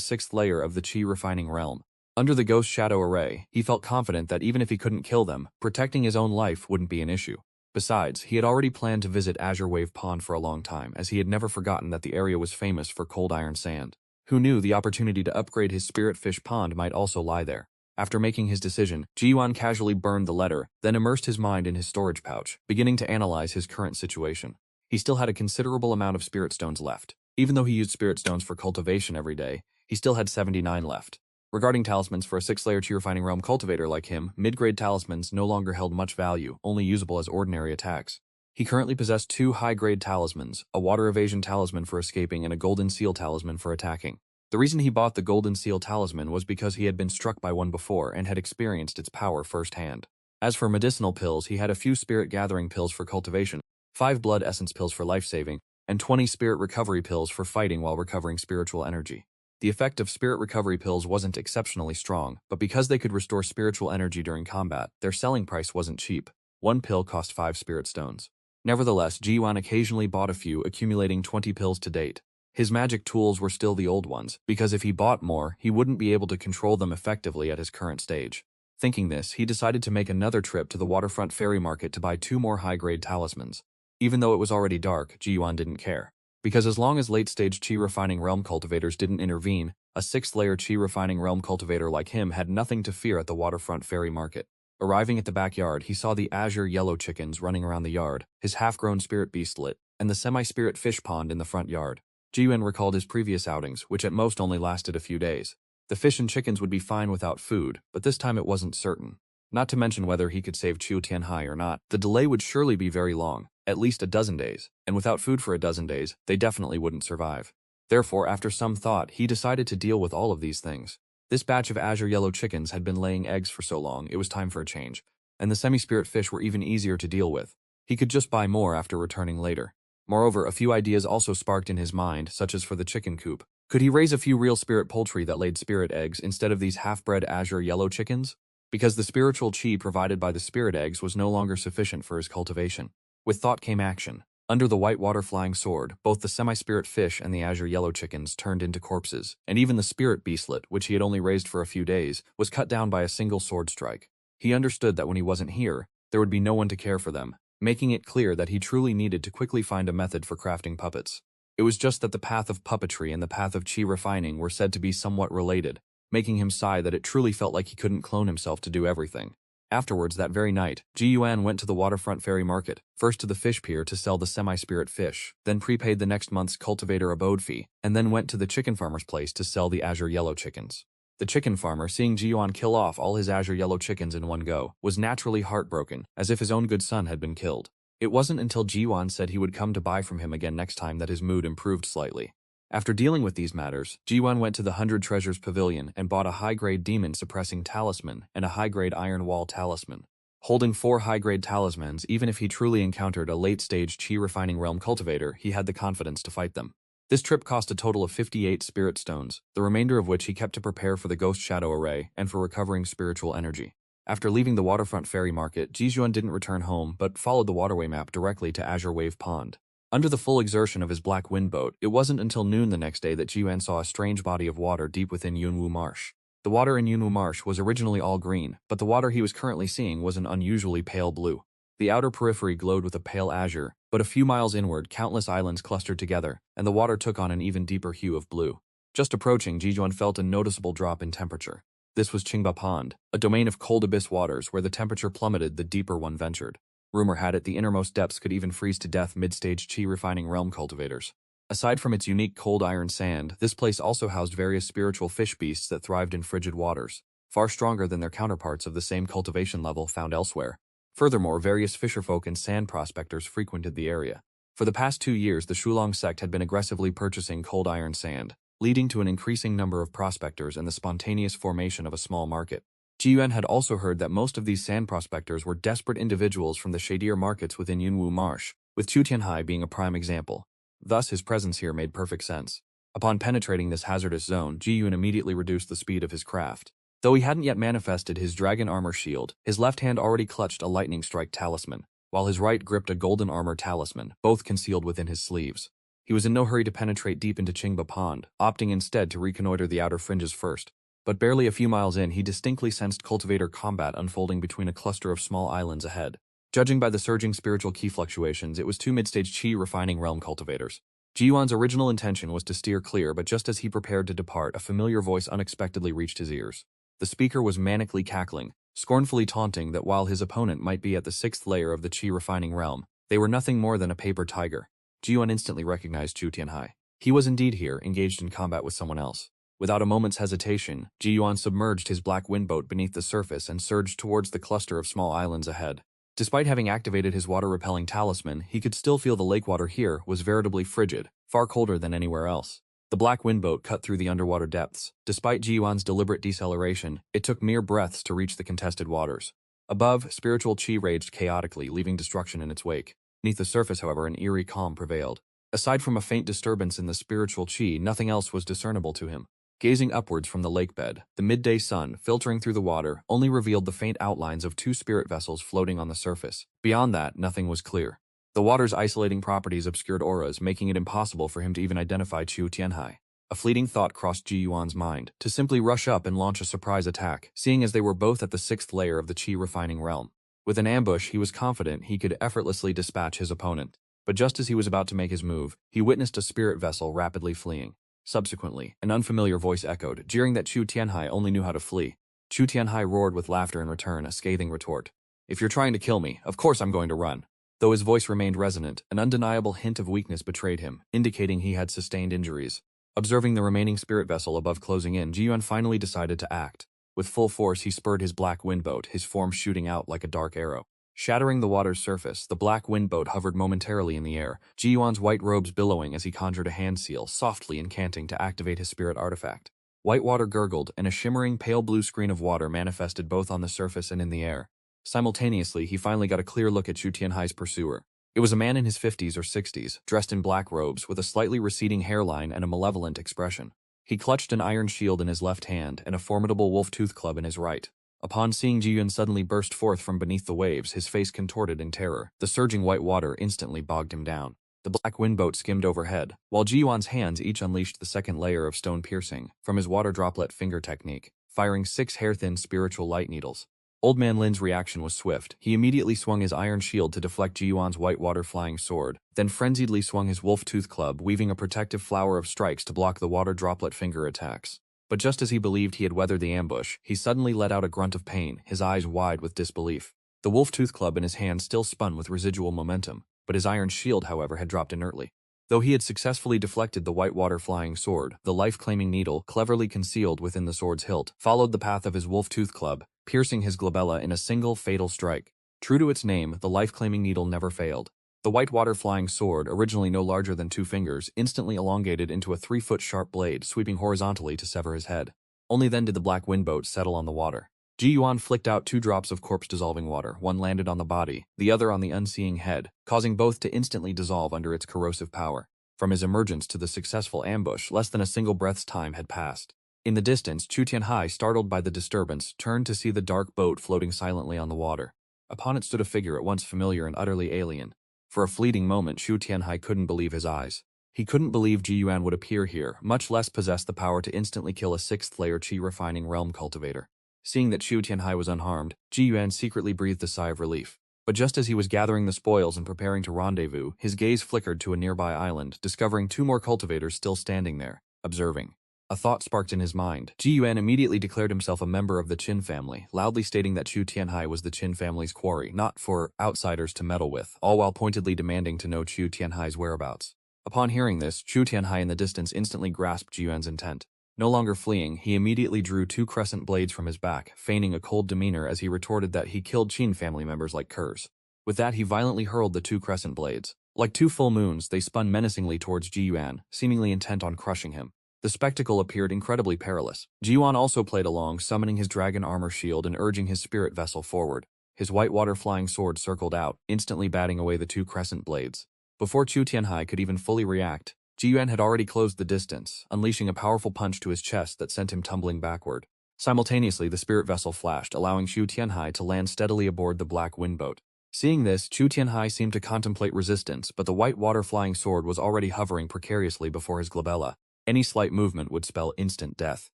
6th layer of the Qi refining realm. Under the Ghost Shadow Array, he felt confident that even if he couldn't kill them, protecting his own life wouldn't be an issue. Besides, he had already planned to visit Azure Wave Pond for a long time, as he had never forgotten that the area was famous for cold iron sand. Who knew the opportunity to upgrade his spirit fish pond might also lie there? After making his decision, Ji Yuan casually burned the letter, then immersed his mind in his storage pouch, beginning to analyze his current situation. He still had a considerable amount of spirit stones left. Even though he used spirit stones for cultivation every day, he still had 79 left. Regarding talismans for a 6th-layer Qi refining realm cultivator like him, mid-grade talismans no longer held much value, only usable as ordinary attacks. He currently possessed 2 high-grade talismans, a water evasion talisman for escaping and a golden seal talisman for attacking. The reason he bought the golden seal talisman was because he had been struck by one before and had experienced its power firsthand. As for medicinal pills, he had a few spirit gathering pills for cultivation, 5 blood essence pills for life-saving, and 20 spirit recovery pills for fighting while recovering spiritual energy. The effect of spirit recovery pills wasn't exceptionally strong, but because they could restore spiritual energy during combat, their selling price wasn't cheap. 1 pill cost 5 spirit stones. Nevertheless, Ji Yuan occasionally bought a few, accumulating 20 pills to date. His magic tools were still the old ones, because if he bought more, he wouldn't be able to control them effectively at his current stage. Thinking this, he decided to make another trip to the waterfront ferry market to buy 2 more high-grade talismans. Even though it was already dark, Ji Yuan didn't care. Because as long as late-stage Qi refining realm cultivators didn't intervene, a 6th-layer Qi refining realm cultivator like him had nothing to fear at the waterfront ferry market. Arriving at the backyard, he saw the azure yellow chickens running around the yard, his half-grown spirit beastlet, and the semi-spirit fish pond in the front yard. Ji Yuan recalled his previous outings, which at most only lasted a few days. The fish and chickens would be fine without food, but this time it wasn't certain. Not to mention whether he could save Chu Tianhai or not, the delay would surely be very long, at least a dozen days, and without food for a dozen days, they definitely wouldn't survive. Therefore, after some thought, he decided to deal with all of these things. This batch of azure yellow chickens had been laying eggs for so long, it was time for a change, and the semi-spirit fish were even easier to deal with. He could just buy more after returning later. Moreover, a few ideas also sparked in his mind, such as for the chicken coop. Could he raise a few real spirit poultry that laid spirit eggs instead of these half-bred azure yellow chickens? Because the spiritual qi provided by the spirit eggs was no longer sufficient for his cultivation. With thought came action. Under the white water flying sword, both the semi-spirit fish and the azure yellow chickens turned into corpses, and even the spirit beastlet, which he had only raised for a few days, was cut down by a single sword strike. He understood that when he wasn't here, there would be no one to care for them, making it clear that he truly needed to quickly find a method for crafting puppets. It was just that the path of puppetry and the path of chi refining were said to be somewhat related, making him sigh that it truly felt like he couldn't clone himself to do everything. Afterwards, that very night, Ji Yuan went to the waterfront ferry market, first to the fish pier to sell the semi-spirit fish, then prepaid the next month's cultivator abode fee, and then went to the chicken farmer's place to sell the azure yellow chickens. The chicken farmer, seeing Ji Yuan kill off all his azure yellow chickens in one go, was naturally heartbroken, as if his own good son had been killed. It wasn't until Ji Yuan said he would come to buy from him again next time that his mood improved slightly. After dealing with these matters, Ji Yuan went to the 100 Treasures Pavilion and bought a high-grade demon-suppressing talisman and a high-grade iron wall talisman. Holding 4 high-grade talismans, even if he truly encountered a late-stage chi-refining realm cultivator, he had the confidence to fight them. This trip cost a total of 58 spirit stones, the remainder of which he kept to prepare for the Ghost Shadow Array and for recovering spiritual energy. After leaving the waterfront ferry market, Ji Yuan didn't return home but followed the waterway map directly to Azure Wave Pond. Under the full exertion of his black wind boat, it wasn't until noon the next day that Ji Yuan saw a strange body of water deep within Yunwu Marsh. The water in Yunwu Marsh was originally all green, but the water he was currently seeing was an unusually pale blue. The outer periphery glowed with a pale azure, but a few miles inward, countless islands clustered together, and the water took on an even deeper hue of blue. Just approaching, Ji Yuan felt a noticeable drop in temperature. This was Qingba Pond, a domain of cold abyss waters where the temperature plummeted the deeper one ventured. Rumor had it the innermost depths could even freeze to death mid-stage chi-refining realm cultivators. Aside from its unique cold iron sand, this place also housed various spiritual fish beasts that thrived in frigid waters, far stronger than their counterparts of the same cultivation level found elsewhere. Furthermore, various fisherfolk and sand prospectors frequented the area. For the past 2 years, the Shulong sect had been aggressively purchasing cold iron sand, leading to an increasing number of prospectors and the spontaneous formation of a small market. Ji Yuan had also heard that most of these sand prospectors were desperate individuals from the shadier markets within Yunwu Marsh, with Chu Tianhai being a prime example. Thus, his presence here made perfect sense. Upon penetrating this hazardous zone, Ji Yuan immediately reduced the speed of his craft. Though he hadn't yet manifested his dragon armor shield, his left hand already clutched a lightning strike talisman, while his right gripped a golden armor talisman, both concealed within his sleeves. He was in no hurry to penetrate deep into Qingba Pond, opting instead to reconnoiter the outer fringes first. But barely a few miles in, he distinctly sensed cultivator combat unfolding between a cluster of small islands ahead. Judging by the surging spiritual ki fluctuations, it was 2 mid-stage chi refining realm cultivators. Ji Yuan's original intention was to steer clear, but just as he prepared to depart, a familiar voice unexpectedly reached his ears. The speaker was manically cackling, scornfully taunting that while his opponent might be at the 6th layer of the chi refining realm, they were nothing more than a paper tiger. Ji Yuan instantly recognized Chu Tianhai. He was indeed here, engaged in combat with someone else. Without a moment's hesitation, Ji Yuan submerged his black wind boat beneath the surface and surged towards the cluster of small islands ahead. Despite having activated his water-repelling talisman, he could still feel the lake water here was veritably frigid, far colder than anywhere else. The black wind boat cut through the underwater depths. Despite Ji Yuan's deliberate deceleration, it took mere breaths to reach the contested waters. Above, spiritual chi raged chaotically, leaving destruction in its wake. Beneath the surface, however, an eerie calm prevailed. Aside from a faint disturbance in the spiritual chi, nothing else was discernible to him. Gazing upwards from the lake bed, the midday sun, filtering through the water, only revealed the faint outlines of 2 spirit vessels floating on the surface. Beyond that, nothing was clear. The water's isolating properties obscured auras, making it impossible for him to even identify Chu Tianhai. A fleeting thought crossed Ji Yuan's mind, to simply rush up and launch a surprise attack, seeing as they were both at the 6th layer of the chi refining realm. With an ambush, he was confident he could effortlessly dispatch his opponent. But just as he was about to make his move, he witnessed a spirit vessel rapidly fleeing. Subsequently, an unfamiliar voice echoed, jeering that Chu Tianhai only knew how to flee. Chu Tianhai roared with laughter in return, a scathing retort. "If you're trying to kill me, of course I'm going to run." Though his voice remained resonant, an undeniable hint of weakness betrayed him, indicating he had sustained injuries. Observing the remaining spirit vessel above closing in, Ji Yuan finally decided to act. With full force, he spurred his black wind boat, his form shooting out like a dark arrow. Shattering the water's surface, the black wind boat hovered momentarily in the air, Ji Yuan's white robes billowing as he conjured a hand seal, softly incanting to activate his spirit artifact. White water gurgled, and a shimmering pale blue screen of water manifested both on the surface and in the air. Simultaneously, he finally got a clear look at Chu Tianhai's pursuer. It was a man in his 50s or 60s, dressed in black robes, with a slightly receding hairline and a malevolent expression. He clutched an iron shield in his left hand and a formidable wolf-tooth club in his right. Upon seeing Ji Yuan suddenly burst forth from beneath the waves, his face contorted in terror. The surging white water instantly bogged him down. The black wind boat skimmed overhead, while Ji Yuan's hands each unleashed the 2nd layer of stone piercing from his water droplet finger technique, firing 6 hair-thin spiritual light needles. Old Man Lin's reaction was swift. He immediately swung his iron shield to deflect Ji Yuan's white water flying sword, then frenziedly swung his wolf tooth club, weaving a protective flower of strikes to block the water droplet finger attacks. But just as he believed he had weathered the ambush, he suddenly let out a grunt of pain, his eyes wide with disbelief. The wolf tooth club in his hand still spun with residual momentum, but his iron shield, however, had dropped inertly. Though he had successfully deflected the white water flying sword, the life-claiming needle, cleverly concealed within the sword's hilt, followed the path of his wolf tooth club, piercing his glabella in a single fatal strike. True to its name, the life-claiming needle never failed. The white water flying sword, originally no larger than 2 fingers, instantly elongated into a 3-foot sharp blade, sweeping horizontally to sever his head. Only then did the black wind boat settle on the water. Ji Yuan flicked out 2 drops of corpse-dissolving water, one landed on the body, the other on the unseeing head, causing both to instantly dissolve under its corrosive power. From his emergence to the successful ambush, less than a single breath's time had passed. In the distance, Chu Tianhai, startled by the disturbance, turned to see the dark boat floating silently on the water. Upon it stood a figure at once familiar and utterly alien. For a fleeting moment, Chu Tianhai couldn't believe his eyes. He couldn't believe Ji Yuan would appear here, much less possess the power to instantly kill a 6th-layer Qi-refining realm cultivator. Seeing that Chu Tianhai was unharmed, Ji Yuan secretly breathed a sigh of relief. But just as he was gathering the spoils and preparing to rendezvous, his gaze flickered to a nearby island, discovering 2 more cultivators still standing there, observing. A thought sparked in his mind. Ji Yuan immediately declared himself a member of the Qin family, loudly stating that Chu Tianhai was the Qin family's quarry, not for outsiders to meddle with, all while pointedly demanding to know Chu Tianhai's whereabouts. Upon hearing this, Chu Tianhai in the distance instantly grasped Ji Yuan's intent. No longer fleeing, he immediately drew 2 crescent blades from his back, feigning a cold demeanor as he retorted that he killed Qin family members like curs. With that, he violently hurled the 2 crescent blades. Like 2 full moons, they spun menacingly towards Ji Yuan, seemingly intent on crushing him. The spectacle appeared incredibly perilous. Ji Yuan also played along, summoning his dragon armor shield and urging his spirit vessel forward. His white water flying sword circled out, instantly batting away the 2 crescent blades. Before Chu Tianhai could even fully react, Ji Yuan had already closed the distance, unleashing a powerful punch to his chest that sent him tumbling backward. Simultaneously, the spirit vessel flashed, allowing Chu Tianhai to land steadily aboard the black wind boat. Seeing this, Chu Tianhai seemed to contemplate resistance, but the white water flying sword was already hovering precariously before his glabella. Any slight movement would spell instant death.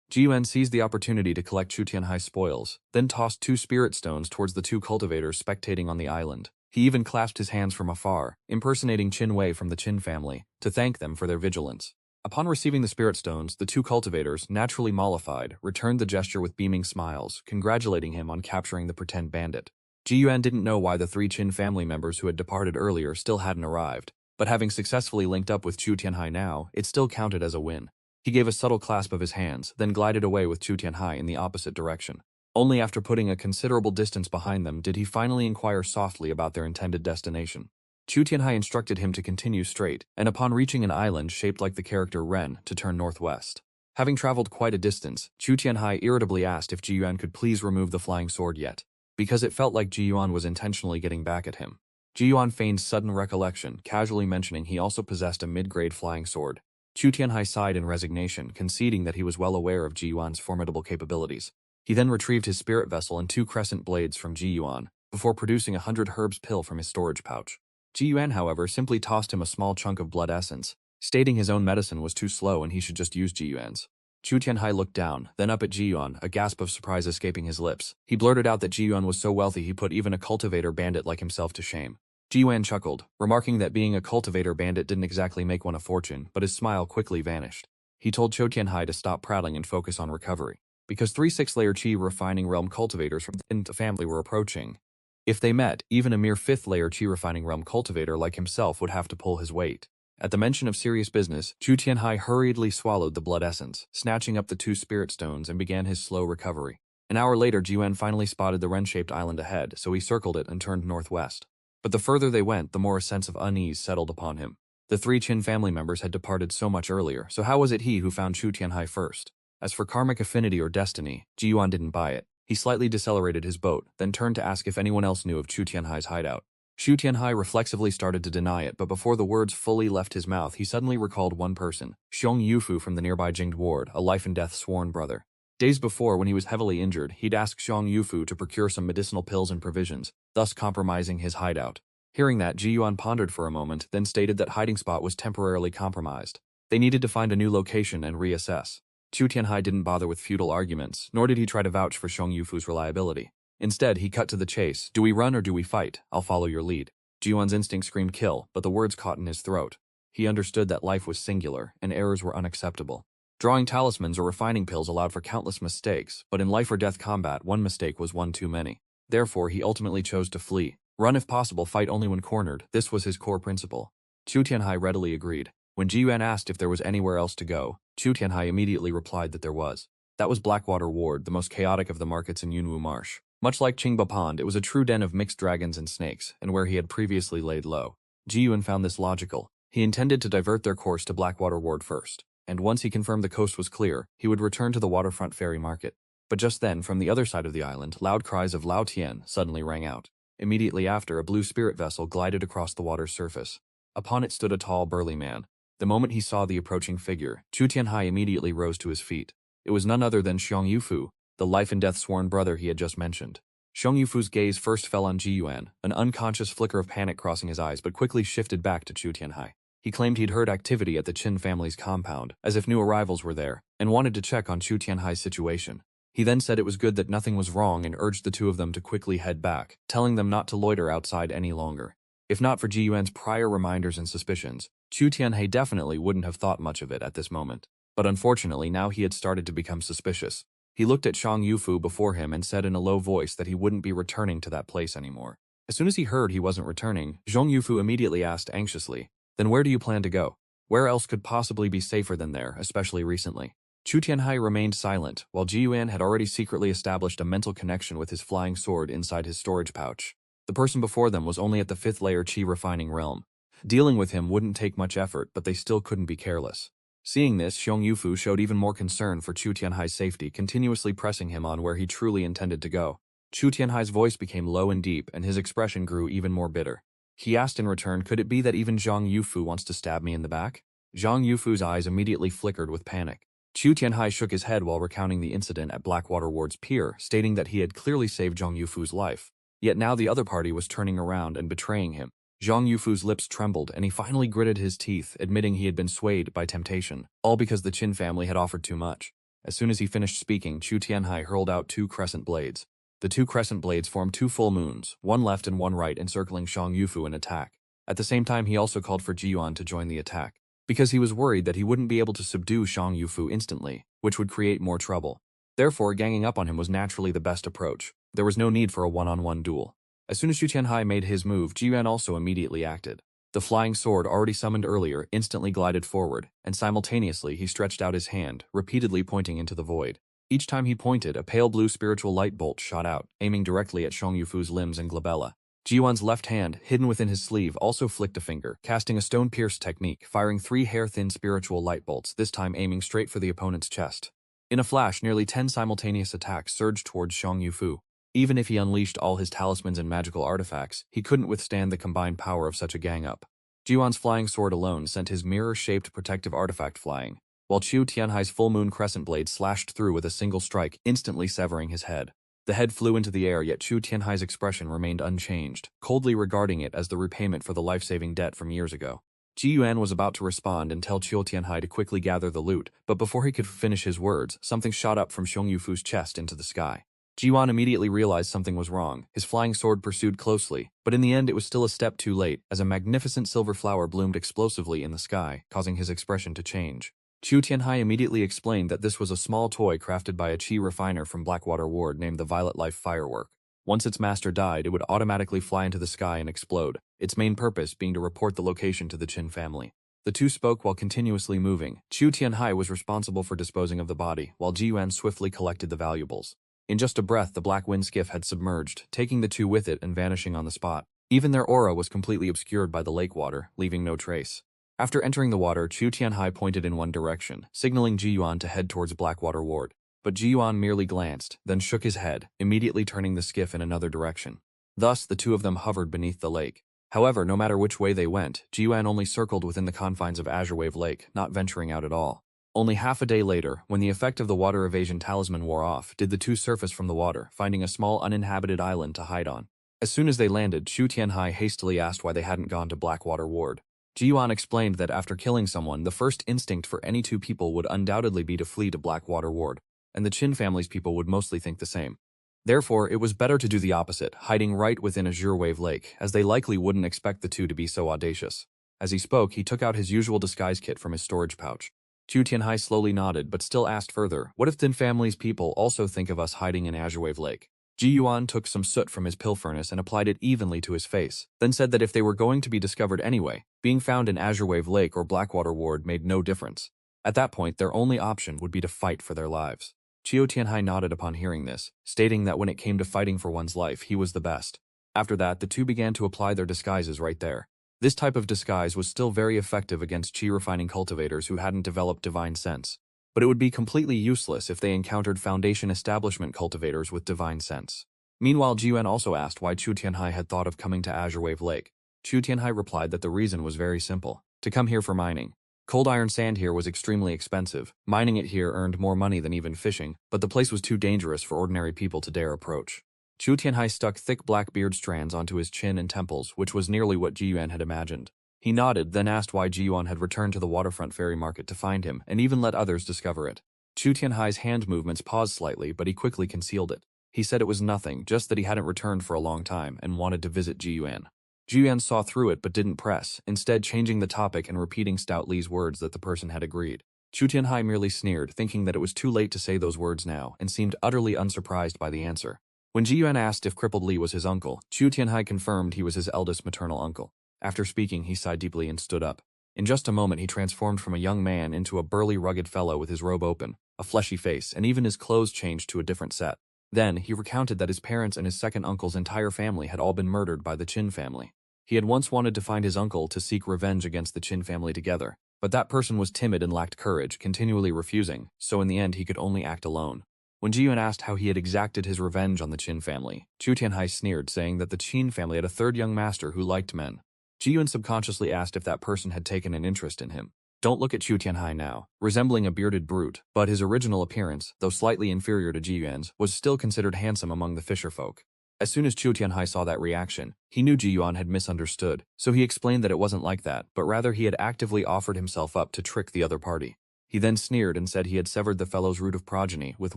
Ji Yuan seized the opportunity to collect Chu Tianhai's spoils, then tossed 2 spirit stones towards the 2 cultivators spectating on the island. He even clasped his hands from afar, impersonating Qin Wei from the Qin family, to thank them for their vigilance. Upon receiving the spirit stones, the 2 cultivators, naturally mollified, returned the gesture with beaming smiles, congratulating him on capturing the pretend bandit. Ji Yuan didn't know why the 3 Qin family members who had departed earlier still hadn't arrived, but having successfully linked up with Chu Tianhai now, it still counted as a win. He gave a subtle clasp of his hands, then glided away with Chu Tianhai in the opposite direction. Only after putting a considerable distance behind them did he finally inquire softly about their intended destination. Chu Tianhai instructed him to continue straight, and upon reaching an island shaped like the character Ren, to turn northwest. Having traveled quite a distance, Chu Tianhai irritably asked if Ji Yuan could please remove the flying sword yet, because it felt like Ji Yuan was intentionally getting back at him. Ji Yuan feigned sudden recollection, casually mentioning he also possessed a mid-grade flying sword. Chu Tianhai sighed in resignation, conceding that he was well aware of Ji Yuan's formidable capabilities. He then retrieved his spirit vessel and 2 crescent blades from Ji Yuan, before producing a 100 herbs pill from his storage pouch. Ji Yuan, however, simply tossed him a small chunk of blood essence, stating his own medicine was too slow and he should just use Ji Yuan's. Chu Tianhai looked down, then up at Ji Yuan, a gasp of surprise escaping his lips. He blurted out that Ji Yuan was so wealthy he put even a cultivator bandit like himself to shame. Ji Yuan chuckled, remarking that being a cultivator bandit didn't exactly make one a fortune, but his smile quickly vanished. He told Chu Tianhai to stop prattling and focus on recovery, because 3 6th-layer Qi refining realm cultivators from the family were approaching. If they met, even a mere 5th-layer Qi refining realm cultivator like himself would have to pull his weight. At the mention of serious business, Chu Tianhai hurriedly swallowed the blood essence, snatching up the 2 spirit stones and began his slow recovery. An hour later, Ji Yuan finally spotted the Ren-shaped island ahead, so he circled it and turned northwest. But the further they went, the more a sense of unease settled upon him. The 3 Qin family members had departed so much earlier, so how was it he who found Chu Tianhai first? As for karmic affinity or destiny, Ji Yuan didn't buy it. He slightly decelerated his boat, then turned to ask if anyone else knew of Chu Tianhai's hideout. Chu Tianhai reflexively started to deny it, but before the words fully left his mouth, he suddenly recalled one person, Xiong Yufu from the nearby Jingde ward, a life-and-death sworn brother. Days before, when he was heavily injured, he'd asked Xiong Yufu to procure some medicinal pills and provisions, thus compromising his hideout. Hearing that, Ji Yuan pondered for a moment, then stated that hiding spot was temporarily compromised. They needed to find a new location and reassess. Chu Tianhai didn't bother with futile arguments, nor did he try to vouch for Xiong Yufu's reliability. Instead, he cut to the chase. Do we run or do we fight? I'll follow your lead. Ji-Yuan's instinct screamed kill, but the words caught in his throat. He understood that life was singular, and errors were unacceptable. Drawing talismans or refining pills allowed for countless mistakes, but in life or death combat, one mistake was one too many. Therefore, he ultimately chose to flee. Run if possible, fight only when cornered. This was his core principle. Chu Tianhai readily agreed. When Ji-Yuan asked if there was anywhere else to go, Chu Tianhai immediately replied that there was. That was Blackwater Ward, the most chaotic of the markets in Yunwu Marsh. Much like Qingba Pond, it was a true den of mixed dragons and snakes, and where he had previously laid low. Ji-Yuan found this logical. He intended to divert their course to Blackwater Ward first, and once he confirmed the coast was clear, he would return to the waterfront ferry market. But just then, from the other side of the island, loud cries of Lao Tian suddenly rang out. Immediately after, a blue spirit vessel glided across the water's surface. Upon it stood a tall, burly man. The moment he saw the approaching figure, Chu Tianhai immediately rose to his feet. It was none other than Xiong Yufu, the life-and-death sworn brother he had just mentioned. Xiong Yufu's gaze first fell on Ji-Yuan, an unconscious flicker of panic crossing his eyes but quickly shifted back to Chu Tianhai. He claimed he'd heard activity at the Qin family's compound, as if new arrivals were there, and wanted to check on Chu Tianhai's situation. He then said it was good that nothing was wrong and urged the two of them to quickly head back, telling them not to loiter outside any longer. If not for Ji-Yuan's prior reminders and suspicions, Chu Tianhai definitely wouldn't have thought much of it at this moment. But unfortunately, now he had started to become suspicious. He looked at Xiong Yufu before him and said in a low voice that he wouldn't be returning to that place anymore. As soon as he heard he wasn't returning, Xiong Yufu immediately asked anxiously, "Then where do you plan to go? Where else could possibly be safer than there, especially recently?" Chu Tianhai remained silent, while Ji-Yuan had already secretly established a mental connection with his flying sword inside his storage pouch. The person before them was only at the 5th layer Qi refining realm. Dealing with him wouldn't take much effort, but they still couldn't be careless. Seeing this, Xiong Yufu showed even more concern for Chu Tianhai's safety, continuously pressing him on where he truly intended to go. Chu Tianhai's voice became low and deep, and his expression grew even more bitter. He asked in return, "Could it be that even Xiong Yufu wants to stab me in the back?" Xiong Yufu's eyes immediately flickered with panic. Chu Tianhai shook his head while recounting the incident at Blackwater Ward's pier, stating that he had clearly saved Xiong Yufu's life. Yet now the other party was turning around and betraying him. Xiong Yufu's lips trembled, and he finally gritted his teeth, admitting he had been swayed by temptation, all because the Qin family had offered too much. As soon as he finished speaking, Chu Tianhai hurled out 2 crescent blades. The 2 crescent blades formed 2 full moons, one left and one right, encircling Xiong Yufu in attack. At the same time, he also called for Ji-Yuan to join the attack, because he was worried that he wouldn't be able to subdue Xiong Yufu instantly, which would create more trouble. Therefore, ganging up on him was naturally the best approach. There was no need for a one-on-one duel. As soon as Chu Tianhai made his move, Ji-Yuan also immediately acted. The flying sword, already summoned earlier, instantly glided forward, and simultaneously he stretched out his hand, repeatedly pointing into the void. Each time he pointed, a pale blue spiritual light bolt shot out, aiming directly at Xiong Yufu's limbs and glabella. Ji-Yuan's left hand, hidden within his sleeve, also flicked a finger, casting a stone-pierced technique, firing 3 hair-thin spiritual light bolts, this time aiming straight for the opponent's chest. In a flash, nearly 10 simultaneous attacks surged towards Xiong Yufu. Even if he unleashed all his talismans and magical artifacts, he couldn't withstand the combined power of such a gang-up. Ji-Yuan's flying sword alone sent his mirror-shaped protective artifact flying, while Chu Tianhai's full moon crescent blade slashed through with a single strike, instantly severing his head. The head flew into the air, yet Chu Tianhai's expression remained unchanged, coldly regarding it as the repayment for the life-saving debt from years ago. Ji-Yuan was about to respond and tell Chu Tianhai to quickly gather the loot, but before he could finish his words, something shot up from Xiong Yufu's chest into the sky. Ji-Yuan immediately realized something was wrong. His flying sword pursued closely, but in the end it was still a step too late, as a magnificent silver flower bloomed explosively in the sky, causing his expression to change. Chu Tianhai immediately explained that this was a small toy crafted by a Qi refiner from Blackwater Ward named the Violet Life Firework. Once its master died, it would automatically fly into the sky and explode, its main purpose being to report the location to the Qin family. The two spoke while continuously moving. Chu Tianhai was responsible for disposing of the body, while Ji-Yuan swiftly collected the valuables. In just a breath, the black wind skiff had submerged, taking the two with it and vanishing on the spot. Even their aura was completely obscured by the lake water, leaving no trace. After entering the water, Chu Tianhai pointed in one direction, signaling Ji-Yuan to head towards Blackwater Ward. But Ji-Yuan merely glanced, then shook his head, immediately turning the skiff in another direction. Thus, the two of them hovered beneath the lake. However, no matter which way they went, Ji-Yuan only circled within the confines of Azure Wave Lake, not venturing out at all. Only half a day later, when the effect of the water evasion talisman wore off, did the two surface from the water, finding a small uninhabited island to hide on. As soon as they landed, Chu Tianhai hastily asked why they hadn't gone to Blackwater Ward. Ji-Yuan explained that after killing someone, the first instinct for any two people would undoubtedly be to flee to Blackwater Ward, and the Qin family's people would mostly think the same. Therefore, it was better to do the opposite, hiding right within Azure Wave Lake, as they likely wouldn't expect the two to be so audacious. As he spoke, he took out his usual disguise kit from his storage pouch. Chu Tianhai slowly nodded, but still asked further, "What if Thin Family's people also think of us hiding in Azure Wave Lake?" Ji Yuan took some soot from his pill furnace and applied it evenly to his face, then said that if they were going to be discovered anyway, being found in Azure Wave Lake or Blackwater Ward made no difference. At that point, their only option would be to fight for their lives. Chiu Tianhai nodded upon hearing this, stating that when it came to fighting for one's life, he was the best. After that, the two began to apply their disguises right there. This type of disguise was still very effective against chi-refining cultivators who hadn't developed divine sense, but it would be completely useless if they encountered Foundation Establishment cultivators with divine sense. Meanwhile, Jiyuan also asked why Chu Tianhai had thought of coming to Azure Wave Lake. Chu Tianhai replied that the reason was very simple: to come here for mining. Cold iron sand here was extremely expensive. Mining it here earned more money than even fishing, but the place was too dangerous for ordinary people to dare approach. Chu Tianhai stuck thick black beard strands onto his chin and temples, which was nearly what Jiyuan had imagined. He nodded, then asked why Jiyuan had returned to the waterfront ferry market to find him, and even let others discover it. Chu Tianhai's hand movements paused slightly, but he quickly concealed it. He said it was nothing, just that he hadn't returned for a long time and wanted to visit Jiyuan. Jiyuan saw through it but didn't press, instead changing the topic and repeating Stout Li's words that the person had agreed. Chu Tianhai merely sneered, thinking that it was too late to say those words now, and seemed utterly unsurprised by the answer. When Jiyuan asked if Crippled Li was his uncle, Chu Tianhai confirmed he was his eldest maternal uncle. After speaking, he sighed deeply and stood up. In just a moment, he transformed from a young man into a burly, rugged fellow with his robe open, a fleshy face, and even his clothes changed to a different set. Then, he recounted that his parents and his second uncle's entire family had all been murdered by the Qin family. He had once wanted to find his uncle to seek revenge against the Qin family together, but that person was timid and lacked courage, continually refusing, so in the end he could only act alone. When Jiyuan asked how he had exacted his revenge on the Qin family, Chu Tianhai sneered, saying that the Qin family had a third young master who liked men. Jiyuan subconsciously asked if that person had taken an interest in him. Don't look at Chu Tianhai now, resembling a bearded brute, but his original appearance, though slightly inferior to Jiyuan's, was still considered handsome among the fisher folk. As soon as Chu Tianhai saw that reaction, he knew Jiyuan had misunderstood, so he explained that it wasn't like that, but rather he had actively offered himself up to trick the other party. He then sneered and said he had severed the fellow's root of progeny with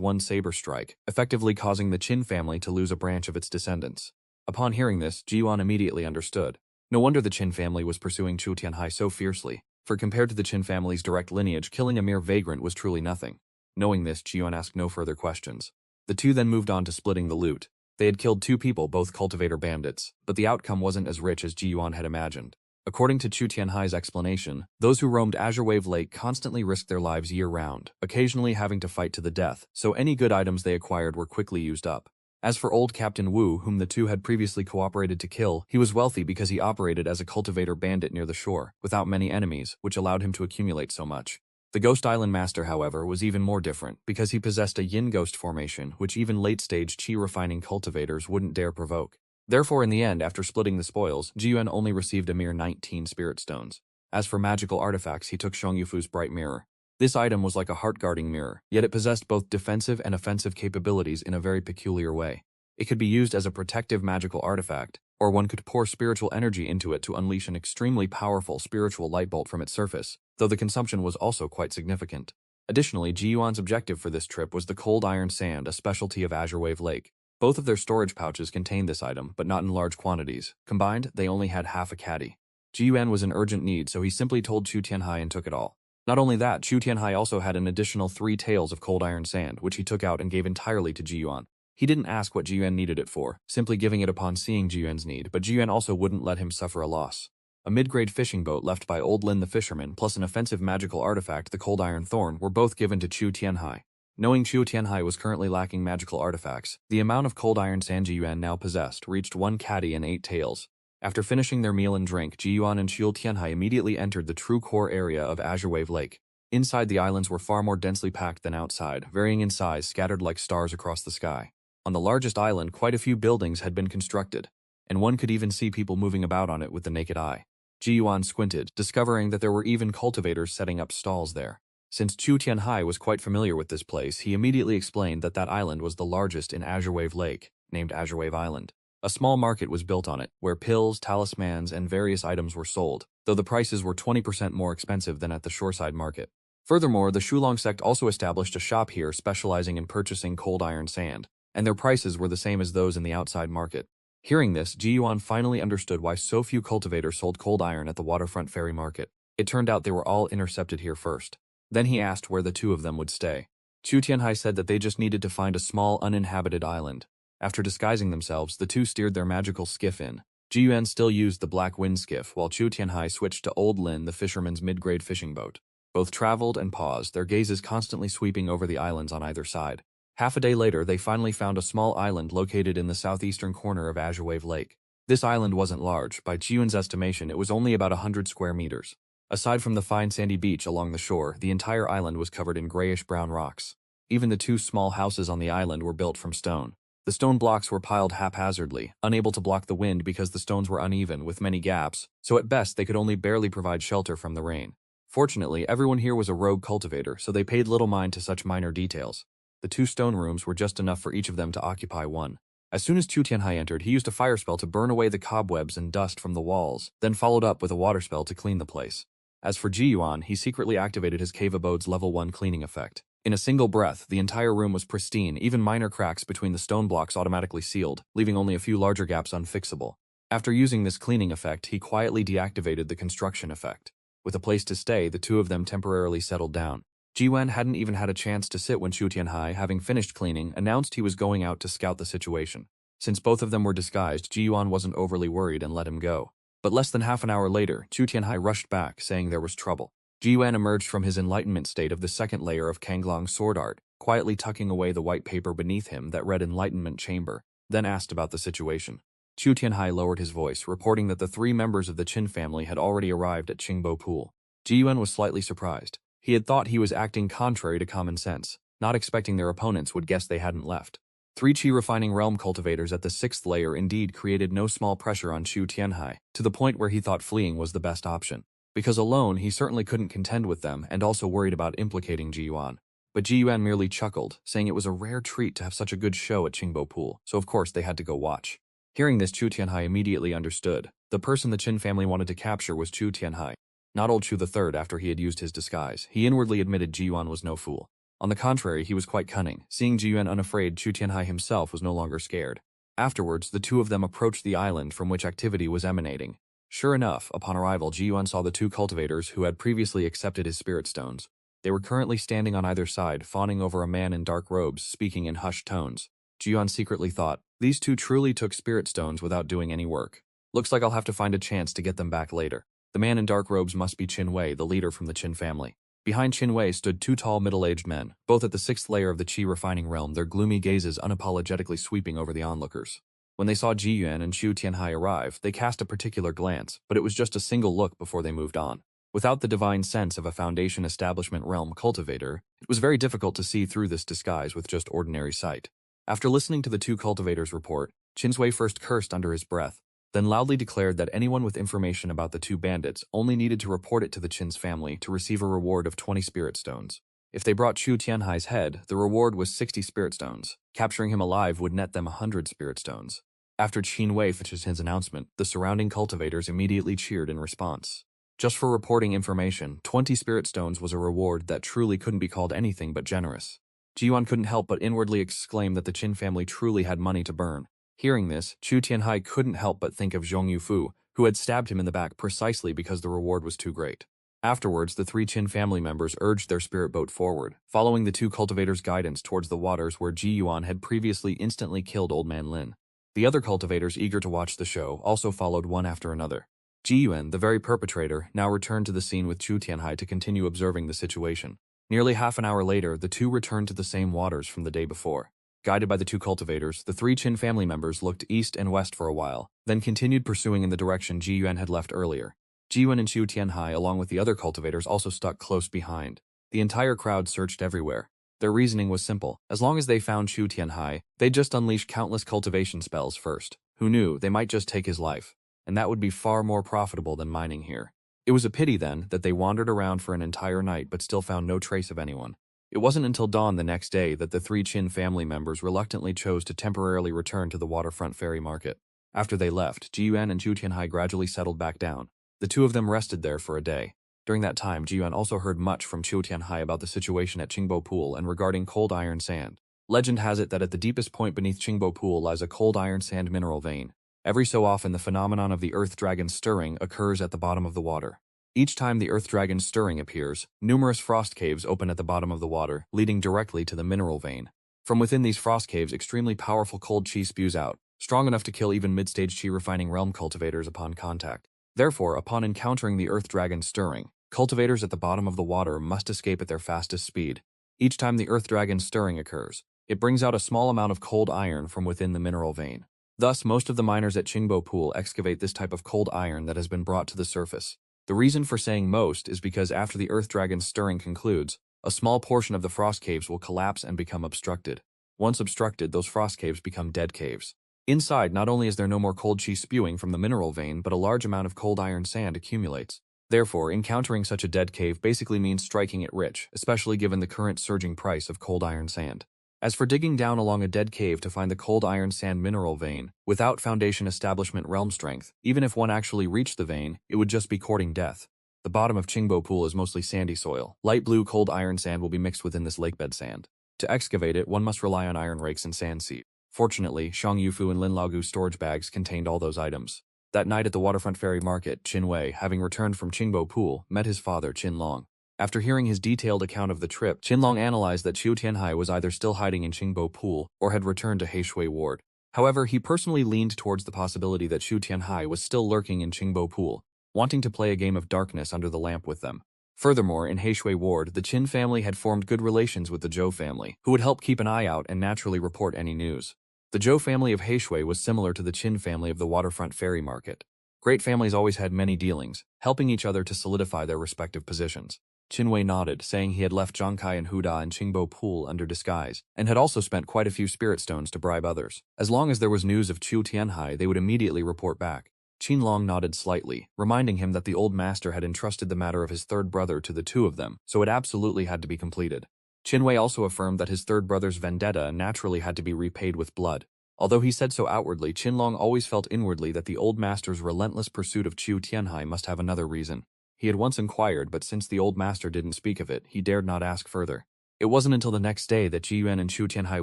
one saber strike, effectively causing the Qin family to lose a branch of its descendants. Upon hearing this, Jiyuan immediately understood. No wonder the Qin family was pursuing Chu Tianhai so fiercely, for compared to the Qin family's direct lineage, killing a mere vagrant was truly nothing. Knowing this, Jiyuan asked no further questions. The two then moved on to splitting the loot. They had killed two people, both cultivator bandits, but the outcome wasn't as rich as Jiyuan had imagined. According to Chu Tianhai's explanation, those who roamed Azure Wave Lake constantly risked their lives year-round, occasionally having to fight to the death, so any good items they acquired were quickly used up. As for old Captain Wu, whom the two had previously cooperated to kill, he was wealthy because he operated as a cultivator bandit near the shore, without many enemies, which allowed him to accumulate so much. The Ghost Island Master, however, was even more different, because he possessed a yin ghost formation, which even late-stage chi-refining cultivators wouldn't dare provoke. Therefore, in the end, after splitting the spoils, Jiyuan only received a mere 19 spirit stones. As for magical artifacts, he took Xiong Yufu's bright mirror. This item was like a heart-guarding mirror, yet it possessed both defensive and offensive capabilities in a very peculiar way. It could be used as a protective magical artifact, or one could pour spiritual energy into it to unleash an extremely powerful spiritual light bolt from its surface, though the consumption was also quite significant. Additionally, Jiyuan's objective for this trip was the cold iron sand, a specialty of Azure Wave Lake. Both of their storage pouches contained this item, but not in large quantities. Combined, they only had half a caddy. Jiyuan was in urgent need, so he simply told Chu Tianhai and took it all. Not only that, Chu Tianhai also had an additional 3 taels of cold iron sand, which he took out and gave entirely to Jiyuan. He didn't ask what Jiyuan needed it for, simply giving it upon seeing Jiyuan's need, but Jiyuan also wouldn't let him suffer a loss. A mid-grade fishing boat left by Old Lin the fisherman, plus an offensive magical artifact, the Cold Iron Thorn, were both given to Chu Tianhai. Knowing Chu Tianhai was currently lacking magical artifacts, the amount of cold iron sand Jiyuan now possessed reached 1 caddy and 8 taels. After finishing their meal and drink, Jiyuan and Chu Tianhai immediately entered the true core area of Azure Wave Lake. Inside, the islands were far more densely packed than outside, varying in size, scattered like stars across the sky. On the largest island, quite a few buildings had been constructed, and one could even see people moving about on it with the naked eye. Jiyuan squinted, discovering that there were even cultivators setting up stalls there. Since Chu Tianhai was quite familiar with this place, he immediately explained that that island was the largest in Azure Wave Lake, named Azure Wave Island. A small market was built on it, where pills, talismans, and various items were sold, though the prices were 20% more expensive than at the shoreside market. Furthermore, the Shulong sect also established a shop here specializing in purchasing cold iron sand. and their prices were the same as those in the outside market. Hearing this, Ji Yuan finally understood why so few cultivators sold cold iron at the waterfront ferry market. It turned out they were all intercepted here first. Then he asked where the two of them would stay. Chu Tianhai said that they just needed to find a small uninhabited island. After disguising themselves, the two steered their magical skiff in. Ji Yuan still used the Black Wind skiff, while Chu Tianhai switched to Old Lin, the fisherman's mid-grade fishing boat. Both traveled and paused, their gazes constantly sweeping over the islands on either side. Half a day later, they finally found a small island located in the southeastern corner of Azure Wave Lake. This island wasn't large. By Ji Yuan's estimation, it was only about 100 square meters. Aside from the fine sandy beach along the shore, the entire island was covered in grayish-brown rocks. Even the two small houses on the island were built from stone. The stone blocks were piled haphazardly, unable to block the wind because the stones were uneven with many gaps, so at best they could only barely provide shelter from the rain. Fortunately, everyone here was a rogue cultivator, so they paid little mind to such minor details. The two stone rooms were just enough for each of them to occupy one. As soon as Chu Tianhai entered, he used a fire spell to burn away the cobwebs and dust from the walls, then followed up with a water spell to clean the place. As for Ji Yuan, he secretly activated his cave abode's level 1 cleaning effect. In a single breath, the entire room was pristine, even minor cracks between the stone blocks automatically sealed, leaving only a few larger gaps unfixable. After using this cleaning effect, he quietly deactivated the construction effect. With a place to stay, the two of them temporarily settled down. Ji Yuan hadn't even had a chance to sit when Chu Tianhai, having finished cleaning, announced he was going out to scout the situation. Since both of them were disguised, Ji Yuan wasn't overly worried and let him go. But less than half an hour later, Chu Tianhai rushed back, saying there was trouble. Ji Yuan emerged from his enlightenment state of the second layer of Kanglong's sword art, quietly tucking away the white paper beneath him that read Enlightenment Chamber, then asked about the situation. Chu Tianhai lowered his voice, reporting that the 3 members of the Qin family had already arrived at Qingbo Pool. Ji Yuan was slightly surprised. He had thought he was acting contrary to common sense, not expecting their opponents would guess they hadn't left. 3 Qi refining realm cultivators at the 6th layer indeed created no small pressure on Chu Tianhai, to the point where he thought fleeing was the best option. Because alone, he certainly couldn't contend with them and also worried about implicating Ji Yuan. But Ji Yuan merely chuckled, saying it was a rare treat to have such a good show at Qingbo Pool, so of course they had to go watch. Hearing this, Chu Tianhai immediately understood. The person the Qin family wanted to capture was Chu Tianhai, not old Chu III after he had used his disguise. He inwardly admitted Ji Yuan was no fool. On the contrary, he was quite cunning. Seeing Ji Yuan unafraid, Chu Tianhai himself was no longer scared. Afterwards, the two of them approached the island from which activity was emanating. Sure enough, upon arrival, Ji Yuan saw the 2 cultivators who had previously accepted his spirit stones. They were currently standing on either side, fawning over a man in dark robes, speaking in hushed tones. Ji Yuan secretly thought, these 2 truly took spirit stones without doing any work. Looks like I'll have to find a chance to get them back later. The man in dark robes must be Qin Wei, the leader from the Qin family. Behind Qin Wei stood 2 tall middle-aged men, both at the 6th layer of the Qi refining realm, their gloomy gazes unapologetically sweeping over the onlookers. When they saw Ji Yuan and Chu Tianhai arrive, they cast a particular glance, but it was just a single look before they moved on. Without the divine sense of a Foundation Establishment realm cultivator, it was very difficult to see through this disguise with just ordinary sight. After listening to the 2 cultivators' report, Qin Wei first cursed under his breath, then loudly declared that anyone with information about the 2 bandits only needed to report it to the Qin's family to receive a reward of 20 spirit stones. If they brought Chu Tianhai's head, the reward was 60 spirit stones. Capturing him alive would net them 100 spirit stones. After Qin Wei finished his announcement, the surrounding cultivators immediately cheered in response. Just for reporting information, 20 spirit stones was a reward that truly couldn't be called anything but generous. Ji Yuan couldn't help but inwardly exclaim that the Qin family truly had money to burn. Hearing this, Chu Tianhai couldn't help but think of Zhong Yufu, who had stabbed him in the back precisely because the reward was too great. Afterwards, the 3 Qin family members urged their spirit boat forward, following the 2 cultivators' guidance towards the waters where Ji Yuan had previously instantly killed Old Man Lin. The other cultivators, eager to watch the show, also followed one after another. Ji Yuan, the very perpetrator, now returned to the scene with Chu Tianhai to continue observing the situation. Nearly half an hour later, the 2 returned to the same waters from the day before. Guided by the 2 cultivators, the 3 Qin family members looked east and west for a while, then continued pursuing in the direction Ji Yuan had left earlier. Ji Yuan and Chu Tianhai, along with the other cultivators, also stuck close behind. The entire crowd searched everywhere. Their reasoning was simple. As long as they found Chu Tianhai, they'd just unleash countless cultivation spells first. Who knew, they might just take his life. And that would be far more profitable than mining here. It was a pity, then, that they wandered around for an entire night but still found no trace of anyone. It wasn't until dawn the next day that the 3 Qin family members reluctantly chose to temporarily return to the waterfront ferry market. After they left, Ji Yuan and Chu Tianhai gradually settled back down. The 2 of them rested there for a day. During that time, Ji Yuan also heard much from Chu Tianhai about the situation at Qingbo Pool and regarding cold iron sand. Legend has it that at the deepest point beneath Qingbo Pool lies a cold iron sand mineral vein. Every so often the phenomenon of the earth dragon stirring occurs at the bottom of the water. Each time the earth dragon stirring appears, numerous frost caves open at the bottom of the water, leading directly to the mineral vein. From within these frost caves extremely powerful cold chi spews out, strong enough to kill even mid-stage chi refining realm cultivators upon contact. Therefore, upon encountering the earth dragon stirring, cultivators at the bottom of the water must escape at their fastest speed. Each time the earth dragon stirring occurs, it brings out a small amount of cold iron from within the mineral vein. Thus, most of the miners at Qingbo Pool excavate this type of cold iron that has been brought to the surface. The reason for saying most is because after the earth dragon's stirring concludes, a small portion of the frost caves will collapse and become obstructed. Once obstructed, those frost caves become dead caves. Inside, not only is there no more cold chi spewing from the mineral vein, but a large amount of cold iron sand accumulates. Therefore, encountering such a dead cave basically means striking it rich, especially given the current surging price of cold iron sand. As for digging down along a dead cave to find the cold iron sand mineral vein, without foundation establishment realm strength, even if one actually reached the vein, it would just be courting death. The bottom of Qingbo Pool is mostly sandy soil. Light blue cold iron sand will be mixed within this lakebed sand. To excavate it, one must rely on iron rakes and sand seep. Fortunately, Shang Yufu and Lin Laogu's storage bags contained all those items. That night at the waterfront ferry market, Qin Wei, having returned from Qingbo Pool, met his father, Qin Long. After hearing his detailed account of the trip, Qin Long analyzed that Qiu Tianhai was either still hiding in Qingbo Pool or had returned to Heishui Ward. However, he personally leaned towards the possibility that Qiu Tianhai was still lurking in Qingbo Pool, wanting to play a game of darkness under the lamp with them. Furthermore, in Heishui Ward, the Qin family had formed good relations with the Zhou family, who would help keep an eye out and naturally report any news. The Zhou family of Heishui was similar to the Qin family of the waterfront ferry market. Great families always had many dealings, helping each other to solidify their respective positions. Qin Wei nodded, saying he had left Zhangkai and Huda in Qingbo Pool under disguise, and had also spent quite a few spirit stones to bribe others. As long as there was news of Qiu Tianhai, they would immediately report back. Qin Long nodded slightly, reminding him that the old master had entrusted the matter of his third brother to the two of them, so it absolutely had to be completed. Qin Wei also affirmed that his third brother's vendetta naturally had to be repaid with blood. Although he said so outwardly, Qin Long always felt inwardly that the old master's relentless pursuit of Qiu Tianhai must have another reason. He had once inquired, but since the old master didn't speak of it, he dared not ask further. It wasn't until the next day that Ji Yuan and Qiu Tianhai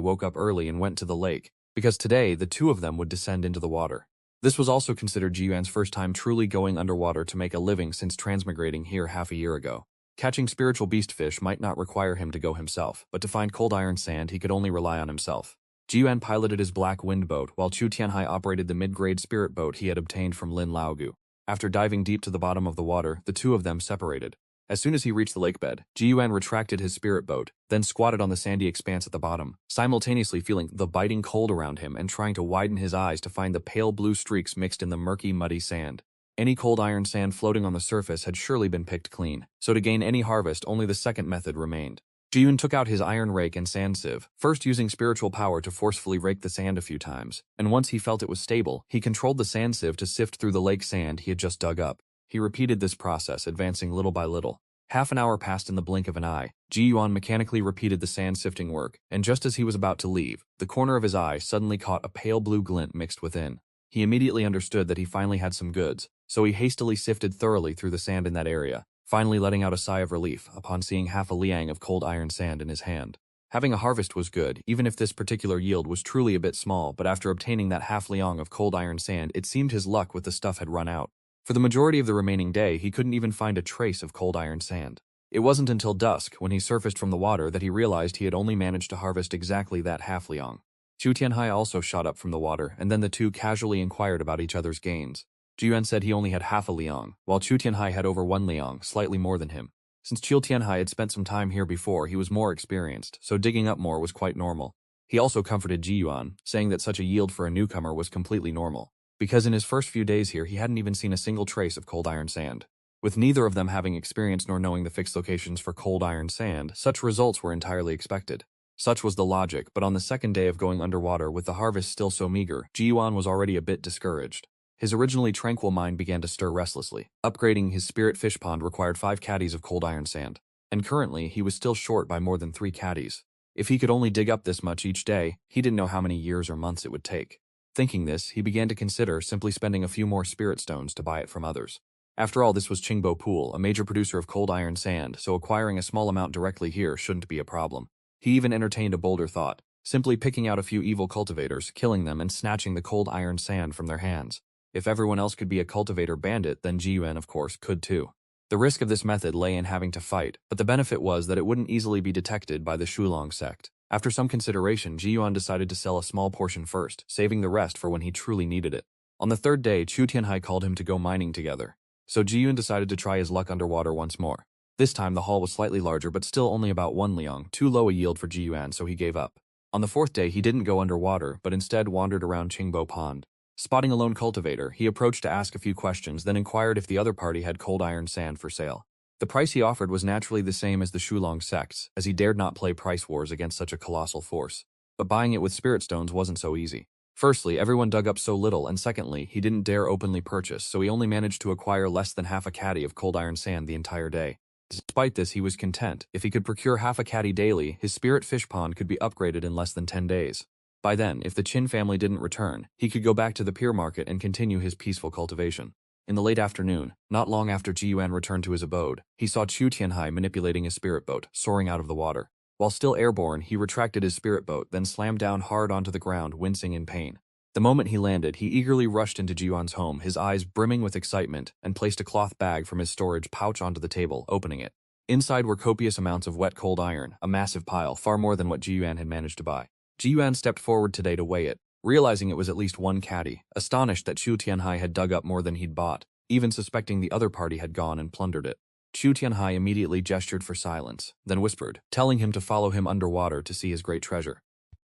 woke up early and went to the lake, because today the two of them would descend into the water. This was also considered Ji Yuan's first time truly going underwater to make a living since transmigrating here half a year ago. Catching spiritual beast fish might not require him to go himself, but to find cold iron sand he could only rely on himself. Ji Yuan piloted his black wind boat, while Qiu Tianhai operated the mid-grade spirit boat he had obtained from Lin Laogu. After diving deep to the bottom of the water, the two of them separated. As soon as he reached the lakebed, Ji Yuan retracted his spirit boat, then squatted on the sandy expanse at the bottom, simultaneously feeling the biting cold around him and trying to widen his eyes to find the pale blue streaks mixed in the murky, muddy sand. Any cold iron sand floating on the surface had surely been picked clean, so to gain any harvest only the second method remained. Ji Yuan took out his iron rake and sand sieve, first using spiritual power to forcefully rake the sand a few times, and once he felt it was stable, he controlled the sand sieve to sift through the lake sand he had just dug up. He repeated this process, advancing little by little. Half an hour passed in the blink of an eye. Ji Yuan mechanically repeated the sand sifting work, and just as he was about to leave, the corner of his eye suddenly caught a pale blue glint mixed within. He immediately understood that he finally had some goods, so he hastily sifted thoroughly through the sand in that area, finally letting out a sigh of relief upon seeing half a liang of cold iron sand in his hand. Having a harvest was good, even if this particular yield was truly a bit small, but after obtaining that half liang of cold iron sand, it seemed his luck with the stuff had run out. For the majority of the remaining day, he couldn't even find a trace of cold iron sand. It wasn't until dusk, when he surfaced from the water, that he realized he had only managed to harvest exactly that half liang. Qiu Tianhai also shot up from the water, and then the two casually inquired about each other's gains. Ji Yuan said he only had half a liang, while Qiu Tianhai had over 1 liang, slightly more than him. Since Qiu Tianhai had spent some time here before, he was more experienced, so digging up more was quite normal. He also comforted Ji Yuan, saying that such a yield for a newcomer was completely normal, because in his first few days here he hadn't even seen a single trace of cold iron sand. With neither of them having experience nor knowing the fixed locations for cold iron sand, such results were entirely expected. Such was the logic, but on the second day of going underwater with the harvest still so meager, Ji Yuan was already a bit discouraged. His originally tranquil mind began to stir restlessly. Upgrading his spirit fish pond required 5 caddies of cold iron sand, and currently he was still short by more than 3 caddies. If he could only dig up this much each day, he didn't know how many years or months it would take. Thinking this, he began to consider simply spending a few more spirit stones to buy it from others. After all, this was Qingbo Pool, a major producer of cold iron sand, so acquiring a small amount directly here shouldn't be a problem. He even entertained a bolder thought. simply picking out a few evil cultivators, killing them, and snatching the cold iron sand from their hands. If everyone else could be a cultivator bandit, then Jiyuan, of course, could too. The risk of this method lay in having to fight, but the benefit was that it wouldn't easily be detected by the Shulong sect. After some consideration, Jiyuan decided to sell a small portion first, saving the rest for when he truly needed it. On the third day, Chu Tianhai called him to go mining together. So Jiyuan decided to try his luck underwater once more. This time the haul was slightly larger but still only about 1 liang, too low a yield for Jiyuan, so he gave up. On the fourth day, he didn't go underwater, but instead wandered around Qingbo Pond. Spotting a lone cultivator, he approached to ask a few questions, then inquired if the other party had cold iron sand for sale. The price he offered was naturally the same as the Shulong sects, as he dared not play price wars against such a colossal force. But buying it with spirit stones wasn't so easy. Firstly, everyone dug up so little, and secondly, he didn't dare openly purchase, so he only managed to acquire less than half a caddy of cold iron sand the entire day. Despite this, he was content. If he could procure half a caddy daily, his spirit fish pond could be upgraded in less than 10 days. By then, if the Qin family didn't return, he could go back to the pier market and continue his peaceful cultivation. In the late afternoon, not long after Jiyuan returned to his abode, he saw Chu Tianhai manipulating his spirit boat, soaring out of the water. While still airborne, he retracted his spirit boat, then slammed down hard onto the ground, wincing in pain. The moment he landed, he eagerly rushed into Jiyuan's home, his eyes brimming with excitement, and placed a cloth bag from his storage pouch onto the table, opening it. Inside were copious amounts of wet cold iron, a massive pile, far more than what Jiyuan had managed to buy. Jiyuan stepped forward today to weigh it, realizing it was at least 1 caddy, astonished that Chu Tianhai had dug up more than he'd bought, even suspecting the other party had gone and plundered it. Chu Tianhai immediately gestured for silence, then whispered, telling him to follow him underwater to see his great treasure.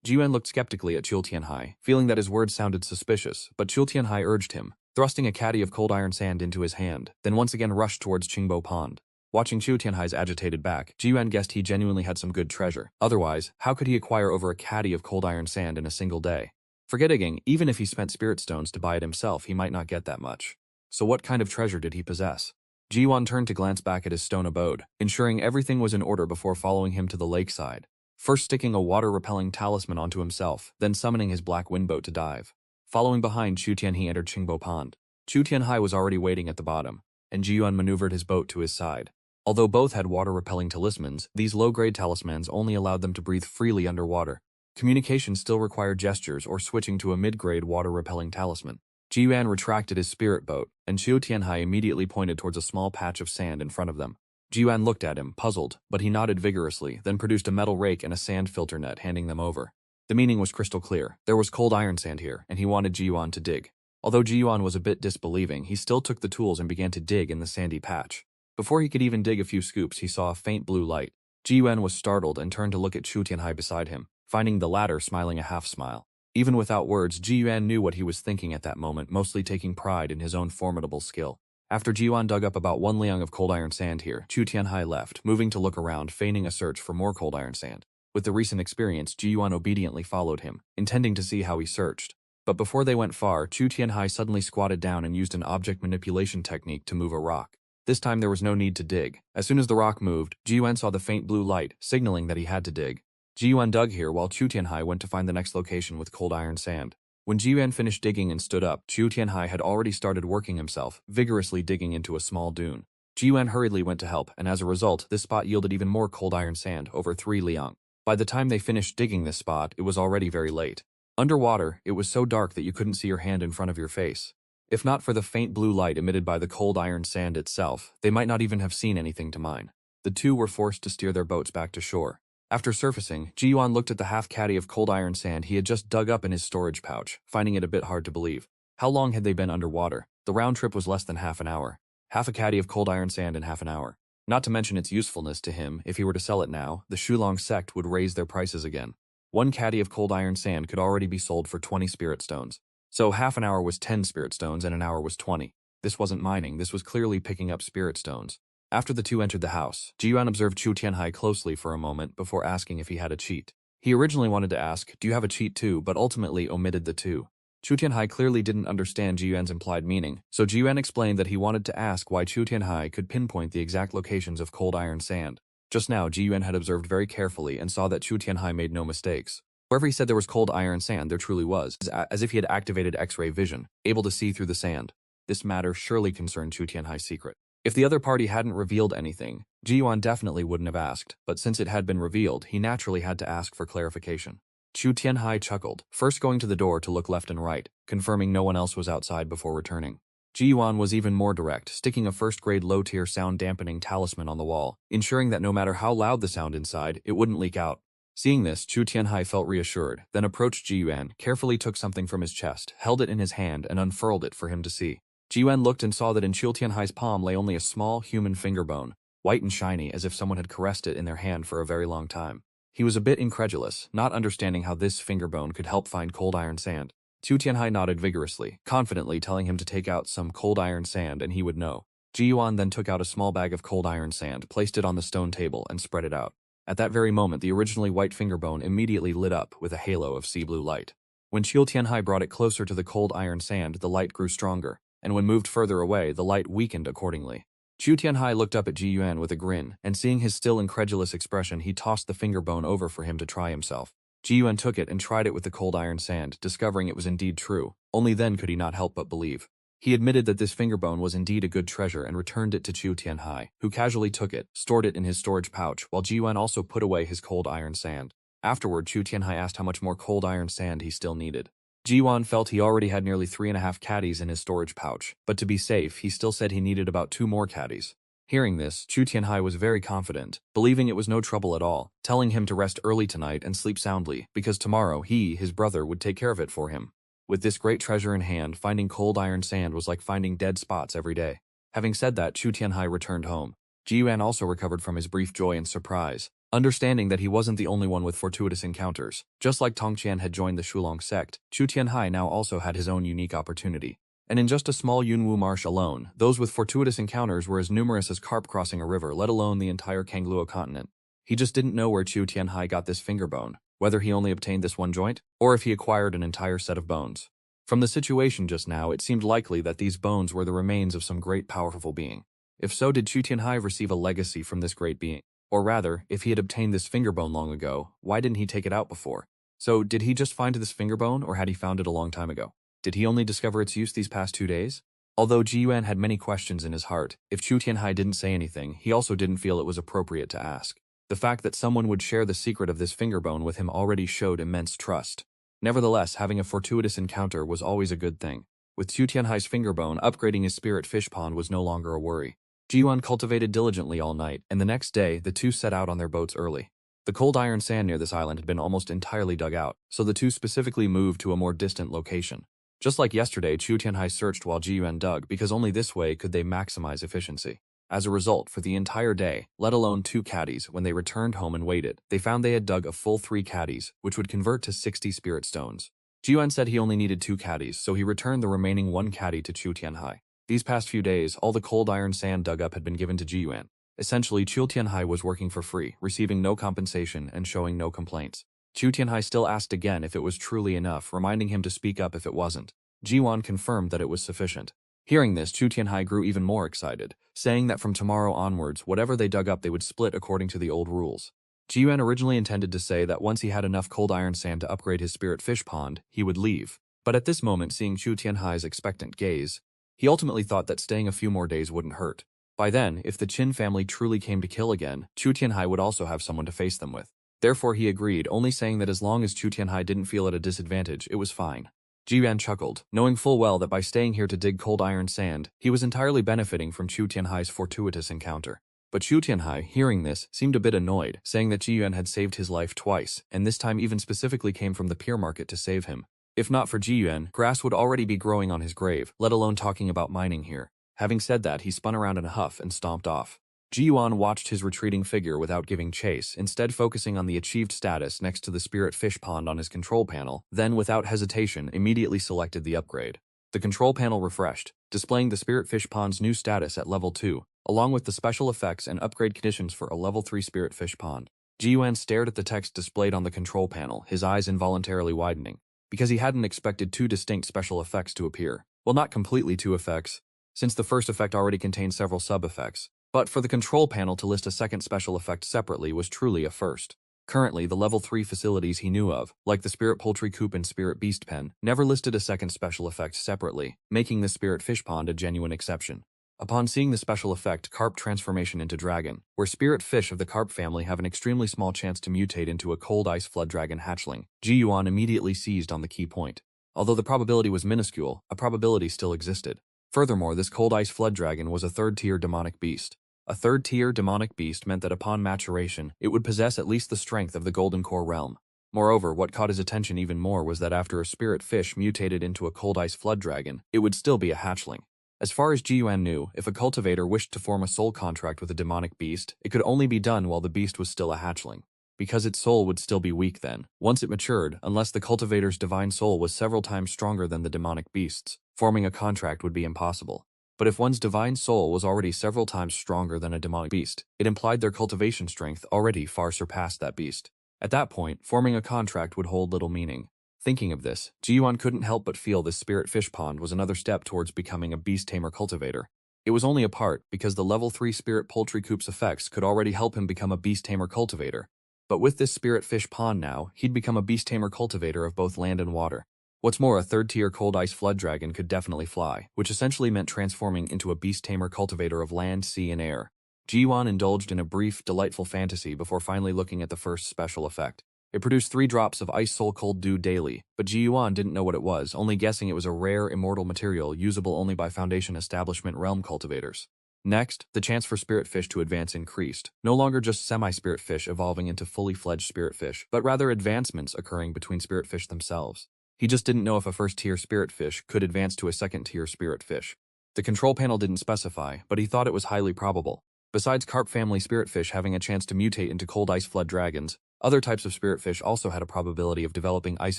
Jiyuan looked skeptically at Chu Tianhai, feeling that his words sounded suspicious, but Chu Tianhai urged him, thrusting a caddy of cold iron sand into his hand, then once again rushed towards Qingbo Pond. Watching Chu Tianhai's agitated back, Jiyuan guessed he genuinely had some good treasure. Otherwise, how could he acquire over a caddy of cold iron sand in a single day? Forget digging, even if he spent spirit stones to buy it himself, he might not get that much. So what kind of treasure did he possess? Jiyuan turned to glance back at his stone abode, ensuring everything was in order before following him to the lakeside. First sticking a water-repelling talisman onto himself, then summoning his black wind boat to dive. Following behind, Chu Tianhai entered Qingbo Pond. Chu Tianhai was already waiting at the bottom, and Jiyuan maneuvered his boat to his side. Although both had water-repelling talismans, these low-grade talismans only allowed them to breathe freely underwater. Communication still required gestures or switching to a mid-grade water-repelling talisman. Jiyuan retracted his spirit boat, and Chu Tianhai immediately pointed towards a small patch of sand in front of them. Jiyuan looked at him, puzzled, but he nodded vigorously, then produced a metal rake and a sand filter net, handing them over. The meaning was crystal clear. There was cold iron sand here, and he wanted Jiyuan to dig. Although Jiyuan was a bit disbelieving, he still took the tools and began to dig in the sandy patch. Before he could even dig a few scoops, he saw a faint blue light. Jiyuan was startled and turned to look at Chu Tianhai beside him, finding the latter smiling a half-smile. Even without words, Jiyuan knew what he was thinking at that moment, mostly taking pride in his own formidable skill. After Jiyuan dug up about 1 liang of cold iron sand here, Chu Tianhai left, moving to look around, feigning a search for more cold iron sand. With the recent experience, Jiyuan obediently followed him, intending to see how he searched. But before they went far, Chu Tianhai suddenly squatted down and used an object manipulation technique to move a rock. This time there was no need to dig. As soon as the rock moved, Jiyuan saw the faint blue light, signaling that he had to dig. Jiyuan dug here while Chu Tianhai went to find the next location with cold iron sand. When Jiyuan finished digging and stood up, Chu Tianhai had already started working himself, vigorously digging into a small dune. Jiyuan hurriedly went to help, and as a result, this spot yielded even more cold iron sand, over 3 liang. By the time they finished digging this spot, it was already very late. Underwater, it was so dark that you couldn't see your hand in front of your face. If not for the faint blue light emitted by the cold iron sand itself, they might not even have seen anything to mine. The two were forced to steer their boats back to shore. After surfacing, Jiyuan looked at the half caddy of cold iron sand he had just dug up in his storage pouch, finding it a bit hard to believe. How long had they been underwater? The round trip was less than half an hour. Half a caddy of cold iron sand in half an hour. Not to mention its usefulness to him, if he were to sell it now, the Shulong sect would raise their prices again. 1 caddy of cold iron sand could already be sold for 20 spirit stones. So half an hour was 10 spirit stones and an hour was 20. This wasn't mining, this was clearly picking up spirit stones. After the two entered the house, Jiyuan observed Chu Tianhai closely for a moment before asking if he had a cheat. He originally wanted to ask, "Do you have a cheat too?" but ultimately omitted the two. Chu Tianhai clearly didn't understand Jiyuan's implied meaning, so Jiyuan explained that he wanted to ask why Chu Tianhai could pinpoint the exact locations of cold iron sand. Just now, Jiyuan had observed very carefully and saw that Chu Tianhai made no mistakes. Wherever he said there was cold iron sand, there truly was, as if he had activated X-ray vision, able to see through the sand. This matter surely concerned Chu Tianhai's secret. If the other party hadn't revealed anything, Jiyuan definitely wouldn't have asked, but since it had been revealed, he naturally had to ask for clarification. Chu Tianhai chuckled, first going to the door to look left and right, confirming no one else was outside before returning. Ji Yuan was even more direct, sticking a first-grade low-tier sound-dampening talisman on the wall, ensuring that no matter how loud the sound inside, it wouldn't leak out. Seeing this, Chu Tianhai felt reassured, then approached Ji Yuan, carefully took something from his chest, held it in his hand, and unfurled it for him to see. Ji Yuan looked and saw that in Chu Tianhai's palm lay only a small human finger bone, white and shiny as if someone had caressed it in their hand for a very long time. He was a bit incredulous, not understanding how this finger bone could help find cold iron sand. Chu Tianhai nodded vigorously, confidently telling him to take out some cold iron sand and he would know. Ji Yuan then took out a small bag of cold iron sand, placed it on the stone table, and spread it out. At that very moment, the originally white finger bone immediately lit up with a halo of sea blue light. When Chu Tianhai brought it closer to the cold iron sand, the light grew stronger, and when moved further away, the light weakened accordingly. Chu Tianhai looked up at Ji Yuan with a grin, and seeing his still incredulous expression, he tossed the finger bone over for him to try himself. Ji Yuan took it and tried it with the cold iron sand, discovering it was indeed true. Only then could he not help but believe. He admitted that this finger bone was indeed a good treasure and returned it to Chu Tianhai, who casually took it, stored it in his storage pouch, while Ji Yuan also put away his cold iron sand. Afterward, Chu Tianhai asked how much more cold iron sand he still needed. Ji Yuan felt he already had nearly 3.5 caddies in his storage pouch, but to be safe, he still said he needed about 2 more caddies. Hearing this, Chu Tianhai was very confident, believing it was no trouble at all, telling him to rest early tonight and sleep soundly, because tomorrow he, his brother, would take care of it for him. With this great treasure in hand, finding cold iron sand was like finding dead spots every day. Having said that, Chu Tianhai returned home. Ji Yuan also recovered from his brief joy and surprise, understanding that he wasn't the only one with fortuitous encounters. Just like Tong Qian had joined the Shulong sect, Chu Tianhai now also had his own unique opportunity. And in just a small Yunwu marsh alone, those with fortuitous encounters were as numerous as carp crossing a river, let alone the entire Kangluo continent. He just didn't know where Chu Tianhai got this finger bone, whether he only obtained this one joint, or if he acquired an entire set of bones. From the situation just now, it seemed likely that these bones were the remains of some great powerful being. If so, did Chu Tianhai receive a legacy from this great being? Or rather, if he had obtained this finger bone long ago, why didn't he take it out before? So, did he just find this finger bone, or had he found it a long time ago? Did he only discover its use these past 2 days? Although Ji Yuan had many questions in his heart, if Chu Tianhai didn't say anything, he also didn't feel it was appropriate to ask. The fact that someone would share the secret of this finger bone with him already showed immense trust. Nevertheless, having a fortuitous encounter was always a good thing. With Chu Tianhai's finger bone, upgrading his spirit fish pond was no longer a worry. Ji Yuan cultivated diligently all night, and the next day, the two set out on their boats early. The cold iron sand near this island had been almost entirely dug out, so the two specifically moved to a more distant location. Just like yesterday, Chu Tianhai searched while Ji Yuan dug because only this way could they maximize efficiency. As a result, for the entire day, let alone 2 caddies, when they returned home and waited, they found they had dug a full 3 caddies, which would convert to 60 spirit stones. Ji Yuan said he only needed 2 caddies, so he returned the remaining 1 caddy to Chu Tianhai. These past few days, all the cold iron sand dug up had been given to Ji Yuan. Essentially, Chu Tianhai was working for free, receiving no compensation and showing no complaints. Chu Tianhai still asked again if it was truly enough, reminding him to speak up if it wasn't. Ji Yuan confirmed that it was sufficient. Hearing this, Chu Tianhai grew even more excited, saying that from tomorrow onwards, whatever they dug up they would split according to the old rules. Ji Yuan originally intended to say that once he had enough cold iron sand to upgrade his spirit fish pond, he would leave. But at this moment, seeing Chu Tianhai's expectant gaze, he ultimately thought that staying a few more days wouldn't hurt. By then, if the Qin family truly came to kill again, Chu Tianhai would also have someone to face them with. Therefore he agreed, only saying that as long as Chu Tianhai didn't feel at a disadvantage, it was fine. Ji Yuan chuckled, knowing full well that by staying here to dig cold iron sand, he was entirely benefiting from Chu Tianhai's fortuitous encounter. But Chu Tianhai, hearing this, seemed a bit annoyed, saying that Ji Yuan had saved his life twice, and this time even specifically came from the pier market to save him. If not for Ji Yuan, grass would already be growing on his grave, let alone talking about mining here. Having said that, he spun around in a huff and stomped off. Ji Yuan watched his retreating figure without giving chase, instead focusing on the achieved status next to the spirit fish pond on his control panel, then without hesitation immediately selected the upgrade. The control panel refreshed, displaying the spirit fish pond's new status at level 2, along with the special effects and upgrade conditions for a level 3 spirit fish pond. Ji Yuan stared at the text displayed on the control panel, his eyes involuntarily widening, because he hadn't expected 2 distinct special effects to appear. Well, not completely 2 effects, since the first effect already contained several sub-effects. But for the control panel to list a second special effect separately was truly a first. Currently, the level 3 facilities he knew of, like the Spirit Poultry Coop and Spirit Beast Pen, never listed a second special effect separately, making the Spirit Fish Pond a genuine exception. Upon seeing the special effect carp transformation into dragon, where spirit fish of the carp family have an extremely small chance to mutate into a cold ice flood dragon hatchling, Ji Yuan immediately seized on the key point. Although the probability was minuscule, a probability still existed. Furthermore, this cold ice flood dragon was a third-tier demonic beast. A third-tier demonic beast meant that upon maturation, it would possess at least the strength of the Golden Core realm. Moreover, what caught his attention even more was that after a spirit fish mutated into a cold ice flood dragon, it would still be a hatchling. As far as Ji Yuan knew, if a cultivator wished to form a soul contract with a demonic beast, it could only be done while the beast was still a hatchling. Because its soul would still be weak then, once it matured, unless the cultivator's divine soul was several times stronger than the demonic beast's, forming a contract would be impossible. But if one's divine soul was already several times stronger than a demonic beast, it implied their cultivation strength already far surpassed that beast. At that point, forming a contract would hold little meaning. Thinking of this, Ji Yuan couldn't help but feel this spirit fish pond was another step towards becoming a beast tamer cultivator. It was only a part, because the level 3 spirit poultry coop's effects could already help him become a beast tamer cultivator. But with this spirit fish pond now, he'd become a beast tamer cultivator of both land and water. What's more, a third-tier cold ice flood dragon could definitely fly, which essentially meant transforming into a beast tamer cultivator of land, sea, and air. Ji Yuan indulged in a brief, delightful fantasy before finally looking at the first special effect. It produced 3 drops of ice soul cold dew daily, but Ji Yuan didn't know what it was, only guessing it was a rare, immortal material usable only by Foundation Establishment realm cultivators. Next, the chance for spirit fish to advance increased, no longer just semi-spirit fish evolving into fully fledged spirit fish, but rather advancements occurring between spirit fish themselves. He just didn't know if a first-tier spirit fish could advance to a second-tier spirit fish. The control panel didn't specify, but he thought it was highly probable. Besides carp family spirit fish having a chance to mutate into cold ice flood dragons, other types of spirit fish also had a probability of developing ice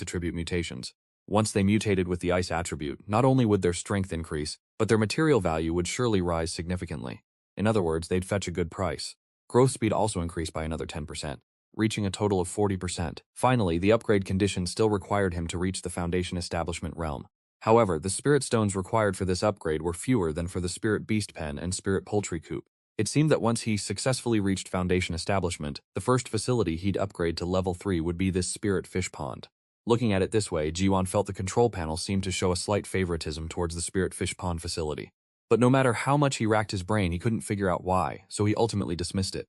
attribute mutations. Once they mutated with the ice attribute, not only would their strength increase, but their material value would surely rise significantly. In other words, they'd fetch a good price. Growth speed also increased by another 10%, reaching a total of 40%. Finally, the upgrade condition still required him to reach the Foundation Establishment realm. However, the spirit stones required for this upgrade were fewer than for the spirit beast pen and spirit poultry coop. It seemed that once he successfully reached Foundation Establishment, the first facility he'd upgrade to level 3 would be this spirit fish pond. Looking at it this way, Ji Yuan felt the control panel seemed to show a slight favoritism towards the spirit fish pond facility. But no matter how much he racked his brain, he couldn't figure out why, so he ultimately dismissed it.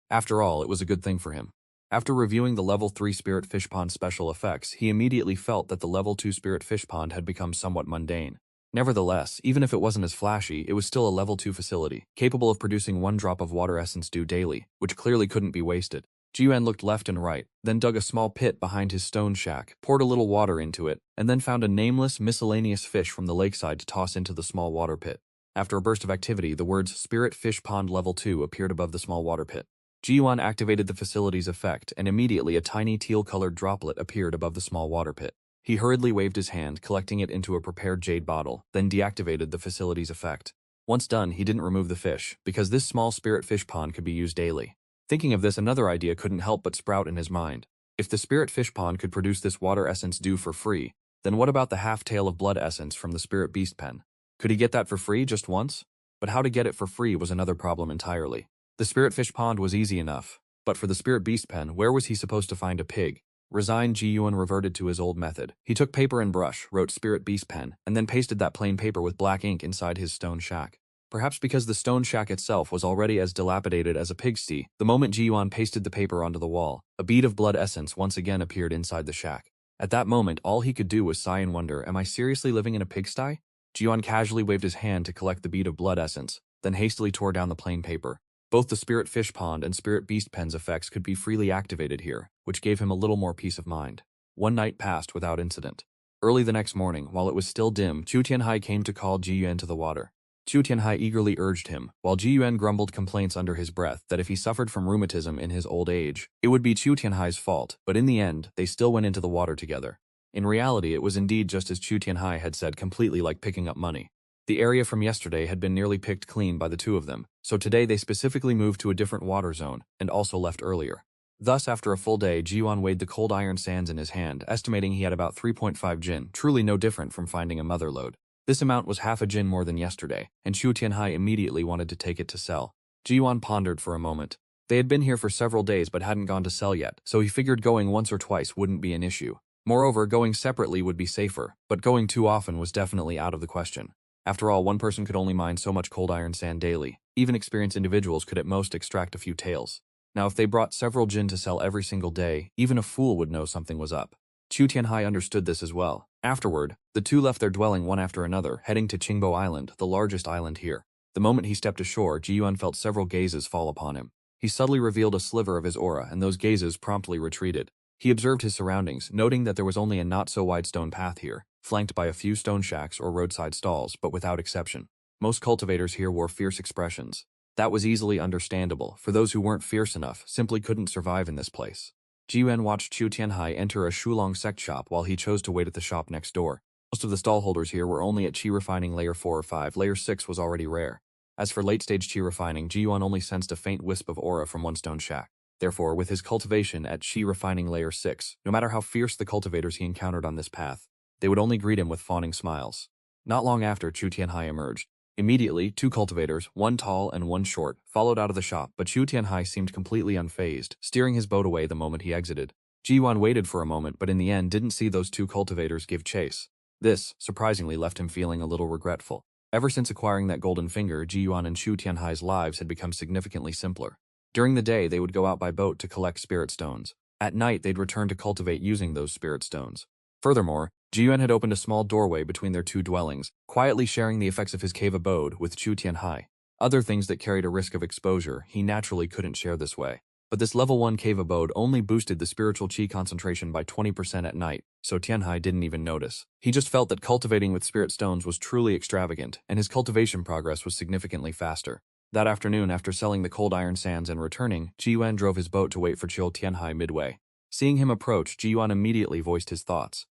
After all, it was a good thing for him. After reviewing the level 3 spirit fish pond special effects, he immediately felt that the level 2 spirit fish pond had become somewhat mundane. Nevertheless, even if it wasn't as flashy, it was still a level 2 facility, capable of producing 1 drop of water essence dew daily, which clearly couldn't be wasted. Ji Yuan looked left and right, then dug a small pit behind his stone shack, poured a little water into it, and then found a nameless, miscellaneous fish from the lakeside to toss into the small water pit. After a burst of activity, the words Spirit Fish Pond Level 2 appeared above the small water pit. Ji Yuan activated the facility's effect, and immediately a tiny teal-colored droplet appeared above the small water pit. He hurriedly waved his hand, collecting it into a prepared jade bottle, then deactivated the facility's effect. Once done, he didn't remove the fish, because this small spirit fish pond could be used daily. Thinking of this, another idea couldn't help but sprout in his mind. If the spirit fish pond could produce this water essence dew for free, then what about the half-tail of blood essence from the spirit beast pen? Could he get that for free just once? But how to get it for free was another problem entirely. The spirit fish pond was easy enough, but for the spirit beast pen, where was he supposed to find a pig? Resigned, Ji Yuan reverted to his old method. He took paper and brush, wrote spirit beast pen, and then pasted that plain paper with black ink inside his stone shack. Perhaps because the stone shack itself was already as dilapidated as a pigsty, the moment Ji Yuan pasted the paper onto the wall, a bead of blood essence once again appeared inside the shack. At that moment, all he could do was sigh and wonder, am I seriously living in a pigsty? Ji Yuan casually waved his hand to collect the bead of blood essence, then hastily tore down the plain paper. Both the spirit fish pond and spirit beast pen's effects could be freely activated here, which gave him a little more peace of mind. One night passed without incident. Early the next morning, while it was still dim, Chu Tianhai came to call Ji Yuan to the water. Chu Tianhai eagerly urged him, while Ji Yuan grumbled complaints under his breath that if he suffered from rheumatism in his old age, it would be Chu Tianhai's fault, but in the end, they still went into the water together. In reality, it was indeed just as Chu Tianhai had said, completely like picking up money. The area from yesterday had been nearly picked clean by the two of them, so today they specifically moved to a different water zone, and also left earlier. Thus, after a full day, Ji Yuan weighed the cold iron sands in his hand, estimating he had about 3.5 jin, truly no different from finding a mother lode. This amount was half a jin more than yesterday, and Chu Tianhai immediately wanted to take it to sell. Ji Yuan pondered for a moment. They had been here for several days but hadn't gone to sell yet, so he figured going once or twice wouldn't be an issue. Moreover, going separately would be safer, but going too often was definitely out of the question. After all, one person could only mine so much cold iron sand daily. Even experienced individuals could at most extract a few taels. Now, if they brought several jin to sell every single day, even a fool would know something was up. Chu Tianhai understood this as well. Afterward, the two left their dwelling one after another, heading to Qingbo Island, the largest island here. The moment he stepped ashore, Ji Yuan felt several gazes fall upon him. He subtly revealed a sliver of his aura, and those gazes promptly retreated. He observed his surroundings, noting that there was only a not-so-wide stone path here, flanked by a few stone shacks or roadside stalls, but without exception. Most cultivators here wore fierce expressions. That was easily understandable, for those who weren't fierce enough simply couldn't survive in this place. Ji Yuan watched Chu Tianhai enter a Shulong sect shop while he chose to wait at the shop next door. Most of the stallholders here were only at Qi refining layer 4 or 5, layer 6 was already rare. As for late-stage Qi refining, Ji Yuan only sensed a faint wisp of aura from one stone shack. Therefore, with his cultivation at Qi refining layer 6, no matter how fierce the cultivators he encountered on this path, they would only greet him with fawning smiles. Not long after, Chu Tianhai emerged. Immediately, two cultivators, one tall and one short, followed out of the shop, but Chu Tianhai seemed completely unfazed, steering his boat away the moment he exited. Ji Yuan waited for a moment, but in the end didn't see those two cultivators give chase. This, surprisingly, left him feeling a little regretful. Ever since acquiring that golden finger, Ji Yuan and Chu Tianhai's lives had become significantly simpler. During the day, they would go out by boat to collect spirit stones. At night, they'd return to cultivate using those spirit stones. Furthermore, Ji Yuan had opened a small doorway between their two dwellings, quietly sharing the effects of his cave abode with Chu Tianhai. Other things that carried a risk of exposure, he naturally couldn't share this way. But this level 1 cave abode only boosted the spiritual qi concentration by 20% at night, so Tianhai didn't even notice. He just felt that cultivating with spirit stones was truly extravagant, and his cultivation progress was significantly faster. That afternoon, after selling the cold iron sands and returning, Ji Yuan drove his boat to wait for Chu Tianhai midway. Seeing him approach, Ji Yuan immediately voiced his thoughts.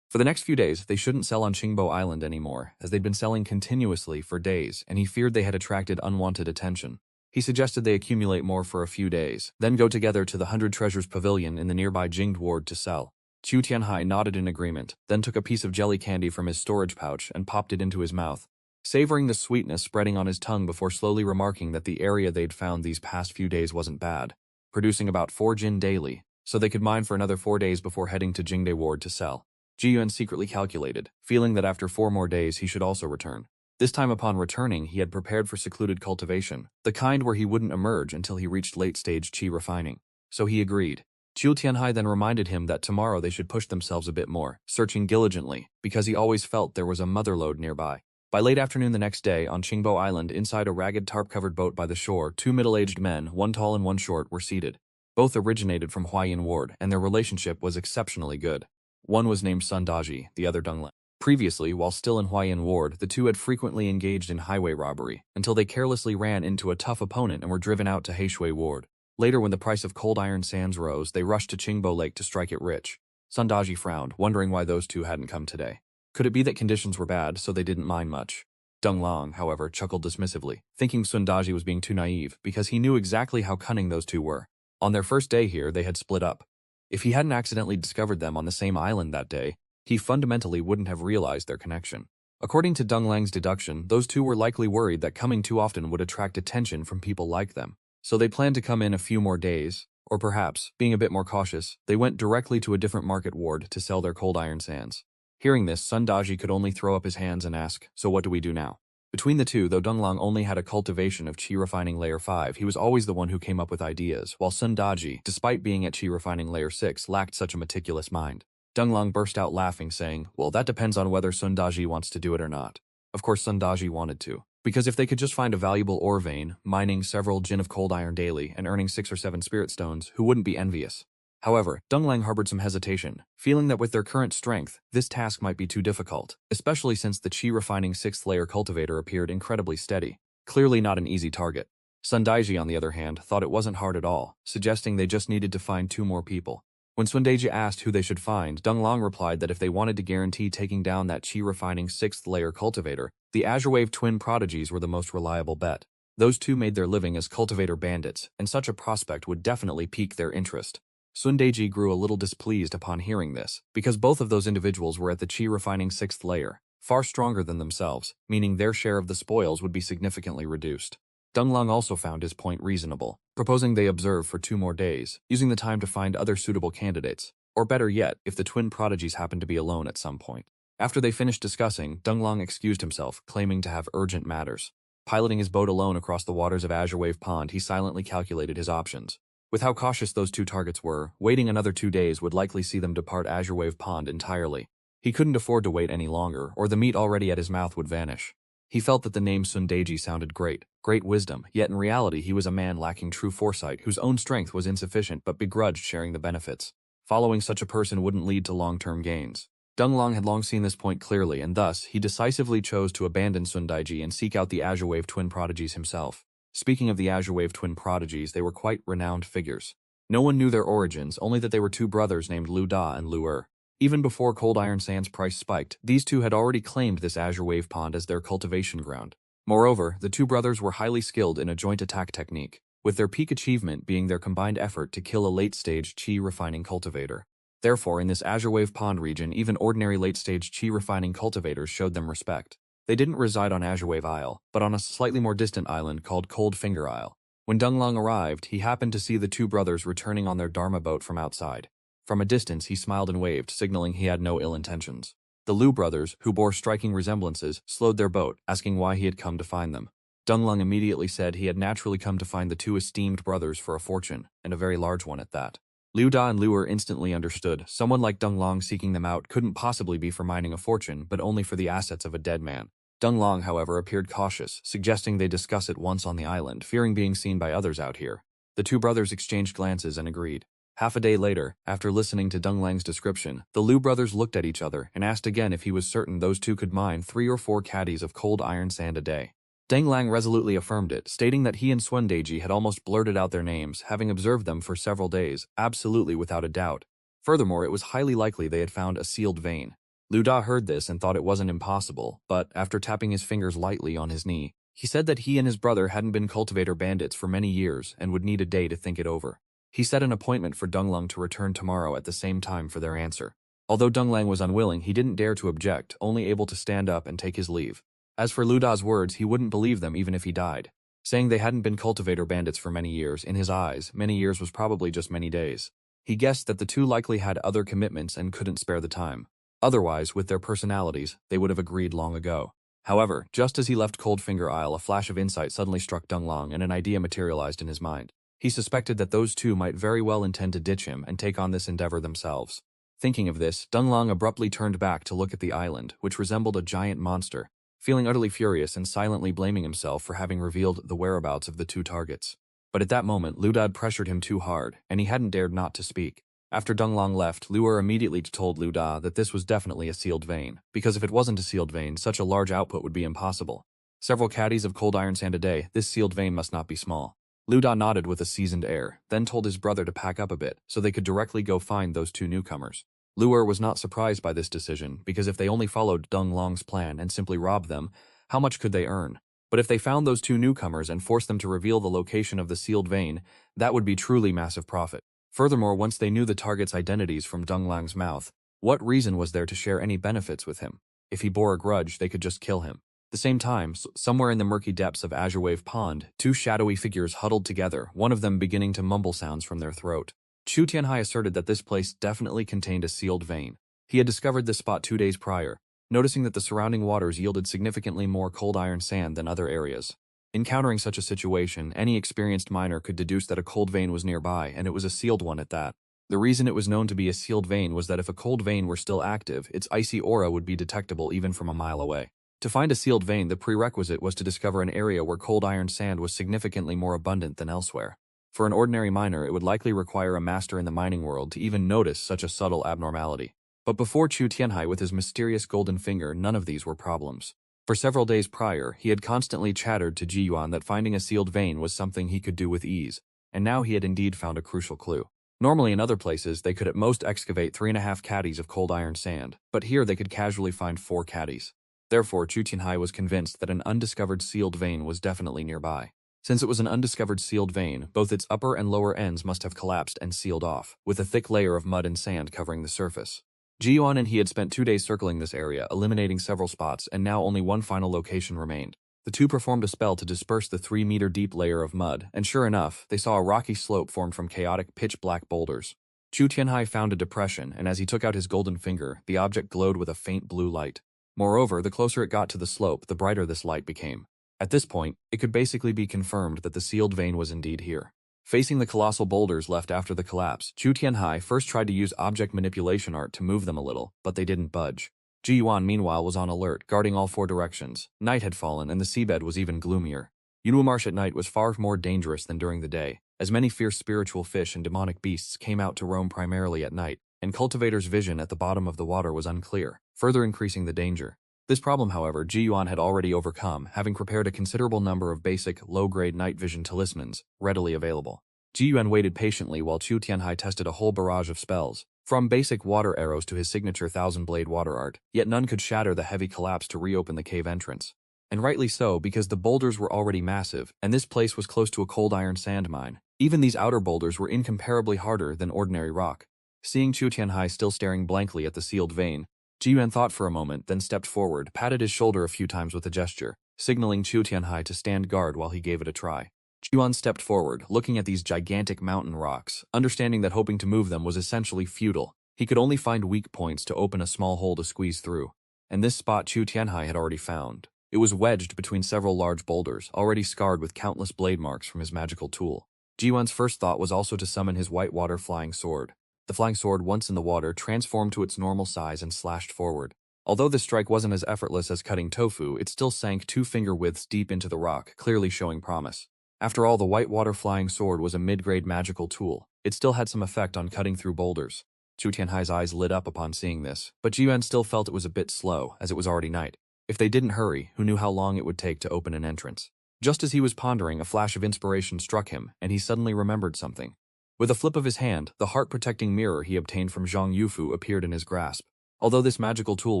For the next few days, they shouldn't sell on Qingbo Island anymore, as they'd been selling continuously for days, and he feared they had attracted unwanted attention. He suggested they accumulate more for a few days, then go together to the 100 Treasures Pavilion in the nearby Jingde Ward to sell. Chu Tianhai nodded in agreement, then took a piece of jelly candy from his storage pouch and popped it into his mouth, savoring the sweetness spreading on his tongue before slowly remarking that the area they'd found these past few days wasn't bad, producing about 4 jin daily, so they could mine for another 4 days before heading to Jingde Ward to sell. Ji Yuan secretly calculated, feeling that after 4 more days he should also return. This time upon returning, he had prepared for secluded cultivation, the kind where he wouldn't emerge until he reached late-stage qi refining. So he agreed. Chu Tianhai then reminded him that tomorrow they should push themselves a bit more, searching diligently, because he always felt there was a motherlode nearby. By late afternoon the next day, on Qingbo Island, inside a ragged tarp-covered boat by the shore, 2 middle-aged men, one tall and one short, were seated. Both originated from Huayin Ward, and their relationship was exceptionally good. One was named Sun Daji, the other Deng Lan. Previously, while still in Huayin Ward, the two had frequently engaged in highway robbery, until they carelessly ran into a tough opponent and were driven out to Heishui Ward. Later, when the price of cold iron sands rose, they rushed to Qingbo Lake to strike it rich. Sun Daji frowned, wondering why those two hadn't come today. Could it be that conditions were bad, so they didn't mine much? Deng Lang, however, chuckled dismissively, thinking Sun Daji was being too naive, because he knew exactly how cunning those two were. On their first day here, they had split up. If he hadn't accidentally discovered them on the same island that day, he fundamentally wouldn't have realized their connection. According to Deng Lang's deduction, those two were likely worried that coming too often would attract attention from people like them. So they planned to come in a few more days, or perhaps, being a bit more cautious, they went directly to a different market ward to sell their cold iron sands. Hearing this, Sun Daji could only throw up his hands and ask, so what do we do now? Between the two, though Deng Lang only had a cultivation of qi refining layer 5, he was always the one who came up with ideas, while Sun Daji, despite being at qi refining layer 6, lacked such a meticulous mind. Deng Lang burst out laughing, saying, well, that depends on whether Sun Daji wants to do it or not. Of course Sun Daji wanted to, because if they could just find a valuable ore vein, mining several jin of cold iron daily, and earning 6 or 7 spirit stones, who wouldn't be envious? However, Deng Lang harbored some hesitation, feeling that with their current strength, this task might be too difficult, especially since the qi refining 6th layer cultivator appeared incredibly steady. Clearly not an easy target. Sun Daiji, on the other hand, thought it wasn't hard at all, suggesting they just needed to find 2 more people. When Sun Daiji asked who they should find, Deng Lang replied that if they wanted to guarantee taking down that qi refining 6th layer cultivator, the Azure Wave twin prodigies were the most reliable bet. Those two made their living as cultivator bandits, and such a prospect would definitely pique their interest. Sun Daiji grew a little displeased upon hearing this, because both of those individuals were at the qi refining 6th layer, far stronger than themselves, meaning their share of the spoils would be significantly reduced. Deng Lang also found his point reasonable, proposing they observe for 2 more days, using the time to find other suitable candidates, or better yet, if the twin prodigies happened to be alone at some point. After they finished discussing, Dunglong excused himself, claiming to have urgent matters. Piloting his boat alone across the waters of Azure Wave Pond, he silently calculated his options. With how cautious those two targets were, waiting another 2 days would likely see them depart Azure Wave Pond entirely. He couldn't afford to wait any longer, or the meat already at his mouth would vanish. He felt that the name Sundaiji sounded great wisdom, yet in reality he was a man lacking true foresight whose own strength was insufficient but begrudged sharing the benefits. Following such a person wouldn't lead to long-term gains. Dunglong had long seen this point clearly, and thus, he decisively chose to abandon Sundaiji and seek out the Azure Wave twin prodigies himself. Speaking of the Azure Wave twin prodigies, they were quite renowned figures. No one knew their origins, only that they were two brothers named Lu Da and Lu Er. Even before Cold Iron Sand's price spiked, these two had already claimed this Azure Wave Pond as their cultivation ground. Moreover, the two brothers were highly skilled in a joint attack technique, with their peak achievement being their combined effort to kill a late-stage Qi refining cultivator. Therefore, in this Azure Wave Pond region, even ordinary late-stage Qi refining cultivators showed them respect. They didn't reside on Azure Wave Isle, but on a slightly more distant island called Cold Finger Isle. When Dunglong arrived, he happened to see the two brothers returning on their Dharma boat from outside. From a distance, he smiled and waved, signaling he had no ill intentions. The Lu brothers, who bore striking resemblances, slowed their boat, asking why he had come to find them. Dunglong immediately said he had naturally come to find the two esteemed brothers for a fortune, and a very large one at that. Lu Da and Lu Er instantly understood. Someone like Dunglong seeking them out couldn't possibly be for mining a fortune, but only for the assets of a dead man. Dunglong, however, appeared cautious, suggesting they discuss it once on the island, fearing being seen by others out here. The two brothers exchanged glances and agreed. Half a day later, after listening to Dunglang's description, the Lu brothers looked at each other and asked again if he was certain those two could mine 3 or 4 caddies of cold iron sand a day. Denglang resolutely affirmed it, stating that he and Sundaiji had almost blurted out their names, having observed them for several days, absolutely without a doubt. Furthermore, it was highly likely they had found a sealed vein. Lu Da heard this and thought it wasn't impossible, but after tapping his fingers lightly on his knee, he said that he and his brother hadn't been cultivator bandits for many years and would need a day to think it over. He set an appointment for Dunglong to return tomorrow at the same time for their answer. Although Dunglang was unwilling, he didn't dare to object, only able to stand up and take his leave. As for Lu Da's words, he wouldn't believe them even if he died. Saying they hadn't been cultivator bandits for many years, in his eyes, many years was probably just many days. He guessed that the two likely had other commitments and couldn't spare the time. Otherwise, with their personalities, they would have agreed long ago. However, just as he left Coldfinger Isle, a flash of insight suddenly struck Dunglong and an idea materialized in his mind. He suspected that those two might very well intend to ditch him and take on this endeavor themselves. Thinking of this, Dunglong abruptly turned back to look at the island, which resembled a giant monster, feeling utterly furious and silently blaming himself for having revealed the whereabouts of the two targets. But at that moment, Lu Da pressured him too hard, and he hadn't dared not to speak. After Dunglong left, Lu Er immediately told Lu Da that this was definitely a sealed vein, because if it wasn't a sealed vein, such a large output would be impossible. Several caddies of cold iron sand a day, this sealed vein must not be small. Lu Da nodded with a seasoned air, then told his brother to pack up a bit, so they could directly go find those two newcomers. Lu Er was not surprised by this decision, because if they only followed Dunglong's plan and simply robbed them, how much could they earn? But if they found those two newcomers and forced them to reveal the location of the sealed vein, that would be truly massive profit. Furthermore, once they knew the target's identities from Dunglang's mouth, what reason was there to share any benefits with him? If he bore a grudge, they could just kill him. At the same time, somewhere in the murky depths of Azure Wave Pond, two shadowy figures huddled together, one of them beginning to mumble sounds from their throat. Chu Tianhai asserted that this place definitely contained a sealed vein. He had discovered this spot 2 days prior, noticing that the surrounding waters yielded significantly more cold iron sand than other areas. Encountering such a situation, any experienced miner could deduce that a cold vein was nearby, and it was a sealed one at that. The reason it was known to be a sealed vein was that if a cold vein were still active, its icy aura would be detectable even from a mile away. To find a sealed vein, the prerequisite was to discover an area where cold iron sand was significantly more abundant than elsewhere. For an ordinary miner, it would likely require a master in the mining world to even notice such a subtle abnormality. But before Chu Tianhai with his mysterious golden finger, none of these were problems. For several days prior, he had constantly chattered to Ji Yuan that finding a sealed vein was something he could do with ease, and now he had indeed found a crucial clue. Normally in other places, they could at most excavate 3.5 caddies of cold iron sand, but here they could casually find 4 caddies. Therefore, Chu Tianhai was convinced that an undiscovered sealed vein was definitely nearby. Since it was an undiscovered sealed vein, both its upper and lower ends must have collapsed and sealed off, with a thick layer of mud and sand covering the surface. Ji Yuan and he had spent 2 days circling this area, eliminating several spots, and now only one final location remained. The two performed a spell to disperse the 3-meter-deep layer of mud, and sure enough, they saw a rocky slope formed from chaotic pitch-black boulders. Chu Tianhai found a depression, and as he took out his golden finger, the object glowed with a faint blue light. Moreover, the closer it got to the slope, the brighter this light became. At this point, it could basically be confirmed that the sealed vein was indeed here. Facing the colossal boulders left after the collapse, Chu Tianhai first tried to use object manipulation art to move them a little, but they didn't budge. Ji Yuan meanwhile was on alert, guarding all four directions. Night had fallen, and the seabed was even gloomier. Yunwu Marsh at night was far more dangerous than during the day, as many fierce spiritual fish and demonic beasts came out to roam primarily at night, and Cultivator's vision at the bottom of the water was unclear, further increasing the danger. This problem, however, Ji Yuan had already overcome, having prepared a considerable number of basic, low-grade night vision talismans, readily available. Ji Yuan waited patiently while Chu Tianhai tested a whole barrage of spells, from basic water arrows to his signature thousand-blade water art, yet none could shatter the heavy collapse to reopen the cave entrance. And rightly so, because the boulders were already massive, and this place was close to a cold iron sand mine. Even these outer boulders were incomparably harder than ordinary rock. Seeing Chu Tianhai still staring blankly at the sealed vein, Ji Yuan thought for a moment, then stepped forward, patted his shoulder a few times with a gesture, signaling Chu Tianhai to stand guard while he gave it a try. Ji Yuan stepped forward, looking at these gigantic mountain rocks, understanding that hoping to move them was essentially futile. He could only find weak points to open a small hole to squeeze through. And this spot Chu Tianhai had already found. It was wedged between several large boulders, already scarred with countless blade marks from his magical tool. Ji Yuan's first thought was also to summon his white water flying sword. The flying sword, once in the water, transformed to its normal size and slashed forward. Although this strike wasn't as effortless as cutting tofu, it still sank 2 finger widths deep into the rock, clearly showing promise. After all, the white water flying sword was a mid-grade magical tool. It still had some effect on cutting through boulders. Chu Tianhai's eyes lit up upon seeing this, but Ji Yuan still felt it was a bit slow, as it was already night. If they didn't hurry, who knew how long it would take to open an entrance? Just as he was pondering, a flash of inspiration struck him, and he suddenly remembered something. With a flip of his hand, the heart-protecting mirror he obtained from Zhang Yufu appeared in his grasp. Although this magical tool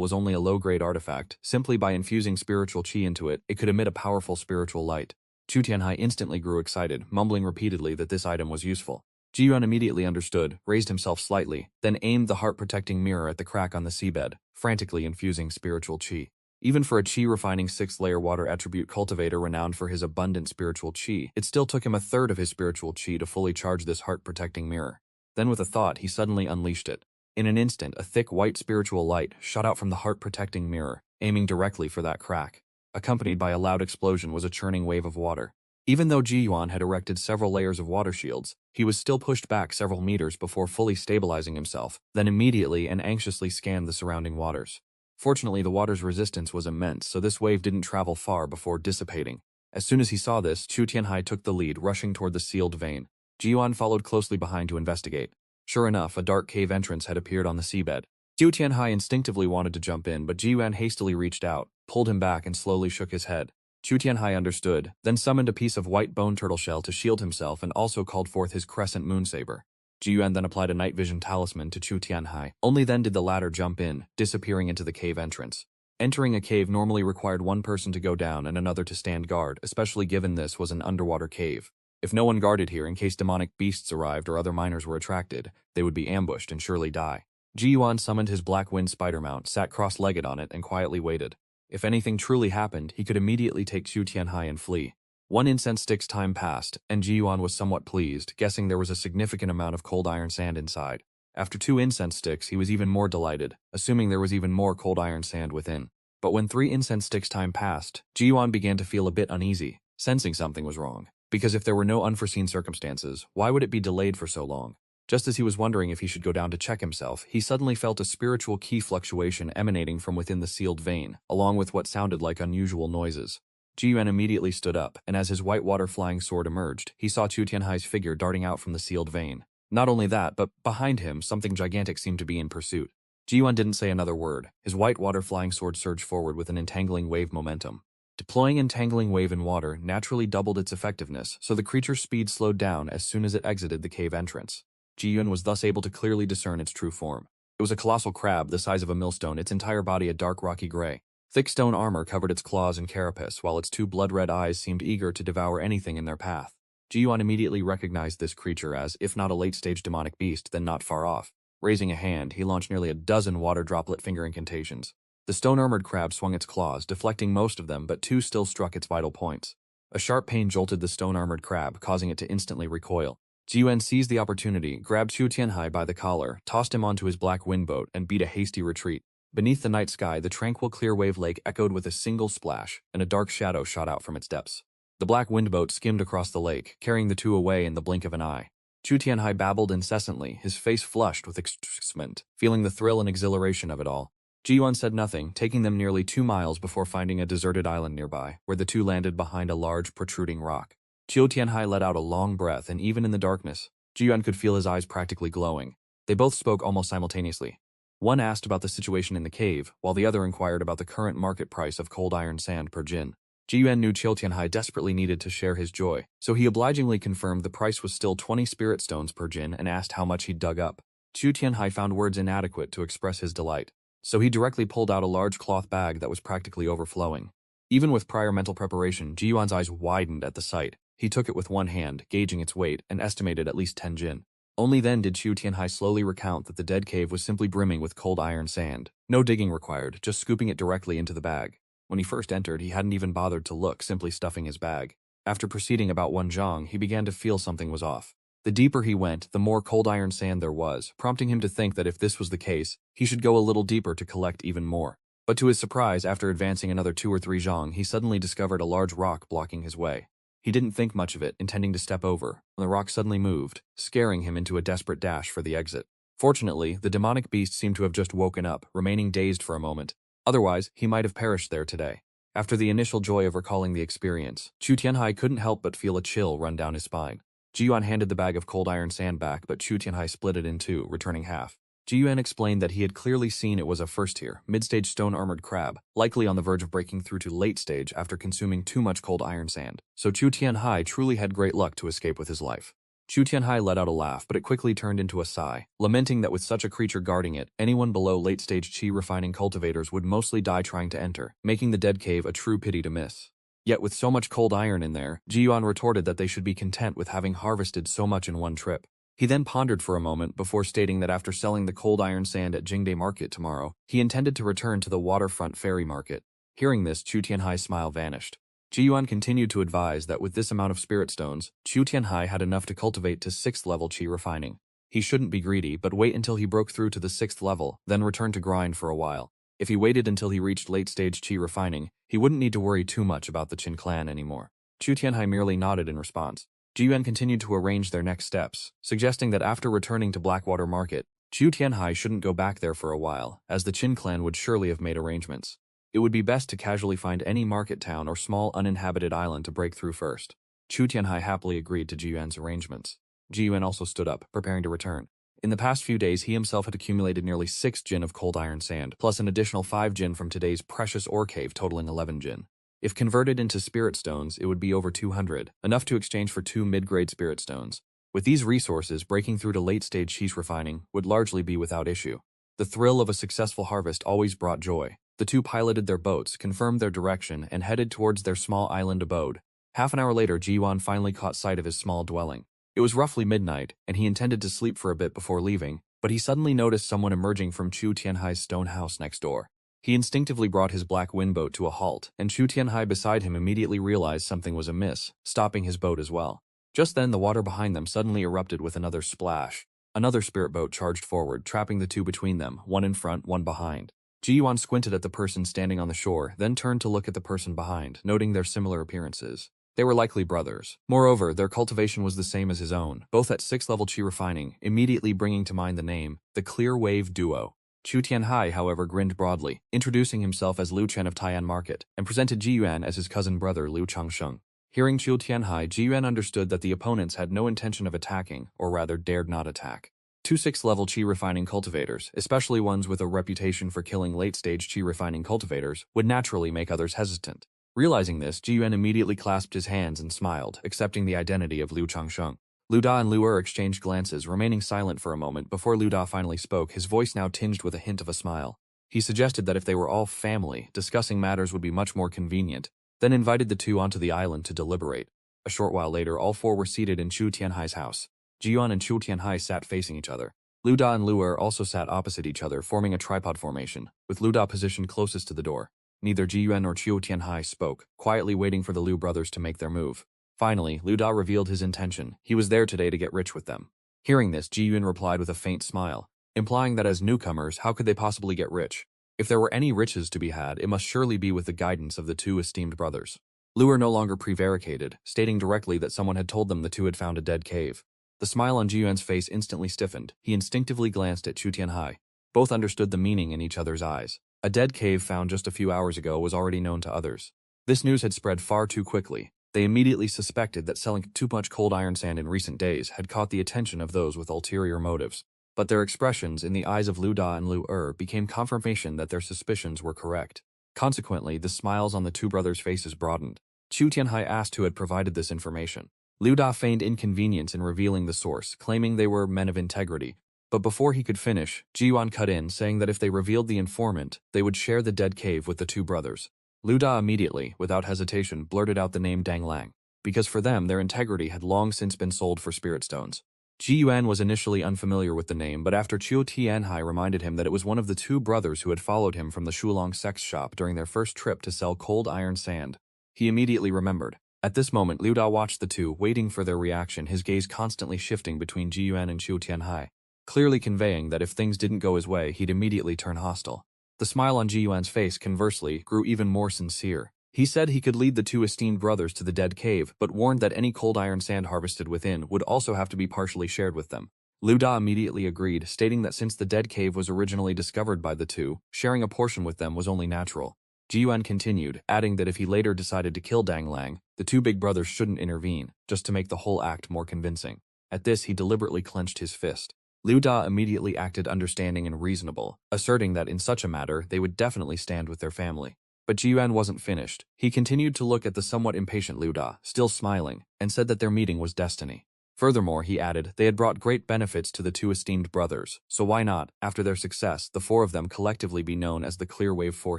was only a low-grade artifact, simply by infusing spiritual qi into it, it could emit a powerful spiritual light. Chu Tianhai instantly grew excited, mumbling repeatedly that this item was useful. Ji Yuan immediately understood, raised himself slightly, then aimed the heart-protecting mirror at the crack on the seabed, frantically infusing spiritual qi. Even for a qi-refining 6th-layer water attribute cultivator renowned for his abundant spiritual qi, it still took him a third of his spiritual qi to fully charge this heart-protecting mirror. Then with a thought, he suddenly unleashed it. In an instant, a thick white spiritual light shot out from the heart-protecting mirror, aiming directly for that crack. Accompanied by a loud explosion was a churning wave of water. Even though Ji Yuan had erected several layers of water shields, he was still pushed back several meters before fully stabilizing himself, then immediately and anxiously scanned the surrounding waters. Fortunately, the water's resistance was immense, so this wave didn't travel far before dissipating. As soon as he saw this, Chu Tianhai took the lead, rushing toward the sealed vein. Ji Yuan followed closely behind to investigate. Sure enough, a dark cave entrance had appeared on the seabed. Chu Tianhai instinctively wanted to jump in, but Ji Yuan hastily reached out, pulled him back, and slowly shook his head. Chu Tianhai understood, then summoned a piece of white bone turtle shell to shield himself and also called forth his crescent moon saber. Ji Yuan then applied a night vision talisman to Chu Tianhai. Only then did the latter jump in, disappearing into the cave entrance. Entering a cave normally required one person to go down and another to stand guard, especially given this was an underwater cave. If no one guarded here in case demonic beasts arrived or other miners were attracted, they would be ambushed and surely die. Ji Yuan summoned his black wind spider mount, sat cross-legged on it, and quietly waited. If anything truly happened, he could immediately take Chu Tianhai and flee. 1 incense stick's time passed, and Ji Yuan was somewhat pleased, guessing there was a significant amount of cold iron sand inside. After 2 incense sticks, he was even more delighted, assuming there was even more cold iron sand within. But when 3 incense sticks' time passed, Ji Yuan began to feel a bit uneasy, sensing something was wrong. Because if there were no unforeseen circumstances, why would it be delayed for so long? Just as he was wondering if he should go down to check himself, he suddenly felt a spiritual key fluctuation emanating from within the sealed vein, along with what sounded like unusual noises. Ji Yuan immediately stood up, and as his white water flying sword emerged, he saw Chu Tianhai's figure darting out from the sealed vein. Not only that, but behind him, something gigantic seemed to be in pursuit. Ji Yuan didn't say another word. His white water flying sword surged forward with an entangling wave momentum. Deploying entangling wave in water naturally doubled its effectiveness, so the creature's speed slowed down as soon as it exited the cave entrance. Ji Yuan was thus able to clearly discern its true form. It was a colossal crab the size of a millstone, its entire body a dark rocky gray. Thick stone armor covered its claws and carapace, while its 2 blood-red eyes seemed eager to devour anything in their path. Ji Yuan immediately recognized this creature as, if not a late-stage demonic beast, then not far off. Raising a hand, he launched nearly a dozen water droplet finger incantations. The stone-armored crab swung its claws, deflecting most of them, but 2 still struck its vital points. A sharp pain jolted the stone-armored crab, causing it to instantly recoil. Ji Yuan seized the opportunity, grabbed Chu Tianhai by the collar, tossed him onto his black wind boat, and beat a hasty retreat. Beneath the night sky, the tranquil clear wave lake echoed with a single splash, and a dark shadow shot out from its depths. The black wind boat skimmed across the lake, carrying the two away in the blink of an eye. Chu Tianhai babbled incessantly, his face flushed with excitement, feeling the thrill and exhilaration of it all. Ji Yuan said nothing, taking them nearly 2 miles before finding a deserted island nearby, where the two landed behind a large protruding rock. Chu Tianhai let out a long breath, and even in the darkness, Ji Yuan could feel his eyes practically glowing. They both spoke almost simultaneously. One asked about the situation in the cave, while the other inquired about the current market price of cold iron sand per jin. Ji Yuan knew Chu Tianhai desperately needed to share his joy, so he obligingly confirmed the price was still 20 spirit stones per jin and asked how much he'd dug up. Chu Tianhai found words inadequate to express his delight, so he directly pulled out a large cloth bag that was practically overflowing. Even with prior mental preparation, Ji Yuan's eyes widened at the sight. He took it with one hand, gauging its weight, and estimated at least 10 jin. Only then did Chu Tianhai slowly recount that the dead cave was simply brimming with cold iron sand. No digging required, just scooping it directly into the bag. When he first entered, he hadn't even bothered to look, simply stuffing his bag. After proceeding about 1 zhang, he began to feel something was off. The deeper he went, the more cold iron sand there was, prompting him to think that if this was the case, he should go a little deeper to collect even more. But to his surprise, after advancing another 2 or 3 zhang, he suddenly discovered a large rock blocking his way. He didn't think much of it, intending to step over, when the rock suddenly moved, scaring him into a desperate dash for the exit. Fortunately, the demonic beast seemed to have just woken up, remaining dazed for a moment. Otherwise, he might have perished there today. After the initial joy of recalling the experience, Chu Tianhai couldn't help but feel a chill run down his spine. Ji Yuan handed the bag of cold iron sand back, but Chu Tianhai split it in two, returning half. Ji Yuan explained that he had clearly seen it was a first-tier, mid-stage stone-armored crab, likely on the verge of breaking through to late stage after consuming too much cold iron sand. So Chu Tianhai truly had great luck to escape with his life. Chu Tianhai let out a laugh, but it quickly turned into a sigh, lamenting that with such a creature guarding it, anyone below late-stage qi refining cultivators would mostly die trying to enter, making the dead cave a true pity to miss. Yet with so much cold iron in there, Ji Yuan retorted that they should be content with having harvested so much in one trip. He then pondered for a moment before stating that after selling the cold iron sand at Jingde Market tomorrow, he intended to return to the waterfront ferry market. Hearing this, Chu Tianhai's smile vanished. Ji Yuan continued to advise that with this amount of spirit stones, Chu Tianhai had enough to cultivate to 6th level qi refining. He shouldn't be greedy, but wait until he broke through to the 6th level, then return to grind for a while. If he waited until he reached late-stage qi refining, he wouldn't need to worry too much about the Qin clan anymore. Chu Tianhai merely nodded in response. Ji Yuan continued to arrange their next steps, suggesting that after returning to Blackwater Market, Chu Tianhai shouldn't go back there for a while, as the Qin clan would surely have made arrangements. It would be best to casually find any market town or small uninhabited island to break through first. Chu Tianhai happily agreed to Ji Yuan's arrangements. Ji Yuan also stood up, preparing to return. In the past few days, he himself had accumulated nearly 6 jin of cold iron sand, plus an additional 5 jin from today's precious ore cave totaling 11 jin. If converted into spirit stones, it would be over 200, enough to exchange for 2 mid-grade spirit stones. With these resources, breaking through to late-stage qi refining would largely be without issue. The thrill of a successful harvest always brought joy. The two piloted their boats, confirmed their direction, and headed towards their small island abode. Half an hour later, Ji Yuan finally caught sight of his small dwelling. It was roughly midnight, and he intended to sleep for a bit before leaving, but he suddenly noticed someone emerging from Chu Tianhai's stone house next door. He instinctively brought his black wind boat to a halt, and Chu Tianhai beside him immediately realized something was amiss, stopping his boat as well. Just then, the water behind them suddenly erupted with another splash. Another spirit boat charged forward, trapping the two between them, one in front, one behind. Ji Yuan squinted at the person standing on the shore, then turned to look at the person behind, noting their similar appearances. They were likely brothers. Moreover, their cultivation was the same as his own, both at 6th level qi refining, immediately bringing to mind the name, the Clear Wave Duo. Chu Tianhai, however, grinned broadly, introducing himself as Liu Chen of Tai'an Market, and presented Ji Yuan as his cousin brother Liu Changsheng. Hearing Chu Tianhai, Ji Yuan understood that the opponents had no intention of attacking, or rather dared not attack. 2 6th level qi refining cultivators, especially ones with a reputation for killing late-stage qi refining cultivators, would naturally make others hesitant. Realizing this, Ji Yuan immediately clasped his hands and smiled, accepting the identity of Liu Changsheng. Lu Da and Lu Er exchanged glances, remaining silent for a moment before Lu Da finally spoke, his voice now tinged with a hint of a smile. He suggested that if they were all family, discussing matters would be much more convenient, then invited the two onto the island to deliberate. A short while later, all four were seated in Chu Tianhai's house. Ji Yuan and Chu Tianhai sat facing each other. Lu Da and Lu Er also sat opposite each other, forming a tripod formation, with Lu Da positioned closest to the door. Neither Ji Yuan nor Chu Tianhai spoke, quietly waiting for the Liu brothers to make their move. Finally, Lu Da revealed his intention. He was there today to get rich with them. Hearing this, Ji Yuan replied with a faint smile, implying that as newcomers, how could they possibly get rich? If there were any riches to be had, it must surely be with the guidance of the two esteemed brothers. Lu'er no longer prevaricated, stating directly that someone had told them the two had found a dead cave. The smile on Ji Yuan's face instantly stiffened. He instinctively glanced at Chu Tianhai. Both understood the meaning in each other's eyes. A dead cave found just a few hours ago was already known to others. This news had spread far too quickly. They immediately suspected that selling too much cold iron sand in recent days had caught the attention of those with ulterior motives. But their expressions in the eyes of Lu Da and Lu'er became confirmation that their suspicions were correct. Consequently, the smiles on the two brothers' faces broadened. Chu Tianhai asked who had provided this information. Lu Da feigned inconvenience in revealing the source, claiming they were men of integrity. But before he could finish, Ji Yuan cut in, saying that if they revealed the informant, they would share the dead cave with the two brothers. Lu Da immediately, without hesitation, blurted out the name Dang Lang, because for them their integrity had long since been sold for spirit stones. Ji Yuan was initially unfamiliar with the name, but after Chu Tianhai reminded him that it was one of the two brothers who had followed him from the Shulong sex shop during their first trip to sell cold iron sand, he immediately remembered. At this moment, Lu Da watched the two, waiting for their reaction, his gaze constantly shifting between Ji Yuan and Chu Tianhai, clearly conveying that if things didn't go his way, he'd immediately turn hostile. The smile on Ji Yuan's face, conversely, grew even more sincere. He said he could lead the two esteemed brothers to the dead cave, but warned that any cold iron sand harvested within would also have to be partially shared with them. Lu Da immediately agreed, stating that since the dead cave was originally discovered by the two, sharing a portion with them was only natural. Ji Yuan continued, adding that if he later decided to kill Dang Lang, the two big brothers shouldn't intervene, just to make the whole act more convincing. At this, he deliberately clenched his fist. Lu Da immediately acted understanding and reasonable, asserting that in such a matter they would definitely stand with their family. But Ji Yuan wasn't finished. He continued to look at the somewhat impatient Lu Da, still smiling, and said that their meeting was destiny. Furthermore, he added, they had brought great benefits to the two esteemed brothers, so why not, after their success, the four of them collectively be known as the Clear Wave Four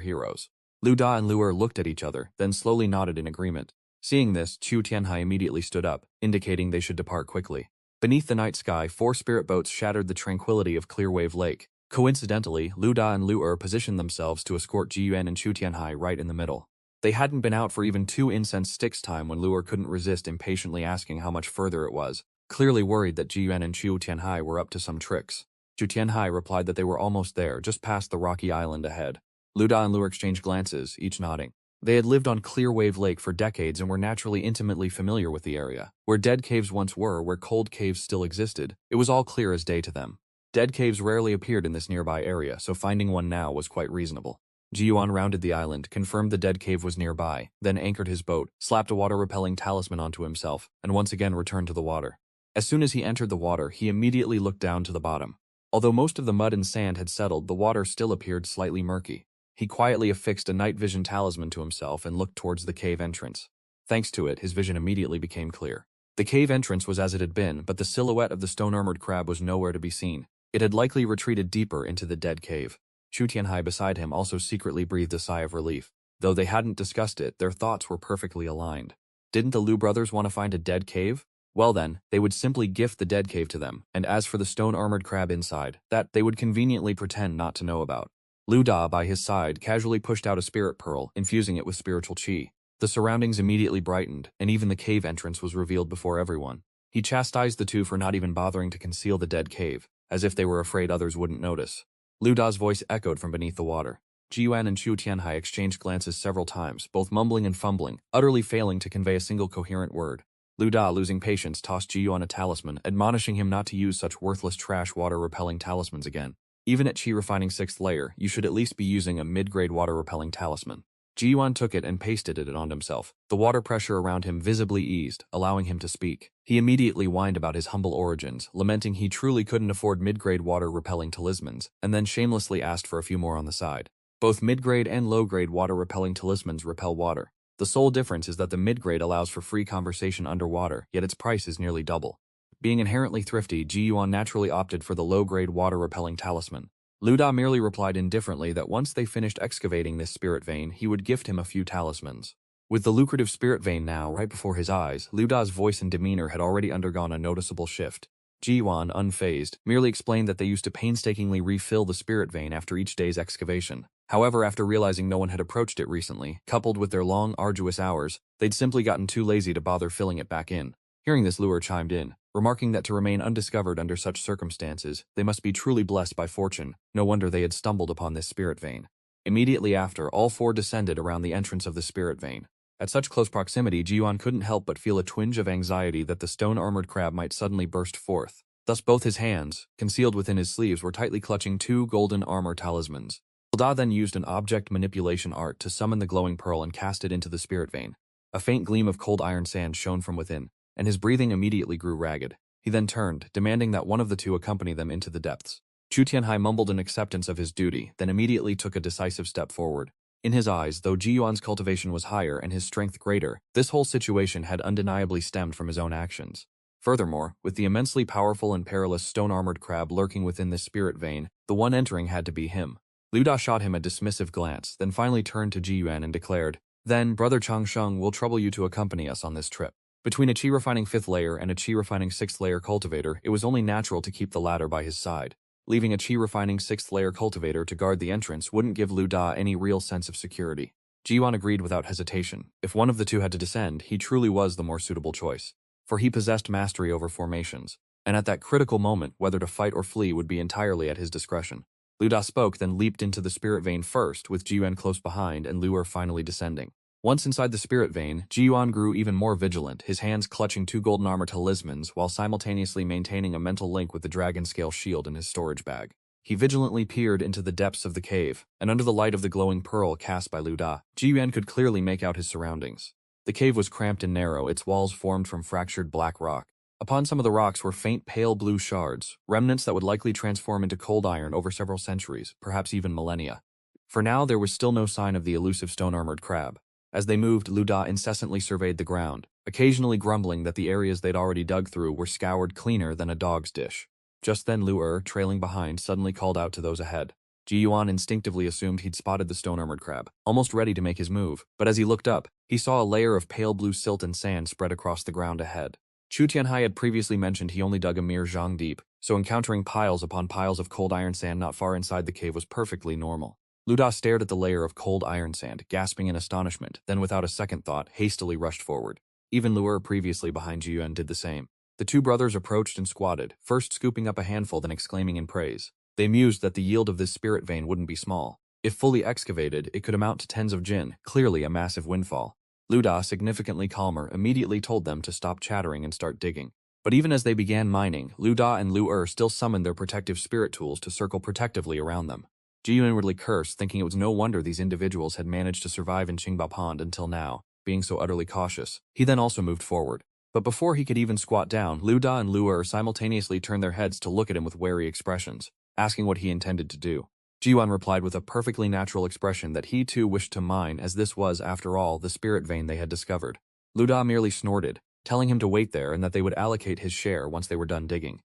Heroes. Lu Da and Lu'er looked at each other, then slowly nodded in agreement. Seeing this, Chu Tianhai immediately stood up, indicating they should depart quickly. Beneath the night sky, 4 spirit boats shattered the tranquility of Clear Wave Lake. Coincidentally, Lu Da and Lu'er positioned themselves to escort Ji Yuan and Chu Tianhai right in the middle. They hadn't been out for even 2 incense sticks time when Lu'er couldn't resist impatiently asking how much further it was, clearly worried that Ji Yuan and Chu Tianhai were up to some tricks. Chu Tianhai replied that they were almost there, just past the rocky island ahead. Lu Da and Lu'er exchanged glances, each nodding. They had lived on Clear Wave Lake for decades and were naturally intimately familiar with the area. Where dead caves once were, where cold caves still existed, it was all clear as day to them. Dead caves rarely appeared in this nearby area, so finding one now was quite reasonable. Ji Yuan rounded the island, confirmed the dead cave was nearby, then anchored his boat, slapped a water-repelling talisman onto himself, and once again returned to the water. As soon as he entered the water, he immediately looked down to the bottom. Although most of the mud and sand had settled, the water still appeared slightly murky. He quietly affixed a night vision talisman to himself and looked towards the cave entrance. Thanks to it, his vision immediately became clear. The cave entrance was as it had been, but the silhouette of the stone-armored crab was nowhere to be seen. It had likely retreated deeper into the dead cave. Chu Tianhai beside him also secretly breathed a sigh of relief. Though they hadn't discussed it, their thoughts were perfectly aligned. Didn't the Lu brothers want to find a dead cave? Well then, they would simply gift the dead cave to them, and as for the stone-armored crab inside, that they would conveniently pretend not to know about. Lu Da, by his side, casually pushed out a spirit pearl, infusing it with spiritual qi. The surroundings immediately brightened, and even the cave entrance was revealed before everyone. He chastised the two for not even bothering to conceal the dead cave, as if they were afraid others wouldn't notice. Lu Da's voice echoed from beneath the water. Ji Yuan and Chu Tianhai exchanged glances several times, both mumbling and fumbling, utterly failing to convey a single coherent word. Lu Da, losing patience, tossed Ji Yuan a talisman, admonishing him not to use such worthless trash water-repelling talismans again. Even at Qi Refining 6th layer, you should at least be using a mid-grade water-repelling talisman. Ji Yuan took it and pasted it on himself. The water pressure around him visibly eased, allowing him to speak. He immediately whined about his humble origins, lamenting he truly couldn't afford mid-grade water-repelling talismans, and then shamelessly asked for a few more on the side. Both mid-grade and low-grade water-repelling talismans repel water. The sole difference is that the mid-grade allows for free conversation underwater, yet its price is nearly double. Being inherently thrifty, Ji Yuan naturally opted for the low-grade water-repelling talisman. Lu Da merely replied indifferently that once they finished excavating this spirit vein, he would gift him a few talismans. With the lucrative spirit vein now right before his eyes, Lu Da's voice and demeanor had already undergone a noticeable shift. Ji Yuan, unfazed, merely explained that they used to painstakingly refill the spirit vein after each day's excavation. However, after realizing no one had approached it recently, coupled with their long, arduous hours, they'd simply gotten too lazy to bother filling it back in. Hearing this, Luer chimed in, remarking that to remain undiscovered under such circumstances, they must be truly blessed by fortune. No wonder they had stumbled upon this spirit vein. Immediately after, all four descended around the entrance of the spirit vein. At such close proximity, Ji Yuan couldn't help but feel a twinge of anxiety that the stone-armored crab might suddenly burst forth. Thus both his hands, concealed within his sleeves, were tightly clutching two golden armor talismans. Hilda then used an object manipulation art to summon the glowing pearl and cast it into the spirit vein. A faint gleam of cold iron sand shone from within, and his breathing immediately grew ragged. He then turned, demanding that one of the two accompany them into the depths. Chu Tianhai mumbled an acceptance of his duty, then immediately took a decisive step forward. In his eyes, though Ji Yuan's cultivation was higher and his strength greater, this whole situation had undeniably stemmed from his own actions. Furthermore, with the immensely powerful and perilous stone-armored crab lurking within this spirit vein, the one entering had to be him. Lu Da shot him a dismissive glance, then finally turned to Ji Yuan and declared, "Then, Brother Changsheng will trouble you to accompany us on this trip." Between a chi-refining 5th layer and a chi-refining 6th layer cultivator, it was only natural to keep the latter by his side. Leaving a chi-refining 6th layer cultivator to guard the entrance wouldn't give Lu Da any real sense of security. Ji Yuan agreed without hesitation. If one of the two had to descend, he truly was the more suitable choice. For he possessed mastery over formations, and at that critical moment, whether to fight or flee would be entirely at his discretion. Lu Da spoke, then leaped into the spirit vein first, with Ji Yuan close behind and Luer finally descending. Once inside the spirit vein, Ji Yuan grew even more vigilant, his hands clutching two golden armor talismans while simultaneously maintaining a mental link with the dragon scale shield in his storage bag. He vigilantly peered into the depths of the cave, and under the light of the glowing pearl cast by Lu Da, Ji Yuan could clearly make out his surroundings. The cave was cramped and narrow, its walls formed from fractured black rock. Upon some of the rocks were faint pale blue shards, remnants that would likely transform into cold iron over several centuries, perhaps even millennia. For now, there was still no sign of the elusive stone-armored crab. As they moved, Lu Da incessantly surveyed the ground, occasionally grumbling that the areas they'd already dug through were scoured cleaner than a dog's dish. Just then Luer, trailing behind, suddenly called out to those ahead. Ji Yuan instinctively assumed he'd spotted the stone-armored crab, almost ready to make his move, but as he looked up, he saw a layer of pale blue silt and sand spread across the ground ahead. Chu Tianhai had previously mentioned he only dug a mere zhang deep, so encountering piles upon piles of cold iron sand not far inside the cave was perfectly normal. Lu Da stared at the layer of cold iron sand, gasping in astonishment, then without a second thought, hastily rushed forward. Even Luer, previously behind Ji Yuan, did the same. The two brothers approached and squatted, first scooping up a handful then exclaiming in praise. They mused that the yield of this spirit vein wouldn't be small. If fully excavated, it could amount to tens of jin, clearly a massive windfall. Lu Da, significantly calmer, immediately told them to stop chattering and start digging. But even as they began mining, Lu Da and Luer still summoned their protective spirit tools to circle protectively around them. Ji Yuan inwardly cursed, thinking it was no wonder these individuals had managed to survive in Qingba Pond until now, being so utterly cautious. He then also moved forward. But before he could even squat down, Lu Da and Luer simultaneously turned their heads to look at him with wary expressions, asking what he intended to do. Ji Yuan replied with a perfectly natural expression that he too wished to mine, as this was, after all, the spirit vein they had discovered. Lu Da merely snorted, telling him to wait there and that they would allocate his share once they were done digging.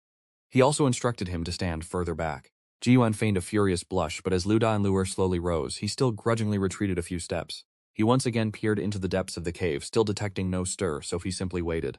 He also instructed him to stand further back. Ji Yuan feigned a furious blush, but as Lu Da and Luer slowly rose, he still grudgingly retreated a few steps. He once again peered into the depths of the cave, still detecting no stir, so he simply waited.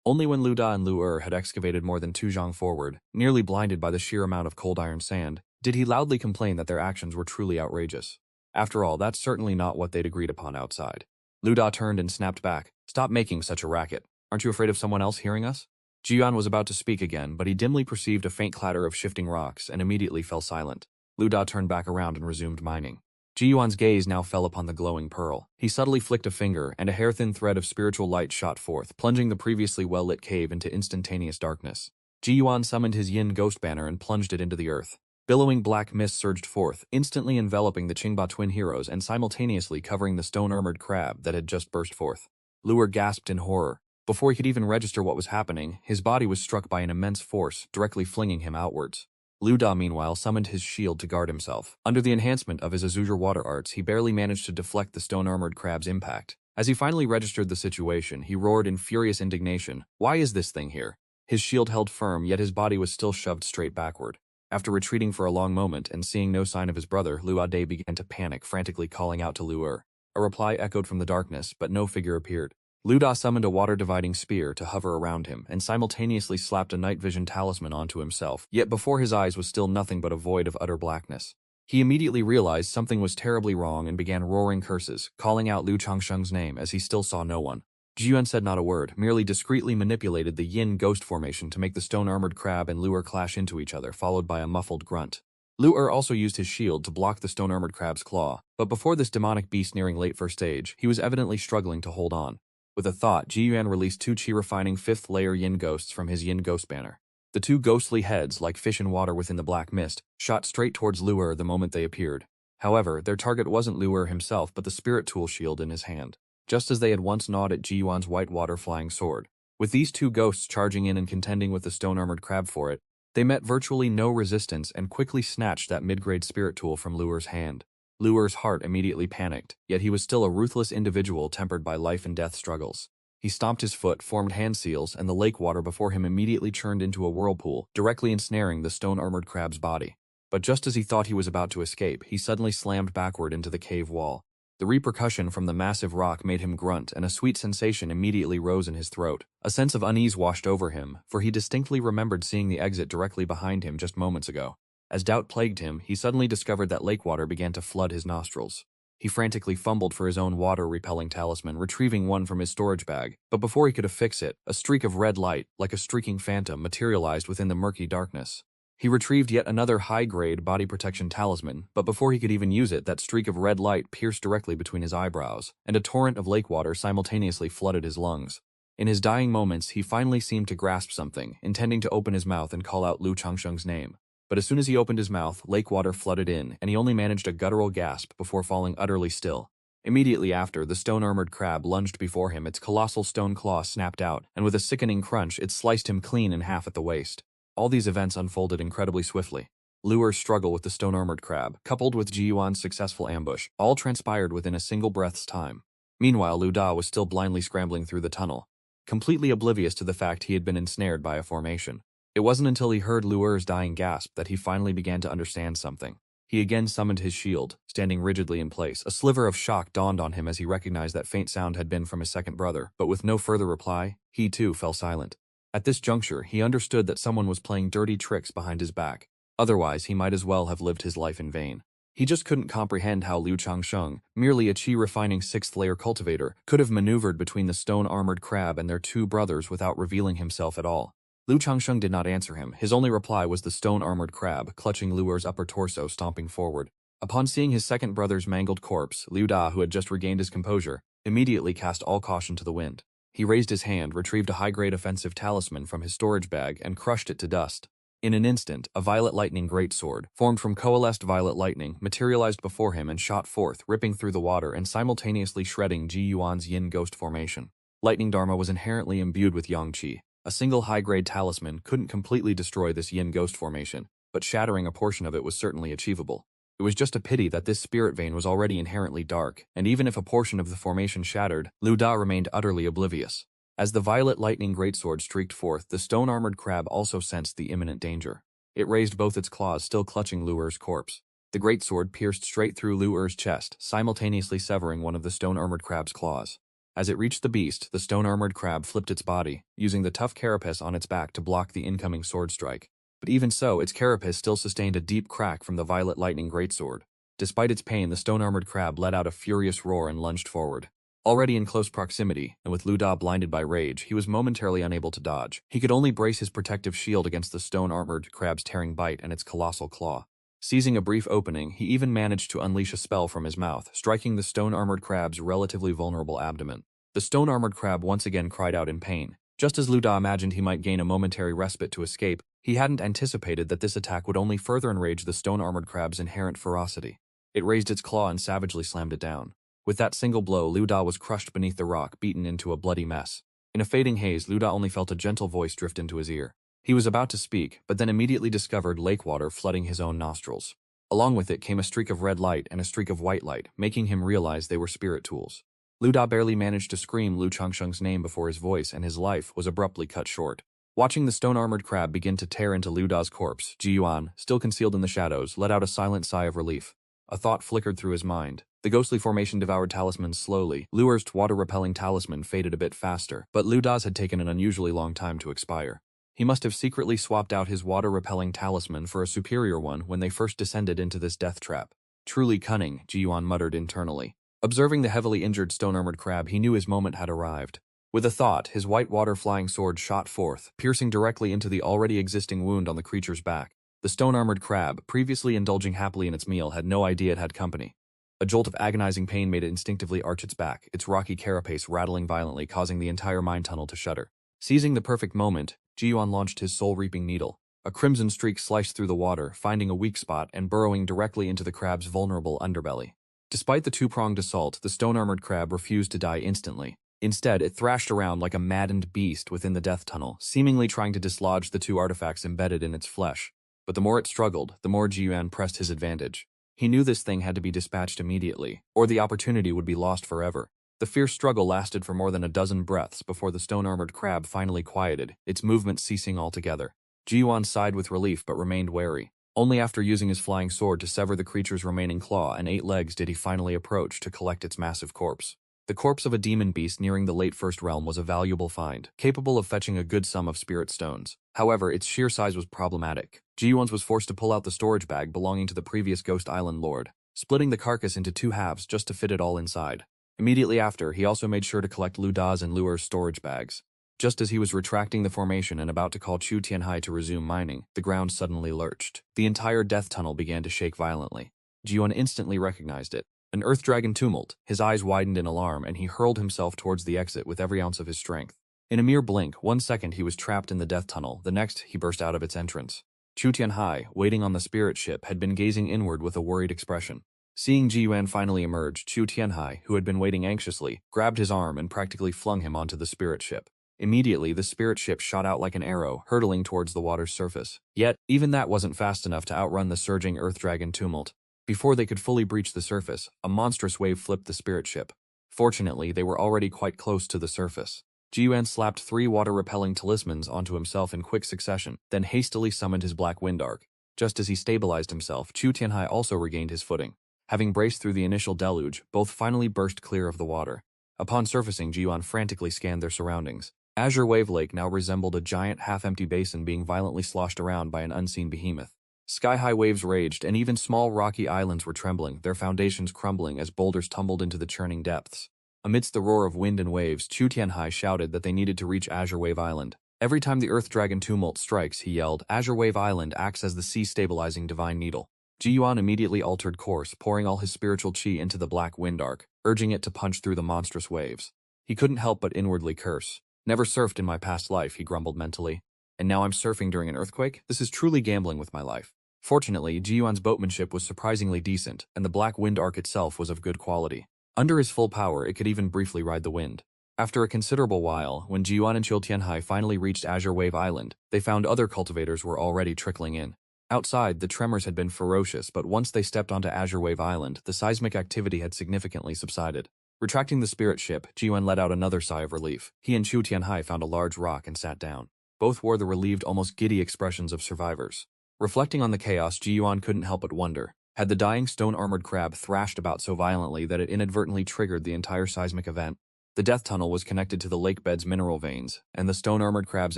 Only when Lu Da and Luer had excavated more than 2 zhang forward, nearly blinded by the sheer amount of cold iron sand, did he loudly complain that their actions were truly outrageous. After all, that's certainly not what they'd agreed upon outside. Lu Da turned and snapped back. "Stop making such a racket. Aren't you afraid of someone else hearing us?" Ji Yuan was about to speak again, but he dimly perceived a faint clatter of shifting rocks and immediately fell silent. Lu Da turned back around and resumed mining. Ji Yuan's gaze now fell upon the glowing pearl. He subtly flicked a finger, and a hair-thin thread of spiritual light shot forth, plunging the previously well-lit cave into instantaneous darkness. Ji Yuan summoned his yin ghost banner and plunged it into the earth. Billowing black mist surged forth, instantly enveloping the Qingba twin heroes and simultaneously covering the stone-armored crab that had just burst forth. Luer gasped in horror. Before he could even register what was happening, his body was struck by an immense force, directly flinging him outwards. Lu Da, meanwhile, summoned his shield to guard himself. Under the enhancement of his Azure water arts, he barely managed to deflect the stone-armored crab's impact. As he finally registered the situation, he roared in furious indignation. "Why is this thing here?" His shield held firm, yet his body was still shoved straight backward. After retreating for a long moment and seeing no sign of his brother, Luade began to panic, frantically calling out to Luer. A reply echoed from the darkness, but no figure appeared. Lu Da summoned a water-dividing spear to hover around him and simultaneously slapped a night vision talisman onto himself, yet before his eyes was still nothing but a void of utter blackness. He immediately realized something was terribly wrong and began roaring curses, calling out Lu Changsheng's name as he still saw no one. Jiyuan said not a word, merely discreetly manipulated the yin ghost formation to make the stone-armored crab and Lu'er clash into each other, followed by a muffled grunt. Lu'er also used his shield to block the stone-armored crab's claw, but before this demonic beast nearing late first stage, he was evidently struggling to hold on. With a thought, Jiyuan released 2 chi-refining 5th-layer yin ghosts from his yin ghost banner. The 2 ghostly heads, like fish in water within the black mist, shot straight towards Lu'er the moment they appeared. However, their target wasn't Lu'er himself but the spirit tool shield in his hand, just as they had once gnawed at Jiyuan's white water flying sword. With these 2 ghosts charging in and contending with the stone-armored crab for it, they met virtually no resistance and quickly snatched that mid-grade spirit tool from Lu'er's hand. Lu'er's heart immediately panicked, yet he was still a ruthless individual tempered by life and death struggles. He stomped his foot, formed hand seals, and the lake water before him immediately churned into a whirlpool, directly ensnaring the stone-armored crab's body. But just as he thought he was about to escape, he suddenly slammed backward into the cave wall. The repercussion from the massive rock made him grunt, and a sweet sensation immediately rose in his throat. A sense of unease washed over him, for he distinctly remembered seeing the exit directly behind him just moments ago. As doubt plagued him, he suddenly discovered that lake water began to flood his nostrils. He frantically fumbled for his own water-repelling talisman, retrieving one from his storage bag, but before he could affix it, a streak of red light, like a streaking phantom, materialized within the murky darkness. He retrieved yet another high-grade body protection talisman, but before he could even use it, that streak of red light pierced directly between his eyebrows, and a torrent of lake water simultaneously flooded his lungs. In his dying moments, he finally seemed to grasp something, intending to open his mouth and call out Lu Changsheng's name. But as soon as he opened his mouth, lake water flooded in, and he only managed a guttural gasp before falling utterly still. Immediately after, the stone-armored crab lunged before him, its colossal stone claw snapped out, and with a sickening crunch, it sliced him clean in half at the waist. All these events unfolded incredibly swiftly. Lu'er's struggle with the stone-armored crab, coupled with Jiyuan's successful ambush, all transpired within a single breath's time. Meanwhile, Lu Da was still blindly scrambling through the tunnel, completely oblivious to the fact he had been ensnared by a formation. It wasn't until he heard Lu'er's dying gasp that he finally began to understand something. He again summoned his shield, standing rigidly in place. A sliver of shock dawned on him as he recognized that faint sound had been from his second brother, but with no further reply, he too fell silent. At this juncture, he understood that someone was playing dirty tricks behind his back. Otherwise, he might as well have lived his life in vain. He just couldn't comprehend how Lu Changsheng, merely a chi-refining 6th-layer cultivator, could have maneuvered between the stone-armored crab and their 2 brothers without revealing himself at all. Lu Changsheng did not answer him. His only reply was the stone-armored crab, clutching Lu'er's upper torso, stomping forward. Upon seeing his second brother's mangled corpse, Lu Da, who had just regained his composure, immediately cast all caution to the wind. He raised his hand, retrieved a high-grade offensive talisman from his storage bag, and crushed it to dust. In an instant, a violet lightning greatsword, formed from coalesced violet lightning, materialized before him and shot forth, ripping through the water and simultaneously shredding Ji Yuan's yin ghost formation. Lightning Dharma was inherently imbued with yang qi. A single high-grade talisman couldn't completely destroy this yin ghost formation, but shattering a portion of it was certainly achievable. It was just a pity that this spirit vein was already inherently dark, and even if a portion of the formation shattered, Lu Da remained utterly oblivious. As the violet lightning greatsword streaked forth, the stone-armored crab also sensed the imminent danger. It raised both its claws, still clutching Lu'er's corpse. The greatsword pierced straight through Lu'er's chest, simultaneously severing one of the stone-armored crab's claws. As it reached the beast, the stone-armored crab flipped its body, using the tough carapace on its back to block the incoming sword strike. But even so, its carapace still sustained a deep crack from the violet lightning greatsword. Despite its pain, the stone-armored crab let out a furious roar and lunged forward. Already in close proximity, and with Lu Da blinded by rage, he was momentarily unable to dodge. He could only brace his protective shield against the stone-armored crab's tearing bite and its colossal claw. Seizing a brief opening, he even managed to unleash a spell from his mouth, striking the stone-armored crab's relatively vulnerable abdomen. The stone-armored crab once again cried out in pain. Just as Lu Da imagined he might gain a momentary respite to escape, he hadn't anticipated that this attack would only further enrage the stone-armored crab's inherent ferocity. It raised its claw and savagely slammed it down. With that single blow, Lu Da was crushed beneath the rock, beaten into a bloody mess. In a fading haze, Lu Da only felt a gentle voice drift into his ear. He was about to speak, but then immediately discovered lake water flooding his own nostrils. Along with it came a streak of red light and a streak of white light, making him realize they were spirit tools. Lu Da barely managed to scream Lu Changsheng's name before his voice and his life was abruptly cut short. Watching the stone-armored crab begin to tear into Lu Da's corpse, Ji Yuan, still concealed in the shadows, let out a silent sigh of relief. A thought flickered through his mind. The ghostly formation devoured talismans slowly. Luer's water-repelling talisman faded a bit faster, but Lu Da's had taken an unusually long time to expire. He must have secretly swapped out his water-repelling talisman for a superior one when they first descended into this death trap. Truly cunning, Ji Yuan muttered internally. Observing the heavily injured stone-armored crab, he knew his moment had arrived. With a thought, his white water-flying sword shot forth, piercing directly into the already existing wound on the creature's back. The stone-armored crab, previously indulging happily in its meal, had no idea it had company. A jolt of agonizing pain made it instinctively arch its back, its rocky carapace rattling violently, causing the entire mine tunnel to shudder. Seizing the perfect moment, Ji Yuan launched his soul-reaping needle. A crimson streak sliced through the water, finding a weak spot and burrowing directly into the crab's vulnerable underbelly. Despite the two-pronged assault, the stone-armored crab refused to die instantly. Instead, it thrashed around like a maddened beast within the death tunnel, seemingly trying to dislodge the two artifacts embedded in its flesh. But the more it struggled, the more Ji Yuan pressed his advantage. He knew this thing had to be dispatched immediately, or the opportunity would be lost forever. The fierce struggle lasted for more than a dozen breaths before the stone-armored crab finally quieted, its movement ceasing altogether. Ji Yuan sighed with relief but remained wary. Only after using his flying sword to sever the creature's remaining claw and 8 legs did he finally approach to collect its massive corpse. The corpse of a demon beast nearing the late First Realm was a valuable find, capable of fetching a good sum of spirit stones. However, its sheer size was problematic. Ji Yuan was forced to pull out the storage bag belonging to the previous Ghost Island Lord, splitting the carcass into 2 halves just to fit it all inside. Immediately after, he also made sure to collect Lu Da's and Luer's storage bags. Just as he was retracting the formation and about to call Chu Tianhai to resume mining, the ground suddenly lurched. The entire death tunnel began to shake violently. Ji Yuan instantly recognized it. An earth dragon tumult. His eyes widened in alarm and he hurled himself towards the exit with every ounce of his strength. In a mere blink, 1 second he was trapped in the death tunnel, the next he burst out of its entrance. Chu Tianhai, waiting on the spirit ship, had been gazing inward with a worried expression. Seeing Ji Yuan finally emerge, Chu Tianhai, who had been waiting anxiously, grabbed his arm and practically flung him onto the spirit ship. Immediately, the spirit ship shot out like an arrow, hurtling towards the water's surface. Yet, even that wasn't fast enough to outrun the surging earth dragon tumult. Before they could fully breach the surface, a monstrous wave flipped the spirit ship. Fortunately, they were already quite close to the surface. Ji Yuan slapped 3 water-repelling talismans onto himself in quick succession, then hastily summoned his black wind arc. Just as he stabilized himself, Chu Tianhai also regained his footing. Having braced through the initial deluge, both finally burst clear of the water. Upon surfacing, Ji Yuan frantically scanned their surroundings. Azure Wave Lake now resembled a giant half-empty basin being violently sloshed around by an unseen behemoth. Sky-high waves raged, and even small rocky islands were trembling, their foundations crumbling as boulders tumbled into the churning depths. Amidst the roar of wind and waves, Chu Tianhai shouted that they needed to reach Azure Wave Island. Every time the Earth Dragon tumult strikes, he yelled, Azure Wave Island acts as the sea-stabilizing divine needle. Ji Yuan immediately altered course, pouring all his spiritual chi into the black wind arc, urging it to punch through the monstrous waves. He couldn't help but inwardly curse. Never surfed in my past life, he grumbled mentally. And now I'm surfing during an earthquake? This is truly gambling with my life. Fortunately, Ji Yuan's boatmanship was surprisingly decent, and the black wind arc itself was of good quality. Under his full power, it could even briefly ride the wind. After a considerable while, when Ji Yuan and Chu Tianhai finally reached Azure Wave Island, they found other cultivators were already trickling in. Outside, the tremors had been ferocious, but once they stepped onto Azure Wave Island, the seismic activity had significantly subsided. Retracting the spirit ship, Ji Yuan let out another sigh of relief. He and Chu Tianhai found a large rock and sat down. Both wore the relieved, almost giddy expressions of survivors. Reflecting on the chaos, Ji Yuan couldn't help but wonder. Had the dying stone-armored crab thrashed about so violently that it inadvertently triggered the entire seismic event? The death tunnel was connected to the lake bed's mineral veins, and the stone-armored crab's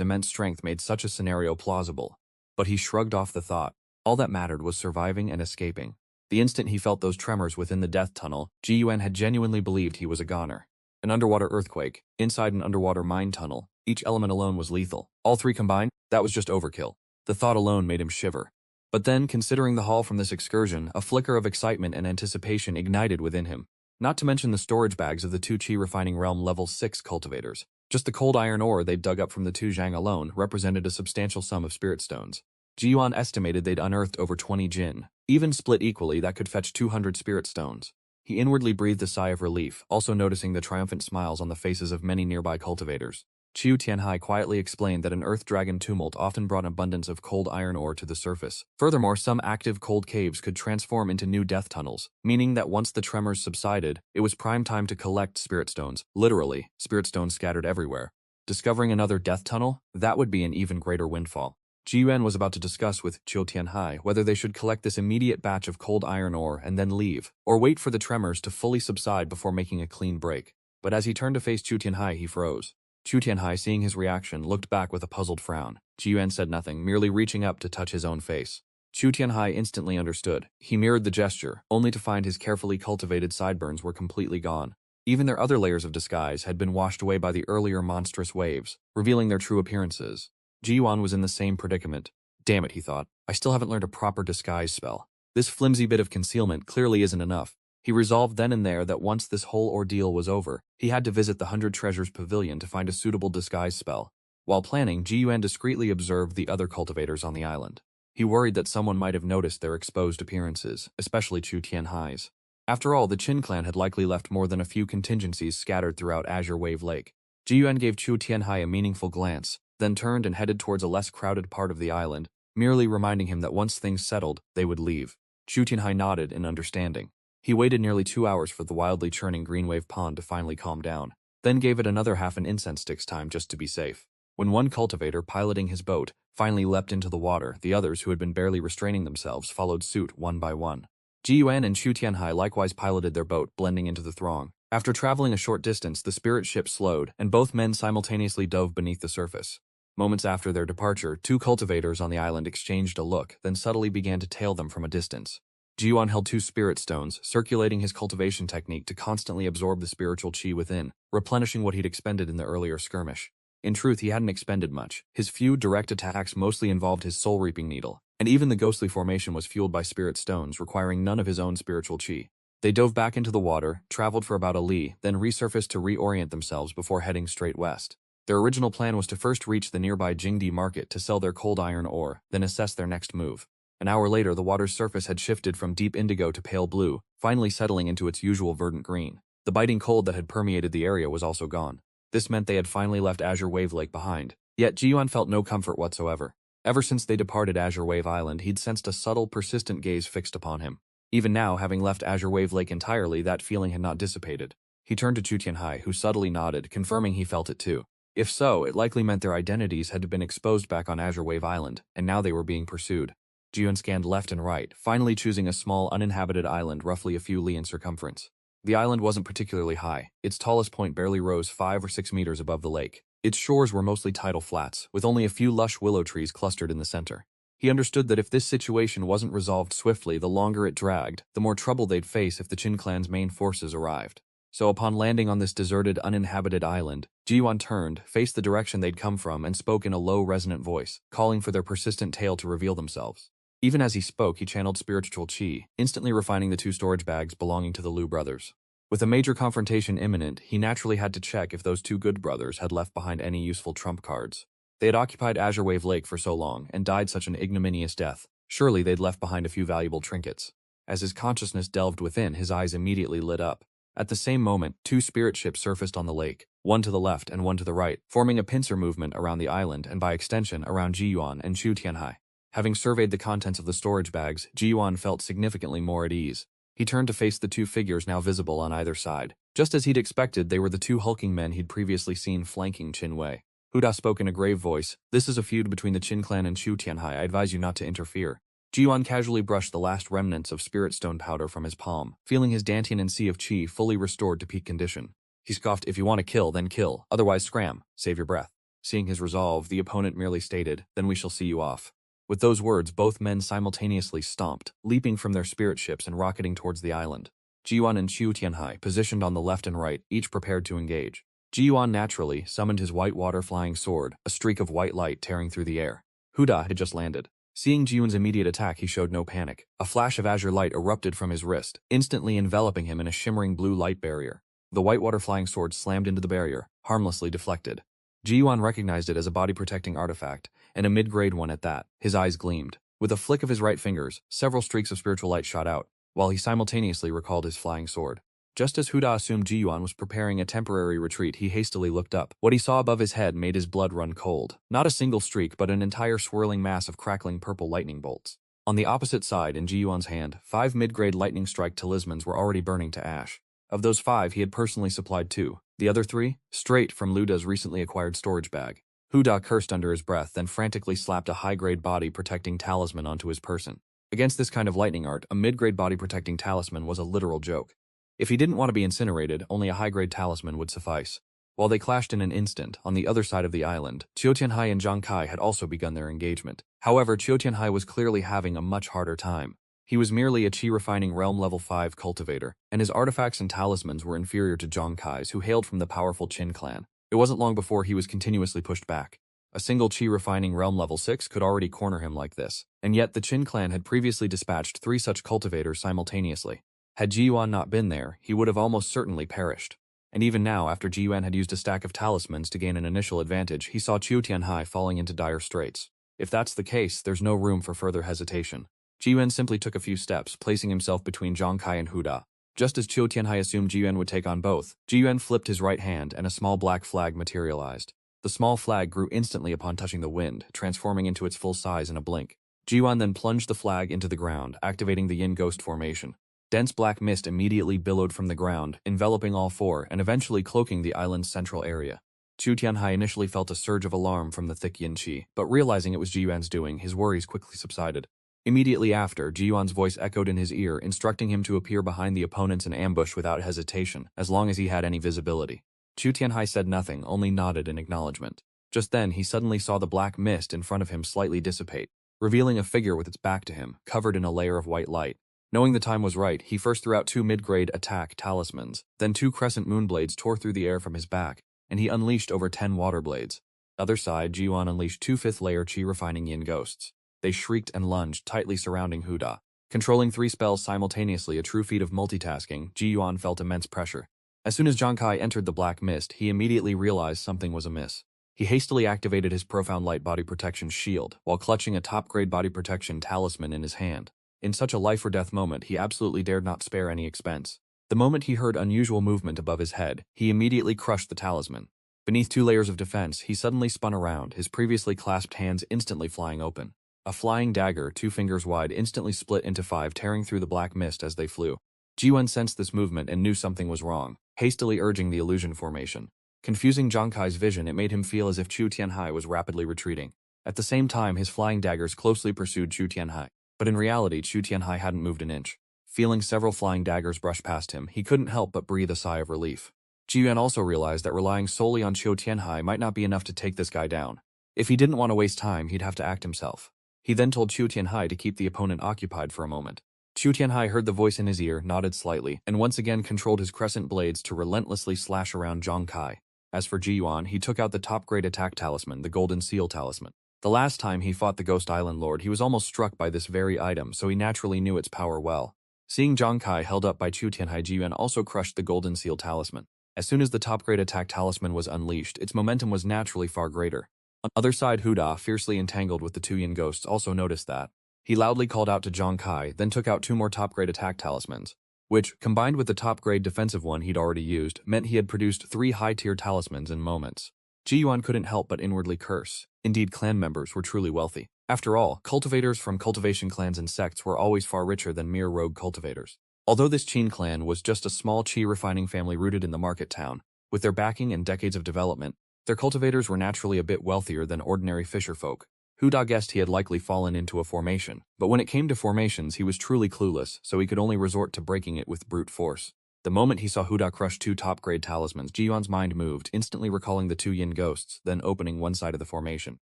immense strength made such a scenario plausible. But he shrugged off the thought. All that mattered was surviving and escaping. The instant he felt those tremors within the death tunnel, Ji Yuan had genuinely believed he was a goner. An underwater earthquake, inside an underwater mine tunnel, each element alone was lethal. All 3 combined? That was just overkill. The thought alone made him shiver. But then, considering the haul from this excursion, a flicker of excitement and anticipation ignited within him. Not to mention the storage bags of the 2 Qi Refining Realm Level 6 cultivators. Just the cold iron ore they'd dug up from the 2 Zhang alone represented a substantial sum of spirit stones. Ji Yuan estimated they'd unearthed over 20 jin. Even split equally, that could fetch 200 spirit stones. He inwardly breathed a sigh of relief, also noticing the triumphant smiles on the faces of many nearby cultivators. Chu Tianhai quietly explained that an earth dragon tumult often brought an abundance of cold iron ore to the surface. Furthermore, some active cold caves could transform into new death tunnels, meaning that once the tremors subsided, it was prime time to collect spirit stones. Literally, spirit stones scattered everywhere. Discovering another death tunnel? That would be an even greater windfall. Ji Yuan was about to discuss with Qiu Tianhai whether they should collect this immediate batch of cold iron ore and then leave, or wait for the tremors to fully subside before making a clean break. But as he turned to face Qiu Tianhai, he froze. Qiu Tianhai, seeing his reaction, looked back with a puzzled frown. Ji Yuan said nothing, merely reaching up to touch his own face. Qiu Tianhai instantly understood. He mirrored the gesture, only to find his carefully cultivated sideburns were completely gone. Even their other layers of disguise had been washed away by the earlier monstrous waves, revealing their true appearances. Ji Yuan was in the same predicament. Damn it, he thought. I still haven't learned a proper disguise spell. This flimsy bit of concealment clearly isn't enough. He resolved then and there that once this whole ordeal was over, he had to visit the 100 Treasures Pavilion to find a suitable disguise spell. While planning, Ji Yuan discreetly observed the other cultivators on the island. He worried that someone might have noticed their exposed appearances, especially Qiu Tianhai's. After all, the Qin clan had likely left more than a few contingencies scattered throughout Azure Wave Lake. Ji Yuan gave Qiu Tianhai a meaningful glance, then turned and headed towards a less crowded part of the island, merely reminding him that once things settled, they would leave. Qiu Tianhai nodded in understanding. He waited nearly 2 hours for the wildly churning green wave pond to finally calm down, then gave it another half an incense stick's time just to be safe. When one cultivator, piloting his boat, finally leapt into the water, the others, who had been barely restraining themselves, followed suit one by one. Ji Yuan and Qiu Tianhai likewise piloted their boat, blending into the throng. After traveling a short distance, the spirit ship slowed, and both men simultaneously dove beneath the surface. Moments after their departure, 2 cultivators on the island exchanged a look, then subtly began to tail them from a distance. Ji Yuan held 2 spirit stones, circulating his cultivation technique to constantly absorb the spiritual qi within, replenishing what he'd expended in the earlier skirmish. In truth, he hadn't expended much. His few direct attacks mostly involved his soul-reaping needle, and even the ghostly formation was fueled by spirit stones, requiring none of his own spiritual qi. They dove back into the water, traveled for about a li, then resurfaced to reorient themselves before heading straight west. Their original plan was to first reach the nearby Jingdi market to sell their cold iron ore, then assess their next move. An hour later, the water's surface had shifted from deep indigo to pale blue, finally settling into its usual verdant green. The biting cold that had permeated the area was also gone. This meant they had finally left Azure Wave Lake behind. Yet Ji Yuan felt no comfort whatsoever. Ever since they departed Azure Wave Island, he'd sensed a subtle, persistent gaze fixed upon him. Even now, having left Azure Wave Lake entirely, that feeling had not dissipated. He turned to Qiu Tianhai, who subtly nodded, confirming he felt it too. If so, it likely meant their identities had been exposed back on Azure Wave Island, and now they were being pursued. Ji Yuan scanned left and right, finally choosing a small, uninhabited island roughly a few li in circumference. The island wasn't particularly high. Its tallest point barely rose 5 or 6 meters above the lake. Its shores were mostly tidal flats, with only a few lush willow trees clustered in the center. He understood that if this situation wasn't resolved swiftly, the longer it dragged, the more trouble they'd face if the Qin clan's main forces arrived. So upon landing on this deserted, uninhabited island, Ji Yuan turned, faced the direction they'd come from, and spoke in a low, resonant voice, calling for their persistent tail to reveal themselves. Even as he spoke, he channeled spiritual qi, instantly refining the 2 storage bags belonging to the Liu brothers. With a major confrontation imminent, he naturally had to check if those 2 good brothers had left behind any useful trump cards. They had occupied Azure Wave Lake for so long, and died such an ignominious death. Surely they'd left behind a few valuable trinkets. As his consciousness delved within, his eyes immediately lit up. At the same moment, 2 spirit ships surfaced on the lake, one to the left and one to the right, forming a pincer movement around the island and by extension around Ji Yuan and Qiu Tianhai. Having surveyed the contents of the storage bags, Ji Yuan felt significantly more at ease. He turned to face the 2 figures now visible on either side. Just as he'd expected, they were the 2 hulking men he'd previously seen flanking Qin Wei. Huda spoke in a grave voice. "This is a feud between the Qin clan and Qiu Tianhai. I advise you not to interfere." Ji Yuan casually brushed the last remnants of spirit stone powder from his palm, feeling his dantian and sea of qi fully restored to peak condition. He scoffed, "If you want to kill, then kill. Otherwise scram. Save your breath." Seeing his resolve, the opponent merely stated, "Then we shall see you off." With those words, both men simultaneously stomped, leaping from their spirit ships and rocketing towards the island. Ji Yuan and Qiu Tianhai, positioned on the left and right, each prepared to engage. Ji Yuan naturally summoned his white water flying sword, a streak of white light tearing through the air. Huda had just landed. Seeing Ji Yuan's immediate attack, he showed no panic. A flash of azure light erupted from his wrist, instantly enveloping him in a shimmering blue light barrier. The white-water flying sword slammed into the barrier, harmlessly deflected. Ji Yuan recognized it as a body-protecting artifact, and a mid-grade one at that. His eyes gleamed. With a flick of his right fingers, several streaks of spiritual light shot out, while he simultaneously recalled his flying sword. Just as Huda assumed Ji Yuan was preparing a temporary retreat, he hastily looked up. What he saw above his head made his blood run cold. Not a single streak, but an entire swirling mass of crackling purple lightning bolts. On the opposite side, in Ji Yuan's hand, 5 mid-grade lightning strike talismans were already burning to ash. Of those 5, he had personally supplied 2. The other 3? Straight from Luda's recently acquired storage bag. Huda cursed under his breath, then frantically slapped a high-grade body-protecting talisman onto his person. Against this kind of lightning art, a mid-grade body-protecting talisman was a literal joke. If he didn't want to be incinerated, only a high-grade talisman would suffice. While they clashed in an instant, on the other side of the island, Qiu Tianhai and Zhang Kai had also begun their engagement. However, Qiu Tianhai was clearly having a much harder time. He was merely a chi-refining realm level 5 cultivator, and his artifacts and talismans were inferior to Zhang Kai's, who hailed from the powerful Qin clan. It wasn't long before he was continuously pushed back. A single chi-refining realm level 6 could already corner him like this, and yet the Qin clan had previously dispatched 3 such cultivators simultaneously. Had Ji Yuan not been there, he would have almost certainly perished. And even now, after Ji Yuan had used a stack of talismans to gain an initial advantage, he saw Qiu Tianhai falling into dire straits. If that's the case, there's no room for further hesitation. Ji Yuan simply took a few steps, placing himself between Zhang Kai and Huda. Just as Qiu Tianhai assumed Ji Yuan would take on both, Ji Yuan flipped his right hand and a small black flag materialized. The small flag grew instantly upon touching the wind, transforming into its full size in a blink. Ji Yuan then plunged the flag into the ground, activating the Yin Ghost formation. Dense black mist immediately billowed from the ground, enveloping all four and eventually cloaking the island's central area. Qiu Tianhai initially felt a surge of alarm from the thick yin qi, but realizing it was Ji Yuan's doing, his worries quickly subsided. Immediately after, Ji Yuan's voice echoed in his ear, instructing him to appear behind the opponents in ambush without hesitation, as long as he had any visibility. Qiu Tianhai said nothing, only nodded in acknowledgement. Just then, he suddenly saw the black mist in front of him slightly dissipate, revealing a figure with its back to him, covered in a layer of white light. Knowing the time was right, he first threw out 2 mid-grade attack talismans, then 2 crescent moon blades tore through the air from his back, and he unleashed over 10 water blades. Other side, Ji Yuan unleashed 2 5th-layer chi-refining yin ghosts. They shrieked and lunged, tightly surrounding Huda. Controlling 3 spells simultaneously, a true feat of multitasking, Ji Yuan felt immense pressure. As soon as Zhang Kai entered the black mist, he immediately realized something was amiss. He hastily activated his profound light body protection shield, while clutching a top-grade body protection talisman in his hand. In such a life-or-death moment, he absolutely dared not spare any expense. The moment he heard unusual movement above his head, he immediately crushed the talisman. Beneath 2 layers of defense, he suddenly spun around, his previously clasped hands instantly flying open. A flying dagger, 2 fingers wide, instantly split into 5, tearing through the black mist as they flew. Ji Yuan sensed this movement and knew something was wrong, hastily urging the illusion formation. Confusing Zhang Kai's vision, it made him feel as if Qiu Tianhai was rapidly retreating. At the same time, his flying daggers closely pursued Qiu Tianhai. But in reality, Qiu Tianhai hadn't moved an inch. Feeling several flying daggers brush past him, he couldn't help but breathe a sigh of relief. Ji Yuan also realized that relying solely on Qiu Tianhai might not be enough to take this guy down. If he didn't want to waste time, he'd have to act himself. He then told Qiu Tianhai to keep the opponent occupied for a moment. Qiu Tianhai heard the voice in his ear, nodded slightly, and once again controlled his crescent blades to relentlessly slash around Zhang Kai. As for Ji Yuan, he took out the top-grade attack talisman, the Golden Seal talisman. The last time he fought the Ghost Island Lord, he was almost struck by this very item, so he naturally knew its power well. Seeing Zhang Kai held up by Qiu Tianhai, Ji Yuan also crushed the Golden Seal talisman. As soon as the top-grade attack talisman was unleashed, its momentum was naturally far greater. On the other side, Huda, fiercely entangled with the 2 yin ghosts, also noticed that. He loudly called out to Zhang Kai, then took out 2 more top-grade attack talismans, which, combined with the top-grade defensive one he'd already used, meant he had produced 3 high-tier talismans in moments. Ji Yuan couldn't help but inwardly curse. Indeed, clan members were truly wealthy. After all, cultivators from cultivation clans and sects were always far richer than mere rogue cultivators. Although this Qin clan was just a small chi-refining family rooted in the market town, with their backing and decades of development, their cultivators were naturally a bit wealthier than ordinary fisherfolk. Huda guessed he had likely fallen into a formation, but when it came to formations, he was truly clueless, so he could only resort to breaking it with brute force. The moment he saw Huda crush 2 top-grade talismans, Ji Yuan's mind moved, instantly recalling the 2 yin ghosts, then opening one side of the formation.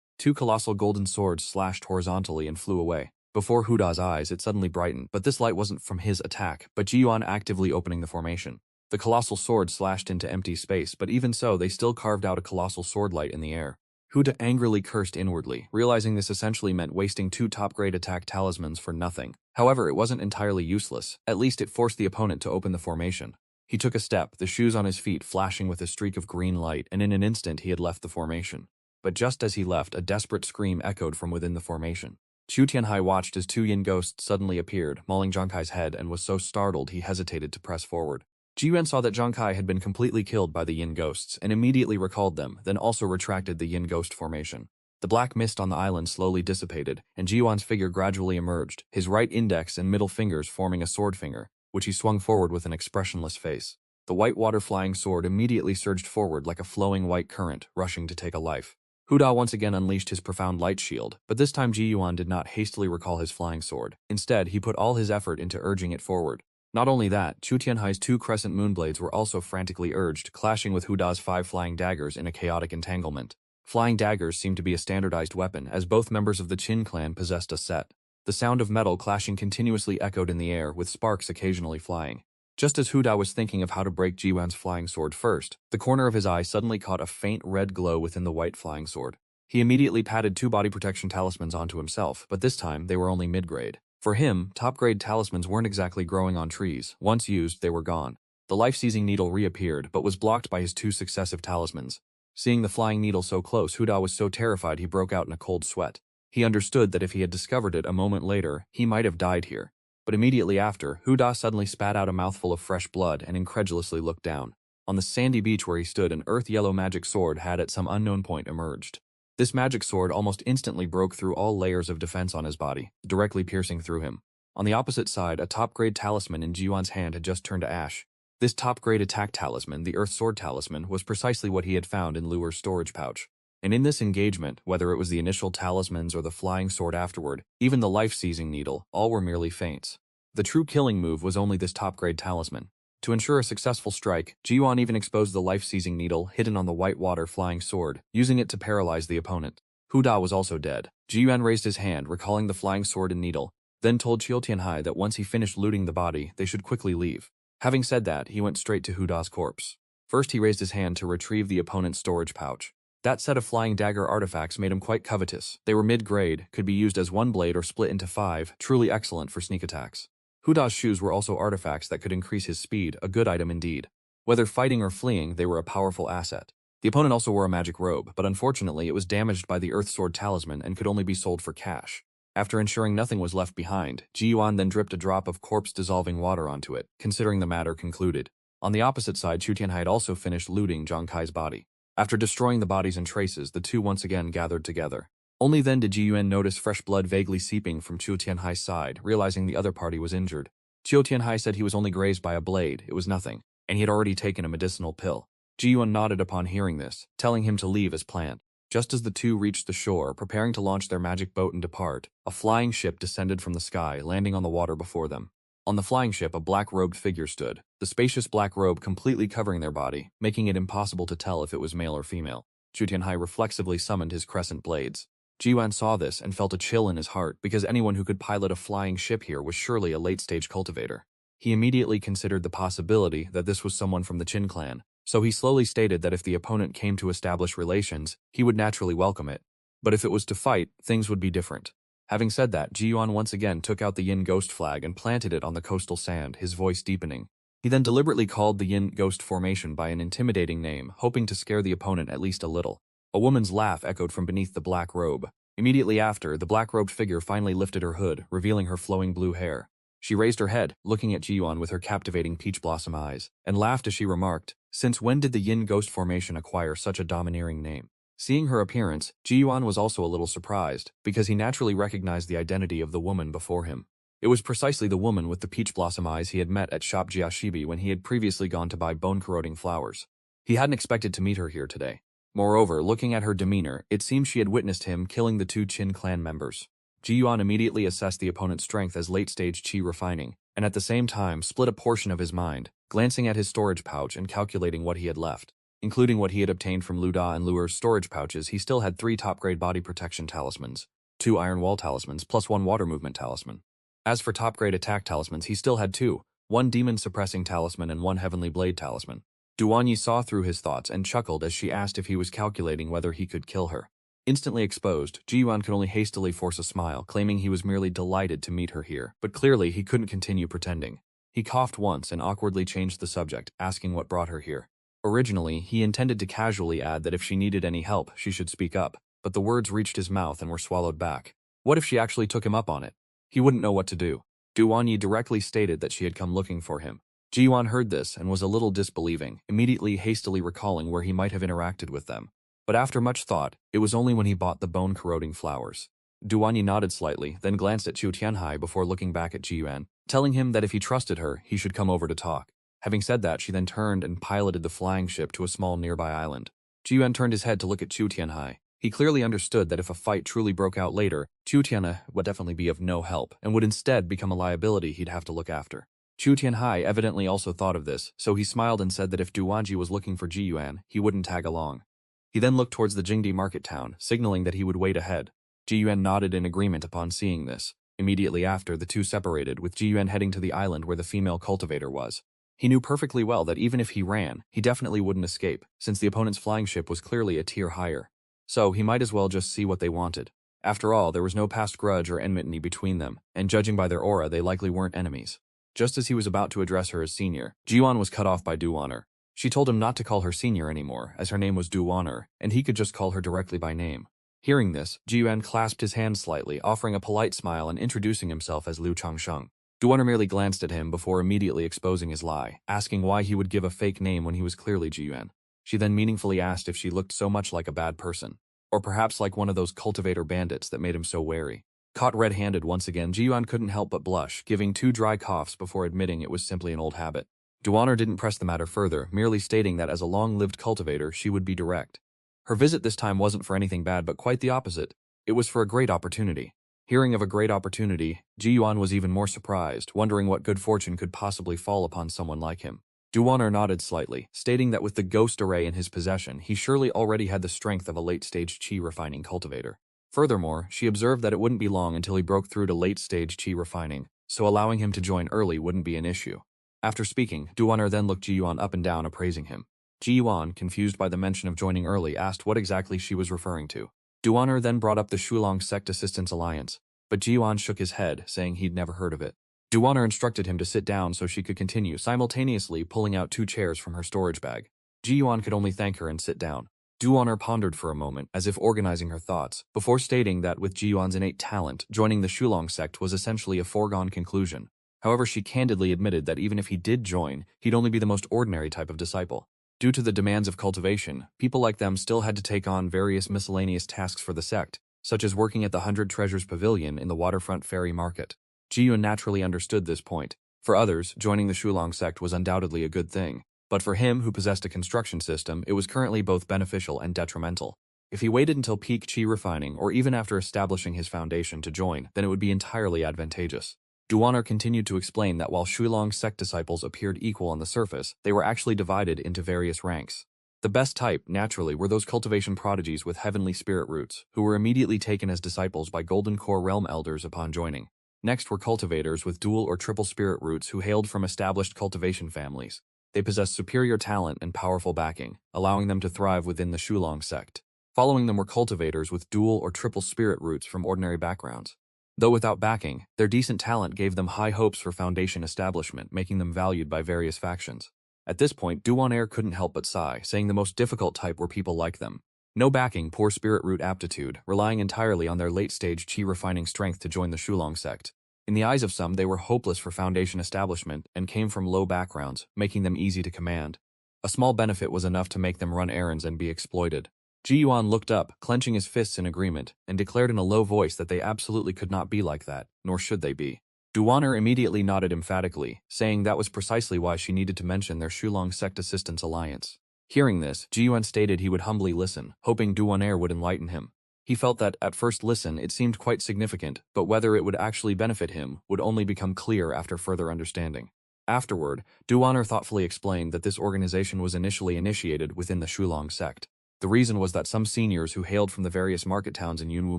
2 colossal golden swords slashed horizontally and flew away. Before Huda's eyes, it suddenly brightened, but this light wasn't from his attack, but Ji Yuan actively opening the formation. The colossal sword slashed into empty space, but even so, they still carved out a colossal sword light in the air. Huda angrily cursed inwardly, realizing this essentially meant wasting 2 top-grade attack talismans for nothing. However, it wasn't entirely useless. At least it forced the opponent to open the formation. He took a step, the shoes on his feet flashing with a streak of green light, and in an instant he had left the formation. But just as he left, a desperate scream echoed from within the formation. Qiu Tianhai watched as 2 yin ghosts suddenly appeared, mauling Zhang Kai's head, and was so startled he hesitated to press forward. Ji Yuan saw that Zhang Kai had been completely killed by the yin ghosts and immediately recalled them, then also retracted the yin ghost formation. The black mist on the island slowly dissipated, and Ji Yuan's figure gradually emerged, his right index and middle fingers forming a sword finger, which he swung forward with an expressionless face. The white water-flying sword immediately surged forward like a flowing white current, rushing to take a life. Hu Da once again unleashed his profound light shield, but this time Ji Yuan did not hastily recall his flying sword. Instead, he put all his effort into urging it forward. Not only that, Chu Tianhai's 2 crescent moon blades were also frantically urged, clashing with Hu Da's 5 flying daggers in a chaotic entanglement. Flying daggers seemed to be a standardized weapon, as both members of the Qin clan possessed a set. The sound of metal clashing continuously echoed in the air, with sparks occasionally flying. Just as Hu Da was thinking of how to break Ji Yuan's flying sword first, the corner of his eye suddenly caught a faint red glow within the white flying sword. He immediately patted 2 body protection talismans onto himself, but this time they were only mid-grade. For him, top-grade talismans weren't exactly growing on trees. Once used, they were gone. The life-seizing needle reappeared, but was blocked by his 2 successive talismans. Seeing the flying needle so close, Hu Da was so terrified he broke out in a cold sweat. He understood that if he had discovered it a moment later, he might have died here. But immediately after, Hu Da suddenly spat out a mouthful of fresh blood and incredulously looked down. On the sandy beach where he stood, an earth-yellow magic sword had at some unknown point emerged. This magic sword almost instantly broke through all layers of defense on his body, directly piercing through him. On the opposite side, a top-grade talisman in Ji Yuan's hand had just turned to ash. This top-grade attack talisman, the Earth Sword Talisman, was precisely what he had found in Luer's storage pouch. And in this engagement, whether it was the initial talismans or the flying sword afterward, even the life-seizing needle, all were merely feints. The true killing move was only this top-grade talisman. To ensure a successful strike, Ji Yuan even exposed the life-seizing needle hidden on the white water flying sword, using it to paralyze the opponent. Hu Da was also dead. Ji Yuan raised his hand, recalling the flying sword and needle, then told Chiu Tianhai that once he finished looting the body, they should quickly leave. Having said that, he went straight to Hu Da's corpse. First, he raised his hand to retrieve the opponent's storage pouch. That set of flying dagger artifacts made him quite covetous. They were mid-grade, could be used as 1 blade or split into 5, truly excellent for sneak attacks. Hu Da's shoes were also artifacts that could increase his speed, a good item indeed. Whether fighting or fleeing, they were a powerful asset. The opponent also wore a magic robe, but unfortunately it was damaged by the Earth Sword Talisman and could only be sold for cash. After ensuring nothing was left behind, Ji Yuan then dripped a drop of corpse-dissolving water onto it, considering the matter concluded. On the opposite side, Chu Tianhai had also finished looting Zhang Kai's body. After destroying the bodies and traces, the two once again gathered together. Only then did Ji Yuan notice fresh blood vaguely seeping from Chiu Tianhai's side, realizing the other party was injured. Chiu Tianhai said he was only grazed by a blade, it was nothing, and he had already taken a medicinal pill. Ji Yuan nodded upon hearing this, telling him to leave as planned. Just as the two reached the shore, preparing to launch their magic boat and depart, a flying ship descended from the sky, landing on the water before them. On the flying ship, a black-robed figure stood, the spacious black robe completely covering their body, making it impossible to tell if it was male or female. Chiu Tianhai reflexively summoned his crescent blades. Ji Yuan saw this and felt a chill in his heart, because anyone who could pilot a flying ship here was surely a late-stage cultivator. He immediately considered the possibility that this was someone from the Qin clan, so he slowly stated that if the opponent came to establish relations, he would naturally welcome it. But if it was to fight, things would be different. Having said that, Ji Yuan once again took out the Yin Ghost flag and planted it on the coastal sand, his voice deepening. He then deliberately called the Yin Ghost formation by an intimidating name, hoping to scare the opponent at least a little. A woman's laugh echoed from beneath the black robe. Immediately after, the black-robed figure finally lifted her hood, revealing her flowing blue hair. She raised her head, looking at Ji Yuan with her captivating peach blossom eyes, and laughed as she remarked, "Since when did the Yin Ghost formation acquire such a domineering name?" Seeing her appearance, Ji Yuan was also a little surprised, because he naturally recognized the identity of the woman before him. It was precisely the woman with the peach blossom eyes he had met at Shop Jiashibi when he had previously gone to buy bone-corroding flowers. He hadn't expected to meet her here today. Moreover, looking at her demeanor, it seemed she had witnessed him killing the two Qin clan members. Ji Yuan immediately assessed the opponent's strength as late-stage qi refining, and at the same time split a portion of his mind, glancing at his storage pouch and calculating what he had left. Including what he had obtained from Lu Da and Luer's storage pouches, he still had 3 top-grade body protection talismans, 2 iron wall talismans, plus 1 water movement talisman. As for top-grade attack talismans, he still had 2, 1 demon-suppressing talisman and 1 heavenly blade talisman. Duanyi saw through his thoughts and chuckled as she asked if he was calculating whether he could kill her. Instantly exposed, Ji Yuan could only hastily force a smile, claiming he was merely delighted to meet her here, but clearly he couldn't continue pretending. He coughed once and awkwardly changed the subject, asking what brought her here. Originally, he intended to casually add that if she needed any help, she should speak up, but the words reached his mouth and were swallowed back. What if she actually took him up on it? He wouldn't know what to do. Duanyi directly stated that she had come looking for him. Ji Yuan heard this and was a little disbelieving, immediately hastily recalling where he might have interacted with them. But after much thought, it was only when he bought the bone-corroding flowers. Duanyi nodded slightly, then glanced at Chiu Tianhai before looking back at Ji Yuan, telling him that if he trusted her, he should come over to talk. Having said that, she then turned and piloted the flying ship to a small nearby island. Ji Yuan turned his head to look at Chiu Tianhai. He clearly understood that if a fight truly broke out later, Chu Tianhe would definitely be of no help and would instead become a liability he'd have to look after. Chu Tianhai evidently also thought of this, so he smiled and said that if Du Wanji was looking for Ji Yuan, he wouldn't tag along. He then looked towards the Jingdi market town, signaling that he would wait ahead. Ji Yuan nodded in agreement upon seeing this. Immediately after, the two separated, with Ji Yuan heading to the island where the female cultivator was. He knew perfectly well that even if he ran, he definitely wouldn't escape, since the opponent's flying ship was clearly a tier higher. So he might as well just see what they wanted. After all, there was no past grudge or enmity between them, and judging by their aura, they likely weren't enemies. Just as he was about to address her as senior, Ji Yuan was cut off by Du Wan'er. She told him not to call her senior anymore, as her name was Du Wan'er, and he could just call her directly by name. Hearing this, Ji Yuan clasped his hand slightly, offering a polite smile and introducing himself as Liu Changsheng. Du Wan'er merely glanced at him before immediately exposing his lie, asking why he would give a fake name when he was clearly Ji Yuan. She then meaningfully asked if she looked so much like a bad person. Or perhaps like one of those cultivator bandits that made him so wary. Caught red-handed once again, Ji Yuan couldn't help but blush, giving 2 dry coughs before admitting it was simply an old habit. Du Wan'er didn't press the matter further, merely stating that as a long-lived cultivator, she would be direct. Her visit this time wasn't for anything bad, but quite the opposite. It was for a great opportunity. Hearing of a great opportunity, Ji Yuan was even more surprised, wondering what good fortune could possibly fall upon someone like him. Du Wan'er nodded slightly, stating that with the ghost array in his possession, he surely already had the strength of a late-stage qi refining cultivator. Furthermore, she observed that it wouldn't be long until he broke through to late-stage qi refining, so allowing him to join early wouldn't be an issue. After speaking, Du Wan'er then looked Ji Yuan up and down, appraising him. Ji Yuan, confused by the mention of joining early, asked what exactly she was referring to. Du Wan'er then brought up the Shulong Sect Assistance Alliance, but Ji Yuan shook his head, saying he'd never heard of it. Du Wan'er instructed him to sit down so she could continue, simultaneously pulling out 2 chairs from her storage bag. Ji Yuan could only thank her and sit down. Du Wan'er pondered for a moment, as if organizing her thoughts, before stating that with Ji Yuan's innate talent, joining the Shulong sect was essentially a foregone conclusion. However, she candidly admitted that even if he did join, he'd only be the most ordinary type of disciple. Due to the demands of cultivation, people like them still had to take on various miscellaneous tasks for the sect, such as working at the 100 Treasures Pavilion in the waterfront ferry market. Ji Yuan naturally understood this point. For others, joining the Shulong sect was undoubtedly a good thing. But for him, who possessed a construction system, it was currently both beneficial and detrimental. If he waited until peak qi refining, or even after establishing his foundation to join, then it would be entirely advantageous. Du Wan'er continued to explain that while Shulong sect disciples appeared equal on the surface, they were actually divided into various ranks. The best type, naturally, were those cultivation prodigies with heavenly spirit roots, who were immediately taken as disciples by Golden Core Realm elders upon joining. Next were cultivators with dual or triple spirit roots who hailed from established cultivation families. They possessed superior talent and powerful backing, allowing them to thrive within the Shulong sect. Following them were cultivators with dual or triple spirit roots from ordinary backgrounds. Though without backing, their decent talent gave them high hopes for foundation establishment, making them valued by various factions. At this point, Du Wan'er couldn't help but sigh, saying the most difficult type were people like them. No backing, poor spirit root aptitude, relying entirely on their late-stage qi refining strength to join the Shulong sect. In the eyes of some, they were hopeless for foundation establishment and came from low backgrounds, making them easy to command. A small benefit was enough to make them run errands and be exploited. Ji Yuan looked up, clenching his fists in agreement, and declared in a low voice that they absolutely could not be like that, nor should they be. Du Wan'er immediately nodded emphatically, saying that was precisely why she needed to mention their Shulong Sect Assistance Alliance. Hearing this, Ji Yuan stated he would humbly listen, hoping Du Wan'er would enlighten him. He felt that, at first listen, it seemed quite significant, but whether it would actually benefit him would only become clear after further understanding. Afterward, Du Wan'er thoughtfully explained that this organization was initially initiated within the Shulong sect. The reason was that some seniors who hailed from the various market towns in Yunwu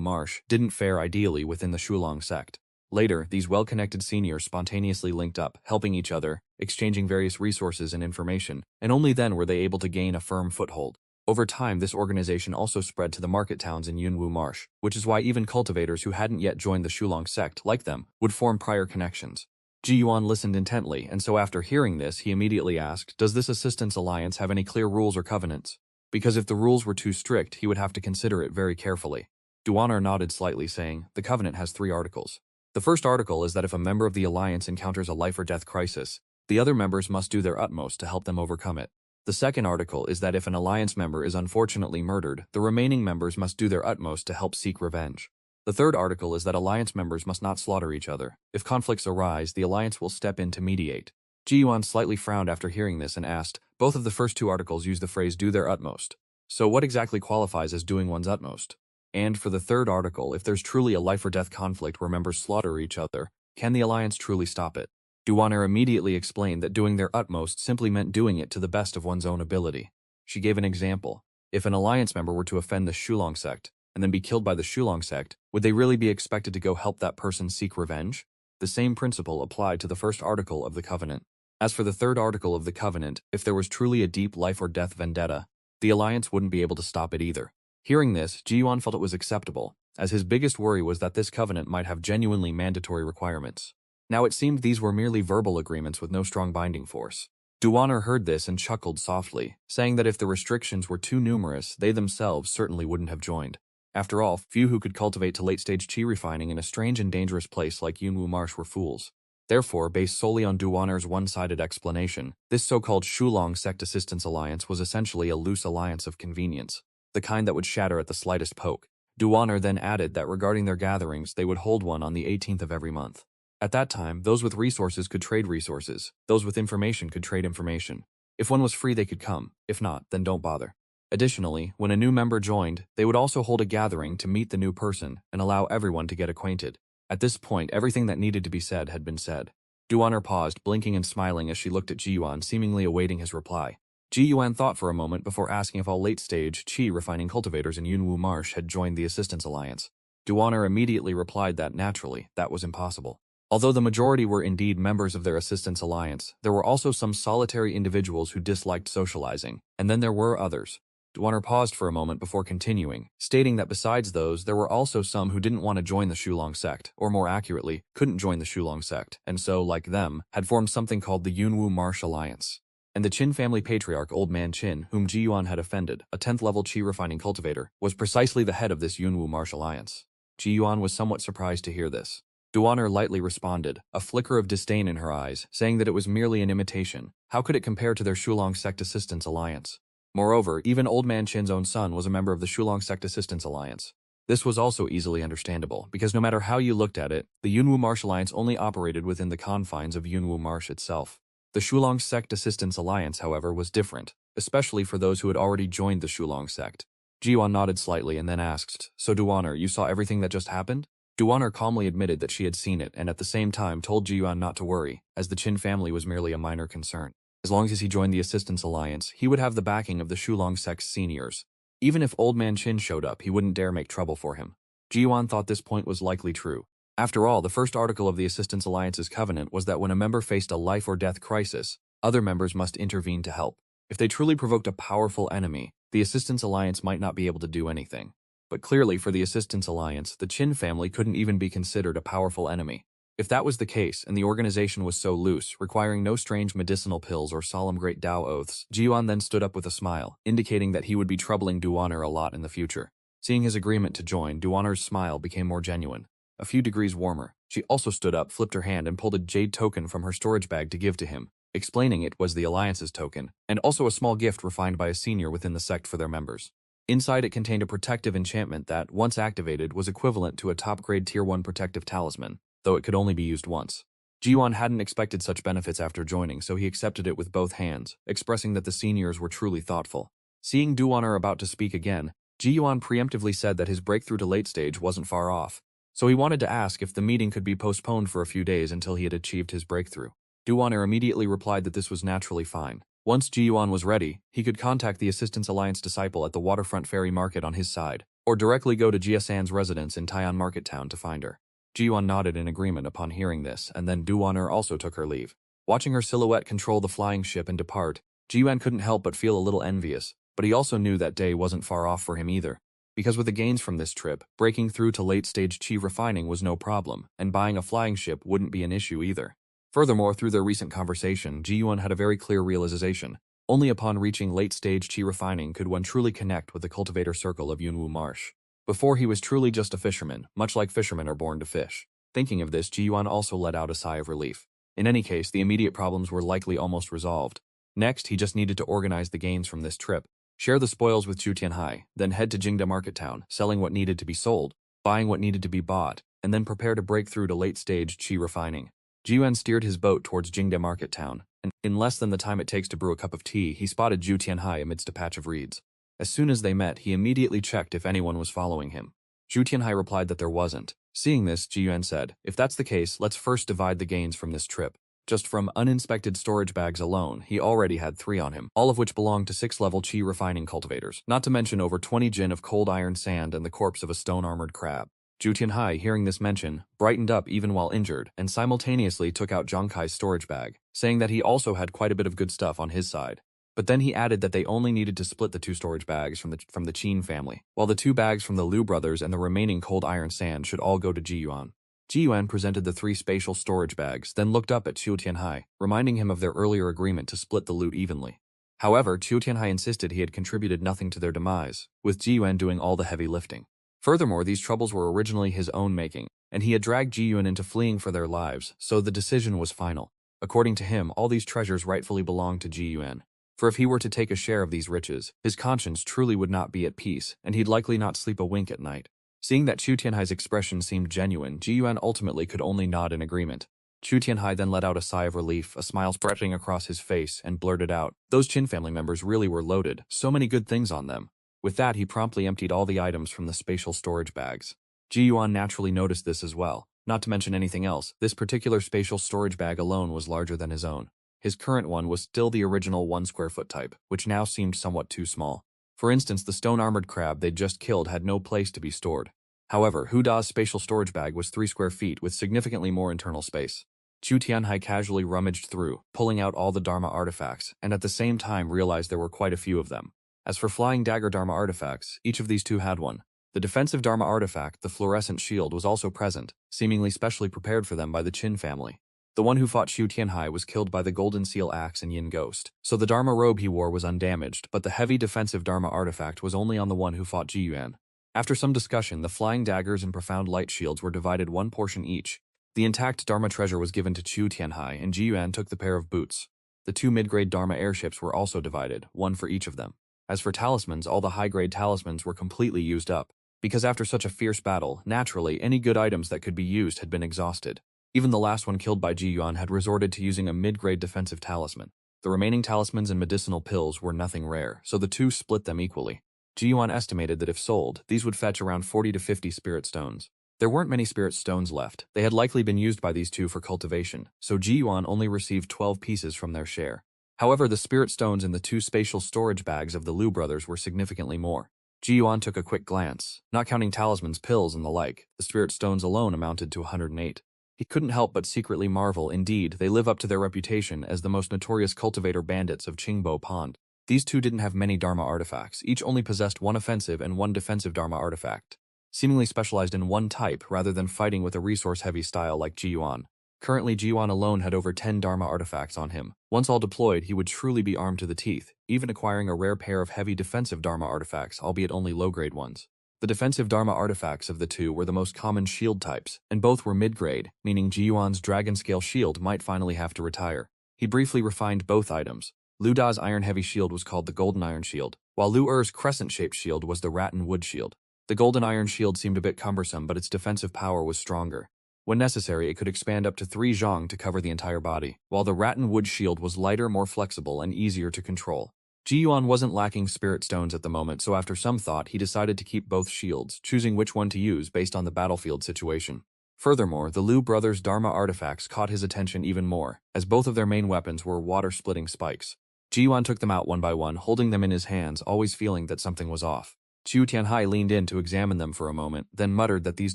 Marsh didn't fare ideally within the Shulong sect. Later, these well-connected seniors spontaneously linked up, helping each other, exchanging various resources and information, and only then were they able to gain a firm foothold. Over time, this organization also spread to the market towns in Yunwu Marsh, which is why even cultivators who hadn't yet joined the Shulong sect, like them, would form prior connections. Ji Yuan listened intently, and so after hearing this, he immediately asked, "Does this assistance alliance have any clear rules or covenants?" Because if the rules were too strict, he would have to consider it very carefully. Du Wan'er nodded slightly, saying, "The covenant has 3 articles. The first article is that if a member of the alliance encounters a life or death crisis, the other members must do their utmost to help them overcome it. The second article is that if an alliance member is unfortunately murdered, the remaining members must do their utmost to help seek revenge. The third article is that alliance members must not slaughter each other. If conflicts arise, the alliance will step in to mediate." Ji Yuan slightly frowned after hearing this and asked, "Both of the first 2 articles use the phrase 'do their utmost.' So what exactly qualifies as doing one's utmost? And for the third article, if there's truly a life or death conflict where members slaughter each other, can the alliance truly stop it? Duaner immediately explained that doing their utmost simply meant doing it to the best of one's own ability. She gave an example. If an alliance member were to offend the Shulong sect, and then be killed by the Shulong sect, would they really be expected to go help that person seek revenge? The same principle applied to the first article of the Covenant. As for the third article of the Covenant, if there was truly a deep life or death vendetta, the alliance wouldn't be able to stop it either. Hearing this, Ji-yuan felt it was acceptable, as his biggest worry was that this covenant might have genuinely mandatory requirements. Now it seemed these were merely verbal agreements with no strong binding force. Duaner heard this and chuckled softly, saying that if the restrictions were too numerous, they themselves certainly wouldn't have joined. After all, few who could cultivate to late-stage qi refining in a strange and dangerous place like Yunwu Marsh were fools. Therefore, based solely on Duaner's one-sided explanation, this so-called Shulong Sect Assistance Alliance was essentially a loose alliance of convenience, the kind that would shatter at the slightest poke. Duaner then added that regarding their gatherings, they would hold one on the 18th of every month. At that time, those with resources could trade resources, those with information could trade information. If one was free, they could come. If not, then don't bother. Additionally, when a new member joined, they would also hold a gathering to meet the new person and allow everyone to get acquainted. At this point, everything that needed to be said had been said. Duaner paused, blinking and smiling as she looked at Ji-yuan, seemingly awaiting his reply. Ji-yuan thought for a moment before asking if all late-stage qi refining cultivators in Yunwu Marsh had joined the Assistance Alliance. Duaner immediately replied that, naturally, that was impossible. Although the majority were indeed members of their Assistance Alliance, there were also some solitary individuals who disliked socializing, and then there were others. Duaner paused for a moment before continuing, stating that besides those, there were also some who didn't want to join the Shulong sect, or more accurately, couldn't join the Shulong sect, and so, like them, had formed something called the Yunwu Marsh Alliance. And the Qin family patriarch Old Man Qin, whom Ji-yuan had offended, a 10th-level qi refining cultivator, was precisely the head of this Yunwu Marsh Alliance. Ji-yuan was somewhat surprised to hear this. Duaner lightly responded, a flicker of disdain in her eyes, saying that it was merely an imitation. How could it compare to their Shulong Sect Assistance Alliance? Moreover, even Old Man Qin's own son was a member of the Shulong Sect Assistance Alliance. This was also easily understandable, because no matter how you looked at it, the Yunwu Marsh Alliance only operated within the confines of Yunwu Marsh itself. The Shulong Sect Assistance Alliance, however, was different, especially for those who had already joined the Shulong Sect. Ji-yuan nodded slightly and then asked, "So Duaner, you saw everything that just happened?" Duaner calmly admitted that she had seen it and at the same time told Ji-yuan not to worry, as the Qin family was merely a minor concern. As long as he joined the Assistance Alliance, he would have the backing of the Shulong Sect's seniors. Even if Old Man Qin showed up, he wouldn't dare make trouble for him. Ji-yuan thought this point was likely true. After all, the first article of the Assistance Alliance's covenant was that when a member faced a life or death crisis, other members must intervene to help. If they truly provoked a powerful enemy, the Assistance Alliance might not be able to do anything. But clearly for the Assistance Alliance, the Qin family couldn't even be considered a powerful enemy. If that was the case, and the organization was so loose, requiring no strange medicinal pills or solemn great Tao oaths, Ji-yuan then stood up with a smile, indicating that he would be troubling Duaner a lot in the future. Seeing his agreement to join, Duaner's smile became more genuine, a few degrees warmer. She also stood up, flipped her hand, and pulled a jade token from her storage bag to give to him, explaining it was the Alliance's token, and also a small gift refined by a senior within the sect for their members. Inside it contained a protective enchantment that, once activated, was equivalent to a top-grade Tier 1 protective talisman, though it could only be used once. Ji-yuan hadn't expected such benefits after joining, so he accepted it with both hands, expressing that the seniors were truly thoughtful. Seeing Duaner about to speak again, Ji-yuan preemptively said that his breakthrough to late stage wasn't far off, so he wanted to ask if the meeting could be postponed for a few days until he had achieved his breakthrough. Duaner immediately replied that this was naturally fine. Once Ji-yuan was ready, he could contact the Assistance Alliance disciple at the waterfront ferry market on his side, or directly go to Jia-san's residence in Tai'an Market Town to find her. Ji-yuan nodded in agreement upon hearing this, and then Duaner also took her leave. Watching her silhouette control the flying ship and depart, Ji-yuan couldn't help but feel a little envious, but he also knew that day wasn't far off for him either. Because with the gains from this trip, breaking through to late-stage qi refining was no problem, and buying a flying ship wouldn't be an issue either. Furthermore, through their recent conversation, Ji-yuan had a very clear realization. Only upon reaching late-stage qi refining could one truly connect with the cultivator circle of Yunwu Marsh. Before he was truly just a fisherman, much like fishermen are born to fish. Thinking of this, Ji-yuan also let out a sigh of relief. In any case, the immediate problems were likely almost resolved. Next, he just needed to organize the gains from this trip, share the spoils with Chu Tianhai, then head to Jingda Market Town, selling what needed to be sold, buying what needed to be bought, and then prepare to break through to late-stage qi refining. Ji-yuan steered his boat towards Jingda Market Town, and in less than the time it takes to brew a cup of tea, he spotted Chu Tianhai amidst a patch of reeds. As soon as they met, he immediately checked if anyone was following him. Zhu Tianhai replied that there wasn't. Seeing this, Ji Yuan said, "If that's the case, let's first divide the gains from this trip." Just from uninspected storage bags alone, he already had 3 on him, all of which belonged to 6-level Qi refining cultivators, not to mention over 20 jin of cold iron sand and the corpse of a stone-armored crab. Zhu Tianhai, hearing this mention, brightened up even while injured, and simultaneously took out Zhang Kai's storage bag, saying that he also had quite a bit of good stuff on his side. But then he added that they only needed to split the 2 storage bags from the Qin family, while the 2 bags from the Liu brothers and the remaining cold iron sand should all go to Ji Yuan. Ji Yuan presented the 3 spatial storage bags, then looked up at Zhu Tianhai, reminding him of their earlier agreement to split the loot evenly. However, Zhu Tianhai insisted he had contributed nothing to their demise, with Ji Yuan doing all the heavy lifting. Furthermore, these troubles were originally his own making, and he had dragged Ji Yuan into fleeing for their lives, so the decision was final. According to him, all these treasures rightfully belonged to Ji Yuan. For if he were to take a share of these riches, his conscience truly would not be at peace, and he'd likely not sleep a wink at night. Seeing that Zhu Tianhai's expression seemed genuine, Ji Yuan ultimately could only nod in agreement. Zhu Tianhai then let out a sigh of relief, a smile spreading across his face, and blurted out, "Those Qin family members really were loaded, so many good things on them." With that, he promptly emptied all the items from the spatial storage bags. Ji Yuan naturally noticed this as well. Not to mention anything else, this particular spatial storage bag alone was larger than his own. His current one was still the original 1 square foot type, which now seemed somewhat too small. For instance, the stone-armored crab they'd just killed had no place to be stored. However, Hu Da's spatial storage bag was 3 square feet with significantly more internal space. Zhu Tianhai casually rummaged through, pulling out all the Dharma artifacts, and at the same time realized there were quite a few of them. As for flying dagger Dharma artifacts, each of these 2 had one. The defensive Dharma artifact, the fluorescent shield, was also present, seemingly specially prepared for them by the Qin family. The one who fought Zhu Tianhai was killed by the Golden Seal Axe and Yin Ghost, so the Dharma robe he wore was undamaged, but the heavy defensive Dharma artifact was only on the one who fought Ji Yuan. After some discussion, the flying daggers and profound light shields were divided 1 portion each. The intact Dharma treasure was given to Zhu Tianhai, and Ji Yuan took the pair of boots. The 2 mid-grade Dharma airships were also divided, 1 for each of them. As for talismans, all the high-grade talismans were completely used up, because after such a fierce battle, naturally, any good items that could be used had been exhausted. Even the last one killed by Ji Yuan had resorted to using a mid-grade defensive talisman. The remaining talismans and medicinal pills were nothing rare, so the 2 split them equally. Ji Yuan estimated that if sold, these would fetch around 40 to 50 spirit stones. There weren't many spirit stones left. They had likely been used by these 2 for cultivation, so Ji Yuan only received 12 pieces from their share. However, the spirit stones in the 2 spatial storage bags of the Liu brothers were significantly more. Ji Yuan took a quick glance. Not counting talismans, pills, and the like, the spirit stones alone amounted to 108. He couldn't help but secretly marvel. Indeed, they live up to their reputation as the most notorious cultivator bandits of Qingbo Pond. These 2 didn't have many Dharma artifacts, each only possessed 1 offensive and 1 defensive Dharma artifact, seemingly specialized in one type rather than fighting with a resource-heavy style like Ji Yuan. Currently, Ji Yuan alone had over 10 Dharma artifacts on him. Once all deployed, he would truly be armed to the teeth, even acquiring a rare pair of heavy defensive Dharma artifacts, albeit only low-grade ones. The defensive Dharma artifacts of the 2 were the most common shield types, and both were mid-grade, meaning Ji Yuan's dragon-scale shield might finally have to retire. He briefly refined both items. Liu Da's iron-heavy shield was called the Golden Iron Shield, while Liu Er's crescent-shaped shield was the Rattan Wood Shield. The Golden Iron Shield seemed a bit cumbersome, but its defensive power was stronger. When necessary, it could expand up to 3 zhang to cover the entire body, while the Rattan Wood Shield was lighter, more flexible, and easier to control. Ji Yuan wasn't lacking spirit stones at the moment, so after some thought, he decided to keep both shields, choosing which one to use based on the battlefield situation. Furthermore, the Liu brothers' Dharma artifacts caught his attention even more, as both of their main weapons were water-splitting spikes. Ji Yuan took them out one by one, holding them in his hands, always feeling that something was off. Zhu Tianhai leaned in to examine them for a moment, then muttered that these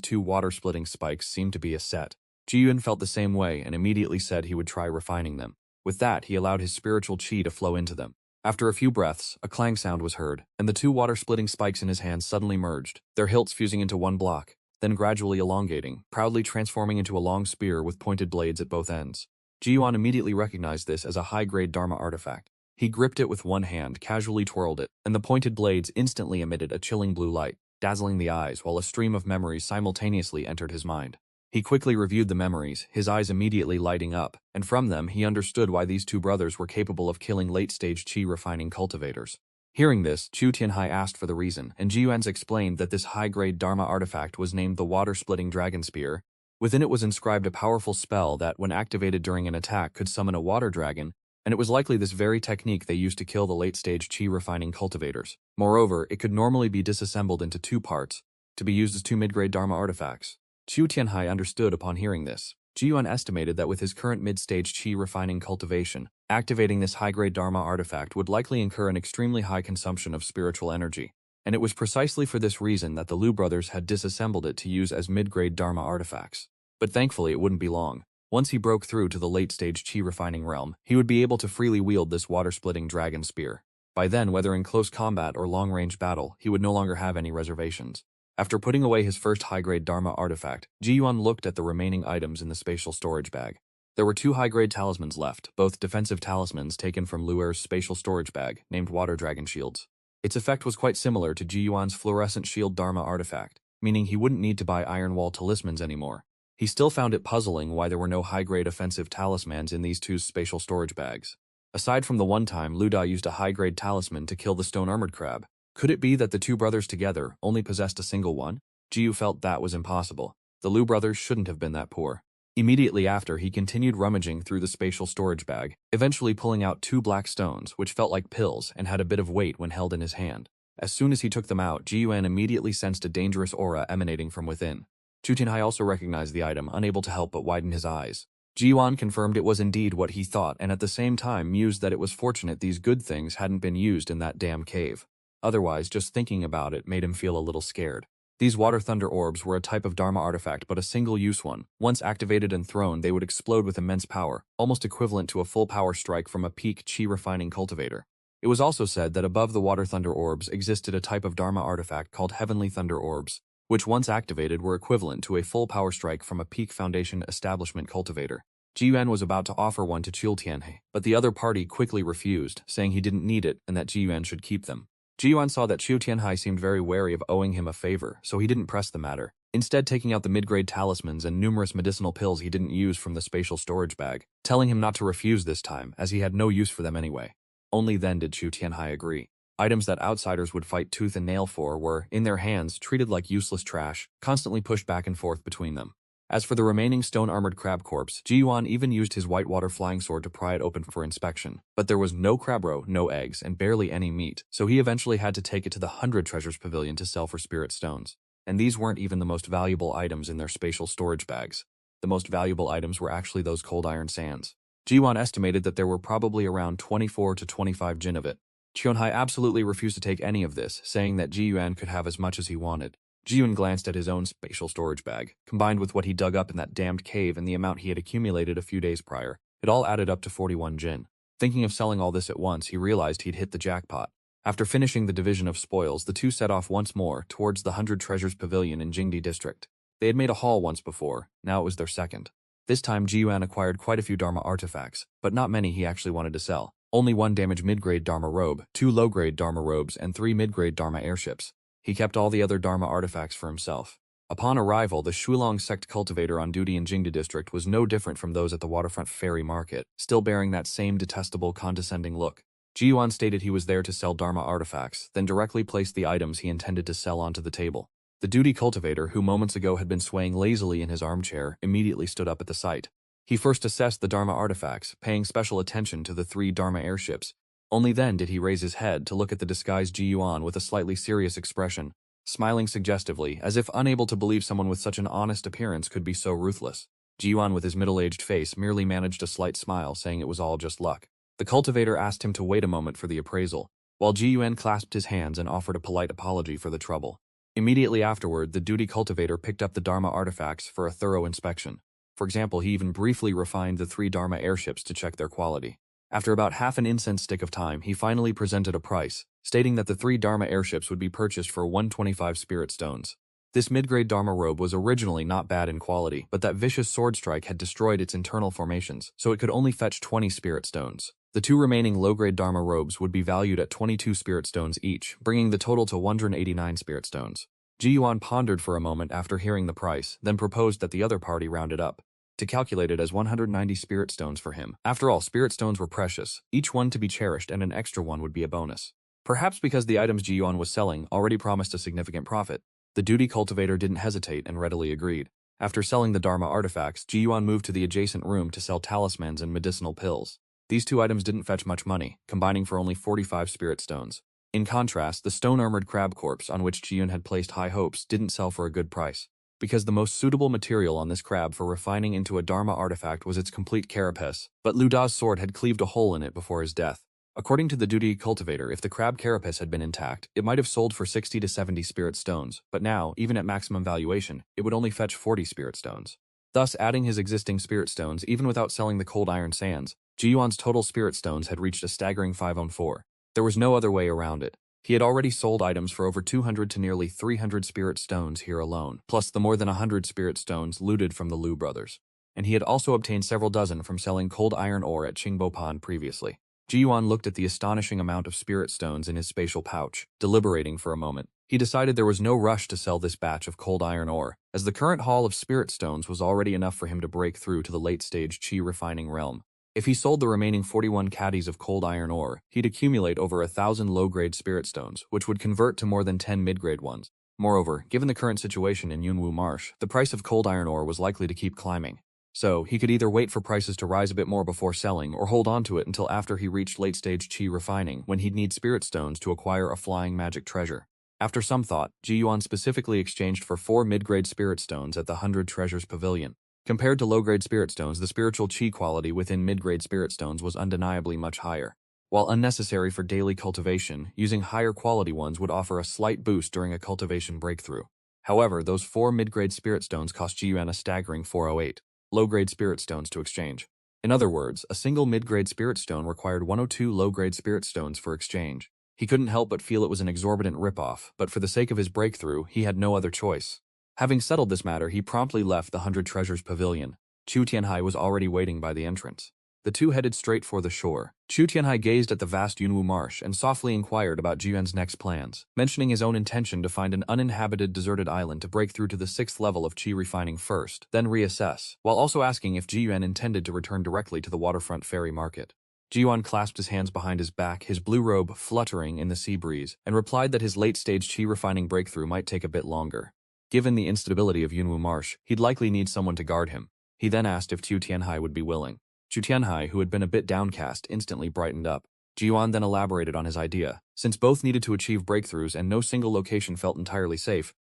2 water-splitting spikes seemed to be a set. Ji Yuan felt the same way and immediately said he would try refining them. With that, he allowed his spiritual qi to flow into them. After a few breaths, a clang sound was heard, and the 2 water-splitting spikes in his hands suddenly merged, their hilts fusing into one block, then gradually elongating, proudly transforming into a long spear with pointed blades at both ends. Ji Yuan immediately recognized this as a high-grade Dharma artifact. He gripped it with one hand, casually twirled it, and the pointed blades instantly emitted a chilling blue light, dazzling the eyes while a stream of memories simultaneously entered his mind. He quickly reviewed the memories, his eyes immediately lighting up, and from them he understood why these 2 brothers were capable of killing late-stage qi refining cultivators. Hearing this, Zhu Tianhai asked for the reason, and Ji Yuan explained that this high-grade Dharma artifact was named the Water-Splitting Dragon Spear. Within it was inscribed a powerful spell that, when activated during an attack, could summon a water dragon, and it was likely this very technique they used to kill the late-stage qi refining cultivators. Moreover, it could normally be disassembled into 2 parts, to be used as 2 mid-grade Dharma artifacts. Qiu Tianhai understood upon hearing this. Ji Yuan estimated that with his current mid-stage qi refining cultivation, activating this high-grade Dharma artifact would likely incur an extremely high consumption of spiritual energy, and it was precisely for this reason that the Liu brothers had disassembled it to use as mid-grade Dharma artifacts. But thankfully it wouldn't be long. Once he broke through to the late-stage qi refining realm, he would be able to freely wield this water-splitting dragon spear. By then, whether in close combat or long-range battle, he would no longer have any reservations. After putting away his first high-grade Dharma artifact, Ji Yuan looked at the remaining items in the spatial storage bag. There were 2 high-grade talismans left, both defensive talismans taken from Luer's spatial storage bag, named Water Dragon Shields. Its effect was quite similar to Ji Yuan's fluorescent shield Dharma artifact, meaning he wouldn't need to buy Iron Wall talismans anymore. He still found it puzzling why there were no high-grade offensive talismans in these 2 spatial storage bags. Aside from the one time Lu Da used a high-grade talisman to kill the stone-armored crab, could it be that the 2 brothers together only possessed a single one? Ji Yu felt that was impossible. The Liu brothers shouldn't have been that poor. Immediately after, he continued rummaging through the spatial storage bag, eventually pulling out 2 black stones which felt like pills and had a bit of weight when held in his hand. As soon as he took them out, Ji Yuan immediately sensed a dangerous aura emanating from within. Chu Tianhai also recognized the item, unable to help but widen his eyes. Ji Yuan confirmed it was indeed what he thought and at the same time mused that it was fortunate these good things hadn't been used in that damn cave. Otherwise, just thinking about it made him feel a little scared. These water thunder orbs were a type of Dharma artifact but a single-use one. Once activated and thrown, they would explode with immense power, almost equivalent to a full power strike from a peak qi refining cultivator. It was also said that above the water thunder orbs existed a type of Dharma artifact called heavenly thunder orbs, which once activated were equivalent to a full power strike from a peak foundation establishment cultivator. Ji Yuan was about to offer one to Qiu Tianhai, but the other party quickly refused, saying he didn't need it and that Ji Yuan should keep them. Ji Yuan saw that Qiu Tianhai seemed very wary of owing him a favor, so he didn't press the matter, instead taking out the mid-grade talismans and numerous medicinal pills he didn't use from the spatial storage bag, telling him not to refuse this time, as he had no use for them anyway. Only then did Qiu Tianhai agree. Items that outsiders would fight tooth and nail for were, in their hands, treated like useless trash, constantly pushed back and forth between them. As for the remaining stone-armored crab corpse, Ji Yuan even used his whitewater flying sword to pry it open for inspection. But there was no crab roe, no eggs, and barely any meat, so he eventually had to take it to the 100 Treasures Pavilion to sell for spirit stones. And these weren't even the most valuable items in their spatial storage bags. The most valuable items were actually those cold iron sands. Ji Yuan estimated that there were probably around 24 to 25 jin of it. Qianhai absolutely refused to take any of this, saying that Ji Yuan could have as much as he wanted. Ji Yuan glanced at his own spatial storage bag, combined with what he dug up in that damned cave and the amount he had accumulated a few days prior. It all added up to 41 jin. Thinking of selling all this at once, he realized he'd hit the jackpot. After finishing the division of spoils, the 2 set off once more towards the 100 Treasures Pavilion in Jingdi District. They had made a haul once before, now it was their second. This time Ji Yuan acquired quite a few Dharma artifacts, but not many he actually wanted to sell. Only 1 damaged mid-grade Dharma robe, 2 low-grade Dharma robes, and 3 mid-grade Dharma airships. He kept all the other Dharma artifacts for himself. Upon arrival, the Shuilong sect cultivator on duty in Jingda district was no different from those at the waterfront ferry market, still bearing that same detestable, condescending look. Ji Yuan stated he was there to sell Dharma artifacts, then directly placed the items he intended to sell onto the table. The duty cultivator, who moments ago had been swaying lazily in his armchair, immediately stood up at the sight. He first assessed the Dharma artifacts, paying special attention to the 3 Dharma airships. Only then did he raise his head to look at the disguised Ji Yuan with a slightly serious expression, smiling suggestively, as if unable to believe someone with such an honest appearance could be so ruthless. Ji Yuan, with his middle-aged face, merely managed a slight smile, saying it was all just luck. The cultivator asked him to wait a moment for the appraisal, while Ji Yuan clasped his hands and offered a polite apology for the trouble. Immediately afterward, the duty cultivator picked up the Dharma artifacts for a thorough inspection. For example, he even briefly refined the 3 Dharma airships to check their quality. After about half an incense stick of time, he finally presented a price, stating that the 3 Dharma airships would be purchased for 125 spirit stones. This mid-grade Dharma robe was originally not bad in quality, but that vicious sword strike had destroyed its internal formations, so it could only fetch 20 spirit stones. The 2 remaining low-grade Dharma robes would be valued at 22 spirit stones each, bringing the total to 189 spirit stones. Ji Yuan pondered for a moment after hearing the price, then proposed that the other party round it up to calculate it as 190 spirit stones for him. After all, spirit stones were precious, each one to be cherished, and an extra one would be a bonus. Perhaps because the items Ji Yuan was selling already promised a significant profit, the duty cultivator didn't hesitate and readily agreed. After selling the Dharma artifacts, Ji Yuan moved to the adjacent room to sell talismans and medicinal pills. These two items didn't fetch much money, combining for only 45 spirit stones. In contrast, the stone-armored crab corpse on which Ji-Yun had placed high hopes didn't sell for a good price, because the most suitable material on this crab for refining into a Dharma artifact was its complete carapace, but Lu Da's sword had cleaved a hole in it before his death. According to the duty cultivator, if the crab carapace had been intact, it might have sold for 60 to 70 spirit stones, but now, even at maximum valuation, it would only fetch 40 spirit stones. Thus, adding his existing spirit stones even without selling the cold iron sands, Ji-Yuan's total spirit stones had reached a staggering 504. There was no other way around it. He had already sold items for over 200 to nearly 300 spirit stones here alone, plus the more than 100 spirit stones looted from the Liu brothers. And he had also obtained several dozen from selling cold iron ore at Qingbo Pond previously. Ji-Yuan looked at the astonishing amount of spirit stones in his spatial pouch, deliberating for a moment. He decided there was no rush to sell this batch of cold iron ore, as the current haul of spirit stones was already enough for him to break through to the late-stage qi refining realm. If he sold the remaining 41 caddies of cold iron ore, he'd accumulate over 1,000 low-grade spirit stones, which would convert to more than 10 mid-grade ones. Moreover, given the current situation in Yunwu Marsh, the price of cold iron ore was likely to keep climbing. So, he could either wait for prices to rise a bit more before selling, or hold on to it until after he reached late-stage qi refining, when he'd need spirit stones to acquire a flying magic treasure. After some thought, Ji-Yuan specifically exchanged for 4 mid-grade spirit stones at the 100 Treasures Pavilion. Compared to low-grade spirit stones, the spiritual qi quality within mid-grade spirit stones was undeniably much higher. While unnecessary for daily cultivation, using higher quality ones would offer a slight boost during a cultivation breakthrough. However, those 4 mid-grade spirit stones cost Ji-Yuan a staggering 408 low-grade spirit stones to exchange. In other words, a single mid-grade spirit stone required 102 low-grade spirit stones for exchange. He couldn't help but feel it was an exorbitant ripoff, but for the sake of his breakthrough, he had no other choice. Having settled this matter, he promptly left the 100 Treasures Pavilion. Chu Tianhai was already waiting by the entrance. The two headed straight for the shore. Chu Tianhai gazed at the vast Yunwu Marsh and softly inquired about Ji-Yuan's next plans, mentioning his own intention to find an uninhabited deserted island to break through to the 6th level of qi refining first, then reassess, while also asking if Ji-Yuan intended to return directly to the waterfront ferry market. Ji-Yuan clasped his hands behind his back, his blue robe fluttering in the sea breeze, and replied that his late-stage qi refining breakthrough might take a bit longer. Given the instability of Yunwu Marsh, he'd likely need someone to guard him. He then asked if Chu Tianhai would be willing. Chu Tianhai, who had been a bit downcast, instantly brightened up. Ji-Yuan then elaborated on his idea. Since both needed to achieve breakthroughs and no single location felt entirely safe,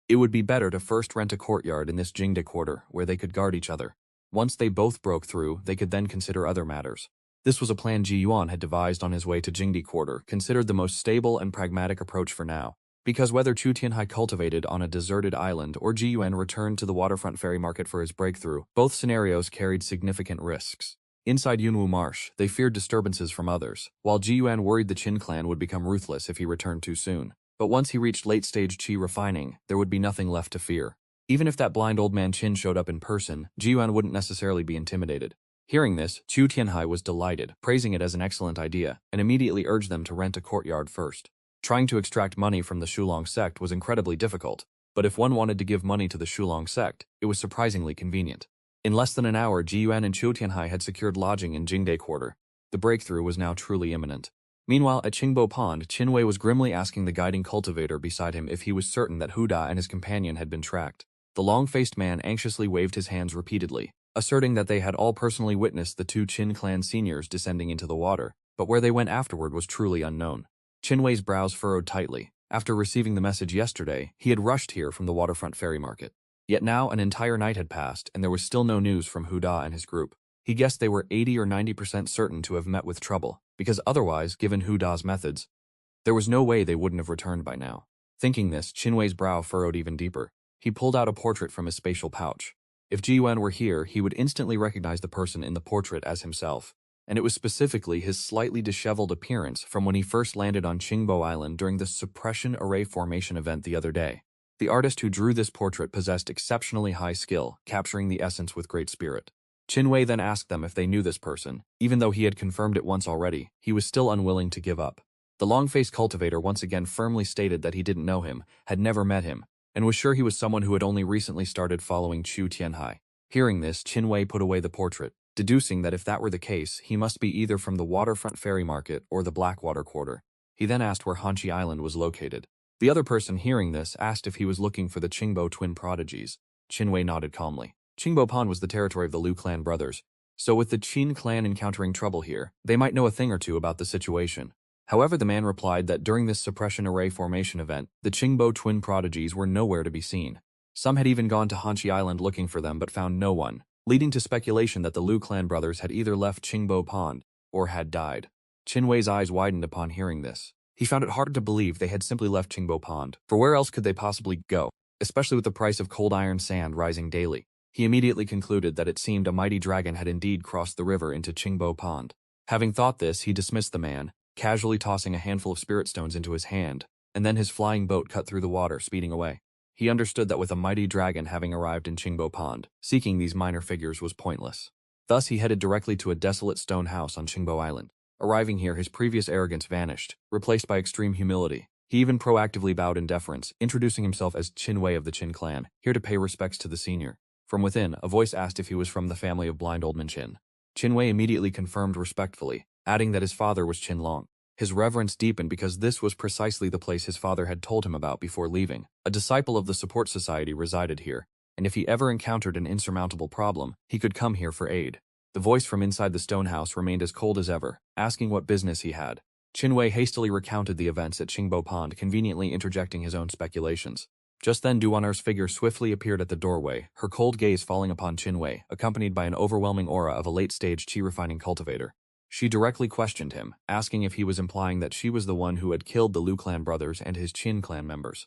it would be better to first rent a courtyard in this Jingde quarter, where they could guard each other. Once they both broke through, they could then consider other matters. This was a plan Ji-Yuan had devised on his way to Jingde quarter, considered the most stable and pragmatic approach for now. Because whether Chu Tianhai cultivated on a deserted island or Ji-Yuan returned to the waterfront ferry market for his breakthrough, both scenarios carried significant risks. Inside Yunwu Marsh, they feared disturbances from others, while Ji-Yuan worried the Qin clan would become ruthless if he returned too soon. But once he reached late-stage qi refining, there would be nothing left to fear. Even if that blind old man Qin showed up in person, Ji-Yuan wouldn't necessarily be intimidated. Hearing this, Chu Tianhai was delighted, praising it as an excellent idea, and immediately urged them to rent a courtyard first. Trying to extract money from the Shulong sect was incredibly difficult, but if one wanted to give money to the Shulong sect, it was surprisingly convenient. In less than an hour, Ji-Yuan and Chu Tianhai had secured lodging in Jingde quarter. The breakthrough was now truly imminent. Meanwhile, at Qingbo Pond, Qin Wei was grimly asking the guiding cultivator beside him if he was certain that Hu Da and his companion had been tracked. The long-faced man anxiously waved his hands repeatedly, asserting that they had all personally witnessed the two Qin clan seniors descending into the water, but where they went afterward was truly unknown. Qin Wei's brows furrowed tightly. After receiving the message yesterday, he had rushed here from the waterfront ferry market. Yet now an entire night had passed, and there was still no news from Hu Da and his group. He guessed they were 80 or 90% certain to have met with trouble, because otherwise, given Hu Da's methods, there was no way they wouldn't have returned by now. Thinking this, Qin Wei's brow furrowed even deeper. He pulled out a portrait from his spatial pouch. If Ji-Yuan were here, he would instantly recognize the person in the portrait as himself. And it was specifically his slightly disheveled appearance from when he first landed on Qingbo Island during the suppression array formation event the other day. The artist who drew this portrait possessed exceptionally high skill, capturing the essence with great spirit. Qin Wei then asked them if they knew this person. Even though he had confirmed it once already, he was still unwilling to give up. The long-faced cultivator once again firmly stated that he didn't know him, had never met him, and was sure he was someone who had only recently started following Chu Tianhai. Hearing this, Qin Wei put away the portrait, deducing that if that were the case, he must be either from the waterfront ferry market or the Blackwater quarter. He then asked where Hanchi Island was located. The other person hearing this asked if he was looking for the Qingbo twin prodigies. Qin Wei nodded calmly. Qingbo Pond was the territory of the Liu clan brothers. So with the Qin clan encountering trouble here, they might know a thing or two about the situation. However, the man replied that during this suppression array formation event, the Qingbo twin prodigies were nowhere to be seen. Some had even gone to Hanshi Island looking for them but found no one, leading to speculation that the Liu clan brothers had either left Qingbo Pond or had died. Qin Wei's eyes widened upon hearing this. He found it hard to believe they had simply left Qingbo Pond, for where else could they possibly go, especially with the price of cold iron sand rising daily. He immediately concluded that it seemed a mighty dragon had indeed crossed the river into Qingbo Pond. Having thought this, he dismissed the man, casually tossing a handful of spirit stones into his hand, and then his flying boat cut through the water, speeding away. He understood that with a mighty dragon having arrived in Qingbo Pond, seeking these minor figures was pointless. Thus he headed directly to a desolate stone house on Qingbo Island. Arriving here, his previous arrogance vanished, replaced by extreme humility. He even proactively bowed in deference, introducing himself as Qin Wei of the Qin clan, here to pay respects to the senior. From within, a voice asked if he was from the family of blind old man Qin. Qin Wei immediately confirmed respectfully, adding that his father was Qin Long. His reverence deepened because this was precisely the place his father had told him about before leaving. A disciple of the support society resided here, and if he ever encountered an insurmountable problem, he could come here for aid. The voice from inside the stone house remained as cold as ever, asking what business he had. Qin Wei hastily recounted the events at Qingbo Pond, conveniently interjecting his own speculations. Just then, Duaner's figure swiftly appeared at the doorway, her cold gaze falling upon Qin Wei, accompanied by an overwhelming aura of a late-stage qi-refining cultivator. She directly questioned him, asking if he was implying that she was the one who had killed the Liu clan brothers and his Qin clan members.